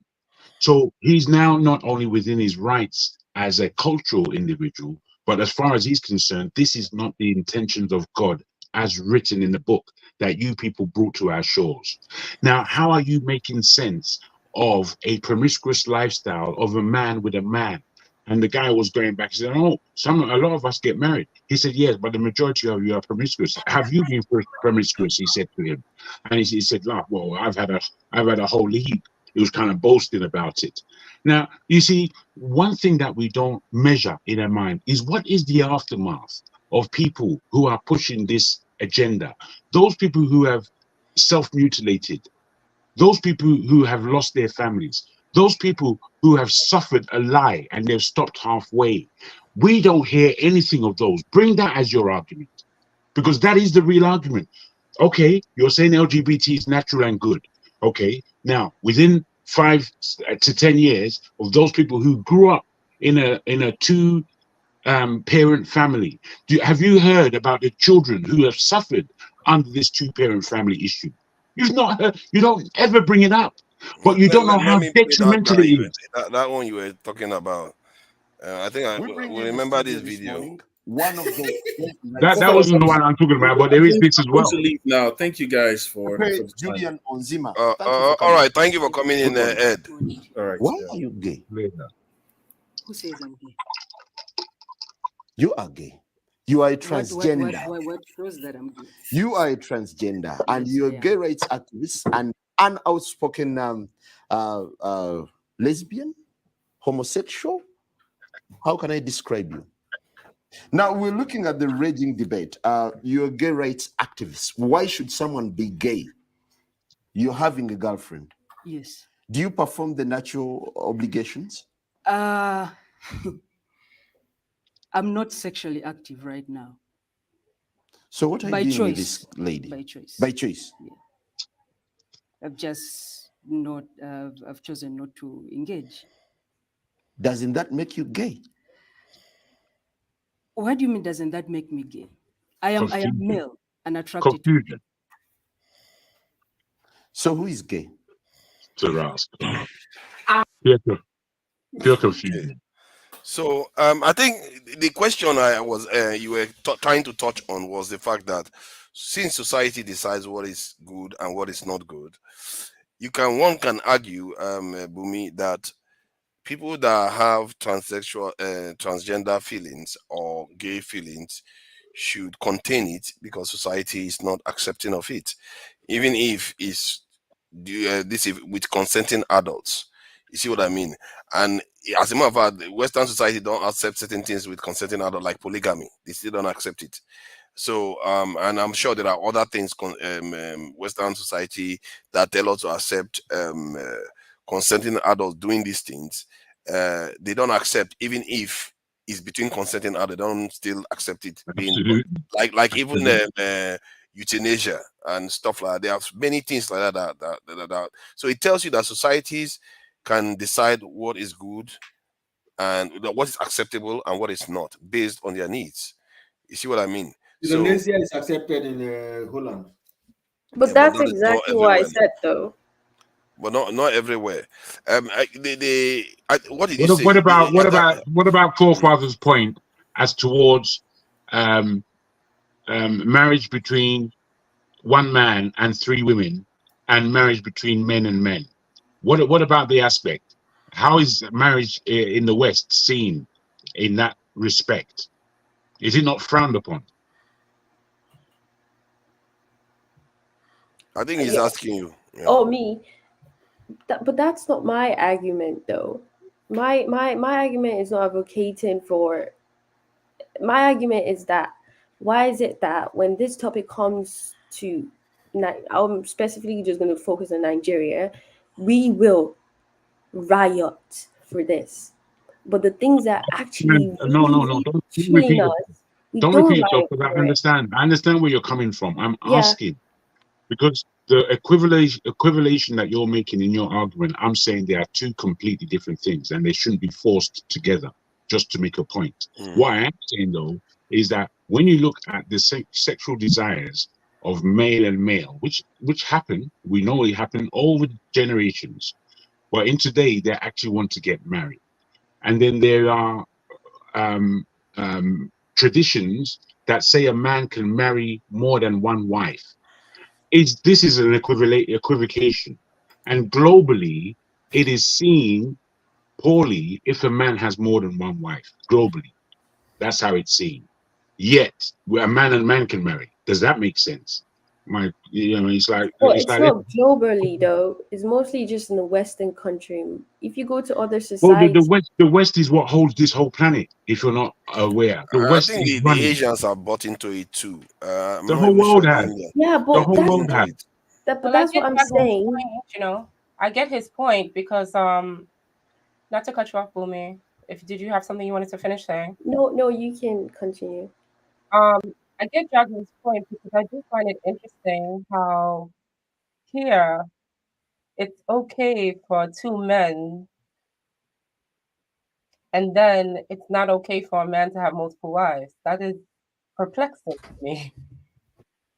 So he's now not only within his rights as a cultural individual, but as far as he's concerned, this is not the intentions of God as written in the book that you people brought to our shores. Now, how are you making sense of a promiscuous lifestyle of a man with a man? And the guy was going back, he said, oh, a lot of us get married. He said, yes, but the majority of you are promiscuous. Have you been promiscuous? He said to him. And he said, oh, well, I've had a whole heap. He was kind of boasting about it. Now, you see, one thing that we don't measure in our mind is what is the aftermath of people who are pushing this agenda. Those people who have self-mutilated, those people who have lost their families, those people who have suffered a lie and they've stopped halfway. We don't hear anything of those. Bring that as your argument, because that is the real argument. Okay, you're saying LGBT is natural and good. Okay, now within 5 to 10 years of those people who grew up in a two parent family, have you heard about the children who have suffered under this two-parent family issue? You've not heard, you don't ever bring it up, but you don't know how Let me play detrimental it is. that one you were talking about. I think I will remember this video. One of the that wasn't the one I'm talking about, but there is this as well. To leave now. Thank you guys for the Julian Onzima. All right, thank you for coming in, Ed. All right. Why are you gay? Who says I'm gay? You are gay. You are a transgender. What shows that I'm gay? You are a transgender, and you're a gay rights activist and an outspoken lesbian, homosexual. How can I describe you? Now we're looking at the raging debate. You're a gay rights activist. Why should someone be gay? You're having a girlfriend. Yes. Do you perform the natural obligations? I'm not sexually active right now. So what are By you doing with choice. this lady? By choice. By choice. Yeah. I've just not. I've chosen not to engage. Doesn't that make you gay? What do you mean? Doesn't that make me gay? I am Confusion. male and attracted to Confusion. So who is gay? To ask. Pure confusion. So I think the question I was you were trying to touch on was the fact that since society decides what is good and what is not good, one can argue, Bumi, that people that have transsexual, transgender feelings or gay feelings should contain it because society is not accepting of it, even if it's this is with consenting adults. You see what I mean? And as a matter of fact, Western society don't accept certain things with consenting adults, like polygamy. They still don't accept it. So, and I'm sure there are other things Western society that tell us to accept consenting adults doing these things. They don't accept, even if it's between consenting adults. They don't still accept it being like even euthanasia and stuff like that. There are many things like that. So it tells you that societies can decide what is good and what is acceptable and what is not based on their needs. You see what I mean? Indonesia is accepted in Holland. But that's exactly what I said, though. But not everywhere. What did you say? What about forefathers' point as towards marriage between one man and 3 women, and marriage between men and men? What about the aspect? How is marriage in the West seen in that respect? Is it not frowned upon? I think he's asking you. Yeah. Oh, me. But that's not my argument, though. My argument is not advocating for. My argument is that why is it that when this topic comes to, I'm specifically just going to focus on Nigeria, we will riot for this. But the things that actually no, don't repeat yourself, because I understand where you're coming from. I'm asking because the equivalation that you're making in your argument, I'm saying they are 2 completely different things and they shouldn't be forced together just to make a point. What I am saying, though, is that when you look at the sexual desires of male and male, which happen, we know it happened over generations, but in today they actually want to get married. And then there are traditions that say a man can marry more than 1 wife. This is an equivocation, and globally it is seen poorly if a man has more than 1 wife. Globally, that's how it's seen. Yet, where a man and man can marry, does that make sense? It's like it's not globally, though. It's mostly just in the Western country. If you go to other societies, the West is what holds this whole planet. If you're not aware, the West I think is the running. Asians are bought into it too. The whole world has. Yeah, but the whole world has. But that's what I'm saying. Point, I get his point because not to cut you off, Bumi. Did you have something you wanted to finish saying? No, you can continue. I get Jasmine's point because I do find it interesting how here it's okay for 2 men, and then it's not okay for a man to have multiple wives. That is perplexing to me.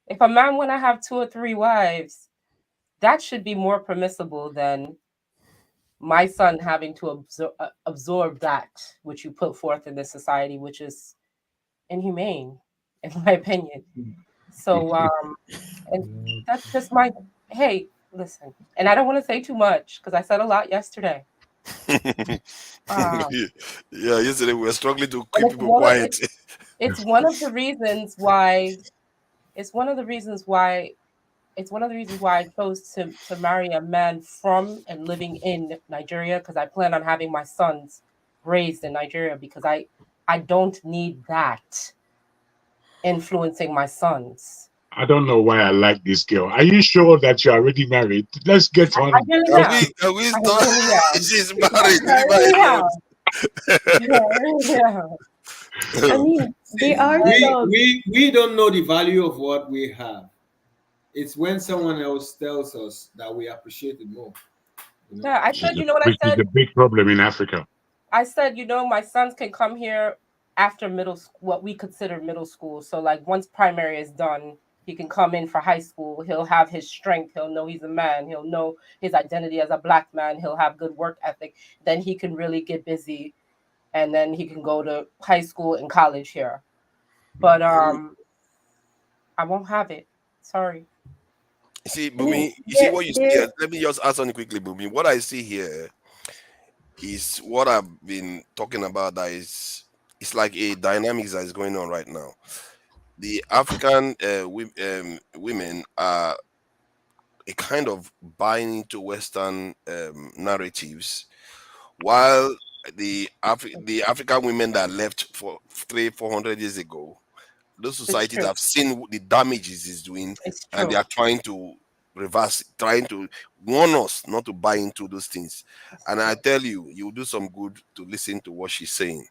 If a man want to have 2 or 3 wives, that should be more permissible than my son having to absorb that which you put forth in this society, which is inhumane, in my opinion. So, and that's just hey, listen, and I don't want to say too much because I said a lot yesterday. Yeah, yesterday we were struggling to keep people quiet. It's one of the reasons why. It's one of the reasons why I chose to marry a man from and living in Nigeria, because I plan on having my sons raised in Nigeria, because I don't need that influencing my sons. I don't know why I like this girl. Are you sure that you're already married? Let's get on. She's married. I mean, There are some. We don't know the value of what we have. It's when someone else tells us that we appreciate it more. You know? Yeah, I said, you know what I Which is said? a big problem in Africa. I said, you know, my sons can come here after middle school, what we consider middle school. So like once primary is done, he can come in for high school. He'll have his strength. He'll know he's a man. He'll know his identity as a Black man. He'll have good work ethic. Then he can really get busy, and then he can go to high school and college here. But I won't have it. Sorry. You see, Bumi, you see what you see here? Let me just ask something quickly, Bumi. What I see here is what I've been talking about. That is, it's like a dynamics that is going on right now. The African women are a kind of buying into Western narratives, while the African women that left for 300-400 years ago, those societies have seen the damages it's doing, and they are trying to reverse, trying to warn us not to buy into those things. And I tell you, you will do some good to listen to what she's saying,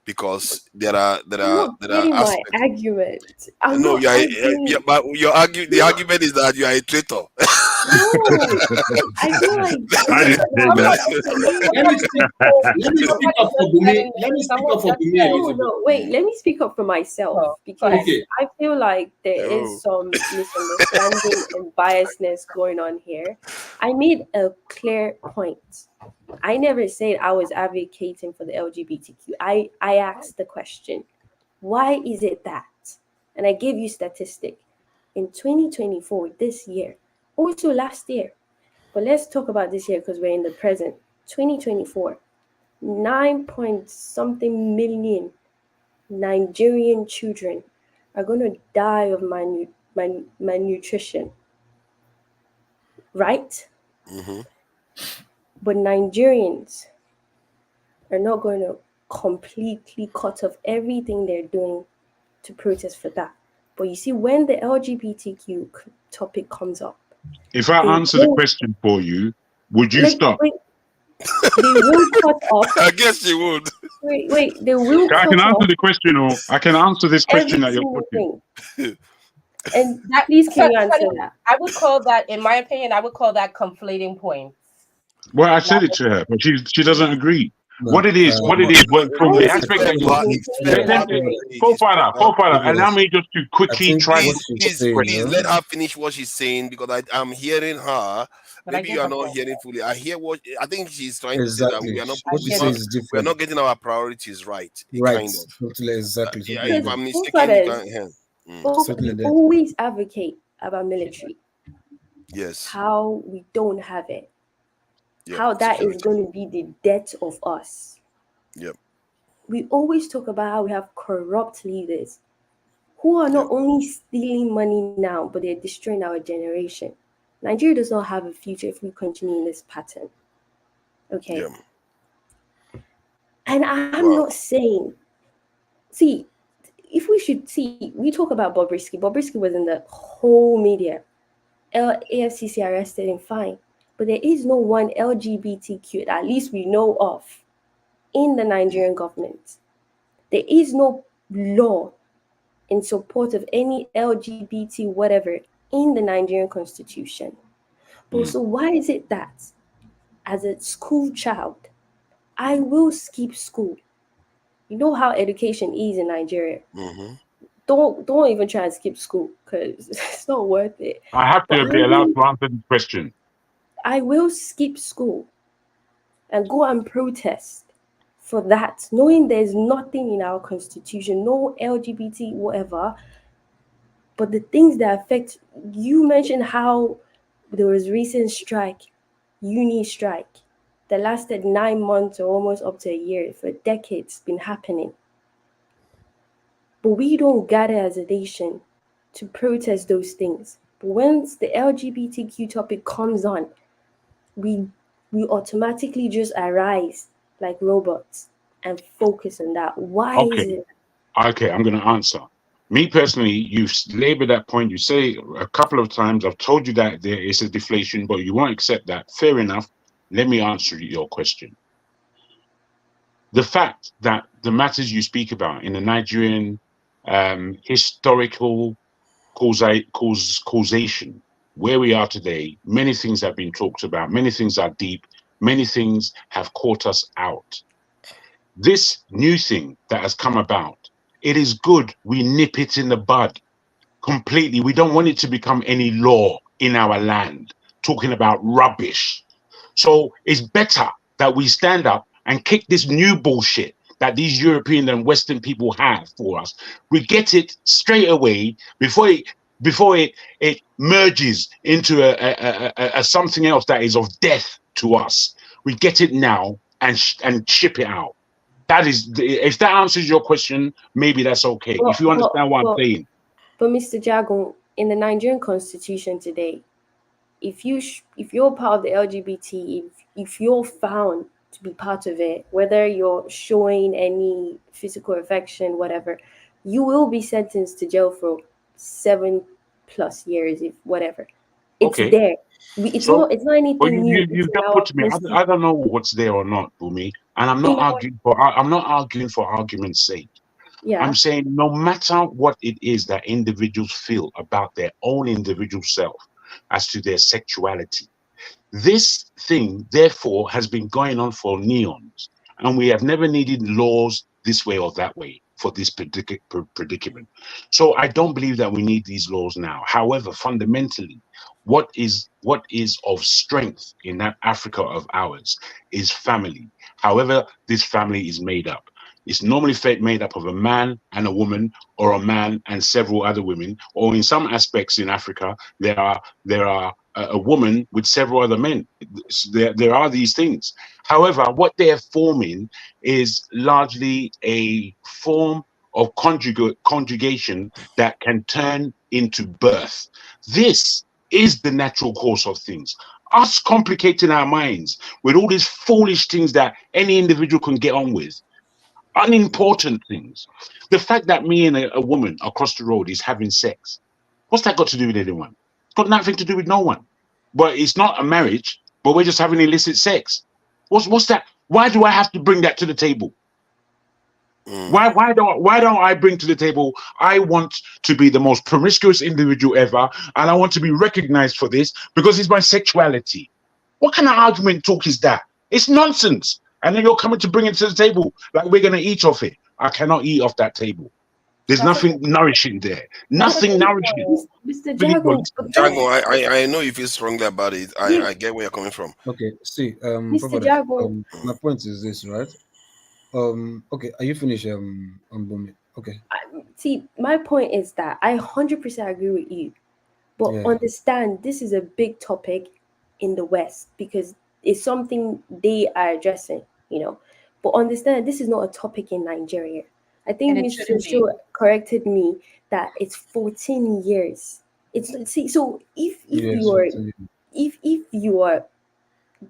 because there are my argument. I'm no, not arguing. but the argument is that you are a traitor. I feel like let me speak up for Bumi. No, wait, let me speak up for myself, because I feel like there is some misunderstanding and biasness going on here. I made a clear point. I never said I was advocating for the LGBTQ. I asked the question, why is it that? And I gave you statistic. In 2024, this year, also last year, but let's talk about this year because we're in the present. 2024, 9-point-something million Nigerian children are going to die of malnutrition, right? Mm-hmm. But Nigerians are not going to completely cut off everything they're doing to protest for that. But you see, when the LGBTQ topic comes up, if I answer the question for you, would you stop? Wait, they will cut off. I guess you would. Wait, they will I cut can off answer the question, or I can answer this question that you're putting. And please can you answer that? I would call that, in my opinion, I would call that conflating points. Well, I said it to her, but she doesn't agree. What it is, from the aspect that you co-founder, allow me just to quickly try to please let her finish what she's saying, because I'm hearing her. Maybe you are not hearing fully. I hear what I think she's trying to say, that we are not getting our priorities right. Right, totally, exactly. If I'm mistaken, you can't hear. We always advocate about military. Yes. How we don't have it. Yep. How that is going to be the death of us. Yep. We always talk about how we have corrupt leaders who are not only stealing money now, but they're destroying our generation. Nigeria does not have a future if we continue in this pattern. Okay. Yeah. And I'm not saying, see, if we should see, we talk about Bobrisky. Bobrisky was in the whole media. AFCC arrested him, fine. But there is no one LGBTQ, at least we know of, in the Nigerian government. There is no law in support of any LGBT whatever in the Nigerian constitution. But so why is it that as a school child, I will skip school? You know how education is in Nigeria. Mm-hmm. Don't even try and skip school because it's not worth it. I have to be allowed to answer the question. I will skip school and go and protest for that, knowing there's nothing in our constitution, no LGBT, whatever. But the things that affect, you mentioned how there was recent strike, uni strike, that lasted 9 months or almost up to a year, for decades been happening. But we don't gather as a nation to protest those things. But once the LGBTQ topic comes on, we automatically just arise like robots and focus on that. Why is it? Okay, I'm going to answer. Me personally, you've labored that point. You say a couple of times, I've told you that there is a deflation, but you won't accept that. Fair enough. Let me answer your question. The fact that the matters you speak about in the Nigerian historical causation. Where we are today, many things have been talked about, many things are deep, many things have caught us out. This new thing that has come about, it is good we nip it in the bud completely. We don't want it to become any law in our land, talking about rubbish. So it's better that we stand up and kick this new bullshit that these European and Western people have for us. We get it straight away before it merges into a something else that is of death to us. We get it now and ship it out. That is, if that answers your question, maybe that's okay. If you understand what I'm saying. But Mr. Jagon, in the Nigerian Constitution today, if you're part of the LGBT, if you're found to be part of it, whether you're showing any physical affection, whatever, you will be sentenced to jail for 7+ years, if whatever. It's Okay. there. It's not anything new. You've just put to me. I don't know what's there or not, Bumi, and I'm not arguing for argument's sake. Yeah. I'm saying no matter what it is that individuals feel about their own individual self as to their sexuality, this thing, therefore, has been going on for neons, and we have never needed laws this way or that way for this predicament. So I don't believe that we need these laws now. However, fundamentally, what is of strength in that Africa of ours is family. However, this family is made up. It's normally made up of a man and a woman, or a man and several other women, or in some aspects in Africa, there are a woman with several other men. There are these things. However, what they're forming is largely a form of conjugation that can turn into birth. This is the natural course of things. Us complicating our minds with all these foolish things that any individual can get on with, unimportant things. The fact that me and a woman across the road is having sex, what's that got to do with anyone? It's got nothing to do with no one. But it's not a marriage, but we're just having illicit sex. What's that? Why do I have to bring that to the table? Why don't I bring to the table, I want to be the most promiscuous individual ever, and I want to be recognized for this because it's my sexuality. What kind of argument talk is that? It's nonsense. And then you're coming to bring it to the table like we're going to eat off it. I cannot eat off that table. There's nothing nourishing there. Nothing nourishing. Mr. Jago, I know you feel strongly about it. I get where you're coming from. Okay, see, Mr. Jago. my point is this, right? Okay, are you finished, Bumi? Okay. See, my point is that I 100% agree with you, but understand this is a big topic in the West because it's something they are addressing, But understand this is not a topic in Nigeria. I think Mr. Shaw corrected me that it's 14 years. So if you are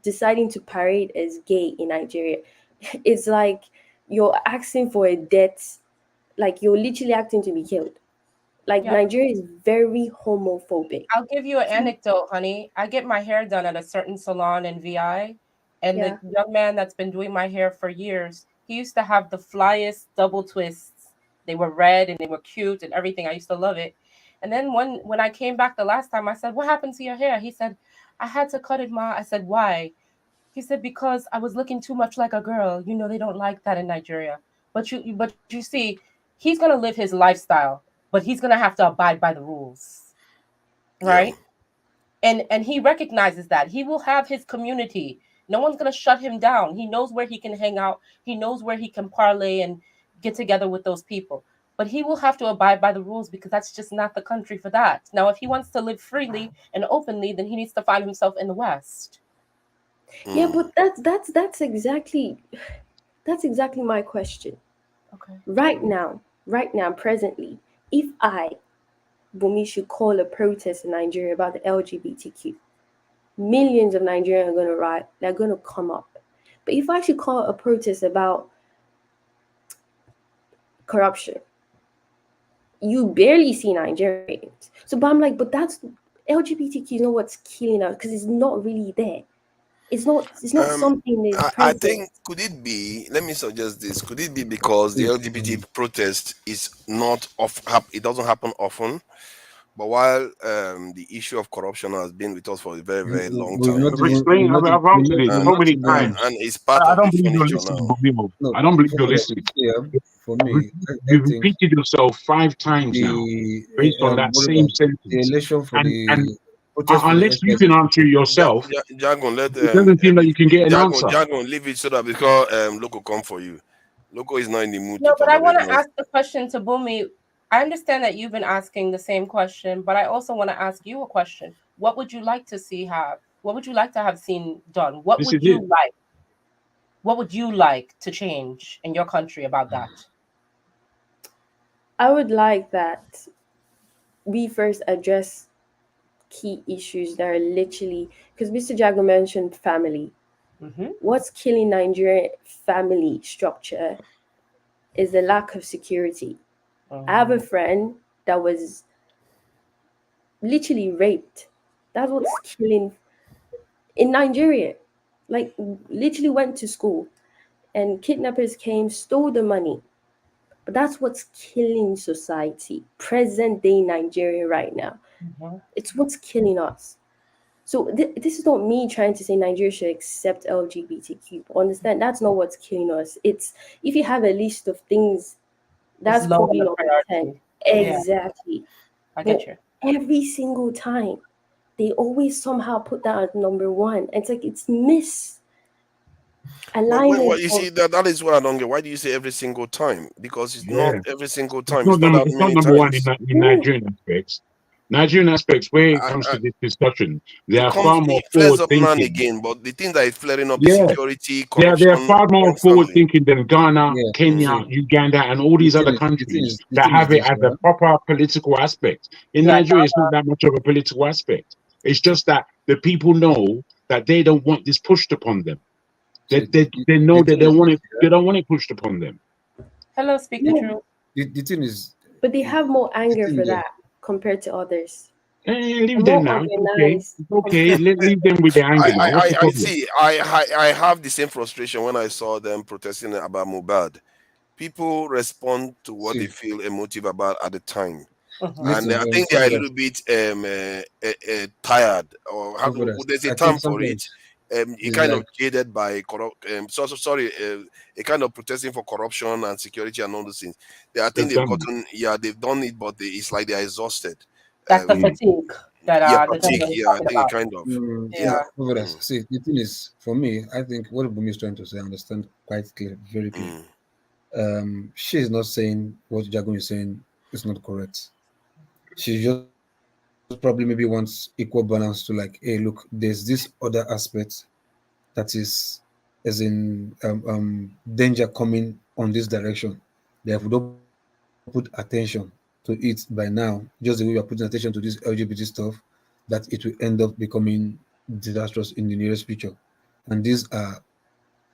deciding to parade as gay in Nigeria, it's like you're asking for a death, like you're literally acting to be killed. Like Nigeria is very homophobic. I'll give you an anecdote, honey. I get my hair done at a certain salon in VI, and the young man that's been doing my hair for years, he used to have the flyest double twists. They were red and they were cute and everything. I used to love it. And then when I came back the last time, I said, "What happened to your hair?" He said, "I had to cut it, Ma." I said, "Why?" He said, "Because I was looking too much like a girl. They don't like that in Nigeria. But you see, he's gonna live his lifestyle, but he's gonna have to abide by the rules, right?" And he recognizes that he will have his community. No one's gonna shut him down. He knows where he can hang out. He knows where he can parlay and get together with those people. But he will have to abide by the rules because that's just not the country for that. Now, if he wants to live freely and openly, then he needs to find himself in the West. Yeah, but that's exactly my question. Okay. Right now, presently, if Bumi should call a protest in Nigeria about the LGBTQ, millions of Nigerians are going to riot. They're going to come up. But if I should call a protest about corruption, you barely see Nigerians. So, but I'm like, but that's LGBTQ is not what's killing us because it's not really there. It's not something that's I present. think, could it be, let me suggest this, could it be because the LGBT protest is not it doesn't happen often, but while the issue of corruption has been with us for a very, very long I've time, answered it so many times. and it's part I of don't the believe you're furniture listening, now. Bobimo. No, I don't believe you're for, listening. yeah, for me, I You've think repeated yourself 5 times now based on that same the sentence. election for And the protest for the unless you can answer yourself, Jagon, let it doesn't seem like you can get an answer. Jagon, leave it so that because Loco come for you. Loco is not in the mood No, to but I tolerate want to nonsense. ask the question to Bumi. I understand that you've been asking the same question, but I also want to ask you a question. What would you like to see what would you like to have seen done? What would you like? What would you like to change in your country about that? I would like that we first address key issues that are literally, because Mr. Jago mentioned family. What's killing Nigerian family structure is the lack of security. I have a friend that was literally raped. That's what's killing in Nigeria. Like, literally went to school and kidnappers came, stole the money. But that's what's killing society, present day Nigeria right now. It's what's killing us. So this is not me trying to say Nigeria should accept LGBTQ. Understand, that's not what's killing us. It's if you have a list of things, that's low probably on the number 10. priority. Yeah. Exactly. I get you. Every single time, they always somehow put that at number 1. It's like it's Well, you see, that is what I don't get. Why do you say every single time? Because it's not every single time. It's not that It's many not number 1 times. in Nigerian aspects. Nigerian aspects, where it comes to this discussion, they are far more It flares forward up now and thinking. again, but the thing that is flaring up Yeah. is security, They corruption. are far more forward thinking than Ghana, Yeah. Kenya, Uganda, and all these other countries that have it as a proper political aspect. In Nigeria, it's not that much of a political aspect. It's just that the people know that they don't want this pushed upon them. They know that they don't want it pushed upon them. Hello, speak the truth. The thing is, but they have more anger for that compared to others. Leave them now. It's okay. Leave them with the anger now. What's the I problem? see. I have the same frustration when I saw them protesting about Mubad. People respond to what they feel emotive about at the time. And I think they are a little bit tired, or there's a term for it. Kind of jaded by a kind of protesting for corruption and security and all those things. I think they've done it, but it's like they're exhausted. That's the fatigue that fatigue. I think it kind of. See, the thing is, for me, I think what Bumi is trying to say, I understand quite clear, very clear. She is not saying what Jagun is saying is not correct. She just probably maybe wants equal balance to like, hey, look, there's this other aspect that is as in danger coming on this direction. If we don't put attention to it by now, just the way we are putting attention to this LGBT stuff, that it will end up becoming disastrous in the nearest future. And these are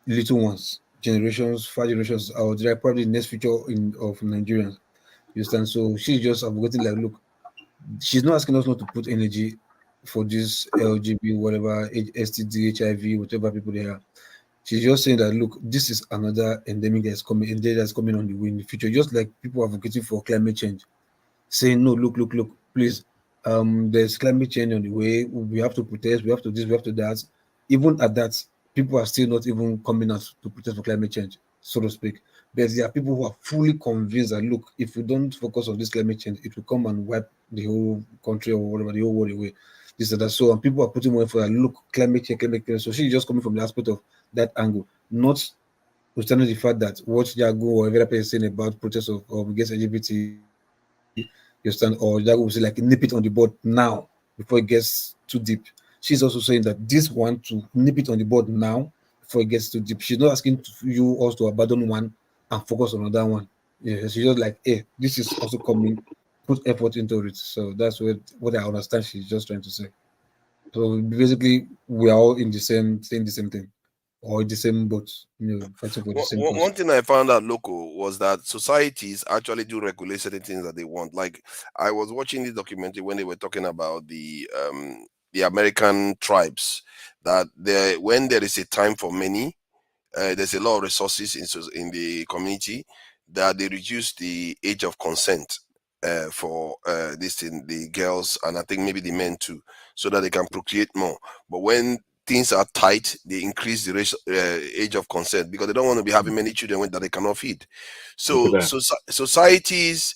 little ones, generations, 5 generations, or they're probably the next future of Nigerians. You understand? So she's just advocating like, look, she's not asking us not to put energy for this LGBT, whatever, STD, HIV, whatever people they are. She's just saying that, look, this is another endemic that's coming on the way in the future. Just like people advocating for climate change, saying, no, look, please, there's climate change on the way. We have to protest. We have to this. We have to that. Even at that, people are still not even coming out to protest for climate change, so to speak. But there are people who are fully convinced that, look, if we don't focus on this climate change, it will come and wipe the whole country or whatever, the whole world away. This and that. So, and people are putting more effort. Look, climate change. So she's just coming from the aspect of that angle, not notwithstanding the fact that what Jago or every person saying about protests of against LGBT, you understand, or Jago will say like nip it on the board now before it gets too deep. She's also saying that this one to nip it on the board now before it gets too deep. She's not asking you also to abandon one and focus on another one. Yeah, she's just like, hey, this is also coming, put effort into it. So that's what I understand she's just trying to say. So basically, we are all in the same, saying the same thing, or in the same boat, fighting for the same cause. One thing I found out local was that societies actually do regulate certain things that they want. Like I was watching this documentary when they were talking about the the American tribes that when there is a time for many, there's a lot of resources in the community, that they reduce the age of consent for the girls, and I think maybe the men too, so that they can procreate more. But when things are tight, they increase the age of consent because they don't want to be having many children that they cannot feed. So societies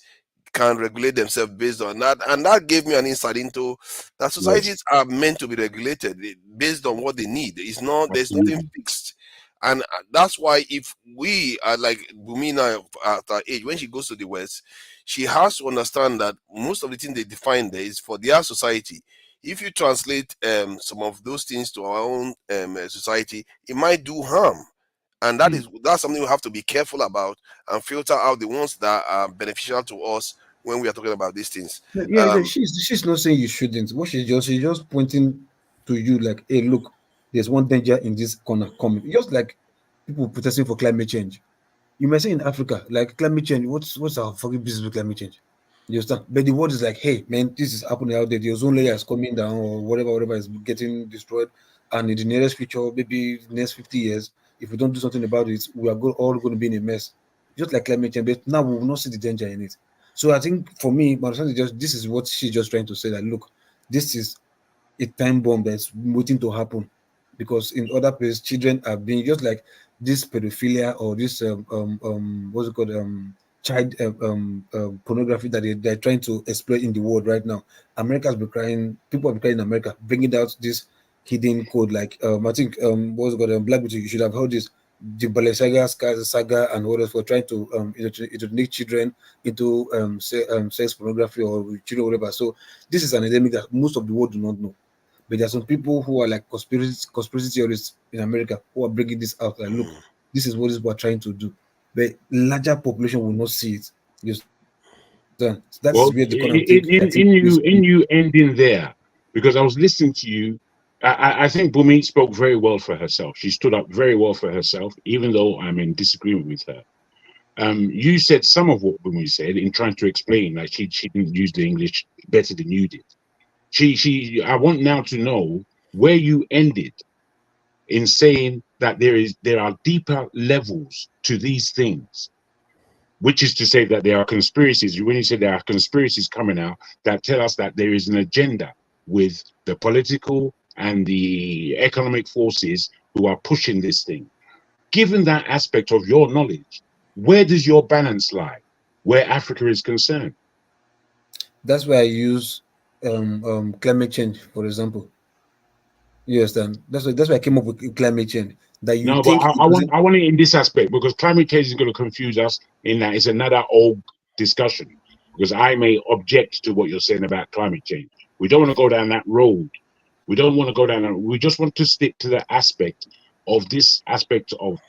can regulate themselves based on that, and that gave me an insight into that societies are meant to be regulated based on what they need. It's not, there's nothing fixed. And that's why if we are like Bumina at her age, when she goes to the West, she has to understand that most of the things they define there is for their society. If you translate some of those things to our own society, it might do harm. And that's something we have to be careful about and filter out the ones that are beneficial to us when we are talking about these things. Yeah, she's not saying you shouldn't. What she's just pointing to you like, hey, look, there's one danger in this corner coming. Just like people protesting for climate change. You might say in Africa, like climate change, what's our fucking business with climate change? You understand? But the world is like, hey, man, this is happening out there. The ozone layer is coming down, or whatever is getting destroyed. And in the nearest future, maybe the next 50 years, if we don't do something about it, we are all going to be in a mess. Just like climate change. But now we will not see the danger in it. So I think for me, my understanding is this is what she's just trying to say, that look, this is a time bomb that's waiting to happen, because in other places, children are being just like this pedophilia or this what's it called, child pornography that they're trying to exploit in the world right now. America's been crying, people have been crying in America, bringing out this hidden code, like I think what's it called, Black Beauty, you should have heard this, the Balenciaga saga and others for trying to introduce children into sex pornography or children, whatever. So this is an endemic that most of the world do not know. But there are some people who are like conspiracy theorists in America who are bringing this out. Like, look, this is what we're trying to do. But larger population will not see it. So that's Well, where the in you ending there, because I was listening to you, I think Bumi spoke very well for herself. She stood up very well for herself, even though I'm in disagreement with her. You said some of what Bumi said in trying to explain, like she didn't use the English better than you did. I want now to know where you ended in saying that there are deeper levels to these things, which is to say that there are conspiracies. When you say there are conspiracies coming out that tell us that there is an agenda with the political and the economic forces who are pushing this thing. Given that aspect of your knowledge, where does your balance lie where Africa is concerned? That's why I use climate change, for example. You understand? That's why I came up with climate change. That you no, think but I want it in this aspect, because climate change is going to confuse us in that it's another old discussion. Because I may object to what you're saying about climate change. We don't want to go down that road. We don't want to go down that. We just want to stick to the aspect of this aspect of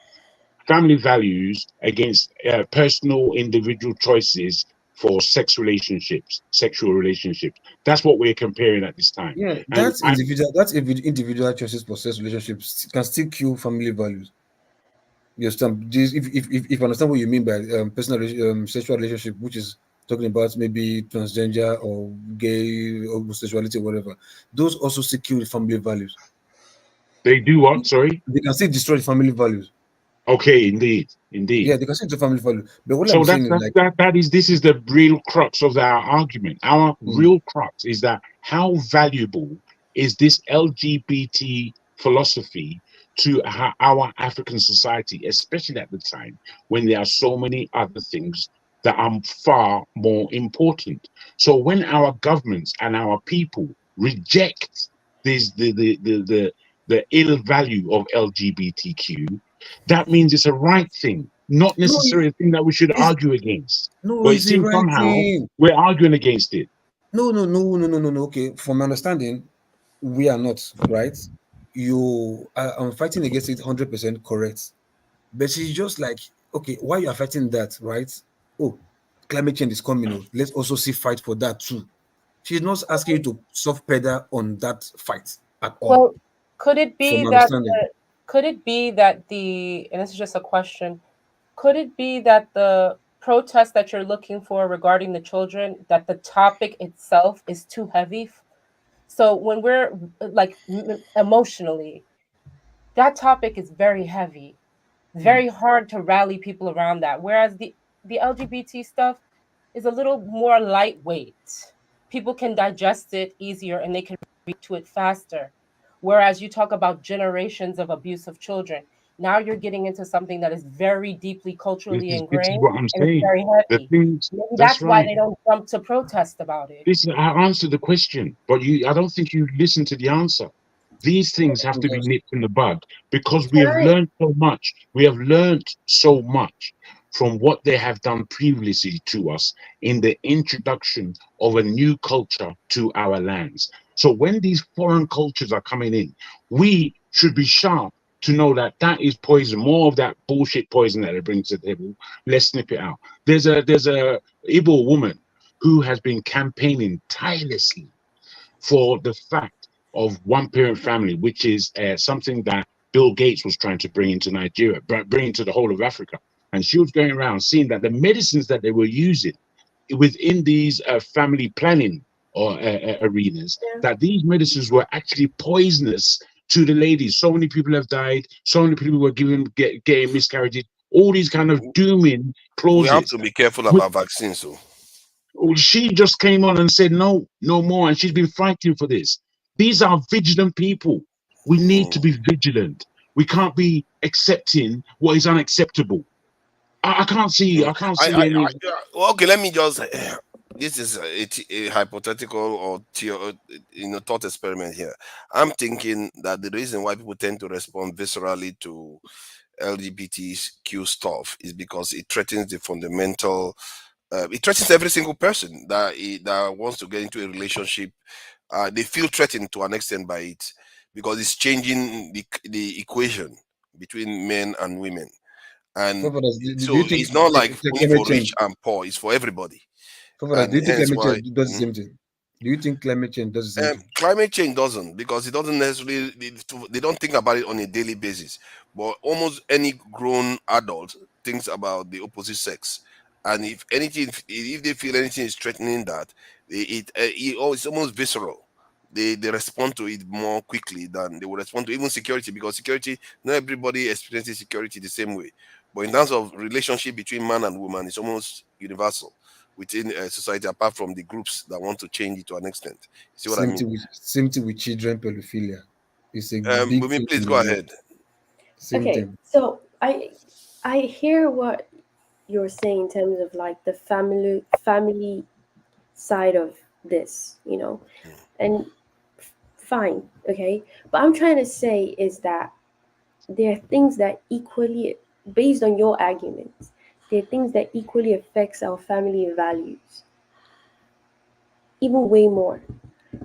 family values against personal individual choices for sexual relationships. That's what we're comparing at this time. Yeah, that's individual choices for sex relationships can still kill family values. You understand? If you understand what you mean by personal sexual relationship, which is talking about maybe transgender or gay or homosexuality or whatever, those also still kill family values. They do what? Sorry? They can still destroy family values. Okay, indeed. Yeah, they can still destroy family values. But what So I'm saying is like this is the real crux of our argument. Our real crux is that how valuable is this LGBT philosophy to our African society, especially at the time when there are so many other things that are far more important. So when our governments and our people reject the ill value of LGBTQ, that means it's a right thing, not necessarily a thing that we should argue against. No, But it it's the seems right somehow thing. we're arguing against it. No. Okay, from my understanding, we are not, right? I'm fighting against it 100% correct. But she's just like, okay, why you are fighting that, right? Oh, climate change is coming. Oh, let's also see fight for that too. She's not asking you to soft pedal on that fight at all. Well, could it be from that understanding. And this is just a question, could it be that the protest that you're looking for regarding the children, that the topic itself is too heavy? So when we're like emotionally, that topic is very heavy, very hard to rally people around that. Whereas the LGBT stuff is a little more lightweight. People can digest it easier and they can read to it faster. Whereas you talk about generations of abuse of children, now you're getting into something that is very deeply culturally This is ingrained what I'm and it's saying. very The heavy. things, Maybe that's that's why right. they don't jump to protest about it. Listen, I answered the question, but I don't think you listened to the answer. These things have to be nipped in the bud because we have learned so much. We have learned so much from what they have done previously to us in the introduction of a new culture to our lands. So when these foreign cultures are coming in, we should be sharp to know that that is poison, more of that bullshit poison that they bring to the table. Let's snip it out. There's a Igbo woman who has been campaigning tirelessly for the fact of one-parent family, which is something that Bill Gates was trying to bring into Nigeria, bring into the whole of Africa. And she was going around seeing that the medicines that they were using within these family planning or arenas, that these medicines were actually poisonous to the ladies. So many people have died. So many people were getting miscarriages. All these kind of dooming clauses. We have to be careful about vaccines, so. She just came on and said no more, and she's been fighting for this. These are vigilant people. We need to be vigilant. We can't be accepting what is unacceptable. I can't see any. Okay, let me just. This is a hypothetical or thought experiment here. I'm thinking that the reason why people tend to respond viscerally to LGBTQ stuff is because it threatens the fundamental. It threatens every single person that wants to get into a relationship. They feel threatened to an extent by it because it's changing the equation between men and women. And so it's not like only for rich and poor; it's for everybody. Do you think climate change does the same thing? Do you think climate change does the same thing? Climate change doesn't, because it doesn't necessarily. They don't think about it on a daily basis. But almost any grown adult thinks about the opposite sex. And if they feel anything is threatening that, it's almost visceral. They respond to it more quickly than they would respond to even security, because security, not everybody experiences security the same way. But in terms of relationship between man and woman, it's almost universal within society, apart from the groups that want to change it to an extent. See what I mean? Same thing with children pedophilia. It's a big Bumi, thing. please go ahead. Same thing. So I hear what you're saying in terms of like the family side of this, and fine, okay. But I'm trying to say is that there are things that equally, based on your arguments, there are things that equally affects our family values, even way more.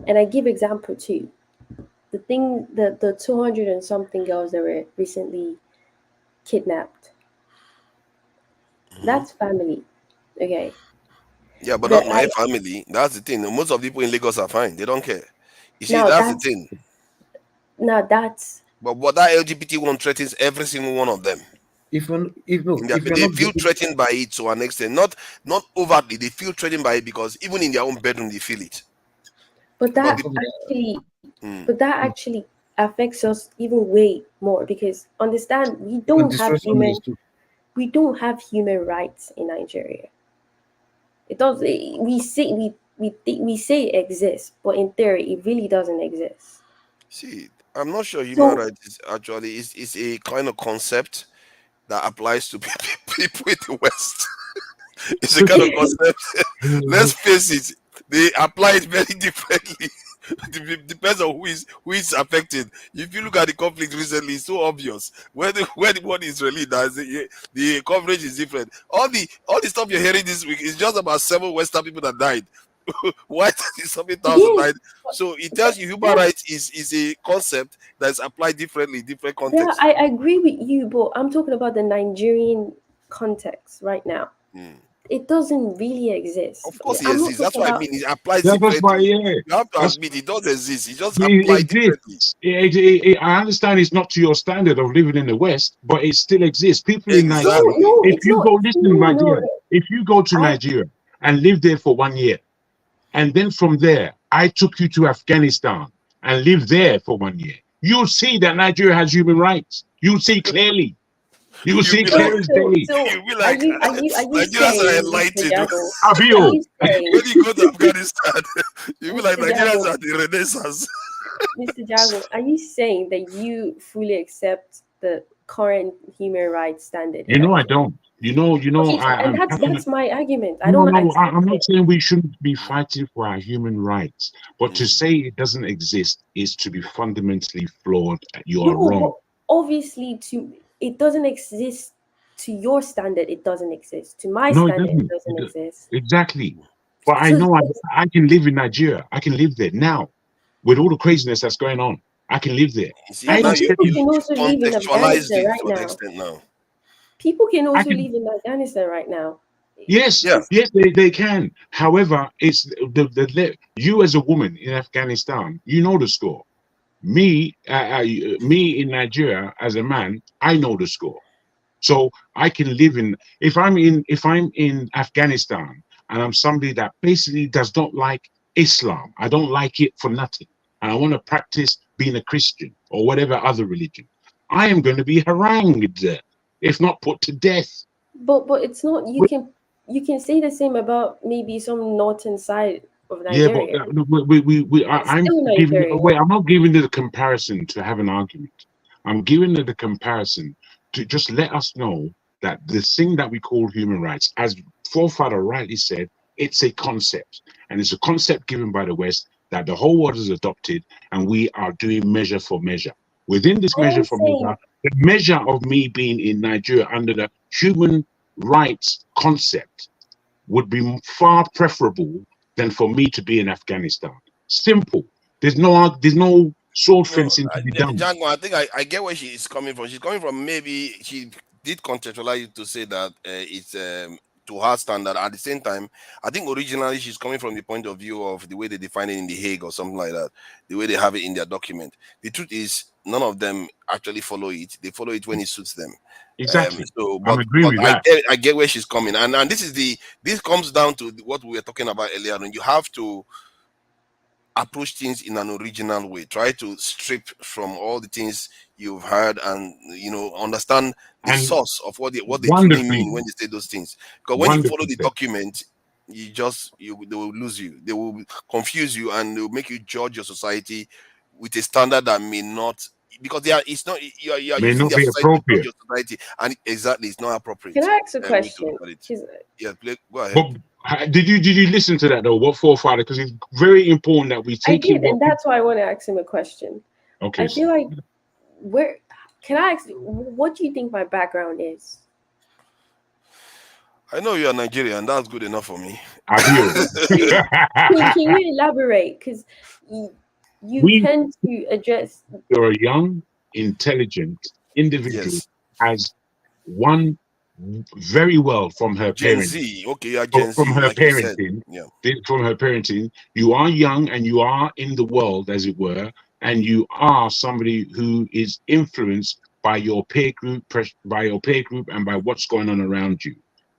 And I give example too. The 200 and something girls that were recently kidnapped. That's family, okay. Yeah, but not my family. That's the thing. Most of the people in Lagos are fine. They don't care. You see, that's the thing. Now that's. But that LGBT one threatens every single one of them. They feel threatened by it to an extent, not overtly. They feel threatened by it because even in their own bedroom they feel it. But that actually affects us even way more, because understand, we don't have human rights in Nigeria. It does. We say it exists, but in theory, it really doesn't exist. See, I'm not sure human rights is actually is a kind of concept that applies to people in the West. It's a kind of concept. Let's face it, they apply it very differently. It depends on who is affected. If you look at the conflict recently, it's so obvious. Where the one Israeli does, the coverage is different. All the stuff you're hearing this week is just about 7 Western people that died. Why 37,000 died? So it tells you human rights is a concept that is applied differently, different contexts. Yeah, I agree with you, but I'm talking about the Nigerian context right now. It doesn't really exist. Of course it exists. That's what I mean. It applies differently. You have to admit it does exist. It just applies differently. I understand it's not to your standard of living in the West, but it still exists. People in Nigeria, if you go to Nigeria and live there for 1 year, and then from there, I took you to Afghanistan and lived there for 1 year, you'll see that Nigeria has human rights. You'll see clearly. You'll see be clear like, as day. you be Are like, you Nigerians are saying, Mr. enlightened. Jago? Abio. Are you saying, When you go to Afghanistan, you be like, Mr. Nigerians Jago, are the Renaissance. Mr. Jago, are you saying that you fully accept the current human rights standard in You know I Nigeria? don't. Okay, so, and I'm that's my argument. I no, don't no, accept I'm it. not saying we shouldn't be fighting for our human rights, but to Mm. say it doesn't exist is to be fundamentally flawed. You are No, wrong. but obviously, it doesn't exist to your standard. It doesn't exist to my No, it standard. It doesn't. doesn't exist. Exactly. But I So know I can live in Nigeria. I can live there now with all the craziness that's going on. I can live there. You see, I now ain't you, people stepping. can you also live in contextualized Afghanistan it right to an now. extent now. People can I also can. live in Afghanistan right now. Yes, Yeah. yes, they can. However, it's you as a woman in Afghanistan, you know the score. Me in Nigeria as a man, I know the score. So I can live in if I'm in Afghanistan and I'm somebody that basically does not like Islam. I don't like it for nothing. And I want to practice being a Christian or whatever other religion. I am going to be harangued there, if not put to death. But it's not. You can say the same about maybe some northern side of Yeah, but Nigeria. I'm Still giving Nigeria. away. I'm not giving it a comparison to have an argument. I'm giving it a comparison to just let us know that the thing that we call human rights, as forefather rightly said, it's a concept, and it's a concept given by the West that the whole world has adopted, and we are doing measure for measure. Within this I measure am for saying measure, the measure of me being in Nigeria under the human rights concept would be far preferable than for me to be in Afghanistan. Simple. There's no sword fencing to be done. Django, I think I get where she is coming from. She's coming from, maybe she did contextualize it to say that it's to her standard. At the same time, I think originally she's coming from the point of view of the way they define it in the Hague or something like that, the way they have it in their document. The truth is, none of them actually follow it. They follow it when it suits them. Exactly. So, I'm but agreeing with that. I get where she's coming, and this comes down to what we were talking about earlier. And you have to approach things in an original way. Try to strip from all the things you've heard, and understand the And source of what they truly wonderfully, mean when they say those things. Because when you follow wonderfully the said. document, they will lose you. They will confuse you, and they will make you judge your society with a standard that may not, because it's not, you are May using not their be society to judge appropriate. your society, and exactly, it's not appropriate Can I ask a way to question? look at it. Yeah, go ahead. But did you listen to that though? What forefather? Because it's very important that we I take it. did, and that's why I want to ask him a question. Okay. I feel like can I ask what do you think my background is? I know you are Nigerian. That's good enough for me. Can you elaborate? Because you tend to address. You're a young, intelligent individual, as one very well from her Gen parents. Z. Okay, you are Gen From Z, her like you said. parenting, Yeah. from her parenting, you are young and you are in the world, as it were, and you are somebody who is influenced by your peer group, and by what's going on around you.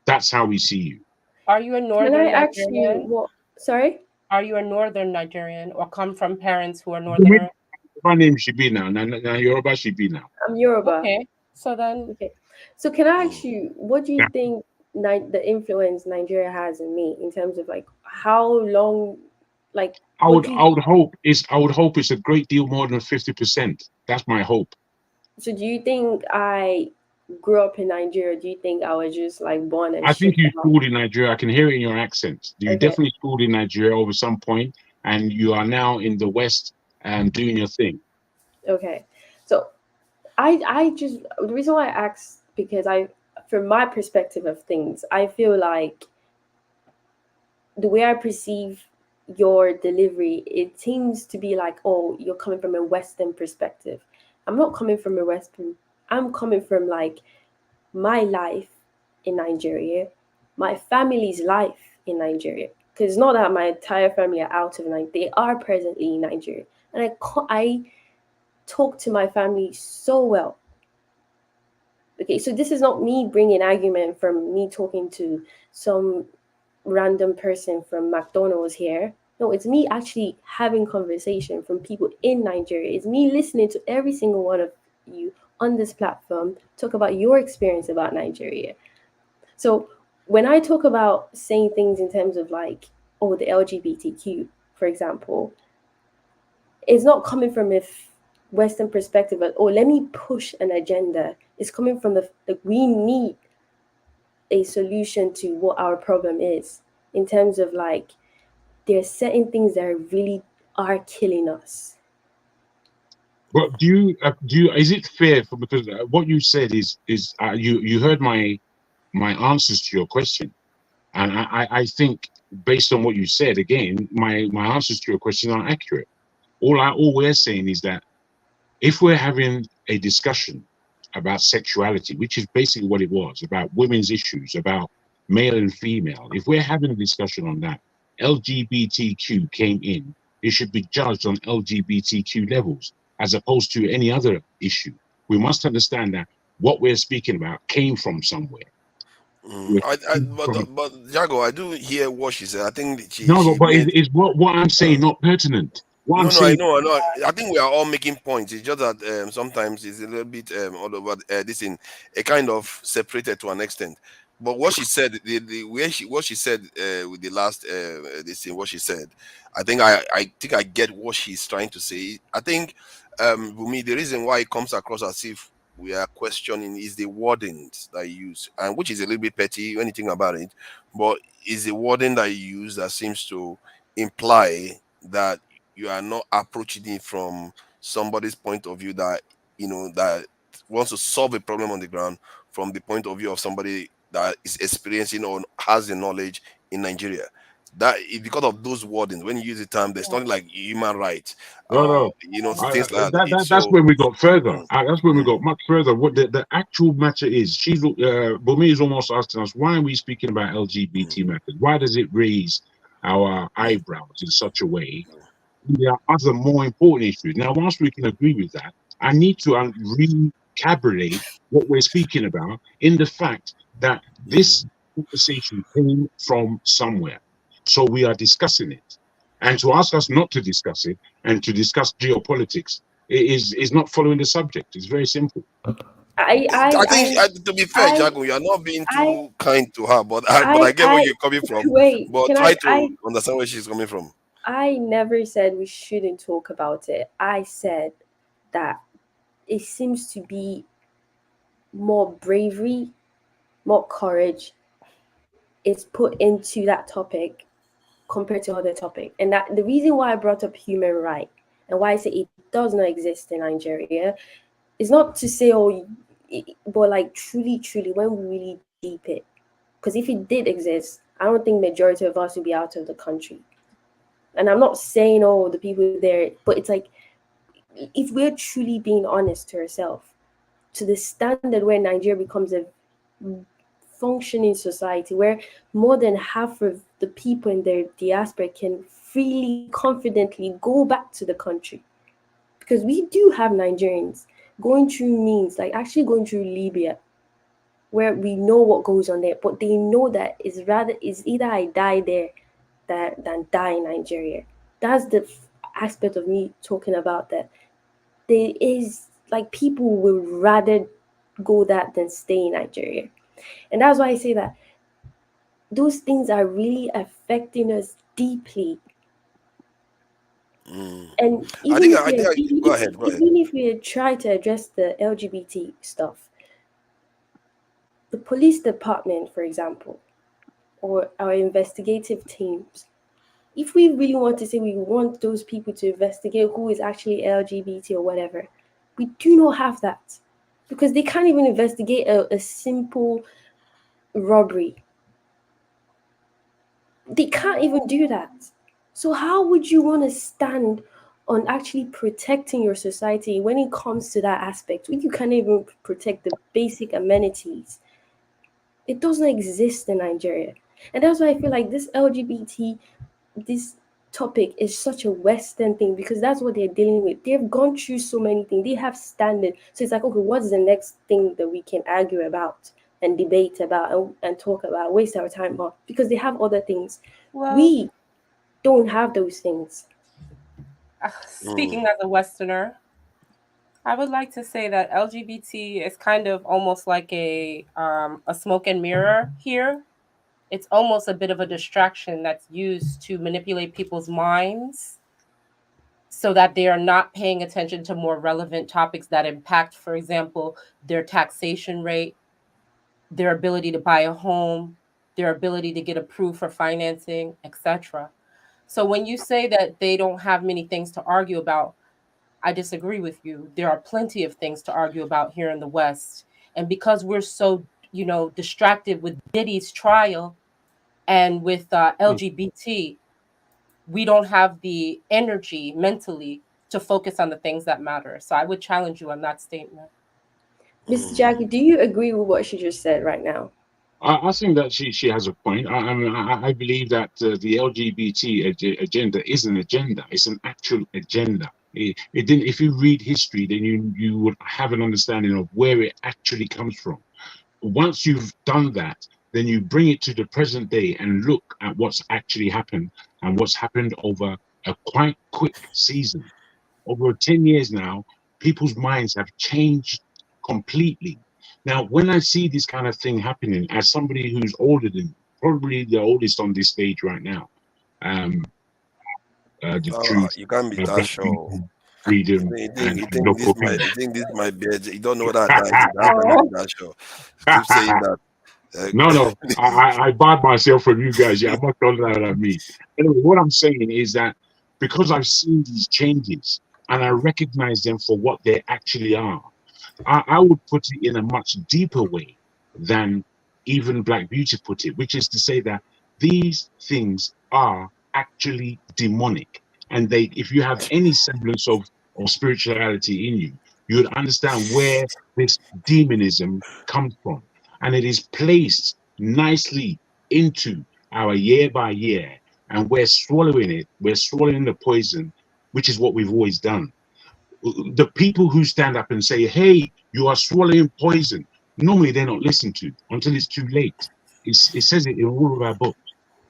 That's how we see you. Are you a Can northern I ask you Nigerian? what? Sorry. Are you a northern Nigerian or come from parents who are northern? My name should be now. Now Yoruba should be now. I'm Yoruba. Okay. So then. Okay. So can I ask you, what do you think the influence Nigeria has in me in terms of like how long, like I would hope it's a great deal more than 50%. That's my hope. So do you think I grew up in Nigeria? Do you think I was just like born and I think shipped you out? schooled in Nigeria. I can hear it in your accent. You Okay. definitely schooled in Nigeria over some point, and you are now in the West and doing your thing. Okay. So I just, the reason why I asked, because from my perspective of things, I feel like the way I perceive your delivery, it seems to be like, oh, you're coming from a Western perspective. I'm not coming from a Western. I'm coming from like my life in Nigeria, my family's life in Nigeria. Because it's not that my entire family are out of Nigeria. They are presently in Nigeria. And I talk to my family so well. Okay, so this is not me bringing argument from me talking to some random person from McDonald's here. No, it's me actually having conversation from people in Nigeria. It's me listening to every single one of you on this platform talk about your experience about Nigeria. So when I talk about saying things in terms of like, oh, the LGBTQ, for example, it's not coming from a Western perspective, but oh, let me push an agenda. It's coming from the like, we need a solution to what our problem is in terms of like there's certain things that really are killing us. But do you is it fair for, because what you said is you heard my answers to your question, and I think based on what you said, again, my answers to your question are accurate. All we're saying is that if we're having a discussion about sexuality, which is basically what it was, about women's issues, about male and female, if we're having a discussion on that, LGBTQ came in, it should be judged on LGBTQ levels as opposed to any other issue. We must understand that what we're speaking about came from somewhere. But Jago, I do hear what she said. I think No, she but made. is what I'm saying not pertinent? What I'm No, saying. I know. I think we are all making points. It's just that sometimes it's a little bit all over this in a kind of separated to an extent. But what she said, the way what she said with the last this thing, what she said, I think I get what she's trying to say. I think for me, the reason why it comes across as if we are questioning is the wordings that you use, and which is a little bit petty when you think about it, but is the wording that you use that seems to imply that you are not approaching it from somebody's point of view that that wants to solve a problem on the ground from the point of view of somebody that is experiencing or has the knowledge in Nigeria. That because of those wordings, when you use the term, there's nothing like human rights, No, things like that. that's when we got further. Mm, That's when we got much further. What the actual matter is, Bumi is almost asking us, why are we speaking about LGBT matters? Why does it raise our eyebrows in such a way? There are other more important issues. Now, whilst we can agree with that, I need to recalibrate what we're speaking about in the fact that this conversation came from somewhere. So we are discussing it. And to ask us not to discuss it and to discuss geopolitics is not following the subject. It's very simple. I think to be fair, Jago, you are not being too kind to her, but I get where you're coming from. Wait, But can try to I understand where she's coming from. I never said we shouldn't talk about it. I said that it seems to be more bravery, more courage is put into that topic compared to other topic. And that the reason why I brought up human right and why I say it does not exist in Nigeria is not to say, but like truly, when we really deep it. Because if it did exist, I don't think majority of us would be out of the country. And I'm not saying, the people there, but it's like, if we're truly being honest to ourselves, to the standard where Nigeria becomes a functioning society, where more than half of the people in their diaspora can freely, confidently go back to the country. Because we do have Nigerians going through means, like actually going through Libya, where we know what goes on there, but they know that it's either I die there than die in Nigeria. That's the aspect of me talking about that. There is like people will rather go that than stay in Nigeria. And that's why I say that those things are really affecting us deeply. And even go ahead. Even if we try to address the LGBT stuff, the police department, for example, or our investigative teams, if we really want to say we want those people to investigate who is actually LGBT or whatever, we do not have that. Because they can't even investigate a simple robbery. They can't even do that. So how would you want to stand on actually protecting your society when it comes to that aspect? When you can't even protect the basic amenities. It doesn't exist in Nigeria. And that's why I feel like this LGBT, this topic is such a Western thing, because that's what they're dealing with. They've gone through so many things. They have standards. So it's like, okay, what's the next thing that we can argue about and debate about and talk about, waste our time on? Because they have other things. Well, We don't have those things. Speaking as a Westerner, I would like to say that LGBT is kind of almost like a smoke and mirror here. It's almost a bit of a distraction that's used to manipulate people's minds so that they are not paying attention to more relevant topics that impact, for example, their taxation rate, their ability to buy a home, their ability to get approved for financing, etc. So when you say that they don't have many things to argue about, I disagree with you. There are plenty of things to argue about here in the West. And because we're so, distracted with Diddy's trial and with LGBT, we don't have the energy mentally to focus on the things that matter. So I would challenge you on that statement. Mr. Jackie, do you agree with what she just said right now? I think that she has a point. I believe that the LGBT agenda is an agenda. It's an actual agenda. It didn't. If you read history, then you would have an understanding of where it actually comes from. Once you've done that, then you bring it to the present day and look at what's actually happened and what's happened over a quite quick season. Over 10 years now, people's minds have changed completely. Now, when I see this kind of thing happening, as somebody who's older than, probably the oldest on this stage right now, the truth, you can't be that sure. freedom, You and think this might be. You don't know that. You can't be that sure. Keep saying that. No, I barred myself from you guys. Yeah, I'm not talking that at me. Anyway, what I'm saying is that because I've seen these changes and I recognize them for what they actually are, I would put it in a much deeper way than even Black Beauty put it, which is to say that these things are actually demonic. And if you have any semblance of spirituality in you, you would understand where this demonism comes from. And it is placed nicely into our year by year. And we're swallowing it. We're swallowing the poison, which is what we've always done. The people who stand up and say, hey, you are swallowing poison, normally they're not listened to until it's too late. It says it in all of our books.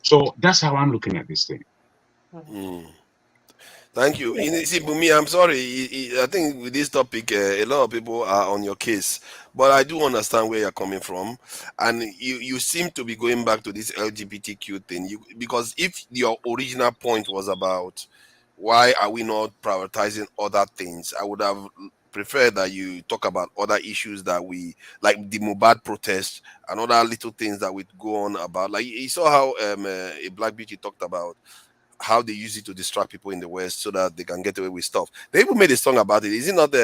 So that's how I'm looking at this thing. Thank you. See, Bumi, I'm sorry. I think with this topic, a lot of people are on your case, but I do understand where you're coming from, and you seem to be going back to this LGBTQ thing. Because if your original point was about why are we not prioritizing other things, I would have preferred that you talk about other issues that we like, the Mubad protest and other little things that would go on about. Like you saw how a Black Beauty talked about how they use it to distract people in the West so that they can get away with stuff. They even made a song about it. Is it not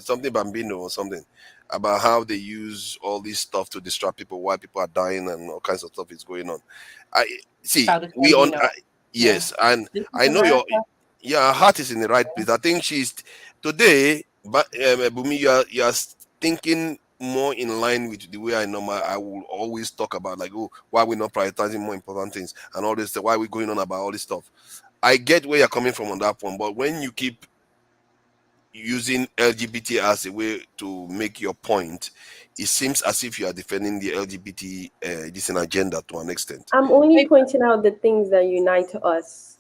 something Bambino or something about how they use all this stuff to distract people while people are dying and all kinds of stuff is going on? I see. Yes, and I know your heart is in the right place. I think she's today, but Bumi, you are thinking more in line with the way I will always talk about, like, oh, why we're not prioritizing more important things and all this, why we're going on about all this stuff. I get where you're coming from on that one, but when you keep using LGBT as a way to make your point, it seems as if you are defending the LGBT this agenda to an extent. I'm only pointing out the things that unite us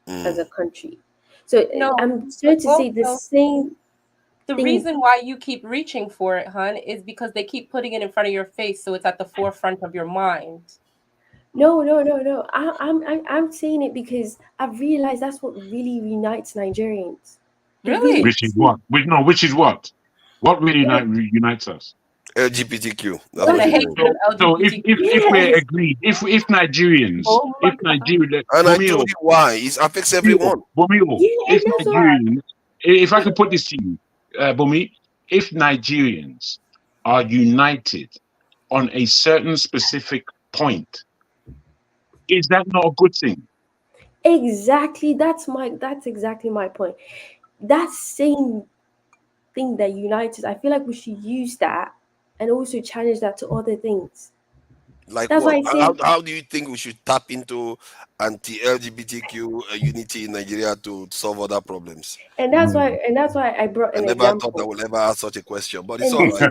as a country. So No, I'm trying to say the same. The reason why you keep reaching for it, hun, is because they keep putting it in front of your face, so it's at the forefront of your mind. No. I'm saying it because I've realized that's what really unites Nigerians. Really? Which is what? Which is what? What really unites us? LGBTQ. So if we're agreed, if Nigerians, and I told you why, it affects everyone. If Nigerians, if I could put this to you, Bumi, if Nigerians are united on a certain specific point, is that not a good thing? Exactly. That's exactly my point. That same thing that unites us, I feel like we should use that and also challenge that to other things. Like that's what? Why I say, how do you think we should tap into anti-LGBTQ unity in Nigeria to solve other problems? And that's why I brought an example. I never thought I would ever ask such a question, but it's all right.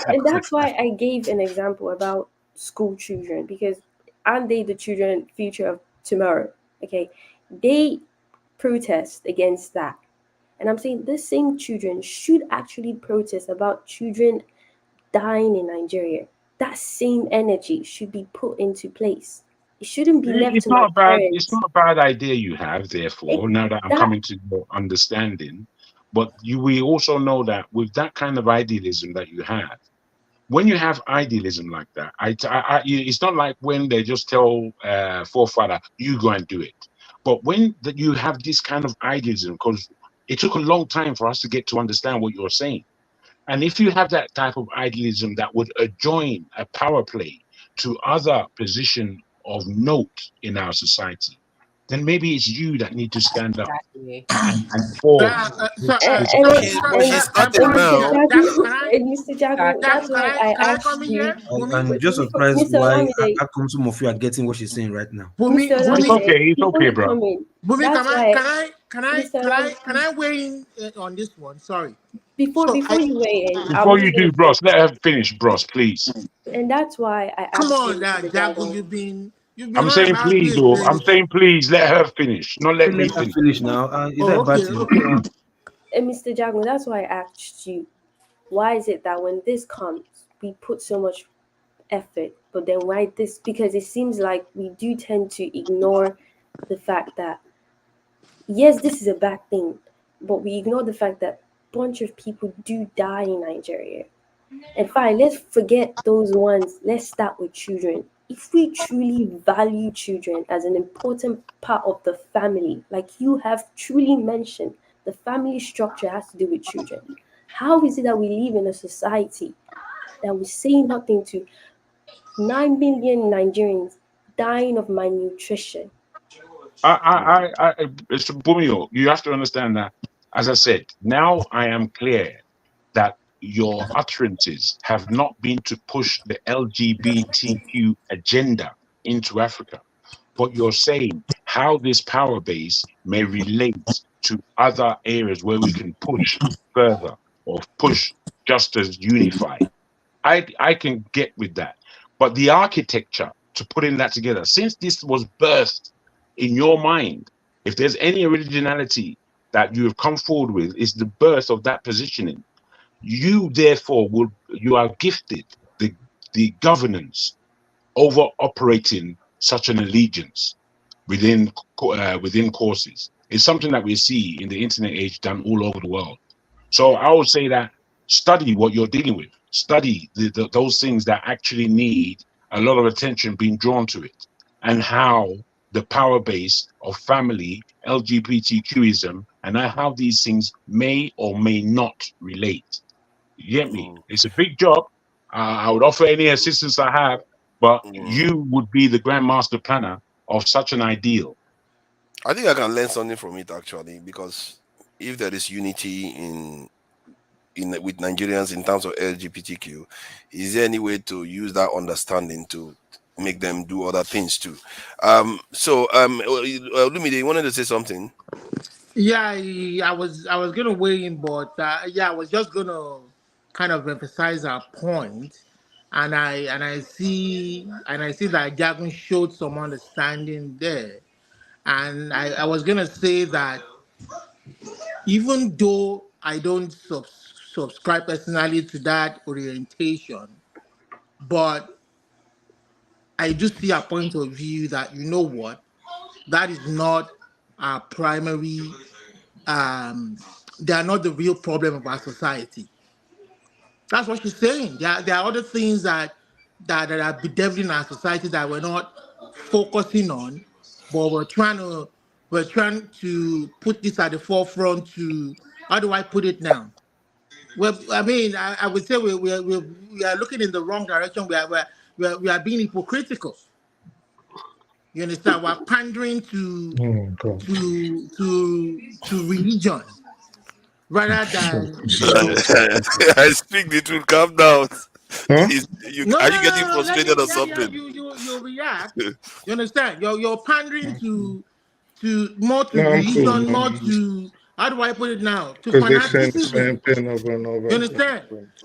And that's why I gave an example about school children, because aren't they the future of tomorrow? Okay, they protest against that. And I'm saying the same children should actually protest about children dying in Nigeria. That same energy should be put into place. It shouldn't be left It's to my not a bad. It's parents. not a bad idea you have. Therefore, now that I'm That coming to your understanding, but we also know that with that kind of idealism that you have, when you have idealism like that, it's not like when they just tell forefather you go and do it. But when that you have this kind of idealism, because it took a long time for us to get to understand what you're saying. And if you have that type of idealism that would adjoin a power play to other position of note in our society, then maybe it's you that need to stand up Exactly. and fall. But she's not a man. Mr. Jago, that's why I asked you. I'm just surprised Mr. why Olamide, how come some of you are getting what she's saying right now. Mr. It's Olamide, okay. It's before okay, you bro. come in, Bumi, that's why, Mr. can I Olamide, weigh in on this one? Sorry. before you weigh in, I'm Before just you gonna do, say, bros, let her finish, bros, please. and that's why I Come asked you, on, Mr. Jago, Jago. you've been I'm on saying about please, this. though. I'm saying please let her finish, not let me Let her finish. finish now. Is that a bad thing? Okay. And Mr. Jago, that's why I asked you, why is it that when this comes, we put so much effort, but then why this? Because it seems like we do tend to ignore the fact that, yes, this is a bad thing, but we ignore the fact that a bunch of people do die in Nigeria. And fine, let's forget those ones. Let's start with children. If we truly value children as an important part of the family, like you have truly mentioned, the family structure has to do with children. How is it that we live in a society that we say nothing to 9 million Nigerians dying of malnutrition? Mr. Bumio, you have to understand that, as I said, now I am clear that your utterances have not been to push the LGBTQ agenda into Africa, but you're saying how this power base may relate to other areas where we can push further or push just as unified. I can get with that. But the architecture to putting that together, since this was birthed in your mind, if there's any originality that you have come forward with, is the birth of that positioning. You therefore you are gifted the governance over operating such an allegiance within courses. It's something that we see in the internet age done all over the world. So I would say that study what you're dealing with. Study those things that actually need a lot of attention being drawn to it, and how the power base of family, LGBTQism, and how these things may or may not relate. You get me? It's a big job. I would offer any assistance I have, but you would be the grandmaster planner of such an ideal. I think I can learn something from it actually, because if there is unity in with Nigerians in terms of LGBTQ, is there any way to use that understanding to make them do other things too? Lumide, you wanted to say something? Yeah, I was gonna weigh in, but I was just gonna kind of emphasize our point, and I see that Jagun showed some understanding there, and I was gonna say that even though I don't subscribe personally to that orientation, but I do see a point of view that, you know what, that is not our primary. They are not the real problem of our society. That's what she's saying. There are other things that are bedeviling our society that we're not focusing on, but we're trying to put this at the forefront. To, how do I put it now? Well, I mean, I would say we are looking in the wrong direction. We are being hypocritical. You understand? We're pandering to religion rather than. I speak the truth. Calm down. Huh? Are you getting frustrated or something? You react. You understand? You're pandering to more to No, I'm religion, cool. more to, how do I put it now? To Because they're saying the fanaticism. same thing over and over. You understand?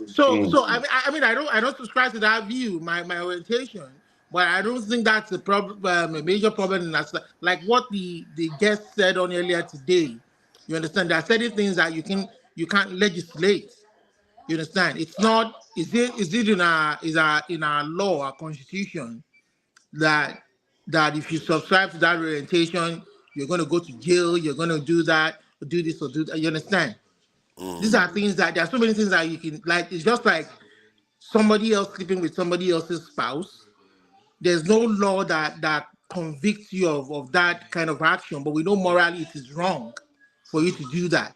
So I don't subscribe to that view. My orientation, But I don't think that's a problem, a major problem in that. Like what the guest said on earlier today. You understand? There are certain things that you can't legislate. You understand? It's not. Is it in our law, our constitution, that if you subscribe to that orientation, you're going to go to jail. You're going to do that, do this or do that. You understand? These are things that there are so many things that you can like. It's just like somebody else sleeping with somebody else's spouse. There's no law that convicts you of that kind of action, but we know morally it is wrong for you to do that.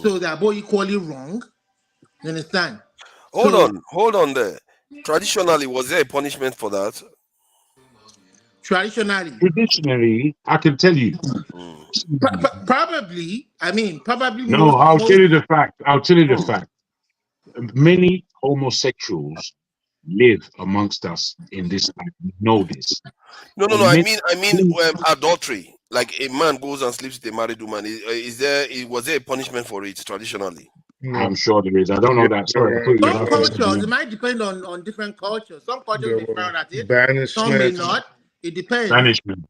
So they're both equally wrong. You understand? Hold on there. Traditionally, was there a punishment for that? Traditionally, I can tell you. Probably. I mean, probably. No, I'll tell you the fact. I'll tell you the fact. Many homosexuals live amongst us in this time. We know this. No. I mean, adultery. Like a man goes and sleeps with a married woman. Was there a punishment for it traditionally? I'm sure there is. I don't know that. Sorry. Some cultures, it might depend on different cultures. Some cultures may frown at it. Some may not. It depends. Banishment.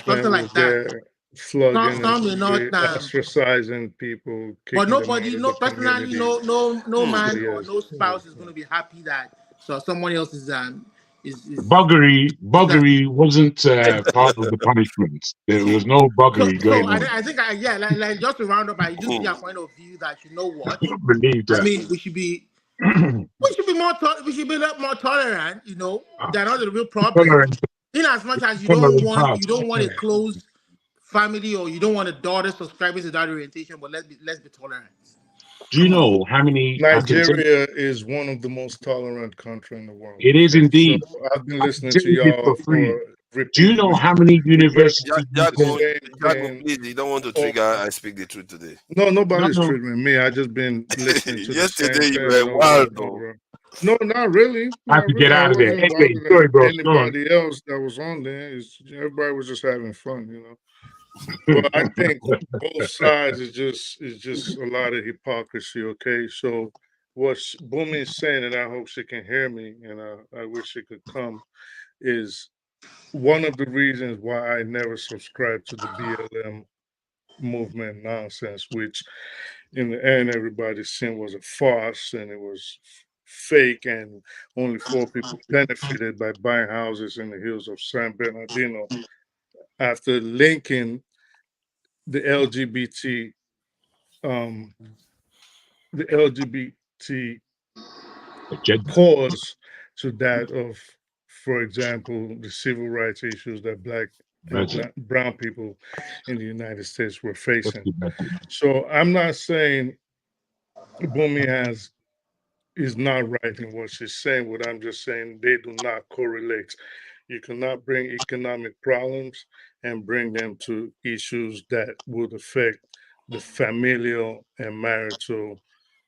Something like that. Flogging, some may not ostracizing people. But nobody, personally, no man or no spouse is going to be happy that someone else is buggery wasn't part of the punishment. There was no buggery going on. I think like just to round up, I do see a point of view that you know what. I don't believe that. I mean, we should be more tolerant. You know, they're not the real problem. In as much as you don't want a closed family, or you don't want a daughter subscribing to that orientation, but let's be tolerant. Do you know how many? Nigeria is one of the most tolerant countries in the world. It is indeed. So I've been listening to y'all for free. Do you know how many universities? Please, you don't want to trigger. I speak the truth today. No, nobody's triggering me. I just been listening to. Yesterday you were wild, though. No, not really. I have to get out of there. Anyway, sorry, bro. Anybody else that was on there, everybody was just having fun, you know. But I think both sides is just a lot of hypocrisy. Okay, so what Bumi is saying, and I hope she can hear me, and I wish she could come, is one of the reasons why I never subscribed to the BLM movement nonsense, which in the end everybody seen was a farce and it was fake, and only 4 people benefited by buying houses in the hills of San Bernardino. After linking the LGBT cause to that of, for example, the civil rights issues that Black and brown people in the United States were facing. So I'm not saying Bumi is not right in what she's saying. What I'm just saying, they do not correlate. You cannot bring economic problems and bring them to issues that would affect the familial and marital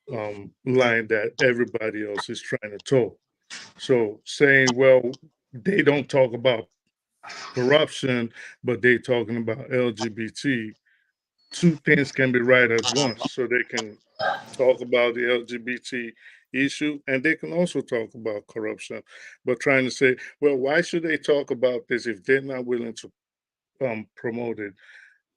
line that everybody else is trying to toe. So saying, well, they don't talk about corruption, but they talking about LGBT, 2 things can be right at once. So they can talk about the LGBT issue, and they can also talk about corruption. But trying to say, well, why should they talk about this if they're not willing to promote it,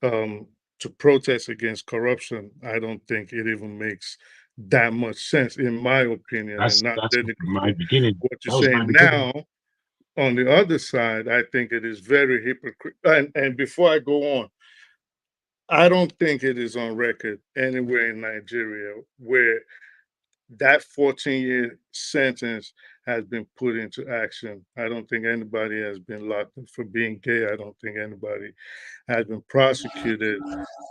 to protest against corruption? I don't think it even makes that much sense, in my opinion. That's my beginning. What you're saying now, on the other side, I think it is very hypocritical. And before I go on, I don't think it is on record anywhere in Nigeria where that 14-year sentence has been put into action. I don't think anybody has been locked up for being gay. I don't think anybody has been prosecuted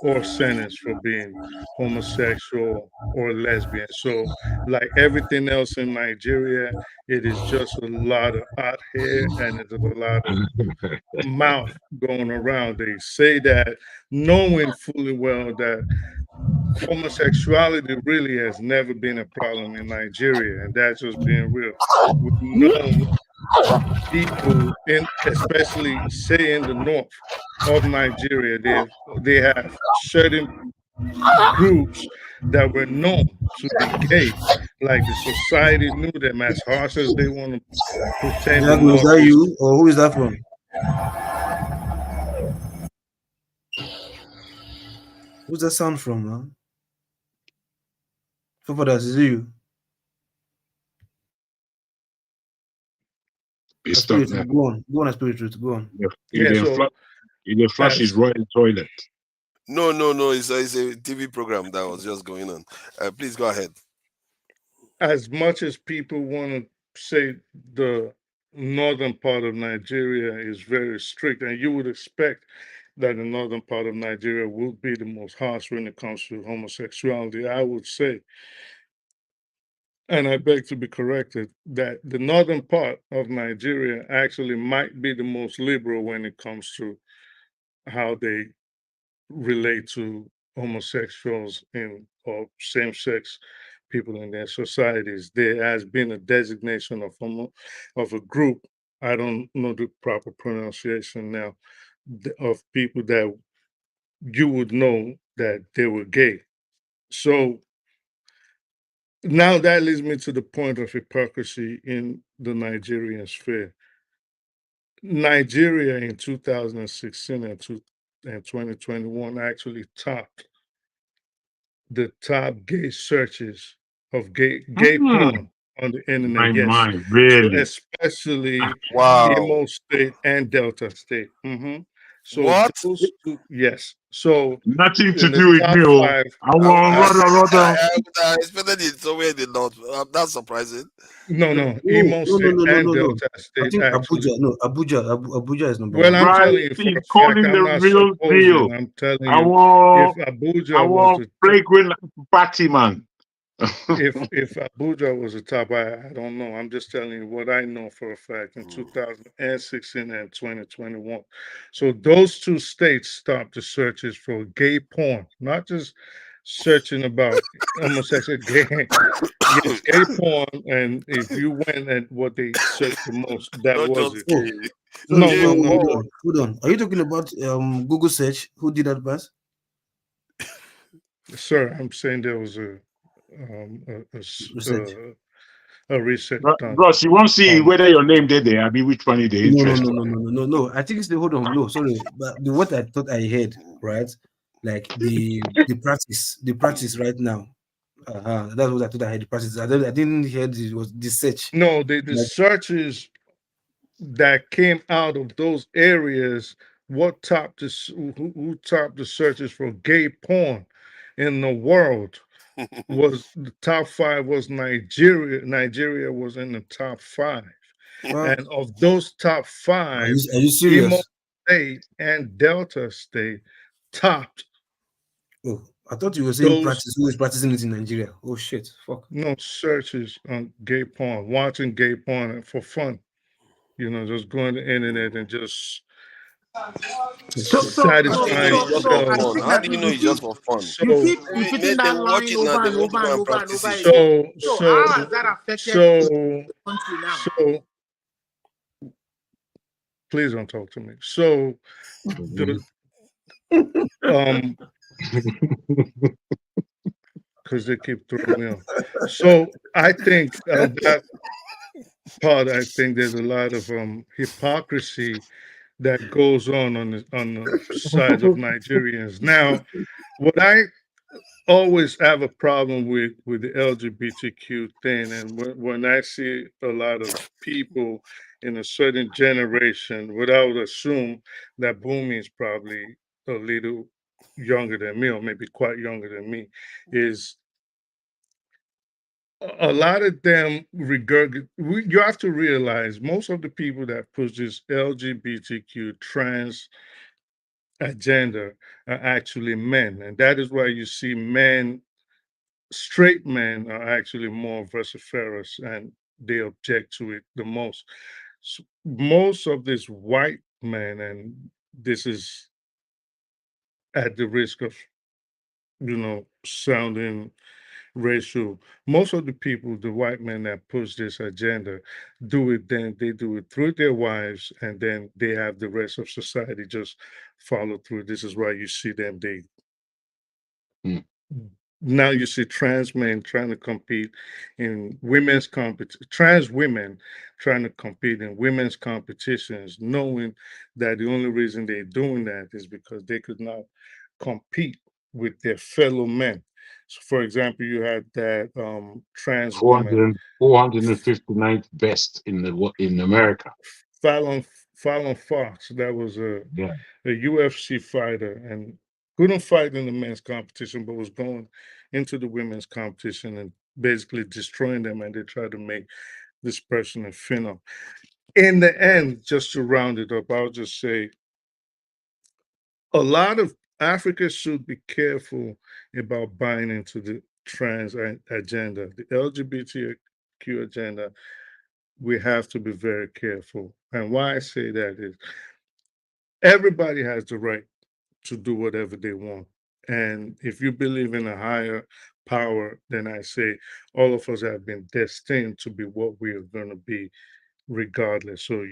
or sentenced for being homosexual or lesbian. So like everything else in Nigeria, it is just a lot of hot hair and it's a lot of mouth going around. They say that knowing fully well that homosexuality really has never been a problem in Nigeria, and that's just being real. We know people, especially say in the north of Nigeria, they have certain groups that were known to be gay, Like the society knew them, as harsh as they want to pretend. Jago, is that you, or who is that from? Who's that sound from, man? Footballers, is it you? It's Spirit, stuck there. go on, Spirit, go on. He flush his royal toilet. No. It's a TV program that was just going on. Please go ahead. As much as people want to say the northern part of Nigeria is very strict, and you would expect that the northern part of Nigeria will be the most harsh when it comes to homosexuality, I would say, and I beg to be corrected, that the northern part of Nigeria actually might be the most liberal when it comes to how they relate to homosexuals or same-sex people in their societies. There has been a designation of a group, I don't know the proper pronunciation now, of people that you would know that they were gay. So now that leads me to the point of hypocrisy in the Nigerian sphere. Nigeria in 2016 and 2021 actually topped the top gay searches of gay porn on the internet. Yes. Really? So especially Wow. Imo State and Delta State. So What? those two, yes. So Nothing to in the do with top me. five, I want I expected it somewhere in the north. That's surprising. No, Imo State and no. Delta I State think actually. Abuja is number Well, one. I'm Right, telling you for he's a fact. calling I'm the not real supposing. deal. I'm telling I you, want, if Abuja was the flagrant party man. if Abuja was the top, I don't know. I'm just telling you what I know for a fact in 2016 and 2021. So those two states stopped the searches for gay porn, not just searching about homosexual gay. Yes, gay porn, and if you went at what they searched the most, that Not was just it. gay. No. Hold on. Are you talking about Google search? Who did that pass? Sir, I'm saying there was a research done. Bros, you won't see whether your name there. I mean, which one is the interest. No. I think it's the hold on. No, sorry, but what I thought I heard, right? Like the practice right now. That's what I thought I had. The practice. I didn't hear it was the search. No, the searches that came out of those areas. What topped who topped the searches for gay porn in the world? Was the top five was Nigeria. Nigeria was in the top five. And of those top five, are you serious? Imo State and Delta State topped. Oh, I thought you were saying practice. Who is practicing it in Nigeria? Oh shit! Fuck. No searches on gay porn, watching gay porn for fun. Just going to the internet and just satisfying yourself. How do you know it's just for fun? You keep repeating that They watch line it now. over They and want to over go and and over and practice over it. again. So how has that affected the country now? So please don't talk to me. So because they keep throwing me off. So I think that part, I think there's a lot of hypocrisy that goes on the side of Nigerians. Now, what I always have a problem with the LGBTQ thing, and when I see a lot of people in a certain generation, what I would assume that Boomy is probably a little younger than me, or maybe quite younger than me, is a lot of them you have to realize most of the people that push this LGBTQ trans agenda are actually men. And that is why you see straight men are actually more vociferous and they object to it the most. So most of this white men, and this is at the risk of, sounding racial. Most of the people, the white men that push this agenda, they do it through their wives, and then they have the rest of society just follow through. This is why you see them, now you see trans men trying to compete in women's competition, trans women trying to compete in women's competitions, knowing that the only reason they're doing that is because they could not compete with their fellow men. So, for example, you had that trans woman, 459th best in America. Fallon Fox, that was a Yeah. UFC fighter and couldn't fight in the men's competition, but was going into the women's competition and basically destroying them. And they tried to make this person a phenom. In the end, just to round it up, I'll just say a lot of Africa should be careful about buying into the trans agenda, the LGBTQ agenda. We have to be very careful. And why I say that is everybody has the right to do whatever they want. And if you believe in a higher power, then I say all of us have been destined to be what we are going to be regardless. So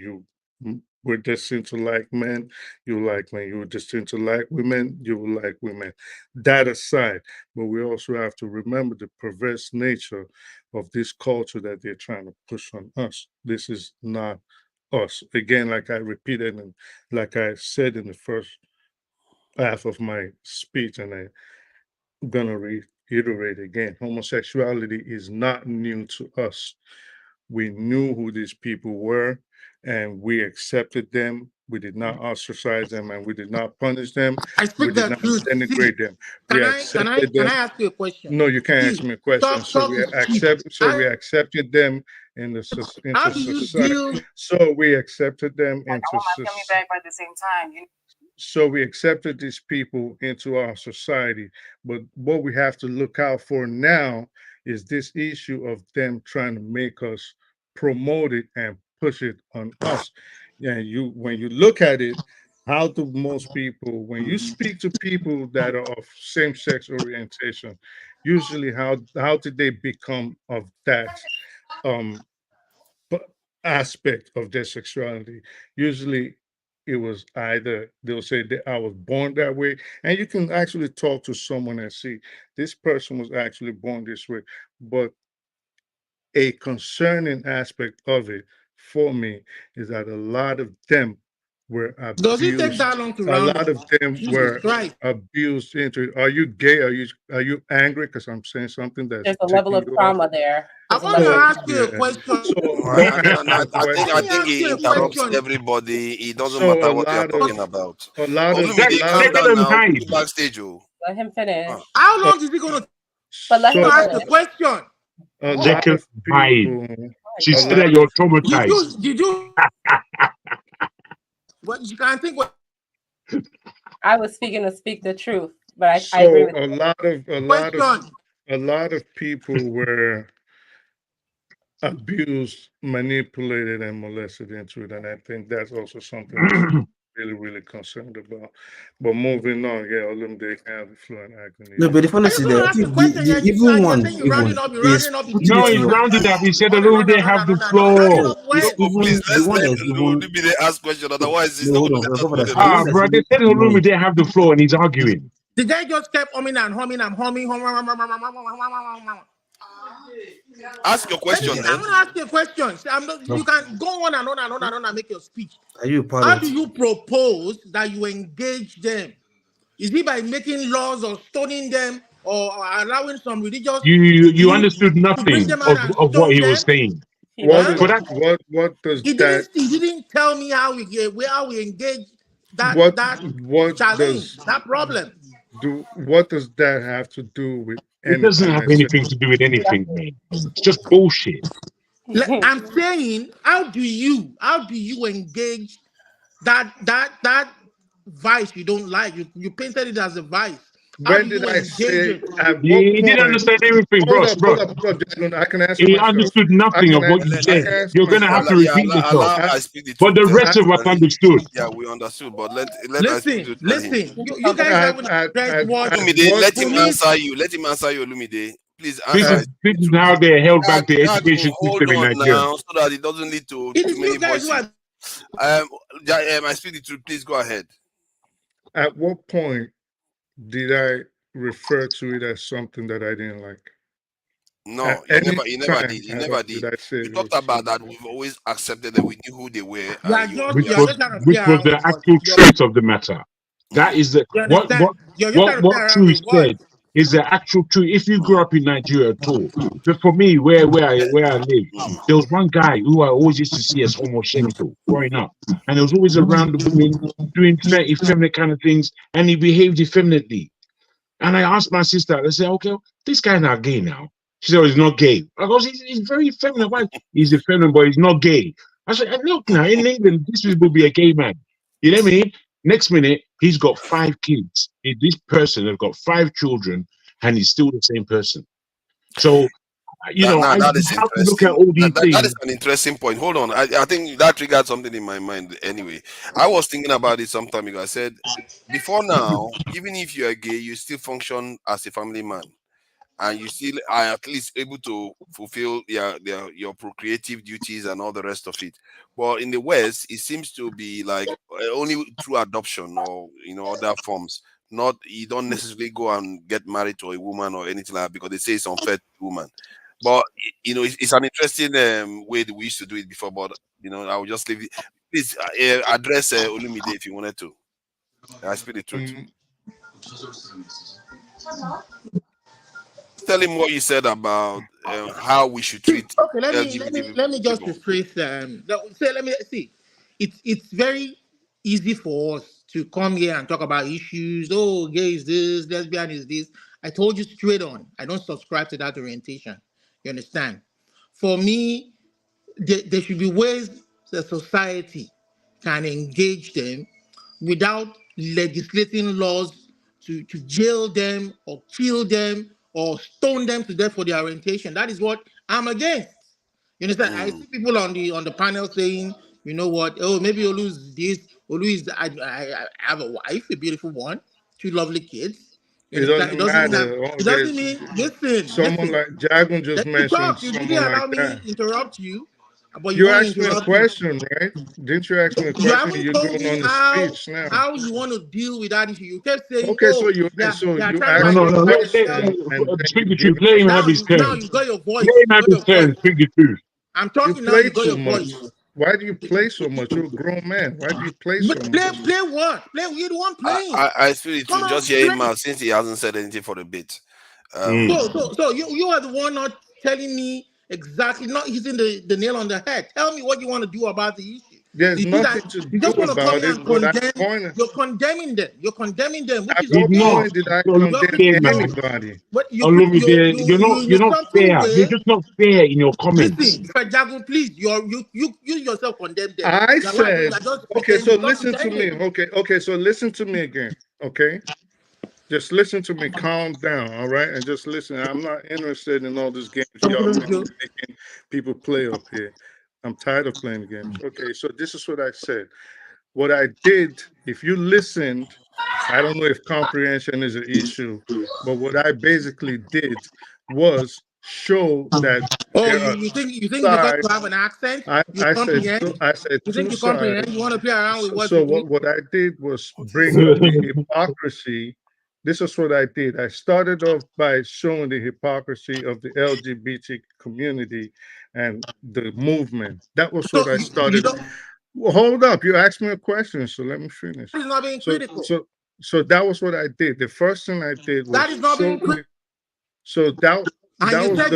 we're destined to like men, you like men. You were destined to like women, you will like women. That aside, but we also have to remember the perverse nature of this culture that they're trying to push on us. This is not us. Again, like I repeated and like I said in the first half of my speech, and I'm gonna reiterate again, homosexuality is not new to us. We knew who these people were and we accepted them. We did not ostracize them and we did not punish them. I We speak did the not truth. denigrate them. We accepted Can them. I ask you a question? No, you can't ask me a question. Talk is cheap. We accepted them into How do you society. deal? So we accepted them into society. At the same time, So we accepted these people into our society. But what we have to look out for now is this issue of them trying to make us promote it and push it on us. And when you look at it, how do most people, when you speak to people that are of same-sex orientation, usually how did they become of that aspect of their sexuality? Usually it was either they'll say that I was born that way, and you can actually talk to someone and see this person was actually born this way. But a concerning aspect of it for me is that a lot of them were Does it take abused. that long to A round lot up? of them Jesus were Christ. abused into it. Are you gay? Are you angry because I'm saying something that's There's a level of ticking you off? trauma there. I want to ask you a question. So I, don't ask me a question. I think he interrupts question. everybody. It doesn't So matter a what they are lot of talking about. a lot of Olumide, a lot calm of down now. Put it backstage, oh. Let him finish. How long is he going to? But let him ask the finish. question. A lot of people. She a said lot that you're of- traumatized. Did you? What you can't think what? I was speaking to speak the truth, but I So agree with a lot of people were abused, manipulated, and molested into it, and I think that's also something we should be really concerned about. But moving on, yeah, Olumide can have the floor and I can. No, but the funny thing, the evil one is putting No, it he in rounded up. He said, "Olumide have the floor." it's even the one that's even Olumide ask question. Otherwise, he's no, not hold going on, to let us Ah, bro, they said Olumide have the floor and he's arguing. The guy just kept humming and humming and humming. Ask your question, I'm then. going to ask you a question. You can go on and on and on and on and make your speech. Are you a part How of do you propose that you engage them? Is it by making laws or stoning them or allowing some religious You understood to bring nothing them out and of what stone he them? was saying. What For that, does He that? didn't tell me how we engage that What challenge, that problem. What does that have to do with it doesn't anything have I said? anything to do with anything, man. It's just bullshit. I'm saying, how do you engage that vice you don't like? You painted it as a vice. How When do did you I engage say? it? At what He didn't point? understand everything, Hold bros. up, Jason. I can answer He myself. understood nothing of what you said. You're gonna have to repeat yourself. I speak the But truth. the rest of us understood. Yeah, we understood. But let I speak to Listen. You guys haven't addressed what Olumide, let him police. answer you. Let him answer you, Olumide. Please This answer. is how they held back the education Hold system in on Nigeria. now, so that it doesn't lead to It too is many you guys voices. I speak the truth. Please go ahead. At what point did I refer to it as something that I didn't like. No, At you any never time, did. You at never all did. did I say You it talked was about that. something. We've always accepted that we knew who they were, You are and just which you're was just trying to which play was around the with words. actual truth of the matter. That is the You understand? You're just trying to play what around True with words. said is the actual truth. If you grew up in Nigeria at all, but for me, where I live, there was one guy who I always used to see as homosexual growing up, and he was always around the women doing effeminate kind of things, and he behaved effeminately. And I asked my sister, I said, okay, this guy's not gay now. She said, oh, he's not gay. I go, he's very feminine. Why? He's a feminine, but he's not gay. I said, look now, in England, this will be a gay man. You know what I mean? Next minute, he's got 5 kids. This person has got 5 children, and he's still the same person. So, you know, I that is have to look at interesting. all these That things. is an interesting point. Hold on. I think that triggered something in my mind anyway. I was thinking about it some time ago. I said, before now, even if you are gay, you still function as a family man. And you still are at least able to fulfill your procreative duties and all the rest of it. But in the West, it seems to be like only through adoption or other forms. Not you don't necessarily go and get married to a woman or anything like that because they say it's unfair to woman. But it's an interesting way that we used to do it before. But I will just leave it. Please address Olumide if you wanted to. I speak the truth. Tell him what you said about how we should treat Okay, LGBT let me just people. rephrase. Let me see. It's very easy for us to come here and talk about issues. Oh, gay is this, lesbian is this. I told you straight on. I don't subscribe to that orientation. You understand? For me, there should be ways the society can engage them without legislating laws to jail them or kill them or stone them to death for their orientation. That is what I'm against. You understand? I see people on the panel saying, you know what? Oh, maybe Olu is this. Olu is. I have a wife, a beautiful one, 2 lovely kids. You It understand? It doesn't doesn't mean matter. it doesn't mean. Someone like Jagun just Let me mentioned talk. You didn't someone like allow me that. to interrupt you, but you You want to asked me a interrupt me. question, right? Didn't you ask me a You question? haven't You're told going me on the speech now. how you want to deal with that issue. You kept saying, Okay, so "Oh, you they are trying to asked No, a let, question and then speak you the give truth. it Let him have a his now turn. you got your voice. Let him You have got his your turn. voice. Speak the truth. I'm You talking now. play You got too your much. voice. Why do you play so much? You're a grown man. Why do you play so But much? play what? Play. You're the one playing. I feel it Come to on, just hear him play. out since he hasn't said anything for a bit. So you are the one not telling me exactly, not hitting the nail on the head. Tell me what you want to do about the issue. There's You see nothing that to you do just want to come about here it. and What I condemn. pointed, You're condemning them. You're condemning them, which at is He's okay. not. point did I So look condemn fair now. anybody? But Olumide, you're in a not subtle fair. You're way. just not fair in your comments. Listen, Jagun, please. You yourself condemn them. I You're said, just okay, so pretending. Stop listen to me. pretending. Okay, so listen to me again. Okay, just listen to me. Calm down, all right, and just listen. I'm not interested in all these games y'all making people play up here. I'm tired of playing games. Okay, so this is what I said. What I did, if you listened, I don't know if comprehension is an issue, but what I basically did was show that Oh, there are you think because sides. you have an accent, you I said comprehend? You think two you comprehend? sides. You want to play around with words So with me? what I did was bring up the hypocrisy. This is what I did. I started off by showing the hypocrisy of the LGBT community and the movement. That was what So I you started. don't. Well, hold up. You asked me a question, so let me finish. That is not being So critical. so that was what I did. The first thing I did was That is not being show. critical. So And you said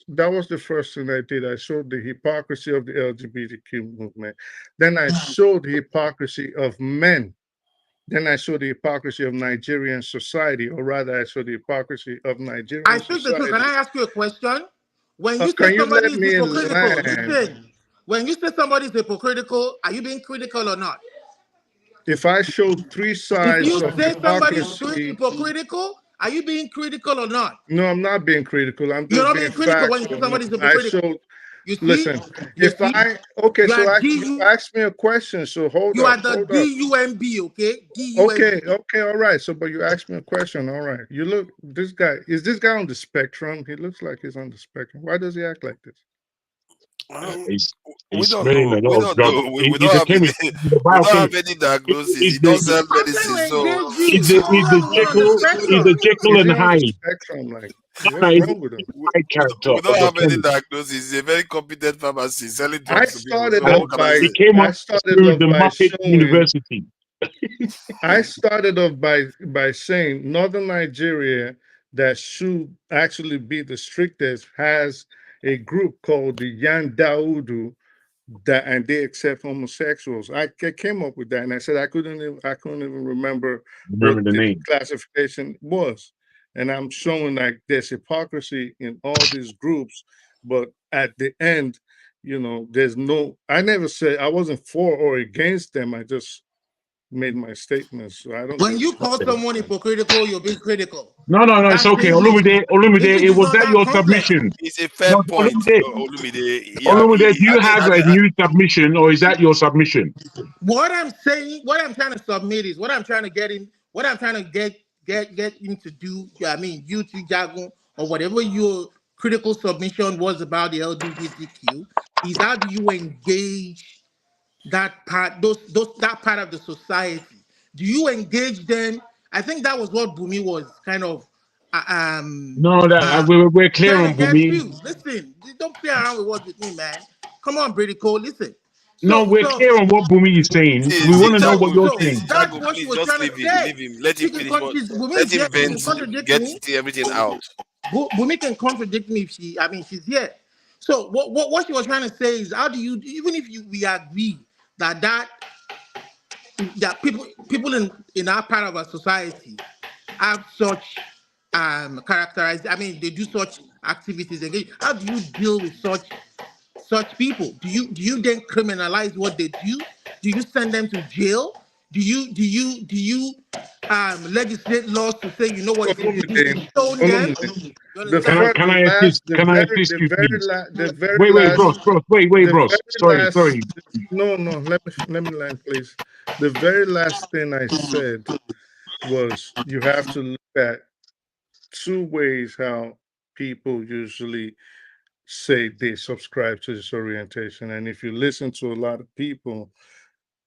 that was the first thing I did. I showed the hypocrisy of the LGBTQ movement. Then I showed the hypocrisy of men. Then I showed the hypocrisy of Nigerian society, or rather, I showed the hypocrisy of Nigerian I speak the truth. Can society. I ask you a question? When you say Can you somebody let is me hypocritical, land? listen. When you say somebody is hypocritical, are you being critical or not? If I showed 3 If sides you of say somebody is hypocrisy, hypocritical, are you being critical or not? no, I'm not being critical. I'm You're just not being being critical when you say factual. somebody is I hypocritical. showed. You see? Listen, You if see? okay, You so are you DU. asked me a question. So hold You are up, the hold up. DUMB, okay? Okay, DUMB. okay, all right. So, but you asked me a question. All right. You look, this guy, is this guy on the spectrum? He looks like he's on the spectrum. Why does he act like this? We He's don't smelling know. a We lot of don't drugs. know. We He's don't a have any. chemist. He's a We don't have biochemist. any diagnosis. He's He the don't sell I'm trying medicine, to so engage you. he's the All of you on the Jekyll spectrum. Jekyll Is and he on the Hyde. spectrum? Like, No, what's he's wrong with him? a Hyde character we don't of a have any chemist. diagnosis. He's a very competent pharmacist selling I drugs to people. started So And off what can I by say? he came I up started through off the by Muppet showing University. I started off by saying Northern Nigeria that should actually be the strictest has a group called the Yan Daudu that and they accept homosexuals. I came up with that and I said I couldn't even remember Remember what the the name. classification was. And I'm showing like there's hypocrisy in all these groups, but at the end, there's no I never said I wasn't for or against them. I just made my statements. So I don't When think you call someone hypocritical, you're being critical. No, it's That's okay. English. Olumide, English it is was not that that your complex. submission? It's a fair No, point, Olumide. Yeah, Olumide, do you I think, have a new submission or is that your submission? What I'm saying, what I'm trying to submit is what I'm trying to get in, what I'm trying to get him to do. I mean, you two Jagun or whatever your critical submission was about the LGBTQ is how do you engage that part, those that part of the society? Do you engage them? I think that was what Bumi was kind of No, we're clear trying to on get Bumi. you. Listen, don't play around with words with me, man. Come on, Brady Cole. Listen. No, we're clear on what Bumi is saying. We want to know what you're saying. That's Jago, what she please was just trying to leave him. say. Leave him. Let him finish what. Bumi Let is him here. She can vent. contradict Get me. everything out. Bumi can contradict me if she's here. So what she was trying to say is, how do you, even if we agree that people in our part of our society have such characterized, I mean, they do such activities. How do you deal with such people? Do you then criminalize what they do? Do you send them to jail? Do you legislate laws to say, you know what, if you do this, you stone them? You understand? Can I assist you, please? Wait, bros. Sorry. No, let me land, please. The very last thing I said was you have to look at two ways how people usually say they subscribe to this orientation. And if you listen to a lot of people,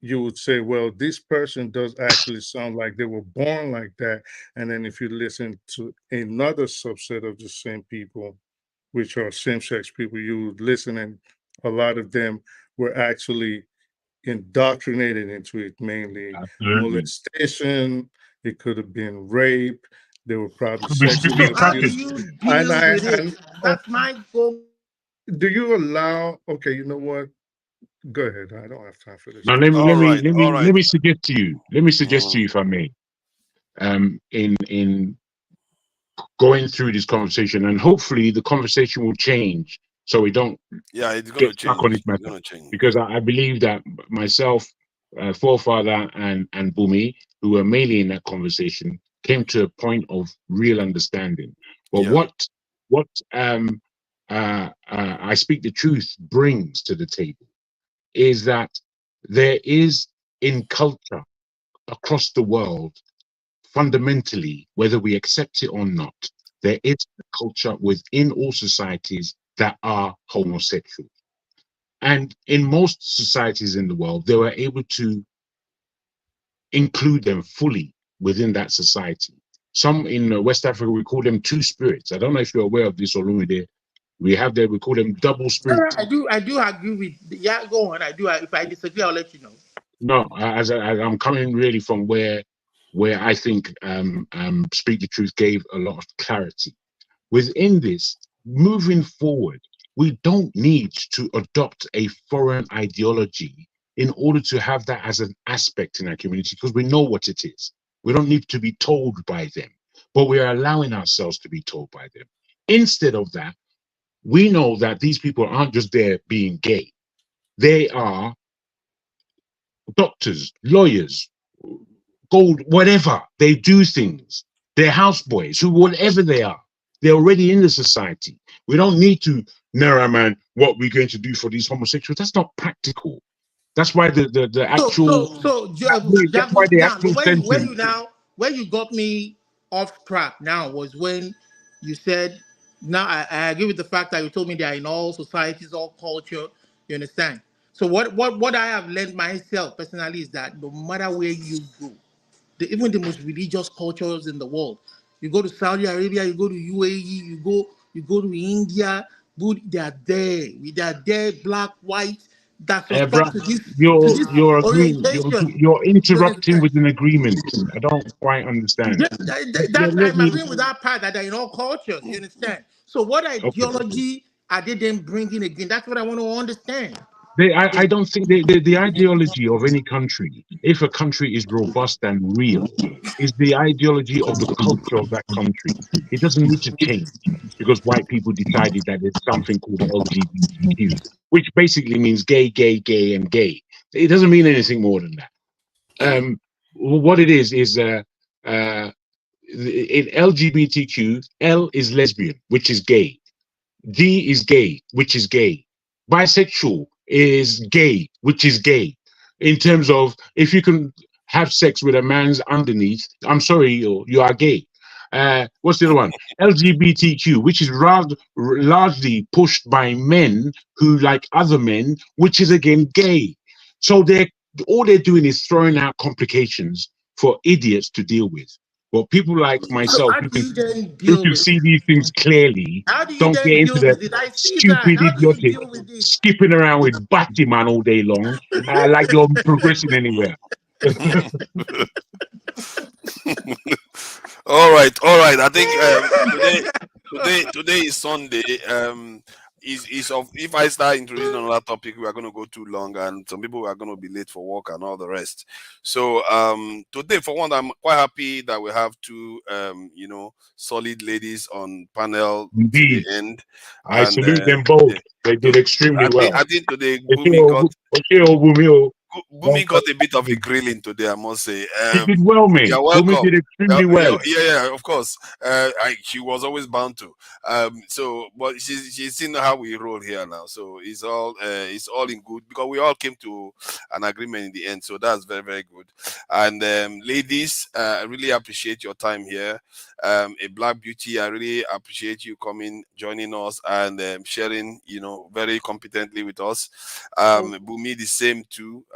you would say, well, this person does actually sound like they were born like that. And then if you listen to another subset of the same people, which are same-sex people, you would listen, and a lot of them were actually indoctrinated into it, mainly molestation. It could have been rape. They were probably sexually So how do abused. you deal with it? That's my goal. Do you allow? Okay, you know what? Go ahead. I don't have time for this. Now let me suggest to you. Let me suggest to you, if I may, in going through this conversation, and hopefully the conversation will change so we don't it's going to get stuck on this matter. Because I believe that myself, forefather, and Bumi, who were mainly in that conversation, came to a point of real understanding. But what I speak the truth brings to the table is that there is in culture across the world, fundamentally, whether we accept it or not, there is a culture within all societies that are homosexual. And in most societies in the world, they were able to include them fully within that society. Some in West Africa, we call them two spirits. I don't know if you're aware of this, Olumide. We call them double spirits. I do agree with, yeah, go on. If I disagree, I'll let you know. No, as I'm coming really from where I think Speak the Truth gave a lot of clarity. Within this, moving forward, we don't need to adopt a foreign ideology in order to have that as an aspect in our community, because we know what it is. We don't need to be told by them, but we are allowing ourselves to be told by them. Instead of that, we know that these people aren't just there being gay. They are doctors, lawyers, gold, whatever. They do things. They're houseboys, who, whatever they are, they're already in the society. We don't need to narrow, man, what we're going to do for these homosexuals. That's not practical. That's why the actual. That's why the actual sentence. Where you got me off track now was when you said, now I agree with the fact that you told me they are in all societies, all culture. You understand? So what I have learned myself personally is that no matter where you go, even the most religious cultures in the world, you go to Saudi Arabia, you go to UAE, you go to India, they are there, black, white, that Bro, subscribe to this you're agreeing. orientation. You're interrupting with an agreement. I don't quite understand. I'm agreeing with that part that they're in all cultures. You understand? So what ideology are they then bringing again? That's what I want to understand. I don't think the ideology of any country, if a country is robust and real, is the ideology of the culture of that country. It doesn't need to change because white people decided that there's something called LGBTQ, which basically means gay, gay, gay, and gay. It doesn't mean anything more than that. What it is in LGBTQ, L is lesbian, which is gay. G is gay, which is gay. Bisexual is gay, which is gay. In terms of if you can have sex with a man's underneath, I'm sorry, you are gay. What's the other one? LGBTQ, which is largely pushed by men who like other men, which is again gay. So all they're doing is throwing out complications for idiots to deal with. Well, people like myself who can see these things clearly don't get into the stupid, idiotic, skipping around with Batman all day long, like you're progressing anywhere. All right. I think today is Sunday. If I start introducing another topic, we are going to go too long, and some people are going to be late for work and all the rest. So today, for one, I'm quite happy that we have two solid ladies on panel to the end. I salute them both. They did extremely well. I think today Bumi got a bit of a grilling today, I must say. He did well, mate. You're welcome. Bumi did extremely well. Yeah, of course. She was always bound to. But she's seen how we roll here now. So it's all in good because we all came to an agreement in the end. So that's very, very good. And ladies, I really appreciate your time here. A Black Beauty, I really appreciate you coming, joining us, and sharing, very competently with us. Bumi, the same too.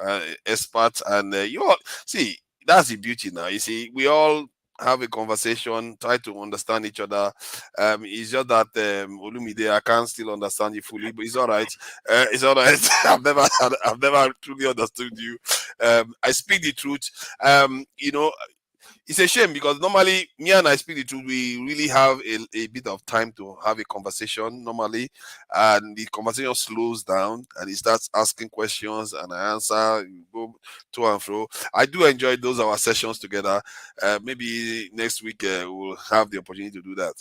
Expert, and you all see that's the beauty now. You see, we all have a conversation, try to understand each other. It's just that Olumide, I can't still understand you fully, but it's all right. It's all right. I've never truly understood you. I speak the truth. It's a shame because normally me and I speak the truth. We really have a bit of time to have a conversation normally, and the conversation slows down and he starts asking questions and I answer, go to and fro. I do enjoy those our sessions together. Maybe next week we'll have the opportunity to do that.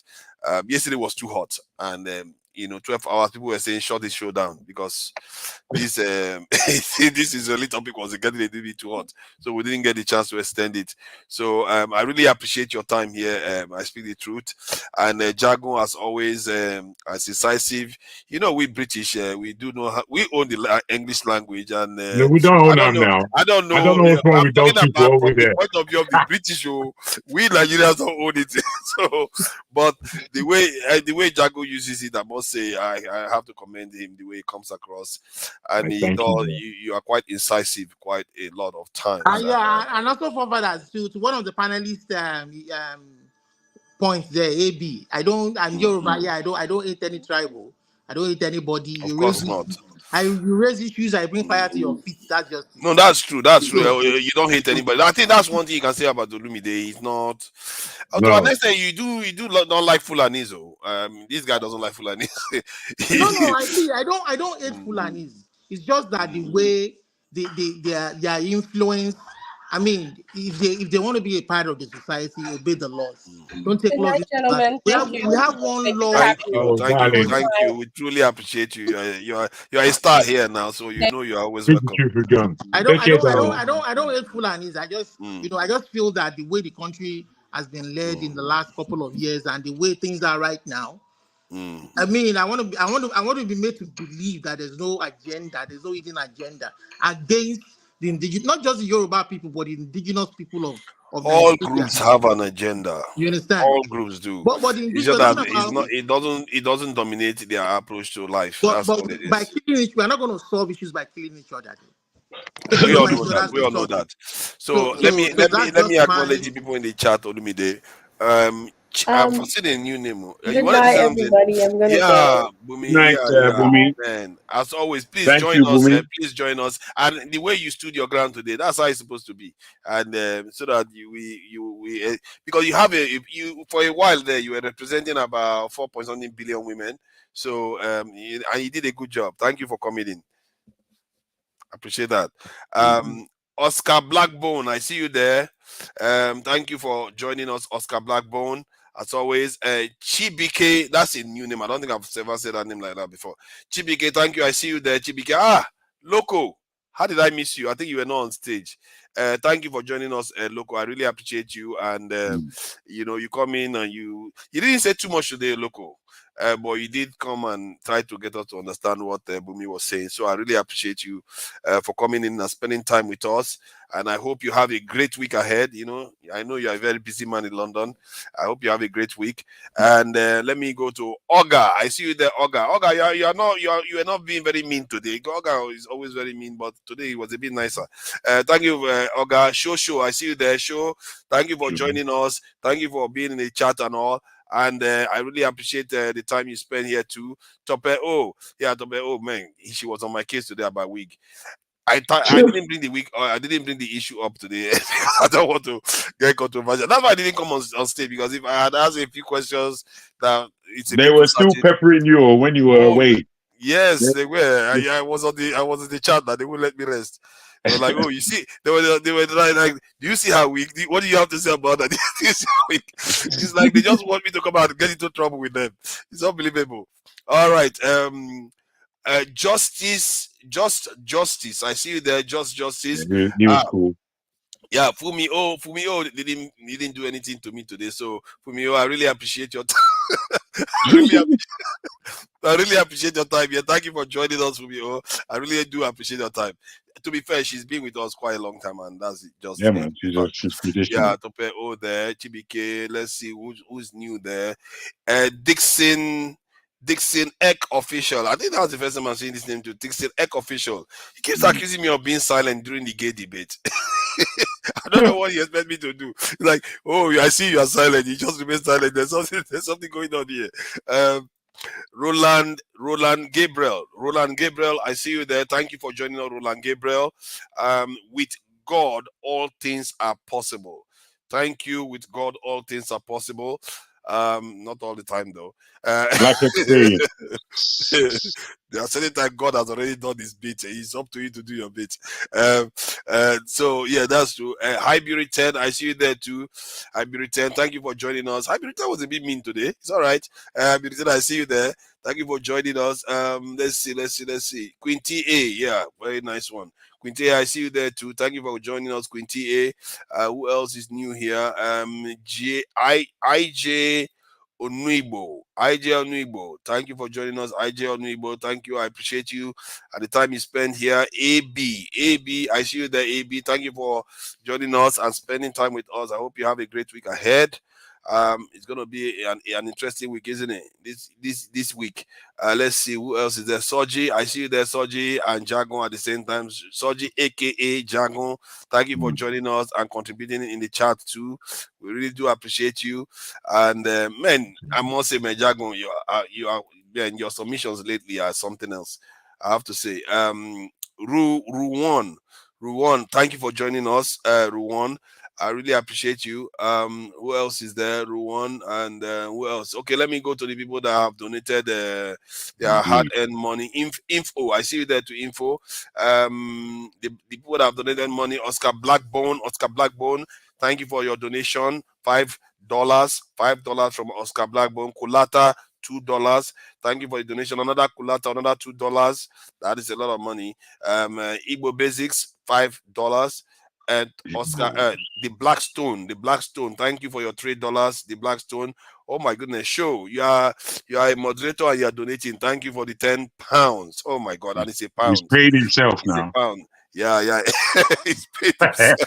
Yesterday was too hot, and 12 hours, people were saying shut this show down because this this is a little topic was getting a little bit too hot, so we didn't get the chance to extend it. So I really appreciate your time here. I speak the truth, and Jago, as always, as incisive. We British, we do know we own the English language, and no, we don't own them now. I don't know what's wrong with those people over there. From the point of view of the British, we Nigerians don't own it. So, but the way Jago uses it, I must say I have to commend him the way it comes across, and you are quite incisive, quite a lot of time. And also for that to one of the panelists points there, AB. I'm Yoruba. Yeah, I don't hate any tribal. I don't hate anybody. Of course not. You raise issues, I bring fire to your feet. That's just no. That's true. That's true. You don't hate anybody. I think that's one thing you can say about Olumide. He's not. Although next time you do not like Fulanis. This guy doesn't like Fulanis. No. I don't hate Fulanis. It's just that the way their influence. I mean, if they want to be a part of the society, obey the laws. Don't take laws. Gentlemen, we have one law. Thank you. We truly appreciate you. You're a star here now, so you are always welcome. I don't hate Fulanis. I just I just feel that the way the country has been led in the last couple of years and the way things are right now. I mean, I want to be made to believe that there's no agenda, there's no hidden agenda against the indigenous, not just the Yoruba people, but the indigenous people of All Nigeria. groups have an agenda. You understand? All groups do. But the It's English, just we're that talking about, it doesn't dominate their approach to life. but That's all it by is. killing each, we're not going to solve issues by killing each other. We Killing all each know other that. has We to all know solve it. that. So So that's let me just acknowledge my. the people in the chat, Olumide. I've seen a new name. You Good wanted to night, say something? everybody. I'm gonna Yeah, go. Bumi. Night, Yeah, Bumi. man. As always, please Thank join you, us. Bumi. Please join us. And the way you stood your ground today, that's how it's supposed to be. And so that because you have you for a while there, you were representing about 4 billion women. So and you did a good job. Thank you for coming in. Appreciate that. Oscar Blackbone, I see you there. Thank you for joining us, Oscar Blackbone. As always, Chibike, that's a new name. I don't think I've ever said that name like that before. Chibike, thank you. I see you there, Chibike. Loco, how did I miss you? I think you were not on stage. Thank you for joining us, Loco. I really appreciate you. And you come in and you didn't say too much today, Loco. But you did come and try to get us to understand what Bumi was saying. So I really appreciate you for coming in and spending time with us. And I hope you have a great week ahead. I know you're a very busy man in London. I hope you have a great week. And let me go to Olga. I see you there, Olga. Olga, you are not being very mean today. Olga is always very mean, but today it was a bit nicer. Thank you, Olga. Show. I see you there. Show. Thank you for joining us. Thank you for being in the chat and all. And I really appreciate the time you spent here too. Tope man, she was on my case today about wig. I didn't bring the wig. I didn't bring the issue up today. I don't want to get controversial. That's why I didn't come on stage, because if I had asked a few questions, that They were still peppering you when you were away. Yes, they were. I was in the chat that they wouldn't let me rest. They were like, "Oh, you see," they were like, "Do you see how weak? What do you have to say about that?" It's like they just want me to come out and get into trouble with them. It's unbelievable. All right, justice. I see you there. Justice. He was cool. Yeah, Fumio didn't do anything to me today. So Fumio, I really appreciate your time. I really appreciate your time. Yeah, thank you for joining us, Fumio. I really do appreciate your time. To be fair, she's been with us quite a long time, and that's just man. She's traditional. Yeah, Tope O there, Chibike. Let's see who's new there. Dixon Eck Official. I think that was the first time I'm seeing this name too. Dixon Eck Official. He keeps accusing me of being silent during the gay debate. I don't know what he expects me to do. He's like, "Oh, I see you are silent. You just remain silent. There's something going on here." Roland Gabriel. I see you there. Thank you for joining us, Roland Gabriel. With God, all things are possible. Thank you. With God, all things are possible. Not all the time though. Life experience. There are certain times God has already done his bit. It's up to you to do your bit. So yeah, that's true. Highbury 10, I see you there too. Highbury 10, thank you for joining us. Highbury 10 was a bit mean today. It's all right. Highbury 10, I see you there. Thank you for joining us. Let's see. Quinty A, yeah, very nice one. Quinty A, I see you there too. Thank you for joining us, Quinty A. Who else is new here? IJ Onuibo. Thank you for joining us, IJ Onuibo. Thank you. I appreciate you and the time you spent here. AB, I see you there, AB. Thank you for joining us and spending time with us. I hope you have a great week ahead. It's gonna be an interesting week, isn't it? This week. Let's see who else is there. Soji, I see you there, Soji and Jagon at the same time. Soji, aka Jagon, thank you for joining us and contributing in the chat too. We really do appreciate you. And man, I must say, man, Jagon, you are man, your submissions lately are something else. I have to say. Ruwan, thank you for joining us, Ruwan. I really appreciate you. Who else is there? Ruwan, and who else? Okay, let me go to the people that have donated their hard-earned money. Info, I see you there to info. The people that have donated money. Oscar Blackbone, thank you for your donation. $5 from Oscar Blackbone. Kulata, $2. Thank you for your donation. Another Kulata, another $2. That is a lot of money. Igbo Basics, $5. And Oscar, the Blackstone. Thank you for your $3. The Blackstone. Oh my goodness, show you are a moderator and you are donating. Thank you for the £10. Oh my God, and it's a pound. He's paid himself now. A pound. Yeah. He's paid himself.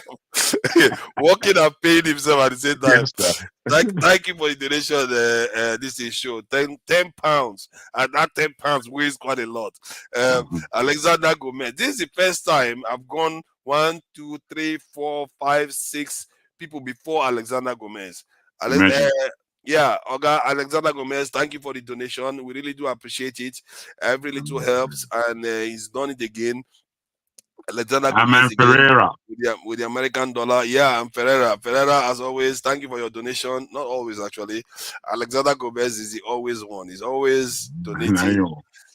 Working and paying himself at the same time. Yes, Thank you for the donation. This is show. 10 pounds. And that 10 pounds weighs quite a lot. Alexander Gomez. This is the first time I've gone 1, 2, 3, 4, 5, 6 people before Alexander Gomez. Yeah, Oga Alexander Gomez, thank you for the donation. We really do appreciate it. Every little helps, and he's done it again. Alexander Gomez again Ferreira. with the American dollar. Yeah, and Ferreira, as always, thank you for your donation. Not always, actually. Alexander Gomez is the always one. He's always donating.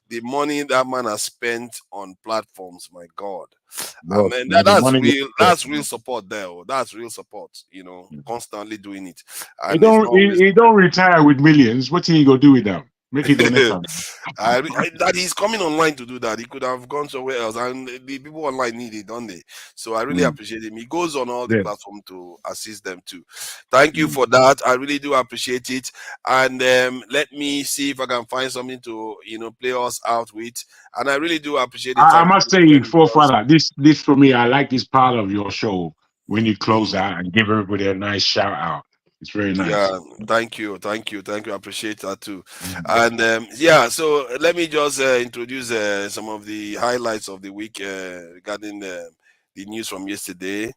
The money that man has spent on platforms, my God. Bro, I mean, that's real support there. That's real support, constantly doing it. And he don't retire with millions. What he go do with them? Make it the next time. That he's coming online to do that. He could have gone somewhere else, and the people online need it, don't they? So I really appreciate him. He goes on all the platform to assist them too. Thank you for that. I really do appreciate it. And let me see if I can find something to play us out with. And I really do appreciate it. I must say, Forefather, this for me, I like this part of your show when you close out and give everybody a nice shout out. It's very nice. Yeah, thank you. I appreciate that too. And so let me just introduce some of the highlights of the week regarding the news from yesterday.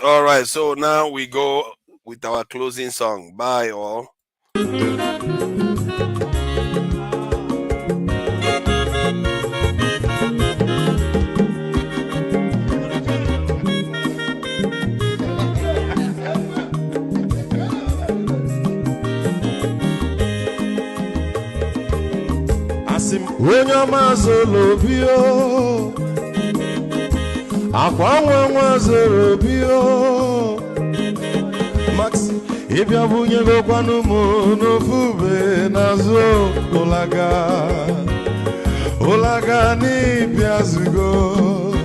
All right. So now we go with our closing song. Bye, all. Akwa nwa zoro bio Max ibia bunye go kwanu mo no fube nazo olaga ni biazugo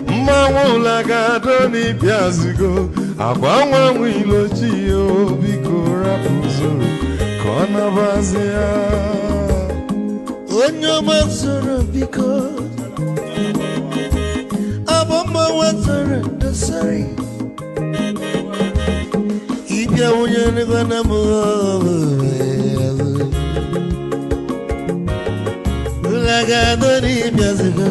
mmanwu olaga do ni biazugo akwa nwa wilochi o biko rapuzo kona bazia onyo mazoro biko sorry. Ibia unyane gwana mo Ulaga doni biazigo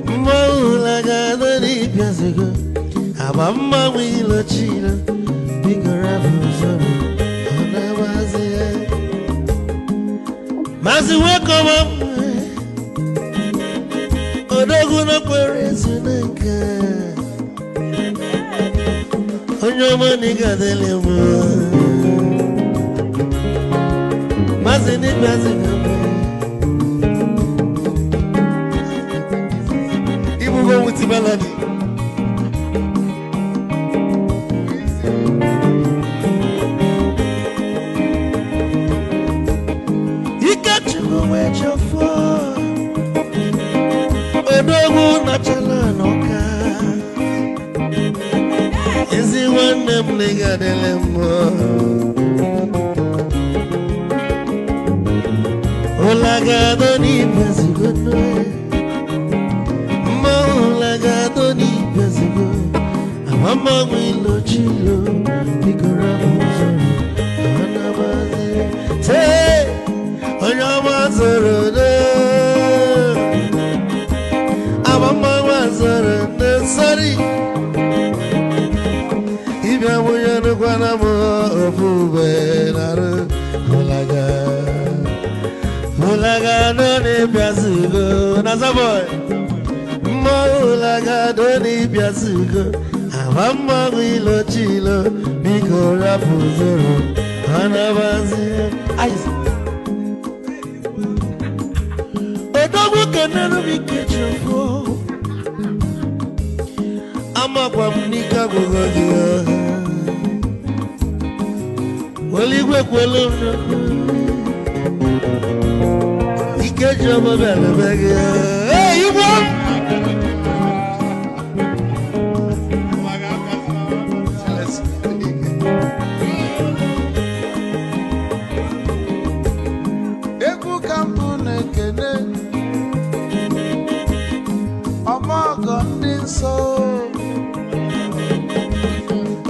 Mo ulaga doni biazigo Abamba wilo chino Bigora fuzoro Ona wazi Mazi weko mamu Odoguna kwerezu neka Onyoma niga delemo Mazini biazina Ibu go with melody You got to go where you're for Odogu na chala noka Ezi wane mliga delemo Olaga doni bezigo noe Ma olaga doni bezigo Amama wilo chilo Bigora muzoro Anabazi Te Onyama zoro Mama was a sorry. If I were to go on a Fube, Hulaga, don't need Piazugo, Nazaboy. Molaga, don't need Piazugo. Amama will chilo, Biko Rapuzoro, Anabazi. A dog can never be kitchen for. I'm a Nika Gogodia. Weligwe kwelo Ike jobo bele bege Hey, you want? Eku kampune kene Omogo ndi nso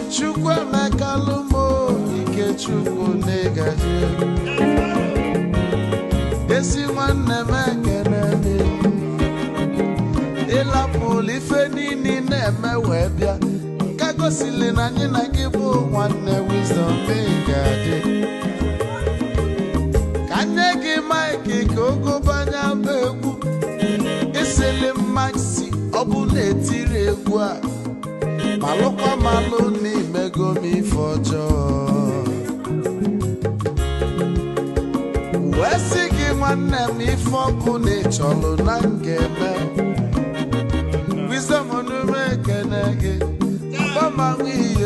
Chukwu emekalumo Ike chukwu negaje Esi nwanne mekene Ịlapụlụ ife niile na-eme wee bịa Nke gosili na anyị na gị bụ nwanne wisdom ga-adị Ka nye gị maịkị ka ogobanya bụ egwu Isili maxi ọ bụ na-etiri egwu a Malụkwa malụ n'imego m ife ọjọọ Wee sị gị nwanne m ife ọkụ na ịchọlụ na ngeme Wisdom onume ekene gị Ọbamanwụ iyi